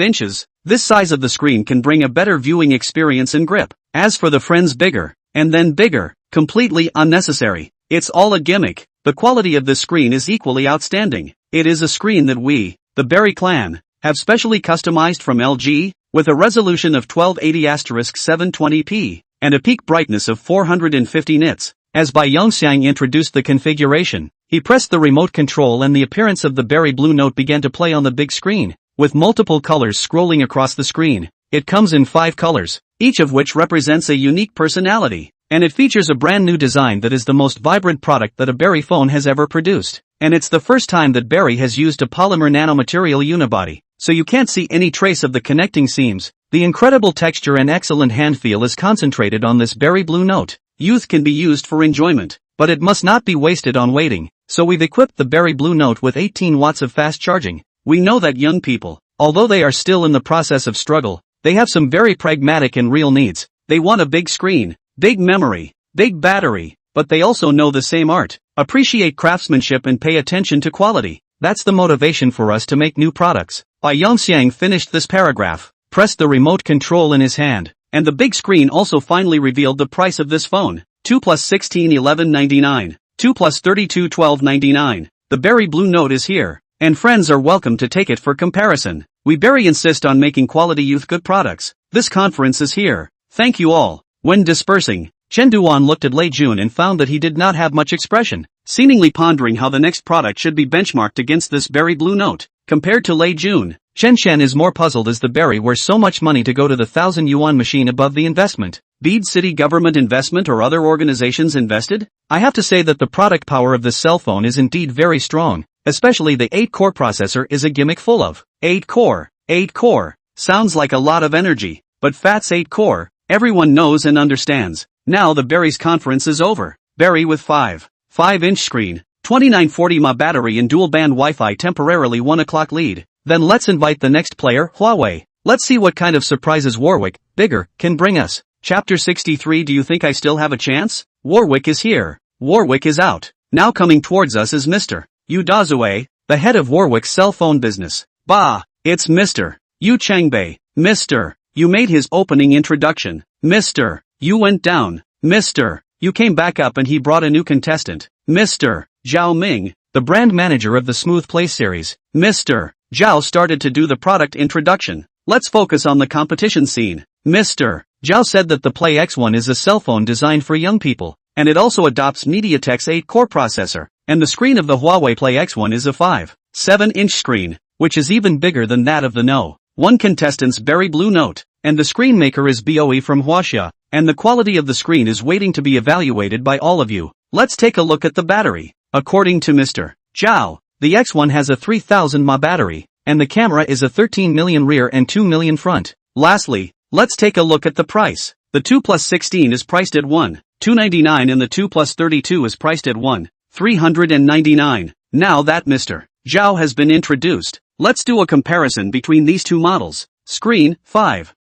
inches. This size of the screen can bring a better viewing experience and grip. As for the friends bigger, and then bigger, completely unnecessary. It's all a gimmick. The quality of this screen is equally outstanding. It is a screen that we, the Berry clan, have specially customized from LG, with a resolution of 1280*720p, and a peak brightness of 450 nits. As Bai Yongxiang introduced the configuration, he pressed the remote control and the appearance of the berry blue note began to play on the big screen, with multiple colors scrolling across the screen. It comes in 5 colors, each of which represents a unique personality, and it features a brand new design that is the most vibrant product that a berry phone has ever produced. And it's the first time that Berry has used a polymer nanomaterial unibody, so you can't see any trace of the connecting seams. The incredible texture and excellent hand feel is concentrated on this berry blue note. Youth can be used for enjoyment, but it must not be wasted on waiting, so we've equipped the berry blue note with 18 watts of fast charging. We know that young people, although they are still in the process of struggle, they have some very pragmatic and real needs. They want a big screen, big memory, big battery, but they also know the same art, appreciate craftsmanship and pay attention to quality. That's the motivation for us to make new products. Bai Yongxiang finished this paragraph, pressed the remote control in his hand, and the big screen also finally revealed the price of this phone. 2 plus 16 11.99, 2 plus 32 12.99. The berry blue note is here, and friends are welcome to take it for comparison. We Berry insist on making quality youth good products. This conference is here. Thank you all. When dispersing, Chen Duan looked at Lei Jun and found that he did not have much expression, seemingly pondering how the next product should be benchmarked against this berry blue note. Compared to Lei Jun, Chen Shen is more puzzled as the berry were so much money to go to the 1,000 yuan machine above the investment. Bead city government investment or other organizations invested? I have to say that the product power of this cell phone is indeed very strong, especially the 8-core processor is a gimmick full of 8-core. 8-core. Sounds like a lot of energy, but FAT's 8-core, everyone knows and understands. Now the Berry's conference is over. Berry with 5-inch screen, 2940 mAh battery and dual-band Wi-Fi temporarily 1 o'clock lead. Then let's invite the next player, Huawei. Let's see what kind of surprises Warwick, bigger, can bring us. Chapter 63. Do you think I still have a chance? Warwick is here. Warwick is out. Now coming towards us is Mr. Yu Dazue, the head of Warwick's cell phone business. Bah, it's Mr. Yu Changbei. Mr. Yu made his opening introduction. Mr. Yu went down. Mr. Yu came back up and he brought a new contestant. Mr. Zhao Ming, the brand manager of the Smooth Play series. Mr. Zhao started to do the product introduction. Let's focus on the competition scene. Mr. Zhao said that the Play X1 is a cell phone designed for young people, and it also adopts MediaTek's 8-core processor, and the screen of the Huawei Play X1 is a 5.7-inch screen, which is even bigger than that of the No. 1 contestant's Berry Blue Note, and the screen maker is BOE from Huaxia, and the quality of the screen is waiting to be evaluated by all of you. Let's take a look at the battery. According to Mr. Zhao, the X1 has a 3000 mAh battery, and the camera is a 13 million rear and 2 million front. Lastly, let's take a look at the price. The 2 plus 16 is priced at 1,299 and the 2 plus 32 is priced at 1,399. Now that Mr. Zhao has been introduced, let's do a comparison between these two models. Screen, 5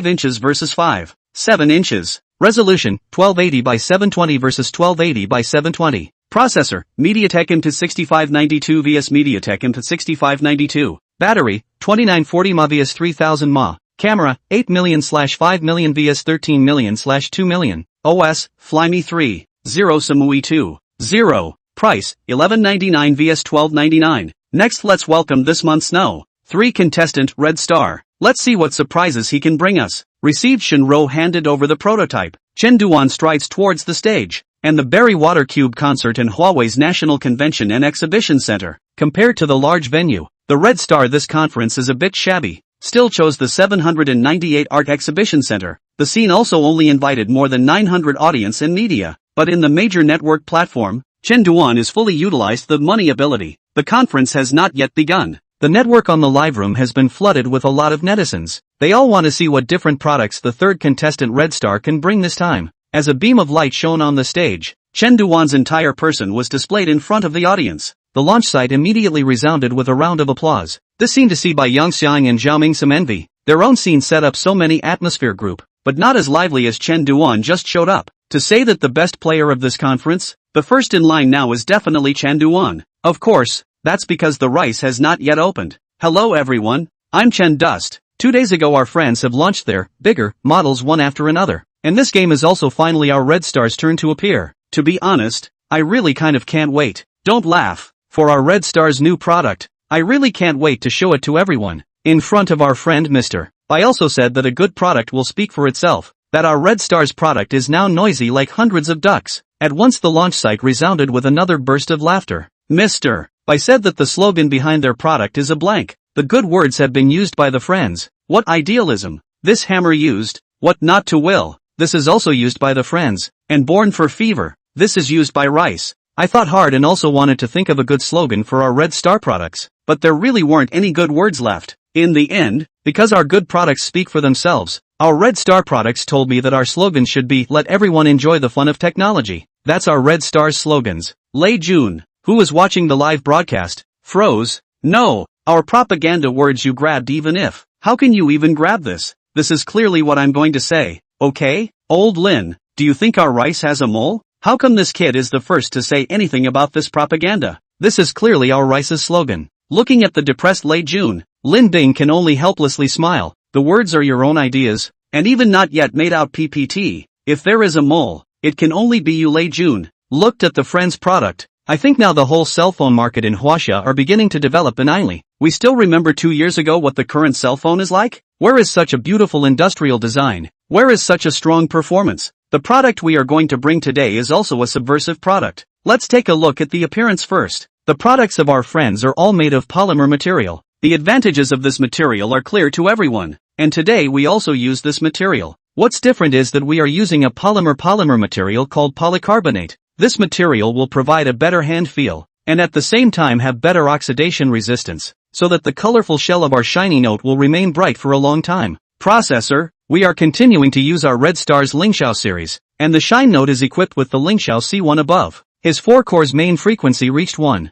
inches versus 5.7 inches. Resolution, 1280 by 720 versus 1280 by 720. Processor, MediaTek MT6592 vs MediaTek MT6592. Battery, 2940 mAh vs 3000 mAh. Camera, 8 million/5 million vs 13 million/2 million. OS, Flyme 3, 0 Samui 2, 0. Price, $11.99 vs $12.99. Next let's welcome this month's No. 3 contestant, Red Star. Let's see what surprises he can bring us. Received Shinro handed over the prototype. Chen Duan strides towards the stage, and the Berry Water Cube concert in Huawei's National Convention and Exhibition Center. Compared to the large venue, the Red Star this conference is a bit shabby. Still chose the 798 Art Exhibition Center. The scene also only invited more than 900 audience and media, but in the major network platform, Chen Duan is fully utilized the money ability. The conference has not yet begun. The network on the live room has been flooded with a lot of netizens. They all want to see what different products the third contestant Red Star can bring this time. As a beam of light shone on the stage, Chen Duan's entire person was displayed in front of the audience. The launch site immediately resounded with a round of applause. This scene to see by Yongxiang and Zhao Ming some envy. Their own scene set up so many atmosphere group. but not as lively as Chen Duan just showed up. To say that the best player of this conference, the first in line now is definitely Chen Duan. Of course, that's because the rice has not yet opened. Hello everyone, I'm Chen Dust. 2 days ago our friends have launched their bigger models one after another, and this game is also finally our Red Star's turn to appear. To be honest, I really kind of can't wait. Don't laugh. For our Red Star's new product, I really can't wait to show it to everyone. In front of our friend Mr. I also said that a good product will speak for itself, that our Red Star's product is now noisy like hundreds of ducks. At once the launch site resounded with another burst of laughter. Mr. I said that the slogan behind their product is a blank. The good words have been used by the friends. What idealism. This hammer used. What not to will. This is also used by the friends. And born for fever. This is used by rice. I thought hard and also wanted to think of a good slogan for our Red Star products, but there really weren't any good words left. In the end, because our good products speak for themselves, our Red Star products told me that our slogan should be, let everyone enjoy the fun of technology. That's our Red Star's slogans. Lei Jun, who was watching the live broadcast, froze. No, our propaganda words you grabbed even if. How can you even grab this? This is clearly what I'm going to say, okay? Old Lin, do you think our rice has a mole? How come this kid is the first to say anything about this propaganda? This is clearly our rice's slogan. Looking at the depressed Lei Jun, Lin Bing can only helplessly smile. The words are your own ideas, and even not yet made out PPT. If there is a mole, it can only be you. Lei Jun looked at the friend's product. I think now the whole cell phone market in Huaxia are beginning to develop benignly. We still remember 2 years ago what the current cell phone is like? Where is such a beautiful industrial design? Where is such a strong performance? The product we are going to bring today is also a subversive product. Let's take a look at the appearance first. The products of our friends are all made of polymer material. The advantages of this material are clear to everyone. And today we also use this material. What's different is that we are using a polymer material called polycarbonate. This material will provide a better hand feel, and at the same time have better oxidation resistance, so that the colorful shell of our shiny note will remain bright for a long time. Processor, we are continuing to use our Red Star's Lingxiao series, and the Shine Note is equipped with the Lingxiao C1 above. His 4-core's main frequency reached 1.6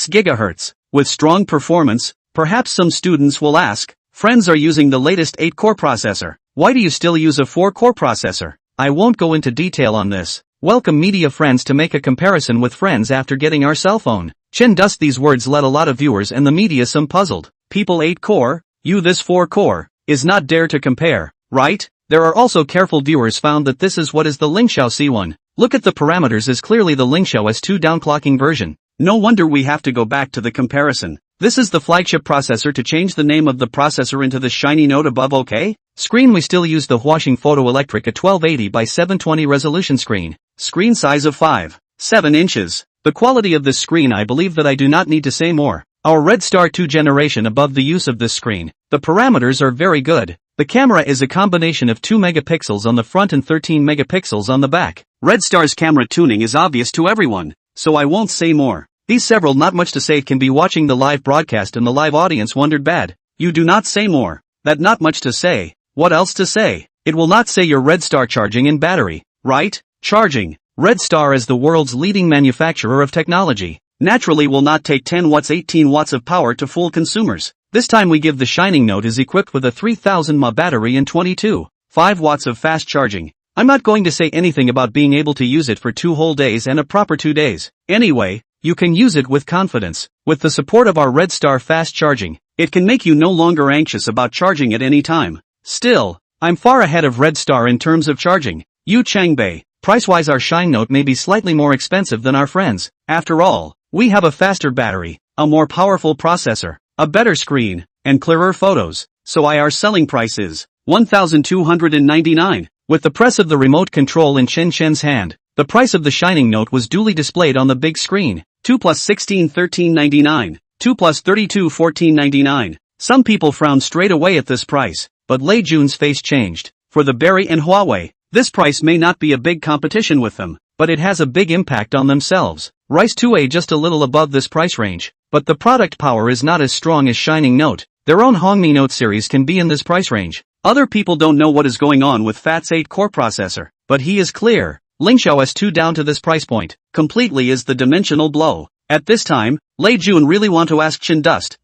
GHz. With strong performance, perhaps some students will ask, friends are using the latest 8-core processor. Why do you still use a 4-core processor? I won't go into detail on this. Welcome media friends to make a comparison with friends after getting our cell phone. Chen Dust. These words let a lot of viewers and the media some puzzled. People 8-core, you this 4-core, is not dare to compare, right? There are also careful viewers found that this is what is the Lingxiao C1. Look at the parameters is clearly the Lingxiao S2 downclocking version. No wonder we have to go back to the comparison. This is the flagship processor. To change the name of the processor into the shiny note above. OK? Screen, we still use the Huaxing Photoelectric, a 1280 by 720 resolution screen. Screen size of 5.7 inches. The quality of this screen, I believe that I do not need to say more. Our Red Star 2 generation above the use of this screen. The parameters are very good. The camera is a combination of 2 megapixels on the front and 13 megapixels on the back. Red Star's camera tuning is obvious to everyone, so I won't say more. These several not much to say can be watching the live broadcast and the live audience wondered bad. You do not say more. That not much to say. What else to say? It will not say your Red Star charging and battery, right? Charging. Red Star as the world's leading manufacturer of technology, naturally will not take 10 watts 18 watts of power to fool consumers. This time we give the Shining Note is equipped with a 3000 mAh battery and 22.5 watts of fast charging. I'm not going to say anything about being able to use it for 2 whole days and a proper 2 days. Anyway, you can use it with confidence. With the support of our Red Star fast charging, it can make you no longer anxious about charging at any time. Still, I'm far ahead of Red Star in terms of charging. Yu Changbei. Price-wise our Shine Note may be slightly more expensive than our friends. After all, we have a faster battery, a more powerful processor, a better screen, and clearer photos, so our selling price is 1,299. With the press of the remote control in Chen Chen's hand, the price of the Shining Note was duly displayed on the big screen. 2 plus 16 13.99, 2 plus 32 14.99. Some people frowned straight away at this price, but Lei Jun's face changed. For the Berry and Huawei, this price may not be a big competition with them, but it has a big impact on themselves. Rice 2A just a little above this price range, but the product power is not as strong as Shining Note. Their own Hongmi Note series can be in this price range. Other people don't know what is going on with Fat's 8-core processor, but he is clear. Lingxiao S2 down to this price point, completely is the dimensional blow. At this time, Lei Jun really want to ask Chen Dust,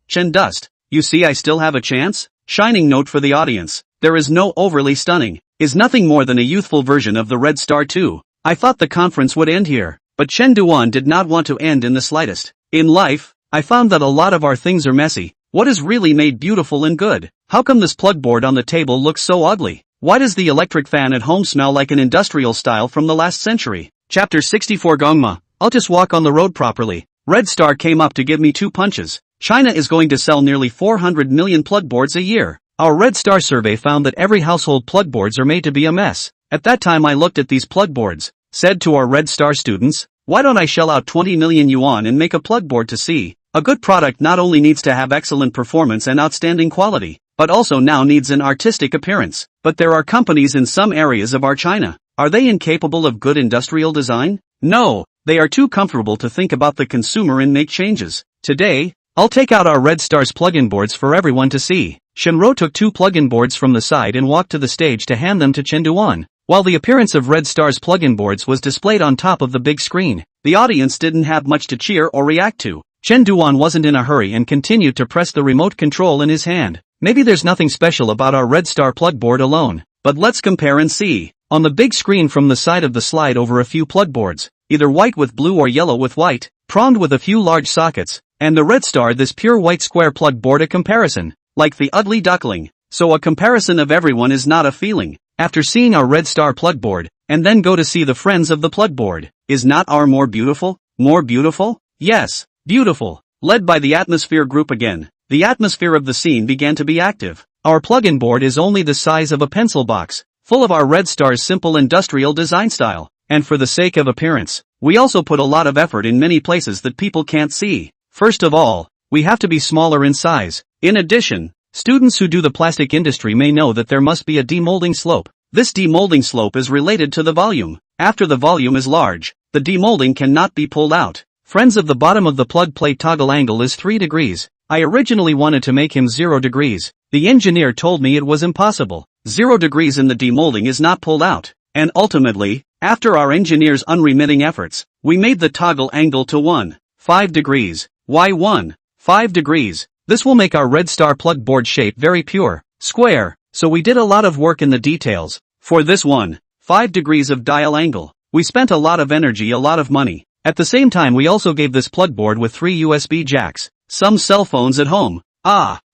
you see I still have a chance? Shining Note for the audience. There is no overly stunning, is nothing more than a youthful version of the Red Star 2. I thought the conference would end here, but Chen Ziping did not want to end in the slightest. In life, I found that a lot of our things are messy. What is really made beautiful and good? How come this plug board on the table looks so ugly? Why does the electric fan at home smell like an industrial style from the last century? Chapter 64 Gongma. I'll just walk on the road properly. Red Star came up to give me 2 punches. China is going to sell nearly 400 million plug boards a year. Our Red Star survey found that every household plug boards are made to be a mess. At that time I looked at these plug boards, said to our Red Star students, why don't I shell out 20 million yuan and make a plug board to see? A good product not only needs to have excellent performance and outstanding quality, but also now needs an artistic appearance. But there are companies in some areas of our China. Are they incapable of good industrial design? No, they are too comfortable to think about the consumer and make changes. Today, I'll take out our Red Star's plug-in boards for everyone to see. Shenro took 2 plug-in boards from the side and walked to the stage to hand them to Chen Ziping. While the appearance of Red Star's plug-in boards was displayed on top of the big screen, the audience didn't have much to cheer or react to. Chen Ziping wasn't in a hurry and continued to press the remote control in his hand. Maybe there's nothing special about our Red Star plug board alone, but let's compare and see. On the big screen from the side of the slide over a few plug boards, either white with blue or yellow with white, pronged with a few large sockets, and the Red Star this pure white square plug board a comparison, like the ugly duckling. So a comparison of everyone is not a feeling. After seeing our Red Star plug board, and then go to see the friends of the plug board, is not our more beautiful? More beautiful? Yes, beautiful. Led by the atmosphere group again, the atmosphere of the scene began to be active. Our plug-in board is only the size of a pencil box, full of our Red Star's simple industrial design style, and for the sake of appearance, we also put a lot of effort in many places that people can't see. First of all, we have to be smaller in size. In addition, students who do the plastic industry may know that there must be a demolding slope. This demolding slope is related to the volume. After the volume is large, the demolding cannot be pulled out. Friends of the bottom of the plug plate toggle angle is 3 degrees. I originally wanted to make him 0 degrees. The engineer told me it was impossible. 0 degrees in the demolding is not pulled out. And ultimately, after our engineer's unremitting efforts, we made the toggle angle to 5 degrees. Why 5 degrees? This will make our Red Star plug board shape very pure, square, so we did a lot of work in the details. For this 5 degrees of dial angle, we spent a lot of energy, a lot of money. At the same time we also gave this plug board with 3 USB jacks. Some cell phones at home,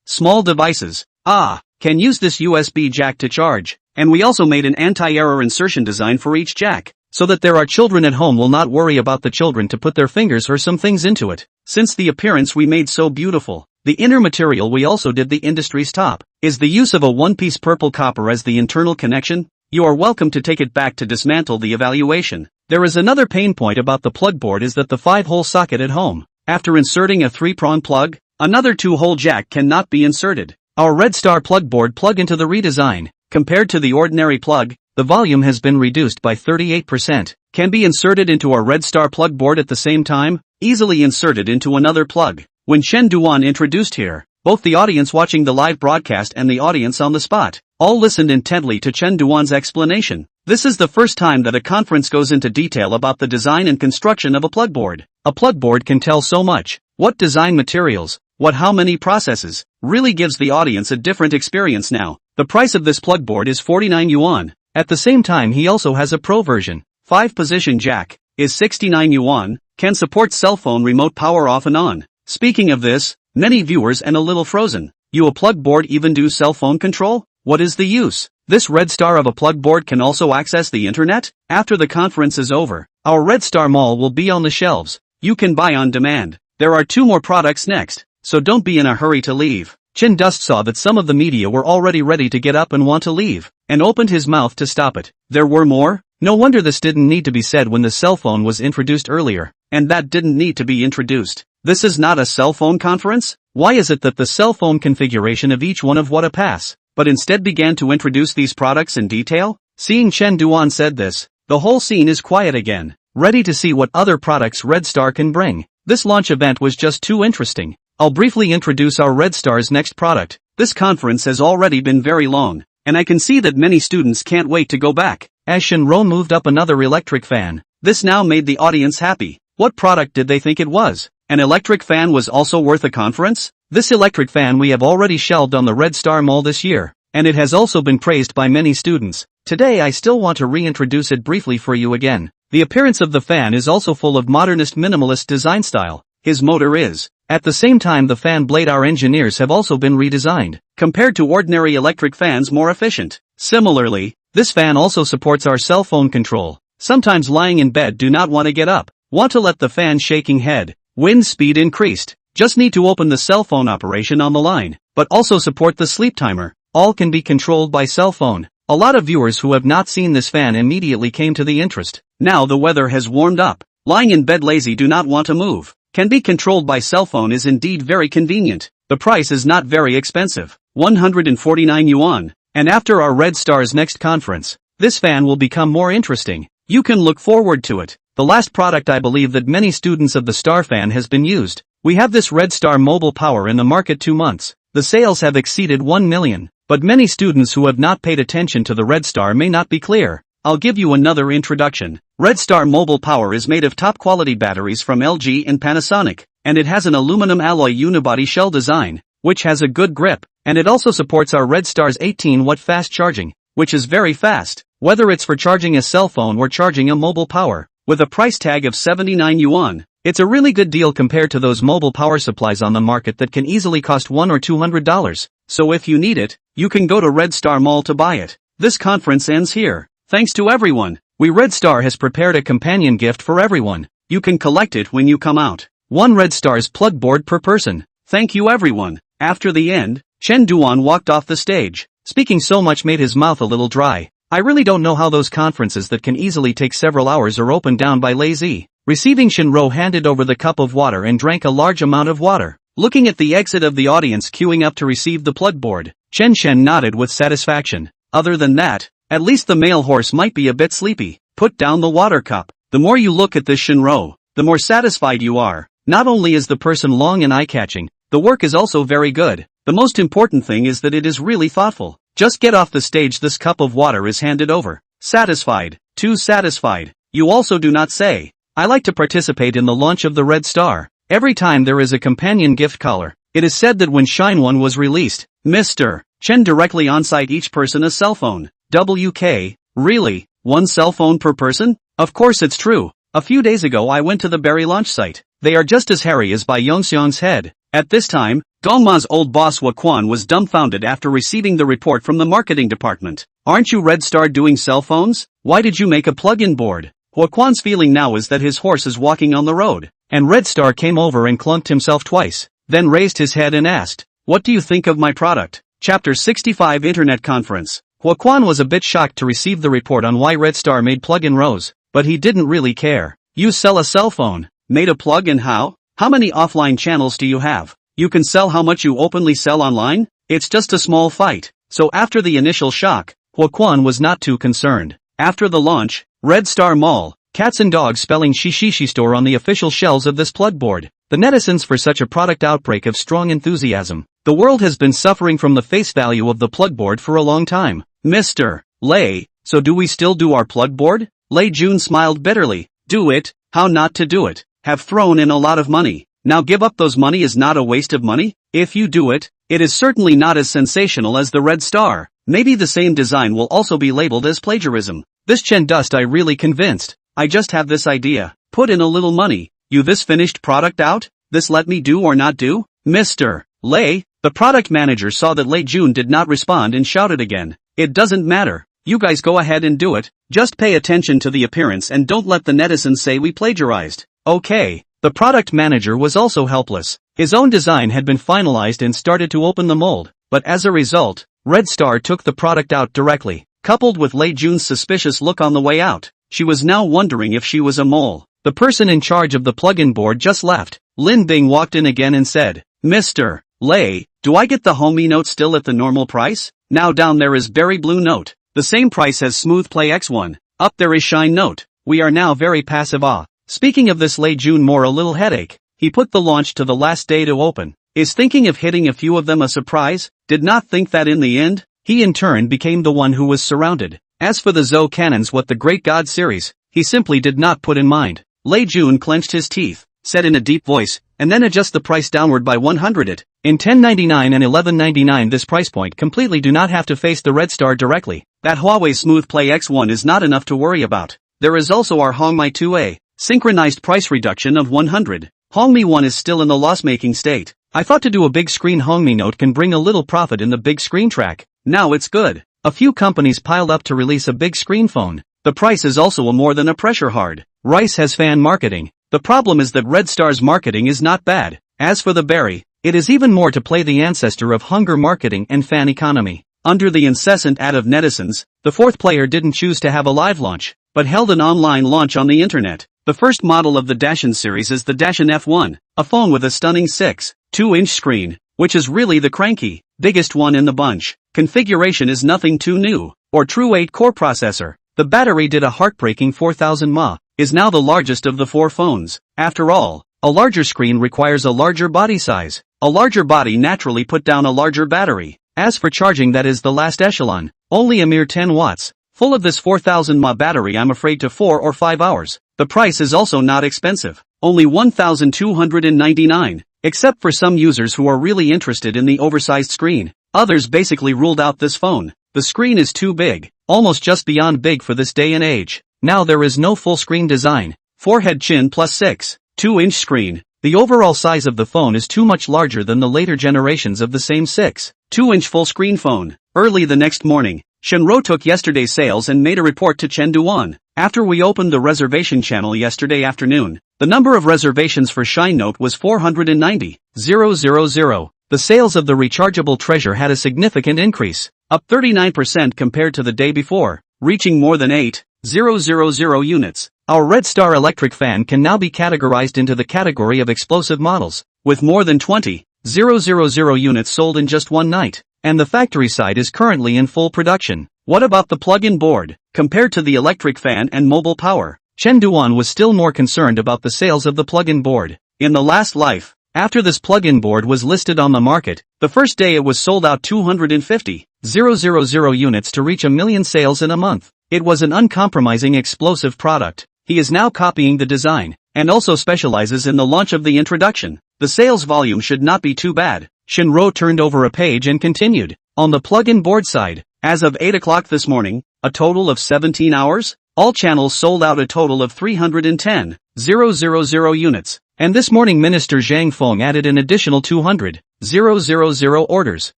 small devices, can use this USB jack to charge. And we also made an anti-error insertion design for each jack, so that there are children at home will not worry about the children to put their fingers or some things into it. Since the appearance we made so beautiful, the inner material we also did the industry's top, is the use of a one-piece purple copper as the internal connection. You are welcome to take it back to dismantle the evaluation. There is another pain point about the plug board is that the 5-hole socket at home, after inserting a 3-prong plug, another 2-hole jack cannot be inserted. Our Red Star plug board plug into the redesign, compared to the ordinary plug, the volume has been reduced by 38%, can be inserted into our Red Star plug board at the same time, easily inserted into another plug. When Chen Ziping introduced here, both the audience watching the live broadcast and the audience on the spot, all listened intently to Chen Ziping's explanation. This is the first time that a conference goes into detail about the design and construction of a plug board. A plug board can tell so much. What design materials, how many processes, really gives the audience a different experience now. The price of this plug board is 49 yuan. At the same time he also has a pro version, 5-position jack, is 69 yuan, can support cell phone remote power off and on. Speaking of this, many viewers and a little frozen. You a plug board even do cell phone control? What is the use? This Red Star of a plug board can also access the internet? After the conference is over, our Red Star Mall will be on the shelves. You can buy on demand. There are 2 more products next, so don't be in a hurry to leave. Chin Dust saw that some of the media were already ready to get up and want to leave, and opened his mouth to stop it. There were more? No wonder this didn't need to be said when the cell phone was introduced earlier, and that didn't need to be introduced. This is not a cell phone conference? Why is it that the cell phone configuration of each one of what a pass, but instead began to introduce these products in detail? Seeing Chen Ziping said this, the whole scene is quiet again, ready to see what other products Red Star can bring. This launch event was just too interesting. I'll briefly introduce our Red Star's next product. This conference has already been very long, and I can see that many students can't wait to go back. As Shenron moved up another electric fan, this now made the audience happy. What product did they think it was? An electric fan was also worth a conference? This electric fan we have already shelved on the Red Star Mall this year, and it has also been praised by many students. Today I still want to reintroduce it briefly for you again. The appearance of the fan is also full of modernist minimalist design style. His motor is. At the same time the fan blade our engineers have also been redesigned, compared to ordinary electric fans, more efficient. Similarly, this fan also supports our cell phone control. Sometimes lying in bed do not want to get up, want to let the fan shaking head, wind speed increased, just need to open the cell phone operation on the line, but also support the sleep timer. All can be controlled by cell phone. A lot of viewers who have not seen this fan immediately came to the interest. Now the weather has warmed up. Lying in bed lazy do not want to move. Can be controlled by cell phone is indeed very convenient. The price is not very expensive. 149 yuan. And after our Red Star's next conference, this fan will become more interesting. You can look forward to it. The last product I believe that many students of the Star fan has been used. We have this Red Star mobile power in the market 2 months. The sales have exceeded 1 million. But many students who have not paid attention to the Red Star may not be clear. I'll give you another introduction. Red Star mobile power is made of top quality batteries from LG and Panasonic, and it has an aluminum alloy unibody shell design, which has a good grip, and it also supports our Red Star's 18-watt fast charging, which is very fast, whether it's for charging a cell phone or charging a mobile power. With a price tag of 79 yuan, it's a really good deal compared to those mobile power supplies on the market that can easily cost $100 or $200. So if you need it, you can go to Red Star Mall to buy it. This conference ends here. Thanks to everyone. Red Star has prepared a companion gift for everyone. You can collect it when you come out. 1 Red Star's plug board per person. Thank you everyone. After the end, Chen Duan walked off the stage. Speaking so much made his mouth a little dry. I really don't know how those conferences that can easily take several hours are opened down by lazy. Receiving Shinro handed over the cup of water and drank a large amount of water. Looking at the exit of the audience queuing up to receive the plug board, Chen nodded with satisfaction. Other than that, at least the male horse might be a bit sleepy. Put down the water cup. The more you look at this Shinro, the more satisfied you are. Not only is the person long and eye-catching, the work is also very good. The most important thing is that it is really thoughtful. Just get off the stage, this cup of water is handed over. Satisfied. Too satisfied. You also do not say. I like to participate in the launch of the Red Star. Every time there is a companion gift collar, it is said that when Shine 1 was released, Mr. Chen directly on-site each person a cell phone. WK, really? 1 cell phone per person? Of course it's true. A few days ago I went to the Berry launch site. They are just as hairy as by Yongxiang's head. At this time, Dongma's old boss Hua Quan was dumbfounded after receiving the report from the marketing department. Aren't you Red Star doing cell phones? Why did you make a plug-in board? Hua Quan's feeling now is that his horse is walking on the road. And Red Star came over and clunked himself twice, then raised his head and asked, "What do you think of my product?" Chapter 65 Internet Conference. Hua Quan was a bit shocked to receive the report on why Red Star made plug-in rows, but he didn't really care. You sell a cell phone, made a plug-in how? How many offline channels do you have? You can sell how much you openly sell online? It's just a small fight. So after the initial shock, Hua Quan was not too concerned. After the launch, Red Star Mall, cats and dogs spelling Shishishi store on the official shelves of this plug board. The netizens for such a product outbreak of strong enthusiasm. The world has been suffering from the face value of the plug board for a long time. Mr. Lei, so do we still do our plug board? Lei Jun smiled bitterly. Do it, how not to do it? Have thrown in a lot of money. Now give up those money is not a waste of money? If you do it, it is certainly not as sensational as the Red Star. Maybe the same design will also be labeled as plagiarism. This Chen Dust I really convinced. I just have this idea. Put in a little money. You this finished product out? This let me do or not do? Mr. Lei, the product manager saw that Lei Jun did not respond and shouted again. It doesn't matter. You guys go ahead and do it. Just pay attention to the appearance and don't let the netizens say we plagiarized. Okay. The product manager was also helpless. His own design had been finalized and started to open the mold, but as a result, Red Star took the product out directly. Coupled with Lei Jun's suspicious look on the way out, she was now wondering if she was a mole. The person in charge of the plug-in board just left. Lin Bing walked in again and said, Mr. Lei, do I get the homie note still at the normal price? Now down there is Berry Blue note. The same price as Smooth Play X1. Up there is Shine note. We are now very passive. Speaking of this, Lei Jun more a little headache. He put the launch to the last day to open. Is thinking of hitting a few of them a surprise? Did not think that in the end, he in turn became the one who was surrounded. As for the Zhou Cannons, what the Great God series, he simply did not put in mind. Lei Jun clenched his teeth. said in a deep voice, and then adjust the price downward by 100 it. In 1099 and 1199 this price point completely do not have to face the red star directly. That Huawei Smooth Play X1 is not enough to worry about. There is also our Hongmi 2A, synchronized price reduction of 100. Hongmi 1 is still in the loss-making state. I thought to do a big screen Hongmi Note can bring a little profit in the big screen track. Now it's good. A few companies piled up to release a big screen phone. The price is also a more than a pressure hard. Rice has fan marketing. The problem is that Red Star's marketing is not bad. As for the berry, it is even more to play the ancestor of hunger marketing and fan economy. Under the incessant ad of netizens, the fourth player didn't choose to have a live launch, but held an online launch on the internet. The first model of the Dashin series is the Dashin F1, a phone with a stunning 6.2-inch screen, which is really the cranky, biggest one in the bunch. Configuration is nothing too new, or true 8-core processor. The battery did a heartbreaking 4000 mAh, is now the largest of the four phones. After all, a larger screen requires a larger body size. A larger body naturally put down a larger battery. As for charging, that is the last echelon, only a mere 10 watts. Full of this 4000 mAh battery I'm afraid to 4 or 5 hours. The price is also not expensive, only 1,299, except for some users who are really interested in the oversized screen. Others basically ruled out this phone. The screen is too big, almost just beyond big for this day and age. Now there is no full screen design. Forehead chin plus 6.2-inch screen. The overall size of the phone is too much larger than the later generations of the same 6.2-inch full screen phone. Early the next morning, Shenro took yesterday's sales and made a report to Chen Duan. After we opened the reservation channel yesterday afternoon, the number of reservations for Shine Note was 490,000. The sales of the rechargeable treasure had a significant increase, up 39% compared to the day before, reaching more than 8,000 units. Our Red Star electric fan can now be categorized into the category of explosive models, with more than 20,000 units sold in just one night, and the factory side is currently in full production. What about the plug-in board? Compared to the electric fan and mobile power, Chen Duan was still more concerned about the sales of the plug-in board. In the last life, after this plug-in board was listed on the market, the first day it was sold out 250,000 units to reach 1 million sales in a month. It was an uncompromising explosive product. He is now copying the design, and also specializes in the launch of the introduction. The sales volume should not be too bad. Shinro turned over a page and continued. On the plug-in board side, as of 8 o'clock this morning, a total of 17 hours, all channels sold out a total of 310,000 units. And this morning Minister Zhang Feng added an additional 200,000 orders.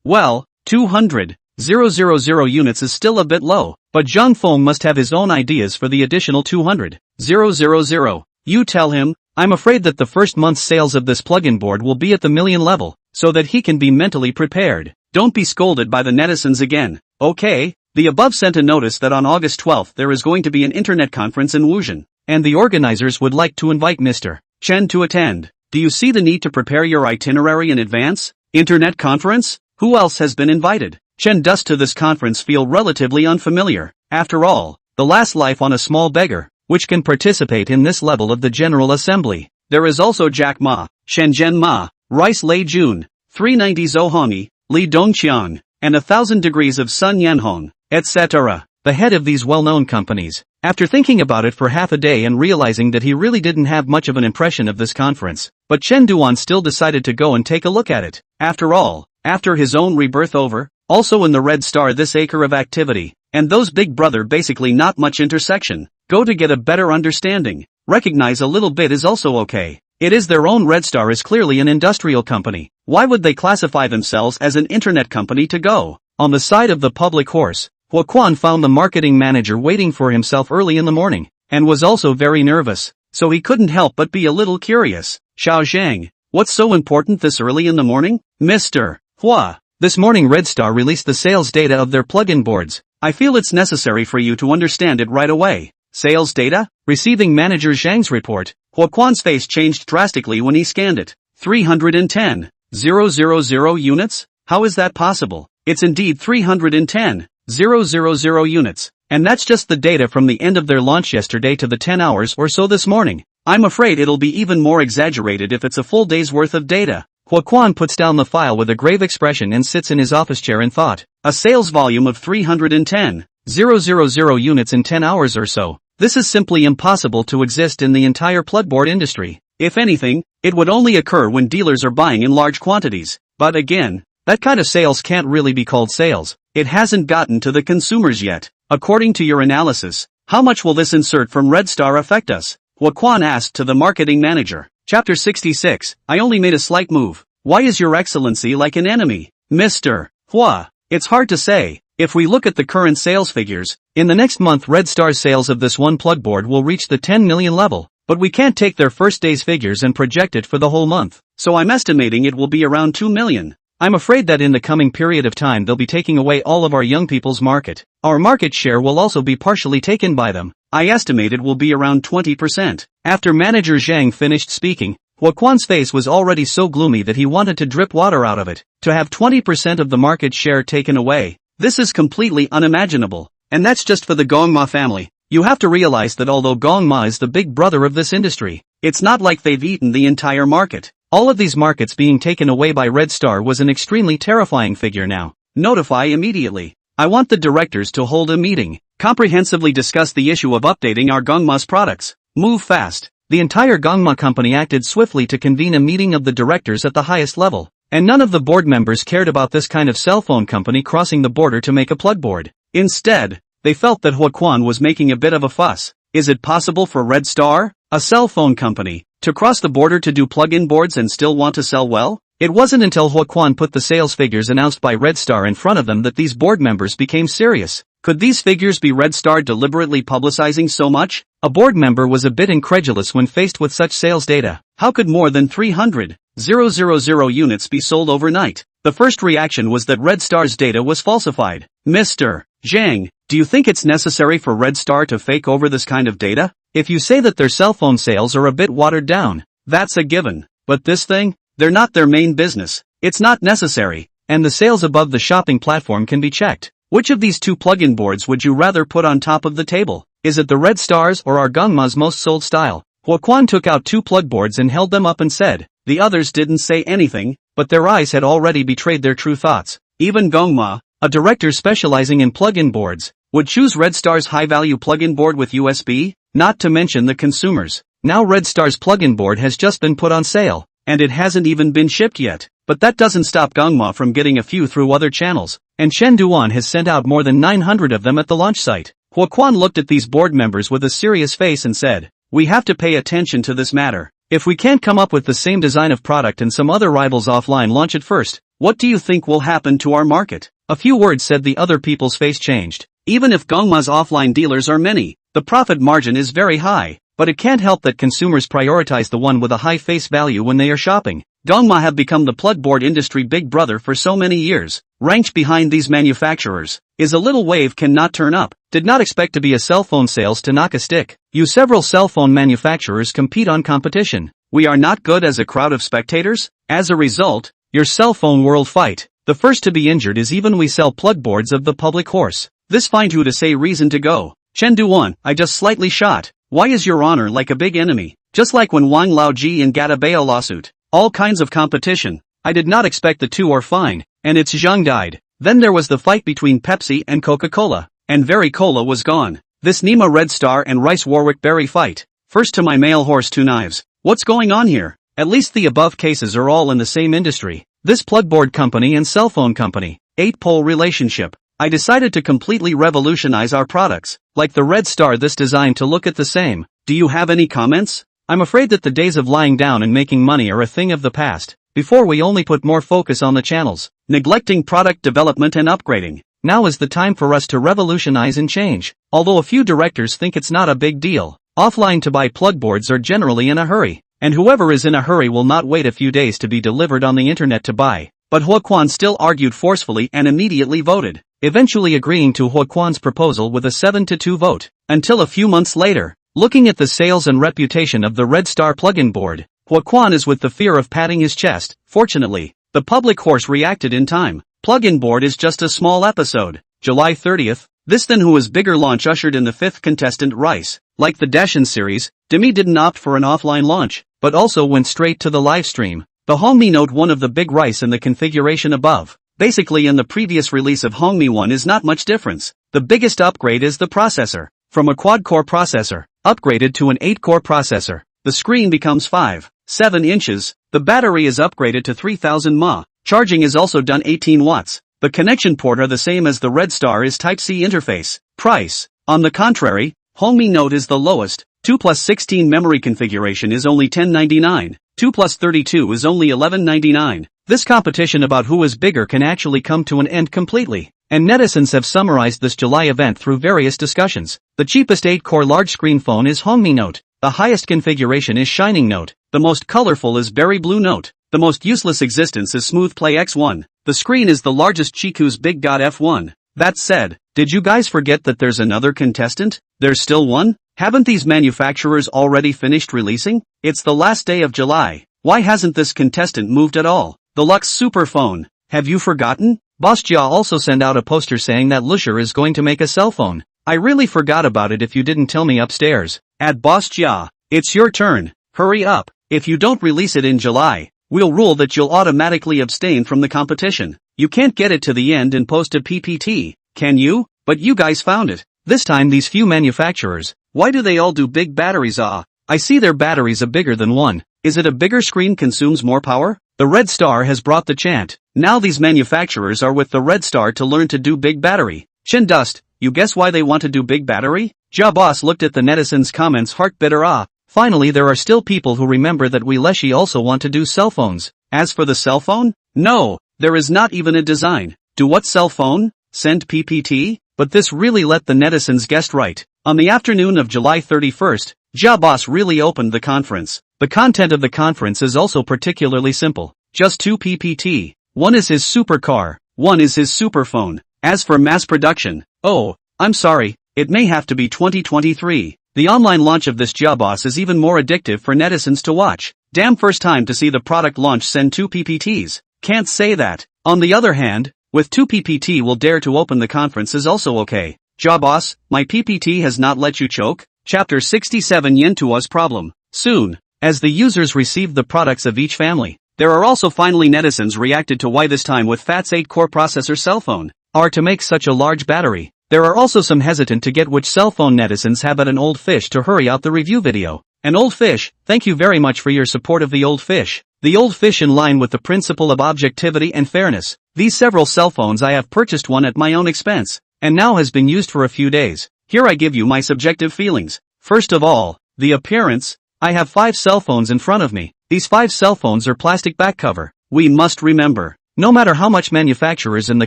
Well, 200,000 units is still a bit low, but Zhang Feng must have his own ideas for the additional 200,000. You tell him. I'm afraid that the first month's sales of this plug-in board will be at the million level, so that he can be mentally prepared. Don't be scolded by the netizens again, okay? The above sent a notice that on August 12th there is going to be an internet conference in Wuzhen, and the organizers would like to invite Mr. Chen to attend. Do you see the need to prepare your itinerary in advance? Internet conference? Who else has been invited? Chen does to this conference feel relatively unfamiliar. After all, the last life on a small beggar, which can participate in this level of the General Assembly. There is also Jack Ma, Shenzhen Ma, Rice Lei Jun, 390 Zohani, Li Dongqiang, and 1,000 degrees of Sun Yanhong, etc. The head of these well-known companies, after thinking about it for half a day and realizing that he really didn't have much of an impression of this conference, but Chen Duan still decided to go and take a look at it. After all, after his own rebirth over, also in the Red Star this acre of activity, and those Big Brother basically not much intersection. Go to get a better understanding. Recognize a little bit is also okay. It is their own. Red Star is clearly an industrial company. Why would they classify themselves as an internet company to go? On the side of the public horse, Hua Quan found the marketing manager waiting for himself early in the morning, and was also very nervous, so he couldn't help but be a little curious. Xiao Zhang, what's so important this early in the morning? Mr. Hua, this morning Red Star released the sales data of their plug-in boards. I feel it's necessary for you to understand it right away. Sales data? Receiving manager Zhang's report, Hua Quan's face changed drastically when he scanned it. 310,000 units? How is that possible? It's indeed 310,000 units. And that's just the data from the end of their launch yesterday to the 10 hours or so this morning. I'm afraid it'll be even more exaggerated if it's a full day's worth of data. Hua Quan puts down the file with a grave expression and sits in his office chair in thought. A sales volume of 310,000 units in 10 hours or so. This is simply impossible to exist in the entire plugboard industry. If anything, it would only occur when dealers are buying in large quantities. But again, that kind of sales can't really be called sales. It hasn't gotten to the consumers yet. According to your analysis, how much will this insert from Red Star affect us? Huaquan asked to the marketing manager. Chapter 66, I only made a slight move. Why is your excellency like an enemy? Mr. Hua. It's hard to say. If we look at the current sales figures, in the next month Red Star's sales of this one plug board will reach the 10 million level. But we can't take their first day's figures and project it for the whole month. So I'm estimating it will be around 2 million. I'm afraid that in the coming period of time they'll be taking away all of our young people's market. Our market share will also be partially taken by them. I estimate it will be around 20%. After manager Zhang finished speaking, Huaquan's face was already so gloomy that he wanted to drip water out of it. To have 20% of the market share taken away, this is completely unimaginable. And that's just for the Gongma family. You have to realize that although Gongma is the big brother of this industry, it's not like they've eaten the entire market. All of these markets being taken away by Red Star was an extremely terrifying figure now. Notify immediately. I want the directors to hold a meeting, comprehensively discuss the issue of updating our Gongma's products. Move fast. The entire Gongma company acted swiftly to convene a meeting of the directors at the highest level, and none of the board members cared about this kind of cell phone company crossing the border to make a plug board. Instead, they felt that Huaquan was making a bit of a fuss. Is it possible for Red Star, a cell phone company, to cross the border to do plug-in boards and still want to sell well? It wasn't until Huaquan put the sales figures announced by Red Star in front of them that these board members became serious. Could these figures be Red Star deliberately publicizing so much? A board member was a bit incredulous when faced with such sales data. How could more than 300,000 units be sold overnight? The first reaction was that Red Star's data was falsified. Mr. Zhang, do you think it's necessary for Red Star to fake over this kind of data? If you say that their cell phone sales are a bit watered down, that's a given. But this thing? They're not their main business. It's not necessary. And the sales above the shopping platform can be checked. Which of these two plug-in boards would you rather put on top of the table? Is it the Red Stars or our Gongma's most sold style? Huaquan took out two plug boards and held them up and said. The others didn't say anything, but their eyes had already betrayed their true thoughts. Even Gongma, a director specializing in plug-in boards, would choose Red Star's high-value plug-in board with USB, not to mention the consumers. Now Red Star's plug-in board has just been put on sale, and it hasn't even been shipped yet. But that doesn't stop Gongma from getting a few through other channels, and Chen Duan has sent out more than 900 of them at the launch site. Huaquan looked at these board members with a serious face and said, we have to pay attention to this matter. If we can't come up with the same design of product and some other rivals offline launch it first, what do you think will happen to our market? A few words said the other people's face changed. Even if Gongma's offline dealers are many, the profit margin is very high, but it can't help that consumers prioritize the one with a high face value when they are shopping. Gongma have become the plug board industry big brother for so many years. Ranked behind these manufacturers is a little wave cannot turn up. Did not expect to be a cell phone sales to knock a stick. You several cell phone manufacturers compete on competition. We are not good as a crowd of spectators. As a result, your cell phone world fight. The first to be injured is even we sell plug boards of the public horse. This find you to say reason to go. Chen Duan, I just slightly shot. Why is your honor like a big enemy? Just like when Wang Laoji and Gatabeo lawsuit. All kinds of competition. I did not expect the two are fine, and it's Zhang died. Then there was the fight between Pepsi and Coca-Cola, and Very Cola was gone. This Nima Red Star and Rice Warwick Berry fight. First to my male horse two knives. What's going on here? At least the above cases are all in the same industry. This plugboard company and cell phone company. 8-pole relationship. I decided to completely revolutionize our products. Like the Red Star this design to look at the same. Do you have any comments? I'm afraid that the days of lying down and making money are a thing of the past. Before we only put more focus on the channels, neglecting product development and upgrading. Now is the time for us to revolutionize and change. Although a few directors think it's not a big deal, offline to buy plug boards are generally in a hurry, and whoever is in a hurry will not wait a few days to be delivered on the internet to buy. But Huaquan still argued forcefully and immediately voted, eventually agreeing to Huaquan's proposal with a 7-2 vote. Until a few months later, looking at the sales and reputation of the Red Star plug-in board, Huaquan is with the fear of patting his chest. Fortunately, the public horse reacted in time. Plug-in board is just a small episode. July 30th, this then who is bigger launch ushered in the 5th contestant Rice. Like the Dashin series, Demi didn't opt for an offline launch, but also went straight to the live stream. The Hongmi Note 1 of the big Rice in the configuration above. Basically in the previous release of Hongmi 1 is not much difference. The biggest upgrade is the processor. From a quad-core processor, upgraded to an 8-core processor. the screen becomes 5.7 inches, the battery is upgraded to 3000 mAh, charging is also done 18 watts. The connection port are the same as the Red Star is Type-C interface. Price. On the contrary, Hongmi Note is the lowest. 2 plus 16 memory configuration is only $10.99. 2 plus 32 is only $11.99. This competition about who is bigger can actually come to an end completely. And netizens have summarized this July event through various discussions. The cheapest 8-core large-screen phone is Hongmi Note. The highest configuration is Shining Note. The most colorful is Berry Blue Note. The most useless existence is Smooth Play X1. The screen is the largest Chiku's Big God F1. That said, did you guys forget that there's another contestant? There's still one? Haven't these manufacturers already finished releasing? It's the last day of July. Why hasn't this contestant moved at all? The Lux Super Phone. Have you forgotten? Boss Jia also sent out a poster saying that Lusher is going to make a cell phone. I really forgot about it if you didn't tell me upstairs. At Boss Jia, it's your turn. Hurry up. If you don't release it in July, we'll rule that you'll automatically abstain from the competition. You can't get it to the end and post a PPT, can you? But you guys found it. This time these few manufacturers, why do they all do big batteries? I see their batteries are bigger than one. Is it a bigger screen consumes more power? The Red Star has brought the chant. Now these manufacturers are with the Red Star to learn to do big battery. Chen Dust, you guess why they want to do big battery? Ja Boss looked at the netizens' comments heart bitter. Finally there are still people who remember that we Leshi also want to do cell phones. As for the cell phone? No, there is not even a design. Do what cell phone? Send PPT? But this really let the netizens guess right. On the afternoon of July 31st, Ja Boss really opened the conference. The content of the conference is also particularly simple. Just 2 PPT. One is his supercar, one is his super phone. As for mass production, oh, I'm sorry, it may have to be 2023. The online launch of this Ja Boss is even more addictive for netizens to watch. Damn, first time to see the product launch send 2 PPTs. Can't say that. On the other hand, with 2 PPT will dare to open the conference is also okay. Ja Boss, my PPT has not let you choke? Chapter 67 Yen Tua's problem. Soon, as the users received the products of each family, there are also finally netizens reacted to why this time with FAT's 8-core processor cell phone are to make such a large battery. There are also some hesitant to get which cell phone netizens have at an old fish to hurry out the review video. An old fish, thank you very much for your support of the old fish. The old fish in line with the principle of objectivity and fairness. These several cell phones I have purchased one at my own expense, and now has been used for a few days. Here I give you my subjective feelings. First of all, the appearance. I have 5 cell phones in front of me. These 5 cell phones are plastic back cover. We must remember, no matter how much manufacturers in the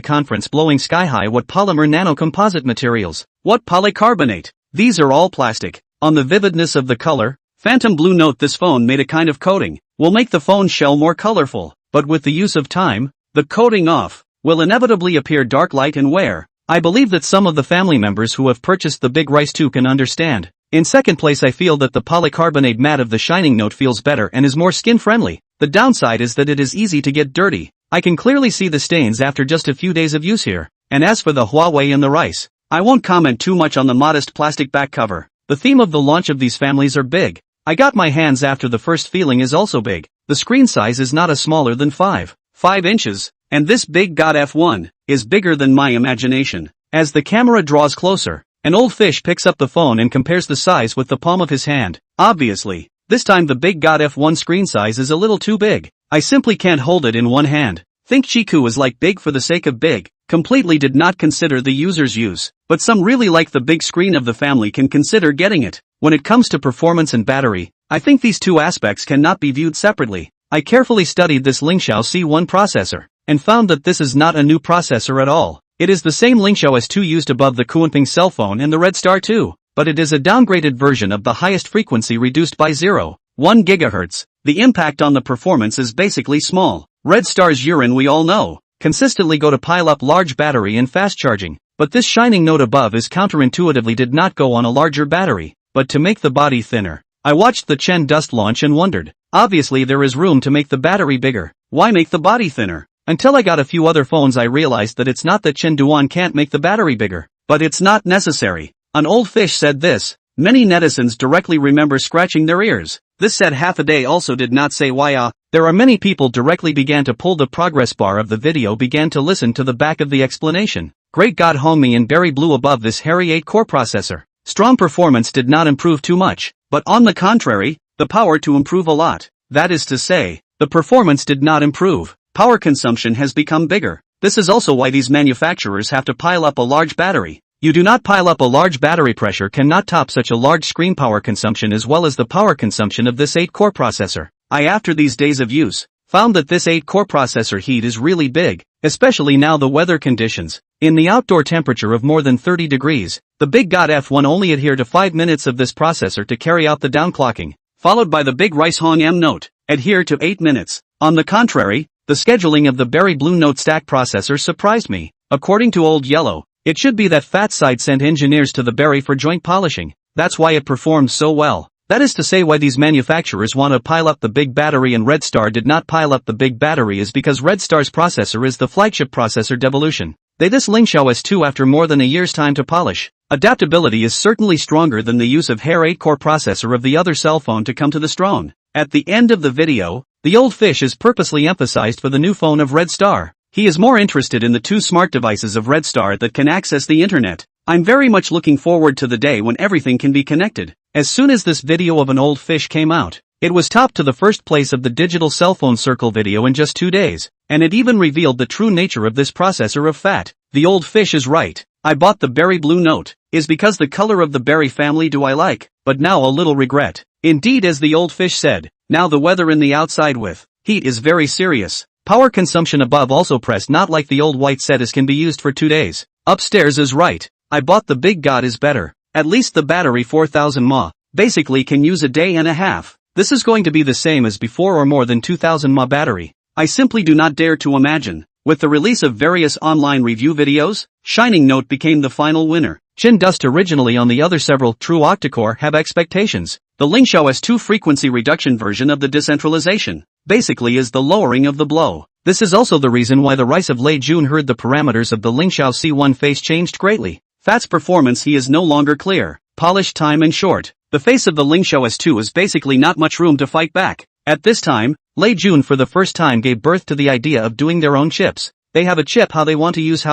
conference blowing sky high what polymer nanocomposite materials, what polycarbonate, these are all plastic. On the vividness of the color, Phantom Blue note this phone made a kind of coating, will make the phone shell more colorful, but with the use of time, the coating off, will inevitably appear dark light and wear. I believe that some of the family members who have purchased the Big Rice 2 can understand. In second place, I feel that the polycarbonate matte of the Shining Note feels better and is more skin-friendly. The downside is that it is easy to get dirty. I can clearly see the stains after just a few days of use here. And as for the Huawei and the Rice, I won't comment too much on the modest plastic back cover. The theme of the launch of these families are big. I got my hands after the first feeling is also big. The screen size is not a smaller than 5 inches, and this Big God F1 is bigger than my imagination. As the camera draws closer, an old fish picks up the phone and compares the size with the palm of his hand. Obviously, this time the Big God F1 screen size is a little too big. I simply can't hold it in one hand. Think Chiku is like big for the sake of big. Completely did not consider the user's use. But some really like the big screen of the family can consider getting it. When it comes to performance and battery, I think these two aspects cannot be viewed separately. I carefully studied this Lingxiao C1 processor, and found that this is not a new processor at all. It is the same Lingxiao S2 used above the Kunping cell phone and the Red Star 2, but it is a downgraded version of the highest frequency reduced by 0.1 GHz. The impact on the performance is basically small. Red Star's urine we all know, consistently go to pile up large battery and fast charging, but this Shining Note above is counterintuitively did not go on a larger battery, but to make the body thinner. I watched the Chen Dust launch and wondered, obviously there is room to make the battery bigger, why make the body thinner? Until I got a few other phones I realized that it's not that Chen Duan can't make the battery bigger, but it's not necessary. An old fish said this. Many netizens directly remember scratching their ears. This said half a day also did not say why. There are many people directly began to pull the progress bar of the video began to listen to the back of the explanation. Great God Homie and Berry Blue above this hairy 8-core processor. Strong performance did not improve too much, but on the contrary, the power to improve a lot. That is to say, the performance did not improve. Power consumption has become bigger. This is also why these manufacturers have to pile up a large battery. You do not pile up a large battery pressure cannot top such a large screen power consumption as well as the power consumption of this 8-core processor. After these days of use, found that this 8-core processor heat is really big, especially now the weather conditions. In the outdoor temperature of more than 30 degrees, the big God F1 only adhere to 5 minutes of this processor to carry out the downclocking, followed by the big Rice Hong M Note, adhere to 8 minutes. On the contrary, the scheduling of the Berry Blue Note stack processor surprised me. According to Old Yellow, it should be that Fatside sent engineers to the Berry for joint polishing. That's why it performed so well. That is to say why these manufacturers want to pile up the big battery and Red Star did not pile up the big battery is because Red Star's processor is the flagship processor devolution. They this Lingxiao S2 after more than a year's time to polish. Adaptability is certainly stronger than the use of Heir 8-core processor of the other cell phone to come to the throne. At the end of the video, the old fish is purposely emphasized for the new phone of Red Star. He is more interested in the 2 smart devices of Red Star that can access the internet. I'm very much looking forward to the day when everything can be connected. As soon as this video of an old fish came out, it was topped to the first place of the digital cell phone circle video in just 2 days, and it even revealed the true nature of this processor of fat. The old fish is right. I bought the Berry Blue Note, is because the color of the berry family do I like, but now a little regret. Indeed, as the old fish said, now the weather in the outside with heat is very serious. Power consumption above also pressed not like the old white set as can be used for 2 days. Upstairs is right. I bought the big God is better. At least the battery 4000 mAh, basically can use a day and a half. This is going to be the same as before or more than 2000 mAh battery. I simply do not dare to imagine. With the release of various online review videos, Shining Note became the final winner. Chin Dust originally on the other several true octa-core have expectations. The Lingxiao S2 frequency reduction version of the decentralization, basically is the lowering of the blow. This is also the reason why the Rice of Lei Jun heard the parameters of the Lingxiao C1 face changed greatly. Fat's performance he is no longer clear, polished time and short. The face of the Lingxiao S2 is basically not much room to fight back. At this time, Lei Jun for the first time gave birth to the idea of doing their own chips. They have a chip how they want to use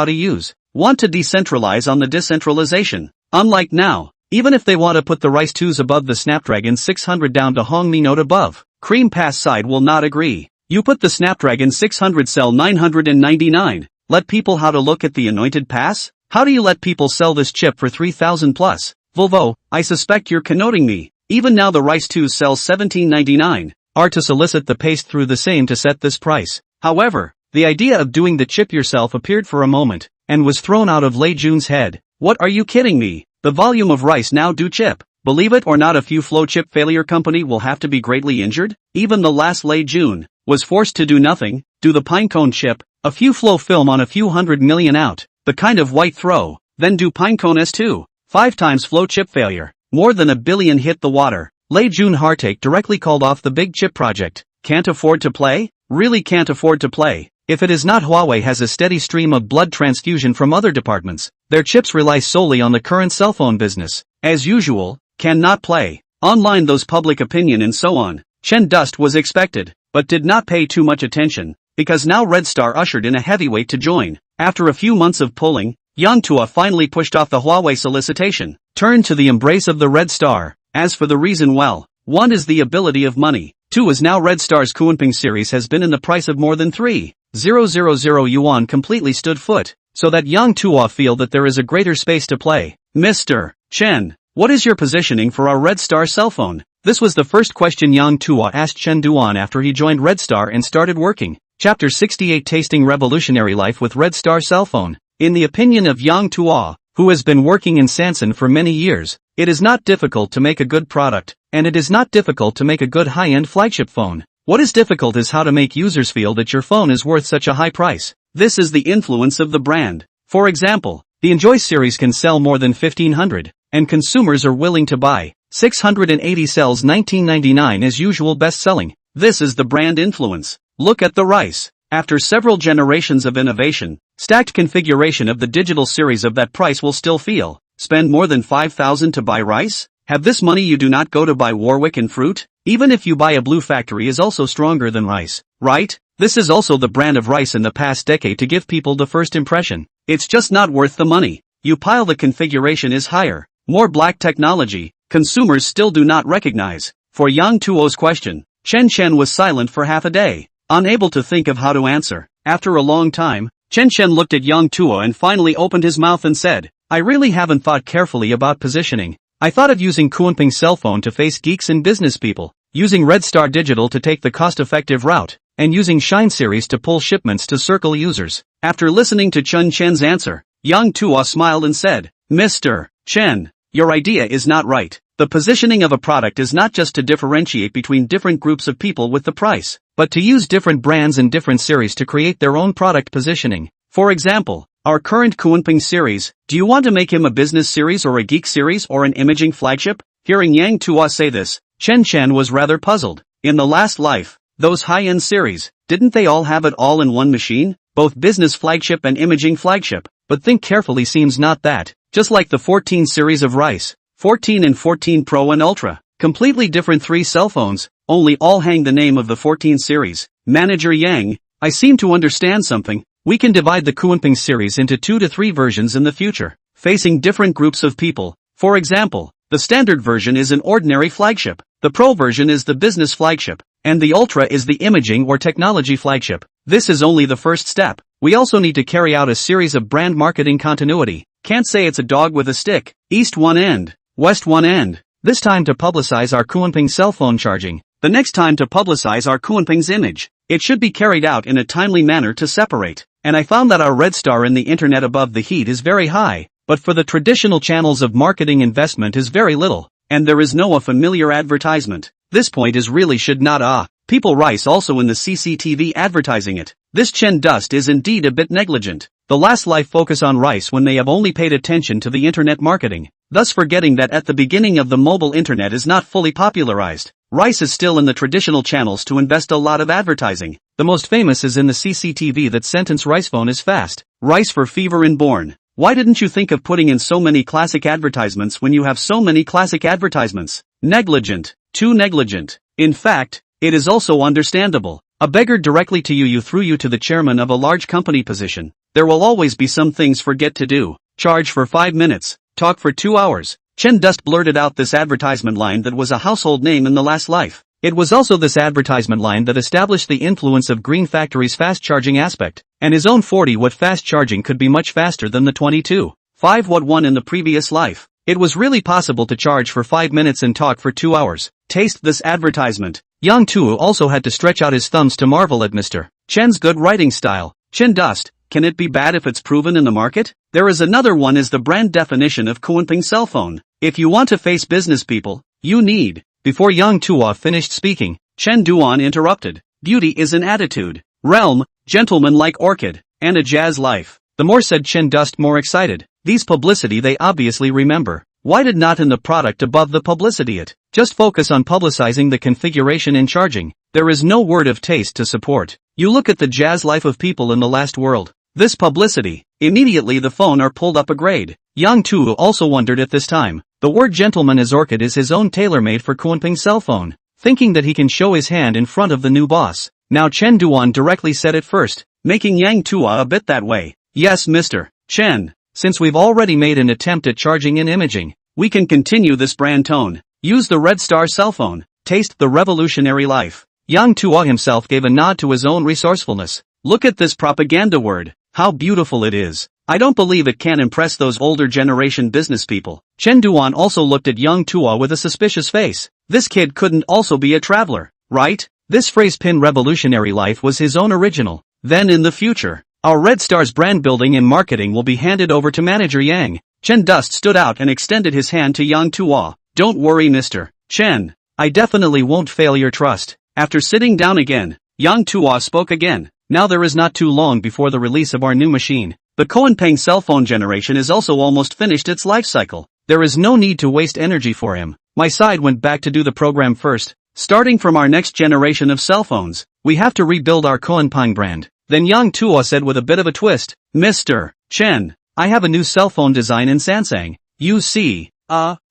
Want to decentralize on the decentralization. Unlike now, even if they want to put the Rice 2s above the Snapdragon 600 down to Hongmi Note above, Cream Pass side will not agree. You put the Snapdragon 600 sell 999. Let people how to look at the anointed pass? How do you let people sell this chip for 3000 plus? Volvo, I suspect you're connoting me. Even now the Rice 2s sell 1799. Are to solicit the paste through the same to set this price. However, the idea of doing the chip yourself appeared for a moment, and was thrown out of Lei Jun's head. What are you kidding me? The volume of Rice now do chip. Believe it or not, a few flow chip failure company will have to be greatly injured. Even the last Lei Jun was forced to do nothing, do the Pinecone chip, a few flow film on a few 100 million out, the kind of white throw, then do Pinecone S2, 5 times flow chip failure, more than $1 billion hit the water. Lei Jun Heartache directly called off the big chip project. Can't afford to play? Really can't afford to play. If it is not Huawei has a steady stream of blood transfusion from other departments, their chips rely solely on the current cell phone business. As usual, cannot play. Online those public opinion and so on. Chen Dust was expected, but did not pay too much attention, because now Red Star ushered in a heavyweight to join. After a few months of pulling, Yang Tua finally pushed off the Huawei solicitation, turned to the embrace of the Red Star. As for the reason, well, 1 is the ability of money, 2 is now Red Star's Kunping series has been in the price of more than 3,000 yuan completely stood foot, so that Yang Tua feel that there is a greater space to play. Mr. Chen, what is your positioning for our Red Star cell phone? This was the first question Yang Tua asked Chen Duan after he joined Red Star and started working. Chapter 68 Tasting Revolutionary Life with Red Star Cell Phone. In the opinion of Yang Tua, who has been working in Sansan for many years, it is not difficult to make a good product, and it is not difficult to make a good high-end flagship phone. What is difficult is how to make users feel that your phone is worth such a high price. This is the influence of the brand. For example, the Enjoy series can sell more than 1500, and consumers are willing to buy. 680 sells 1999 as usual best-selling. This is the brand influence. Look at the Rice. After several generations of innovation, stacked configuration of the digital series of that price will still feel. Spend more than 5,000 to buy Rice? Have this money you do not go to buy Warwick and Fruit? Even if you buy a Blue Factory is also stronger than Rice, right? This is also the brand of Rice in the past decade to give people the first impression. It's just not worth the money. You pile the configuration is higher, more black technology, consumers still do not recognize. For Yang Tuo's question, Chen was silent for half a day, unable to think of how to answer. After a long time, Chen looked at Yang Tuo and finally opened his mouth and said, I really haven't thought carefully about positioning. I thought of using Kunping's cell phone to face geeks and business people, using Red Star Digital to take the cost-effective route, and using Shine Series to pull shipments to Circle users. After listening to Chen's answer, Yang Tuo smiled and said, Mr. Chen, your idea is not right. The positioning of a product is not just to differentiate between different groups of people with the price, but to use different brands and different series to create their own product positioning. For example, our current Kunping series, do you want to make him a business series or a geek series or an imaging flagship? Hearing Yang Tuo say this, Chen was rather puzzled. In the last life, those high-end series, didn't they all have it all in one machine? Both business flagship and imaging flagship. But think carefully, seems not that. Just like the 14 series of Rice, 14 and 14 Pro and Ultra, completely different 3 cell phones, only all hang the name of the 14 series. Manager Yang, I seem to understand something. We can divide the Kunping series into 2 to 3 versions in the future, facing different groups of people. For example, the standard version is an ordinary flagship, the Pro version is the business flagship, and the Ultra is the imaging or technology flagship. This is only the first step. We also need to carry out a series of brand marketing continuity. Can't say it's a dog with a stick, east one end, west one end. This time to publicize our Kunping cell phone charging, the next time to publicize our Kunping's image. It should be carried out in a timely manner to separate. And I found that our red star in the internet above the heat is very high, but for the traditional channels of marketing investment is very little, and there is no a familiar advertisement. This point is really should not people Rice also in the CCTV advertising it. This Chen Dust is indeed a bit negligent. The last life focus on Rice when they have only paid attention to the internet marketing, thus forgetting that at the beginning of the mobile internet is not fully popularized. Rice is still in the traditional channels to invest a lot of advertising. The most famous is in the CCTV that sentence Rice phone is fast. Rice for fever inborn. Why didn't you think of putting in so many classic advertisements when you have so many classic advertisements? Negligent. Too negligent. In fact, it is also understandable. A beggar directly to you threw you to the chairman of a large company position. There will always be some things forget to do. Charge for 5 minutes, talk for 2 hours. Chen Dust blurted out this advertisement line that was a household name in the last life. It was also this advertisement line that established the influence of Green Factory's fast charging aspect, and his own 40-watt fast charging could be much faster than the 22.5-watt one in the previous life. It was really possible to charge for 5 minutes and talk for 2 hours. Taste this advertisement. Yang Tuo also had to stretch out his thumbs to marvel at Mr. Chen's good writing style. Chen Dust, can it be bad if it's proven in the market? There is another one is the brand definition of Kunping cell phone. If you want to face business people, you need. Before Yang Tuo finished speaking, Chen Duan interrupted. Beauty is an attitude, realm, gentleman like orchid, and a jazz life. The more said Chen Dust more excited. These publicity they obviously remember. Why did not in the product above the publicity it? Just focus on publicizing the configuration and charging. There is no word of taste to support. You look at the jazz life of people in the last world. This publicity, immediately the phone are pulled up a grade. Yang Tuo also wondered at this time. The word gentleman as orchid is his own tailor-made for Kunping cell phone, thinking that he can show his hand in front of the new boss. Now Chen Duan directly said it first, making Yang Tuo a bit that way. Yes, Mr. Chen. Since we've already made an attempt at charging and imaging, we can continue this brand tone. Use the Red Star cell phone. Taste the revolutionary life. Yang Tuo himself gave a nod to his own resourcefulness. Look at this propaganda word. How beautiful it is. I don't believe it can impress those older generation business people. Chen Duan also looked at Yang Tuo with a suspicious face. This kid couldn't also be a traveler, right? This phrase pin revolutionary life was his own original. Then in the future, our Red Star's brand building and marketing will be handed over to Manager Yang. Chen Dust stood out and extended his hand to Yang Tuo. Don't worry, Mr. Chen. I definitely won't fail your trust. After sitting down again, Yang Tuo spoke again. Now there is not too long before the release of our new machine. The Kunping cell phone generation is also almost finished its life cycle. There is no need to waste energy for him. My side went back to do the program first. Starting from our next generation of cell phones, we have to rebuild our Kunping brand. Then Yang Tuo said with a bit of a twist, Mr. Chen, I have a new cell phone design in Sansang. You see,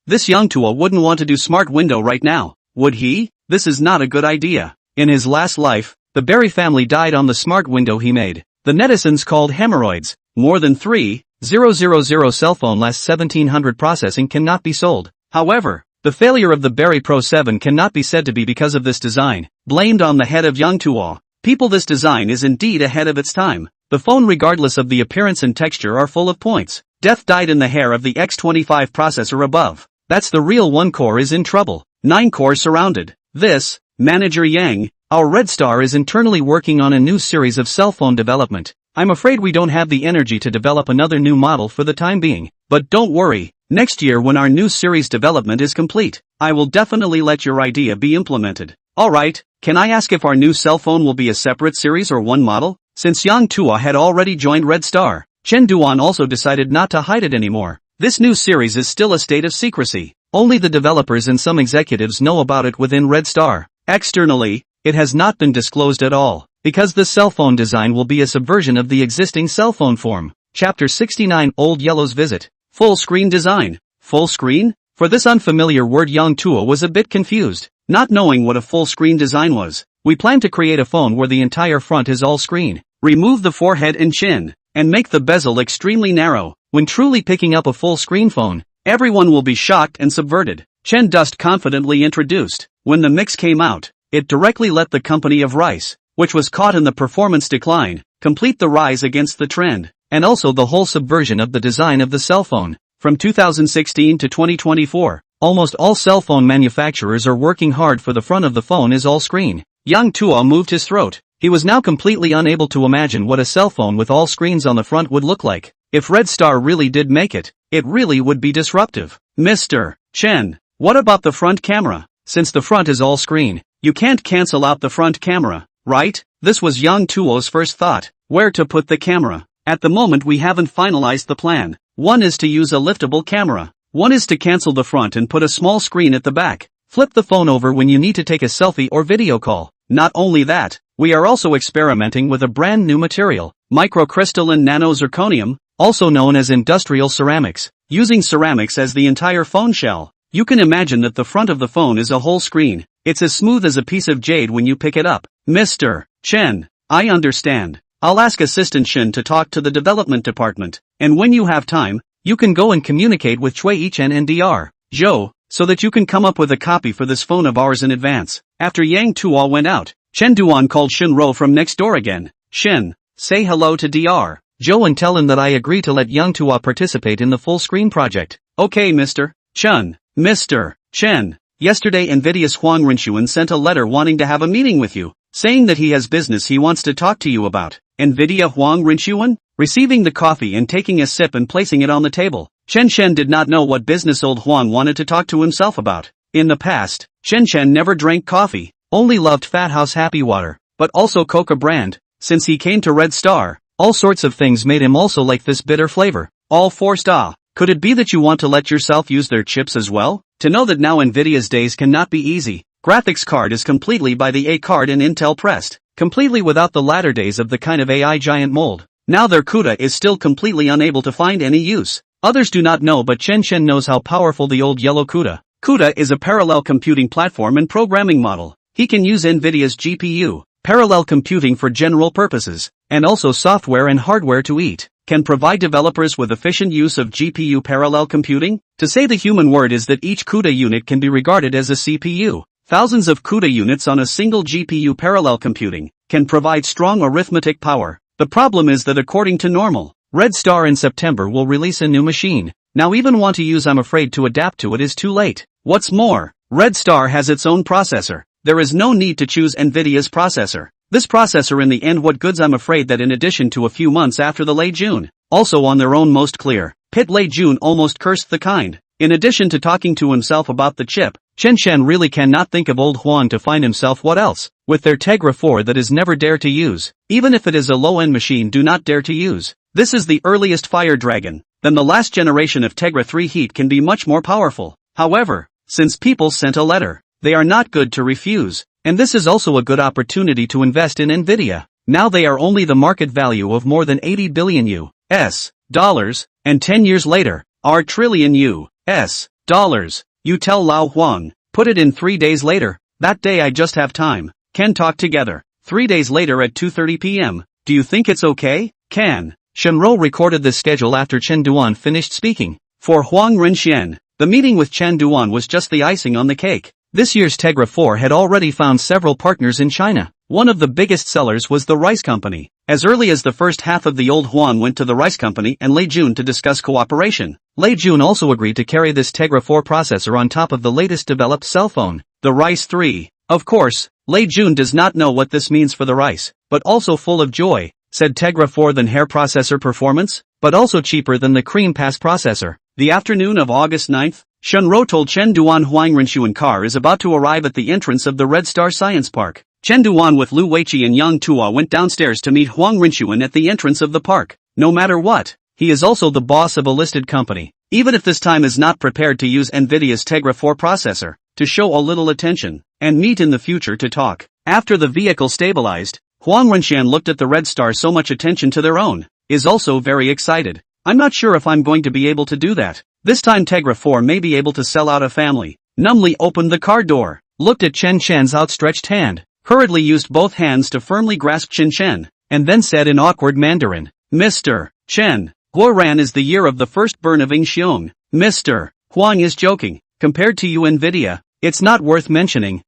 this Yang Tuo wouldn't want to do smart window right now, would he? This is not a good idea. In his last life, the Berry family died on the smart window he made. The netizens called hemorrhoids. More than 3,000 cell phone last 1700 processing cannot be sold. However, The failure of the Berry Pro 7 cannot be said to be because of this design, blamed on the head of Yang Tuo. People, this design is indeed ahead of its time. The phone, regardless of the appearance and texture, are full of points. Death died in the hair of the X25 processor above. That's the real one core is in trouble. 9 cores surrounded. This, Manager Yang, our Red Star is internally working on a new series of cell phone development. I'm afraid we don't have the energy to develop another new model for the time being. But don't worry, next year when our new series development is complete, I will definitely let your idea be implemented. Alright, can I ask if our new cell phone will be a separate series or one model? Since Yang Tuo had already joined Red Star, Chen Duan also decided not to hide it anymore. This new series is still a state of secrecy. Only the developers and some executives know about it within Red Star. Externally, it has not been disclosed at all, because the cell phone design will be a subversion of the existing cell phone form. Chapter 69 Old Yellow's Visit. Full screen design. Full screen? For this unfamiliar word, Yang Tuo was a bit confused, not knowing what a full screen design was. We plan to create a phone where the entire front is all screen. Remove the forehead and chin, and make the bezel extremely narrow. When truly picking up a full screen phone, everyone will be shocked and subverted. Chen Dust confidently introduced. When the mix came out, it directly let the company of Rice, which was caught in the performance decline, complete the rise against the trend, and also the whole subversion of the design of the cell phone. From 2016 to 2024, almost all cell phone manufacturers are working hard for the front of the phone is all screen. Yang Tuo moved his throat. He was now completely unable to imagine what a cell phone with all screens on the front would look like. If Red Star really did make it, it really would be disruptive. Mr. Chen, what about the front camera? Since the front is all screen, you can't cancel out the front camera, right? This was Yang Tuo's first thought. Where to put the camera? At the moment we haven't finalized the plan. One is to use a liftable camera. One is to cancel the front and put a small screen at the back. Flip the phone over when you need to take a selfie or video call. Not only that, we are also experimenting with a brand new material, microcrystalline nanozirconium, also known as industrial ceramics. Using ceramics as the entire phone shell, you can imagine that the front of the phone is a whole screen. It's as smooth as a piece of jade when you pick it up. Mr. Chen, I understand. I'll ask Assistant Shin to talk to the development department, and when you have time, you can go and communicate with Chui Chen and Dr. Zhou, so that you can come up with a copy for this phone of ours in advance. After Yang Tuo went out, Chen Duan called Shin Ro from next door again. Shin, say hello to Dr. Zhou and tell him that I agree to let Yang Tuo participate in the full screen project. Okay, Mr. Chen. Mr. Chen, yesterday Nvidia's Huang Rinxuan sent a letter wanting to have a meeting with you, saying that he has business he wants to talk to you about. Nvidia Huang Rinxuan? Receiving the coffee and taking a sip and placing it on the table, Chen Shen did not know what business old Huang wanted to talk to himself about. In the past, Chen Shen never drank coffee, only loved Fat House Happy Water, but also Coca brand. Since he came to Red Star, all sorts of things made him also like this bitter flavor. All forced ah. Could it be that you want to let yourself use their chips as well? To know that now Nvidia's days cannot be easy. Graphics card is completely by the A card and Intel pressed, completely without the latter days of the kind of AI giant mold. Now their CUDA is still completely unable to find any use. Others do not know, but Chen Chen knows how powerful the old yellow CUDA. CUDA is a parallel computing platform and programming model. He can use Nvidia's GPU, parallel computing for general purposes, and also software and hardware to eat. Can provide developers with efficient use of GPU parallel computing. To say the human word is that each CUDA unit can be regarded as a CPU. Thousands of CUDA units on a single GPU parallel computing can provide strong arithmetic power. The problem is that according to normal, Red Star in September will release a new machine. Now even want to use, I'm afraid to adapt to it is too late. What's more, Red Star has its own processor. There is no need to choose Nvidia's processor. This processor in the end what goods, I'm afraid that in addition to a few months after the late June, also on their own most clear, Pit late June almost cursed the kind. In addition to talking to himself about the chip, Chen Shen really cannot think of old Huan to find himself what else, with their Tegra 4 that is never dare to use, even if it is a low-end machine do not dare to use. This is the earliest Fire Dragon, then the last generation of Tegra 3 heat can be much more powerful. However, since people sent a letter, they are not good to refuse, and this is also a good opportunity to invest in Nvidia. Now they are only the market value of more than 80 billion US dollars, and 10 years later, are trillion US dollars. You tell Lao Huang, put it in 3 days later. That day I just have time. Can talk together. 3 days later at 2:30 p.m. Do you think it's okay? Can. Shenro recorded this schedule after Chen Duan finished speaking. For Huang Renxian, The meeting with Chen Duan was just the icing on the cake. This year's Tegra 4 had already found several partners in China. One of the biggest sellers was the rice company. As early as the first half of the old Huang went to the rice company and Lei Jun to discuss cooperation. Lei Jun also agreed to carry this Tegra 4 processor on top of the latest developed cell phone, the Rice 3. Of course, Lei Jun does not know what this means for the rice, but also full of joy, said Tegra 4 than hair processor performance, but also cheaper than the Cream Pass processor. The afternoon of August 9th, Shenro told Chen Duan Huangrenshuan car is about to arrive at the entrance of the Red Star Science Park. Chen Duan with Lu Weiqi and Yang Tua went downstairs to meet Huangrenshuan at the entrance of the park. No matter what, he is also the boss of a listed company. Even if this time is not prepared to use Nvidia's Tegra 4 processor, to show a little attention, and meet in the future to talk. After the vehicle stabilized, Huangrenshan looked at the Red Star so much attention to their own, is also very excited. I'm not sure if I'm going to be able to do that. This time Tegra 4 may be able to sell out a family. Numbly opened the car door, looked at Chen Chen's outstretched hand, hurriedly used both hands to firmly grasp Chen Chen, and then said in awkward Mandarin, Mr. Chen, Guoran is the year of the first burn of Ing Xiong. Mr. Huang is joking, compared to you Nvidia, it's not worth mentioning,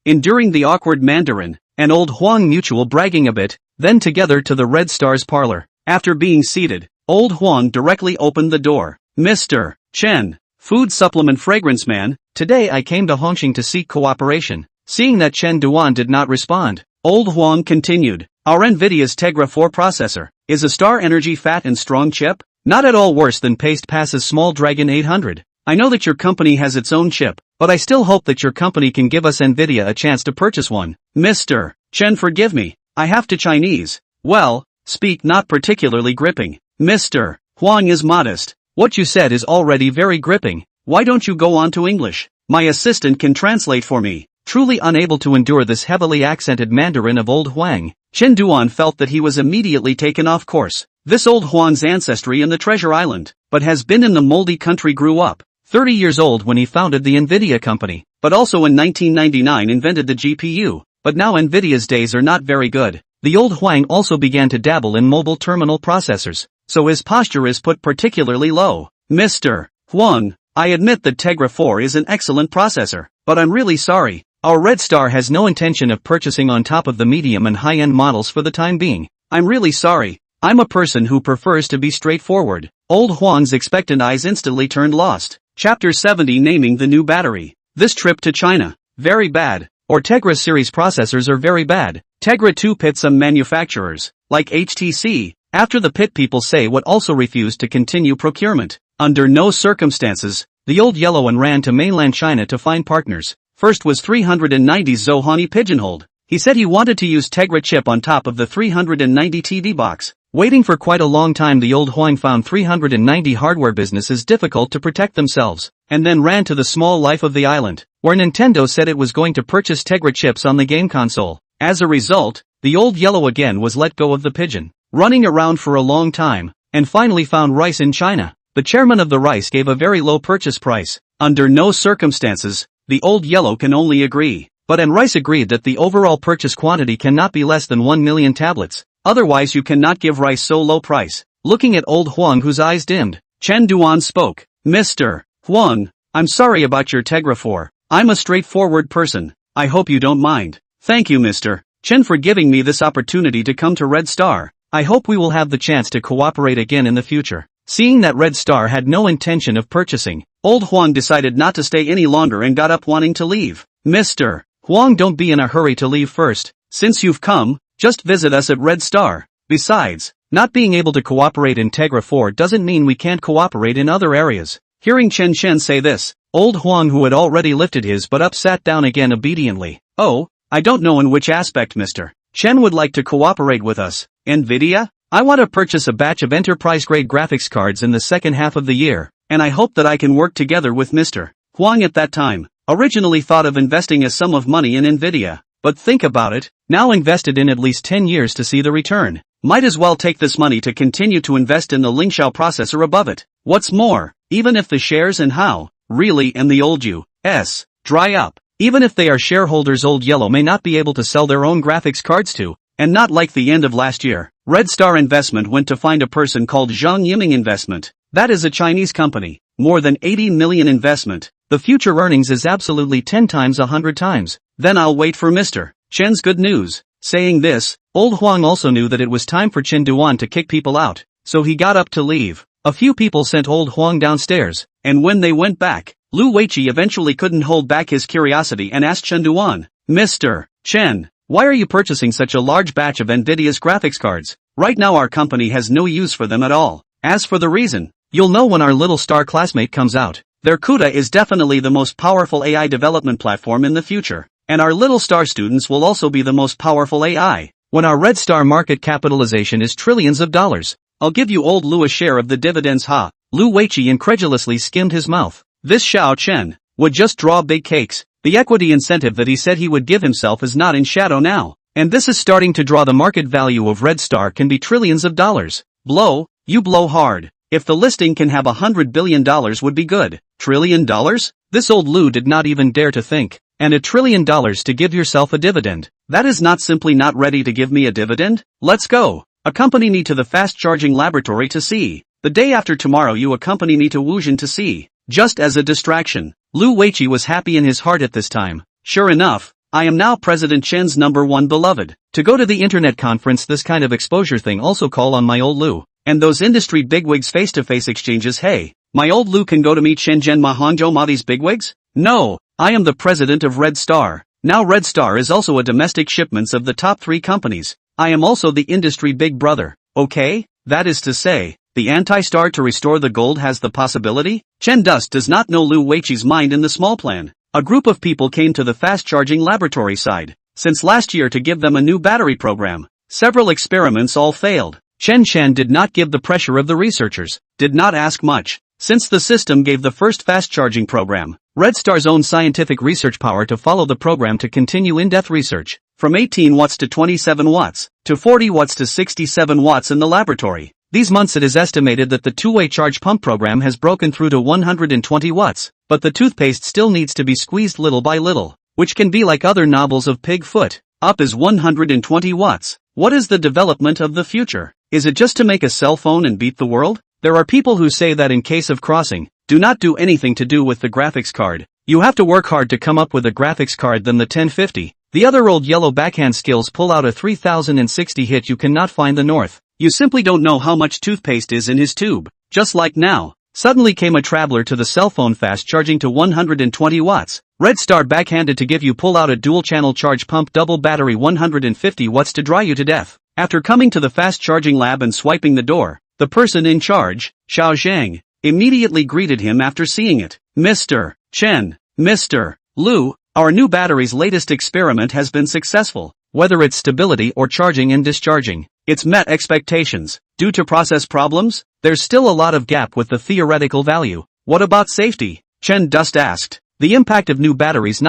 Enduring the awkward Mandarin, and old Huang mutual bragging a bit, then together to the Red Star's parlor. After being seated, old Huang directly opened the door. Mr. Chen, food supplement fragrance man, today I came to Hongqing to seek cooperation. Seeing that Chen Duan did not respond, old Huang continued, our Nvidia's Tegra 4 processor, is a Star Energy fat and strong chip? Not at all worse than Paste Pass's Small Dragon 800. I know that your company has its own chip, but I still hope that your company can give us Nvidia a chance to purchase one. Mr. Chen, forgive me, I have to Chinese. Well, speak not particularly gripping. Mr. Huang is modest. What you said is already very gripping. Why don't you go on to English? My assistant can translate for me. Truly unable to endure this heavily accented Mandarin of old Huang, Chen Duan felt that he was immediately taken off course. This old Huang's ancestry in the Treasure Island, but has been in the moldy country grew up. 30 years old when he founded the Nvidia company, but also in 1999 invented the GPU, but now Nvidia's days are not very good. The old Huang also began to dabble in mobile terminal processors, so his posture is put particularly low. Mr. Huang, I admit that Tegra 4 is an excellent processor, but I'm really sorry. Our Red Star has no intention of purchasing on top of the medium and high-end models for the time being. I'm really sorry. I'm a person who prefers to be straightforward. Old Huang's expectant eyes instantly turned lost. Chapter 70 Naming the New Battery. This trip to China. Very bad. Or Tegra series processors are very bad. Tegra 2 pit some manufacturers, like HTC, after the pit people say what also refused to continue procurement. Under no circumstances, the old yellow and ran to mainland China to find partners. First was 390's Zohani pigeonholed. He said he wanted to use Tegra chip on top of the 390 TV box. Waiting for quite a long time the old Huang found 390 hardware businesses difficult to protect themselves, and then ran to the small life of the island, where Nintendo said it was going to purchase Tegra chips on the game console. As a result, the old yellow again was let go of the pigeon, running around for a long time, and finally found rice in China. The chairman of the rice gave a very low purchase price. Under no circumstances, the old yellow can only agree. But Rice agreed that the overall purchase quantity cannot be less than 1 million tablets. Otherwise you cannot give rice so low price. Looking at old Huang whose eyes dimmed, Chen Duan spoke. Mr. Huang, I'm sorry about your Tegra 4. I'm a straightforward person. I hope you don't mind. Thank you Mr. Chen for giving me this opportunity to come to Red Star. I hope we will have the chance to cooperate again in the future. Seeing that Red Star had no intention of purchasing, old Huang decided not to stay any longer and got up wanting to leave. Mr. Huang, don't be in a hurry to leave first. Since you've come, just visit us at Red Star. Besides, not being able to cooperate in Tegra 4 doesn't mean we can't cooperate in other areas. Hearing Chen Chen say this, old Huang who had already lifted his butt up sat down again obediently. Oh, I don't know in which aspect Mr. Chen would like to cooperate with us. Nvidia? I want to purchase a batch of enterprise-grade graphics cards in the second half of the year, and I hope that I can work together with Mr. Huang at that time. Originally thought of investing a sum of money in Nvidia, but think about it, now invested in at least 10 years to see the return. Might as well take this money to continue to invest in the Lingxiao processor above it. What's more, even if the shares and how, really and the old U.S. dry up, even if they are shareholders old yellow may not be able to sell their own graphics cards to, and not like the end of last year, Red Star Investment went to find a person called Zhang Yiming Investment. That is a Chinese company. More than 80 million investment. The future earnings is absolutely 10 times 100 times. Then I'll wait for Mr. Chen's good news. Saying this, old Huang also knew that it was time for Chen Duan to kick people out, so he got up to leave. A few people sent old Huang downstairs, and when they went back, Lu Weiqi eventually couldn't hold back his curiosity and asked Chen Duan, Mr. Chen, why are you purchasing such a large batch of Nvidia's graphics cards? Right now our company has no use for them at all. As for the reason, you'll know when our little star classmate comes out. Their CUDA is definitely the most powerful AI development platform in the future. And our little star students will also be the most powerful AI. When our red star market capitalization is trillions of dollars, I'll give you old Lu a share of the dividends. Ha! Lu Weiqi incredulously skimmed his mouth. This Xiao Chen would just draw big cakes. The equity incentive that he said he would give himself is not in shadow now. And this is starting to draw. The market value of red star can be trillions of dollars. Blow, you blow hard. If the listing can have $100 billion would be good. $1 trillion? This old Lu did not even dare to think. And $1 trillion to give yourself a dividend. That is not simply not ready to give me a dividend? Let's go. Accompany me to the fast charging laboratory to see. The day after tomorrow you accompany me to Wuzhen to see. Just as a distraction. Lu Weiqi was happy in his heart at this time. Sure enough, I am now President Chen's #1 beloved. To go to the internet conference, this kind of exposure thing, also call on my old Lu. And those industry bigwigs face-to-face exchanges. Hey, my old Lu can go to meet Shenzhen Mahangzhou Ma these bigwigs? No, I am the president of Red Star. Now Red Star is also a domestic shipments of the top 3 companies. I am also the industry big brother. Okay? That is to say, the anti-star to restore the gold has the possibility? Chen Dust does not know Lu Weiqi's mind in the small plan. A group of people came to the fast-charging laboratory side. Since last year to give them a new battery program. Several experiments all failed. Chen Shan did not give the pressure of the researchers. Did not ask much. Since the system gave the first fast-charging program, Red Star's own scientific research power to follow the program to continue in-depth research. From 18 watts to 27 watts, to 40 watts to 67 watts in the laboratory. These months it is estimated that the two-way charge pump program has broken through to 120 watts, but the toothpaste still needs to be squeezed little by little, which can be like other novels of pig foot. Up is 120 watts. What is the development of the future? Is it just to make a cell phone and beat the world? There are people who say that in case of crossing, do not do anything to do with the graphics card. You have to work hard to come up with a graphics card than the 1050. The other old yellow backhand skills pull out a 3060 hit. You cannot find the north. You simply don't know how much toothpaste is in his tube. Just like now. Suddenly came a traveler to the cell phone fast charging to 120 watts. Red Star backhanded to give you pull out a dual channel charge pump double battery 150 watts to dry you to death. After coming to the fast charging lab and swiping the door, the person in charge, Xiao Zhang, immediately greeted him after seeing it. Mr. Chen, Mr. Lu, our new battery's latest experiment has been successful. Whether it's stability or charging and discharging, it's met expectations. Due to process problems, there's still a lot of gap with the theoretical value. What about safety? Chen Dust asked. The impact of new batteries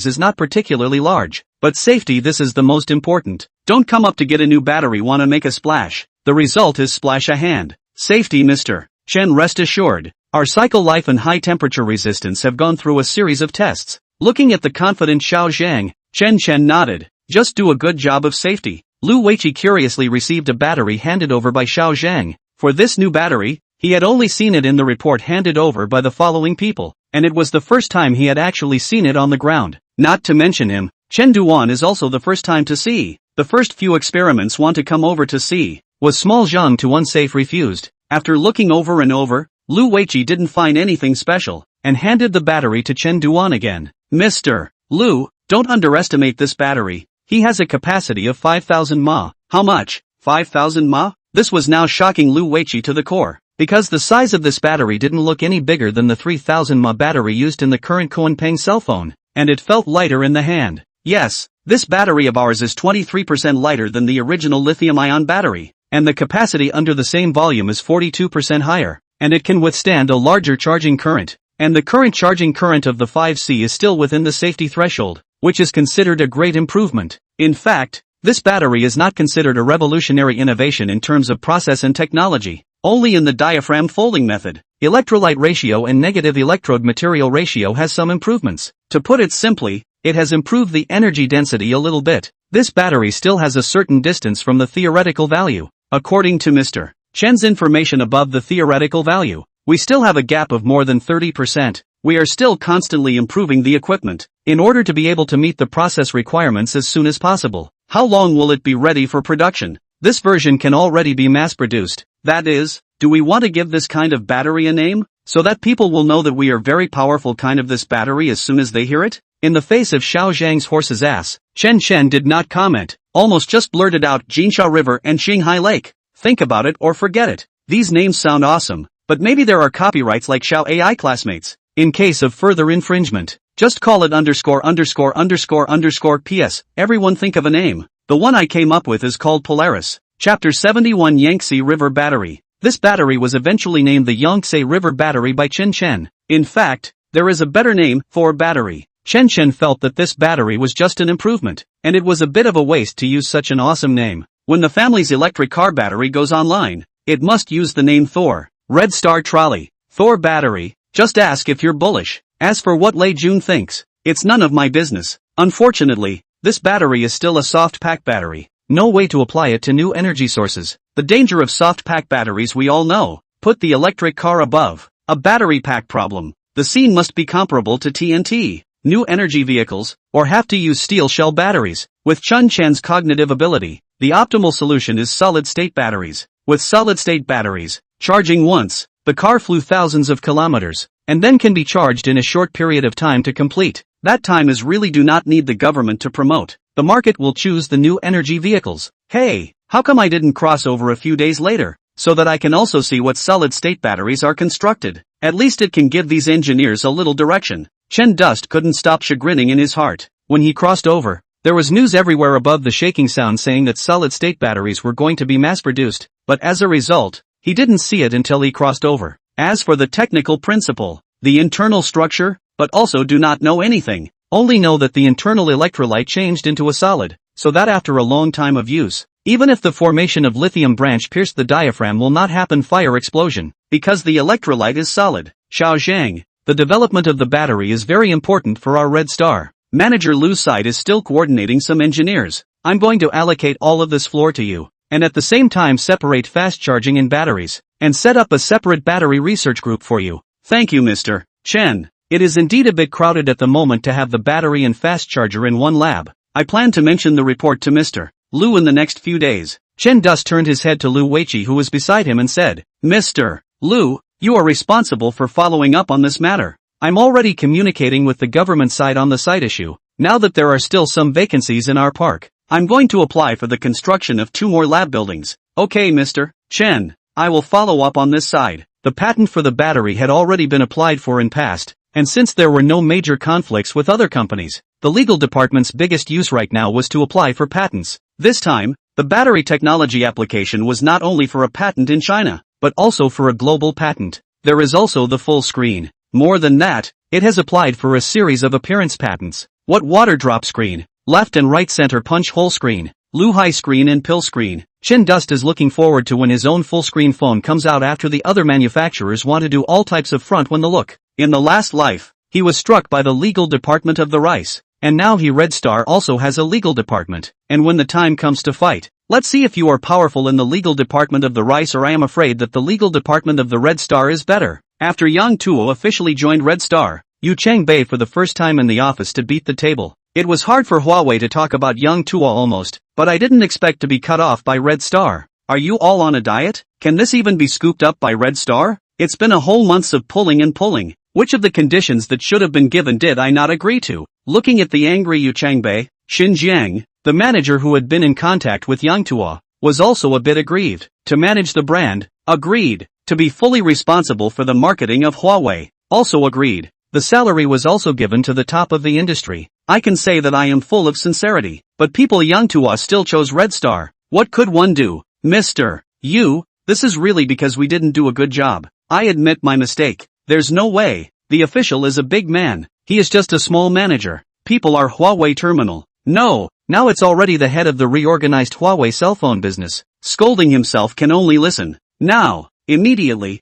is not particularly large, but safety, this is the most important. Don't come up to get a new battery wanna make a splash. The result is splash a hand. Safety, Mr. Chen, rest assured. Our cycle life and high temperature resistance have gone through a series of tests. Looking at the confident Xiao Zhang, Chen nodded. Just do a good job of safety. Lu Weiqi curiously received a battery handed over by Xiao Zhang. For this new battery, he had only seen it in the report handed over by the following people, and it was the first time he had actually seen it on the ground. Not to mention him, Chen Duan is also the first time to see. The first few experiments want to come over to see. Was small Zhang to unsafe refused. After looking over and over, Lu Weiqi didn't find anything special, and handed the battery to Chen Duan again. Mr. Lu, don't underestimate this battery. He has a capacity of 5,000 mAh. How much? 5,000 mAh? This was now shocking Lu Weiqi to the core, because the size of this battery didn't look any bigger than the 3,000 mAh battery used in the current Kunpeng cell phone, and it felt lighter in the hand. Yes, this battery of ours is 23% lighter than the original lithium-ion battery, and the capacity under the same volume is 42% higher, and it can withstand a larger charging current, and the current charging current of the 5C is still within the safety threshold, which is considered a great improvement. In fact, this battery is not considered a revolutionary innovation in terms of process and technology, only in the diaphragm folding method. Electrolyte ratio and negative electrode material ratio has some improvements. To put it simply, it has improved the energy density a little bit. This battery still has a certain distance from the theoretical value. According to Mr. Chen's information above the theoretical value, We still have a gap of more than 30%. We are still constantly improving the equipment, in order to be able to meet the process requirements as soon as possible. How long will it be ready for production? This version can already be mass-produced. That is, do we want to give this kind of battery a name? So that people will know that we are very powerful kind of this battery as soon as they hear it? In the face of Xiao Zhang's horse's ass, Chen did not comment, almost just blurted out Jinsha River and Qinghai Lake. Think about it or forget it. These names sound awesome, but maybe there are copyrights like Xiao AI classmates. In case of further infringement, just call it ______. PS, everyone think of a name. The one I came up with is called Polaris. Chapter 71 Yangtze River Battery. This battery was eventually named the Yangtze River Battery by Chen. In fact, there is a better name for battery. Chen felt that this battery was just an improvement, and it was a bit of a waste to use such an awesome name. When the family's electric car battery goes online, it must use the name Thor. Red Star Trolley. Thor battery. Just ask if you're bullish. As for what Lei Jun thinks, it's none of my business. Unfortunately, this battery is still a soft pack battery. No way to apply it to new energy sources. The danger of soft pack batteries we all know. Put the electric car above a battery pack problem. The scene must be comparable to TNT. New energy vehicles, or have to use steel shell batteries. With Chen's cognitive ability, the optimal solution is solid-state batteries. With solid-state batteries, charging once, the car flew thousands of kilometers, and then can be charged in a short period of time to complete. That time is really do not need the government to promote. The market will choose the new energy vehicles. Hey, how come I didn't cross over a few days later, so that I can also see what solid-state batteries are constructed? At least it can give these engineers a little direction. Chen Dust couldn't stop chagrining in his heart. When he crossed over, there was news everywhere above the shaking sound saying that solid-state batteries were going to be mass-produced, but as a result, he didn't see it until he crossed over. As for the technical principle, the internal structure, but also do not know anything. Only know that the internal electrolyte changed into a solid, so that after a long time of use, even if the formation of lithium branch pierced the diaphragm will not happen fire explosion, because the electrolyte is solid. Xiao Zhang. The development of the battery is very important for our Red Star. Manager Lu's side is still coordinating some engineers. I'm going to allocate all of this floor to you, and at the same time separate fast charging in batteries, and set up a separate battery research group for you. Thank you, Mr. Chen. It is indeed a bit crowded at the moment to have the battery and fast charger in one lab. I plan to mention the report to Mr. Lu in the next few days. Chen Dust turned his head to Lu Weiqi who was beside him and said, Mr. Lu, you are responsible for following up on this matter. I'm already communicating with the government side on the site issue. Now that there are still some vacancies in our park, I'm going to apply for the construction of 2 more lab buildings. Okay, Mr. Chen, I will follow up on this side. The patent for the battery had already been applied for in past, and since there were no major conflicts with other companies, the legal department's biggest use right now was to apply for patents. This time, the battery technology application was not only for a patent in China, but also for a global patent. There is also the full screen. More than that, it has applied for a series of appearance patents. What water drop screen, left and right center punch hole screen, Lu-Hai screen and pill screen. Chen Dust is looking forward to when his own full screen phone comes out after the other manufacturers want to do all types of front when the look. In the last life, he was struck by the legal department of the rice, and now he Red Star also has a legal department, and when the time comes to fight, let's see if you are powerful in the legal department of the rice or I am afraid that the legal department of the Red Star is better. After Yang Tuo officially joined Red Star, Yu Changbei for the first time in the office to beat the table. It was hard for Huawei to talk about Yang Tuo almost, but I didn't expect to be cut off by Red Star. Are you all on a diet? Can this even be scooped up by Red Star? It's been a whole month of pulling and pulling. Which of the conditions that should have been given did I not agree to? Looking at the angry Yu Changbei, Xinjiang, the manager who had been in contact with Yang Tuo, was also a bit aggrieved. To manage the brand, agreed. To be fully responsible for the marketing of Huawei, also agreed. The salary was also given to the top of the industry. I can say that I am full of sincerity, but people Yang Tuo still chose Red Star. What could one do? Mr. Yu, this is really because we didn't do a good job. I admit my mistake. There's no way. The official is a big man. He is just a small manager. People are Huawei terminal. No, now it's already the head of the reorganized Huawei cell phone business. Scolding himself can only listen. Now, immediately,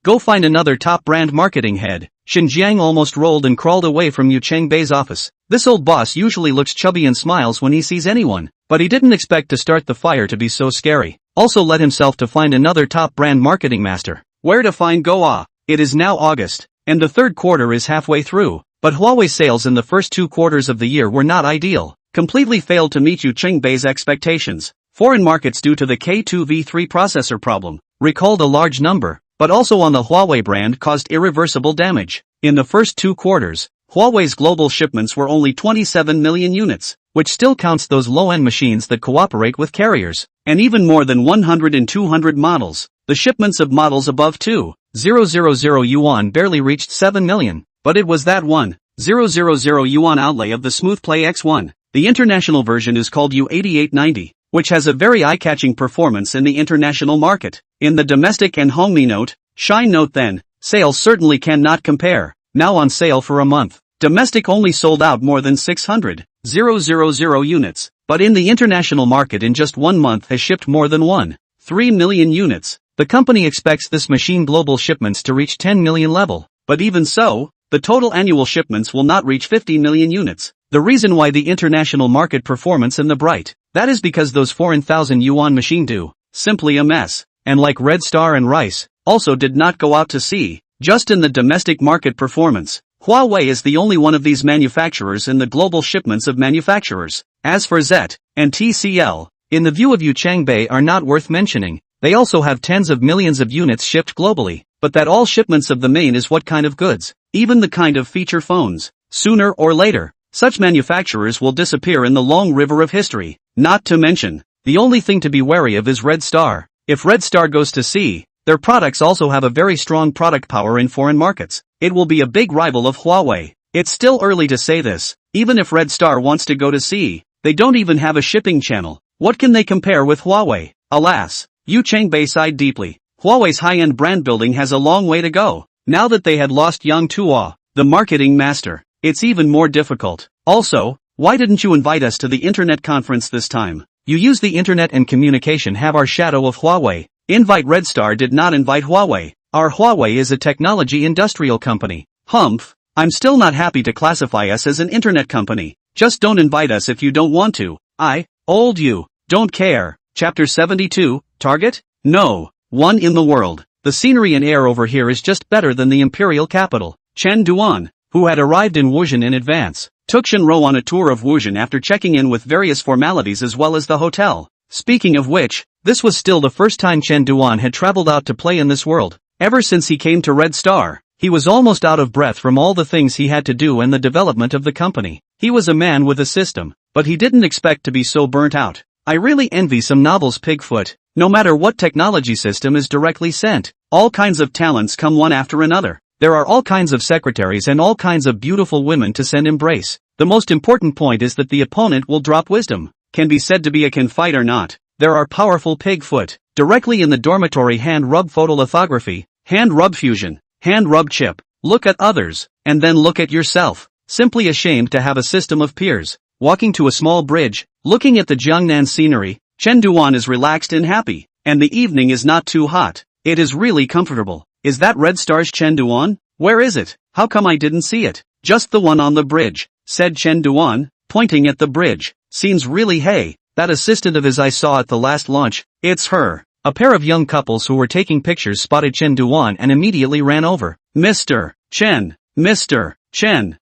go find another top brand marketing head. Xinjiang almost rolled and crawled away from Yu Changbei's office. This old boss usually looks chubby and smiles when he sees anyone, but he didn't expect to start the fire to be so scary. Also led himself to find another top brand marketing master. Where to find Goa? It is now August, and the third quarter is halfway through, but Huawei sales in the first 2 quarters of the year were not ideal, completely failed to meet Yu Chengbei's expectations. Foreign markets due to the K2V3 processor problem, recalled a large number, but also on the Huawei brand caused irreversible damage. In the first 2 quarters, Huawei's global shipments were only 27 million units, which still counts those low-end machines that cooperate with carriers, and even more than 100 and 200 models. The shipments of models above 2,000 yuan barely reached 7 million, but it was that 1,000 yuan outlay of the SmoothPlay X1. The international version is called U8890, which has a very eye-catching performance in the international market. In the domestic and Hongmi Note, Shine Note then, sales certainly cannot compare. Now on sale for a month. Domestic only sold out more than 600,000 units, but in the international market in just 1 month has shipped more than 1.3 million units. The company expects this machine global shipments to reach 10 million level, but even so, the total annual shipments will not reach 50 million units. The reason why the international market performance in the bright, that is because those foreign 1,000 yuan machine do, simply a mess, and like Red Star and Rice, also did not go out to sea. Just in the domestic market performance, Huawei is the only one of these manufacturers in the global shipments of manufacturers. As for Z and TCL, in the view of Yu Chengbei are not worth mentioning. They also have tens of millions of units shipped globally, but that all shipments of the main is what kind of goods, even the kind of feature phones. Sooner or later, such manufacturers will disappear in the long river of history. Not to mention, the only thing to be wary of is Red Star. If Red Star goes to sea, their products also have a very strong product power in foreign markets. It will be a big rival of Huawei. It's still early to say this. Even if Red Star wants to go to sea, they don't even have a shipping channel. What can they compare with Huawei? Alas, Yu Chengbei sighed deeply. Huawei's high-end brand building has a long way to go. Now that they had lost Yang Tuo, the marketing master, it's even more difficult. Also, why didn't you invite us to the internet conference this time? You use the internet and communication have our shadow of Huawei. Invite Red Star did not invite Huawei. Our Huawei is a technology industrial company. Humph, I'm still not happy to classify us as an internet company. Just don't invite us if you don't want to. Old you, don't care. Chapter 72, Target? No, one in the world. The scenery and air over here is just better than the imperial capital. Chen Duan, who had arrived in Wuzhen in advance, took Shenro on a tour of Wuzhen after checking in with various formalities as well as the hotel. Speaking of which, this was still the first time Chen Duan had traveled out to play in this world. Ever since he came to Red Star, he was almost out of breath from all the things he had to do and the development of the company. He was a man with a system, but he didn't expect to be so burnt out. I really envy some novels Pigfoot. No matter what technology system is directly sent, all kinds of talents come one after another. There are all kinds of secretaries and all kinds of beautiful women to send embrace. The most important point is that the opponent will drop wisdom. Can be said to be a can fight or not. There are powerful Pigfoot. Directly in the dormitory hand rub photolithography, hand rub fusion, hand rub chip. Look at others, and then look at yourself. Simply ashamed to have a system of peers. Walking to a small bridge, looking at the Jiangnan scenery, Chen Duan is relaxed and happy, and the evening is not too hot. It is really comfortable. Is that Red Star's Chen Duan? Where is it? How come I didn't see it? Just the one on the bridge, said Chen Duan, pointing at the bridge. Seems really hey, that assistant of his I saw at the last launch. It's her. A pair of young couples who were taking pictures spotted Chen Duan and immediately ran over. Mr. Chen,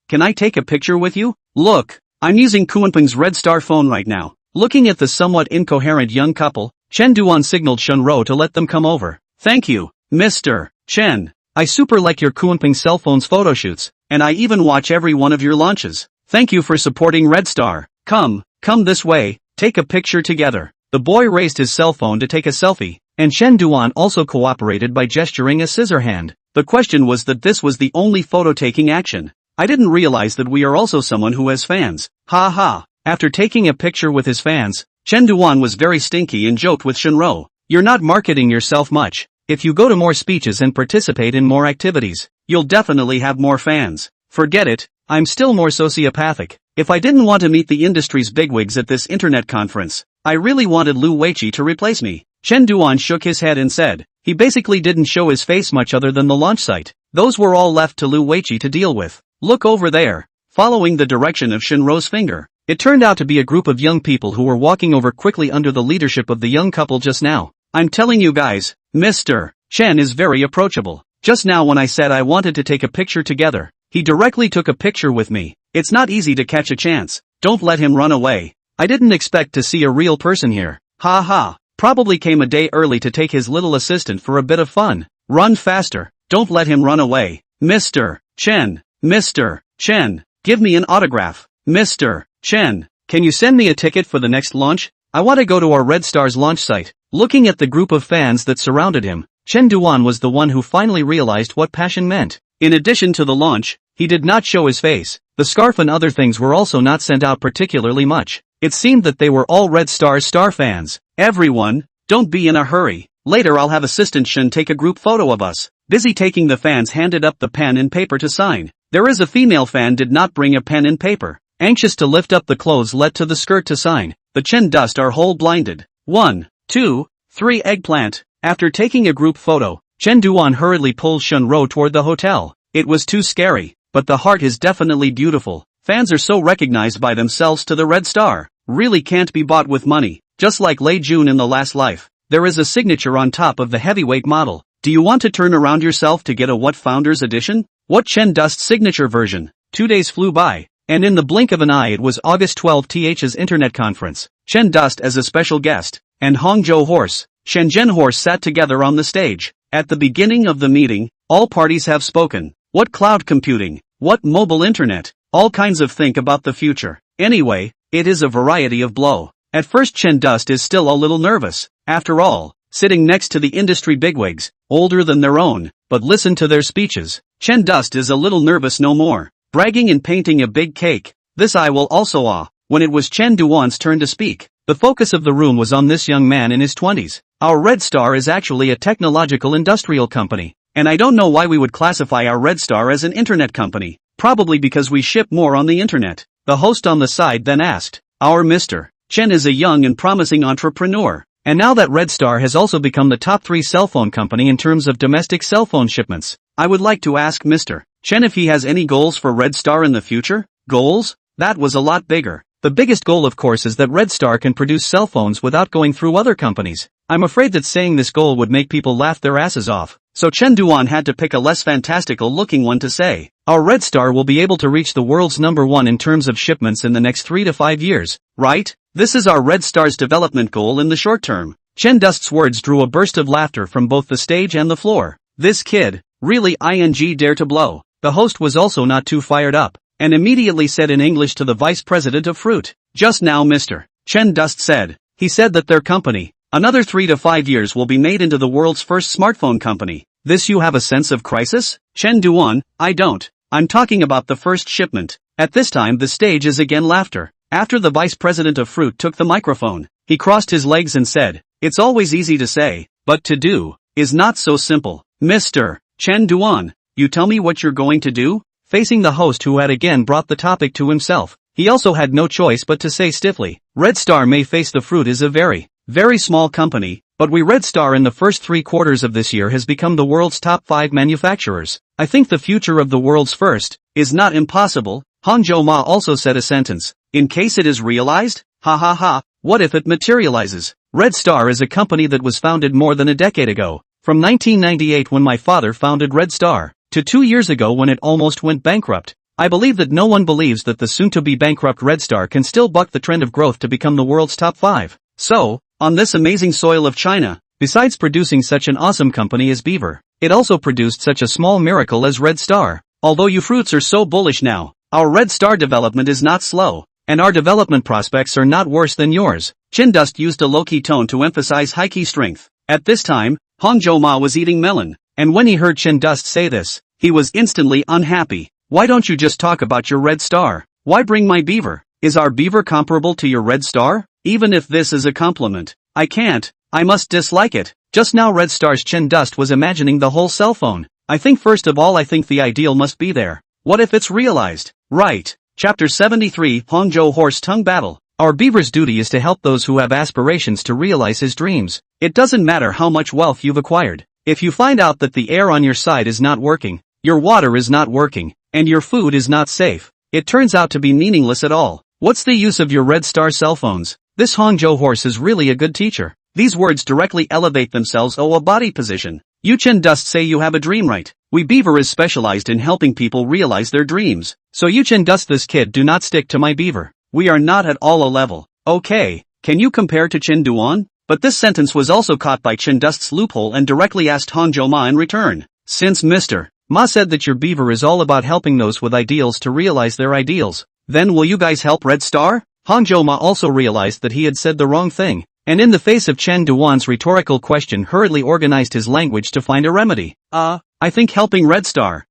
can I take a picture with you? Look, I'm using Kunpeng's Red Star phone right now. Looking at the somewhat incoherent young couple, Chen Duan signaled Shenro to let them come over. Thank you, Mr. Chen. I super like your Kunpeng cell phone's photo shoots, and I even watch every one of your launches. Thank you for supporting Red Star. Come this way, take a picture together. The boy raised his cell phone to take a selfie, and Chen Duan also cooperated by gesturing a scissor hand. The question was that this was the only photo-taking action. I didn't realize that we are also someone who has fans. Ha ha. After taking a picture with his fans, Chen Duan was very stinky and joked with Shenro. You're not marketing yourself much. If you go to more speeches and participate in more activities, you'll definitely have more fans. Forget it, I'm still more sociopathic. If I didn't want to meet the industry's bigwigs at this internet conference, I really wanted Lu Weiqi to replace me. Chen Duan shook his head and said, he basically didn't show his face much other than the launch site. Those were all left to Lu Weiqi to deal with. Look over there. Following the direction of Shenro's finger, it turned out to be a group of young people who were walking over quickly under the leadership of the young couple just now. I'm telling you guys, Mr. Chen is very approachable. Just now when I said I wanted to take a picture together, he directly took a picture with me. It's not easy to catch a chance. Don't let him run away. I didn't expect to see a real person here. Ha ha. Probably came a day early to take his little assistant for a bit of fun. Run faster. Don't let him run away. Mr. Chen. Mr. Chen. Give me an autograph. Mr. Chen. Can you send me a ticket for the next launch? I want to go to our Red Star's launch site. Looking at the group of fans that surrounded him, Chen Duan was the one who finally realized what passion meant. In addition to the launch, he did not show his face. The scarf and other things were also not sent out particularly much. It seemed that they were all Red Star's star fans. Everyone, don't be in a hurry. Later I'll have assistant Shen take a group photo of us. Busy taking the fans handed up the pen and paper to sign. There is a female fan did not bring a pen and paper. Anxious to lift up the clothes led to the skirt to sign. The Chen dust are whole blinded. 1, 2, 3 eggplant. After taking a group photo, Chen Duan hurriedly pulled Shun Ro toward the hotel. It was too scary, but the heart is definitely beautiful. Fans are so recognized by themselves to the Red Star. Really can't be bought with money. Just like Lei Jun in the last life, there is a signature on top of the heavyweight model. Do you want to turn around yourself to get a What Founders edition? What Chen Dust signature version? 2 days flew by, and in the blink of an eye it was August 12th's internet conference. Chen Dust as a special guest, and Hangzhou Horse, Shenzhen Horse sat together on the stage. At the beginning of the meeting, all parties have spoken. What cloud computing? What mobile internet? All kinds of think about the future. Anyway, it is a variety of blow. At first Chen Dust is still a little nervous. After all, sitting next to the industry bigwigs, older than their own, but listen to their speeches. Chen Dust is a little nervous no more. Bragging and painting a big cake. This I will also awe. When it was Chen Duan's turn to speak, the focus of the room was on this young man in his 20s. Our Red Star is actually a technological industrial company. And I don't know why we would classify our Red Star as an internet company. Probably because we ship more on the internet. The host on the side then asked, our Mr. Chen is a young and promising entrepreneur. And now that Red Star has also become the top 3 cell phone company in terms of domestic cell phone shipments, I would like to ask Mr. Chen if he has any goals for Red Star in the future? Goals? That was a lot bigger. The biggest goal of course is that Red Star can produce cell phones without going through other companies. I'm afraid that saying this goal would make people laugh their asses off. So Chen Duan had to pick a less fantastical looking one to say. Our Red Star will be able to reach the world's #1 in terms of shipments in the next 3 to 5 years, right? This is our Red Star's development goal in the short term. Chen Dust's words drew a burst of laughter from both the stage and the floor. This kid, really dare to blow. The host was also not too fired up, and immediately said in English to the vice president of Fruit. Just now Mr. Chen Dust said. He said that their company, another 3 to 5 years will be made into the world's first smartphone company. This you have a sense of crisis? Chen Duan, I don't. I'm talking about the first shipment. At this time the stage is again laughter. After the vice president of Fruit took the microphone, he crossed his legs and said, it's always easy to say, but to do, is not so simple. Mr. Chen Duan, you tell me what you're going to do? Facing the host who had again brought the topic to himself, he also had no choice but to say stiffly, Red Star may face the Fruit is a very, very small company, but we Red Star in the first 3 quarters of this year has become the world's top 5 manufacturers. I think the future of the world's first, is not impossible. Hangzhou Ma also said a sentence, in case it is realized? Ha ha ha, what if it materializes? Red Star is a company that was founded more than a decade ago. From 1998 when my father founded Red Star, to 2 years ago when it almost went bankrupt. I believe that no one believes that the soon-to-be bankrupt Red Star can still buck the trend of growth to become the world's top 5. So, on this amazing soil of China, besides producing such an awesome company as Beaver, it also produced such a small miracle as Red Star. Although you fruits are so bullish now, our Red Star development is not slow, and our development prospects are not worse than yours. Chin Dust used a low-key tone to emphasize high-key strength. At this time, Hangzhou Ma was eating melon, and when he heard Chin Dust say this, he was instantly unhappy. Why don't you just talk about your Red Star? Why bring my beaver? Is our beaver comparable to your Red Star? Even if this is a compliment, I can't. I must dislike it. Just now Red Star's Chin Dust was imagining the whole cell phone. I think first of all I think the ideal must be there. What if it's realized? Right. Chapter 73 Hangzhou Horse Tongue Battle. Our beaver's duty is to help those who have aspirations to realize his dreams. It doesn't matter how much wealth you've acquired. If you find out that the air on your side is not working, your water is not working, and your food is not safe, it turns out to be meaningless at all. What's the use of your Red Star cell phones? This Hangzhou horse is really a good teacher. These words directly elevate themselves a body position. You Chen Dust say you have a dream, right? We Beaver is specialized in helping people realize their dreams. So you Chen Dust this kid do not stick to my Beaver. We are not at all a level. Okay, can you compare to Chen Duan? But this sentence was also caught by Chen Dust's loophole and directly asked Hangzhou Ma in return. Since Mr. Ma said that your Beaver is all about helping those with ideals to realize their ideals, then will you guys help Red Star? Hangzhou Ma also realized that he had said the wrong thing, and in the face of Chen Duan's rhetorical question hurriedly organized his language to find a remedy. I think helping Red Star.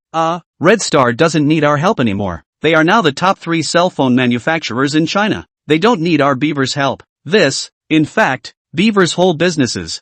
Red Star doesn't need our help anymore. They are now the top 3 cell phone manufacturers in China. They don't need our Beaver's help. This, in fact, Beaver's whole business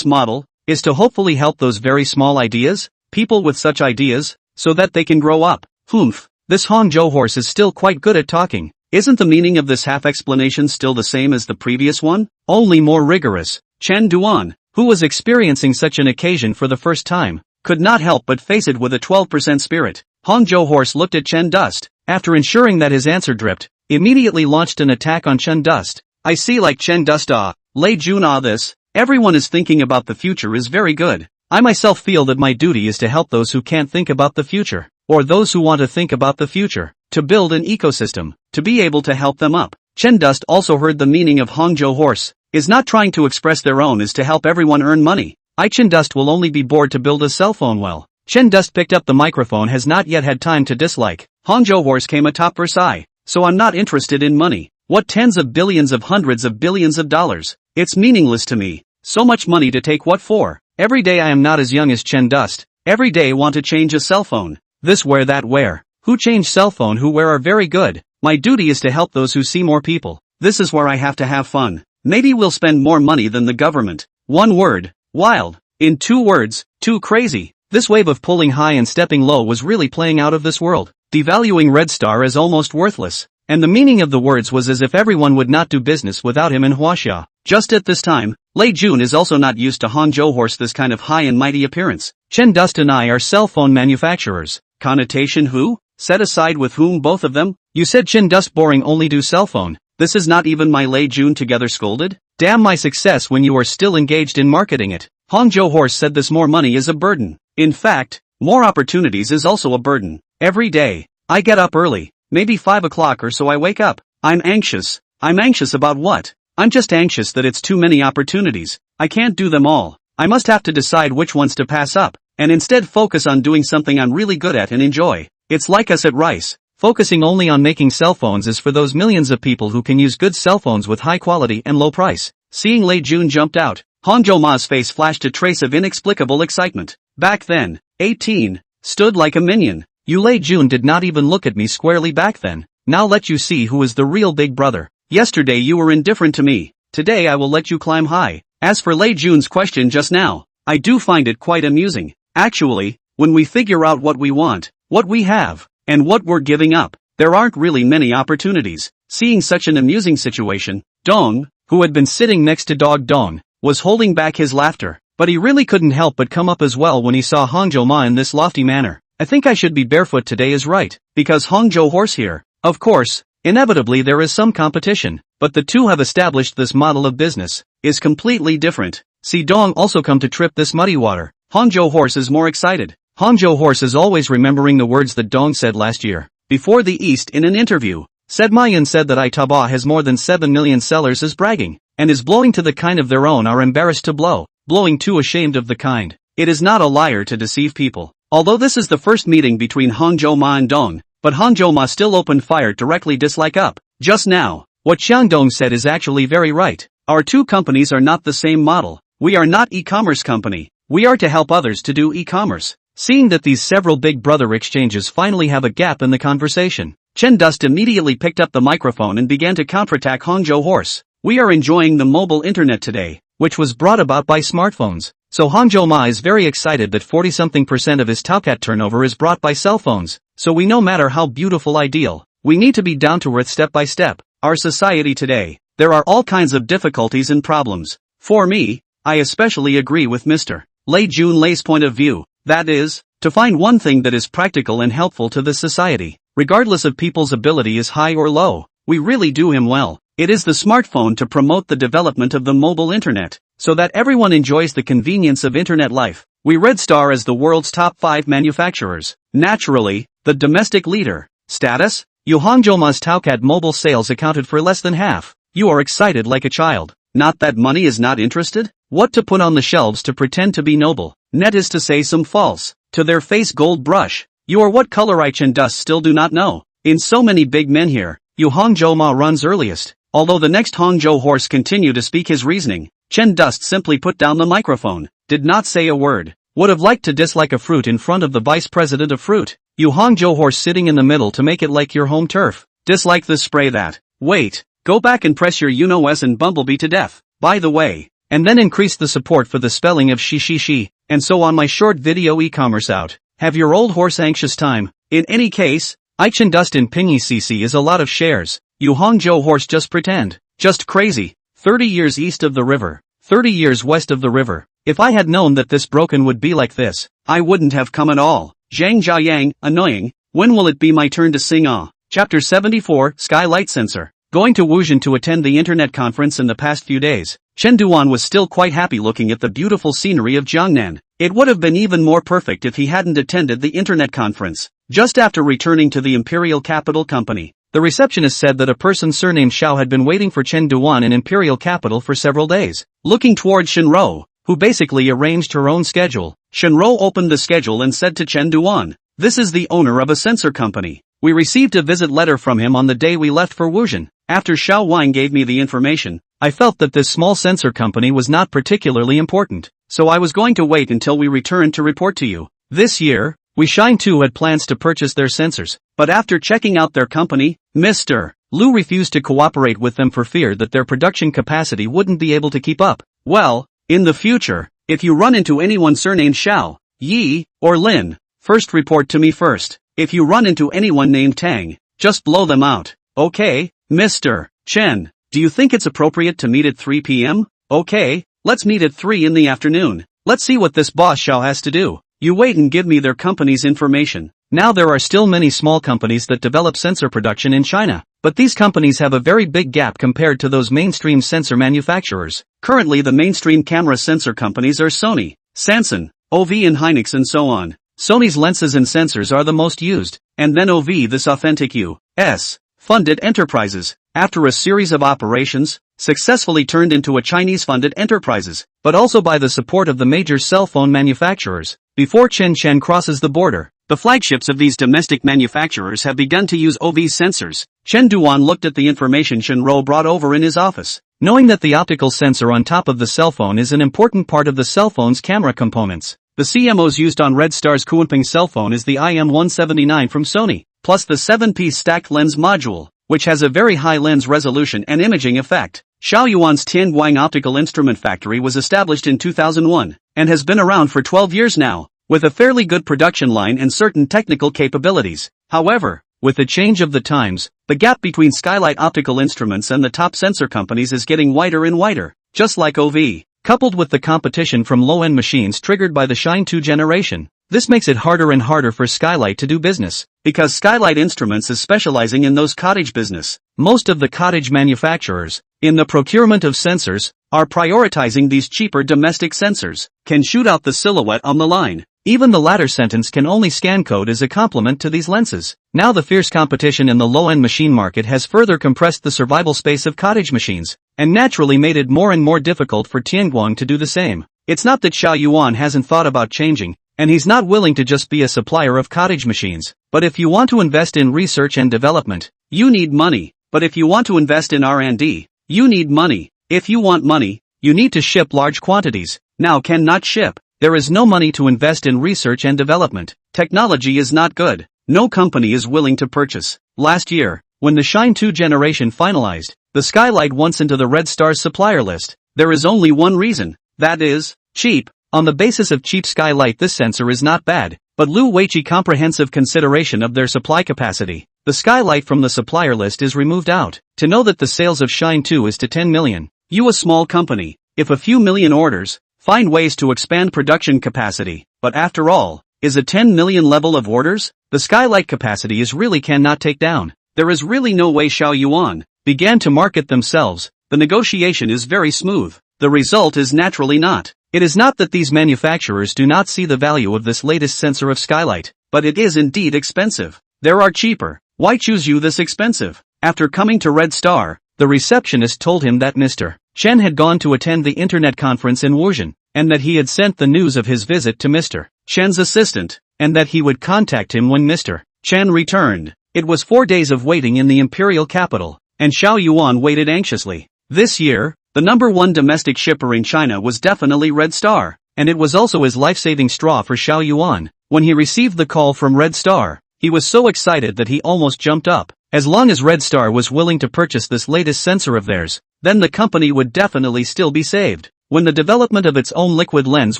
model, is to hopefully help those very small ideas, people with such ideas, so that they can grow up. Humph, this Hangzhou horse is still quite good at talking. Isn't the meaning of this half explanation still the same as the previous one? Only more rigorous. Chen Duan, who was experiencing such an occasion for the first time, could not help but face it with a 12% spirit. Hangzhou horse looked at Chen Dust, after ensuring that his answer dripped, immediately launched an attack on Chen Dust. I see, like Chen Dust. Lei Jun, this, everyone is thinking about the future is very good. I myself feel that my duty is to help those who can't think about the future, or those who want to think about the future, to build an ecosystem, to be able to help them up. Chen Dust also heard the meaning of Hangzhou horse, is not trying to express their own is to help everyone earn money. Chen Dust will only be bored to build a cell phone well. Chen Dust picked up the microphone, has not yet had time to dislike. Hangzhou horse came atop Versailles, so I'm not interested in money. What tens of billions of hundreds of billions of dollars? It's meaningless to me. So much money to take what for? Every day I am not as young as Chen Dust. Every day want to change a cell phone. This where that where. Who change cell phone who where are very good. My duty is to help those who see more people. This is where I have to have fun. Maybe we'll spend more money than the government. One word. Wild. In 2 words, too crazy. This wave of pulling high and stepping low was really playing out of this world, devaluing Red Star as almost worthless. And the meaning of the words was as if everyone would not do business without him in Huaxia. Just at this time, Lei Jun is also not used to Hangzhou horse this kind of high and mighty appearance. Chen Dust and I are cell phone manufacturers. Connotation who? Set aside with whom both of them? You said Chen Dust boring only do cell phone. This is not even my Lei Jun together scolded? Damn my success when you are still engaged in marketing it. Hangzhou horse said this more money is a burden. In fact, more opportunities is also a burden. Every day, I get up early, maybe 5 o'clock or so I wake up. I'm anxious. I'm anxious about what? I'm just anxious that it's too many opportunities. I can't do them all. I must have to decide which ones to pass up, and instead focus on doing something I'm really good at and enjoy. It's like us at Rice. Focusing only on making cell phones is for those millions of people who can use good cell phones with high quality and low price. Seeing Lei Jun jumped out, Hangzhou Ma's face flashed a trace of inexplicable excitement. Back then, 18, stood like a minion. You Lei Jun did not even look at me squarely back then. Now let you see who is the real big brother. Yesterday you were indifferent to me. Today I will let you climb high. As for Lei Jun's question just now, I do find it quite amusing. Actually, when we figure out what we want, what we have, and what we're giving up, there aren't really many opportunities. Seeing such an amusing situation, Dong, who had been sitting next to Dog Dong, was holding back his laughter, but he really couldn't help but come up as well when he saw Hangzhou Ma in this lofty manner. I think I should be barefoot today is right, because Hangzhou horse here. Of course, inevitably there is some competition, but the two have established this model of business, is completely different. See Dong also come to trip this muddy water. Hangzhou horse is more excited. Hangzhou horse is always remembering the words that Dong said last year, before the East in an interview. Said Mayan said that Itaba has more than 7 million sellers is bragging, and is blowing to the kind of their own are embarrassed to blow, blowing too ashamed of the kind. It is not a liar to deceive people. Although this is the first meeting between Hangzhou Ma and Dong, but Hangzhou Ma still opened fire directly dislike up. Just now, what Xiang Dong said is actually very right. Our two companies are not the same model. We are not e-commerce company. We are to help others to do e-commerce. Seeing that these several big brother exchanges finally have a gap in the conversation, Chen Dust immediately picked up the microphone and began to counterattack Hangzhou horse. We are enjoying the mobile internet today, which was brought about by smartphones. So Hangzhou Ma is very excited that 40-something% of his Taocat turnover is brought by cell phones. So we no matter how beautiful ideal, we need to be down to earth step by step. Our society today, there are all kinds of difficulties and problems. For me, I especially agree with Mr. Lei Jun Lei's point of view. That is, to find one thing that is practical and helpful to the society, regardless of people's ability is high or low. We really do him well. It is the smartphone to promote the development of the mobile internet, so that everyone enjoys the convenience of internet life. We Red Star as the world's top 5 manufacturers. Naturally, the domestic leader. Status? Yuhangzhouma's Taucat mobile sales accounted for less than half. You are excited like a child. Not that money is not interested? What to put on the shelves to pretend to be noble? Net is to say some false. To their face gold brush. You are what color I Chen Dust still do not know. In so many big men here, Yu Hangzhou runs earliest. Although the next Hangzhou horse continued to speak his reasoning, Chen Dust simply put down the microphone, did not say a word. Would have liked to dislike a fruit in front of the vice president of fruit. Yu Hangzhou horse sitting in the middle to make it like your home turf. Dislike this, spray that. Wait, go back and press your you-know-s and Bumblebee to death, by the way. And then increase the support for the spelling of she, and so on my short video e-commerce out. Have your old horse anxious time. In any case, Chen Dust in Pingy CC is a lot of shares. Yu Hangzhou horse just pretend. Just crazy. 30 years east of the river. 30 years west of the river. If I had known that this broken would be like this, I wouldn't have come at all. Zhang Jiayang, annoying. When will it be my turn to sing ah? Chapter 74, Skylight Sensor. Going to Wuzhen to attend the internet conference in the past few days, Chen Duan was still quite happy looking at the beautiful scenery of Jiangnan. It would have been even more perfect if he hadn't attended the internet conference. Just after returning to the Imperial Capital Company, the receptionist said that a person surnamed Xiao had been waiting for Chen Duan in Imperial Capital for several days. Looking toward Shenrou, who basically arranged her own schedule, Shenrou opened the schedule and said to Chen Duan, "This is the owner of a sensor company. We received a visit letter from him on the day we left for Wuzhen. After Xiao Wang gave me the information, I felt that this small sensor company was not particularly important, so I was going to wait until we returned to report to you. This year, we Shine 2 had plans to purchase their sensors, but after checking out their company, Mr. Liu refused to cooperate with them for fear that their production capacity wouldn't be able to keep up. Well, in the future, if you run into anyone surnamed Xiao, Yi, or Lin, first report to me first. If you run into anyone named Tang, just blow them out. Okay, Mr. Chen, do you think it's appropriate to meet at 3 p.m.? Okay, let's meet at 3 in the afternoon. Let's see what this boss Xiao has to do. You wait and give me their company's information." Now there are still many small companies that develop sensor production in China, but these companies have a very big gap compared to those mainstream sensor manufacturers. Currently the mainstream camera sensor companies are Sony, Samsung, OV and Hynix and so on. Sony's lenses and sensors are the most used, and then OV this authentic U.S. funded enterprises, after a series of operations, successfully turned into a Chinese-funded enterprises, but also by the support of the major cell phone manufacturers. Before Chen crosses the border, the flagships of these domestic manufacturers have begun to use OV sensors. Chen Duan looked at the information Shenrou brought over in his office. Knowing that the optical sensor on top of the cell phone is an important part of the cell phone's camera components, the CMOs used on Red Star's Kuanping cell phone is the IM179 from Sony, plus the 7-piece stacked lens module, which has a very high lens resolution and imaging effect. Shaoyuan's Tianguang Optical Instrument Factory was established in 2001, and has been around for 12 years now, with a fairly good production line and certain technical capabilities. However, with the change of the times, the gap between Skylight Optical Instruments and the top sensor companies is getting wider and wider, just like OV. Coupled with the competition from low-end machines triggered by the Shine 2 generation, this makes it harder and harder for Skylight to do business, because Skylight Instruments is specializing in those cottage business. Most of the cottage manufacturers, in the procurement of sensors, are prioritizing these cheaper domestic sensors, can shoot out the silhouette on the line. Even the latter sentence can only scan code as a complement to these lenses. Now the fierce competition in the low-end machine market has further compressed the survival space of cottage machines, and naturally made it more and more difficult for Tianguang to do the same. It's not that Xiao Yuan hasn't thought about changing, and he's not willing to just be a supplier of cottage machines. But if you want to invest in research and development, you need money. But if you want to invest in R&D, you need money. If you want money, you need to ship large quantities. Now cannot ship. There is no money to invest in research and development. Technology is not good. No company is willing to purchase. Last year, when the Shine 2 generation finalized, the Skylight once into the Red Star's supplier list. There is only one reason. That is, cheap. On the basis of cheap Skylight, this sensor is not bad, but Lu Weiqi comprehensive consideration of their supply capacity. The Skylight from the supplier list is removed out. To know that the sales of Shine 2 is to 10 million. You a small company, if a few million orders, find ways to expand production capacity. But after all, is a 10 million level of orders? The Skylight capacity is really cannot take down. There is really no way Xiao Yuan began to market themselves. The negotiation is very smooth. The result is naturally not It is not that these manufacturers do not see the value of this latest sensor of skylight, but it is indeed expensive. There are cheaper. Why choose you this expensive? After coming to Red Star, the receptionist told him that Mr. Chen had gone to attend the internet conference in Wuhan, and that he had sent the news of his visit to Mr. Chen's assistant, and that he would contact him when Mr. Chen returned. It was 4 days of waiting in the imperial capital, and Xiao Yuan waited anxiously. This year, the number one domestic shipper in China was definitely Red Star, and it was also his life-saving straw for Xiao Yuan. When he received the call from Red Star, he was so excited that he almost jumped up. As long as Red Star was willing to purchase this latest sensor of theirs, then the company would definitely still be saved. When the development of its own liquid lens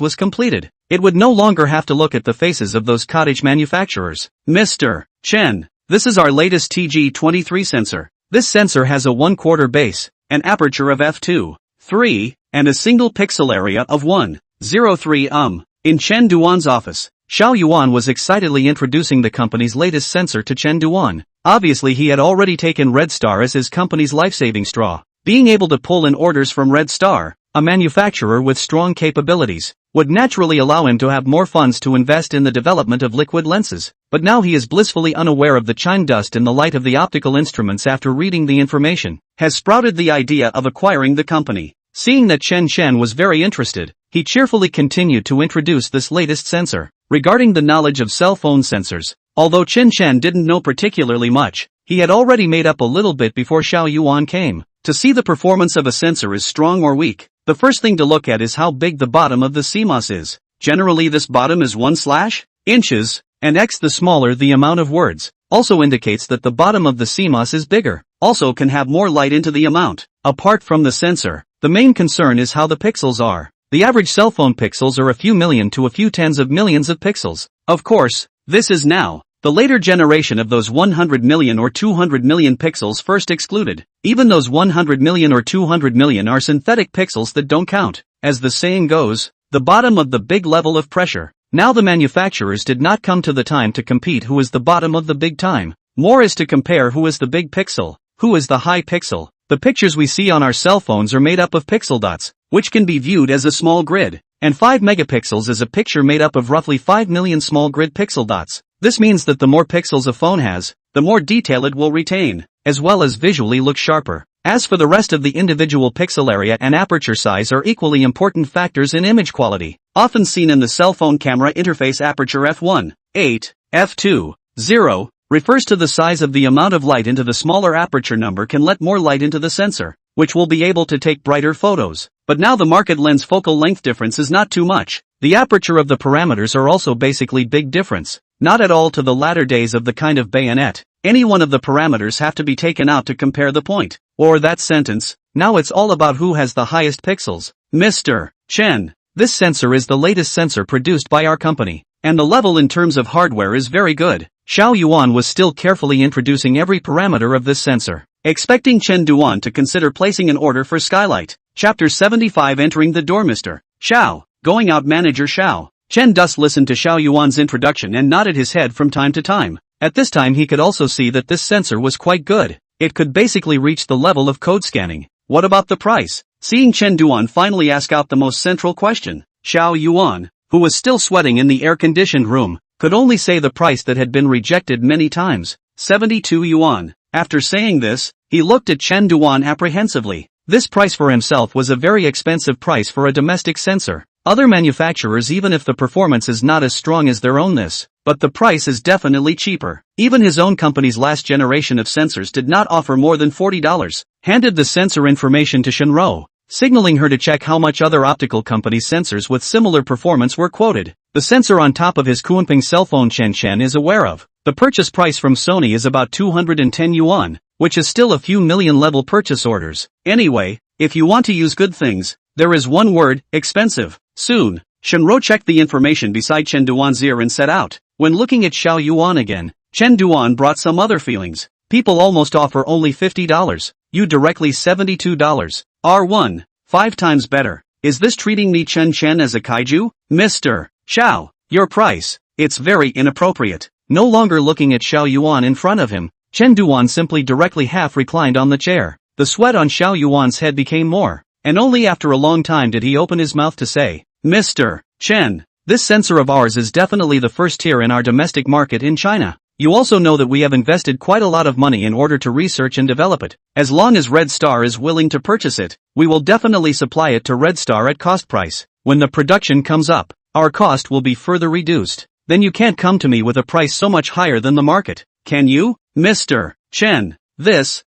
was completed, it would no longer have to look at the faces of those cottage manufacturers. Mr. Chen, this is our latest TG23 sensor. This sensor has a 1/4 base, an aperture of f2.3, and a single pixel area of 103 In Chen Duan's office, Xiao Yuan was excitedly introducing the company's latest sensor to Chen Duan. Obviously he had already taken Red Star as his company's life-saving straw. Being able to pull in orders from Red Star, a manufacturer with strong capabilities, would naturally allow him to have more funds to invest in the development of liquid lenses. But now he is blissfully unaware of the Chine dust in the light of the optical instruments. After reading the information, has sprouted the idea of acquiring the company. Seeing that Chen Chen was very interested, he cheerfully continued to introduce this latest sensor. Regarding the knowledge of cell phone sensors, although Chen Chen didn't know particularly much, he had already made up a little bit before Xiao Yuan came. To see the performance of a sensor is strong or weak, the first thing to look at is how big the bottom of the CMOS is. Generally this bottom is 1/inches, and X the smaller the amount of words, also indicates that the bottom of the CMOS is bigger, also can have more light into the amount. Apart from the sensor, the main concern is how the pixels are. The average cell phone pixels are a few million to a few tens of millions of pixels. Of course, this is now the later generation of those 100 million or 200 million pixels first excluded. Even those 100 million or 200 million are synthetic pixels that don't count. As the saying goes, the bottom of the big level of pressure. Now the manufacturers did not come to the time to compete who is the bottom of the big time. More is to compare who is the big pixel, who is the high pixel. The pictures we see on our cell phones are made up of pixel dots, which can be viewed as a small grid, and 5 megapixels is a picture made up of roughly 5 million small grid pixel dots. This means that the more pixels a phone has, the more detail it will retain, as well as visually look sharper. As for the rest of the individual pixel area and aperture size are equally important factors in image quality, often seen in the cell phone camera interface. Aperture f1.8, f2.0, refers to the size of the amount of light into the smaller aperture number can let more light into the sensor, which will be able to take brighter photos. But now the market lens focal length difference is not too much. The aperture of the parameters are also basically big difference. Not at all to the latter days of the kind of bayonet. Any one of the parameters have to be taken out to compare the point, or that sentence. Now it's all about who has the highest pixels. Mr. Chen, this sensor is the latest sensor produced by our company, and the level in terms of hardware is very good. Xiao Yuan was still carefully introducing every parameter of this sensor, expecting Chen Duan to consider placing an order for Skylight. Chapter 75. Entering the door. Mr. Xiao, going out. Manager Xiao. Chen thus listened to Xiao Yuan's introduction and nodded his head from time to time. At this time he could also see that this sensor was quite good. It could basically reach the level of code scanning. What about the price? Seeing Chen Duan finally ask out the most central question, Xiao Yuan, who was still sweating in the air-conditioned room, could only say the price that had been rejected many times, 72 yuan. After saying this, he looked at Chen Duan apprehensively. This price for himself was a very expensive price for a domestic sensor. Other manufacturers, even if the performance is not as strong as their own, but the price is definitely cheaper. Even his own company's last generation of sensors did not offer more than $40. Handed the sensor information to Shenro, signaling her to check how much other optical companies' sensors with similar performance were quoted. The sensor on top of his Kunping cell phone Chen Chen is aware of. The purchase price from Sony is about 210 yuan, which is still a few million level purchase orders. Anyway, if you want to use good things, there is one word: expensive. Soon, Shenro checked the information beside Chen Duan's ear and set out. When looking at Xiao Yuan again, Chen Duan brought some other feelings. People almost offer only $50. You directly $72. R1, 5 times better. Is this treating me Chen Chen as a kaiju? Mr. Xiao, your price. It's very inappropriate. No longer looking at Xiao Yuan in front of him, Chen Duan simply directly half reclined on the chair. The sweat on Xiao Yuan's head became more, and only after a long time did he open his mouth to say, Mr. Chen. This sensor of ours is definitely the first tier in our domestic market in China. You also know that we have invested quite a lot of money in order to research and develop it. As long as Red Star is willing to purchase it, we will definitely supply it to Red Star at cost price. When the production comes up, our cost will be further reduced. Then you can't come to me with a price so much higher than the market, can you? Mr. Chen. This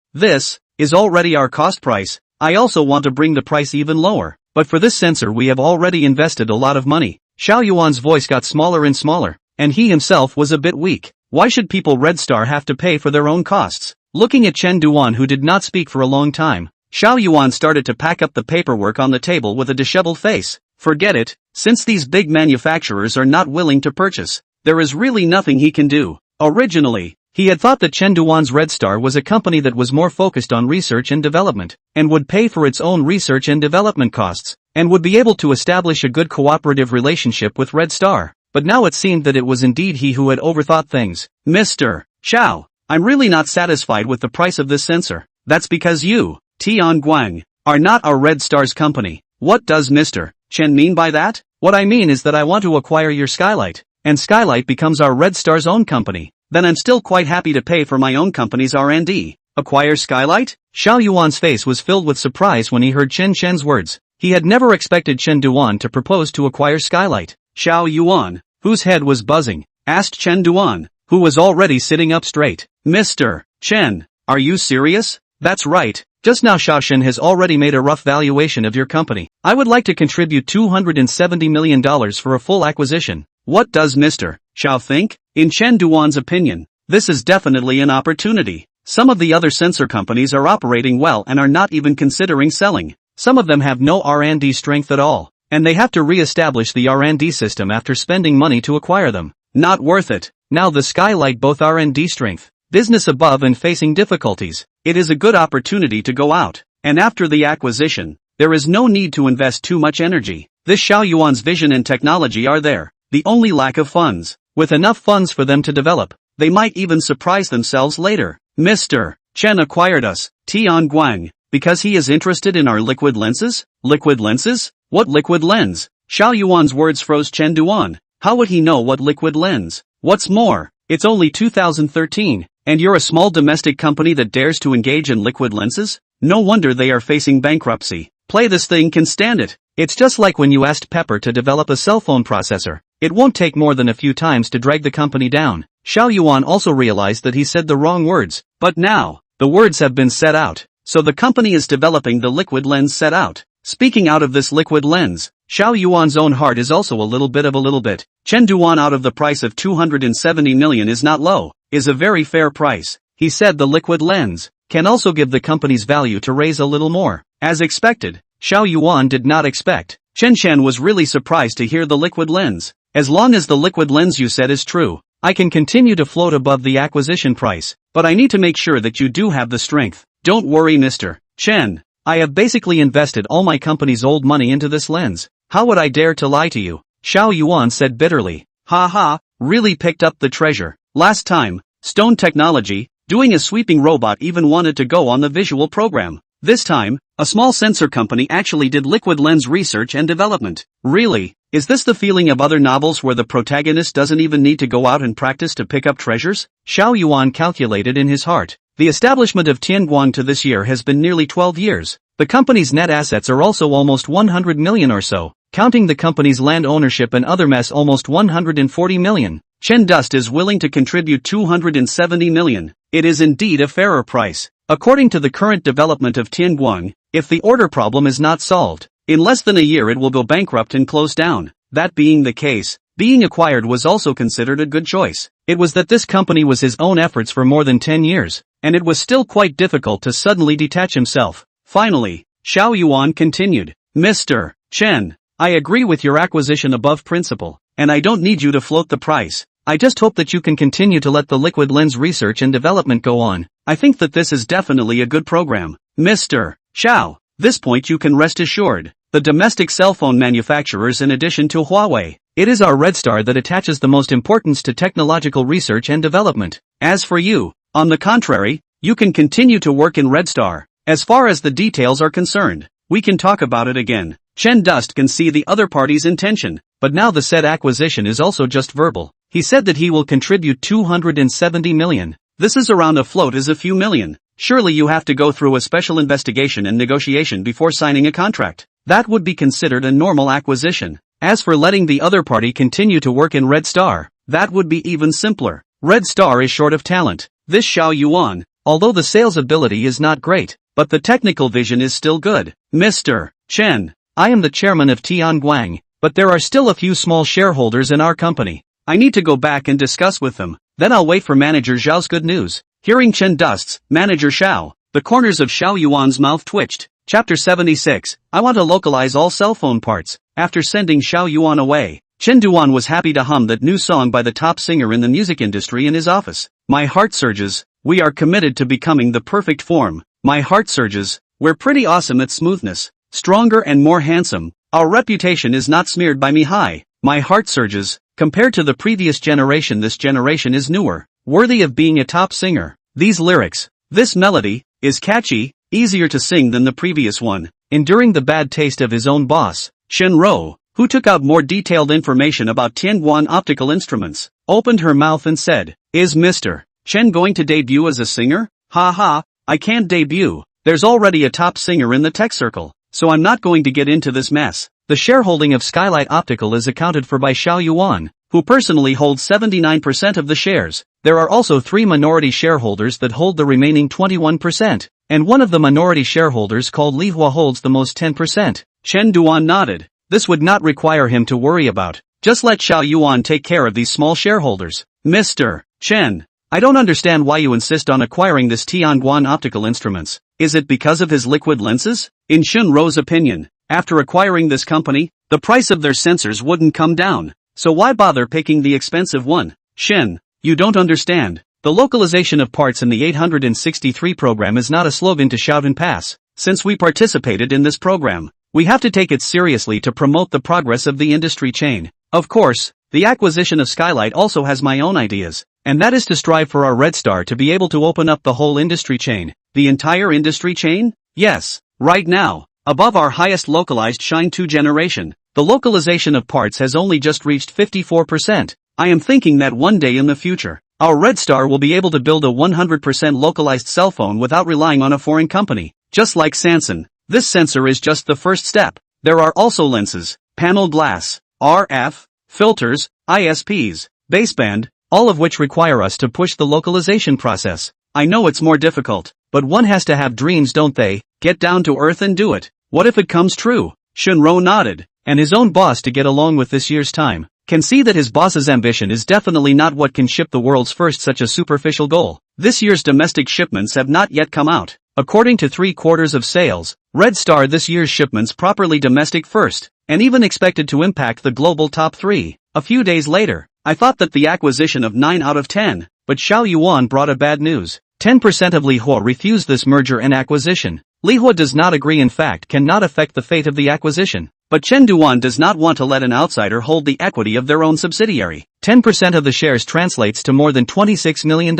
is already our cost price. I also want to bring the price even lower, but for this sensor we have already invested a lot of money. Xiao Yuan's voice got smaller and smaller, and he himself was a bit weak. Why should people Red Star have to pay for their own costs? Looking at Chen Duan, who did not speak for a long time, Xiao Yuan started to pack up the paperwork on the table with a disheveled face. Forget it, since these big manufacturers are not willing to purchase, there is really nothing he can do. Originally, he had thought that Chen Duan's Red Star was a company that was more focused on research and development, and would pay for its own research and development costs, and would be able to establish a good cooperative relationship with Red Star. But now it seemed that it was indeed he who had overthought things. Mr. Xiao, I'm really not satisfied with the price of this sensor. That's because you, Tian Guang, are not our Red Star's company. What does Mr. Chen mean by that? What I mean is that I want to acquire your Skylight, and Skylight becomes our Red Star's own company. Then I'm still quite happy to pay for my own company's R&D. Acquire Skylight? Xiao Yuan's face was filled with surprise when he heard Chen Chen's words. He had never expected Chen Duan to propose to acquire Skylight. Xiao Yuan, whose head was buzzing, asked Chen Duan, who was already sitting up straight. Mr. Chen, are you serious? That's right. Just now Xiao Shen has already made a rough valuation of your company. I would like to contribute $270 million for a full acquisition. What does Mr. Xiao think? In Chen Duan's opinion, this is definitely an opportunity. Some of the other sensor companies are operating well and are not even considering selling. Some of them have no R&D strength at all, and they have to re-establish the R&D system after spending money to acquire them. Not worth it. Now the Skylight both R&D strength, business above and facing difficulties. It is a good opportunity to go out, and after the acquisition, there is no need to invest too much energy. This Xiao Yuan's vision and technology are there. The only lack of funds. With enough funds for them to develop, they might even surprise themselves later. Mr. Chen acquired us, Tian Guang, because he is interested in our liquid lenses? Liquid lenses? What liquid lens? Xiao Yuan's words froze Chen Duan. How would he know what liquid lens? What's more, it's only 2013, and you're a small domestic company that dares to engage in liquid lenses? No wonder they are facing bankruptcy. Play this thing can stand it. It's just like when you asked Pepper to develop a cell phone processor. It won't take more than a few times to drag the company down. Xiao Yuan also realized that he said the wrong words, but now, the words have been set out, so the company is developing the liquid lens set out. Speaking out of this liquid lens, Xiao Yuan's own heart is also a little bit. Chen Duan out of the price of 270 million is not low, is a very fair price. He said the liquid lens can also give the company's value to raise a little more. As expected, Xiao Yuan did not expect. Chen Chen was really surprised to hear the liquid lens. As long as the liquid lens you said is true, I can continue to float above the acquisition price, but I need to make sure that you do have the strength. Don't worry Mr. Chen. I have basically invested all my company's old money into this lens. How would I dare to lie to you? Xiao Yuan said bitterly. Ha, really picked up the treasure. Last time, Stone Technology, doing a sweeping robot even wanted to go on the visual program. This time, a small sensor company actually did liquid lens research and development. Really? Is this the feeling of other novels where the protagonist doesn't even need to go out and practice to pick up treasures? Xiao Yuan calculated in his heart. The establishment of Tianguang to this year has been nearly 12 years. The company's net assets are also almost 100 million or so, counting the company's land ownership and other mess almost 140 million. Chen Dust is willing to contribute 270 million. It is indeed a fairer price. According to the current development of Tianguang, if the order problem is not solved, in less than a year it will go bankrupt and close down. That being the case, being acquired was also considered a good choice. It was that this company was his own efforts for more than 10 years, and it was still quite difficult to suddenly detach himself. Finally, Xiao Yuan continued. Mr. Chen, I agree with your acquisition above principle, and I don't need you to float the price. I just hope that you can continue to let the liquid lens research and development go on. I think that this is definitely a good program. Mr. Xiao, this point you can rest assured. The domestic cell phone manufacturers in addition to Huawei, it is our Red Star that attaches the most importance to technological research and development. As for you, on the contrary, you can continue to work in Red Star. As far as the details are concerned, we can talk about it again. Chen Dust can see the other party's intention, but now the said acquisition is also just verbal. He said that he will contribute 270 million. This is around a float is a few million. Surely you have to go through a special investigation and negotiation before signing a contract. That would be considered a normal acquisition. As for letting the other party continue to work in Red Star, that would be even simpler. Red Star is short of talent. This Xiao Yuan, although the sales ability is not great, but the technical vision is still good. Mr. Chen, I am the chairman of Tianguang, but there are still a few small shareholders in our company. I need to go back and discuss with them. Then I'll wait for manager Zhao's good news. Hearing Chen Dust's manager Xiao, the corners of Xiao Yuan's mouth twitched. Chapter 76, I want to localize all cell phone parts. After sending Xiao Yuan away, Chen Duan was happy to hum that new song by the top singer in the music industry in his office. My heart surges, we are committed to becoming the perfect form. My heart surges, we're pretty awesome at smoothness, stronger and more handsome. Our reputation is not smeared by me high. My heart surges, compared to the previous generation this generation is newer, worthy of being a top singer. These lyrics, this melody, is catchy, easier to sing than the previous one. Enduring the bad taste of his own boss, Shen Rou, who took out more detailed information about Tianguan optical instruments, opened her mouth and said, is Mr. Chen going to debut as a singer? Ha ha, I can't debut. There's already a top singer in the tech circle, so I'm not going to get into this mess. The shareholding of Skylight Optical is accounted for by Xiao Yuan, who personally holds 79% of the shares. There are also 3 minority shareholders that hold the remaining 21%, and one of the minority shareholders called Li Hua holds the most 10%. Chen Duan nodded. This would not require him to worry about. Just let Xiao Yuan take care of these small shareholders. Mr. Chen, I don't understand why you insist on acquiring this Tianguan optical instruments. Is it because of his liquid lenses? In Shen Rou's opinion, after acquiring this company, the price of their sensors wouldn't come down. So why bother picking the expensive one? Shen, you don't understand. The localization of parts in the 863 program is not a slogan to shout and pass. Since we participated in this program, we have to take it seriously to promote the progress of the industry chain. Of course, the acquisition of Skylight also has my own ideas, and that is to strive for our Red Star to be able to open up the whole industry chain. The entire industry chain? Yes, right now, above our highest localized Shine 2 generation, the localization of parts has only just reached 54%. I am thinking that one day in the future, our Red Star will be able to build a 100% localized cell phone without relying on a foreign company. Just like Samsung, this sensor is just the first step. There are also lenses, panel glass, RF, filters, ISPs, baseband, all of which require us to push the localization process. I know it's more difficult, but one has to have dreams, don't they? Get down to earth and do it. What if it comes true? Shenrou nodded, and his own boss to get along with this year's time. Can see that his boss's ambition is definitely not what can ship the world's first such a superficial goal. This year's domestic shipments have not yet come out. According to 3/4 of sales, Red Star this year's shipments properly domestic first, and even expected to impact the global top 3. A few days later, I thought that the acquisition of 9 out of 10, but Xiao Yuan brought a bad news. 10% of Li Hua refused this merger and acquisition. Li Hua does not agree, in fact cannot affect the fate of the acquisition. But Chen Duan does not want to let an outsider hold the equity of their own subsidiary. 10% of the shares translates to more than $26 million.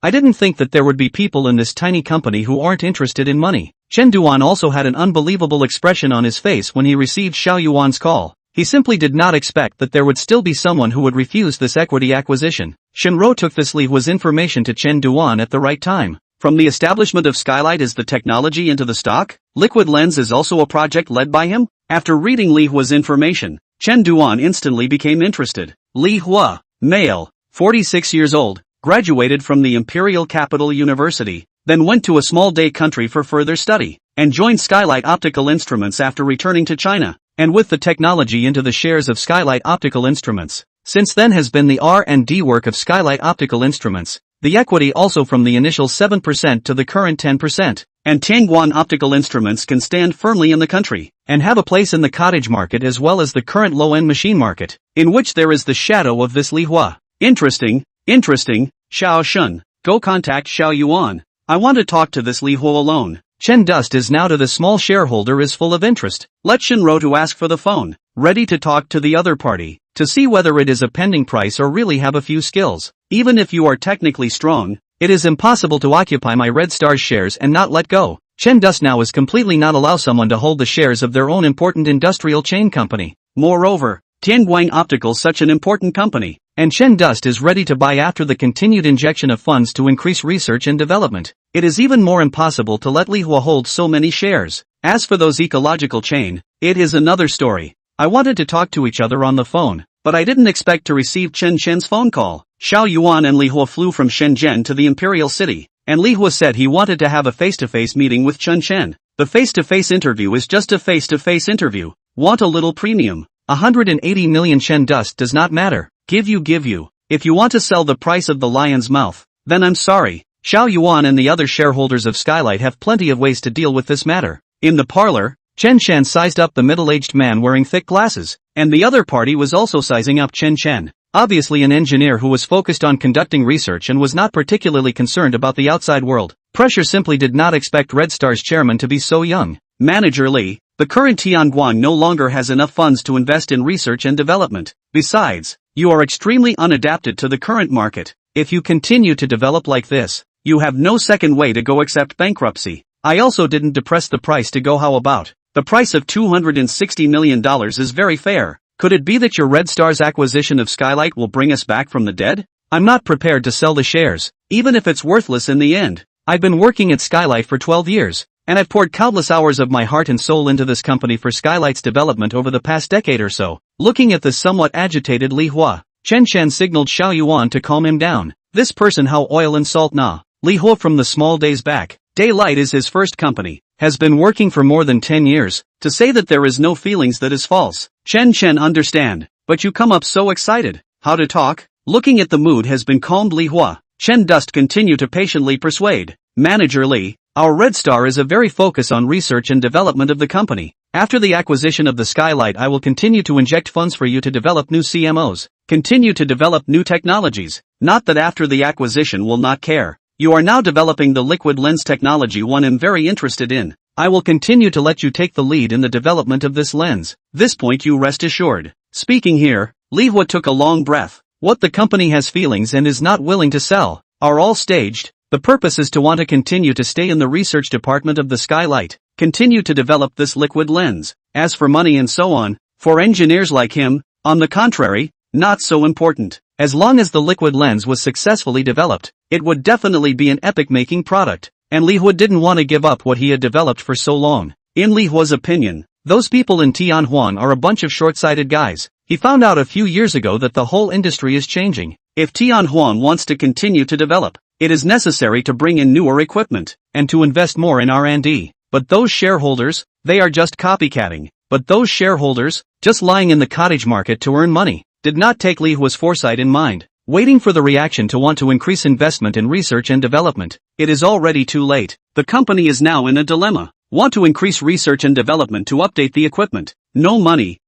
I didn't think that there would be people in this tiny company who aren't interested in money. Chen Duan also had an unbelievable expression on his face when he received Xiao Yuan's call. He simply did not expect that there would still be someone who would refuse this equity acquisition. Shenrou took this Li Hua's information to Chen Duan at the right time. From the establishment of Skylight is the technology into the stock? Liquid Lens is also a project led by him? After reading Li Hua's information, Chen Duan instantly became interested. Li Hua, male, 46 years old, graduated from the Imperial Capital University, then went to a small day country for further study, and joined Skylight Optical Instruments after returning to China, and with the technology into the shares of Skylight Optical Instruments. Since then has been the R&D work of Skylight Optical Instruments, the equity also from the initial 7% to the current 10%, and Tianguan Optical Instruments can stand firmly in the country, and have a place in the cottage market as well as the current low-end machine market, in which there is the shadow of this Li Hua. Interesting, Xiao Shun, go contact Xiao Yuan. I want to talk to this Li Hua alone. Chen Dust is now to the small shareholder is full of interest. Let Shinrou to ask for the phone, ready to talk to the other party, to see whether it is a pending price or really have a few skills. Even if you are technically strong, it is impossible to occupy my Red Star's shares and not let go. Chen Dust now is completely not allow someone to hold the shares of their own important industrial chain company. Moreover, Tianguang Optical such an important company, and Chen Dust is ready to buy after the continued injection of funds to increase research and development. It is even more impossible to let Li Hua hold so many shares. As for those ecological chain, it is another story. I wanted to talk to each other on the phone, but I didn't expect to receive Chen Chen's phone call. Xiao Yuan and Li Hua flew from Shenzhen to the imperial city, and Li Hua said he wanted to have a face-to-face meeting with Chen Chen. The face-to-face interview is just a face-to-face interview. Want a little premium? 180 million Chen Dust does not matter. Give you. If you want to sell the price of the lion's mouth, then I'm sorry. Xiao Yuan and the other shareholders of Skylight have plenty of ways to deal with this matter. In the parlor, Chen Chen sized up the middle-aged man wearing thick glasses, and the other party was also sizing up Chen Chen. Obviously an engineer who was focused on conducting research and was not particularly concerned about the outside world. Pressure simply did not expect Red Star's chairman to be so young. Manager Li, the current Tianguang no longer has enough funds to invest in research and development. Besides, you are extremely unadapted to the current market. If you continue to develop like this, you have no second way to go except bankruptcy. I also didn't depress the price to go how about. The price of $260 million is very fair. Could it be that your Red Star's acquisition of Skylight will bring us back from the dead? I'm not prepared to sell the shares, even if it's worthless in the end. I've been working at Skylight for 12 years, and I've poured countless hours of my heart and soul into this company for Skylight's development over the past decade or so. Looking at the somewhat agitated Li Hua, Chen Chen signaled Xiao Yuan to calm him down. This person how oil and salt nah. Li Hua from the small days back. Daylight is his first company. Has been working for more than 10 years. To say that there is no feelings that is false. Chen Chen understand. But you come up so excited. How to talk? Looking at the mood has been calmed Li Hua. Chen Dust continue to patiently persuade. Manager Li, our Red Star is a very focus on research and development of the company. After the acquisition of the Skylight I will continue to inject funds for you to develop new CMOs. Continue to develop new technologies. Not that after the acquisition will not care. You are now developing the liquid lens technology one I'm very interested in. I will continue to let you take the lead in the development of this lens. This point you rest assured. Speaking here, Li Hua took a long breath. What the company has feelings and is not willing to sell, are all staged. The purpose is to want to continue to stay in the research department of the Skylight. Continue to develop this liquid lens. As for money and so on, for engineers like him, on the contrary, not so important. As long as the liquid lens was successfully developed, it would definitely be an epic-making product, and Li Hua didn't want to give up what he had developed for so long. In Li Hua's opinion, those people in Tianhuan are a bunch of short-sighted guys. He found out a few years ago that the whole industry is changing. If Tianhuan wants to continue to develop, it is necessary to bring in newer equipment, and to invest more in R&D. But those shareholders, they are just copycatting. But those shareholders, just lying in the cottage market to earn money, did not take Li Hua's foresight in mind. Waiting for the reaction to want to increase investment in research and development. It is already too late. The company is now in a dilemma. Want to increase research and development to update the equipment. No money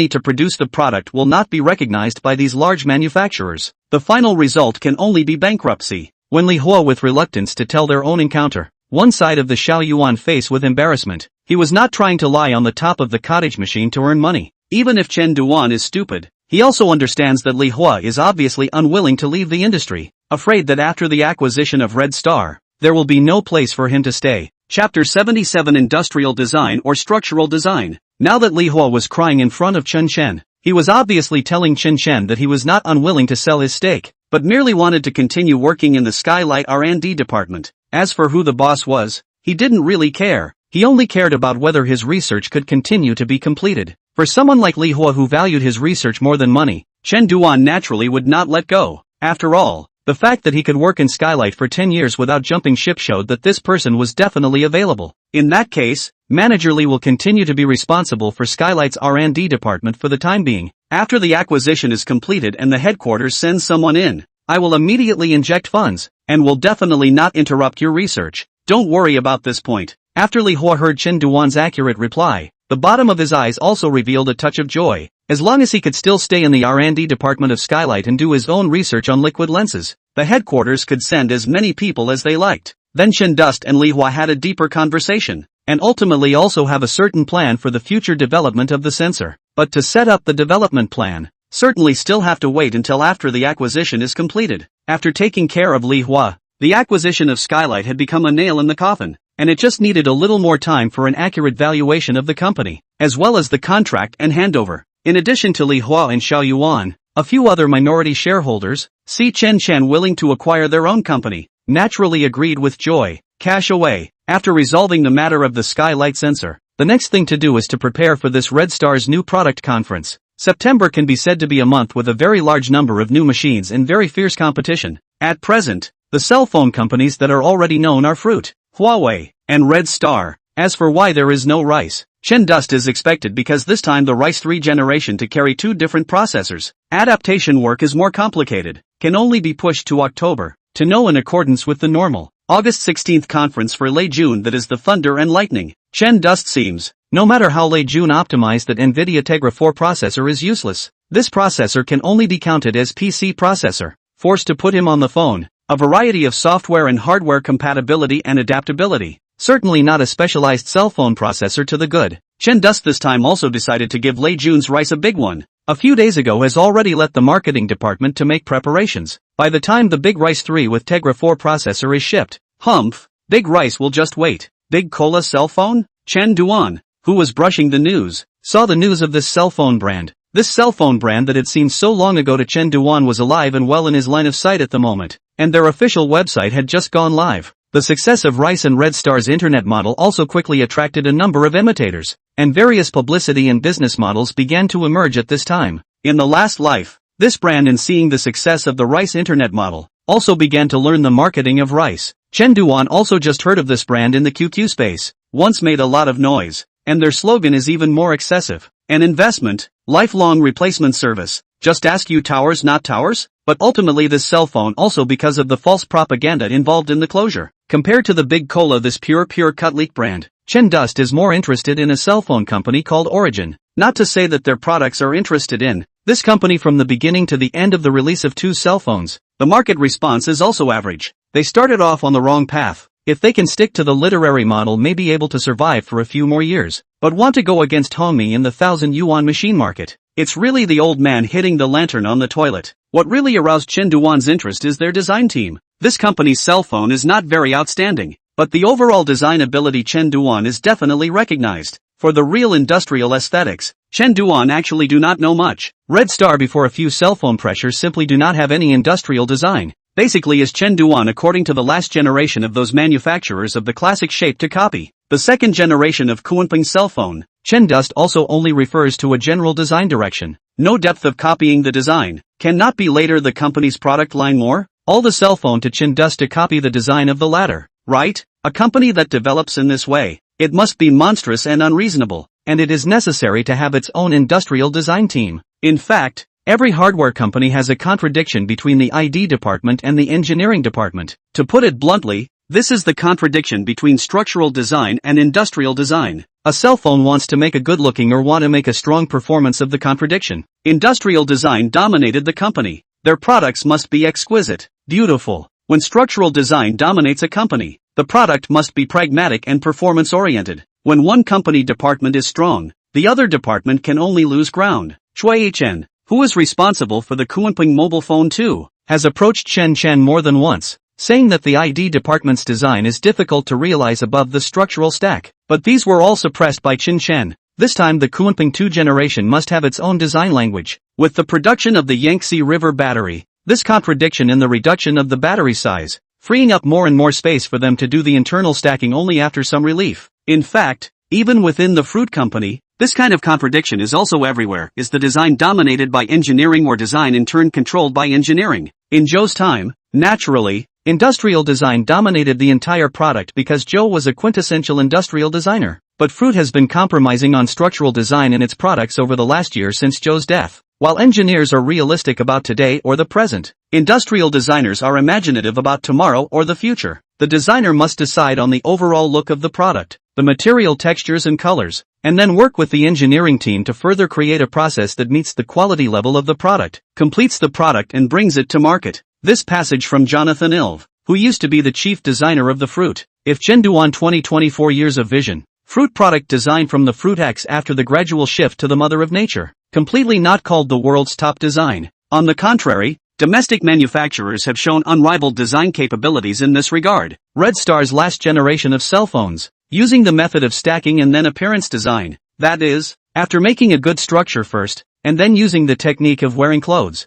to produce the product will not be recognized by these large manufacturers. The final result can only be bankruptcy. When Li Hua with reluctance to tell their own encounter, one side of the Xiao Yuan face with embarrassment. He was not trying to lie on the top of the cottage machine to earn money. Even if Chen Duan is stupid, he also understands that Li Hua is obviously unwilling to leave the industry, afraid that after the acquisition of Red Star, there will be no place for him to stay. Chapter 77 Industrial Design or Structural Design. Now that Li Hua was crying in front of Chen Chen, he was obviously telling Chen Chen that he was not unwilling to sell his stake, but merely wanted to continue working in the Skylight R&D department. As for who the boss was, he didn't really care. He only cared about whether his research could continue to be completed. For someone like Li Hua who valued his research more than money, Chen Duan naturally would not let go. After all, the fact that he could work in Skylight for 10 years without jumping ship showed that this person was definitely available. In that case, Manager Li will continue to be responsible for Skylight's R&D department for the time being. After the acquisition is completed and the headquarters sends someone in, I will immediately inject funds, and will definitely not interrupt your research. Don't worry about this point. After Li Hua heard Chen Duan's accurate reply, the bottom of his eyes also revealed a touch of joy. As long as he could still stay in the R&D department of Skylight and do his own research on liquid lenses, the headquarters could send as many people as they liked. Then Chen Dust and Li Hua had a deeper conversation, and ultimately also have a certain plan for the future development of the sensor. But to set up the development plan, certainly still have to wait until after the acquisition is completed. After taking care of Li Hua, the acquisition of Skylight had become a nail in the coffin, and it just needed a little more time for an accurate valuation of the company, as well as the contract and handover. In addition to Li Hua and Xiao Yuan, a few other minority shareholders, see Chen Chen willing to acquire their own company, naturally agreed with joy. Cash away. After resolving the matter of the skylight sensor, the next thing to do is to prepare for this Red Star's new product conference. September can be said to be a month with a very large number of new machines and very fierce competition. At present, the cell phone companies that are already known are Fruit, Huawei, and Red Star. As for why there is no rice, Chen Dust is expected because this time the rice 3 generation to carry 2 different processors. Adaptation work is more complicated, can only be pushed to October, to know in accordance with the normal August 16th conference for late June that is the thunder and lightning. Chen Dust seems, no matter how late June optimized that NVIDIA Tegra 4 processor is useless. This processor can only be counted as PC processor, forced to put him on the phone, a variety of software and hardware compatibility and adaptability. Certainly not a specialized cell phone processor to the good. Chen Dust this time also decided to give Lei Jun's rice a big one. A few days ago has already let the marketing department to make preparations. By the time the Big Rice 3 with Tegra 4 processor is shipped, humph, Big Rice will just wait. Big Cola cell phone? Chen Duan, who was brushing the news, saw the news of this cell phone brand. This cell phone brand that had seemed so long ago to Chen Duan was alive and well in his line of sight at the moment, and their official website had just gone live. The success of Rice and Red Star's internet model also quickly attracted a number of imitators, and various publicity and business models began to emerge at this time. In the last life, this brand, in seeing the success of the Rice internet model, also began to learn the marketing of Rice. Chen Duan also just heard of this brand in the QQ space, once made a lot of noise, and their slogan is even more excessive. An investment, lifelong replacement service. Just ask you towers not towers? But ultimately this cell phone also because of the false propaganda involved in the closure. Compared to the Big Cola, this pure cut leak brand, Chen Dust is more interested in a cell phone company called Origin. Not to say that their products are interested in this company from the beginning to the end of the release of 2 cell phones. The market response is also average. They started off on the wrong path. If they can stick to the literary model, may be able to survive for a few more years, but want to go against Hongmi in the 1,000 yuan machine market. It's really the old man hitting the lantern on the toilet. What really aroused Chen Duan's interest is their design team. This company's cell phone is not very outstanding, but the overall design ability Chen Duan is definitely recognized. For the real industrial aesthetics, Chen Duan actually do not know much. Red Star before a few cell phone pressures simply do not have any industrial design. Basically is Chen Duan according to the last generation of those manufacturers of the classic shape to copy. The second generation of Kunpeng cell phone, Chen Dust also only refers to a general design direction. No depth of copying the design. Cannot be later the company's product line more? All the cell phone to Chen Dust to copy the design of the latter, right? A company that develops in this way, it must be monstrous and unreasonable, and it is necessary to have its own industrial design team. In fact, every hardware company has a contradiction between the ID department and the engineering department. To put it bluntly, this is the contradiction between structural design and industrial design. A cell phone wants to make a good looking or want to make a strong performance of the contradiction. Industrial design dominated the company. Their products must be exquisite, beautiful. When structural design dominates a company, the product must be pragmatic and performance oriented. When one company department is strong, the other department can only lose ground. Cui Chen, who is responsible for the Kunpeng mobile phone too, has approached Chen Chen more than once, saying that the ID department's design is difficult to realize above the structural stack. But these were all suppressed by Chen Chen. This time the Kunpeng 2 generation must have its own design language. With the production of the Yangtze River battery, this contradiction in the reduction of the battery size, freeing up more and more space for them to do the internal stacking only after some relief. In fact, even within the Fruit company, this kind of contradiction is also everywhere. Is the design dominated by engineering or design in turn controlled by engineering? In Zhou's time, naturally, industrial design dominated the entire product because Zhou was a quintessential industrial designer. But Fruit has been compromising on structural design in its products over the last year since Zhou's death. While engineers are realistic about today or the present, industrial designers are imaginative about tomorrow or the future. The designer must decide on the overall look of the product, the material textures and colors, and then work with the engineering team to further create a process that meets the quality level of the product, completes the product and brings it to market. This passage from Jonathan Ilve, who used to be the chief designer of the Fruit. If Chen Duan 2024 years of vision, Fruit product design from the Fruit X after the gradual shift to the Mother of Nature, completely not called the world's top design. On the contrary, Domestic manufacturers have shown unrivaled design capabilities in this regard. Red Star's last generation of cell phones, using the method of stacking and then appearance design, that is, after making a good structure first, and then using the technique of wearing clothes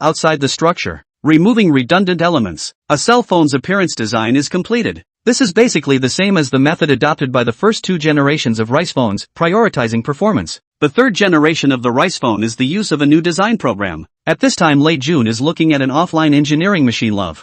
outside the structure, removing redundant elements, a cell phone's appearance design is completed. This is basically the same as the method adopted by the first two generations of rice phones, prioritizing performance. The third generation of the rice phone is the use of a new design program. At this time late June is looking at an offline engineering machine love.